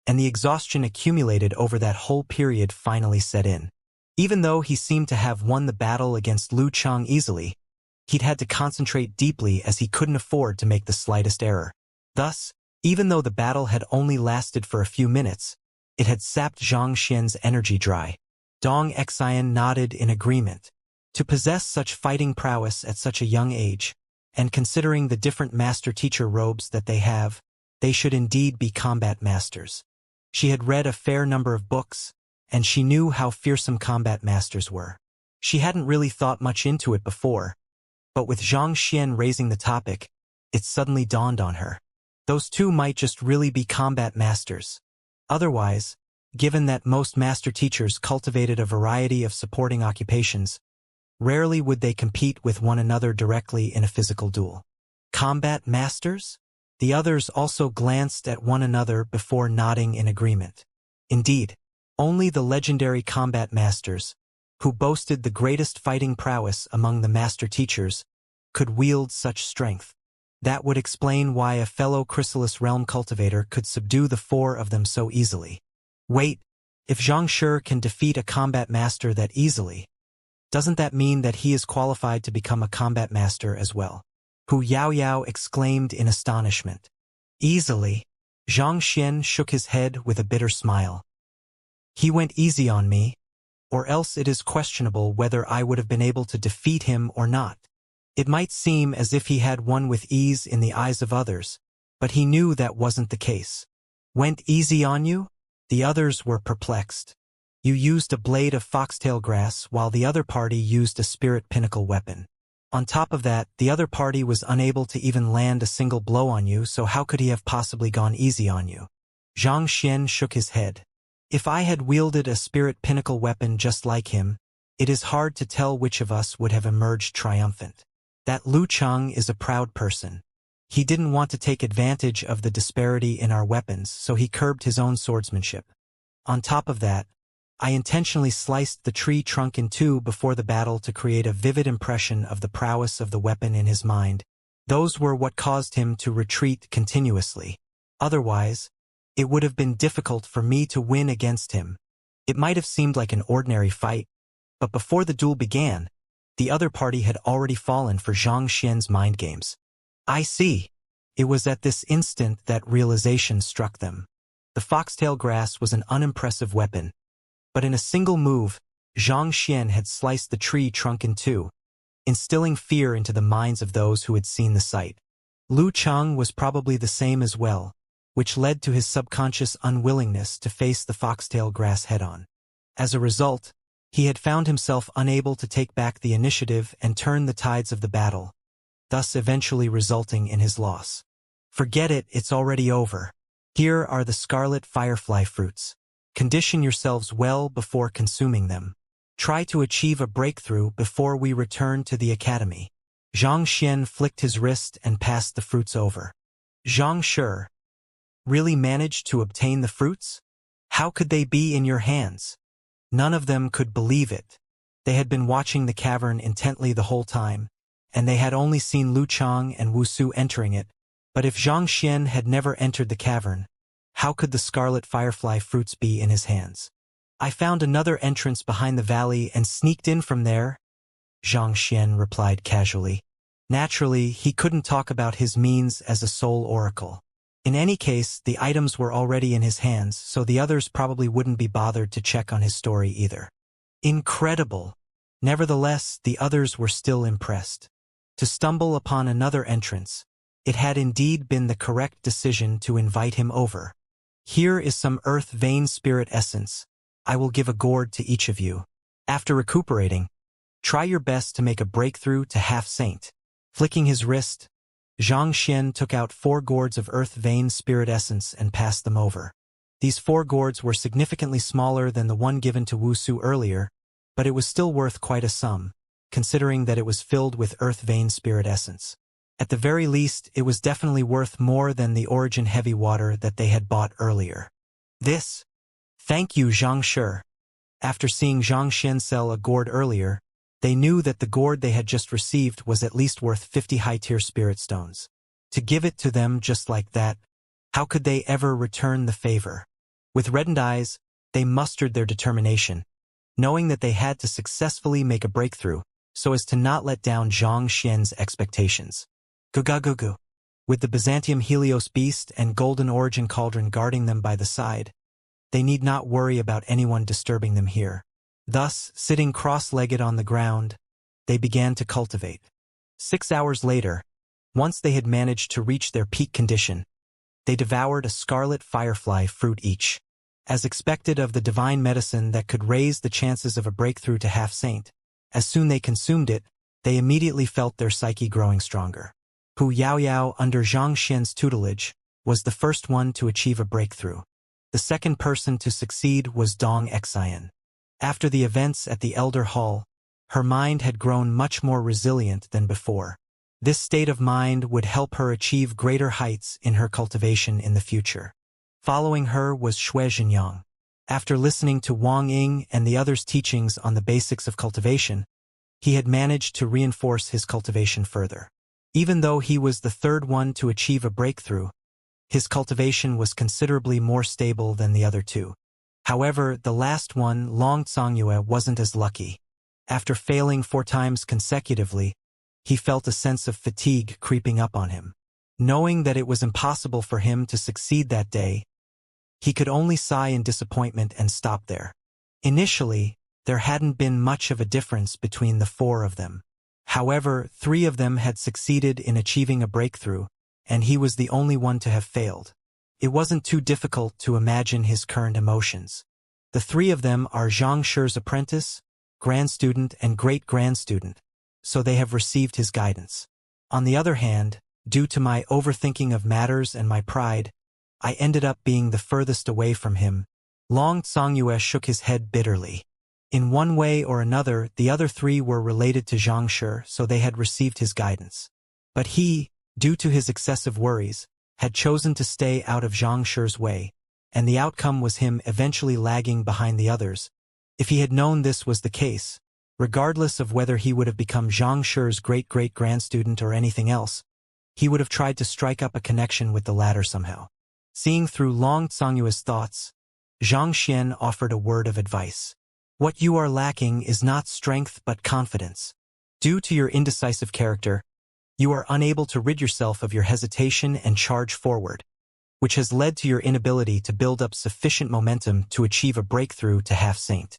and the exhaustion accumulated over that whole period finally set in. Even though he seemed to have won the battle against Lu Chang easily, he'd had to concentrate deeply as he couldn't afford to make the slightest error. Thus, even though the battle had only lasted for a few minutes, it had sapped Xianxia's energy dry. Dong Xian nodded in agreement. To possess such fighting prowess at such a young age, and considering the different master-teacher robes that they have, they should indeed be combat masters. She had read a fair number of books, and she knew how fearsome combat masters were. She hadn't really thought much into it before, but with Xianxia raising the topic, it suddenly dawned on her. Those two might just really be combat masters. Otherwise, given that most master teachers cultivated a variety of supporting occupations, rarely would they compete with one another directly in a physical duel. Combat masters? The others also glanced at one another before nodding in agreement. Indeed, only the legendary combat masters, who boasted the greatest fighting prowess among the master teachers, could wield such strength. That would explain why a fellow Chrysalis Realm cultivator could subdue the four of them so easily. Wait, if Xianxia can defeat a combat master that easily, doesn't that mean that he is qualified to become a combat master as well? Hu Yaoyao exclaimed in astonishment. Easily? Xianxia shook his head with a bitter smile. He went easy on me, or else it is questionable whether I would have been able to defeat him or not. It might seem as if he had won with ease in the eyes of others, but he knew that wasn't the case. Went easy on you? The others were perplexed. You used a blade of foxtail grass while the other party used a spirit pinnacle weapon. On top of that, the other party was unable to even land a single blow on you, so how could he have possibly gone easy on you? Xianxia shook his head. If I had wielded a spirit pinnacle weapon just like him, it is hard to tell which of us would have emerged triumphant. That Lu Chang is a proud person. He didn't want to take advantage of the disparity in our weapons, so he curbed his own swordsmanship. On top of that, I intentionally sliced the tree trunk in two before the battle to create a vivid impression of the prowess of the weapon in his mind. Those were what caused him to retreat continuously. Otherwise, it would have been difficult for me to win against him. It might have seemed like an ordinary fight, but before the duel began, the other party had already fallen for Xianxia's mind games. I see. It was at this instant that realization struck them. The foxtail grass was an unimpressive weapon, but in a single move, Xianxia had sliced the tree trunk in two, instilling fear into the minds of those who had seen the sight. Lu Cheng was probably the same as well, which led to his subconscious unwillingness to face the foxtail grass head-on. As a result, he had found himself unable to take back the initiative and turn the tides of the battle, thus eventually resulting in his loss. Forget it, it's already over. Here are the scarlet firefly fruits. Condition yourselves well before consuming them. Try to achieve a breakthrough before we return to the academy. Zhang Xian flicked his wrist and passed the fruits over. Zhang Shi, really managed to obtain the fruits? How could they be in your hands? None of them could believe it. They had been watching the cavern intently the whole time, and they had only seen Lu Chang and Wuxia entering it. But if Zhang Xian had never entered the cavern, how could the scarlet firefly fruits be in his hands? I found another entrance behind the valley and sneaked in from there, Zhang Xian replied casually. Naturally, he couldn't talk about his means as a soul oracle. In any case, the items were already in his hands, so the others probably wouldn't be bothered to check on his story either. Incredible! Nevertheless, the others were still impressed. To stumble upon another entrance, it had indeed been the correct decision to invite him over. Here is some earth vein spirit essence. I will give a gourd to each of you. After recuperating, try your best to make a breakthrough to half-saint. Flicking his wrist, Zhang Xian took out 4 gourds of earth vein spirit essence and passed them over. These 4 gourds were significantly smaller than the one given to Wuxia earlier, but it was still worth quite a sum, considering that it was filled with earth vein spirit essence. At the very least, it was definitely worth more than the origin heavy water that they had bought earlier. This? Thank you, Zhang Shi. After seeing Zhang Xian sell a gourd earlier, they knew that the gourd they had just received was at least worth 50 high-tier spirit stones. To give it to them just like that, how could they ever return the favor? With reddened eyes, they mustered their determination, knowing that they had to successfully make a breakthrough so as to not let down Zhang Xian's expectations. Gugagugu. With the Byzantium Helios beast and golden origin cauldron guarding them by the side, they need not worry about anyone disturbing them here. Thus, sitting cross-legged on the ground, they began to cultivate. 6 hours later, once they had managed to reach their peak condition, they devoured a scarlet firefly fruit each. As expected of the divine medicine that could raise the chances of a breakthrough to half-saint, as soon they consumed it, they immediately felt their psyche growing stronger. Hu Yaoyao, under Zhang Xian's tutelage, was the first one to achieve a breakthrough. The second person to succeed was Dong Xian. After the events at the Elder Hall, her mind had grown much more resilient than before. This state of mind would help her achieve greater heights in her cultivation in the future. Following her was Xue Zhenyang. After listening to Wang Ying and the others' teachings on the basics of cultivation, he had managed to reinforce his cultivation further. Even though he was the third one to achieve a breakthrough, his cultivation was considerably more stable than the other two. However, the last one, Long Tsongyue, wasn't as lucky. After failing 4 times consecutively, he felt a sense of fatigue creeping up on him. Knowing that it was impossible for him to succeed that day, he could only sigh in disappointment and stop there. Initially, there hadn't been much of a difference between the 4 of them. However, 3 of them had succeeded in achieving a breakthrough, and he was the only one to have failed. It wasn't too difficult to imagine his current emotions. The 3 of them are Zhang Shi's apprentice, grand student, and great-grand student, so they have received his guidance. On the other hand, due to my overthinking of matters and my pride, I ended up being the furthest away from him. Long Tsongyue shook his head bitterly. In one way or another, the other 3 were related to Zhang Shi, so they had received his guidance. But he, due to his excessive worries, had chosen to stay out of Zhang Shi's way, and the outcome was him eventually lagging behind the others, If he had known this was the case, regardless of whether he would have become Xianxia's great-great-grandstudent or anything else, he would have tried to strike up a connection with the latter somehow. Seeing through Long Tsongyue's thoughts, Zhang Xian offered a word of advice. What you are lacking is not strength but confidence. Due to your indecisive character, you are unable to rid yourself of your hesitation and charge forward, which has led to your inability to build up sufficient momentum to achieve a breakthrough to half-saint.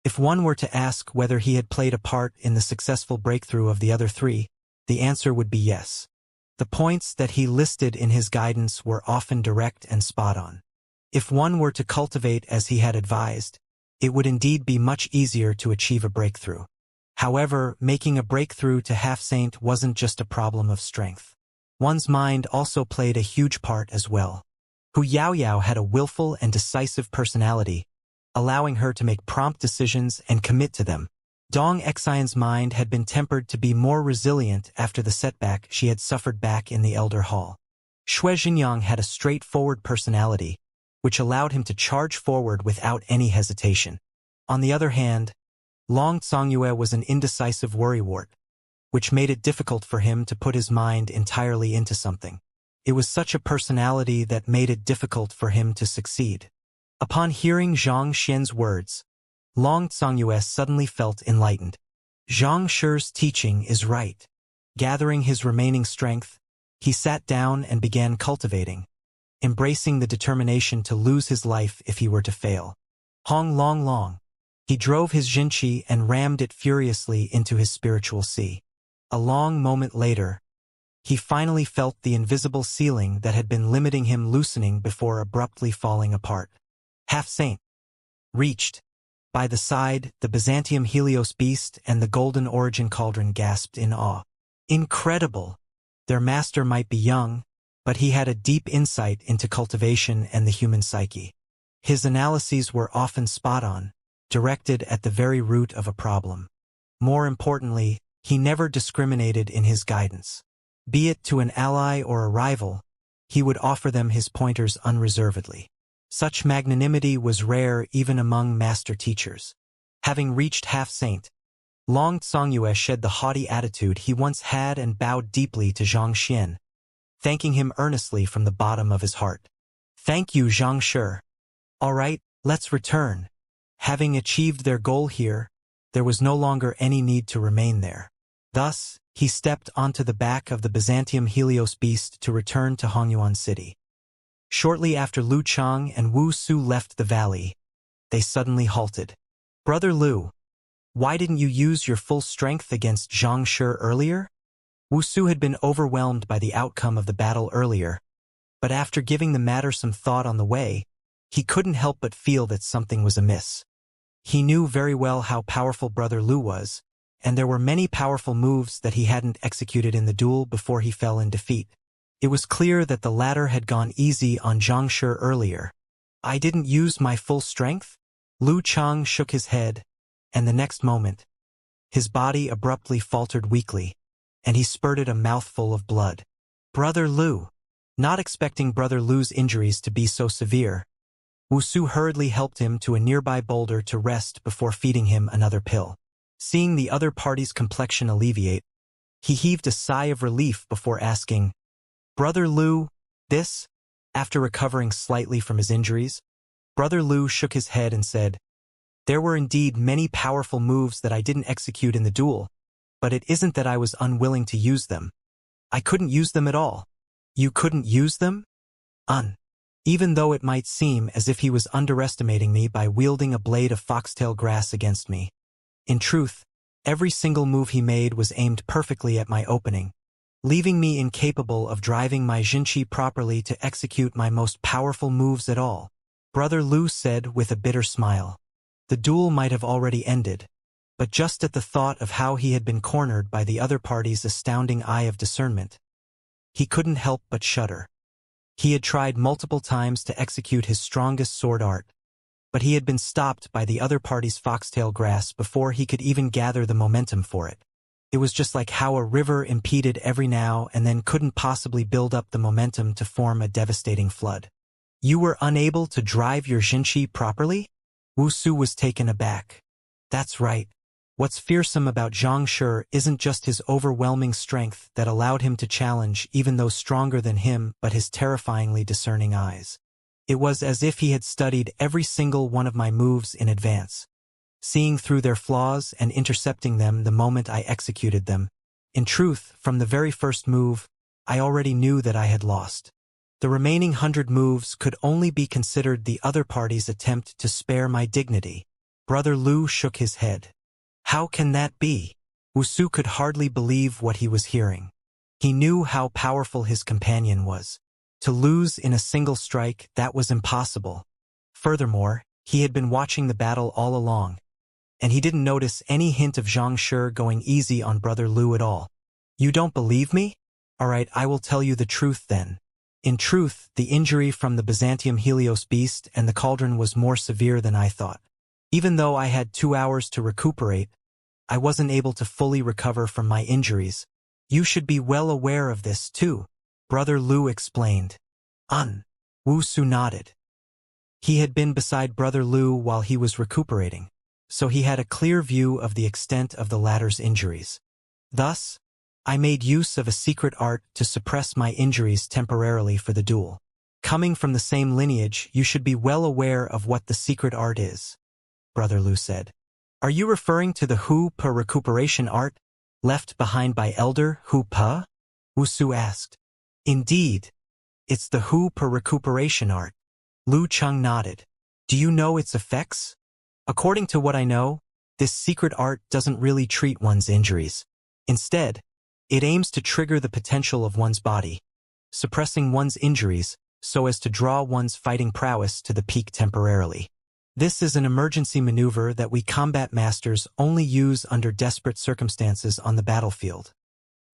If one were to ask whether he had played a part in the successful breakthrough of the other three, the answer would be yes. The points that he listed in his guidance were often direct and spot-on. If one were to cultivate as he had advised, it would indeed be much easier to achieve a breakthrough. However, making a breakthrough to half-saint wasn't just a problem of strength. One's mind also played a huge part as well. Hu Yaoyao had a willful and decisive personality, allowing her to make prompt decisions and commit to them. Dong Xian's mind had been tempered to be more resilient after the setback she had suffered back in the Elder Hall. Xue Xingyang had a straightforward personality, which allowed him to charge forward without any hesitation. On the other hand, Long Tsongyue was an indecisive worrywart, which made it difficult for him to put his mind entirely into something. It was such a personality that made it difficult for him to succeed. Upon hearing Zhang Xian's words, Long Tsongyue suddenly felt enlightened. Zhang Shi's teaching is right. Gathering his remaining strength, he sat down and began cultivating, embracing the determination to lose his life if he were to fail. Hong Long Long. He drove his Jinqi and rammed it furiously into his spiritual sea. A long moment later, he finally felt the invisible ceiling that had been limiting him loosening before abruptly falling apart. Half-saint. Reached. By the side, the Byzantium Helios beast and the golden origin cauldron gasped in awe. Incredible! Their master might be young, but he had a deep insight into cultivation and the human psyche. His analyses were often spot-on, directed at the very root of a problem. More importantly, he never discriminated in his guidance. Be it to an ally or a rival, he would offer them his pointers unreservedly. Such magnanimity was rare even among master teachers. Having reached half-saint, Long Tsongyue shed the haughty attitude he once had and bowed deeply to Zhang Xian, thanking him earnestly from the bottom of his heart. Thank you, Zhang Shi. All right, let's return. Having achieved their goal here, there was no longer any need to remain there. Thus, he stepped onto the back of the Byzantium Helios beast to return to Hongyuan City. Shortly after Lu Chang and Wu Su left the valley, they suddenly halted. Brother Lu, why didn't you use your full strength against Zhang Shi earlier? Wu Su had been overwhelmed by the outcome of the battle earlier, but after giving the matter some thought on the way, he couldn't help but feel that something was amiss. He knew very well how powerful Brother Lu was, and there were many powerful moves that he hadn't executed in the duel before he fell in defeat. It was clear that the latter had gone easy on Zhang Shi earlier. I didn't use my full strength? Lu Chang shook his head, and the next moment, his body abruptly faltered weakly, and he spurted a mouthful of blood. Brother Lu. Not expecting Brother Lu's injuries to be so severe, Wu Su hurriedly helped him to a nearby boulder to rest before feeding him another pill. Seeing the other party's complexion alleviate, he heaved a sigh of relief before asking, Brother Lu, this? After recovering slightly from his injuries, Brother Lu shook his head and said, There were indeed many powerful moves that I didn't execute in the duel, but it isn't that I was unwilling to use them. I couldn't use them at all. You couldn't use them? Even though it might seem as if he was underestimating me by wielding a blade of foxtail grass against me. In truth, every single move he made was aimed perfectly at my opening, leaving me incapable of driving my Jinqi properly to execute my most powerful moves at all. Brother Lu said with a bitter smile. The duel might have already ended, but just at the thought of how he had been cornered by the other party's astounding eye of discernment, he couldn't help but shudder. He had tried multiple times to execute his strongest sword art, but he had been stopped by the other party's foxtail grass before he could even gather the momentum for it. It was just like how a river impeded every now and then couldn't possibly build up the momentum to form a devastating flood. You were unable to drive your Jinqi properly? Wuxia was taken aback. That's right. What's fearsome about Xianxia isn't just his overwhelming strength that allowed him to challenge even those stronger than him, but his terrifyingly discerning eyes. It was as if he had studied every single one of my moves in advance, seeing through their flaws and intercepting them the moment I executed them. In truth, from the very first move, I already knew that I had lost. The remaining 100 moves could only be considered the other party's attempt to spare my dignity. Brother Lu shook his head. How can that be? Wuxia could hardly believe what he was hearing. He knew how powerful his companion was. To lose in a single strike, that was impossible. Furthermore, he had been watching the battle all along, and he didn't notice any hint of Xianxia going easy on Brother Lu at all. You don't believe me? Alright, I will tell you the truth then. In truth, the injury from the Byzantium Helios beast and the cauldron was more severe than I thought. Even though I had 2 hours to recuperate, I wasn't able to fully recover from my injuries. You should be well aware of this too, Brother Lu explained. Wuxia nodded. He had been beside Brother Lu while he was recuperating, so he had a clear view of the extent of the latter's injuries. Thus, I made use of a secret art to suppress my injuries temporarily for the duel. Coming from the same lineage, you should be well aware of what the secret art is, Brother Lu said. Are you referring to the Hu Pa recuperation art, left behind by Elder Hu Pa? Wuxia asked. Indeed, it's the Hu Pa recuperation art. Lu Cheng nodded. Do you know its effects? According to what I know, this secret art doesn't really treat one's injuries. Instead, it aims to trigger the potential of one's body, suppressing one's injuries so as to draw one's fighting prowess to the peak temporarily. This is an emergency maneuver that we combat masters only use under desperate circumstances on the battlefield,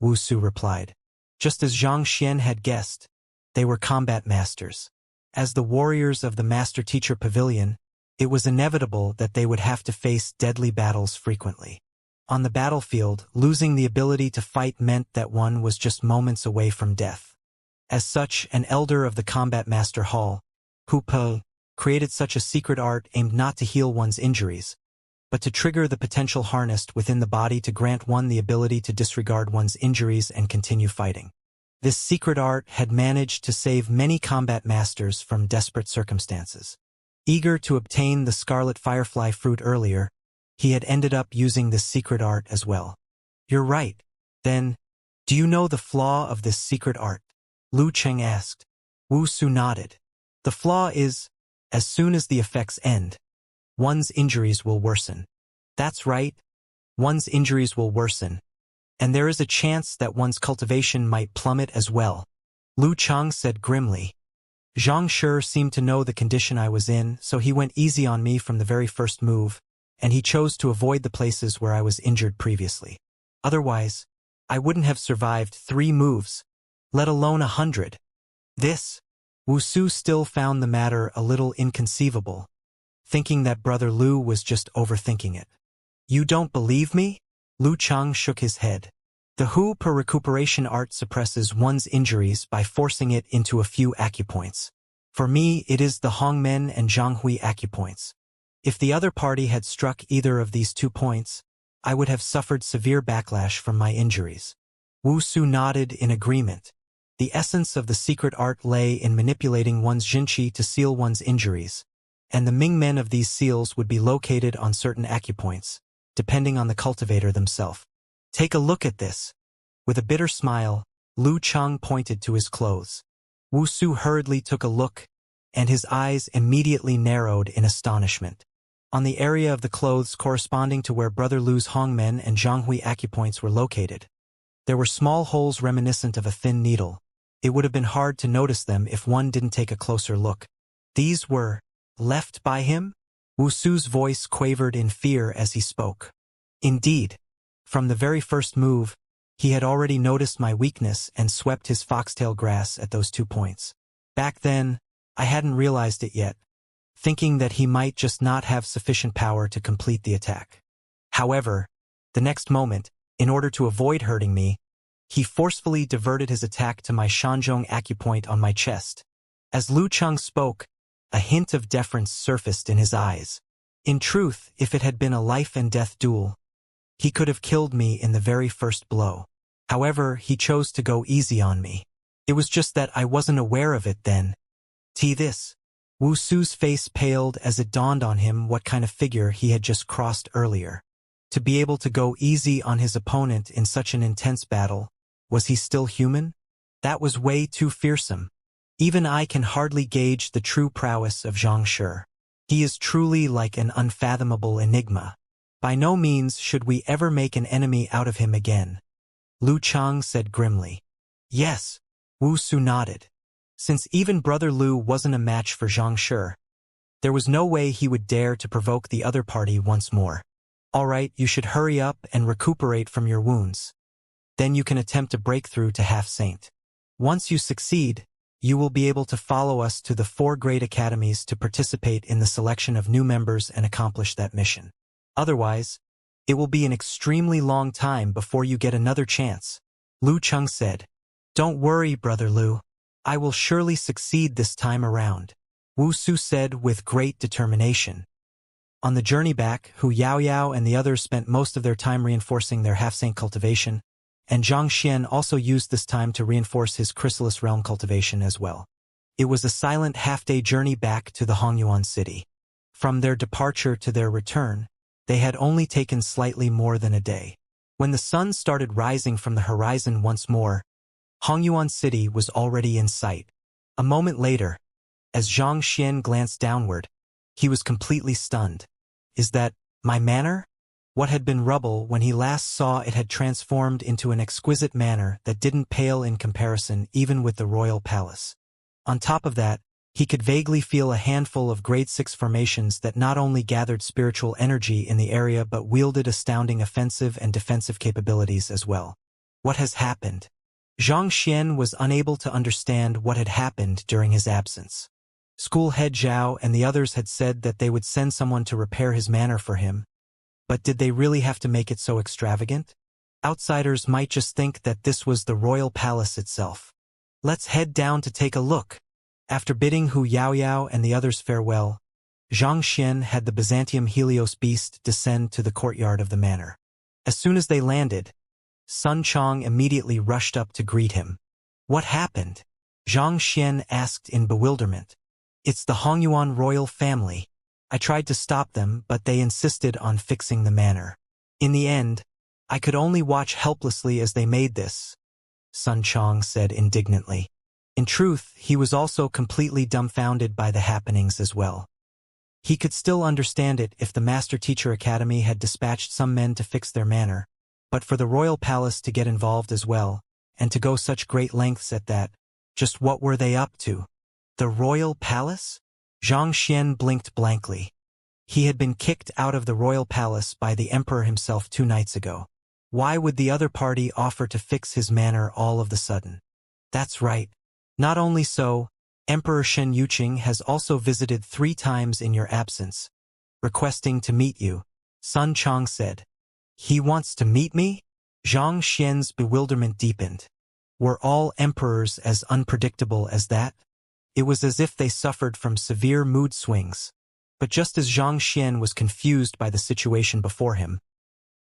Wuxia replied. Just as Xianxia had guessed, they were combat masters. As the warriors of the Master-Teacher Pavilion, it was inevitable that they would have to face deadly battles frequently. On the battlefield, losing the ability to fight meant that one was just moments away from death. As such, an elder of the Combat Master Hall, Hu Pa, created such a secret art aimed not to heal one's injuries, but to trigger the potential harnessed within the body to grant one the ability to disregard one's injuries and continue fighting. This secret art had managed to save many combat masters from desperate circumstances. Eager to obtain the Scarlet Firefly fruit earlier, he had ended up using this secret art as well. You're right. Then, do you know the flaw of this secret art? Lu Cheng asked. Wuxia nodded. The flaw is, as soon as the effects end, one's injuries will worsen. That's right. One's injuries will worsen. And there is a chance that one's cultivation might plummet as well, Lu Cheng said grimly. Xianxia seemed to know the condition I was in, so he went easy on me from the very first move, and he chose to avoid the places where I was injured previously. Otherwise, I wouldn't have survived 3 moves, let alone 100. This, Wuxia still found the matter a little inconceivable, thinking that Brother Lu was just overthinking it. You don't believe me? Lu Cheng shook his head. The Hu Pa recuperation art suppresses one's injuries by forcing it into a few acupoints. For me, it is the Hongmen and Zhanghui acupoints. If the other party had struck either of these 2 points, I would have suffered severe backlash from my injuries. Wuxia nodded in agreement. The essence of the secret art lay in manipulating one's jinqi to seal one's injuries, and the Mingmen of these seals would be located on certain acupoints, depending on the cultivator themselves. Take a look at this. With a bitter smile, Lu Cheng pointed to his clothes. Wuxia hurriedly took a look, and his eyes immediately narrowed in astonishment. On the area of the clothes corresponding to where Brother Lu's Hongmen and Zhanghui acupoints were located, there were small holes reminiscent of a thin needle. It would have been hard to notice them if one didn't take a closer look. These were left by him? Wuxia's voice quavered in fear as he spoke. Indeed, from the very first move, he had already noticed my weakness and swept his foxtail grass at those 2 points. Back then, I hadn't realized it yet, thinking that he might just not have sufficient power to complete the attack. However, the next moment, in order to avoid hurting me, he forcefully diverted his attack to my Shanzhong acupoint on my chest. As Lu Cheng spoke, a hint of deference surfaced in his eyes. In truth, if it had been a life-and-death duel, he could have killed me in the very first blow. However, he chose to go easy on me. It was just that I wasn't aware of it then. This. Wuxu's face paled as it dawned on him what kind of figure he had just crossed earlier. To be able to go easy on his opponent in such an intense battle, was he still human? That was way too fearsome. Even I can hardly gauge the true prowess of Xianxia. He is truly like an unfathomable enigma. By no means should we ever make an enemy out of him again. Lu Chang said grimly. Yes, Wuxu nodded. Since even Brother Lu wasn't a match for Xianxia, there was no way he would dare to provoke the other party once more. All right, you should hurry up and recuperate from your wounds. Then you can attempt a breakthrough to Half-Saint. Once you succeed, you will be able to follow us to the 4 great academies to participate in the selection of new members and accomplish that mission. Otherwise, it will be an extremely long time before you get another chance. Lu Cheng said. Don't worry, Brother Lu. I will surely succeed this time around, Wuxu said with great determination. On the journey back, Hu Yaoyao and the others spent most of their time reinforcing their Half-Saint cultivation, and Zhang Xian also used this time to reinforce his Chrysalis Realm cultivation as well. It was a silent half-day journey back to the Hongyuan city. From their departure to their return, they had only taken slightly more than a day. When the sun started rising from the horizon once more, Hongyuan city was already in sight. A moment later, as Zhang Xian glanced downward, he was completely stunned. Is that my manor? What had been rubble when he last saw it had transformed into an exquisite manor that didn't pale in comparison even with the royal palace. On top of that, he could vaguely feel a handful of grade 6 formations that not only gathered spiritual energy in the area but wielded astounding offensive and defensive capabilities as well. What has happened? Zhang Xian was unable to understand what had happened during his absence. School head Zhao and the others had said that they would send someone to repair his manor for him. But did they really have to make it so extravagant? Outsiders might just think that this was the royal palace itself. Let's head down to take a look. After bidding Hu Yaoyao and the others farewell, Zhang Xian had the Byzantium Helios beast descend to the courtyard of the manor. As soon as they landed, Sun Chong immediately rushed up to greet him. What happened? Zhang Xian asked in bewilderment. It's the Hongyuan royal family. I tried to stop them, but they insisted on fixing the manor. In the end, I could only watch helplessly as they made this, Sun Chong said indignantly. In truth, he was also completely dumbfounded by the happenings as well. He could still understand it if the Master Teacher Academy had dispatched some men to fix their manor, but for the royal palace to get involved as well, and to go such great lengths at that, just what were they up to? The royal palace? Zhang Xian blinked blankly. He had been kicked out of the royal palace by the emperor himself 2 nights ago. Why would the other party offer to fix his manor all of the sudden? That's right. Not only so, Emperor Shen Yuqing has also visited 3 times in your absence, requesting to meet you, Sun Chong said. He wants to meet me? Zhang Xian's bewilderment deepened. Were all emperors as unpredictable as that? It was as if they suffered from severe mood swings. But just as Zhang Xian was confused by the situation before him,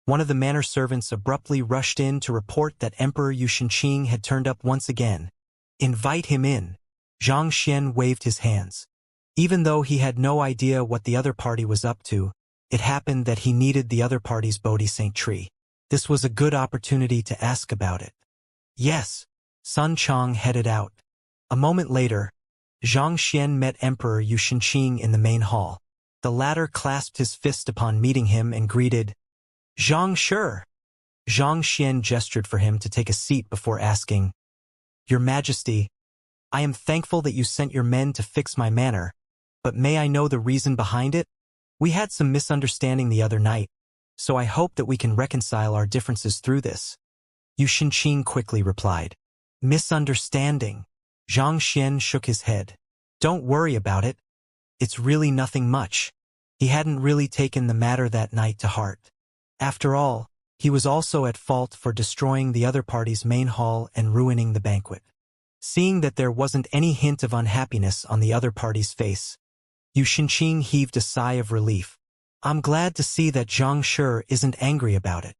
one of the manor servants abruptly rushed in to report that Emperor Yu Shenqing had turned up once again. Invite him in. Zhang Xian waved his hands. Even though he had no idea what the other party was up to, it happened that he needed the other party's Bodhi-Saint tree. This was a good opportunity to ask about it. Yes, Sun Chong headed out. A moment later, Zhang Xian met Emperor Yu Shenqing in the main hall. The latter clasped his fist upon meeting him and greeted, Zhang Shi. Zhang Xian gestured for him to take a seat before asking, Your Majesty, I am thankful that you sent your men to fix my manor, but may I know the reason behind it? We had some misunderstanding the other night, so I hope that we can reconcile our differences through this. Yu Shenqing quickly replied. Misunderstanding. Zhang Xian shook his head. Don't worry about it. It's really nothing much. He hadn't really taken the matter that night to heart. After all, he was also at fault for destroying the other party's main hall and ruining the banquet. Seeing that there wasn't any hint of unhappiness on the other party's face, Yu Shenqing heaved a sigh of relief. I'm glad to see that Xianxia isn't angry about it.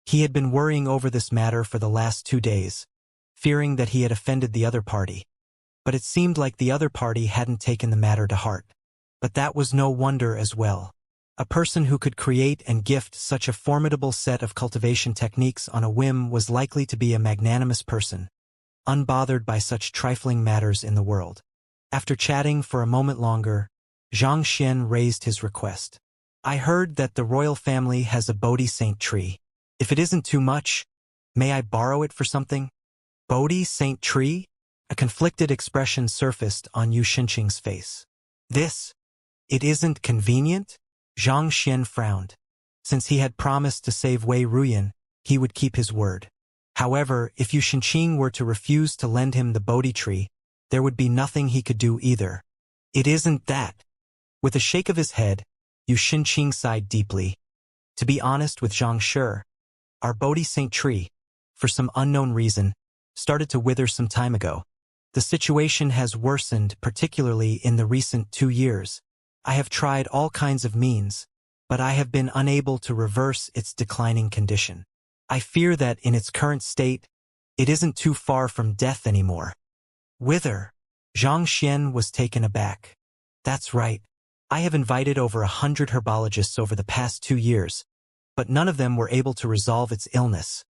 He had been worrying over this matter for the last 2 days, fearing that he had offended the other party. But it seemed like the other party hadn't taken the matter to heart. But that was no wonder as well. A person who could create and gift such a formidable set of cultivation techniques on a whim was likely to be a magnanimous person, unbothered by such trifling matters in the world. After chatting for a moment longer, Xianxia raised his request. I heard that the royal family has a Bodhi Saint tree. If it isn't too much, may I borrow it for something? Bodhi Saint tree? A conflicted expression surfaced on Xianxia's face. It isn't convenient? Xianxia frowned. Since he had promised to save Wei Ruyan, he would keep his word. However, if Xianxia were to refuse to lend him the Bodhi tree, there would be nothing he could do either. It isn't that. With a shake of his head, Xianxia sighed deeply. To be honest with Xianxia, our Bodhi Saint tree, for some unknown reason, started to wither some time ago. The situation has worsened, particularly in the recent 2 years. I have tried all kinds of means, but I have been unable to reverse its declining condition. I fear that in its current state, it isn't too far from death anymore. Wither? Xianxia was taken aback. That's right. I have invited over 100 herbologists over the past 2 years, but none of them were able to resolve its illness.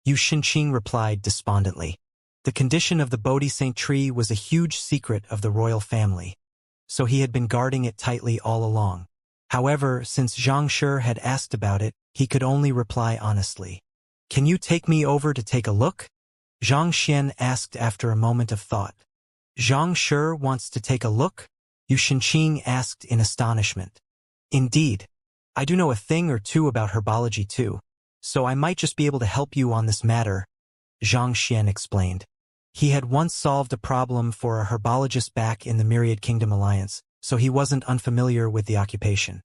Xianxia replied despondently. The condition of the Bodhi Saint tree was a huge secret of the royal family, so he had been guarding it tightly all along. However, since Xianxia had asked about it, he could only reply honestly. Can you take me over to take a look? Xianxia asked after a moment of thought. Xianxia wants to take a look? Xianxia asked in astonishment. Indeed. I do know a thing or two about herbology too, so I might just be able to help you on this matter, Xianxia explained. He had once solved a problem for a herbologist back in the Myriad Kingdom Alliance, so he wasn't unfamiliar with the occupation.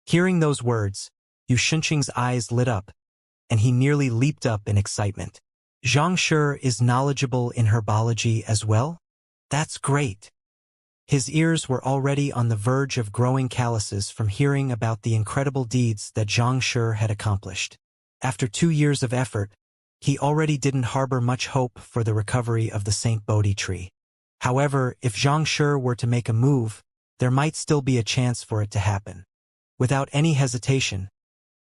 Hearing those words, Xianxia's eyes lit up, and he nearly leaped up in excitement. Xianxia is knowledgeable in herbology as well? That's great. His ears were already on the verge of growing calluses from hearing about the incredible deeds that Xianxia had accomplished. After 2 years of effort, he already didn't harbor much hope for the recovery of the Saint Bodhi tree. However, if Xianxia were to make a move, there might still be a chance for it to happen. Without any hesitation,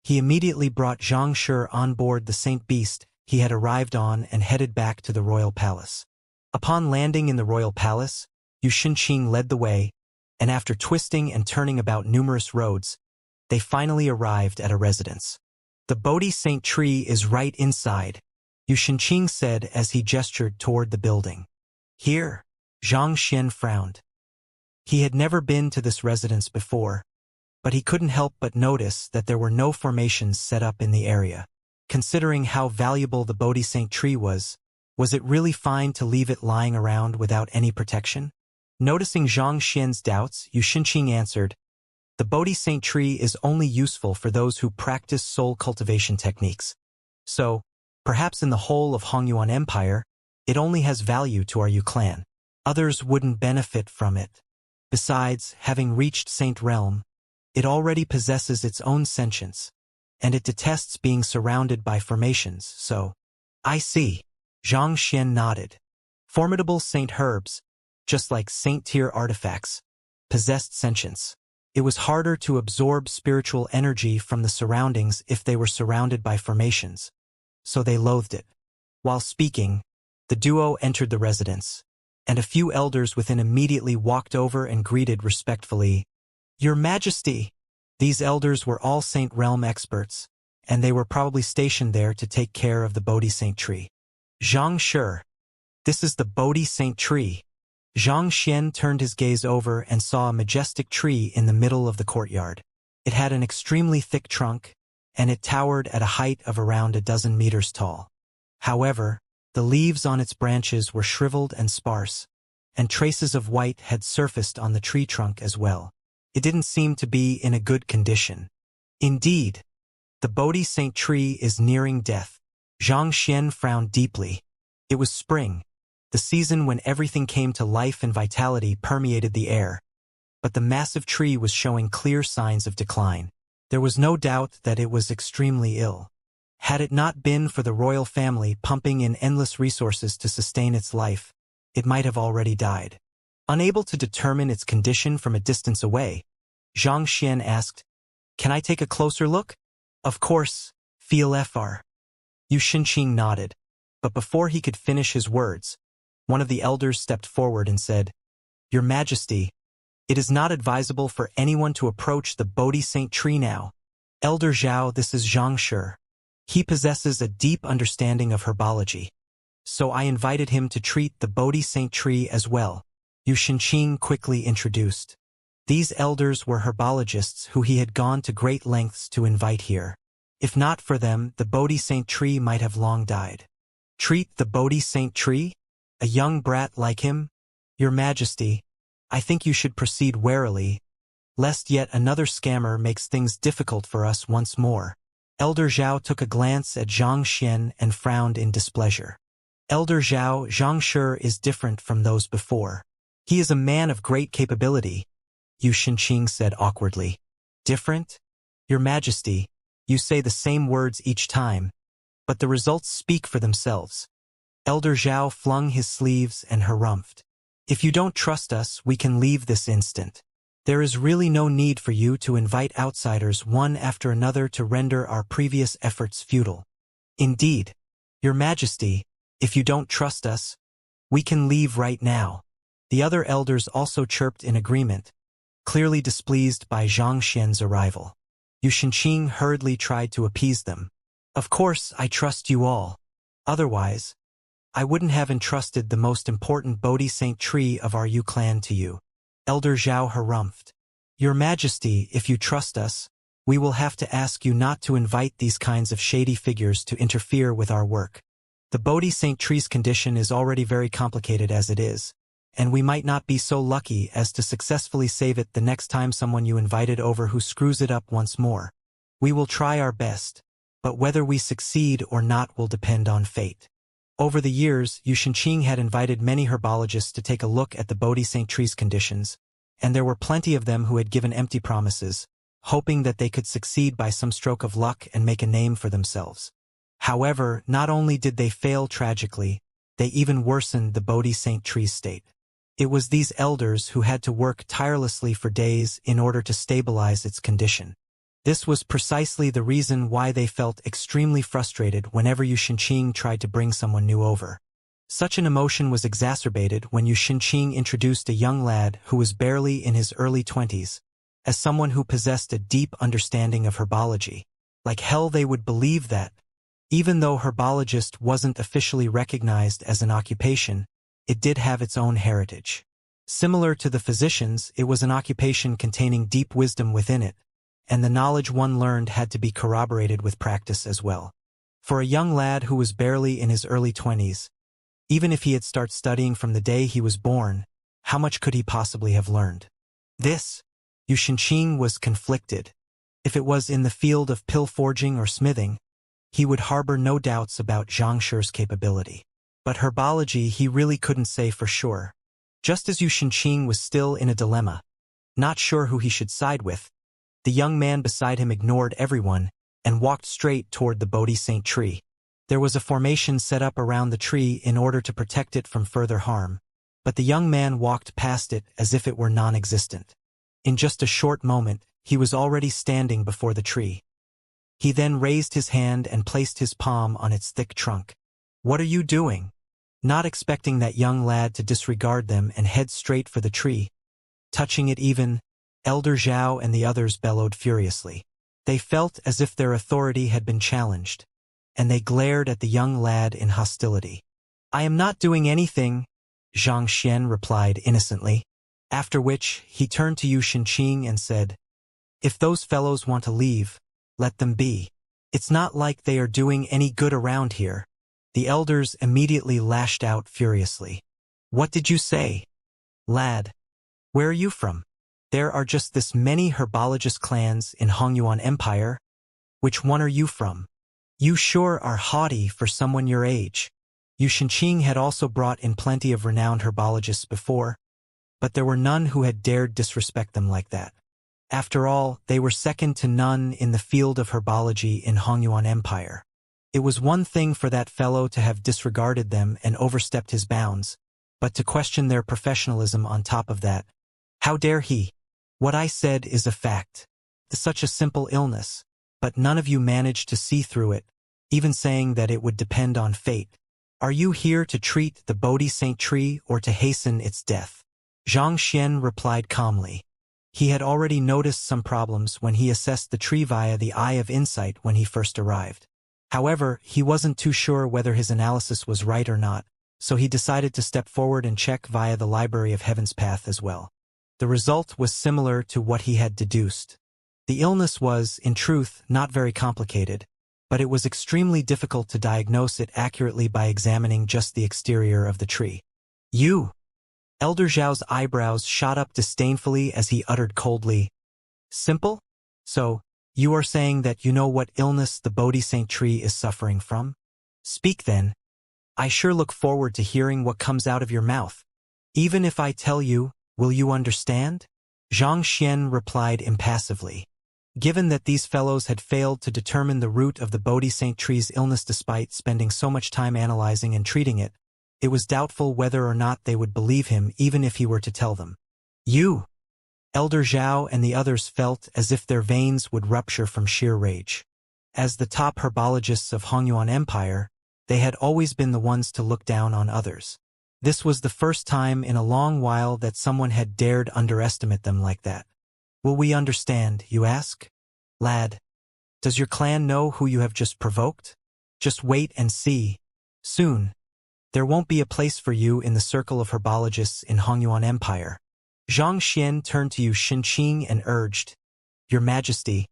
he immediately brought Xianxia on board the Saint Beast he had arrived on and headed back to the royal palace. Upon landing in the royal palace, Xianxia led the way, and after twisting and turning about numerous roads, they finally arrived at a residence. The Bodhi Saint tree is right inside, Xianxia said as he gestured toward the building. Here? Xianxia frowned. He had never been to this residence before, but he couldn't help but notice that there were no formations set up in the area. Considering how valuable the Bodhi Saint tree was it really fine to leave it lying around without any protection? Noticing Xianxia's doubts, Xianxia answered, the Bodhi Saint tree is only useful for those who practice soul cultivation techniques. So, perhaps in the whole of Hongyuan Empire, it only has value to our Yu clan. Others wouldn't benefit from it. Besides, having reached Saint Realm, it already possesses its own sentience, and it detests being surrounded by formations, so… I see. Xianxia nodded. Formidable Saint herbs, just like Saint-tier artifacts, possessed sentience. It was harder to absorb spiritual energy from the surroundings if they were surrounded by formations, so they loathed it. While speaking, the duo entered the residence, and a few elders within immediately walked over and greeted respectfully, Your Majesty! These elders were all Saint Realm experts, and they were probably stationed there to take care of the Bodhi Saint tree. Xianxia, this is the Bodhi Saint tree. Xianxia turned his gaze over and saw a majestic tree in the middle of the courtyard. It had an extremely thick trunk, and it towered at a height of around 12 meters tall. However, the leaves on its branches were shriveled and sparse, and traces of white had surfaced on the tree trunk as well. It didn't seem to be in a good condition. Indeed, the Bodhi Saint tree is nearing death. Xianxia frowned deeply. It was spring, the season when everything came to life and vitality permeated the air, but the massive tree was showing clear signs of decline. There was no doubt that it was extremely ill. Had it not been for the royal family pumping in endless resources to sustain its life, it might have already died. Unable to determine its condition from a distance away, Xianxia asked, "Can I take a closer look?" "Of course, Fr." Xianxia nodded, but before he could finish his words, one of the elders stepped forward and said, "Your Majesty, it is not advisable for anyone to approach the Bodhi Saint tree now. Elder Zhao, this is Xianxia. He possesses a deep understanding of herbology. So I invited him to treat the Bodhi Saint tree as well," Xianxia quickly introduced. These elders were herbologists who he had gone to great lengths to invite here. If not for them, the Bodhi Saint tree might have long died. "Treat the Bodhi Saint tree? A young brat like him? Your Majesty, I think you should proceed warily, lest yet another scammer makes things difficult for us once more." Elder Zhao took a glance at Xianxia and frowned in displeasure. "Elder Zhao, Xianxia is different from those before. He is a man of great capability," Xianxia said awkwardly. "Different? Your Majesty, you say the same words each time, but the results speak for themselves." Elder Zhao flung his sleeves and harumphed. "If you don't trust us, we can leave this instant. There is really no need for you to invite outsiders one after another to render our previous efforts futile. Indeed, Your Majesty, if you don't trust us, we can leave right now." The other elders also chirped in agreement, clearly displeased by Xianxia's arrival. Xianxia hurriedly tried to appease them. "Of course, I trust you all. Otherwise, I wouldn't have entrusted the most important Bodhi Saint tree of our Yu clan to you." Elder Zhao harumphed. "Your Majesty, if you trust us, we will have to ask you not to invite these kinds of shady figures to interfere with our work. The Bodhi Saint tree's condition is already very complicated as it is, and we might not be so lucky as to successfully save it the next time someone you invited over who screws it up once more. We will try our best, but whether we succeed or not will depend on fate." Over the years, Xianxia had invited many herbologists to take a look at the Bodhi Saint tree's conditions, and there were plenty of them who had given empty promises, hoping that they could succeed by some stroke of luck and make a name for themselves. However, not only did they fail tragically, they even worsened the Bodhi Saint tree's state. It was these elders who had to work tirelessly for days in order to stabilize its condition. This was precisely the reason why they felt extremely frustrated whenever Xianxia tried to bring someone new over. Such an emotion was exacerbated when Xianxia introduced a young lad who was barely in his early 20s, as someone who possessed a deep understanding of herbology. Like hell they would believe that, even though herbologist wasn't officially recognized as an occupation, it did have its own heritage. Similar to the physicians, it was an occupation containing deep wisdom within it, and the knowledge one learned had to be corroborated with practice as well. For a young lad who was barely in his early 20s, even if he had started studying from the day he was born, how much could he possibly have learned? This, Xianxia was conflicted. If it was in the field of pill forging or smithing, he would harbor no doubts about Xianxia's capability. But herbology he really couldn't say for sure. Just as Xianxia was still in a dilemma, not sure who he should side with, the young man beside him ignored everyone and walked straight toward the Bodhi Saint tree. There was a formation set up around the tree in order to protect it from further harm, but the young man walked past it as if it were non-existent. In just a short moment, he was already standing before the tree. He then raised his hand and placed his palm on its thick trunk. "What are you doing?" Not expecting that young lad to disregard them and head straight for the tree. Touching it even, Elder Zhao and the others bellowed furiously. They felt as if their authority had been challenged, and they glared at the young lad in hostility. "I am not doing anything," Xianxia replied innocently, after which he turned to Xianxia and said, "If those fellows want to leave, let them be. It's not like they are doing any good around here." The elders immediately lashed out furiously. "What did you say? Lad, where are you from? There are just this many herbologist clans in Hongyuan Empire. Which one are you from? You sure are haughty for someone your age." Xianxia had also brought in plenty of renowned herbologists before, but there were none who had dared disrespect them like that. After all, they were second to none in the field of herbology in Hongyuan Empire. It was one thing for that fellow to have disregarded them and overstepped his bounds, but to question their professionalism on top of that. How dare he? What I said is a fact. Such a simple illness, but none of you managed to see through it, even saying that it would depend on fate. Are you here to treat the Bodhi Saint tree or to hasten its death? Xianxia replied calmly. He had already noticed some problems when he assessed the tree via the eye of insight when he first arrived. However, he wasn't too sure whether his analysis was right or not, so he decided to step forward and check via the Library of Heaven's Path as well. The result was similar to what he had deduced. The illness was, in truth, not very complicated, but it was extremely difficult to diagnose it accurately by examining just the exterior of the tree. You! Elder Zhao's eyebrows shot up disdainfully as he uttered coldly, "Simple? So, you are saying that you know what illness the Bodhi Saint tree is suffering from? Speak then. I sure look forward to hearing what comes out of your mouth. Even if I tell you, will you understand?" Xianxia replied impassively. Given that these fellows had failed to determine the root of the Bodhi Saint tree's illness despite spending so much time analyzing and treating it, it was doubtful whether or not they would believe him even if he were to tell them. You! Elder Zhao and the others felt as if their veins would rupture from sheer rage. As the top herbologists of Hongyuan Empire, they had always been the ones to look down on others. This was the first time in a long while that someone had dared underestimate them like that. Will we understand, you ask? Lad, does your clan know who you have just provoked? Just wait and see. Soon. There won't be a place for you in the circle of herbologists in Hongyuan Empire. Xianxia turned to Yu Xinqing and urged, Your Majesty,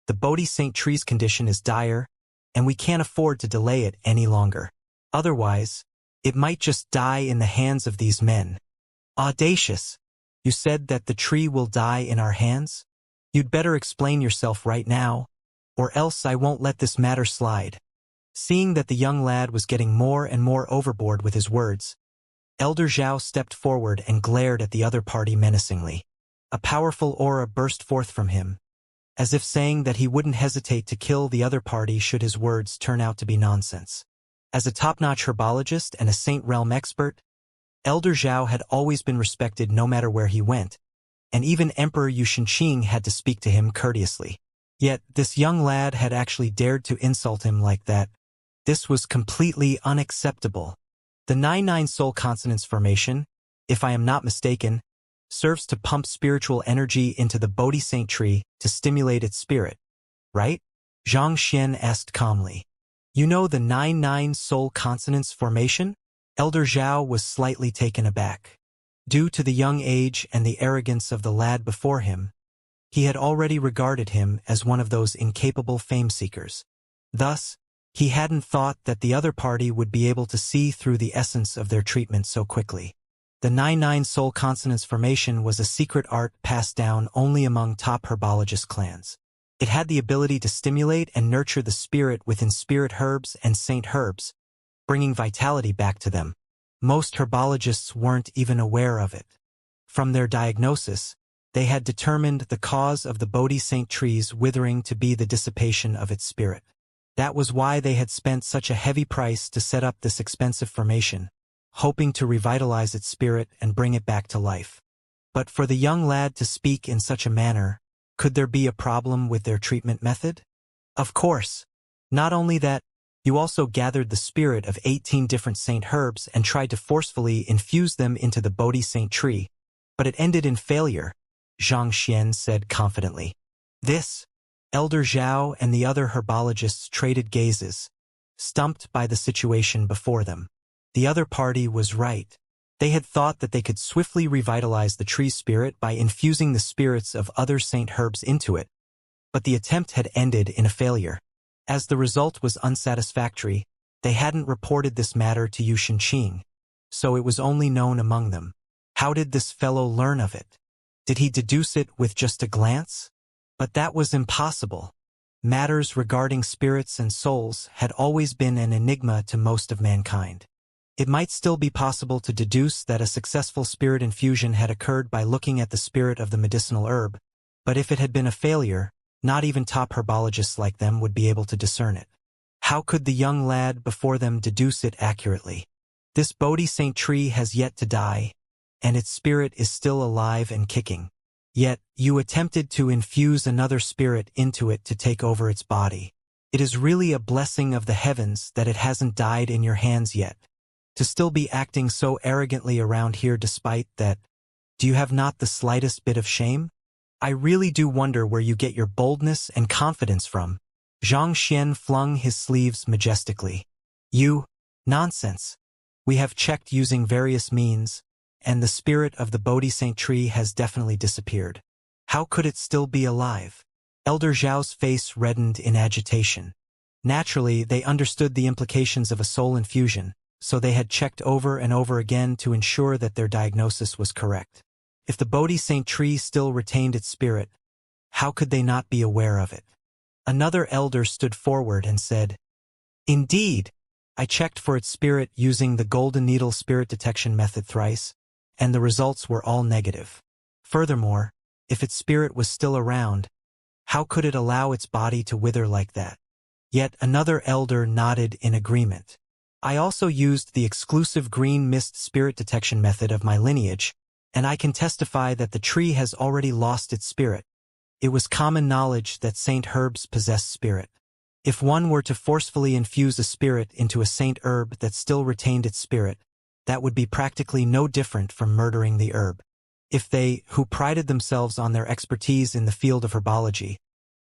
the Bodhi Saint tree's condition is dire, and we can't afford to delay it any longer. Otherwise, it might just die in the hands of these men. Audacious! You said that the tree will die in our hands? You'd better explain yourself right now, or else I won't let this matter slide. Seeing that the young lad was getting more and more overboard with his words, Elder Zhao stepped forward and glared at the other party menacingly. A powerful aura burst forth from him, as if saying that he wouldn't hesitate to kill the other party should his words turn out to be nonsense. As a top-notch herbologist and a Saint Realm expert, Elder Zhao had always been respected no matter where he went, and even Emperor Yu Xinqing had to speak to him courteously. Yet this young lad had actually dared to insult him like that. This was completely unacceptable. The 99 soul consonants formation, if I am not mistaken, serves to pump spiritual energy into the Bodhi Saint tree to stimulate its spirit, right? Xianxia asked calmly. You know the 99 soul consonants formation? Elder Zhao was slightly taken aback. Due to the young age and the arrogance of the lad before him, he had already regarded him as one of those incapable fame-seekers. Thus, he hadn't thought that the other party would be able to see through the essence of their treatment so quickly. The 99 soul consonants formation was a secret art passed down only among top herbologist clans. It had the ability to stimulate and nurture the spirit within spirit herbs and saint herbs, bringing vitality back to them. Most herbologists weren't even aware of it. From their diagnosis, they had determined the cause of the Bodhi Saint tree's withering to be the dissipation of its spirit. That was why they had spent such a heavy price to set up this expensive formation, hoping to revitalize its spirit and bring it back to life. But for the young lad to speak in such a manner, could there be a problem with their treatment method? Of course. Not only that, you also gathered the spirit of 18 different saint herbs and tried to forcefully infuse them into the Bodhi Saint tree, but it ended in failure, Xianxia said confidently. This, Elder Zhao and the other herbologists traded gazes, stumped by the situation before them. The other party was right. They had thought that they could swiftly revitalize the tree's spirit by infusing the spirits of other saint herbs into it, but the attempt had ended in a failure. As the result was unsatisfactory, they hadn't reported this matter to Yu Xinqing, so it was only known among them. How did this fellow learn of it? Did he deduce it with just a glance? But that was impossible. Matters regarding spirits and souls had always been an enigma to most of mankind. It might still be possible to deduce that a successful spirit infusion had occurred by looking at the spirit of the medicinal herb, But if it had been a failure, not even top herbologists like them would be able to discern it. How could the young lad before them deduce it accurately? This Bodhi Saint tree has yet to die, and its spirit is still alive and kicking. Yet, you attempted to infuse another spirit into it to take over its body. It is really a blessing of the heavens that it hasn't died in your hands yet. To still be acting so arrogantly around here despite that, do you have not the slightest bit of shame? I really do wonder where you get your boldness and confidence from. Xianxia flung his sleeves majestically. Nonsense. We have checked using various means, and the spirit of the Bodhi Saint tree has definitely disappeared. How could it still be alive? Elder Zhao's face reddened in agitation. Naturally, they understood the implications of a soul infusion, so they had checked over and over again to ensure that their diagnosis was correct. If the Bodhi Saint tree still retained its spirit, how could they not be aware of it? Another elder stood forward and said, "Indeed, I checked for its spirit using the Golden Needle spirit detection method thrice, and the results were all negative. Furthermore, if its spirit was still around, how could it allow its body to wither like that?" Yet another elder nodded in agreement. "I also used the exclusive green mist spirit detection method of my lineage, and I can testify that the tree has already lost its spirit. It was common knowledge that saint herbs possess spirit. If one were to forcefully infuse a spirit into a saint herb that still retained its spirit, that would be practically no different from murdering the herb. If they, who prided themselves on their expertise in the field of herbology,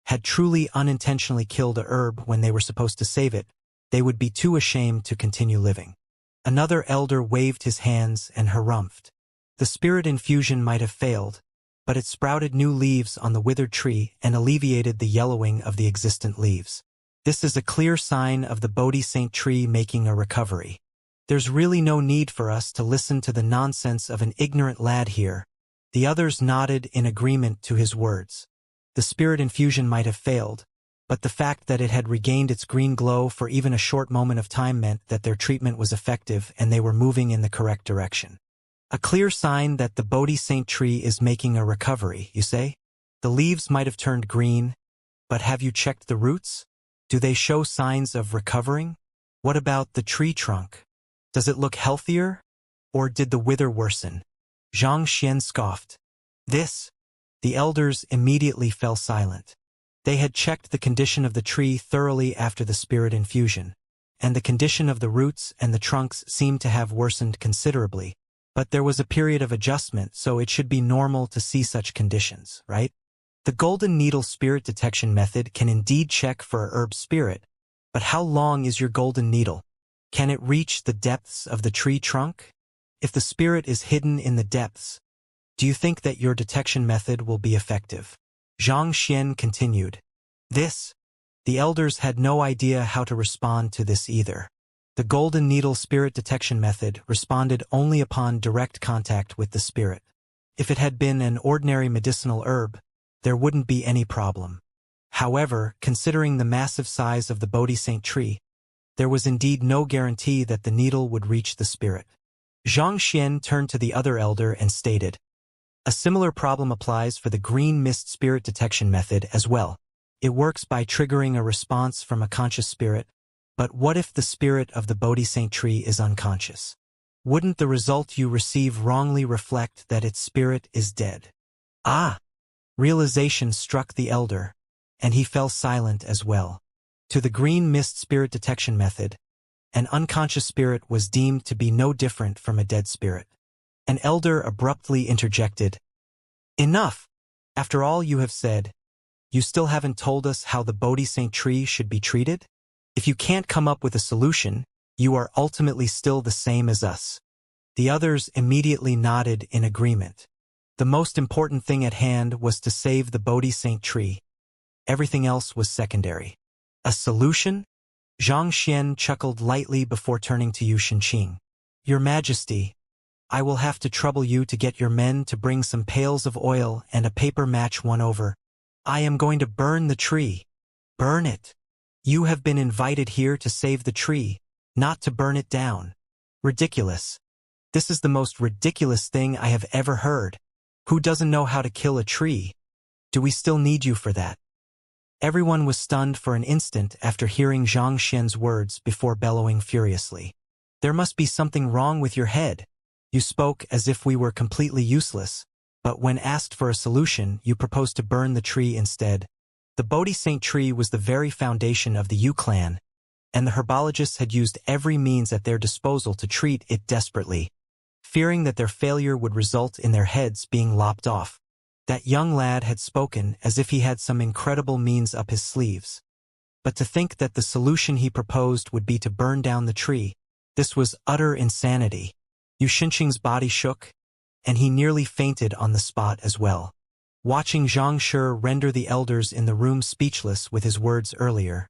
had truly unintentionally killed a herb when they were supposed to save it, they would be too ashamed to continue living." Another elder waved his hands and harumphed. The spirit infusion might have failed, but it sprouted new leaves on the withered tree and alleviated the yellowing of the existent leaves. This is a clear sign of the Bodhi Saint tree making a recovery. There's really no need for us to listen to the nonsense of an ignorant lad here. The others nodded in agreement to his words. The spirit infusion might have failed, but the fact that it had regained its green glow for even a short moment of time meant that their treatment was effective and they were moving in the correct direction. A clear sign that the Bodhi Saint tree is making a recovery, you say? The leaves might have turned green, but have you checked the roots? Do they show signs of recovering? What about the tree trunk? Does it look healthier? Or did the wither worsen? Xianxia scoffed. The elders immediately fell silent. They had checked the condition of the tree thoroughly after the spirit infusion, and the condition of the roots and the trunks seemed to have worsened considerably. But there was a period of adjustment, so it should be normal to see such conditions, right? The Golden Needle spirit detection method can indeed check for a herb spirit, but how long is your golden needle? Can it reach the depths of the tree trunk? If the spirit is hidden in the depths, do you think that your detection method will be effective? Xianxia continued. The elders had no idea how to respond to this either. The Golden Needle spirit detection method responded only upon direct contact with the spirit. If it had been an ordinary medicinal herb, there wouldn't be any problem. However, considering the massive size of the Bodhi Saint tree, there was indeed no guarantee that the needle would reach the spirit. Xianxia turned to the other elder and stated, "A similar problem applies for the green mist spirit detection method as well. It works by triggering a response from a conscious spirit, but what if the spirit of the Bodhi Saint tree is unconscious? Wouldn't the result you receive wrongly reflect that its spirit is dead?" Realization struck the elder, and he fell silent as well. To the green mist spirit detection method, an unconscious spirit was deemed to be no different from a dead spirit. An elder abruptly interjected, "Enough! After all you have said, you still haven't told us how the Bodhi Saint tree should be treated? If you can't come up with a solution, you are ultimately still the same as us." The others immediately nodded in agreement. The most important thing at hand was to save the Bodhi Saint tree. Everything else was secondary. "A solution?" Xianxia chuckled lightly before turning to Yu Shenqing. "Your Majesty, I will have to trouble you to get your men to bring some pails of oil and a paper match one over. I am going to burn the tree." "Burn it? You have been invited here to save the tree, not to burn it down. Ridiculous. This is the most ridiculous thing I have ever heard. Who doesn't know how to kill a tree? Do we still need you for that? Everyone was stunned for an instant after hearing Xianxia's words before bellowing furiously. There must be something wrong with your head. You spoke as if we were completely useless, but when asked for a solution, you proposed to burn the tree instead. The Bodhi Saint tree was the very foundation of the Yu clan, and the herbologists had used every means at their disposal to treat it desperately, fearing that their failure would result in their heads being lopped off. That young lad had spoken as if he had some incredible means up his sleeves. But to think that the solution he proposed would be to burn down the tree, this was utter insanity. Yu Xinqing's body shook, and he nearly fainted on the spot as well. Watching Xianxia render the elders in the room speechless with his words earlier,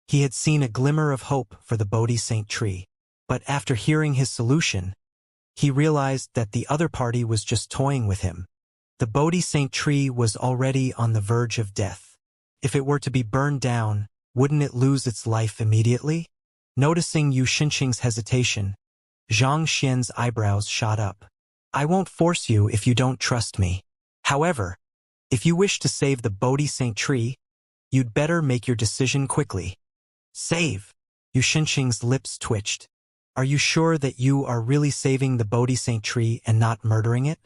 he had seen a glimmer of hope for the Bodhi Saint tree. But after hearing his solution, he realized that the other party was just toying with him. The Bodhi Saint tree was already on the verge of death. If it were to be burned down, wouldn't it lose its life immediately? Noticing Yu Xinqing's hesitation, Zhang Xian's eyebrows shot up. I won't force you if you don't trust me. However, if you wish to save the Bodhi Saint tree, you'd better make your decision quickly. Save! Yu Xinqing's lips twitched. Are you sure that you are really saving the Bodhi Saint tree and not murdering it?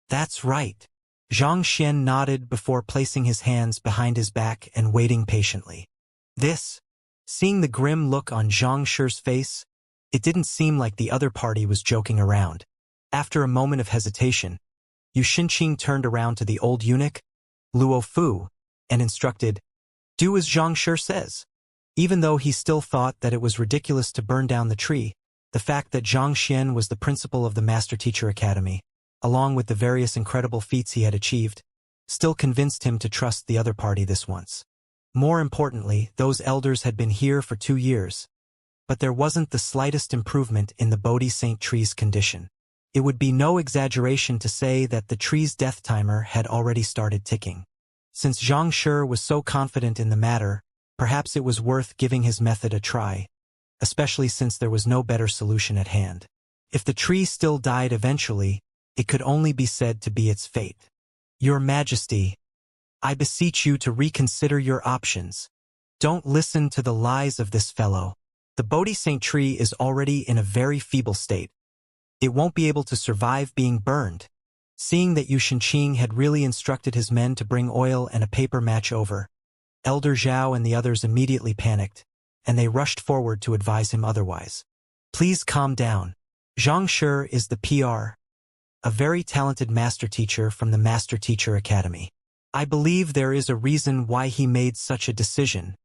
That's right. Zhang Xian nodded before placing his hands behind his back and waiting patiently. Seeing the grim look on Zhang Shi's face, it didn't seem like the other party was joking around. After a moment of hesitation, Yu Xinqing turned around to the old eunuch, Luo Fu, and instructed, "Do as Zhang Shi says." Even though he still thought that it was ridiculous to burn down the tree, the fact that Zhang Xian was the principal of the Master Teacher Academy, along with the various incredible feats he had achieved, still convinced him to trust the other party this once. More importantly, those elders had been here for 2 years, but there wasn't the slightest improvement in the Bodhi Saint tree's condition. It would be no exaggeration to say that the tree's death timer had already started ticking. Since Zhang Shi was so confident in the matter, perhaps it was worth giving his method a try, especially since there was no better solution at hand. If the tree still died eventually, it could only be said to be its fate. Your Majesty, I beseech you to reconsider your options. Don't listen to the lies of this fellow. The Bodhi Saint tree is already in a very feeble state. It won't be able to survive being burned. Seeing that Yu Xinqing had really instructed his men to bring oil and a paper match over, Elder Zhao and the others immediately panicked, and they rushed forward to advise him otherwise. Please calm down. Zhang Shi is the PR, a very talented master teacher from the Master Teacher Academy. I believe there is a reason why he made such a decision.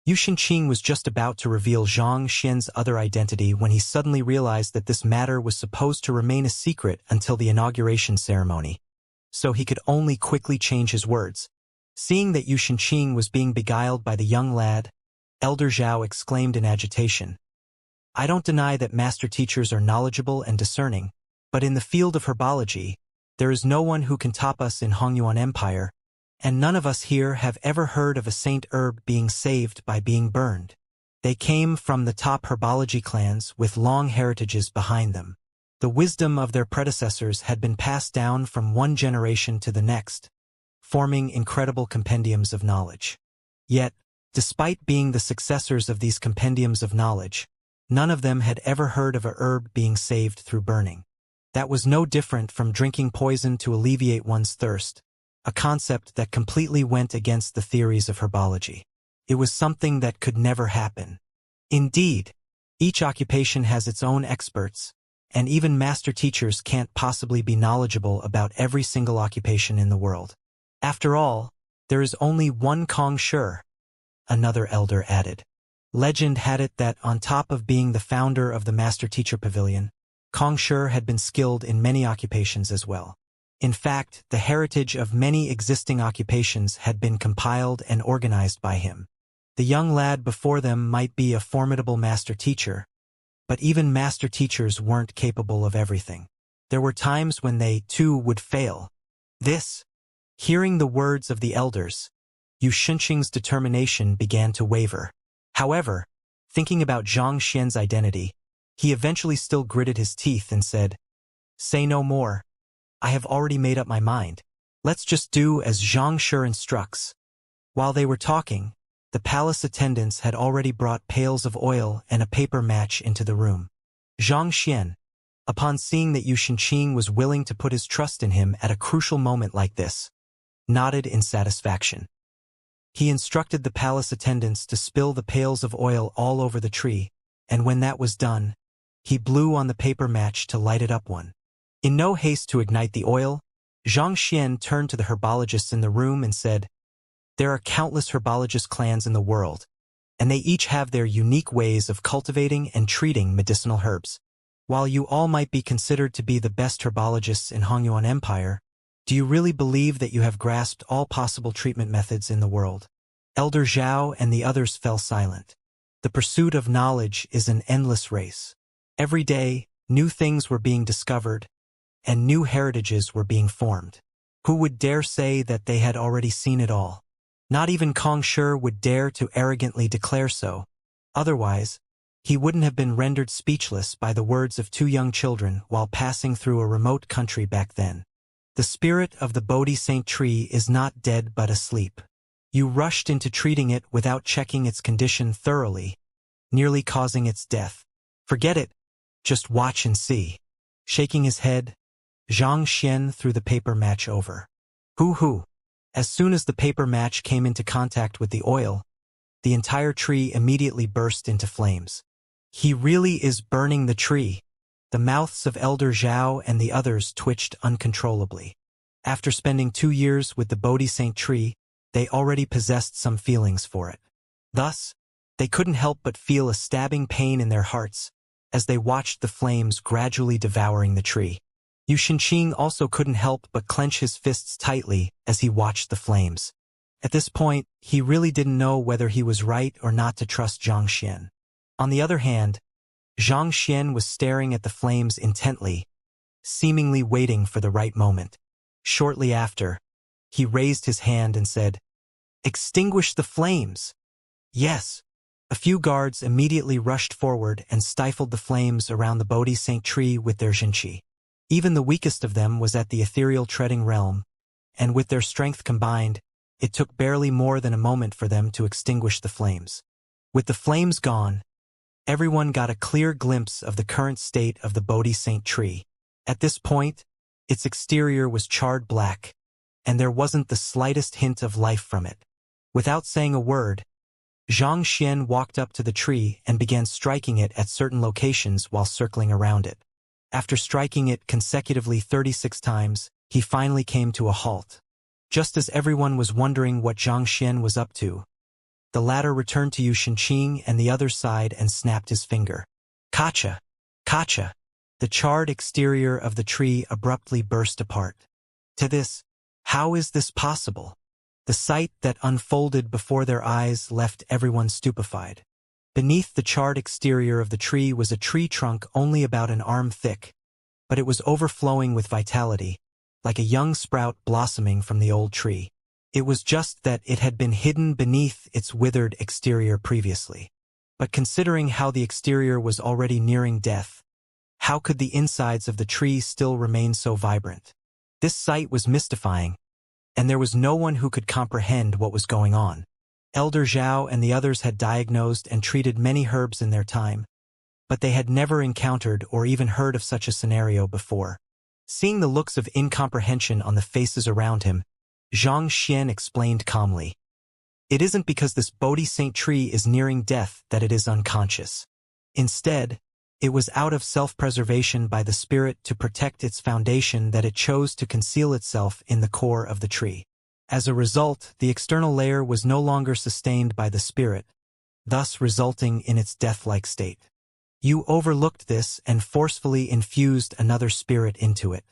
Yu Xinqing was just about to reveal Zhang Xian's other identity when he suddenly realized that this matter was supposed to remain a secret until the inauguration ceremony, so he could only quickly change his words. Seeing that Yu Xinqing was being beguiled by the young lad, Elder Zhao exclaimed in agitation. I don't deny that master teachers are knowledgeable and discerning, but in the field of herbology, there is no one who can top us in Hongyuan Empire, and none of us here have ever heard of a saint herb being saved by being burned. They came from the top herbology clans with long heritages behind them. The wisdom of their predecessors had been passed down from one generation to the next, forming incredible compendiums of knowledge. Yet, despite being the successors of these compendiums of knowledge, none of them had ever heard of a herb being saved through burning. That was no different from drinking poison to alleviate one's thirst, a concept that completely went against the theories of herbology. It was something that could never happen. Indeed, each occupation has its own experts, and even master teachers can't possibly be knowledgeable about every single occupation in the world. After all, there is only one Kong Shi, another elder added. Legend had it that on top of being the founder of the Master Teacher Pavilion, Kong Shi had been skilled in many occupations as well. In fact, the heritage of many existing occupations had been compiled and organized by him. The young lad before them might be a formidable master teacher, but even master teachers weren't capable of everything. There were times when they, too, would fail. Hearing the words of the elders, Yu Xinqing's determination began to waver. However, thinking about Zhang Xian's identity, he eventually still gritted his teeth and said, Say no more. I have already made up my mind. Let's just do as Xianxia instructs. While they were talking, the palace attendants had already brought pails of oil and a paper match into the room. Xianxia, upon seeing that Yu Shenqing was willing to put his trust in him at a crucial moment like this, nodded in satisfaction. He instructed the palace attendants to spill the pails of oil all over the tree, and when that was done, he blew on the paper match to light it up one. In no haste to ignite the oil, Xianxia turned to the herbologists in the room and said, "There are countless herbologist clans in the world, and they each have their unique ways of cultivating and treating medicinal herbs. While you all might be considered to be the best herbologists in Hongyuan Empire, do you really believe that you have grasped all possible treatment methods in the world?" Elder Zhao and the others fell silent. The pursuit of knowledge is an endless race. Every day, new things were being discovered, and new heritages were being formed. Who would dare say that they had already seen it all? Not even Kong Shi would dare to arrogantly declare so. Otherwise, he wouldn't have been rendered speechless by the words of two young children while passing through a remote country back then. The spirit of the Bodhi Saint tree is not dead but asleep. You rushed into treating it without checking its condition thoroughly, nearly causing its death. Forget it. Just watch and see. Shaking his head, Xianxia threw the paper match over. Hoo-hoo. As soon as the paper match came into contact with the oil, the entire tree immediately burst into flames. He really is burning the tree. The mouths of Elder Zhao and the others twitched uncontrollably. After spending 2 years with the Bodhi Saint tree, they already possessed some feelings for it. Thus, they couldn't help but feel a stabbing pain in their hearts as they watched the flames gradually devouring the tree. Yu Shenqing also couldn't help but clench his fists tightly as he watched the flames. At this point, he really didn't know whether he was right or not to trust Xianxia. On the other hand, Xianxia was staring at the flames intently, seemingly waiting for the right moment. Shortly after, he raised his hand and said, "Extinguish the flames!" Yes. A few guards immediately rushed forward and stifled the flames around the Bodhi Saint tree with their zhenqi. Even the weakest of them was at the ethereal treading realm, and with their strength combined, it took barely more than a moment for them to extinguish the flames. With the flames gone, everyone got a clear glimpse of the current state of the Bodhi Saint tree. At this point, its exterior was charred black, and there wasn't the slightest hint of life from it. Without saying a word, Xianxia walked up to the tree and began striking it at certain locations while circling around it. After striking it consecutively 36 times, he finally came to a halt. Just as everyone was wondering what Xianxia was up to, the latter returned to Yu Shenqing and the other side and snapped his finger. Kacha! Kacha! The charred exterior of the tree abruptly burst apart. To this, how is this possible? The sight that unfolded before their eyes left everyone stupefied. Beneath the charred exterior of the tree was a tree trunk only about an arm thick, but it was overflowing with vitality, like a young sprout blossoming from the old tree. It was just that it had been hidden beneath its withered exterior previously. But considering how the exterior was already nearing death, how could the insides of the tree still remain so vibrant? This sight was mystifying, and there was no one who could comprehend what was going on. Elder Zhao and the others had diagnosed and treated many herbs in their time, but they had never encountered or even heard of such a scenario before. Seeing the looks of incomprehension on the faces around him, Xianxia explained calmly, "It isn't because this Bodhi Saint tree is nearing death that it is unconscious. Instead, it was out of self-preservation by the spirit to protect its foundation that it chose to conceal itself in the core of the tree. As a result, the external layer was no longer sustained by the spirit, thus resulting in its death-like state. You overlooked this and forcefully infused another spirit into it.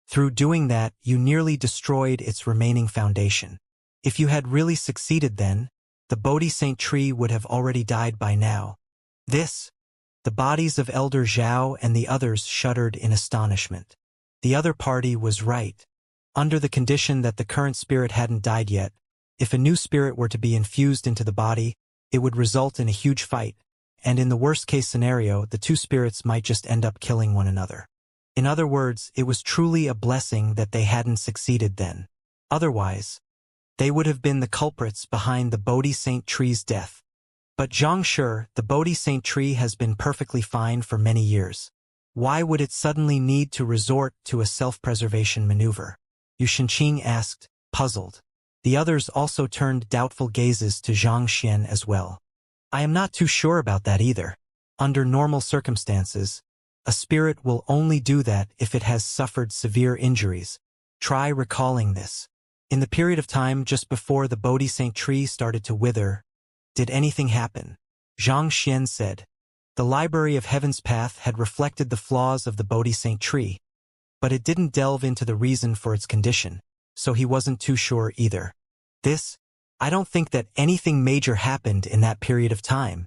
Through doing that, you nearly destroyed its remaining foundation. If you had really succeeded then, the Bodhi Saint tree would have already died by now." The bodies of Elder Zhao and the others shuddered in astonishment. The other party was right. Under the condition that the current spirit hadn't died yet, if a new spirit were to be infused into the body, it would result in a huge fight, and in the worst-case scenario, the two spirits might just end up killing one another. In other words, it was truly a blessing that they hadn't succeeded then. Otherwise, they would have been the culprits behind the Bodhi Saint tree's death. But Xianxia, the Bodhi Saint tree has been perfectly fine for many years. Why would it suddenly need to resort to a self-preservation maneuver? Xianxia asked, puzzled. The others also turned doubtful gazes to Xianxia as well. I am not too sure about that either. Under normal circumstances, a spirit will only do that if it has suffered severe injuries. Try recalling this. In the period of time just before the Bodhi Saint tree started to wither, did anything happen? Xianxia said. The Library of Heaven's Path had reflected the flaws of the Bodhi Saint tree, but it didn't delve into the reason for its condition, so he wasn't too sure either. I don't think that anything major happened in that period of time.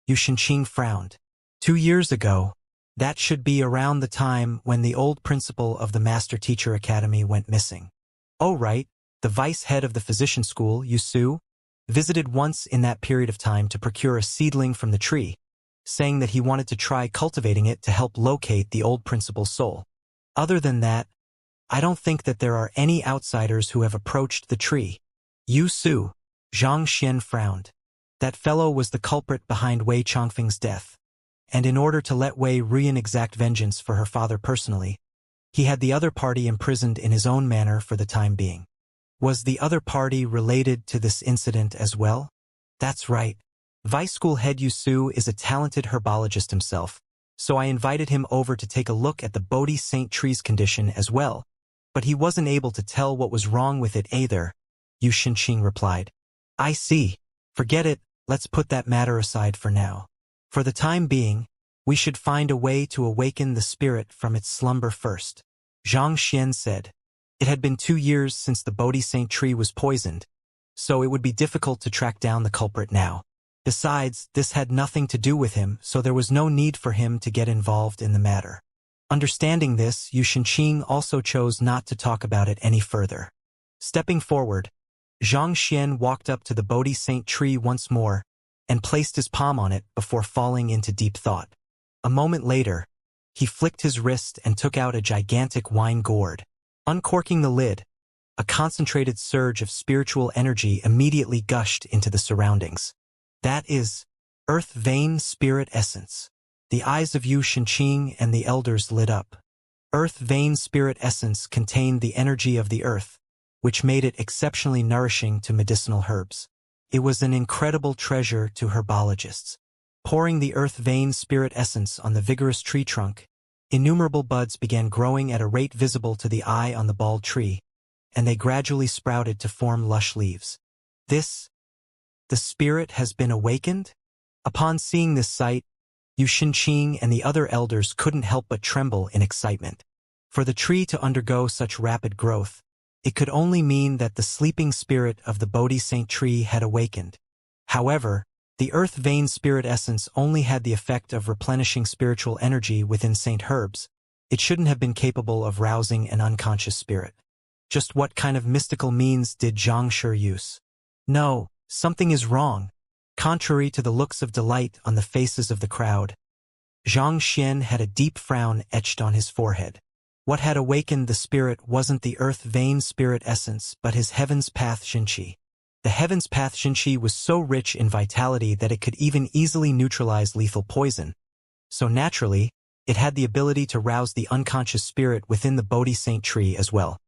Xianxia frowned. 2 years ago, that should be around the time when the old principal of the Master Teacher Academy went missing. Oh right, the vice head of the physician school, Wuxia, visited once in that period of time to procure a seedling from the tree, saying that he wanted to try cultivating it to help locate the old principal's soul. Other than that, I don't think that there are any outsiders who have approached the tree. Wuxia. Xianxia frowned. That fellow was the culprit behind Wei Chongfeng's death, and in order to let Wei Rian exact vengeance for her father personally, he had the other party imprisoned in his own manner for the time being. Was the other party related to this incident as well? That's right. Vice School head Wuxia is a talented herbologist himself, so I invited him over to take a look at the Bodhi Saint tree's condition as well, but he wasn't able to tell what was wrong with it either, Xianxia replied. I see. Forget it, let's put that matter aside for now. For the time being, we should find a way to awaken the spirit from its slumber first. Xianxia said. It had been 2 years since the Bodhi Saint tree was poisoned, so it would be difficult to track down the culprit now. Besides, this had nothing to do with him, so there was no need for him to get involved in the matter. Understanding this, Xianxia also chose not to talk about it any further. Stepping forward, Xianxia walked up to the Bodhi Saint tree once more and placed his palm on it before falling into deep thought. A moment later, he flicked his wrist and took out a gigantic wine gourd. Uncorking the lid, a concentrated surge of spiritual energy immediately gushed into the surroundings. That is Earth Vein Spirit Essence. The eyes of Xianxia and the elders lit up. Earth Vein Spirit Essence contained the energy of the earth, which made it exceptionally nourishing to medicinal herbs. It was an incredible treasure to herbologists. Pouring the Earth Vein Spirit Essence on the vigorous tree trunk, innumerable buds began growing at a rate visible to the eye on the bald tree, and they gradually sprouted to form lush leaves. The spirit has been awakened? Upon seeing this sight, Xianxia and the other elders couldn't help but tremble in excitement. For the tree to undergo such rapid growth, it could only mean that the sleeping spirit of the Bodhi Saint tree had awakened. However, the Earth Vein Spirit Essence only had the effect of replenishing spiritual energy within Saint herbs. It shouldn't have been capable of rousing an unconscious spirit. Just what kind of mystical means did Xianxia use? No, something is wrong. Contrary to the looks of delight on the faces of the crowd, Xianxia had a deep frown etched on his forehead. What had awakened the spirit wasn't the Earth Vein Spirit Essence but his Heaven's Path Xianxia. The Heaven's Path Xianxia was so rich in vitality that it could even easily neutralize lethal poison. So naturally, it had the ability to rouse the unconscious spirit within the Bodhi Saint tree as well.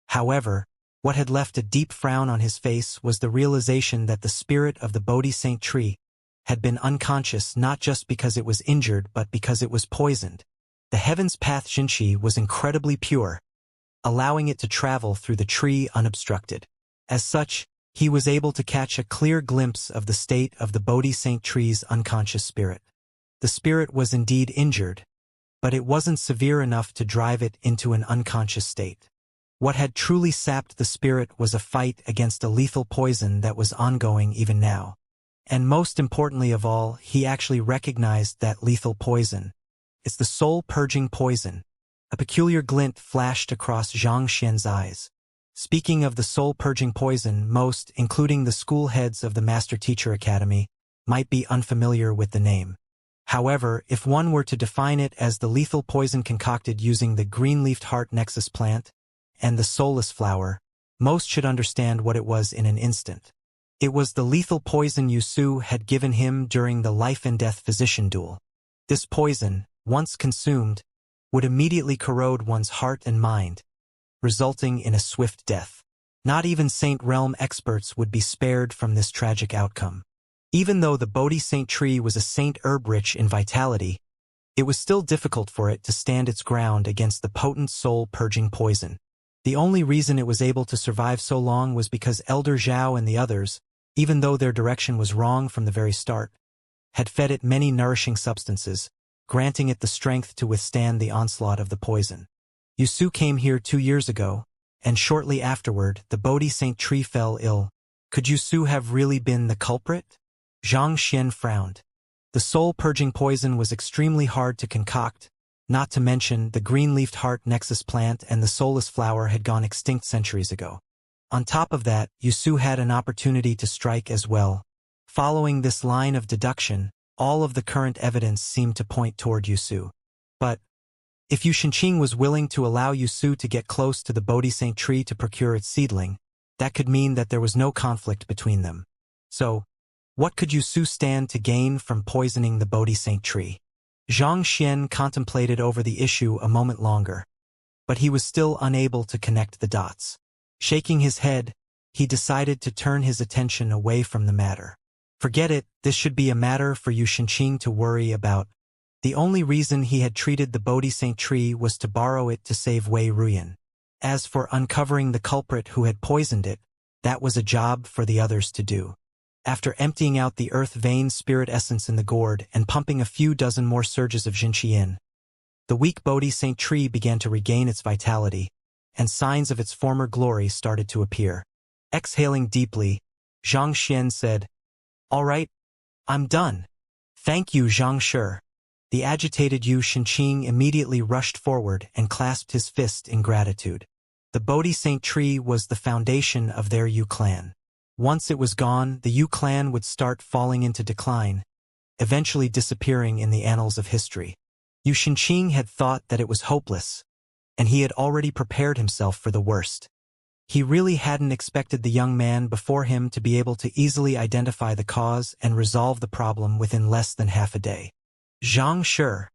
However, what had left a deep frown on his face was the realization that the spirit of the Bodhi Saint tree had been unconscious not just because it was injured but because it was poisoned. The Heaven's Path Xianxia was incredibly pure, allowing it to travel through the tree unobstructed. As such, he was able to catch a clear glimpse of the state of the Bodhi Saint tree's unconscious spirit. The spirit was indeed injured, but it wasn't severe enough to drive it into an unconscious state. What had truly sapped the spirit was a fight against a lethal poison that was ongoing even now. And most importantly of all, he actually recognized that lethal poison. It's the soul-purging poison. A peculiar glint flashed across Xianxia's eyes. Speaking of the soul-purging poison, most, including the school heads of the Master Teacher Academy, might be unfamiliar with the name. However, if one were to define it as the lethal poison concocted using the green-leafed heart nexus plant and the soulless flower, most should understand what it was in an instant. It was the lethal poison Yusu had given him during the life-and-death physician duel. This poison, once consumed, would immediately corrode one's heart and mind, resulting in a swift death. Not even Saint Realm experts would be spared from this tragic outcome. Even though the Bodhi Saint tree was a saint herb rich in vitality, it was still difficult for it to stand its ground against the potent soul-purging poison. The only reason it was able to survive so long was because Elder Zhao and the others, even though their direction was wrong from the very start, had fed it many nourishing substances, granting it the strength to withstand the onslaught of the poison. Yusu came here 2 years ago, and shortly afterward the Bodhi Saint tree fell ill. Could Yusu have really been the culprit? Xianxia frowned. The soul-purging poison was extremely hard to concoct, not to mention the green-leafed heart nexus plant and the soulless flower had gone extinct centuries ago. On top of that, Yusu had an opportunity to strike as well. Following this line of deduction, all of the current evidence seemed to point toward Yusu. But if Yu Shenqing was willing to allow Yusu to get close to the Bodhi Saint tree to procure its seedling, that could mean that there was no conflict between them. So, what could Yusu stand to gain from poisoning the Bodhi Saint tree? Zhang Xian contemplated over the issue a moment longer, but he was still unable to connect the dots. Shaking his head, he decided to turn his attention away from the matter. Forget it, this should be a matter for Yu Shenqing to worry about. The only reason he had treated the Bodhi Saint tree was to borrow it to save Wei Ruyan. As for uncovering the culprit who had poisoned it, that was a job for the others to do. After emptying out the earth vein spirit essence in the gourd and pumping a few dozen more surges of Jinqian, the weak Bodhi Saint tree began to regain its vitality, and signs of its former glory started to appear. Exhaling deeply, Zhang Xian said, "All right, I'm done. Thank you, Zhang Shi." The agitated Yu Shenqing immediately rushed forward and clasped his fist in gratitude. The Bodhi Saint tree was the foundation of their Yu clan. Once it was gone, the Yu clan would start falling into decline, eventually disappearing in the annals of history. Yu Shenqing had thought that it was hopeless, and he had already prepared himself for the worst. He really hadn't expected the young man before him to be able to easily identify the cause and resolve the problem within less than half a day. Zhang Shi.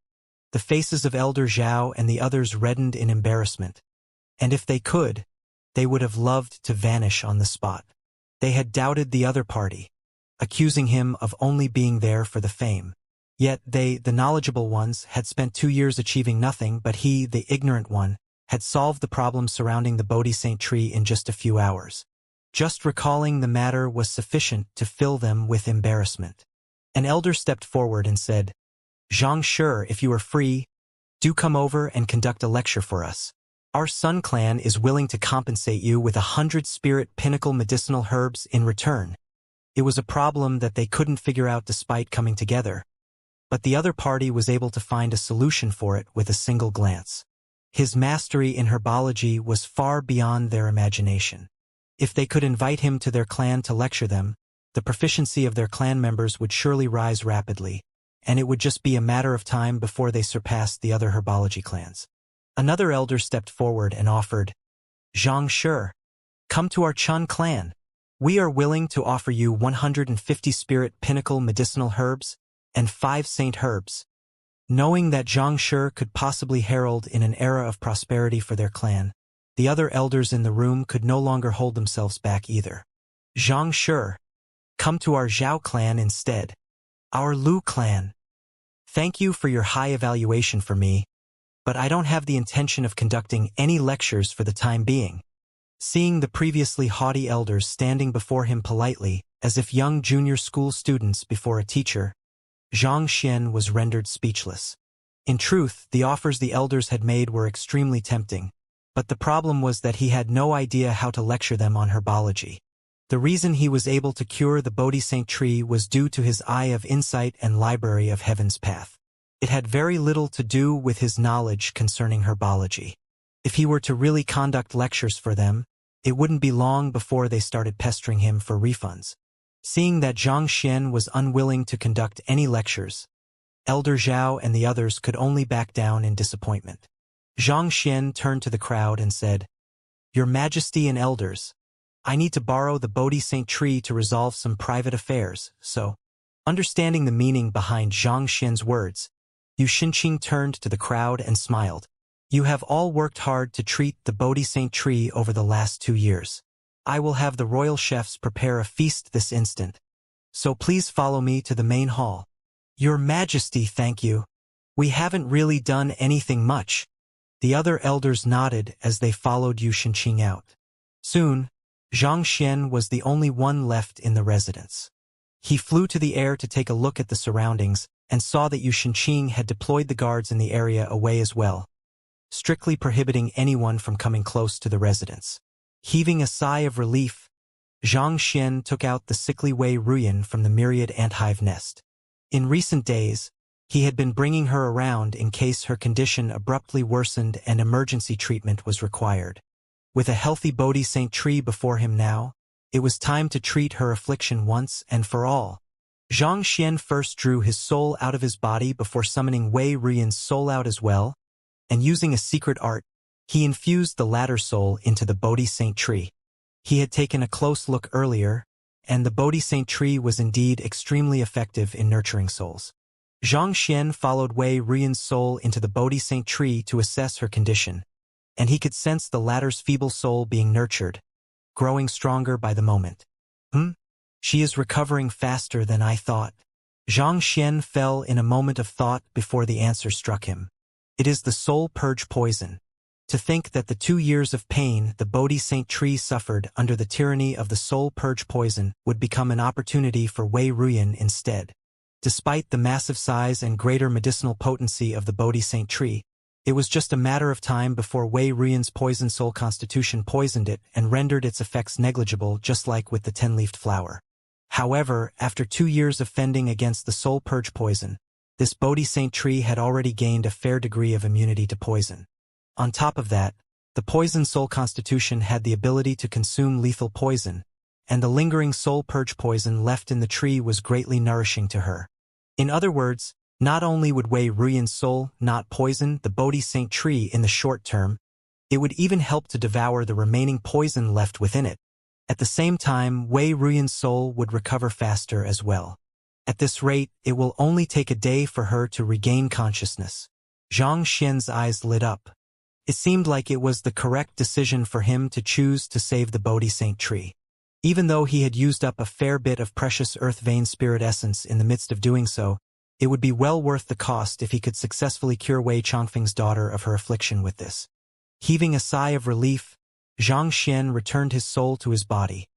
The faces of Elder Zhao and the others reddened in embarrassment, and if they could, they would have loved to vanish on the spot. They had doubted the other party, accusing him of only being there for the fame. Yet they, the knowledgeable ones, had spent 2 years achieving nothing, but he, the ignorant one, had solved the problem surrounding the Bodhi Saint tree in just a few hours. Just recalling the matter was sufficient to fill them with embarrassment. An elder stepped forward and said, "Zhang Shi, if you are free, do come over and conduct a lecture for us. Our Sun clan is willing to compensate you with 100 spirit pinnacle medicinal herbs in return." It was a problem that they couldn't figure out despite coming together, but the other party was able to find a solution for it with a single glance. His mastery in herbology was far beyond their imagination. If they could invite him to their clan to lecture them, the proficiency of their clan members would surely rise rapidly, and it would just be a matter of time before they surpassed the other herbology clans. Another elder stepped forward and offered, "Zhang Shi, come to our Chun clan. We are willing to offer you 150 spirit pinnacle medicinal herbs and 5 saint herbs." Knowing that Zhang Shi could possibly herald in an era of prosperity for their clan, the other elders in the room could no longer hold themselves back either. "Zhang Shi, come to our Zhao clan instead. Our Lu clan. Thank you for your high evaluation for me, but I don't have the intention of conducting any lectures for the time being." Seeing the previously haughty elders standing before him politely, as if young junior school students before a teacher, Zhang Xian was rendered speechless. In truth, the offers the elders had made were extremely tempting, but the problem was that he had no idea how to lecture them on herbology. The reason he was able to cure the Bodhi Saint tree was due to his eye of insight and library of heaven's path. It had very little to do with his knowledge concerning herbology. If he were to really conduct lectures for them, it wouldn't be long before they started pestering him for refunds. Seeing that Zhang Xian was unwilling to conduct any lectures, Elder Zhao and the others could only back down in disappointment. Zhang Xian turned to the crowd and said, Your Majesty and elders, I need to borrow the Bodhi Saint tree to resolve some private affairs, so. Understanding the meaning behind Xianxia's words, Yu Xinqing turned to the crowd and smiled. You have all worked hard to treat the Bodhi Saint tree over the last 2 years. I will have the royal chefs prepare a feast this instant. So please follow me to the main hall. Your Majesty, thank you. We haven't really done anything much. The other elders nodded as they followed Yu Xinqing out. Soon, Xianxia was the only one left in the residence. He flew to the air to take a look at the surroundings and saw that Yu Xinqing had deployed the guards in the area away as well, strictly prohibiting anyone from coming close to the residence. Heaving a sigh of relief, Xianxia took out the sickly Wei Ruyan from the myriad anthive nest. In recent days, he had been bringing her around in case her condition abruptly worsened and emergency treatment was required. With a healthy Bodhi Saint tree before him now, it was time to treat her affliction once and for all. Xianxia first drew his soul out of his body before summoning Wei Ruyan's soul out as well, and using a secret art, he infused the latter soul into the Bodhi Saint tree. He had taken a close look earlier, and the Bodhi Saint tree was indeed extremely effective in nurturing souls. Xianxia followed Wei Ruyan's soul into the Bodhi Saint tree to assess her condition, and he could sense the latter's feeble soul being nurtured, growing stronger by the moment. She is recovering faster than I thought. Xianxia fell in a moment of thought before the answer struck him. It is the soul purge poison. To think that the 2 years of pain the Bodhi Saint tree suffered under the tyranny of the soul purge poison would become an opportunity for Wei Ruyan instead. Despite the massive size and greater medicinal potency of the Bodhi Saint tree, it was just a matter of time before Wei Ruyan's poison soul constitution poisoned it and rendered its effects negligible, just like with the 10-leafed flower. However, after 2 years of fending against the soul purge poison, this Bodhi Saint tree had already gained a fair degree of immunity to poison. On top of that, the poison soul constitution had the ability to consume lethal poison, and the lingering soul purge poison left in the tree was greatly nourishing to her. In other words, not only would Wei Ruyan's soul not poison the Bodhi Saint tree in the short term, it would even help to devour the remaining poison left within it. At the same time, Wei Ruyan's soul would recover faster as well. At this rate, it will only take a day for her to regain consciousness. Xianxia's eyes lit up. It seemed like it was the correct decision for him to choose to save the Bodhi Saint tree. Even though he had used up a fair bit of precious earth vein spirit essence in the midst of doing so, it would be well worth the cost if he could successfully cure Wei Chongfeng's daughter of her affliction with this. Heaving a sigh of relief, Xianxia returned his soul to his body,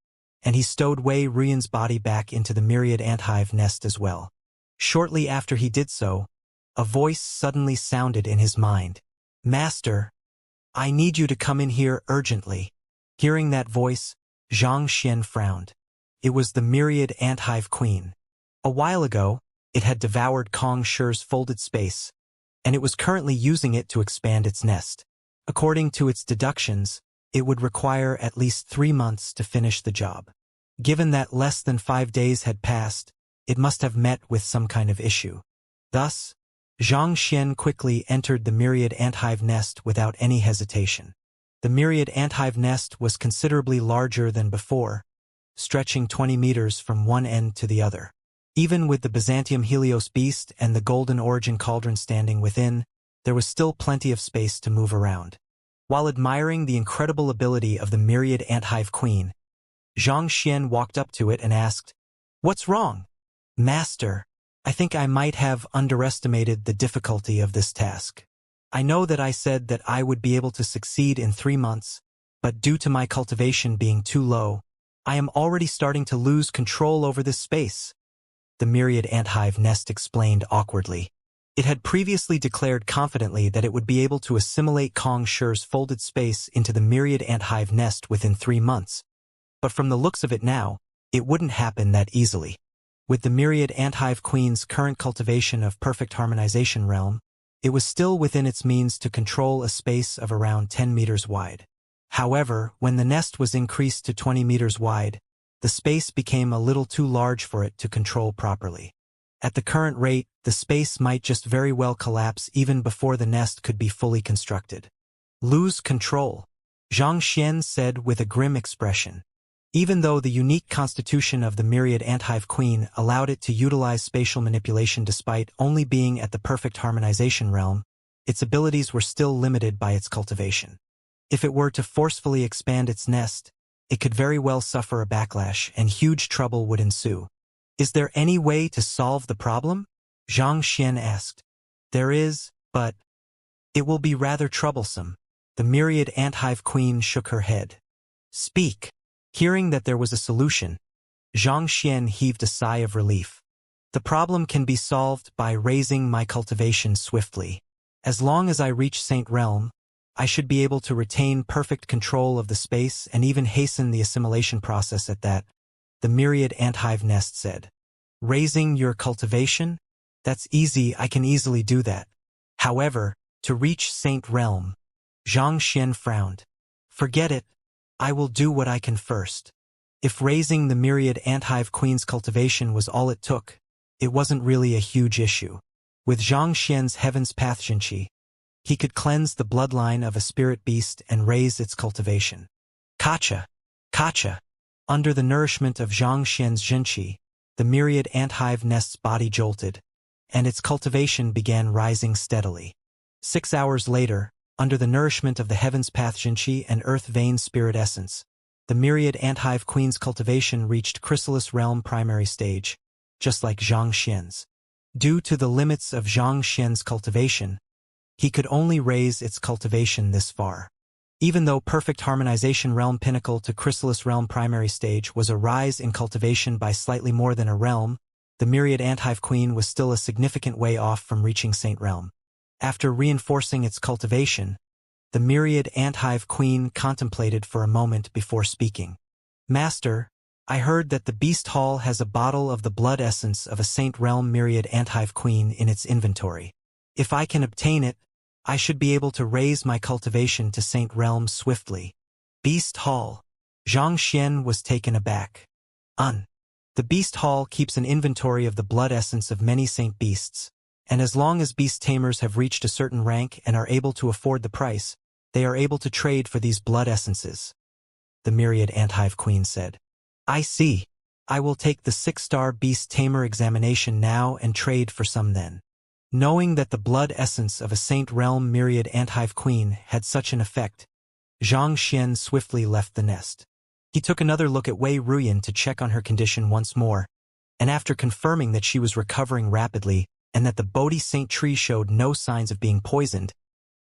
and he stowed Wei Ruyan's body back into the myriad anthive nest as well. Shortly after he did so, a voice suddenly sounded in his mind. Master, I need you to come in here urgently. Hearing that voice, Xianxia frowned. It was the myriad anthive queen. A while ago, it had devoured Kong Shi's folded space, and it was currently using it to expand its nest. According to its deductions, it would require at least 3 months to finish the job. Given that less than 5 days had passed, it must have met with some kind of issue. Thus, Xianxia quickly entered the myriad anthive nest without any hesitation. The myriad anthive nest was considerably larger than before, stretching 20 meters from one end to the other. Even with the Byzantium Helios beast and the golden origin cauldron standing within, there was still plenty of space to move around. While admiring the incredible ability of the myriad anthive queen, Xianxia walked up to it and asked, "What's wrong? Master, I think I might have underestimated the difficulty of this task. I know that I said that I would be able to succeed in 3 months, but due to my cultivation being too low, I am already starting to lose control over this space." The myriad anthive nest explained awkwardly. It had previously declared confidently that it would be able to assimilate Kong Shi's folded space into the myriad anthive nest within 3 months. But from the looks of it now, it wouldn't happen that easily. With the myriad anthive queen's current cultivation of perfect harmonization realm, it was still within its means to control a space of around 10 meters wide. However, when the nest was increased to 20 meters wide, the space became a little too large for it to control properly. At the current rate, the space might just very well collapse even before the nest could be fully constructed. Lose control. Xianxia said with a grim expression. Even though the unique constitution of the myriad anthive queen allowed it to utilize spatial manipulation despite only being at the perfect harmonization realm, its abilities were still limited by its cultivation. If it were to forcefully expand its nest, it could very well suffer a backlash and huge trouble would ensue. Is there any way to solve the problem? Xianxia asked. There is, but it will be rather troublesome. The myriad anthive queen shook her head. Speak. Hearing that there was a solution, Xianxia heaved a sigh of relief. The problem can be solved by raising my cultivation swiftly. As long as I reach Saint Realm, I should be able to retain perfect control of the space and even hasten the assimilation process at that, the myriad anthive nest said. Raising your cultivation? That's easy, I can easily do that. However, to reach Saint Realm, Xianxia frowned. Forget it. I will do what I can first. If raising the myriad anthive queen's cultivation was all it took, it wasn't really a huge issue. With Xianxia's Heaven's Path Xianxia, he could cleanse the bloodline of a spirit beast and raise its cultivation. Kacha! Kacha! Under the nourishment of Xianxia's Xianxia, the myriad anthive nest's body jolted, and its cultivation began rising steadily. 6 hours later, under the nourishment of the Heaven's Path Xianxia and Earth Vein Spirit Essence, the myriad anthive queen's cultivation reached Chrysalis Realm primary stage, just like Xianxia's. Due to the limits of Xianxia's cultivation, he could only raise its cultivation this far. Even though perfect harmonization realm pinnacle to Chrysalis Realm primary stage was a rise in cultivation by slightly more than a realm, the myriad anthive queen was still a significant way off from reaching Saint Realm. After reinforcing its cultivation, the myriad anthive queen contemplated for a moment before speaking. Master, I heard that the Beast Hall has a bottle of the blood essence of a Saint Realm myriad anthive queen in its inventory. If I can obtain it, I should be able to raise my cultivation to Saint Realm swiftly. Beast Hall. Xianxia was taken aback. The Beast Hall keeps an inventory of the blood essence of many saint beasts, and as long as beast tamers have reached a certain rank and are able to afford the price, they are able to trade for these blood essences. The myriad anthive queen said. I see. I will take the 6-star beast tamer examination now and trade for some then. Knowing that the blood essence of a Saint Realm myriad anthive queen had such an effect, Xianxia swiftly left the nest. He took another look at Wei Ruyan to check on her condition once more, and after confirming that she was recovering rapidly and that the Bodhi Saint tree showed no signs of being poisoned,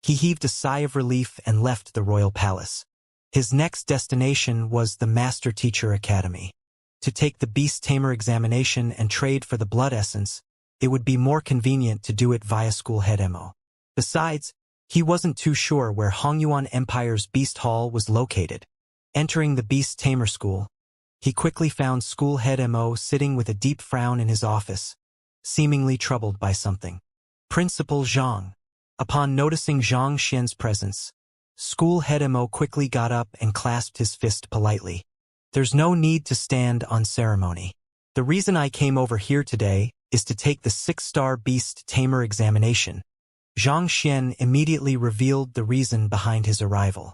he heaved a sigh of relief and left the royal palace. His next destination was the Master Teacher Academy. To take the Beast Tamer examination and trade for the blood essence, it would be more convenient to do it via school head Mo. Besides, he wasn't too sure where Hongyuan Empire's Beast Hall was located. Entering the Beast Tamer school, he quickly found school head Mo sitting with a deep frown in his office, seemingly troubled by something. Principal Zhang. Upon noticing Xianxia's presence, school head Mo quickly got up and clasped his fist politely. There's no need to stand on ceremony. The reason I came over here today is to take the 6-star Beast Tamer examination. Xianxia immediately revealed the reason behind his arrival.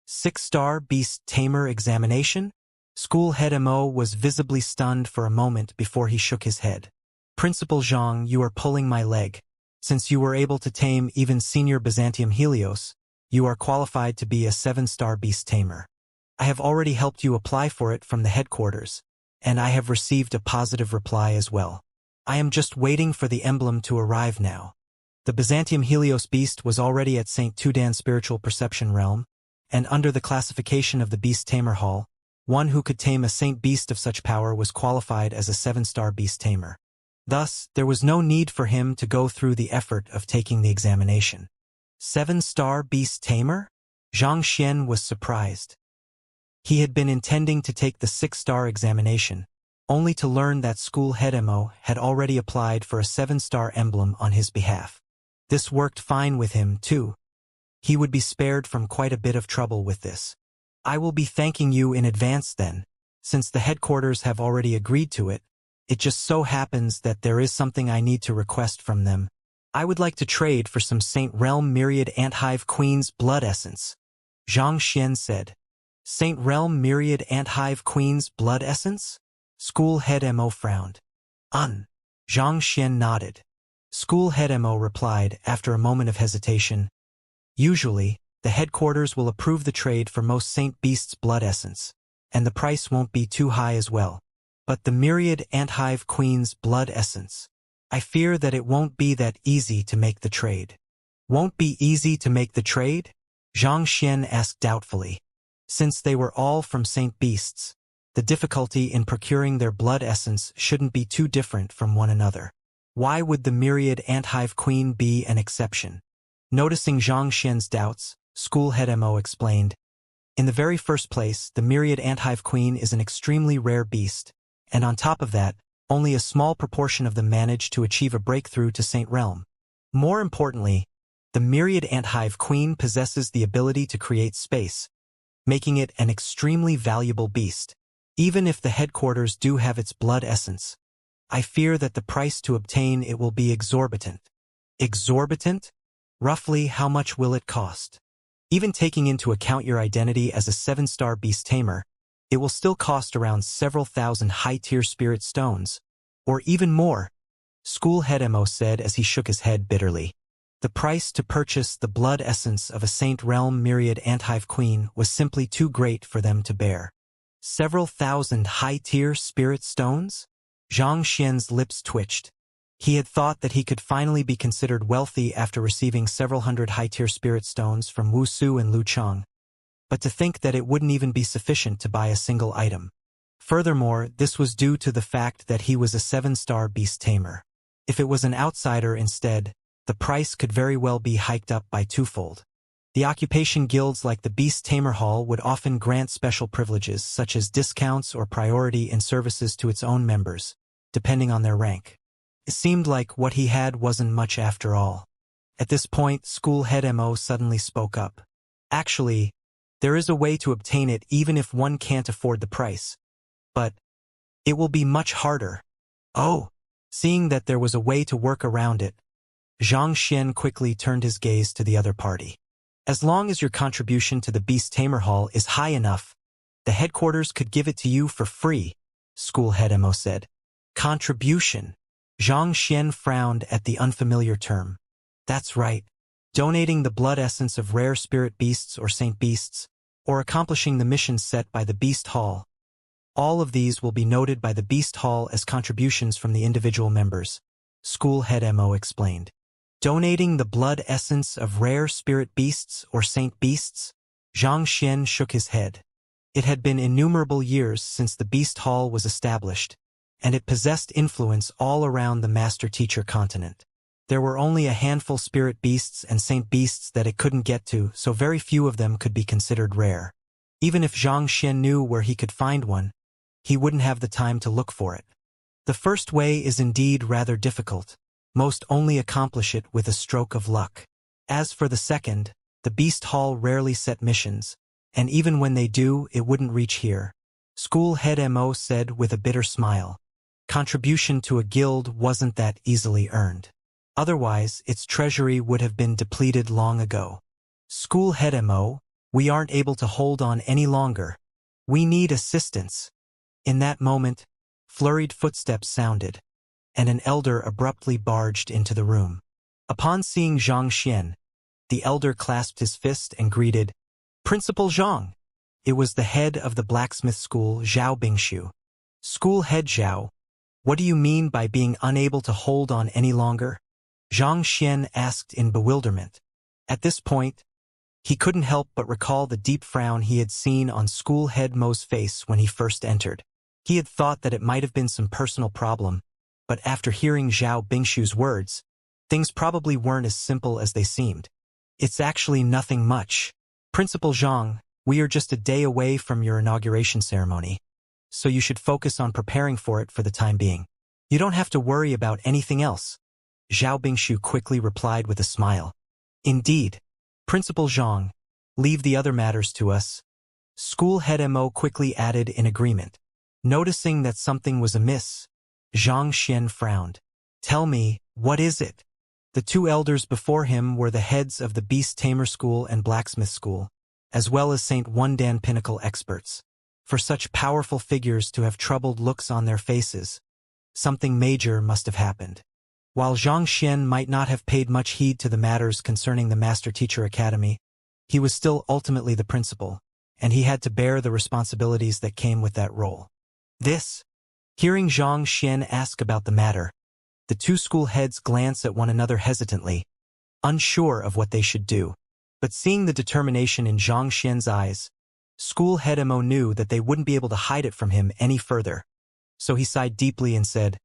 6-star Beast Tamer examination? School head Mo was visibly stunned for a moment before he shook his head. Principal Zhang, you are pulling my leg. Since you were able to tame even Senior Byzantium Helios, you are qualified to be a 7-star Beast Tamer. I have already helped you apply for it from the headquarters, and I have received a positive reply as well. I am just waiting for the emblem to arrive now. The Byzantium Helios beast was already at St. Tudan's spiritual perception realm, and under the classification of the Beast Tamer Hall, one who could tame a saint beast of such power was qualified as a 7-star Beast Tamer. Thus, there was no need for him to go through the effort of taking the examination. 7-star Beast Tamer? Xianxia was surprised. He had been intending to take the 6-star examination, only to learn that school head Mo had already applied for a 7-star emblem on his behalf. This worked fine with him, too. He would be spared from quite a bit of trouble with this. I will be thanking you in advance then, since the headquarters have already agreed to it. It just so happens that there is something I need to request from them. I would like to trade for some Saint Realm Myriad Anthive Queen's blood essence. Xianxia said. Saint Realm Myriad Anthive Queen's blood essence? School head Mo frowned. Xianxia nodded. School head Mo replied after a moment of hesitation. Usually, the headquarters will approve the trade for most Saint Beast's blood essence, and the price won't be too high as well. But the Myriad Anthive Queen's blood essence, I fear that it won't be that easy to make the trade. Won't be easy to make the trade? Xianxia asked doubtfully. Since they were all from Saint Beasts, the difficulty in procuring their blood essence shouldn't be too different from one another. Why would the Myriad Anthive Queen be an exception? Noticing Xianxia's doubts, School head Mo explained. In the very first place, the Myriad Anthive Queen is an extremely rare beast, and on top of that, only a small proportion of them manage to achieve a breakthrough to Saint Realm. More importantly, the Myriad Anthive Queen possesses the ability to create space, making it an extremely valuable beast. Even if the headquarters do have its blood essence, I fear that the price to obtain it will be exorbitant. Exorbitant? Roughly how much will it cost? Even taking into account your identity as a 7-star beast tamer, it will still cost around several thousand high-tier spirit stones, or even more, School head Mo said as he shook his head bitterly. The price to purchase the blood essence of a Saint Realm Myriad Anthive Queen was simply too great for them to bear. Several thousand high-tier spirit stones? Xianxia's lips twitched. He had thought that he could finally be considered wealthy after receiving several hundred high-tier spirit stones from Wuxia and Lucheng. But to think that it wouldn't even be sufficient to buy a single item. Furthermore, this was due to the fact that he was a 7-star beast tamer. If it was an outsider instead, the price could very well be hiked up by twofold. The occupation guilds like the Beast Tamer Hall would often grant special privileges such as discounts or priority in services to its own members, depending on their rank. It seemed like what he had wasn't much after all. At this point, School head Mo suddenly spoke up. Actually, there is a way to obtain it even if one can't afford the price. But it will be much harder. Oh, seeing that there was a way to work around it, Xianxia quickly turned his gaze to the other party. As long as your contribution to the Beast Tamer Hall is high enough, the headquarters could give it to you for free, School head Mo said. Contribution. Xianxia frowned at the unfamiliar term. That's right. Donating the blood essence of rare spirit beasts or saint beasts, or accomplishing the missions set by the Beast Hall. All of these will be noted by the Beast Hall as contributions from the individual members, School head Mo explained. Donating the blood essence of rare spirit beasts or saint beasts? Xianxia shook his head. It had been innumerable years since the Beast Hall was established, and it possessed influence all around the Master-Teacher continent. There were only a handful spirit beasts and saint beasts that it couldn't get to, so very few of them could be considered rare. Even if Xianxia knew where he could find one, he wouldn't have the time to look for it. The first way is indeed rather difficult. Most only accomplish it with a stroke of luck. As for the second, the Beast Hall rarely set missions, and even when they do, it wouldn't reach here. School head Mo said with a bitter smile. Contribution to a guild wasn't that easily earned. Otherwise, its treasury would have been depleted long ago. School head Mo, we aren't able to hold on any longer. We need assistance. In that moment, flurried footsteps sounded, and an elder abruptly barged into the room. Upon seeing Xianxia, the elder clasped his fist and greeted, Principal Zhang. It was the head of the blacksmith school, Zhao Bingshu. School head Zhao, what do you mean by being unable to hold on any longer? Xianxia asked in bewilderment. At this point, he couldn't help but recall the deep frown he had seen on School head Mo's face when he first entered. He had thought that it might have been some personal problem, but after hearing Zhao Bingshu's words, things probably weren't as simple as they seemed. It's actually nothing much. Principal Zhang, we are just a day away from your inauguration ceremony, so you should focus on preparing for it for the time being. You don't have to worry about anything else. Zhao Bingshu quickly replied with a smile. Indeed. Principal Zhang, leave the other matters to us. School head Mo quickly added in agreement. Noticing that something was amiss, Xianxia frowned. Tell me, what is it? The two elders before him were the heads of the Beast Tamer School and Blacksmith School. as well as St. Wundan pinnacle experts. For such powerful figures to have troubled looks on their faces, something major must have happened. While Xianxia might not have paid much heed to the matters concerning the Master-Teacher Academy, he was still ultimately the principal, and he had to bear the responsibilities that came with that role. Hearing Xianxia ask about the matter, the two school heads glance at one another hesitantly, unsure of what they should do. But seeing the determination in Xianxia's eyes, school head Mo knew that they wouldn't be able to hide it from him any further. So he sighed deeply and said,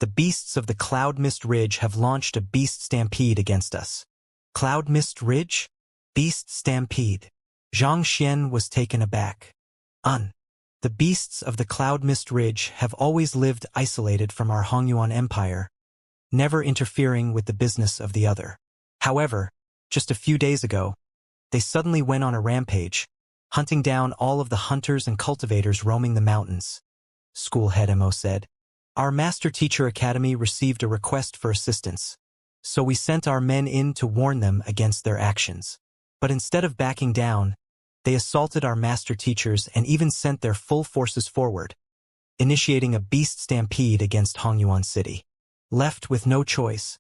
"The beasts of the Cloud Mist Ridge have launched a beast stampede against us." Cloud Mist Ridge? Beast stampede. Xianxia was taken aback. The beasts of the Cloud Mist Ridge have always lived isolated from our Hongyuan Empire, never interfering with the business of the other. However, just a few days ago, they suddenly went on a rampage, hunting down all of the hunters and cultivators roaming the mountains. School head Mo said, "Our Master-Teacher Academy received a request for assistance, so we sent our men in to warn them against their actions. But instead of backing down, they assaulted our master-teachers and even sent their full forces forward, initiating a beast stampede against Hongyuan City. Left with no choice,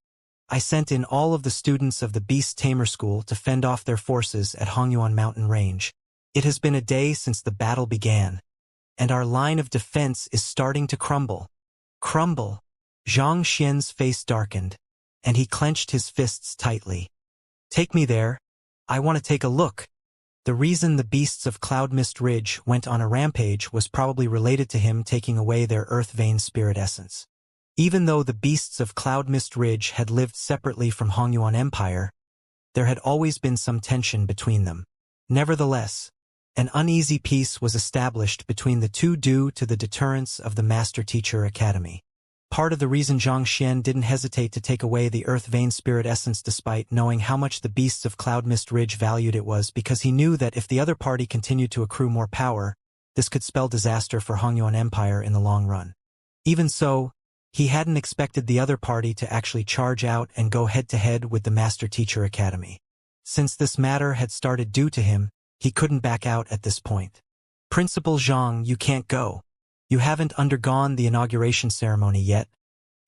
I sent in all of the students of the Beast Tamer School to fend off their forces at Hongyuan Mountain Range. It has been a day since the battle began, and our line of defense is starting to crumble." Crumble? Xianxia's face darkened, and he clenched his fists tightly. "Take me there. I want to take a look." The reason the beasts of Cloud Mist Ridge went on a rampage was probably related to him taking away their earth vein spirit essence. Even though the beasts of Cloud Mist Ridge had lived separately from Hongyuan Empire, there had always been some tension between them. Nevertheless, an uneasy peace was established between the two due to the deterrence of the Master-Teacher Academy. Part of the reason Xianxia didn't hesitate to take away the earth vein spirit essence despite knowing how much the beasts of Cloud Mist Ridge valued it was because he knew that if the other party continued to accrue more power, this could spell disaster for Hongyuan Empire in the long run. Even so, he hadn't expected the other party to actually charge out and go head-to-head with the Master-Teacher Academy. Since this matter had started due to him, he couldn't back out at this point. "Principal Zhang, you can't go. You haven't undergone the inauguration ceremony yet,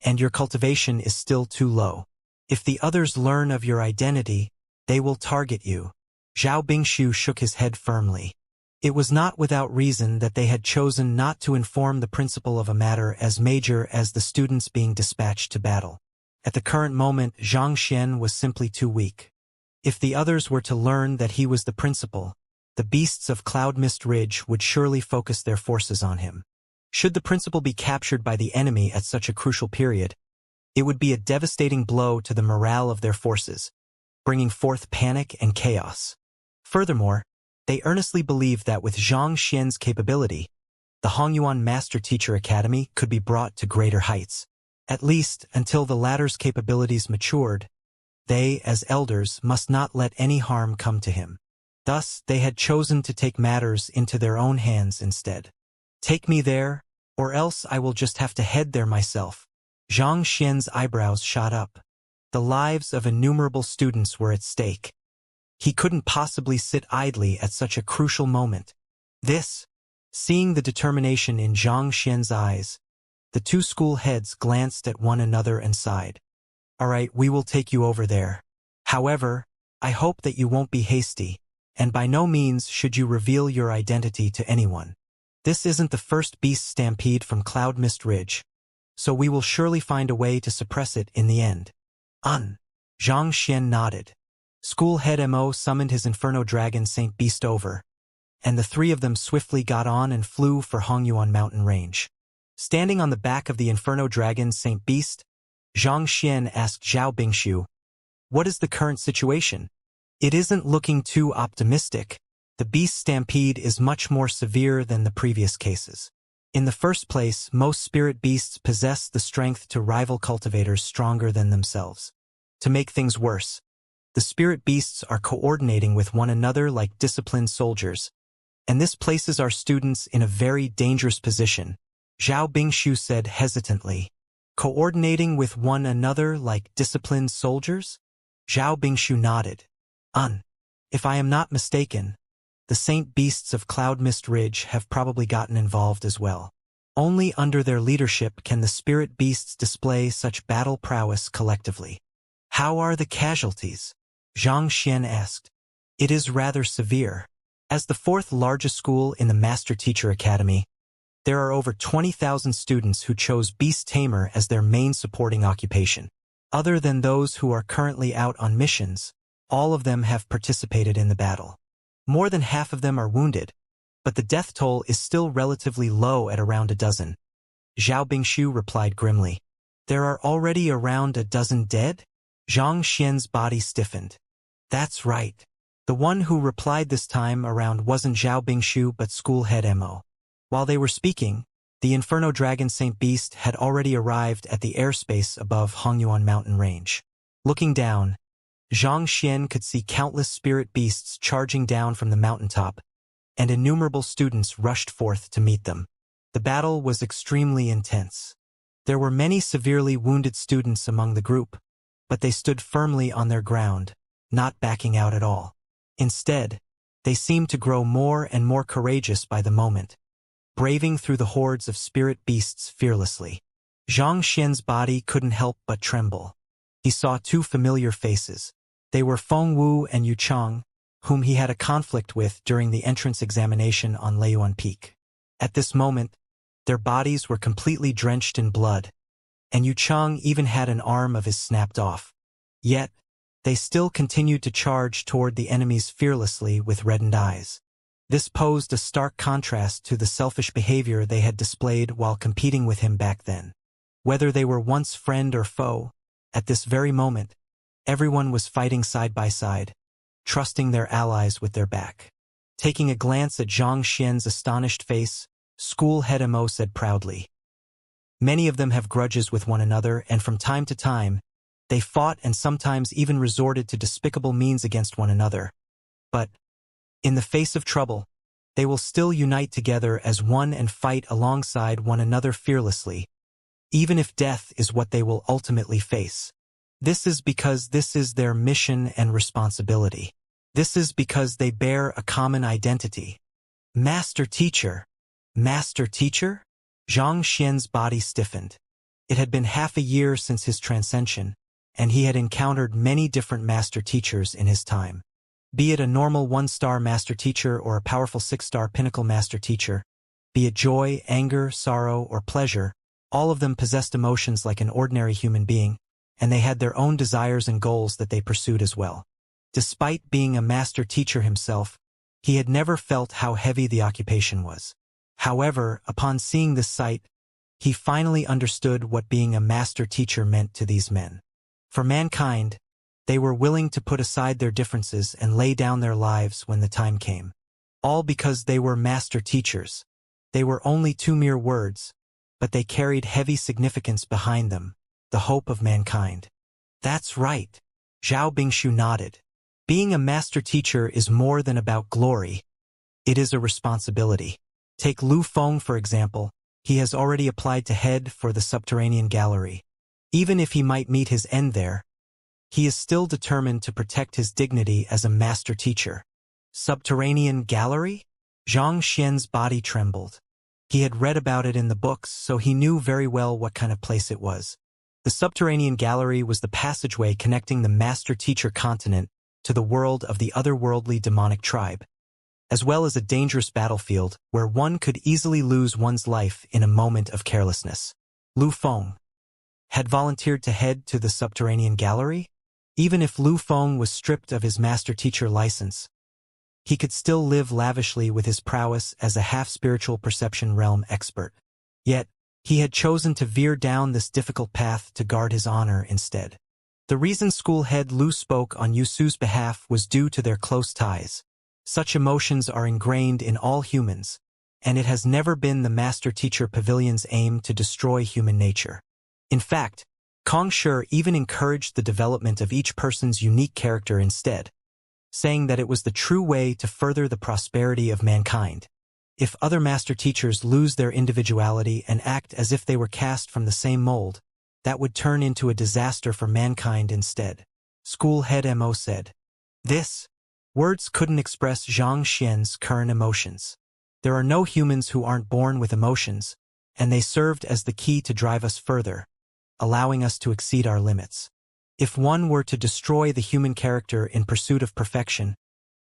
and your cultivation is still too low. If the others learn of your identity, they will target you." Zhao Bingshu shook his head firmly. It was not without reason that they had chosen not to inform the principal of a matter as major as the students being dispatched to battle. At the current moment, Xianxia was simply too weak. If the others were to learn that he was the principal, the beasts of Cloud Mist Ridge would surely focus their forces on him. Should the principal be captured by the enemy at such a crucial period, it would be a devastating blow to the morale of their forces, bringing forth panic and chaos. Furthermore, they earnestly believed that with Xianxia's capability, the Hongyuan Master-Teacher Academy could be brought to greater heights. At least, until the latter's capabilities matured, they, as elders, must not let any harm come to him. Thus, they had chosen to take matters into their own hands instead. "Take me there, or else I will just have to head there myself." Xianxia's eyebrows shot up. The lives of innumerable students were at stake. He couldn't possibly sit idly at such a crucial moment. Seeing the determination in Xianxia's eyes, the two school heads glanced at one another and sighed. "All right, we will take you over there. However, I hope that you won't be hasty, and by no means should you reveal your identity to anyone. This isn't the first beast stampede from Cloud Mist Ridge, so we will surely find a way to suppress it in the end." Xianxia nodded. School head Mo summoned his Inferno Dragon Saint Beast over, and the three of them swiftly got on and flew for Hongyuan Mountain Range. Standing on the back of the Inferno Dragon Saint Beast, Xianxia asked Zhao Bingshu, "What is the current situation?" "It isn't looking too optimistic. The beast stampede is much more severe than the previous cases. In the first place, most spirit beasts possess the strength to rival cultivators stronger than themselves. To make things worse, the spirit beasts are coordinating with one another like disciplined soldiers, and this places our students in a very dangerous position," Zhao Bingshu said hesitantly. "Coordinating with one another like disciplined soldiers?" Zhao Bingshu nodded. If I am not mistaken, the Saint Beasts of Cloud Mist Ridge have probably gotten involved as well. Only under their leadership can the spirit beasts display such battle prowess collectively. How are the casualties? Xianxia asked. It is rather severe. As the fourth largest school in the Master Teacher Academy, there are over 20,000 students who chose Beast Tamer as their main supporting occupation. Other than those who are currently out on missions, all of them have participated in the battle. More than half of them are wounded, but the death toll is still relatively low at around a dozen. Zhao Bingshu replied grimly. There are already around a dozen dead? Zhang Xian's body stiffened. That's right. The one who replied this time around wasn't Zhao Bingshu but school head Mo. While they were speaking, the Inferno Dragon Saint Beast had already arrived at the airspace above Hongyuan mountain range. Looking down, Zhang Xian could see countless spirit beasts charging down from the mountaintop, and innumerable students rushed forth to meet them. The battle was extremely intense. There were many severely wounded students among the group, but they stood firmly on their ground, not backing out at all. Instead, they seemed to grow more and more courageous by the moment, braving through the hordes of spirit beasts fearlessly. Zhang Xian's body couldn't help but tremble. He saw two familiar faces. They were Feng Wu and Yu Chang, whom he had a conflict with during the entrance examination on Leiyuan Peak. At this moment, their bodies were completely drenched in blood, and Yu Chang even had an arm of his snapped off. Yet, they still continued to charge toward the enemies fearlessly with reddened eyes. This posed a stark contrast to the selfish behavior they had displayed while competing with him back then. Whether they were once friend or foe, at this very moment, everyone was fighting side by side, trusting their allies with their back. Taking a glance at Zhang Xian's astonished face, school head Mo said proudly. Many of them have grudges with one another, and from time to time, they fought and sometimes even resorted to despicable means against one another. But, in the face of trouble, they will still unite together as one and fight alongside one another fearlessly, even if death is what they will ultimately face. This is because this is their mission and responsibility. This is because they bear a common identity. Master Teacher. Master Teacher? Zhang Xian's body stiffened. It had been half a year since his transcension, and he had encountered many different Master Teachers in his time. Be it a normal 1-star Master Teacher or a powerful 6-star Pinnacle Master Teacher, be it joy, anger, sorrow, or pleasure, all of them possessed emotions like an ordinary human being, and they had their own desires and goals that they pursued as well. Despite being a Master Teacher himself, he had never felt how heavy the occupation was. However, upon seeing this sight, he finally understood what being a Master Teacher meant to these men. For mankind, they were willing to put aside their differences and lay down their lives when the time came. All because they were Master Teachers. They were only two mere words, but they carried heavy significance behind them, the hope of mankind. That's right. Zhao Bingshu nodded. Being a Master Teacher is more than about glory. It is a responsibility. Take Lu Feng, for example. He has already applied to head for the Subterranean Gallery. Even if he might meet his end there, he is still determined to protect his dignity as a Master Teacher. Subterranean Gallery? Zhang Xian's body trembled. He had read about it in the books, so he knew very well what kind of place it was. The Subterranean Gallery was the passageway connecting the Master Teacher continent to the world of the otherworldly demonic tribe, as well as a dangerous battlefield where one could easily lose one's life in a moment of carelessness. Lu Feng had volunteered to head to the Subterranean Gallery? Even if Lu Feng was stripped of his Master Teacher license, he could still live lavishly with his prowess as a half-spiritual perception realm expert. Yet, he had chosen to veer down this difficult path to guard his honor instead. The reason school head Lu spoke on Yusu's behalf was due to their close ties. Such emotions are ingrained in all humans, and it has never been the Master Teacher Pavilion's aim to destroy human nature. In fact, Kong Shi even encouraged the development of each person's unique character instead, saying that it was the true way to further the prosperity of mankind. If other Master Teachers lose their individuality and act as if they were cast from the same mold, that would turn into a disaster for mankind instead. School head Mo said. This Words couldn't express Xianxia's current emotions. There are no humans who aren't born with emotions, and they served as the key to drive us further, allowing us to exceed our limits. If one were to destroy the human character in pursuit of perfection,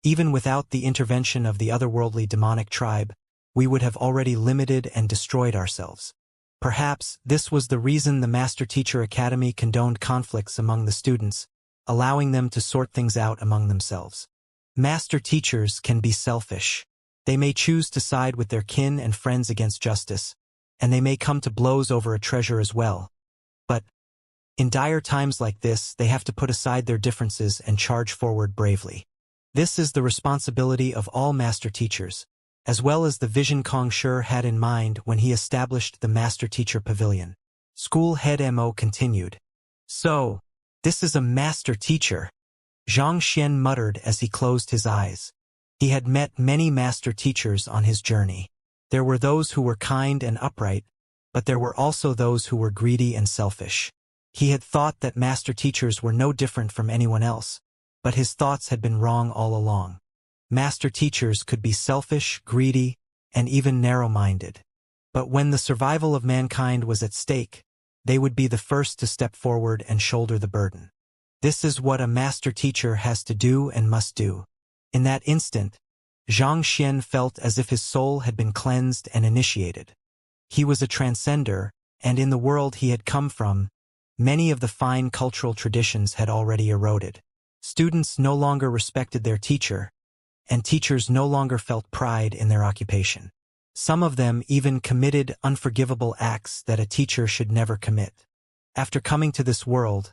even without the intervention of the otherworldly demonic tribe, we would have already limited and destroyed ourselves. Perhaps this was the reason the Master Teacher Academy condoned conflicts among the students, allowing them to sort things out among themselves. Master teachers can be selfish. They may choose to side with their kin and friends against justice, and they may come to blows over a treasure as well. But in dire times like this, they have to put aside their differences and charge forward bravely. This is the responsibility of all master teachers, as well as the vision Kong Shi had in mind when he established the Master Teacher Pavilion. School head Mo continued. So, this is a master teacher, Xianxia muttered as he closed his eyes. He had met many master teachers on his journey. There were those who were kind and upright, but there were also those who were greedy and selfish. He had thought that master teachers were no different from anyone else, but his thoughts had been wrong all along. Master teachers could be selfish, greedy, and even narrow-minded. But when the survival of mankind was at stake, they would be the first to step forward and shoulder the burden. This is what a master teacher has to do and must do. In that instant, Xianxia felt as if his soul had been cleansed and initiated. He was a transcender, and in the world he had come from, many of the fine cultural traditions had already eroded. Students no longer respected their teacher, and teachers no longer felt pride in their occupation. Some of them even committed unforgivable acts that a teacher should never commit. After coming to this world,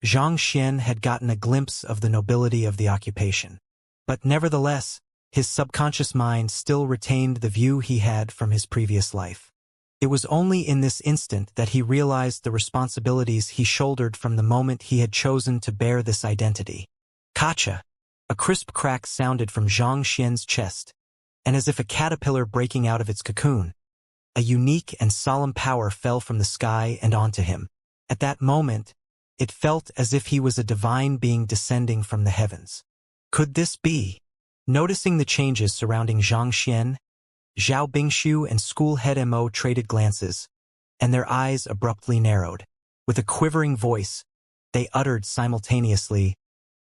Xianxia had gotten a glimpse of the nobility of the occupation. But nevertheless, his subconscious mind still retained the view he had from his previous life. It was only in this instant that he realized the responsibilities he shouldered from the moment he had chosen to bear this identity. Kacha! A crisp crack sounded from Xianxia's chest, and as if a caterpillar breaking out of its cocoon, a unique and solemn power fell from the sky and onto him. At that moment, it felt as if he was a divine being descending from the heavens. Could this be? Noticing the changes surrounding Xianxia, Zhao Bingshu and school head Mo traded glances, and their eyes abruptly narrowed. With a quivering voice, they uttered simultaneously,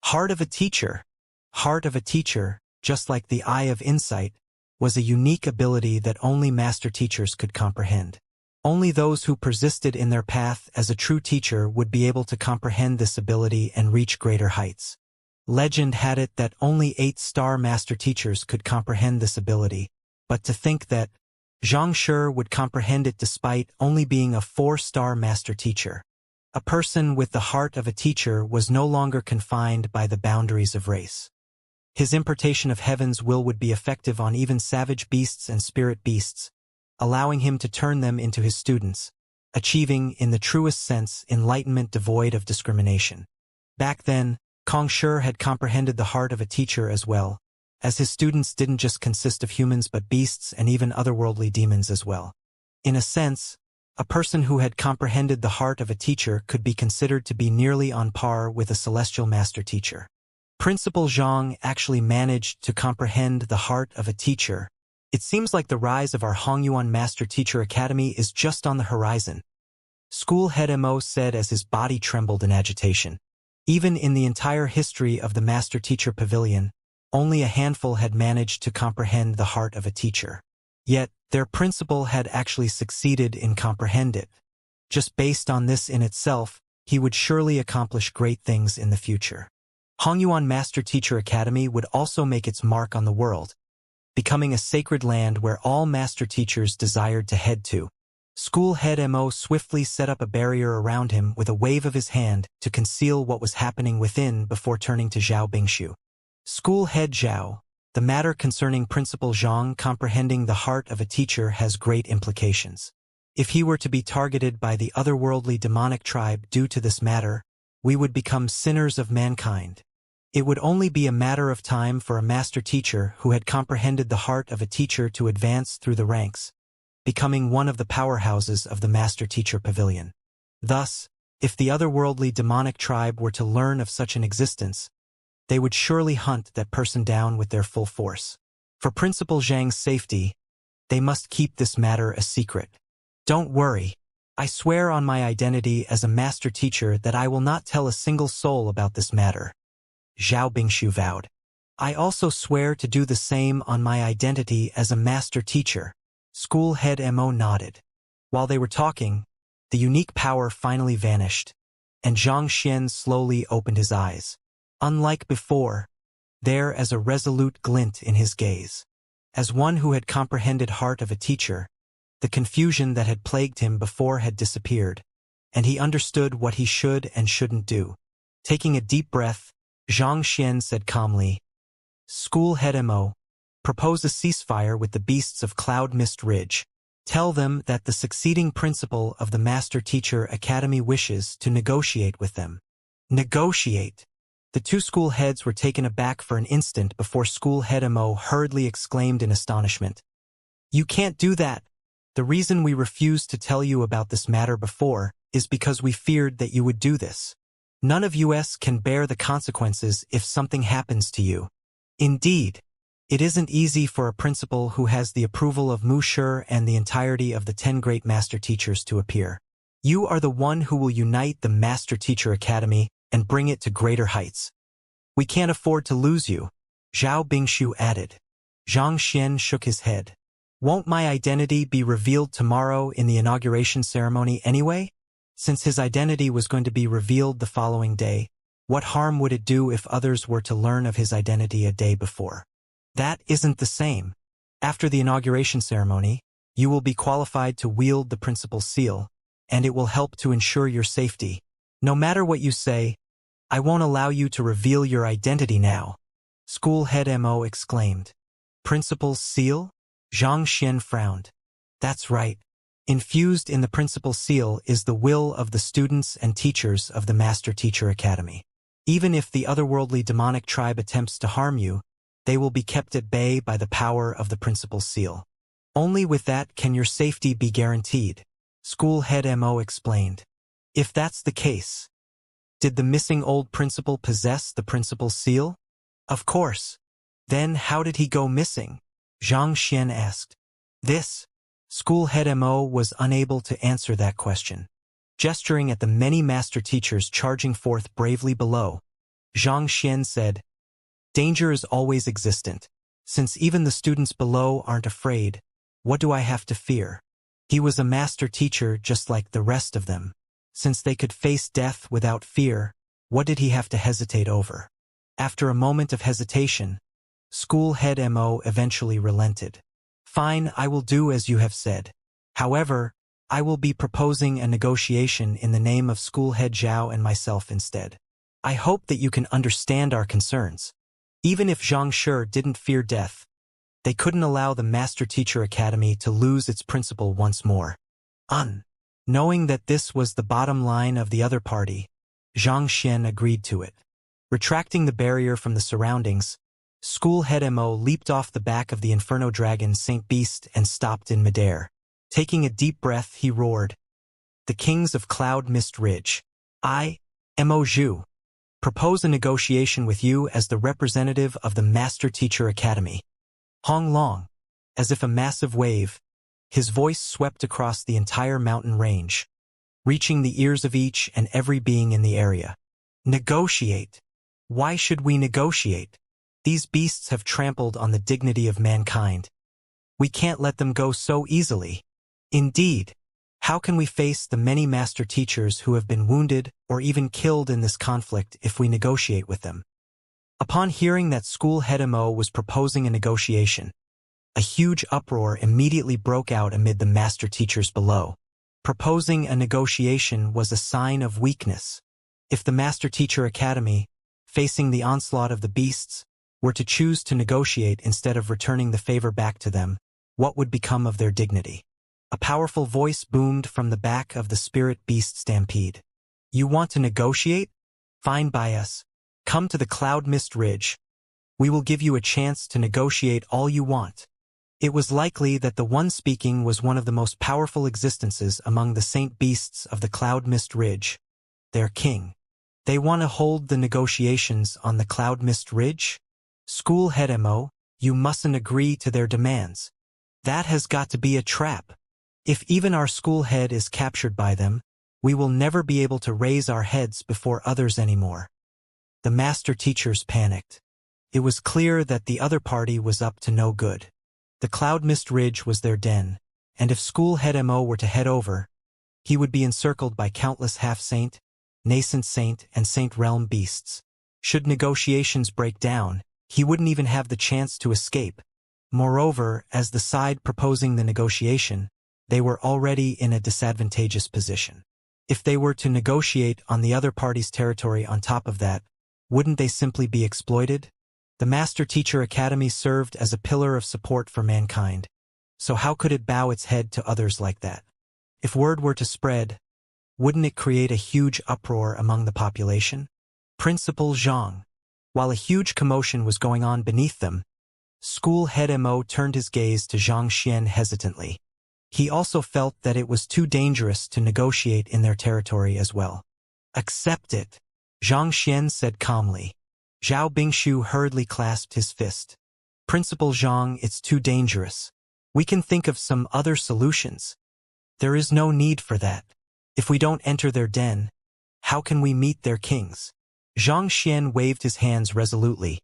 "Heart of a teacher." Heart of a teacher, just like the eye of insight, was a unique ability that only master teachers could comprehend. Only those who persisted in their path as a true teacher would be able to comprehend this ability and reach greater heights. Legend had it that only 8-star master teachers could comprehend this ability, but to think that Xianxia would comprehend it despite only being a 4-star master teacher. A person with the heart of a teacher was no longer confined by the boundaries of race. His impartation of heaven's will would be effective on even savage beasts and spirit beasts, allowing him to turn them into his students, achieving, in the truest sense, enlightenment devoid of discrimination. Back then, Kong Shi had comprehended the heart of a teacher as well, as his students didn't just consist of humans but beasts and even otherworldly demons as well. In a sense, a person who had comprehended the heart of a teacher could be considered to be nearly on par with a celestial master teacher. Principal Zhang actually managed to comprehend the heart of a teacher. It seems like the rise of our Hongyuan Master Teacher Academy is just on the horizon. School head Mo said as his body trembled in agitation. Even in the entire history of the Master Teacher Pavilion, only a handful had managed to comprehend the heart of a teacher. Yet, their principal had actually succeeded in comprehend it. Just based on this in itself, he would surely accomplish great things in the future. Hongyuan Master Teacher Academy would also make its mark on the world, becoming a sacred land where all master teachers desired to head to. School head Mo swiftly set up a barrier around him with a wave of his hand to conceal what was happening within before turning to Zhao Bingshu. School head Zhao, the matter concerning Principal Zhang comprehending the heart of a teacher has great implications. If he were to be targeted by the otherworldly demonic tribe due to this matter, we would become sinners of mankind. It would only be a matter of time for a master teacher who had comprehended the heart of a teacher to advance through the ranks, becoming one of the powerhouses of the Master Teacher Pavilion. Thus, if the otherworldly demonic tribe were to learn of such an existence, they would surely hunt that person down with their full force. For Principal Zhang's safety, they must keep this matter a secret. Don't worry. I swear on my identity as a master teacher that I will not tell a single soul about this matter. Zhao Bingshu vowed. I also swear to do the same on my identity as a master teacher. School head Mo nodded. While they were talking, the unique power finally vanished, and Zhang Xian slowly opened his eyes. Unlike before, there as a resolute glint in his gaze. As one who had comprehended heart of a teacher, the confusion that had plagued him before had disappeared, and he understood what he should and shouldn't do. Taking a deep breath, Zhang Xian said calmly, School head Mo, propose a ceasefire with the beasts of Cloud Mist Ridge. Tell them that the succeeding principal of the Master Teacher Academy wishes to negotiate with them. Negotiate! The two school heads were taken aback for an instant before School head Mo hurriedly exclaimed in astonishment. You can't do that! The reason we refused to tell you about this matter before is because we feared that you would do this. None of us can bear the consequences if something happens to you. Indeed, it isn't easy for a principal who has the approval of Mu Shi and the entirety of the 10 great master teachers to appear. You are the one who will unite the Master Teacher Academy and bring it to greater heights. We can't afford to lose you, Zhao Bingshu added. Zhang Xian shook his head. Won't my identity be revealed tomorrow in the inauguration ceremony anyway? Since his identity was going to be revealed the following day, what harm would it do if others were to learn of his identity a day before? That isn't the same. After the inauguration ceremony, you will be qualified to wield the principal's seal, and it will help to ensure your safety. No matter what you say, I won't allow you to reveal your identity now, School head Mo exclaimed. Principal's seal? Zhang Xian frowned. That's right. Infused in the principal's seal is the will of the students and teachers of the Master Teacher Academy. Even if the otherworldly demonic tribe attempts to harm you, they will be kept at bay by the power of the principal's seal. Only with that can your safety be guaranteed, School head Mo explained. If that's the case, did the missing old principal possess the principal's seal? Of course. Then how did he go missing? Zhang Xian asked. This, School head Mo was unable to answer that question. Gesturing at the many master teachers charging forth bravely below, Zhang Xian said, Danger is always existent. Since even the students below aren't afraid, what do I have to fear? He was a master teacher just like the rest of them. Since they could face death without fear, what did he have to hesitate over? After a moment of hesitation, School head Mo eventually relented. Fine, I will do as you have said. However, I will be proposing a negotiation in the name of School head Zhao and myself instead. I hope that you can understand our concerns. Even if Zhang Shi didn't fear death, they couldn't allow the Master Teacher Academy to lose its principal once more. Knowing that this was the bottom line of the other party, Zhang Xian agreed to it. Retracting the barrier from the surroundings, School head Mo leaped off the back of the Inferno Dragon Saint Beast and stopped in midair. Taking a deep breath, he roared, The kings of Cloud Mist Ridge, I, Mo Zhu, propose a negotiation with you as the representative of the Master Teacher Academy. Hong Long, as if a massive wave, his voice swept across the entire mountain range, reaching the ears of each and every being in the area. Negotiate. Why should we negotiate? These beasts have trampled on the dignity of mankind. We can't let them go so easily. Indeed, how can we face the many master teachers who have been wounded or even killed in this conflict if we negotiate with them? Upon hearing that School head Mo was proposing a negotiation, a huge uproar immediately broke out amid the master teachers below. Proposing a negotiation was a sign of weakness. If the Master Teacher Academy, facing the onslaught of the beasts, were to choose to negotiate instead of returning the favor back to them, what would become of their dignity? A powerful voice boomed from the back of the spirit beast stampede. You want to negotiate? Fine by us. Come to the Cloud Mist Ridge. We will give you a chance to negotiate all you want. It was likely that the one speaking was one of the most powerful existences among the saint beasts of the Cloud Mist Ridge, their king. They want to hold the negotiations on the Cloud Mist Ridge? School head Mo, you mustn't agree to their demands. That has got to be a trap. If even our school head is captured by them, we will never be able to raise our heads before others anymore. The master teachers panicked. It was clear that the other party was up to no good. The Cloud Mist Ridge was their den, and if school head Mo were to head over, he would be encircled by countless half-saint, nascent saint, and saint realm beasts. Should negotiations break down, he wouldn't even have the chance to escape. Moreover, as the side proposing the negotiation, they were already in a disadvantageous position. If they were to negotiate on the other party's territory on top of that, wouldn't they simply be exploited? The Master Teacher Academy served as a pillar of support for mankind, so how could it bow its head to others like that? If word were to spread, wouldn't it create a huge uproar among the population? Principal Zhang. While a huge commotion was going on beneath them, school head Mo turned his gaze to Xianxia hesitantly. He also felt that it was too dangerous to negotiate in their territory as well. Accept it, Xianxia said calmly. Zhao Bingshu hurriedly clasped his fist. Principal Zhang, it's too dangerous. We can think of some other solutions. There is no need for that. If we don't enter their den, how can we meet their kings? Xianxia waved his hands resolutely,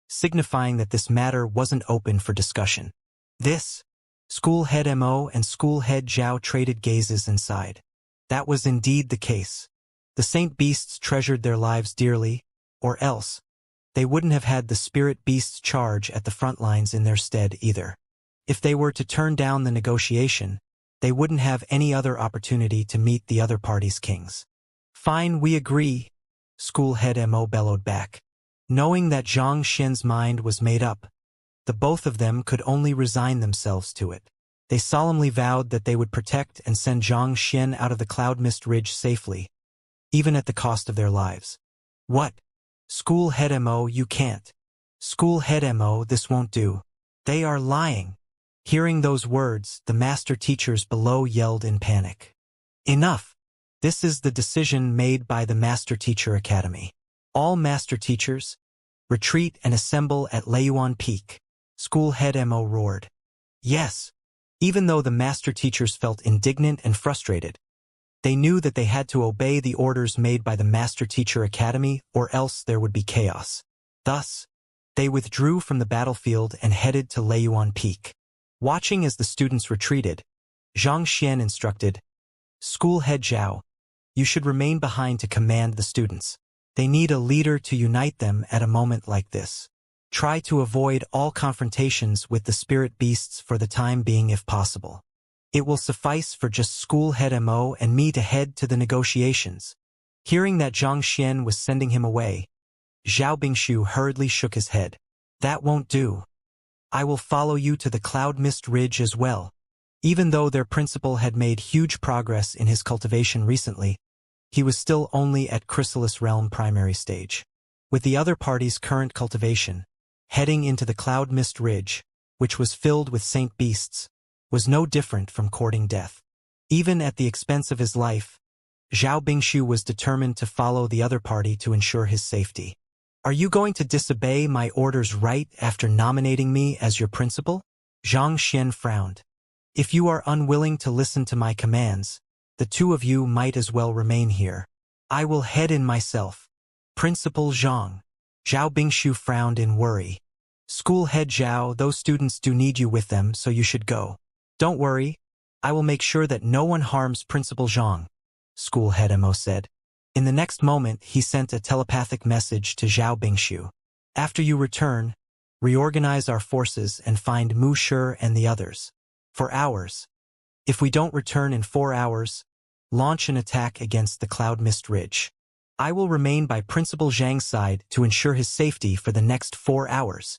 signifying that this matter wasn't open for discussion. School head Mo and school head Zhao traded gazes inside. That was indeed the case. The saint beasts treasured their lives dearly, or else they wouldn't have had the spirit beasts charge at the front lines in their stead either. If they were to turn down the negotiation, they wouldn't have any other opportunity to meet the other party's kings. Fine, we agree, school head Mo bellowed back. Knowing that Xianxia's mind was made up, the both of them could only resign themselves to it. They solemnly vowed that they would protect and send Xianxia out of the Cloud Mist Ridge safely, even at the cost of their lives. What? School head Mo, you can't. School head Mo, this won't do. They are lying. Hearing those words, the master teachers below yelled in panic. Enough! This is the decision made by the Master Teacher Academy. All master teachers, retreat and assemble at Leiyuan Peak. School head Mo roared. Yes. Even though the master teachers felt indignant and frustrated, they knew that they had to obey the orders made by the Master Teacher Academy or else there would be chaos. Thus, they withdrew from the battlefield and headed to Leiyuan Peak. Watching as the students retreated, Xianxia instructed, School head Zhao, you should remain behind to command the students. They need a leader to unite them at a moment like this. Try to avoid all confrontations with the spirit beasts for the time being if possible. It will suffice for just school head Mo and me to head to the negotiations. Hearing that Xianxia was sending him away, Zhao Bingshu hurriedly shook his head. That won't do. I will follow you to the Cloud Mist Ridge as well. Even though their principal had made huge progress in his cultivation recently, he was still only at Chrysalis Realm primary stage. With the other party's current cultivation, heading into the Cloud Mist Ridge, which was filled with saint beasts, was no different from courting death. Even at the expense of his life, Zhao Bingshu was determined to follow the other party to ensure his safety. Are you going to disobey my orders right after nominating me as your principal? Xianxia frowned. If you are unwilling to listen to my commands, the two of you might as well remain here. I will head in myself. Principal Zhang. Zhao Bingshu frowned in worry. School head Zhao, those students do need you with them, so you should go. Don't worry, I will make sure that no one harms Principal Zhang, school head Mo said. In the next moment, he sent a telepathic message to Zhao Bingshu. After you return, reorganize our forces and find Mu Shi and the others. For hours. If we don't return in 4 hours, launch an attack against the Cloud Mist Ridge. I will remain by Principal Zhang's side to ensure his safety for the next 4 hours.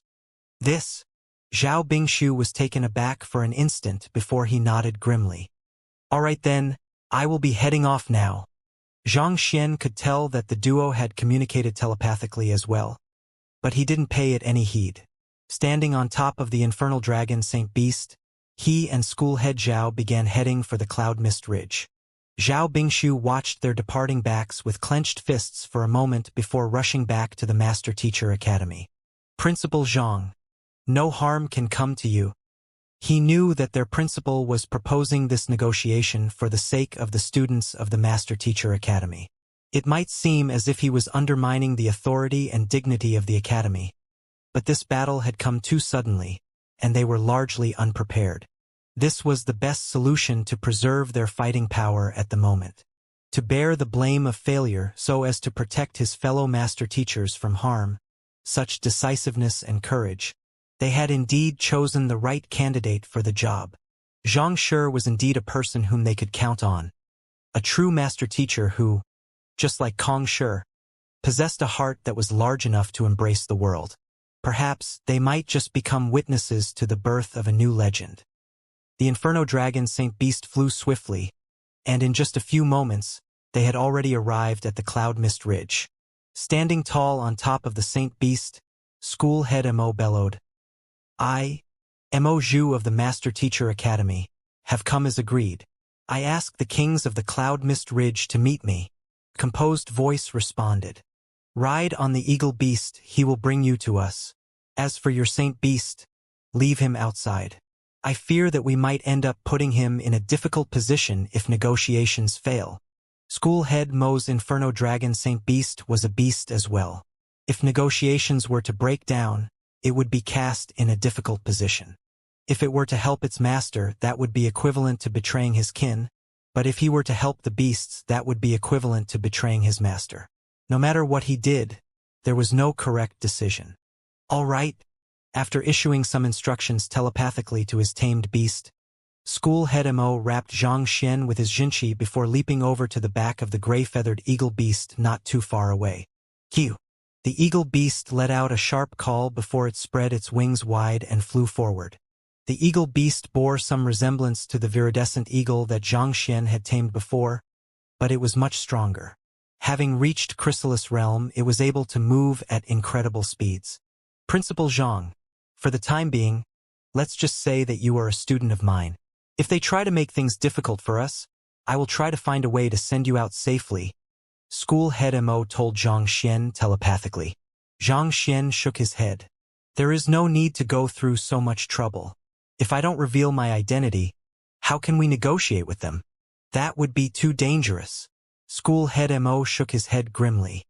Zhao Bingshu was taken aback for an instant before he nodded grimly. All right then, I will be heading off now. Xianxia could tell that the duo had communicated telepathically as well, but he didn't pay it any heed. Standing on top of the infernal dragon Saint Beast, he and school head Zhao began heading for the Cloud Mist Ridge. Zhao Bingshu watched their departing backs with clenched fists for a moment before rushing back to the Master Teacher Academy. Principal Zhang, no harm can come to you. He knew that their principal was proposing this negotiation for the sake of the students of the Master Teacher Academy. It might seem as if he was undermining the authority and dignity of the academy, but this battle had come too suddenly, and they were largely unprepared. This was the best solution to preserve their fighting power at the moment. To bear the blame of failure so as to protect his fellow master teachers from harm, such decisiveness and courage. They had indeed chosen the right candidate for the job. Xianxia was indeed a person whom they could count on. A true master teacher who, just like Kong Shi, possessed a heart that was large enough to embrace the world. Perhaps they might just become witnesses to the birth of a new legend. The Inferno Dragon Saint Beast flew swiftly, and in just a few moments, they had already arrived at the Cloud Mist Ridge. Standing tall on top of the Saint Beast, School Head Mo bellowed, "I, Mo Zhu of the Master Teacher Academy, have come as agreed. I ask the kings of the Cloud Mist Ridge to meet me." Composed voice responded, "Ride on the Eagle Beast, he will bring you to us. As for your Saint Beast, leave him outside. I fear that we might end up putting him in a difficult position if negotiations fail." School Head Mo's Inferno Dragon Saint Beast was a beast as well. If negotiations were to break down, it would be cast in a difficult position. If it were to help its master, that would be equivalent to betraying his kin, but if he were to help the beasts, that would be equivalent to betraying his master. No matter what he did, there was no correct decision. "All right." After issuing some instructions telepathically to his tamed beast, School Head Mo wrapped Zhang Xian with his Jinchi before leaping over to the back of the gray-feathered eagle beast not too far away. Q. The eagle beast let out a sharp call before it spread its wings wide and flew forward. The eagle beast bore some resemblance to the viridescent eagle that Zhang Xian had tamed before, but it was much stronger. Having reached Chrysalis Realm, it was able to move at incredible speeds. "Principal Zhang, for the time being, let's just say that you are a student of mine. If they try to make things difficult for us, I will try to find a way to send you out safely," School Head Mo told Zhang Xian telepathically. Zhang Xian shook his head. "There is no need to go through so much trouble. If I don't reveal my identity, how can we negotiate with them? That would be too dangerous." School Head Mo shook his head grimly.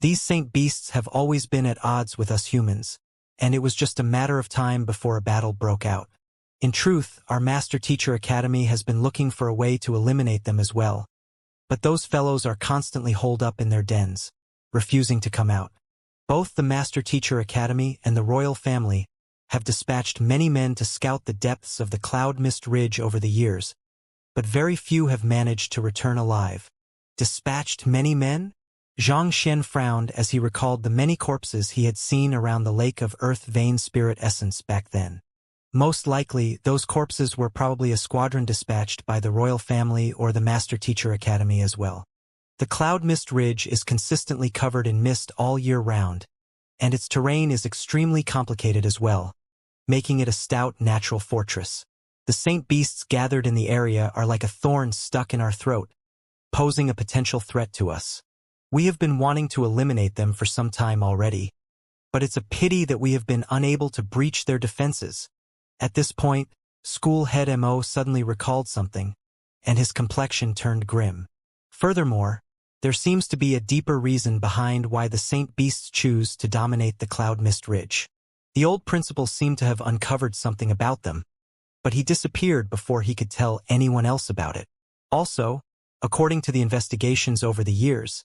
"These Saint Beasts have always been at odds with us humans, and it was just a matter of time before a battle broke out. In truth, our Master Teacher Academy has been looking for a way to eliminate them as well. But those fellows are constantly holed up in their dens, refusing to come out. Both the Master Teacher Academy and the royal family have dispatched many men to scout the depths of the Cloud Mist Ridge over the years, but very few have managed to return alive." "Dispatched many men?" Zhang Xian frowned as he recalled the many corpses he had seen around the lake of Earth Vein Spirit Essence back then. Most likely, those corpses were probably a squadron dispatched by the royal family or the Master Teacher Academy as well. The Cloud Mist Ridge is consistently covered in mist all year round, and its terrain is extremely complicated as well, making it a stout natural fortress. The Saint Beasts gathered in the area are like a thorn stuck in our throat, posing a potential threat to us. We have been wanting to eliminate them for some time already, but it's a pity that we have been unable to breach their defenses. At this point, School Head Mo suddenly recalled something, and his complexion turned grim. Furthermore, there seems to be a deeper reason behind why the Saint Beasts choose to dominate the Cloud Mist Ridge. The old principal seemed to have uncovered something about them, but he disappeared before he could tell anyone else about it. Also, according to the investigations over the years,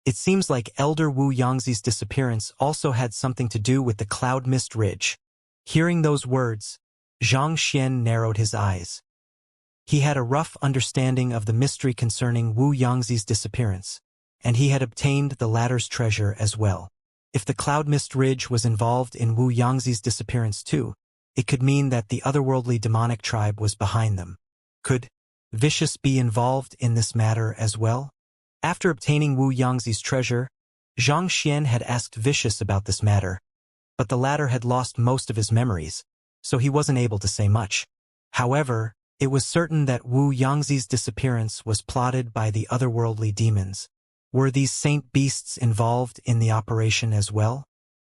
it seems like Elder Wu Yangzi's disappearance also had something to do with the Cloud Mist Ridge. Hearing those words, Zhang Xian narrowed his eyes. He had a rough understanding of the mystery concerning Wu Yangzi's disappearance, and he had obtained the latter's treasure as well. If the Cloud Mist Ridge was involved in Wu Yangzi's disappearance too, it could mean that the otherworldly demonic tribe was behind them. Could Vicious be involved in this matter as well? After obtaining Wu Yangzi's treasure, Zhang Xian had asked Vicious about this matter, but the latter had lost most of his memories, so he wasn't able to say much. However, It was certain that Wu Yangzi's disappearance was plotted by the otherworldly demons. Were these saint beasts involved in the operation as well?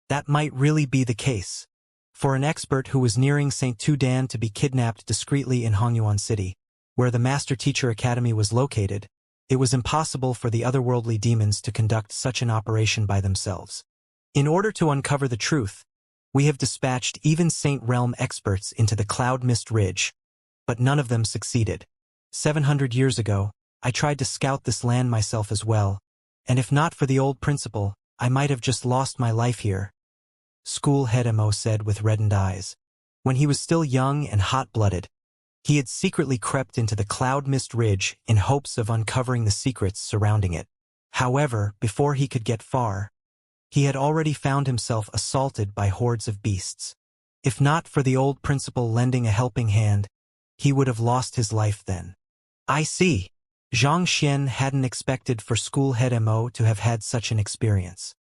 That might really be the case. For an expert who was nearing St. Tudan to be kidnapped discreetly in Hongyuan City, where the Master Teacher Academy was located, it was impossible for the otherworldly demons to conduct such an operation by themselves. In order to uncover the truth, we have dispatched even Saint Realm experts into the Cloud Mist Ridge, but none of them succeeded. 700 years ago, I tried to scout this land myself as well, and if not for the old principal, I might have just lost my life here. School head Mo said with reddened eyes. When he was still young and hot-blooded, he had secretly crept into the Cloud Mist Ridge in hopes of uncovering the secrets surrounding it. However, before he could get far, he had already found himself assaulted by hordes of beasts. If not for the old principal lending a helping hand, he would have lost his life then. I see. Xianxia hadn't expected for school head Mo to have had such an experience.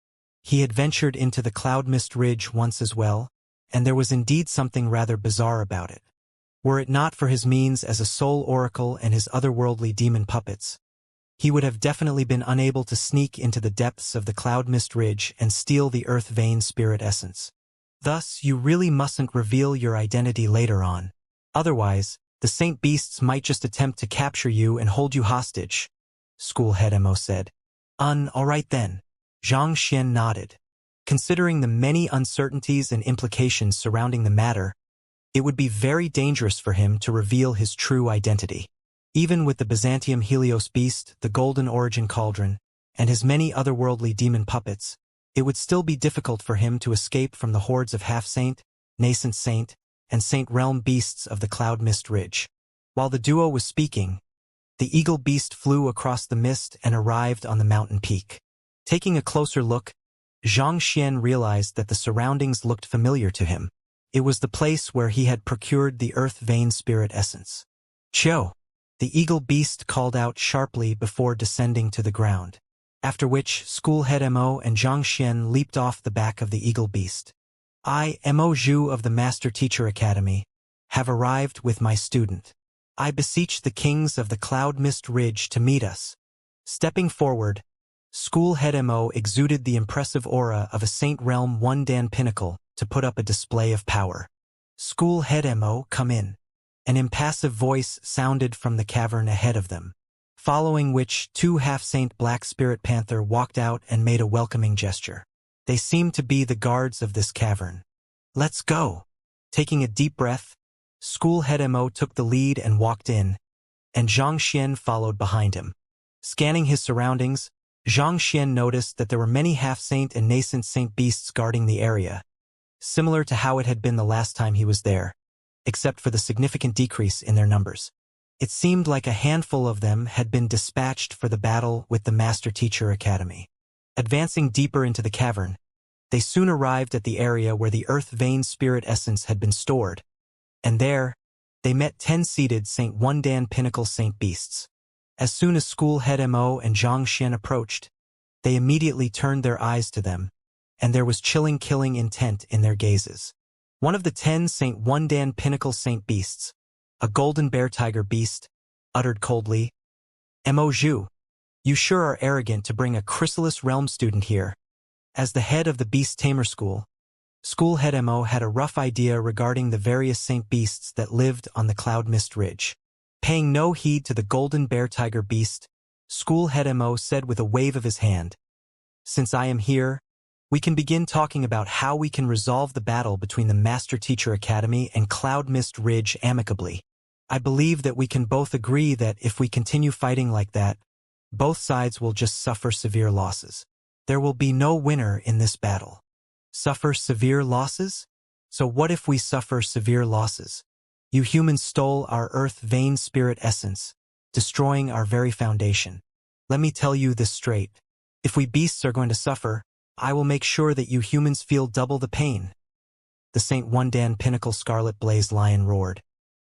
He had ventured into the Cloud Mist Ridge once as well, and there was indeed something rather bizarre about it. Were it not for his means as a soul oracle and his otherworldly demon puppets, he would have definitely been unable to sneak into the depths of the Cloud Mist Ridge and steal the Earth Vein Spirit essence. Thus, you really mustn't reveal your identity later on. Otherwise, the Saint Beasts might just attempt to capture you and hold you hostage, School head Mo said. All right then. Xianxia nodded. Considering the many uncertainties and implications surrounding the matter, it would be very dangerous for him to reveal his true identity. Even with the Byzantium Helios beast, the Golden Origin Cauldron, and his many otherworldly demon puppets, it would still be difficult for him to escape from the hordes of half-saint, nascent saint, and saint realm beasts of the Cloud Mist Ridge. While the duo was speaking, the eagle beast flew across the mist and arrived on the mountain peak. Taking a closer look, Xianxia realized that the surroundings looked familiar to him. It was the place where he had procured the Earth Vein Spirit essence. Cho! The eagle beast called out sharply before descending to the ground, after which School head Mo and Xianxia leaped off the back of the eagle beast. I, Mo Zhu of the Master Teacher Academy, have arrived with my student. I beseech the kings of the Cloud Mist Ridge to meet us. Stepping forward, School head Mo exuded the impressive aura of a Saint Realm One Dan pinnacle to put up a display of power. School head Mo, come in. An impassive voice sounded from the cavern ahead of them, following which two half-saint Black Spirit Panther walked out and made a welcoming gesture. They seemed to be the guards of this cavern. Let's go. Taking a deep breath, School head Mo took the lead and walked in, and Xianxia followed behind him. Scanning his surroundings, Xianxia noticed that there were many half-saint and nascent saint beasts guarding the area, similar to how it had been the last time he was there, except for the significant decrease in their numbers. It seemed like a handful of them had been dispatched for the battle with the Master Teacher Academy. Advancing deeper into the cavern, they soon arrived at the area where the Earth Vein Spirit essence had been stored, and there, they met 10-seated Saint One Dan Pinnacle Saint Beasts. As soon as School head Mo and Xianxia approached, they immediately turned their eyes to them, and there was chilling killing intent in their gazes. One of the 10 Saint One Dan Pinnacle Saint Beasts, a golden bear tiger beast, uttered coldly, Mo Zhu, you sure are arrogant to bring a chrysalis realm student here. As the head of the Beast Tamer School, School head Mo had a rough idea regarding the various saint beasts that lived on the Cloud Mist Ridge. Paying no heed to the golden bear tiger beast, School head Mo said with a wave of his hand, Since I am here, we can begin talking about how we can resolve the battle between the Master Teacher Academy and Cloud Mist Ridge amicably. I believe that we can both agree that if we continue fighting like that, both sides will just suffer severe losses. There will be no winner in this battle. Suffer severe losses? So what if we suffer severe losses? You humans stole our Earth Vein Spirit essence, destroying our very foundation. Let me tell you this straight. If we beasts are going to suffer, I will make sure that you humans feel double the pain. The Saint One Dan Pinnacle Scarlet Blaze Lion roared.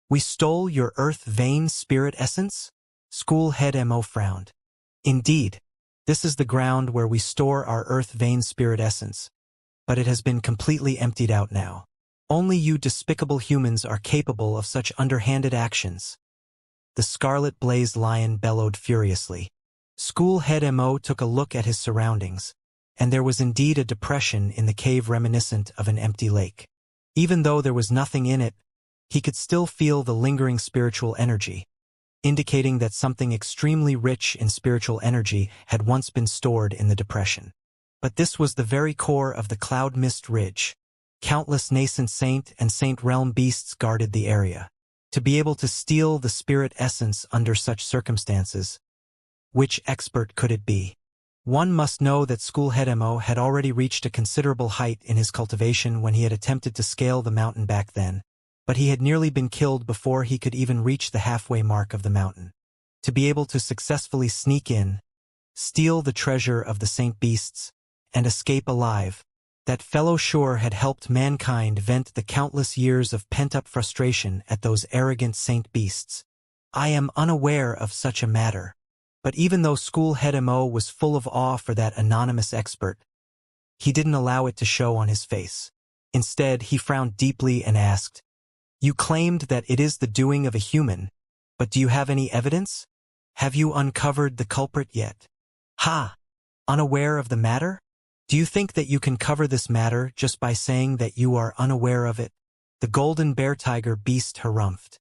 We stole your Earth Vein Spirit essence? School head Mo frowned. Indeed, this is the ground where we store our Earth Vein Spirit essence, but it has been completely emptied out now. Only you despicable humans are capable of such underhanded actions. the scarlet blazed lion bellowed furiously. School head Mo took a look at his surroundings, and there was indeed a depression in the cave reminiscent of an empty lake. Even though there was nothing in it, he could still feel the lingering spiritual energy, indicating that something extremely rich in spiritual energy had once been stored in the depression. But this was the very core of the Cloud Mist Ridge. Countless nascent saint and saint realm beasts guarded the area. To be able to steal the spirit essence under such circumstances, which expert could it be? One must know that Schoolhead Mo had already reached a considerable height in his cultivation when he had attempted to scale the mountain back then, but he had nearly been killed before he could even reach the halfway mark of the mountain. To be able to successfully sneak in, steal the treasure of the saint beasts, and escape alive, that fellow sure had helped mankind vent the countless years of pent-up frustration at those arrogant saint beasts. I am unaware of such a matter. But even though Schoolhead Mo was full of awe for that anonymous expert, he didn't allow it to show on his face. Instead, he frowned deeply and asked, "You claimed that it is the doing of a human, but do you have any evidence? Have you uncovered the culprit yet?" "Ha! Unaware of the matter? Do you think that you can cover this matter just by saying that you are unaware of it?" The golden bear tiger beast harumphed.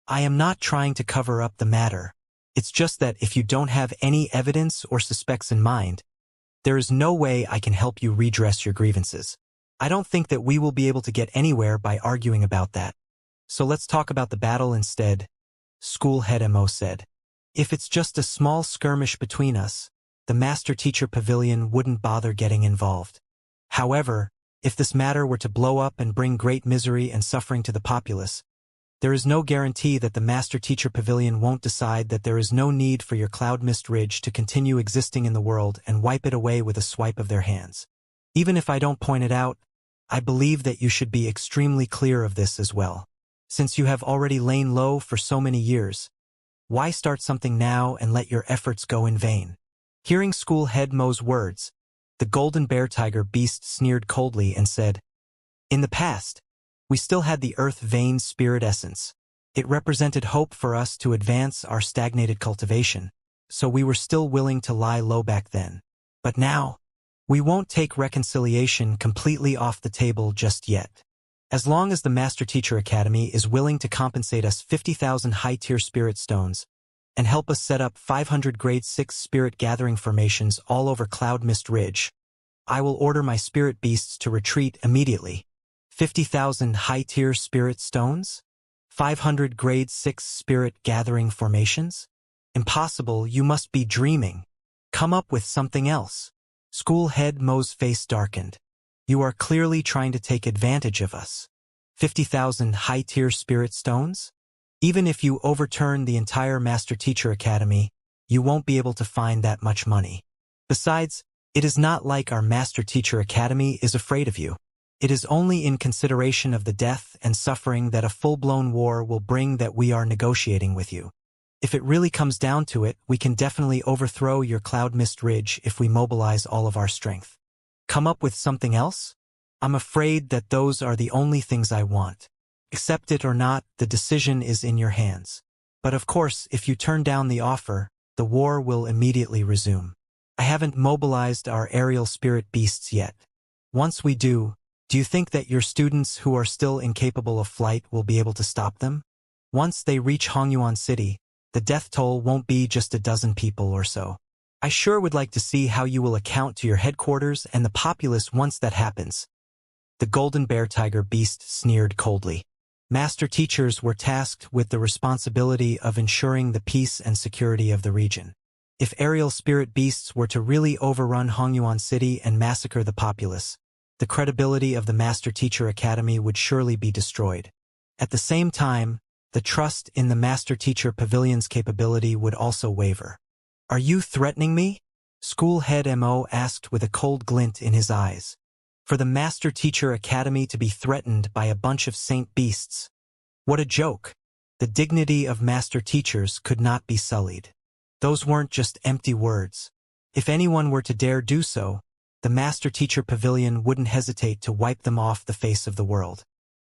"I am not trying to cover up the matter. It's just that if you don't have any evidence or suspects in mind, there is no way I can help you redress your grievances. I don't think that we will be able to get anywhere by arguing about that. So let's talk about the battle instead," Schoolhead Mo said. "If it's just a small skirmish between us, the Master-Teacher Pavilion wouldn't bother getting involved. However, if this matter were to blow up and bring great misery and suffering to the populace, there is no guarantee that the Master-Teacher Pavilion won't decide that there is no need for your Cloud Mist Ridge to continue existing in the world and wipe it away with a swipe of their hands. Even if I don't point it out, I believe that you should be extremely clear of this as well. Since you have already lain low for so many years, why start something now and let your efforts go in vain?" Hearing Schoolhead Mo's words, the golden bear tiger beast sneered coldly and said, "In the past, we still had the earth vein spirit essence. It represented hope for us to advance our stagnated cultivation, so we were still willing to lie low back then. But now, we won't take reconciliation completely off the table just yet. As long as the Master Teacher Academy is willing to compensate us 50,000 high-tier spirit stones and help us set up 500 grade 6 spirit gathering formations all over Cloud Mist Ridge, I will order my spirit beasts to retreat immediately." 50,000 high-tier spirit stones? 500 grade 6 spirit gathering formations? Impossible, you must be dreaming. Come up with something else. Schoolhead Mo's face darkened. You are clearly trying to take advantage of us. 50,000 high-tier spirit stones? Even if you overturn the entire Master-Teacher Academy, you won't be able to find that much money. Besides, it is not like our Master-Teacher Academy is afraid of you. It is only in consideration of the death and suffering that a full-blown war will bring that we are negotiating with you. If it really comes down to it, we can definitely overthrow your Cloud Mist Ridge if we mobilize all of our strength. Come up with something else? I'm afraid that those are the only things I want. Accept it or not, the decision is in your hands. But of course, if you turn down the offer, the war will immediately resume. I haven't mobilized our aerial spirit beasts yet. Once we do you think that your students who are still incapable of flight will be able to stop them? Once they reach Hongyuan City, the death toll won't be just a dozen people or so. I sure would like to see how you will account to your headquarters and the populace once that happens." The golden bear tiger beast sneered coldly. Master teachers were tasked with the responsibility of ensuring the peace and security of the region. If aerial spirit beasts were to really overrun Hongyuan City and massacre the populace, the credibility of the Master Teacher Academy would surely be destroyed. At the same time, the trust in the Master Teacher Pavilion's capability would also waver. "Are you threatening me?" Schoolhead Mo asked with a cold glint in his eyes. For the Master Teacher Academy to be threatened by a bunch of saint beasts. What a joke. The dignity of Master Teachers could not be sullied. Those weren't just empty words. If anyone were to dare do so, the Master Teacher Pavilion wouldn't hesitate to wipe them off the face of the world.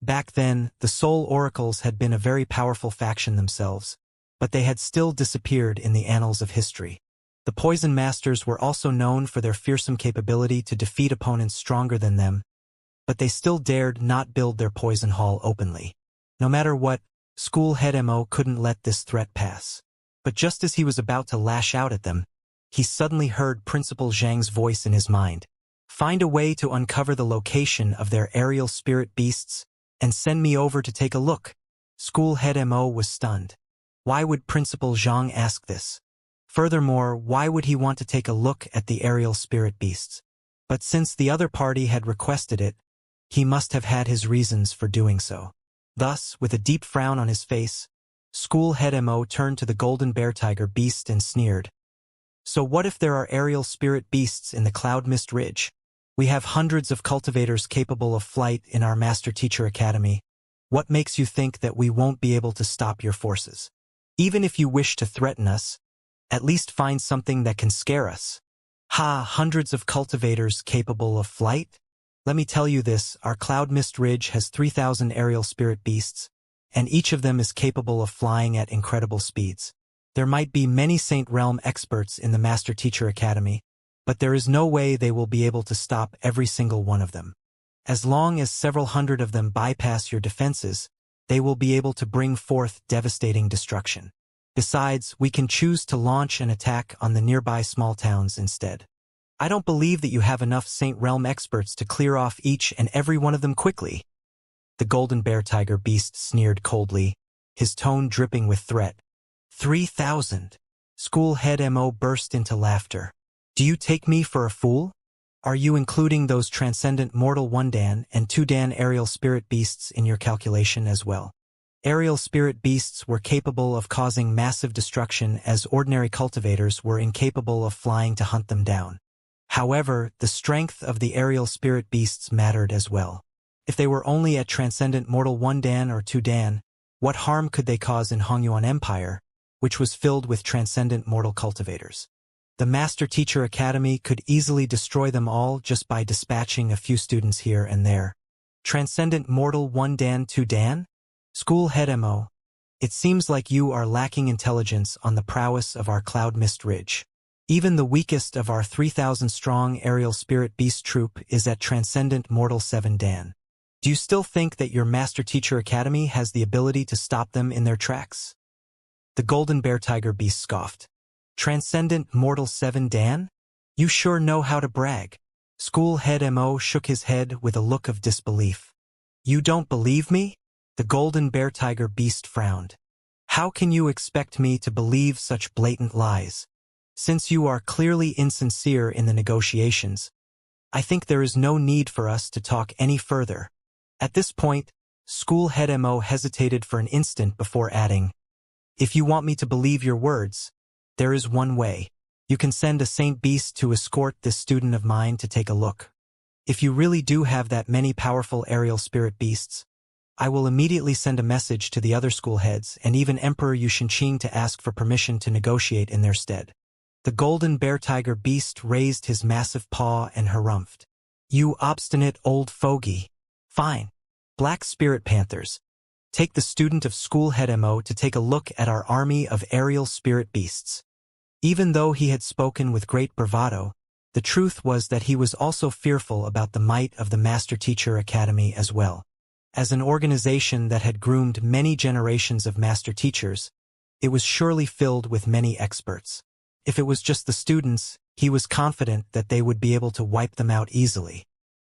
Back then, the Soul Oracles had been a very powerful faction themselves, but they had still disappeared in the annals of history. The Poison Masters were also known for their fearsome capability to defeat opponents stronger than them, but they still dared not build their poison hall openly. No matter what, School Head Mo couldn't let this threat pass. But just as he was about to lash out at them, he suddenly heard Principal Zhang's voice in his mind. Find a way to uncover the location of their aerial spirit beasts and send me over to take a look. School Head Mo was stunned. Why would Principal Zhang ask this? Furthermore, why would he want to take a look at the aerial spirit beasts? But since the other party had requested it, he must have had his reasons for doing so. Thus, with a deep frown on his face, School Head Mo turned to the golden bear tiger beast and sneered. So what if there are aerial spirit beasts in the Cloud Mist Ridge? We have hundreds of cultivators capable of flight in our Master Teacher Academy. What makes you think that we won't be able to stop your forces? Even if you wish to threaten us, at least find something that can scare us. Ha, hundreds of cultivators capable of flight? Let me tell you this, our Cloud Mist Ridge has 3,000 aerial spirit beasts, and each of them is capable of flying at incredible speeds. There might be many Saint Realm experts in the Master Teacher Academy, but there is no way they will be able to stop every single one of them. As long as several hundred of them bypass your defenses, they will be able to bring forth devastating destruction. Besides, we can choose to launch an attack on the nearby small towns instead. I don't believe that you have enough Saint Realm experts to clear off each and every one of them quickly. The golden bear tiger beast sneered coldly, his tone dripping with threat. 3,000. School Head Mo burst into laughter. Do you take me for a fool? Are you including those transcendent mortal 1-dan and 2-dan aerial spirit beasts in your calculation as well? Aerial spirit beasts were capable of causing massive destruction as ordinary cultivators were incapable of flying to hunt them down. However, the strength of the aerial spirit beasts mattered as well. If they were only at transcendent mortal 1-dan or 2-dan, what harm could they cause in Hongyuan Empire, which was filled with transcendent mortal cultivators? The Master Teacher Academy could easily destroy them all just by dispatching a few students here and there. Transcendent mortal 1-dan 2-dan? School Head Mo, it seems like you are lacking intelligence on the prowess of our Cloud Mist Ridge. Even the weakest of our 3,000-strong aerial spirit beast troop is at transcendent mortal 7-dan. Do you still think that your Master Teacher Academy has the ability to stop them in their tracks? The golden bear tiger beast scoffed. Transcendent mortal 7-dan? You sure know how to brag. School Head Mo shook his head with a look of disbelief. You don't believe me? The golden bear tiger beast frowned. How can you expect me to believe such blatant lies? Since you are clearly insincere in the negotiations, I think there is no need for us to talk any further. At this point, School Head Mo hesitated for an instant before adding, if you want me to believe your words, there is one way. You can send a saint beast to escort this student of mine to take a look. If you really do have that many powerful aerial spirit beasts, I will immediately send a message to the other school heads and even Emperor Yu Shenqing to ask for permission to negotiate in their stead. The golden bear tiger beast raised his massive paw and harumphed. You obstinate old fogey. Fine. Black Spirit Panthers. Take the student of School Head Mo to take a look at our army of aerial spirit beasts. Even though he had spoken with great bravado, the truth was that he was also fearful about the might of the Master Teacher Academy as well. As an organization that had groomed many generations of master teachers, it was surely filled with many experts. If it was just the students, he was confident that they would be able to wipe them out easily.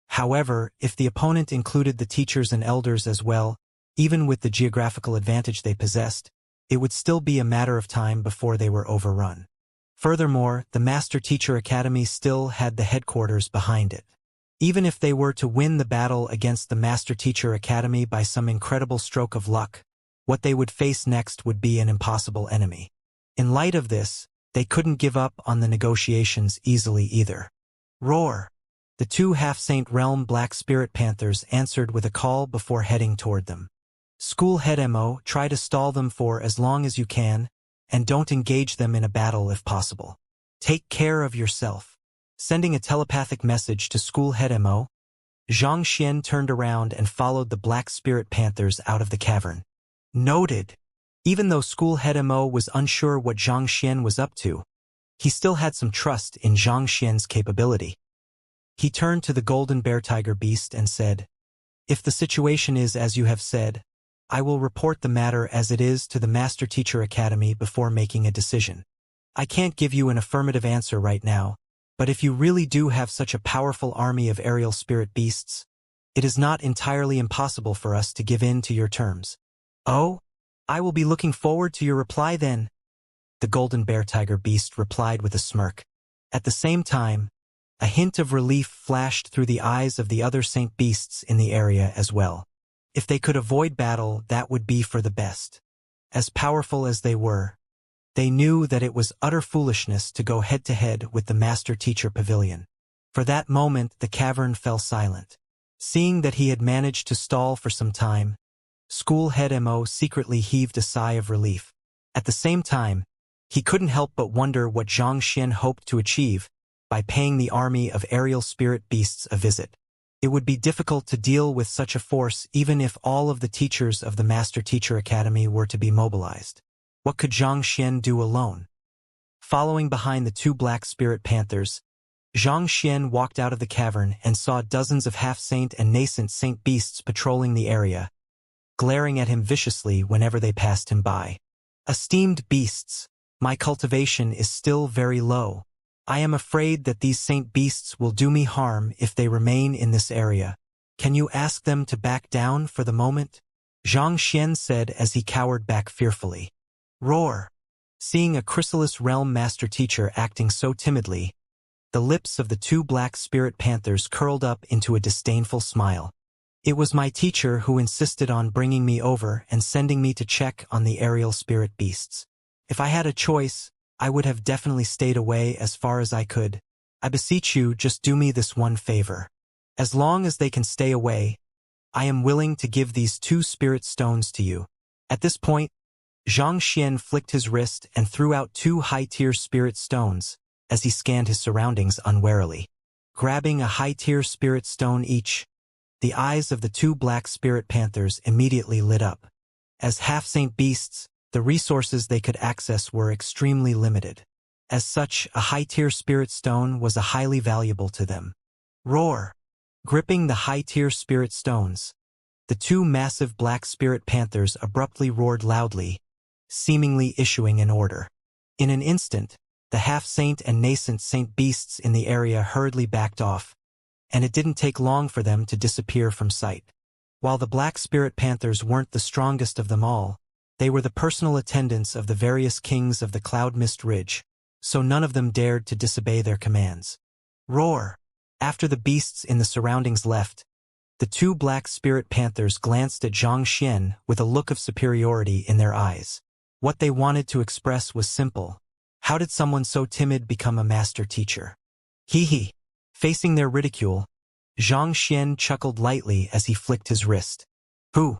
However, if the opponent included the teachers and elders as well, even with the geographical advantage they possessed, it would still be a matter of time before they were overrun. Furthermore, the Master Teacher Academy still had the headquarters behind it. Even if they were to win the battle against the Master Teacher Academy by some incredible stroke of luck, what they would face next would be an impossible enemy. In light of this, they couldn't give up on the negotiations easily either. Roar! The two half-Saint Realm Black Spirit Panthers answered with a call before heading toward them. School Head Mo, try to stall them for as long as you can, and don't engage them in a battle if possible. Take care of yourself. Sending a telepathic message to School Head Mo, Xianxia turned around and followed the Black Spirit Panthers out of the cavern. Noted. Even though school head Mo was unsure what Xianxia was up to, he still had some trust in Xianxia's capability. He turned to the golden bear tiger beast and said, "If the situation is as you have said, I will report the matter as it is to the Master Teacher Academy before making a decision. I can't give you an affirmative answer right now, but if you really do have such a powerful army of aerial spirit beasts, it is not entirely impossible for us to give in to your terms." "Oh, I will be looking forward to your reply then," the golden bear tiger beast replied with a smirk. At the same time, a hint of relief flashed through the eyes of the other saint beasts in the area as well. If they could avoid battle, that would be for the best. As powerful as they were, they knew that it was utter foolishness to go head-to-head with the Master-Teacher Pavilion. For that moment, the cavern fell silent. Seeing that he had managed to stall for some time, school head Mo secretly heaved a sigh of relief. At the same time, he couldn't help but wonder what Xianxia hoped to achieve by paying the army of aerial spirit beasts a visit. It would be difficult to deal with such a force even if all of the teachers of the Master Teacher Academy were to be mobilized. What could Xianxia do alone? Following behind the two black spirit panthers, Xianxia walked out of the cavern and saw dozens of half-saint and nascent saint beasts patrolling the area, glaring at him viciously whenever they passed him by. "Esteemed beasts, my cultivation is still very low. I am afraid that these saint beasts will do me harm if they remain in this area. Can you ask them to back down for the moment?" Xianxia said as he cowered back fearfully. Roar! Seeing a Chrysalis Realm Master Teacher acting so timidly, the lips of the two black spirit panthers curled up into a disdainful smile. "It was my teacher who insisted on bringing me over and sending me to check on the aerial spirit beasts. If I had a choice, I would have definitely stayed away as far as I could. I beseech you, just do me this one favor. As long as they can stay away, I am willing to give these 2 spirit stones to you." At this point, Xianxia flicked his wrist and threw out 2 high-tier spirit stones as he scanned his surroundings unwarily. Grabbing a high-tier spirit stone each, the eyes of the 2 black spirit panthers immediately lit up. As half-saint beasts, the resources they could access were extremely limited. As such, a high-tier spirit stone was highly valuable to them. Roar! Gripping the high-tier spirit stones, the 2 massive black spirit panthers abruptly roared loudly, seemingly issuing an order. In an instant, the half-saint and nascent saint beasts in the area hurriedly backed off, and it didn't take long for them to disappear from sight. While the black spirit panthers weren't the strongest of them all, they were the personal attendants of the various kings of the Cloud Mist Ridge, so none of them dared to disobey their commands. Roar! After the beasts in the surroundings left, the 2 black spirit panthers glanced at Xianxia with a look of superiority in their eyes. What they wanted to express was simple. How did someone so timid become a master teacher? Hee hee. Facing their ridicule, Xianxia chuckled lightly as he flicked his wrist. Who?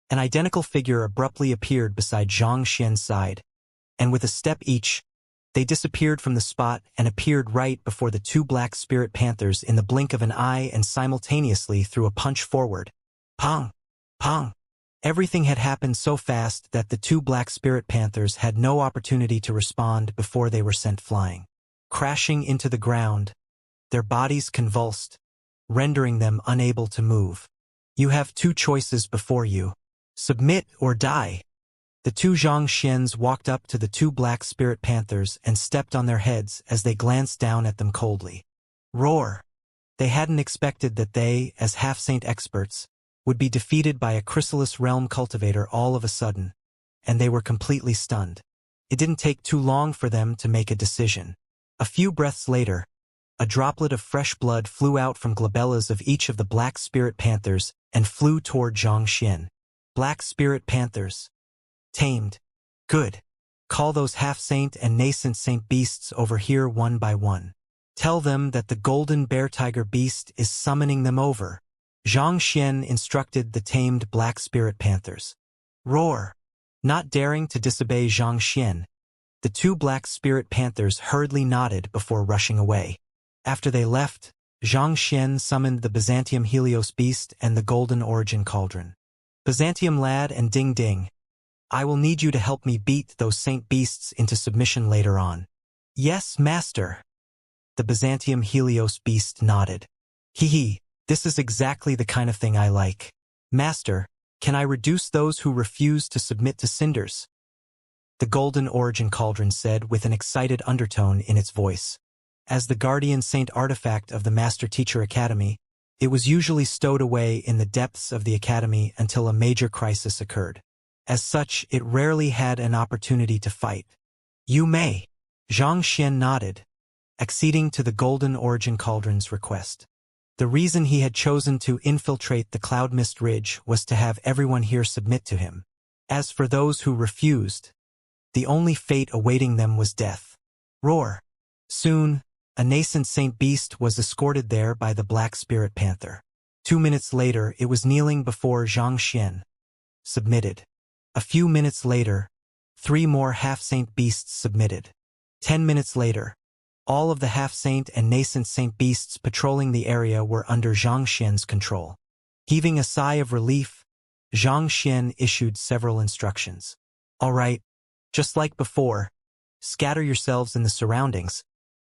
An identical figure abruptly appeared beside Xianxia's side, and with a step each, they disappeared from the spot and appeared right before the 2 black spirit panthers in the blink of an eye and simultaneously threw a punch forward. Pong! Pong! Everything had happened so fast that the 2 black spirit panthers had no opportunity to respond before they were sent flying. Crashing into the ground, their bodies convulsed, rendering them unable to move. You have 2 choices before you. Submit or die. The 2 Xianxians walked up to the 2 black spirit panthers and stepped on their heads as they glanced down at them coldly. Roar! They hadn't expected that they, as half-saint experts, would be defeated by a Chrysalis Realm cultivator all of a sudden, and they were completely stunned. It didn't take too long for them to make a decision. A few breaths later, a droplet of fresh blood flew out from glabellas of each of the black spirit panthers and flew toward Xianxia. Black spirit panthers. Tamed. Good. Call those half-saint and nascent saint beasts over here one by one. Tell them that the golden bear tiger beast is summoning them over. Xianxia instructed the tamed black spirit panthers. Roar! Not daring to disobey Xianxia, the 2 black spirit panthers hurriedly nodded before rushing away. After they left, Xianxia summoned the Byzantium Helios beast and the golden origin cauldron. Byzantium Lad and Ding Ding, I will need you to help me beat those saint beasts into submission later on. Yes, master. The Byzantium Helios beast nodded. Hee, this is exactly the kind of thing I like. Master, can I reduce those who refuse to submit to cinders? The Golden Origin Cauldron said with an excited undertone in its voice. As the guardian saint artifact of the Master Teacher Academy, it was usually stowed away in the depths of the academy until a major crisis occurred. As such, it rarely had an opportunity to fight. You may. Xianxia nodded, acceding to the Golden Origin Cauldron's request. The reason he had chosen to infiltrate the Cloud Mist Ridge was to have everyone here submit to him. As for those who refused, the only fate awaiting them was death. Roar. Soon, a nascent saint beast was escorted there by the Black Spirit Panther. 2 minutes later, it was kneeling before Xianxia. Submitted. A few minutes later, 3 more half-saint beasts submitted. 10 minutes later, all of the half-saint and nascent saint beasts patrolling the area were under Xianxia's control. Heaving a sigh of relief, Xianxia issued several instructions. All right, just like before, scatter yourselves in the surroundings.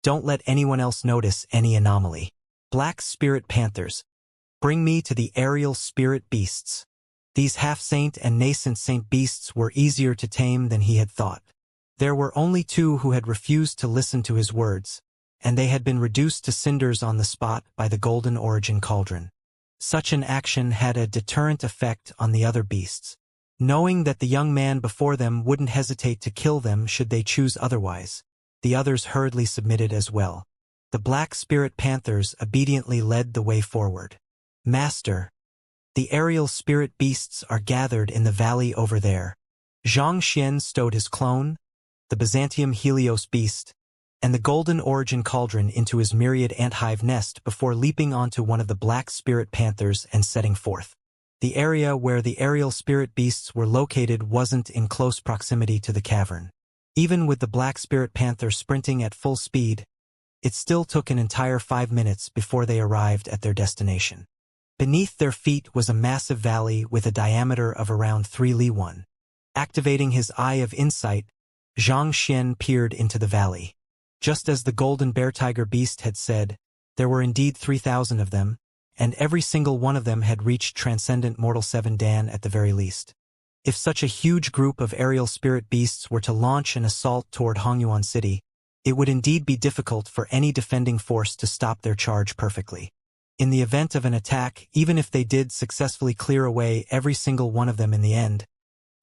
Don't let anyone else notice any anomaly. Black Spirit Panthers, bring me to the aerial spirit beasts. These half-saint and nascent saint beasts were easier to tame than he had thought. There were only 2 who had refused to listen to his words, and they had been reduced to cinders on the spot by the Golden Origin Cauldron. Such an action had a deterrent effect on the other beasts, knowing that the young man before them wouldn't hesitate to kill them should they choose otherwise. The others hurriedly submitted as well. The Black Spirit Panthers obediently led the way forward. Master, the aerial spirit beasts are gathered in the valley over there. Xianxia stowed his clone, the Byzantium Helios beast, and the Golden Origin Cauldron into his myriad anthive nest before leaping onto one of the Black Spirit Panthers and setting forth. The area where the aerial spirit beasts were located wasn't in close proximity to the cavern. Even with the Black Spirit Panther sprinting at full speed, it still took an entire 5 minutes before they arrived at their destination. Beneath their feet was a massive valley with a diameter of around 3 li. Activating his eye of insight, Xianxia peered into the valley. Just as the golden bear-tiger beast had said, there were indeed 3,000 of them, and every single one of them had reached Transcendent Mortal 7 Dan at the very least. If such a huge group of aerial spirit beasts were to launch an assault toward Hongyuan City, it would indeed be difficult for any defending force to stop their charge perfectly. In the event of an attack, even if they did successfully clear away every single one of them in the end,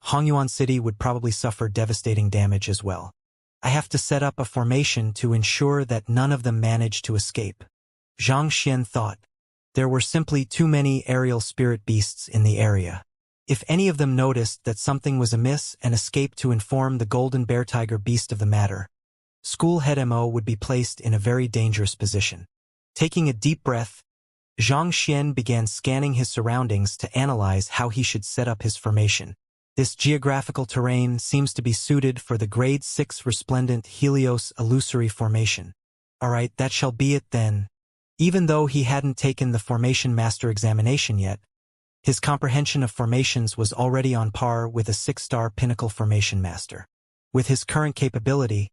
Hongyuan City would probably suffer devastating damage as well. I have to set up a formation to ensure that none of them manage to escape. Xianxia thought. There were simply too many aerial spirit beasts in the area. If any of them noticed that something was amiss and escaped to inform the golden bear-tiger beast of the matter, School Head Mo would be placed in a very dangerous position. Taking a deep breath, Xianxia began scanning his surroundings to analyze how he should set up his formation. This geographical terrain seems to be suited for the Grade 6 Resplendent Helios Illusory Formation. Alright, that shall be it then. Even though he hadn't taken the Formation Master examination yet, his comprehension of formations was already on par with a 6-star Pinnacle Formation Master. With his current capability,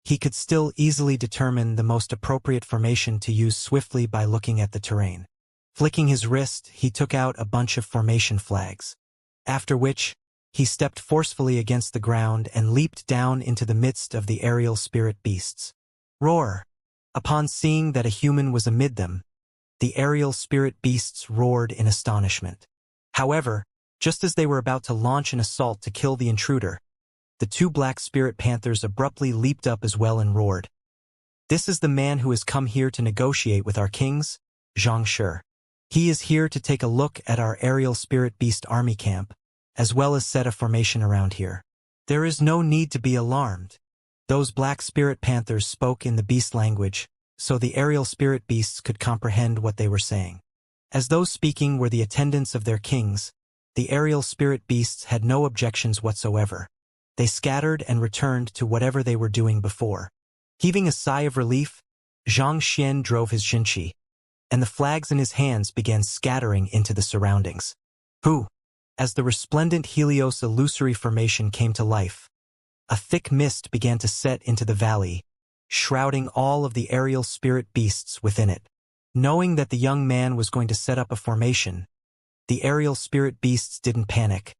he could still easily determine the most appropriate formation to use swiftly by looking at the terrain. Flicking his wrist, he took out a bunch of formation flags. After which, he stepped forcefully against the ground and leaped down into the midst of the aerial spirit beasts. Roar! Upon seeing that a human was amid them, the aerial spirit beasts roared in astonishment. However, just as they were about to launch an assault to kill the intruder, the 2 Black Spirit Panthers abruptly leaped up as well and roared. This is the man who has come here to negotiate with our kings, Xianxia. He is here to take a look at our aerial spirit beast army camp, as well as set a formation around here. There is no need to be alarmed. Those Black Spirit Panthers spoke in the beast language, so the aerial spirit beasts could comprehend what they were saying. As those speaking were the attendants of their kings, the aerial spirit beasts had no objections whatsoever. They scattered and returned to whatever they were doing before. Heaving a sigh of relief, Xianxia drove his Xinqi, and the flags in his hands began scattering into the surroundings. Who? As the resplendent Helios illusory formation came to life, a thick mist began to set into the valley, shrouding all of the aerial spirit beasts within it. Knowing that the young man was going to set up a formation, the aerial spirit beasts didn't panic,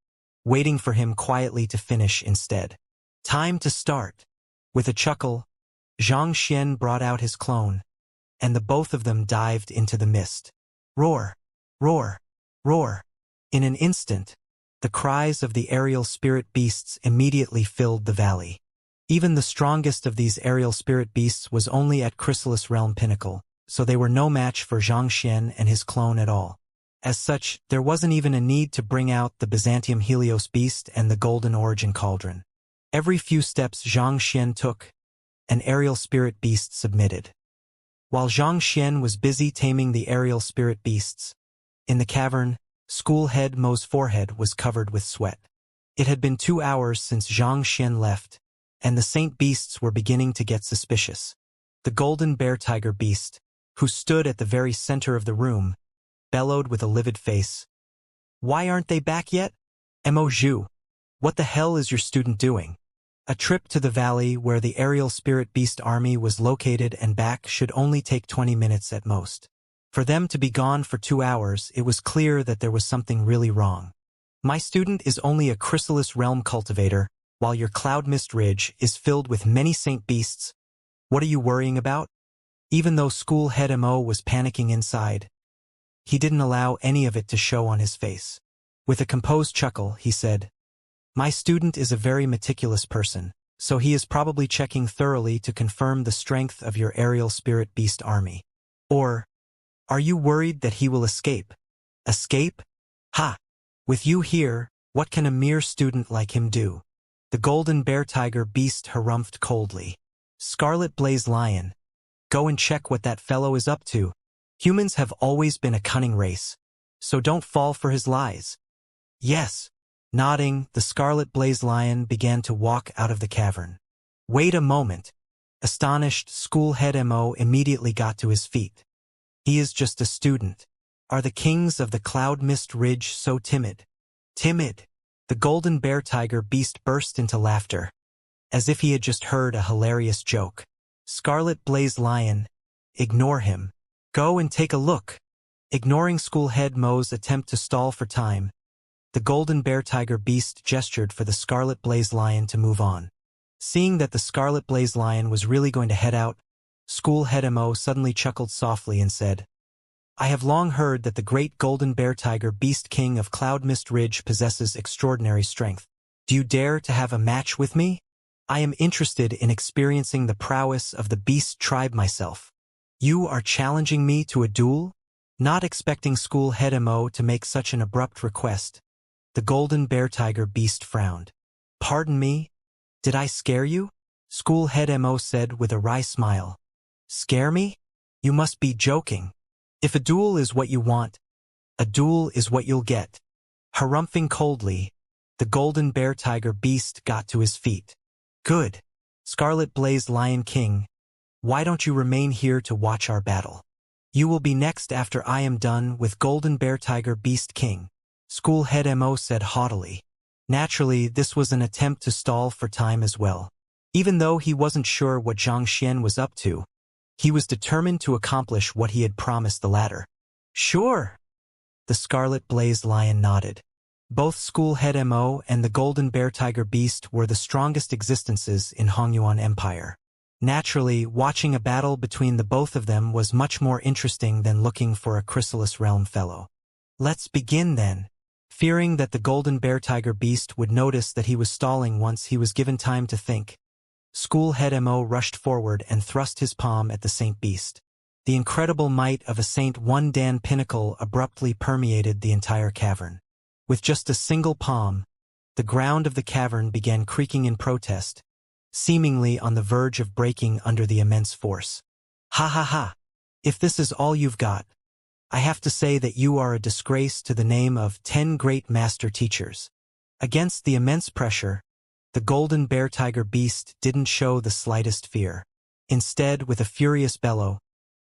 waiting for him quietly to finish instead. Time to start. With a chuckle, Xianxia brought out his clone, and the both of them dived into the mist. Roar! Roar! Roar! In an instant, the cries of the aerial spirit beasts immediately filled the valley. Even the strongest of these aerial spirit beasts was only at Chrysalis Realm Pinnacle, so they were no match for Xianxia and his clone at all. As such, there wasn't even a need to bring out the Byzantium Helios beast and the Golden Origin Cauldron. Every few steps Xianxia took, an aerial spirit beast submitted. While Xianxia was busy taming the aerial spirit beasts, in the cavern, Schoolhead Mo's forehead was covered with sweat. It had been 2 hours since Xianxia left, and the saint beasts were beginning to get suspicious. The golden bear tiger beast, who stood at the very center of the room, bellowed with a livid face. "Why aren't they back yet? Mo Zhu, what the hell is your student doing?" A trip to the valley where the aerial spirit beast army was located and back should only take 20 minutes at most. For them to be gone for 2 hours, it was clear that there was something really wrong. "My student is only a Chrysalis Realm cultivator, while your Cloud Mist Ridge is filled with many saint beasts. What are you worrying about?" Even though Schoolhead Mo was panicking inside, he didn't allow any of it to show on his face. With a composed chuckle, he said, "My student is a very meticulous person, so he is probably checking thoroughly to confirm the strength of your aerial spirit beast army. Or, are you worried that he will escape?" "Escape? Ha! With you here, what can a mere student like him do?" The golden bear tiger beast harumphed coldly. "Scarlet Blaze Lion, go and check what that fellow is up to. Humans have always been a cunning race, so don't fall for his lies." "Yes." Nodding, the Scarlet Blaze Lion began to walk out of the cavern. "Wait a moment." Astonished, Schoolhead Mo immediately got to his feet. "He is just a student. Are the kings of the Cloud Mist Ridge so timid?" "Timid?" The golden bear tiger beast burst into laughter, as if he had just heard a hilarious joke. "Scarlet Blaze Lion, ignore him. Go and take a look." Ignoring Schoolhead Mo's attempt to stall for time, the golden bear tiger beast gestured for the Scarlet Blaze Lion to move on. Seeing that the Scarlet Blaze Lion was really going to head out, Schoolhead Mo suddenly chuckled softly and said, "I have long heard that the great golden bear tiger beast king of Cloud Mist Ridge possesses extraordinary strength. Do you dare to have a match with me? I am interested in experiencing the prowess of the beast tribe myself." "You are challenging me to a duel?" Not expecting Schoolhead Mo to make such an abrupt request, the golden bear tiger beast frowned. "Pardon me? Did I scare you?" Schoolhead Mo said with a wry smile. "Scare me? You must be joking. If a duel is what you want, a duel is what you'll get." Harumphing coldly, the golden bear tiger beast got to his feet. "Good. Scarlet Blaze Lion King, why don't you remain here to watch our battle? You will be next after I am done with Golden Bear Tiger Beast King," Schoolhead Mo said haughtily. Naturally, this was an attempt to stall for time as well. Even though he wasn't sure what Xianxia was up to, he was determined to accomplish what he had promised the latter. "Sure." The Scarlet Blaze Lion nodded. Both Schoolhead Mo and the Golden Bear Tiger Beast were the strongest existences in Hongyuan Empire. Naturally, watching a battle between the both of them was much more interesting than looking for a Chrysalis Realm fellow. "Let's begin then." Fearing that the Golden Bear Tiger Beast would notice that he was stalling once he was given time to think, Schoolhead Mo rushed forward and thrust his palm at the Saint Beast. The incredible might of a Saint One Dan pinnacle abruptly permeated the entire cavern. With just a single palm, the ground of the cavern began creaking in protest, seemingly on the verge of breaking under the immense force. "Ha ha ha! If this is all you've got, I have to say that you are a disgrace to the name of 10 great master teachers." Against the immense pressure, the Golden Bear Tiger Beast didn't show the slightest fear. Instead, with a furious bellow,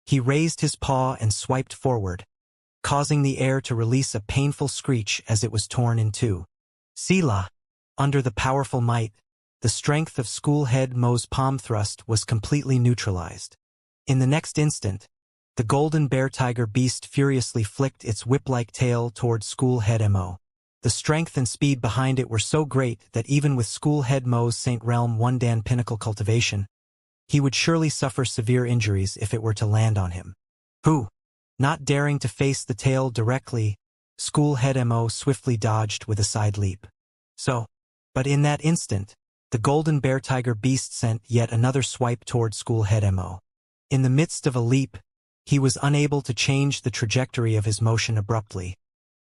he raised his paw and swiped forward, causing the air to release a painful screech as it was torn in two. Sila, under the powerful might, the strength of school head Mo's palm thrust was completely neutralized. In the next instant, the golden bear tiger beast furiously flicked its whip-like tail toward school head Mo. The strength and speed behind it were so great that even with school head Mo's Saint Realm 1 Dan pinnacle cultivation, he would surely suffer severe injuries if it were to land on him. Who? Not daring to face the tail directly, school head Mo swiftly dodged with a side leap. But in that instant, the golden bear tiger beast sent yet another swipe toward school head Mo. In the midst of a leap, he was unable to change the trajectory of his motion abruptly,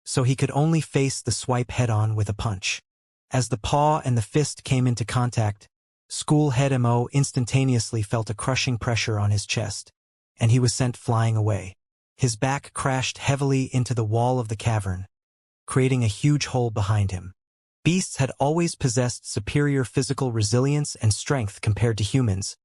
so he could only face the swipe head-on with a punch. As the paw and the fist came into contact, school head Mo instantaneously felt a crushing pressure on his chest, and he was sent flying away. His back crashed heavily into the wall of the cavern, creating a huge hole behind him. Beasts had always possessed superior physical resilience and strength compared to humans,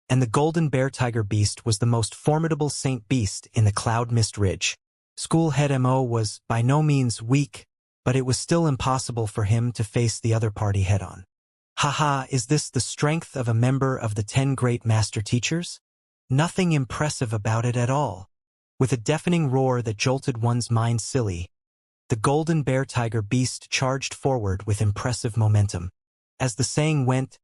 and the golden bear tiger beast was the most formidable saint beast in the Cloud Mist Ridge. School head Mo was by no means weak, but it was still impossible for him to face the other party head-on. Haha, is this the strength of a member of the 10 great master teachers? Nothing impressive about it at all. With a deafening roar that jolted one's mind silly, the golden bear tiger beast charged forward with impressive momentum. As the saying went,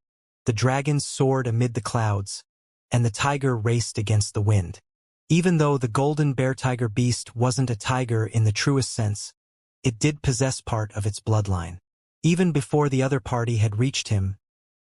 the dragons soared amid the clouds, and the tiger raced against the wind. Even though the golden bear tiger beast wasn't a tiger in the truest sense, it did possess part of its bloodline. Even before the other party had reached him,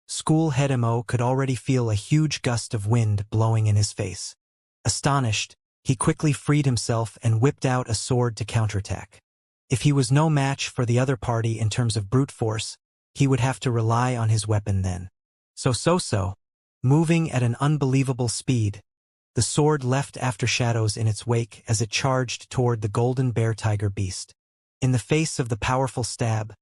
school head Mo could already feel a huge gust of wind blowing in his face. Astonished, he quickly freed himself and whipped out a sword to counterattack. If he was no match for the other party in terms of brute force, he would have to rely on his weapon then. So, moving at an unbelievable speed, the sword left aftershadows in its wake as it charged toward the golden bear tiger beast. In the face of the powerful stab,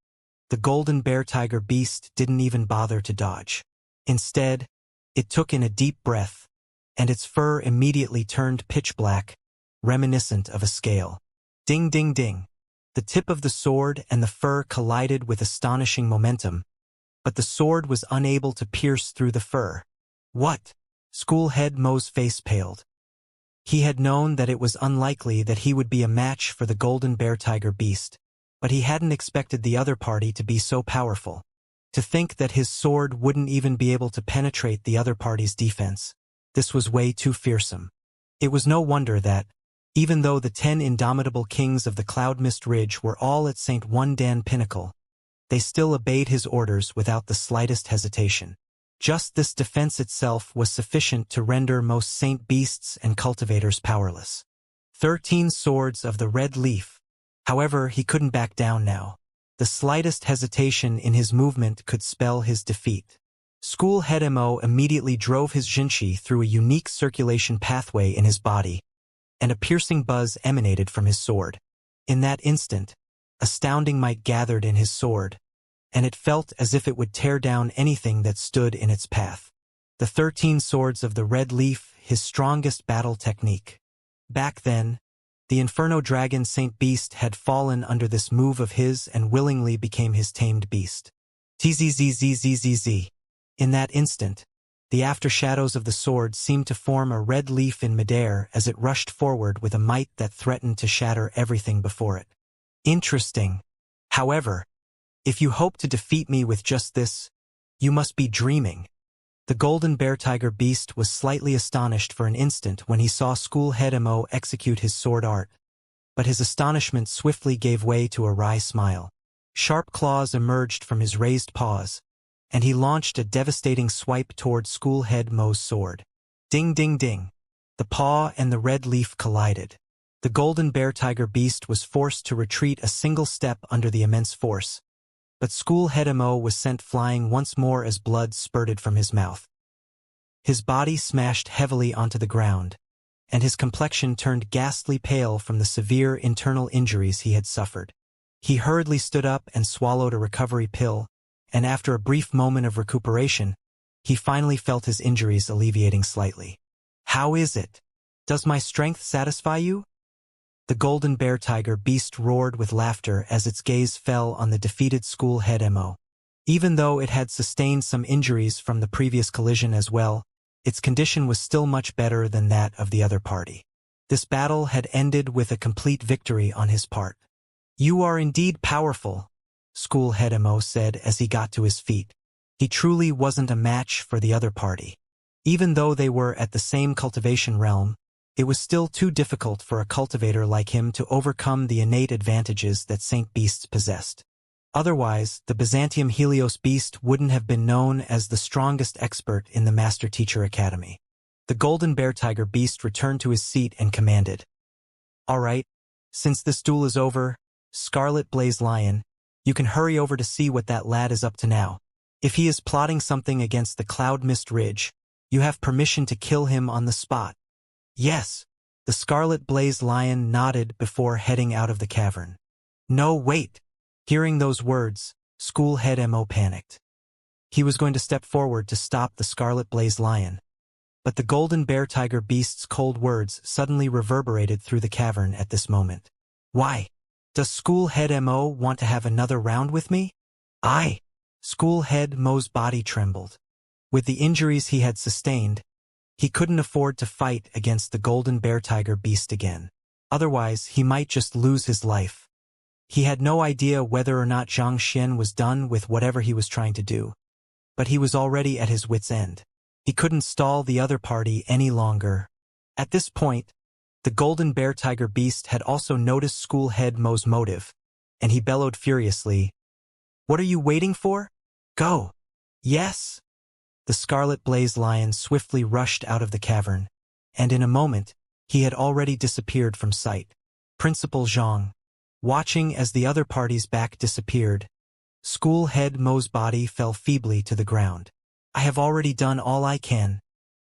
the golden bear tiger beast didn't even bother to dodge. Instead, it took in a deep breath, and its fur immediately turned pitch black, reminiscent of a scale. Ding ding ding. The tip of the sword and the fur collided with astonishing momentum, but the sword was unable to pierce through the fur. What? School head Mo's face paled. He had known that it was unlikely that he would be a match for the golden bear tiger beast, but he hadn't expected the other party to be so powerful. To think that his sword wouldn't even be able to penetrate the other party's defense. This was way too fearsome. It was no wonder that, even though the 10 indomitable kings of the Cloud Mist Ridge were all at St. 1 Dan pinnacle, they still obeyed his orders without the slightest hesitation. Just this defense itself was sufficient to render most saint beasts and cultivators powerless. 13 swords of the red leaf. However, he couldn't back down now. The slightest hesitation in his movement could spell his defeat. School head Mo immediately drove his Xianxia through a unique circulation pathway in his body, and a piercing buzz emanated from his sword. In that instant, astounding might gathered in his sword, and it felt as if it would tear down anything that stood in its path. The 13 swords of the red leaf, his strongest battle technique. Back then, the Inferno Dragon Saint Beast had fallen under this move of his and willingly became his tamed beast. Tzzzzzzzz. In that instant, the aftershadows of the sword seemed to form a red leaf in midair as it rushed forward with a might that threatened to shatter everything before it. Interesting. However, if you hope to defeat me with just this, you must be dreaming. The golden bear tiger beast was slightly astonished for an instant when he saw school head Mo execute his sword art, but his astonishment swiftly gave way to a wry smile. Sharp claws emerged from his raised paws, and he launched a devastating swipe toward school head Mo's sword. Ding ding ding. The paw and the red leaf collided. The golden bear tiger beast was forced to retreat a single step under the immense force, but school head Mo was sent flying once more as blood spurted from his mouth. His body smashed heavily onto the ground, and his complexion turned ghastly pale from the severe internal injuries he had suffered. He hurriedly stood up and swallowed a recovery pill, and after a brief moment of recuperation, he finally felt his injuries alleviating slightly. How is it? Does my strength satisfy you? The golden bear tiger beast roared with laughter as its gaze fell on the defeated school head Mo. Even though it had sustained some injuries from the previous collision as well, its condition was still much better than that of the other party. This battle had ended with a complete victory on his part. "You are indeed powerful," school head Mo said as he got to his feet. He truly wasn't a match for the other party. Even though they were at the same cultivation realm, it was still too difficult for a cultivator like him to overcome the innate advantages that Saint Beasts possessed. Otherwise, the Byzantium Helios beast wouldn't have been known as the strongest expert in the Master Teacher Academy. The golden bear tiger beast returned to his seat and commanded, "All right, since this duel is over, Scarlet Blaze Lion, you can hurry over to see what that lad is up to now. If he is plotting something against the Cloud Mist Ridge, you have permission to kill him on the spot." "Yes." The Scarlet Blaze Lion nodded before heading out of the cavern. "No, wait." Hearing those words, school head Mo panicked. He was going to step forward to stop the Scarlet Blaze Lion. But the golden bear tiger beast's cold words suddenly reverberated through the cavern at this moment. "Why? Does school head Mo want to have another round with me?" "Aye." School head Mo's body trembled. With the injuries he had sustained, he couldn't afford to fight against the golden bear tiger beast again. Otherwise, he might just lose his life. He had no idea whether or not Xianxia was done with whatever he was trying to do, but he was already at his wit's end. He couldn't stall the other party any longer. At this point, the golden bear tiger beast had also noticed school head Mo's motive, and he bellowed furiously, "What are you waiting for? Go!" "Yes!" The Scarlet Blaze Lion swiftly rushed out of the cavern, and in a moment, he had already disappeared from sight. Principal Zhang, watching as the other party's back disappeared, school head Mo's body fell feebly to the ground. "I have already done all I can,"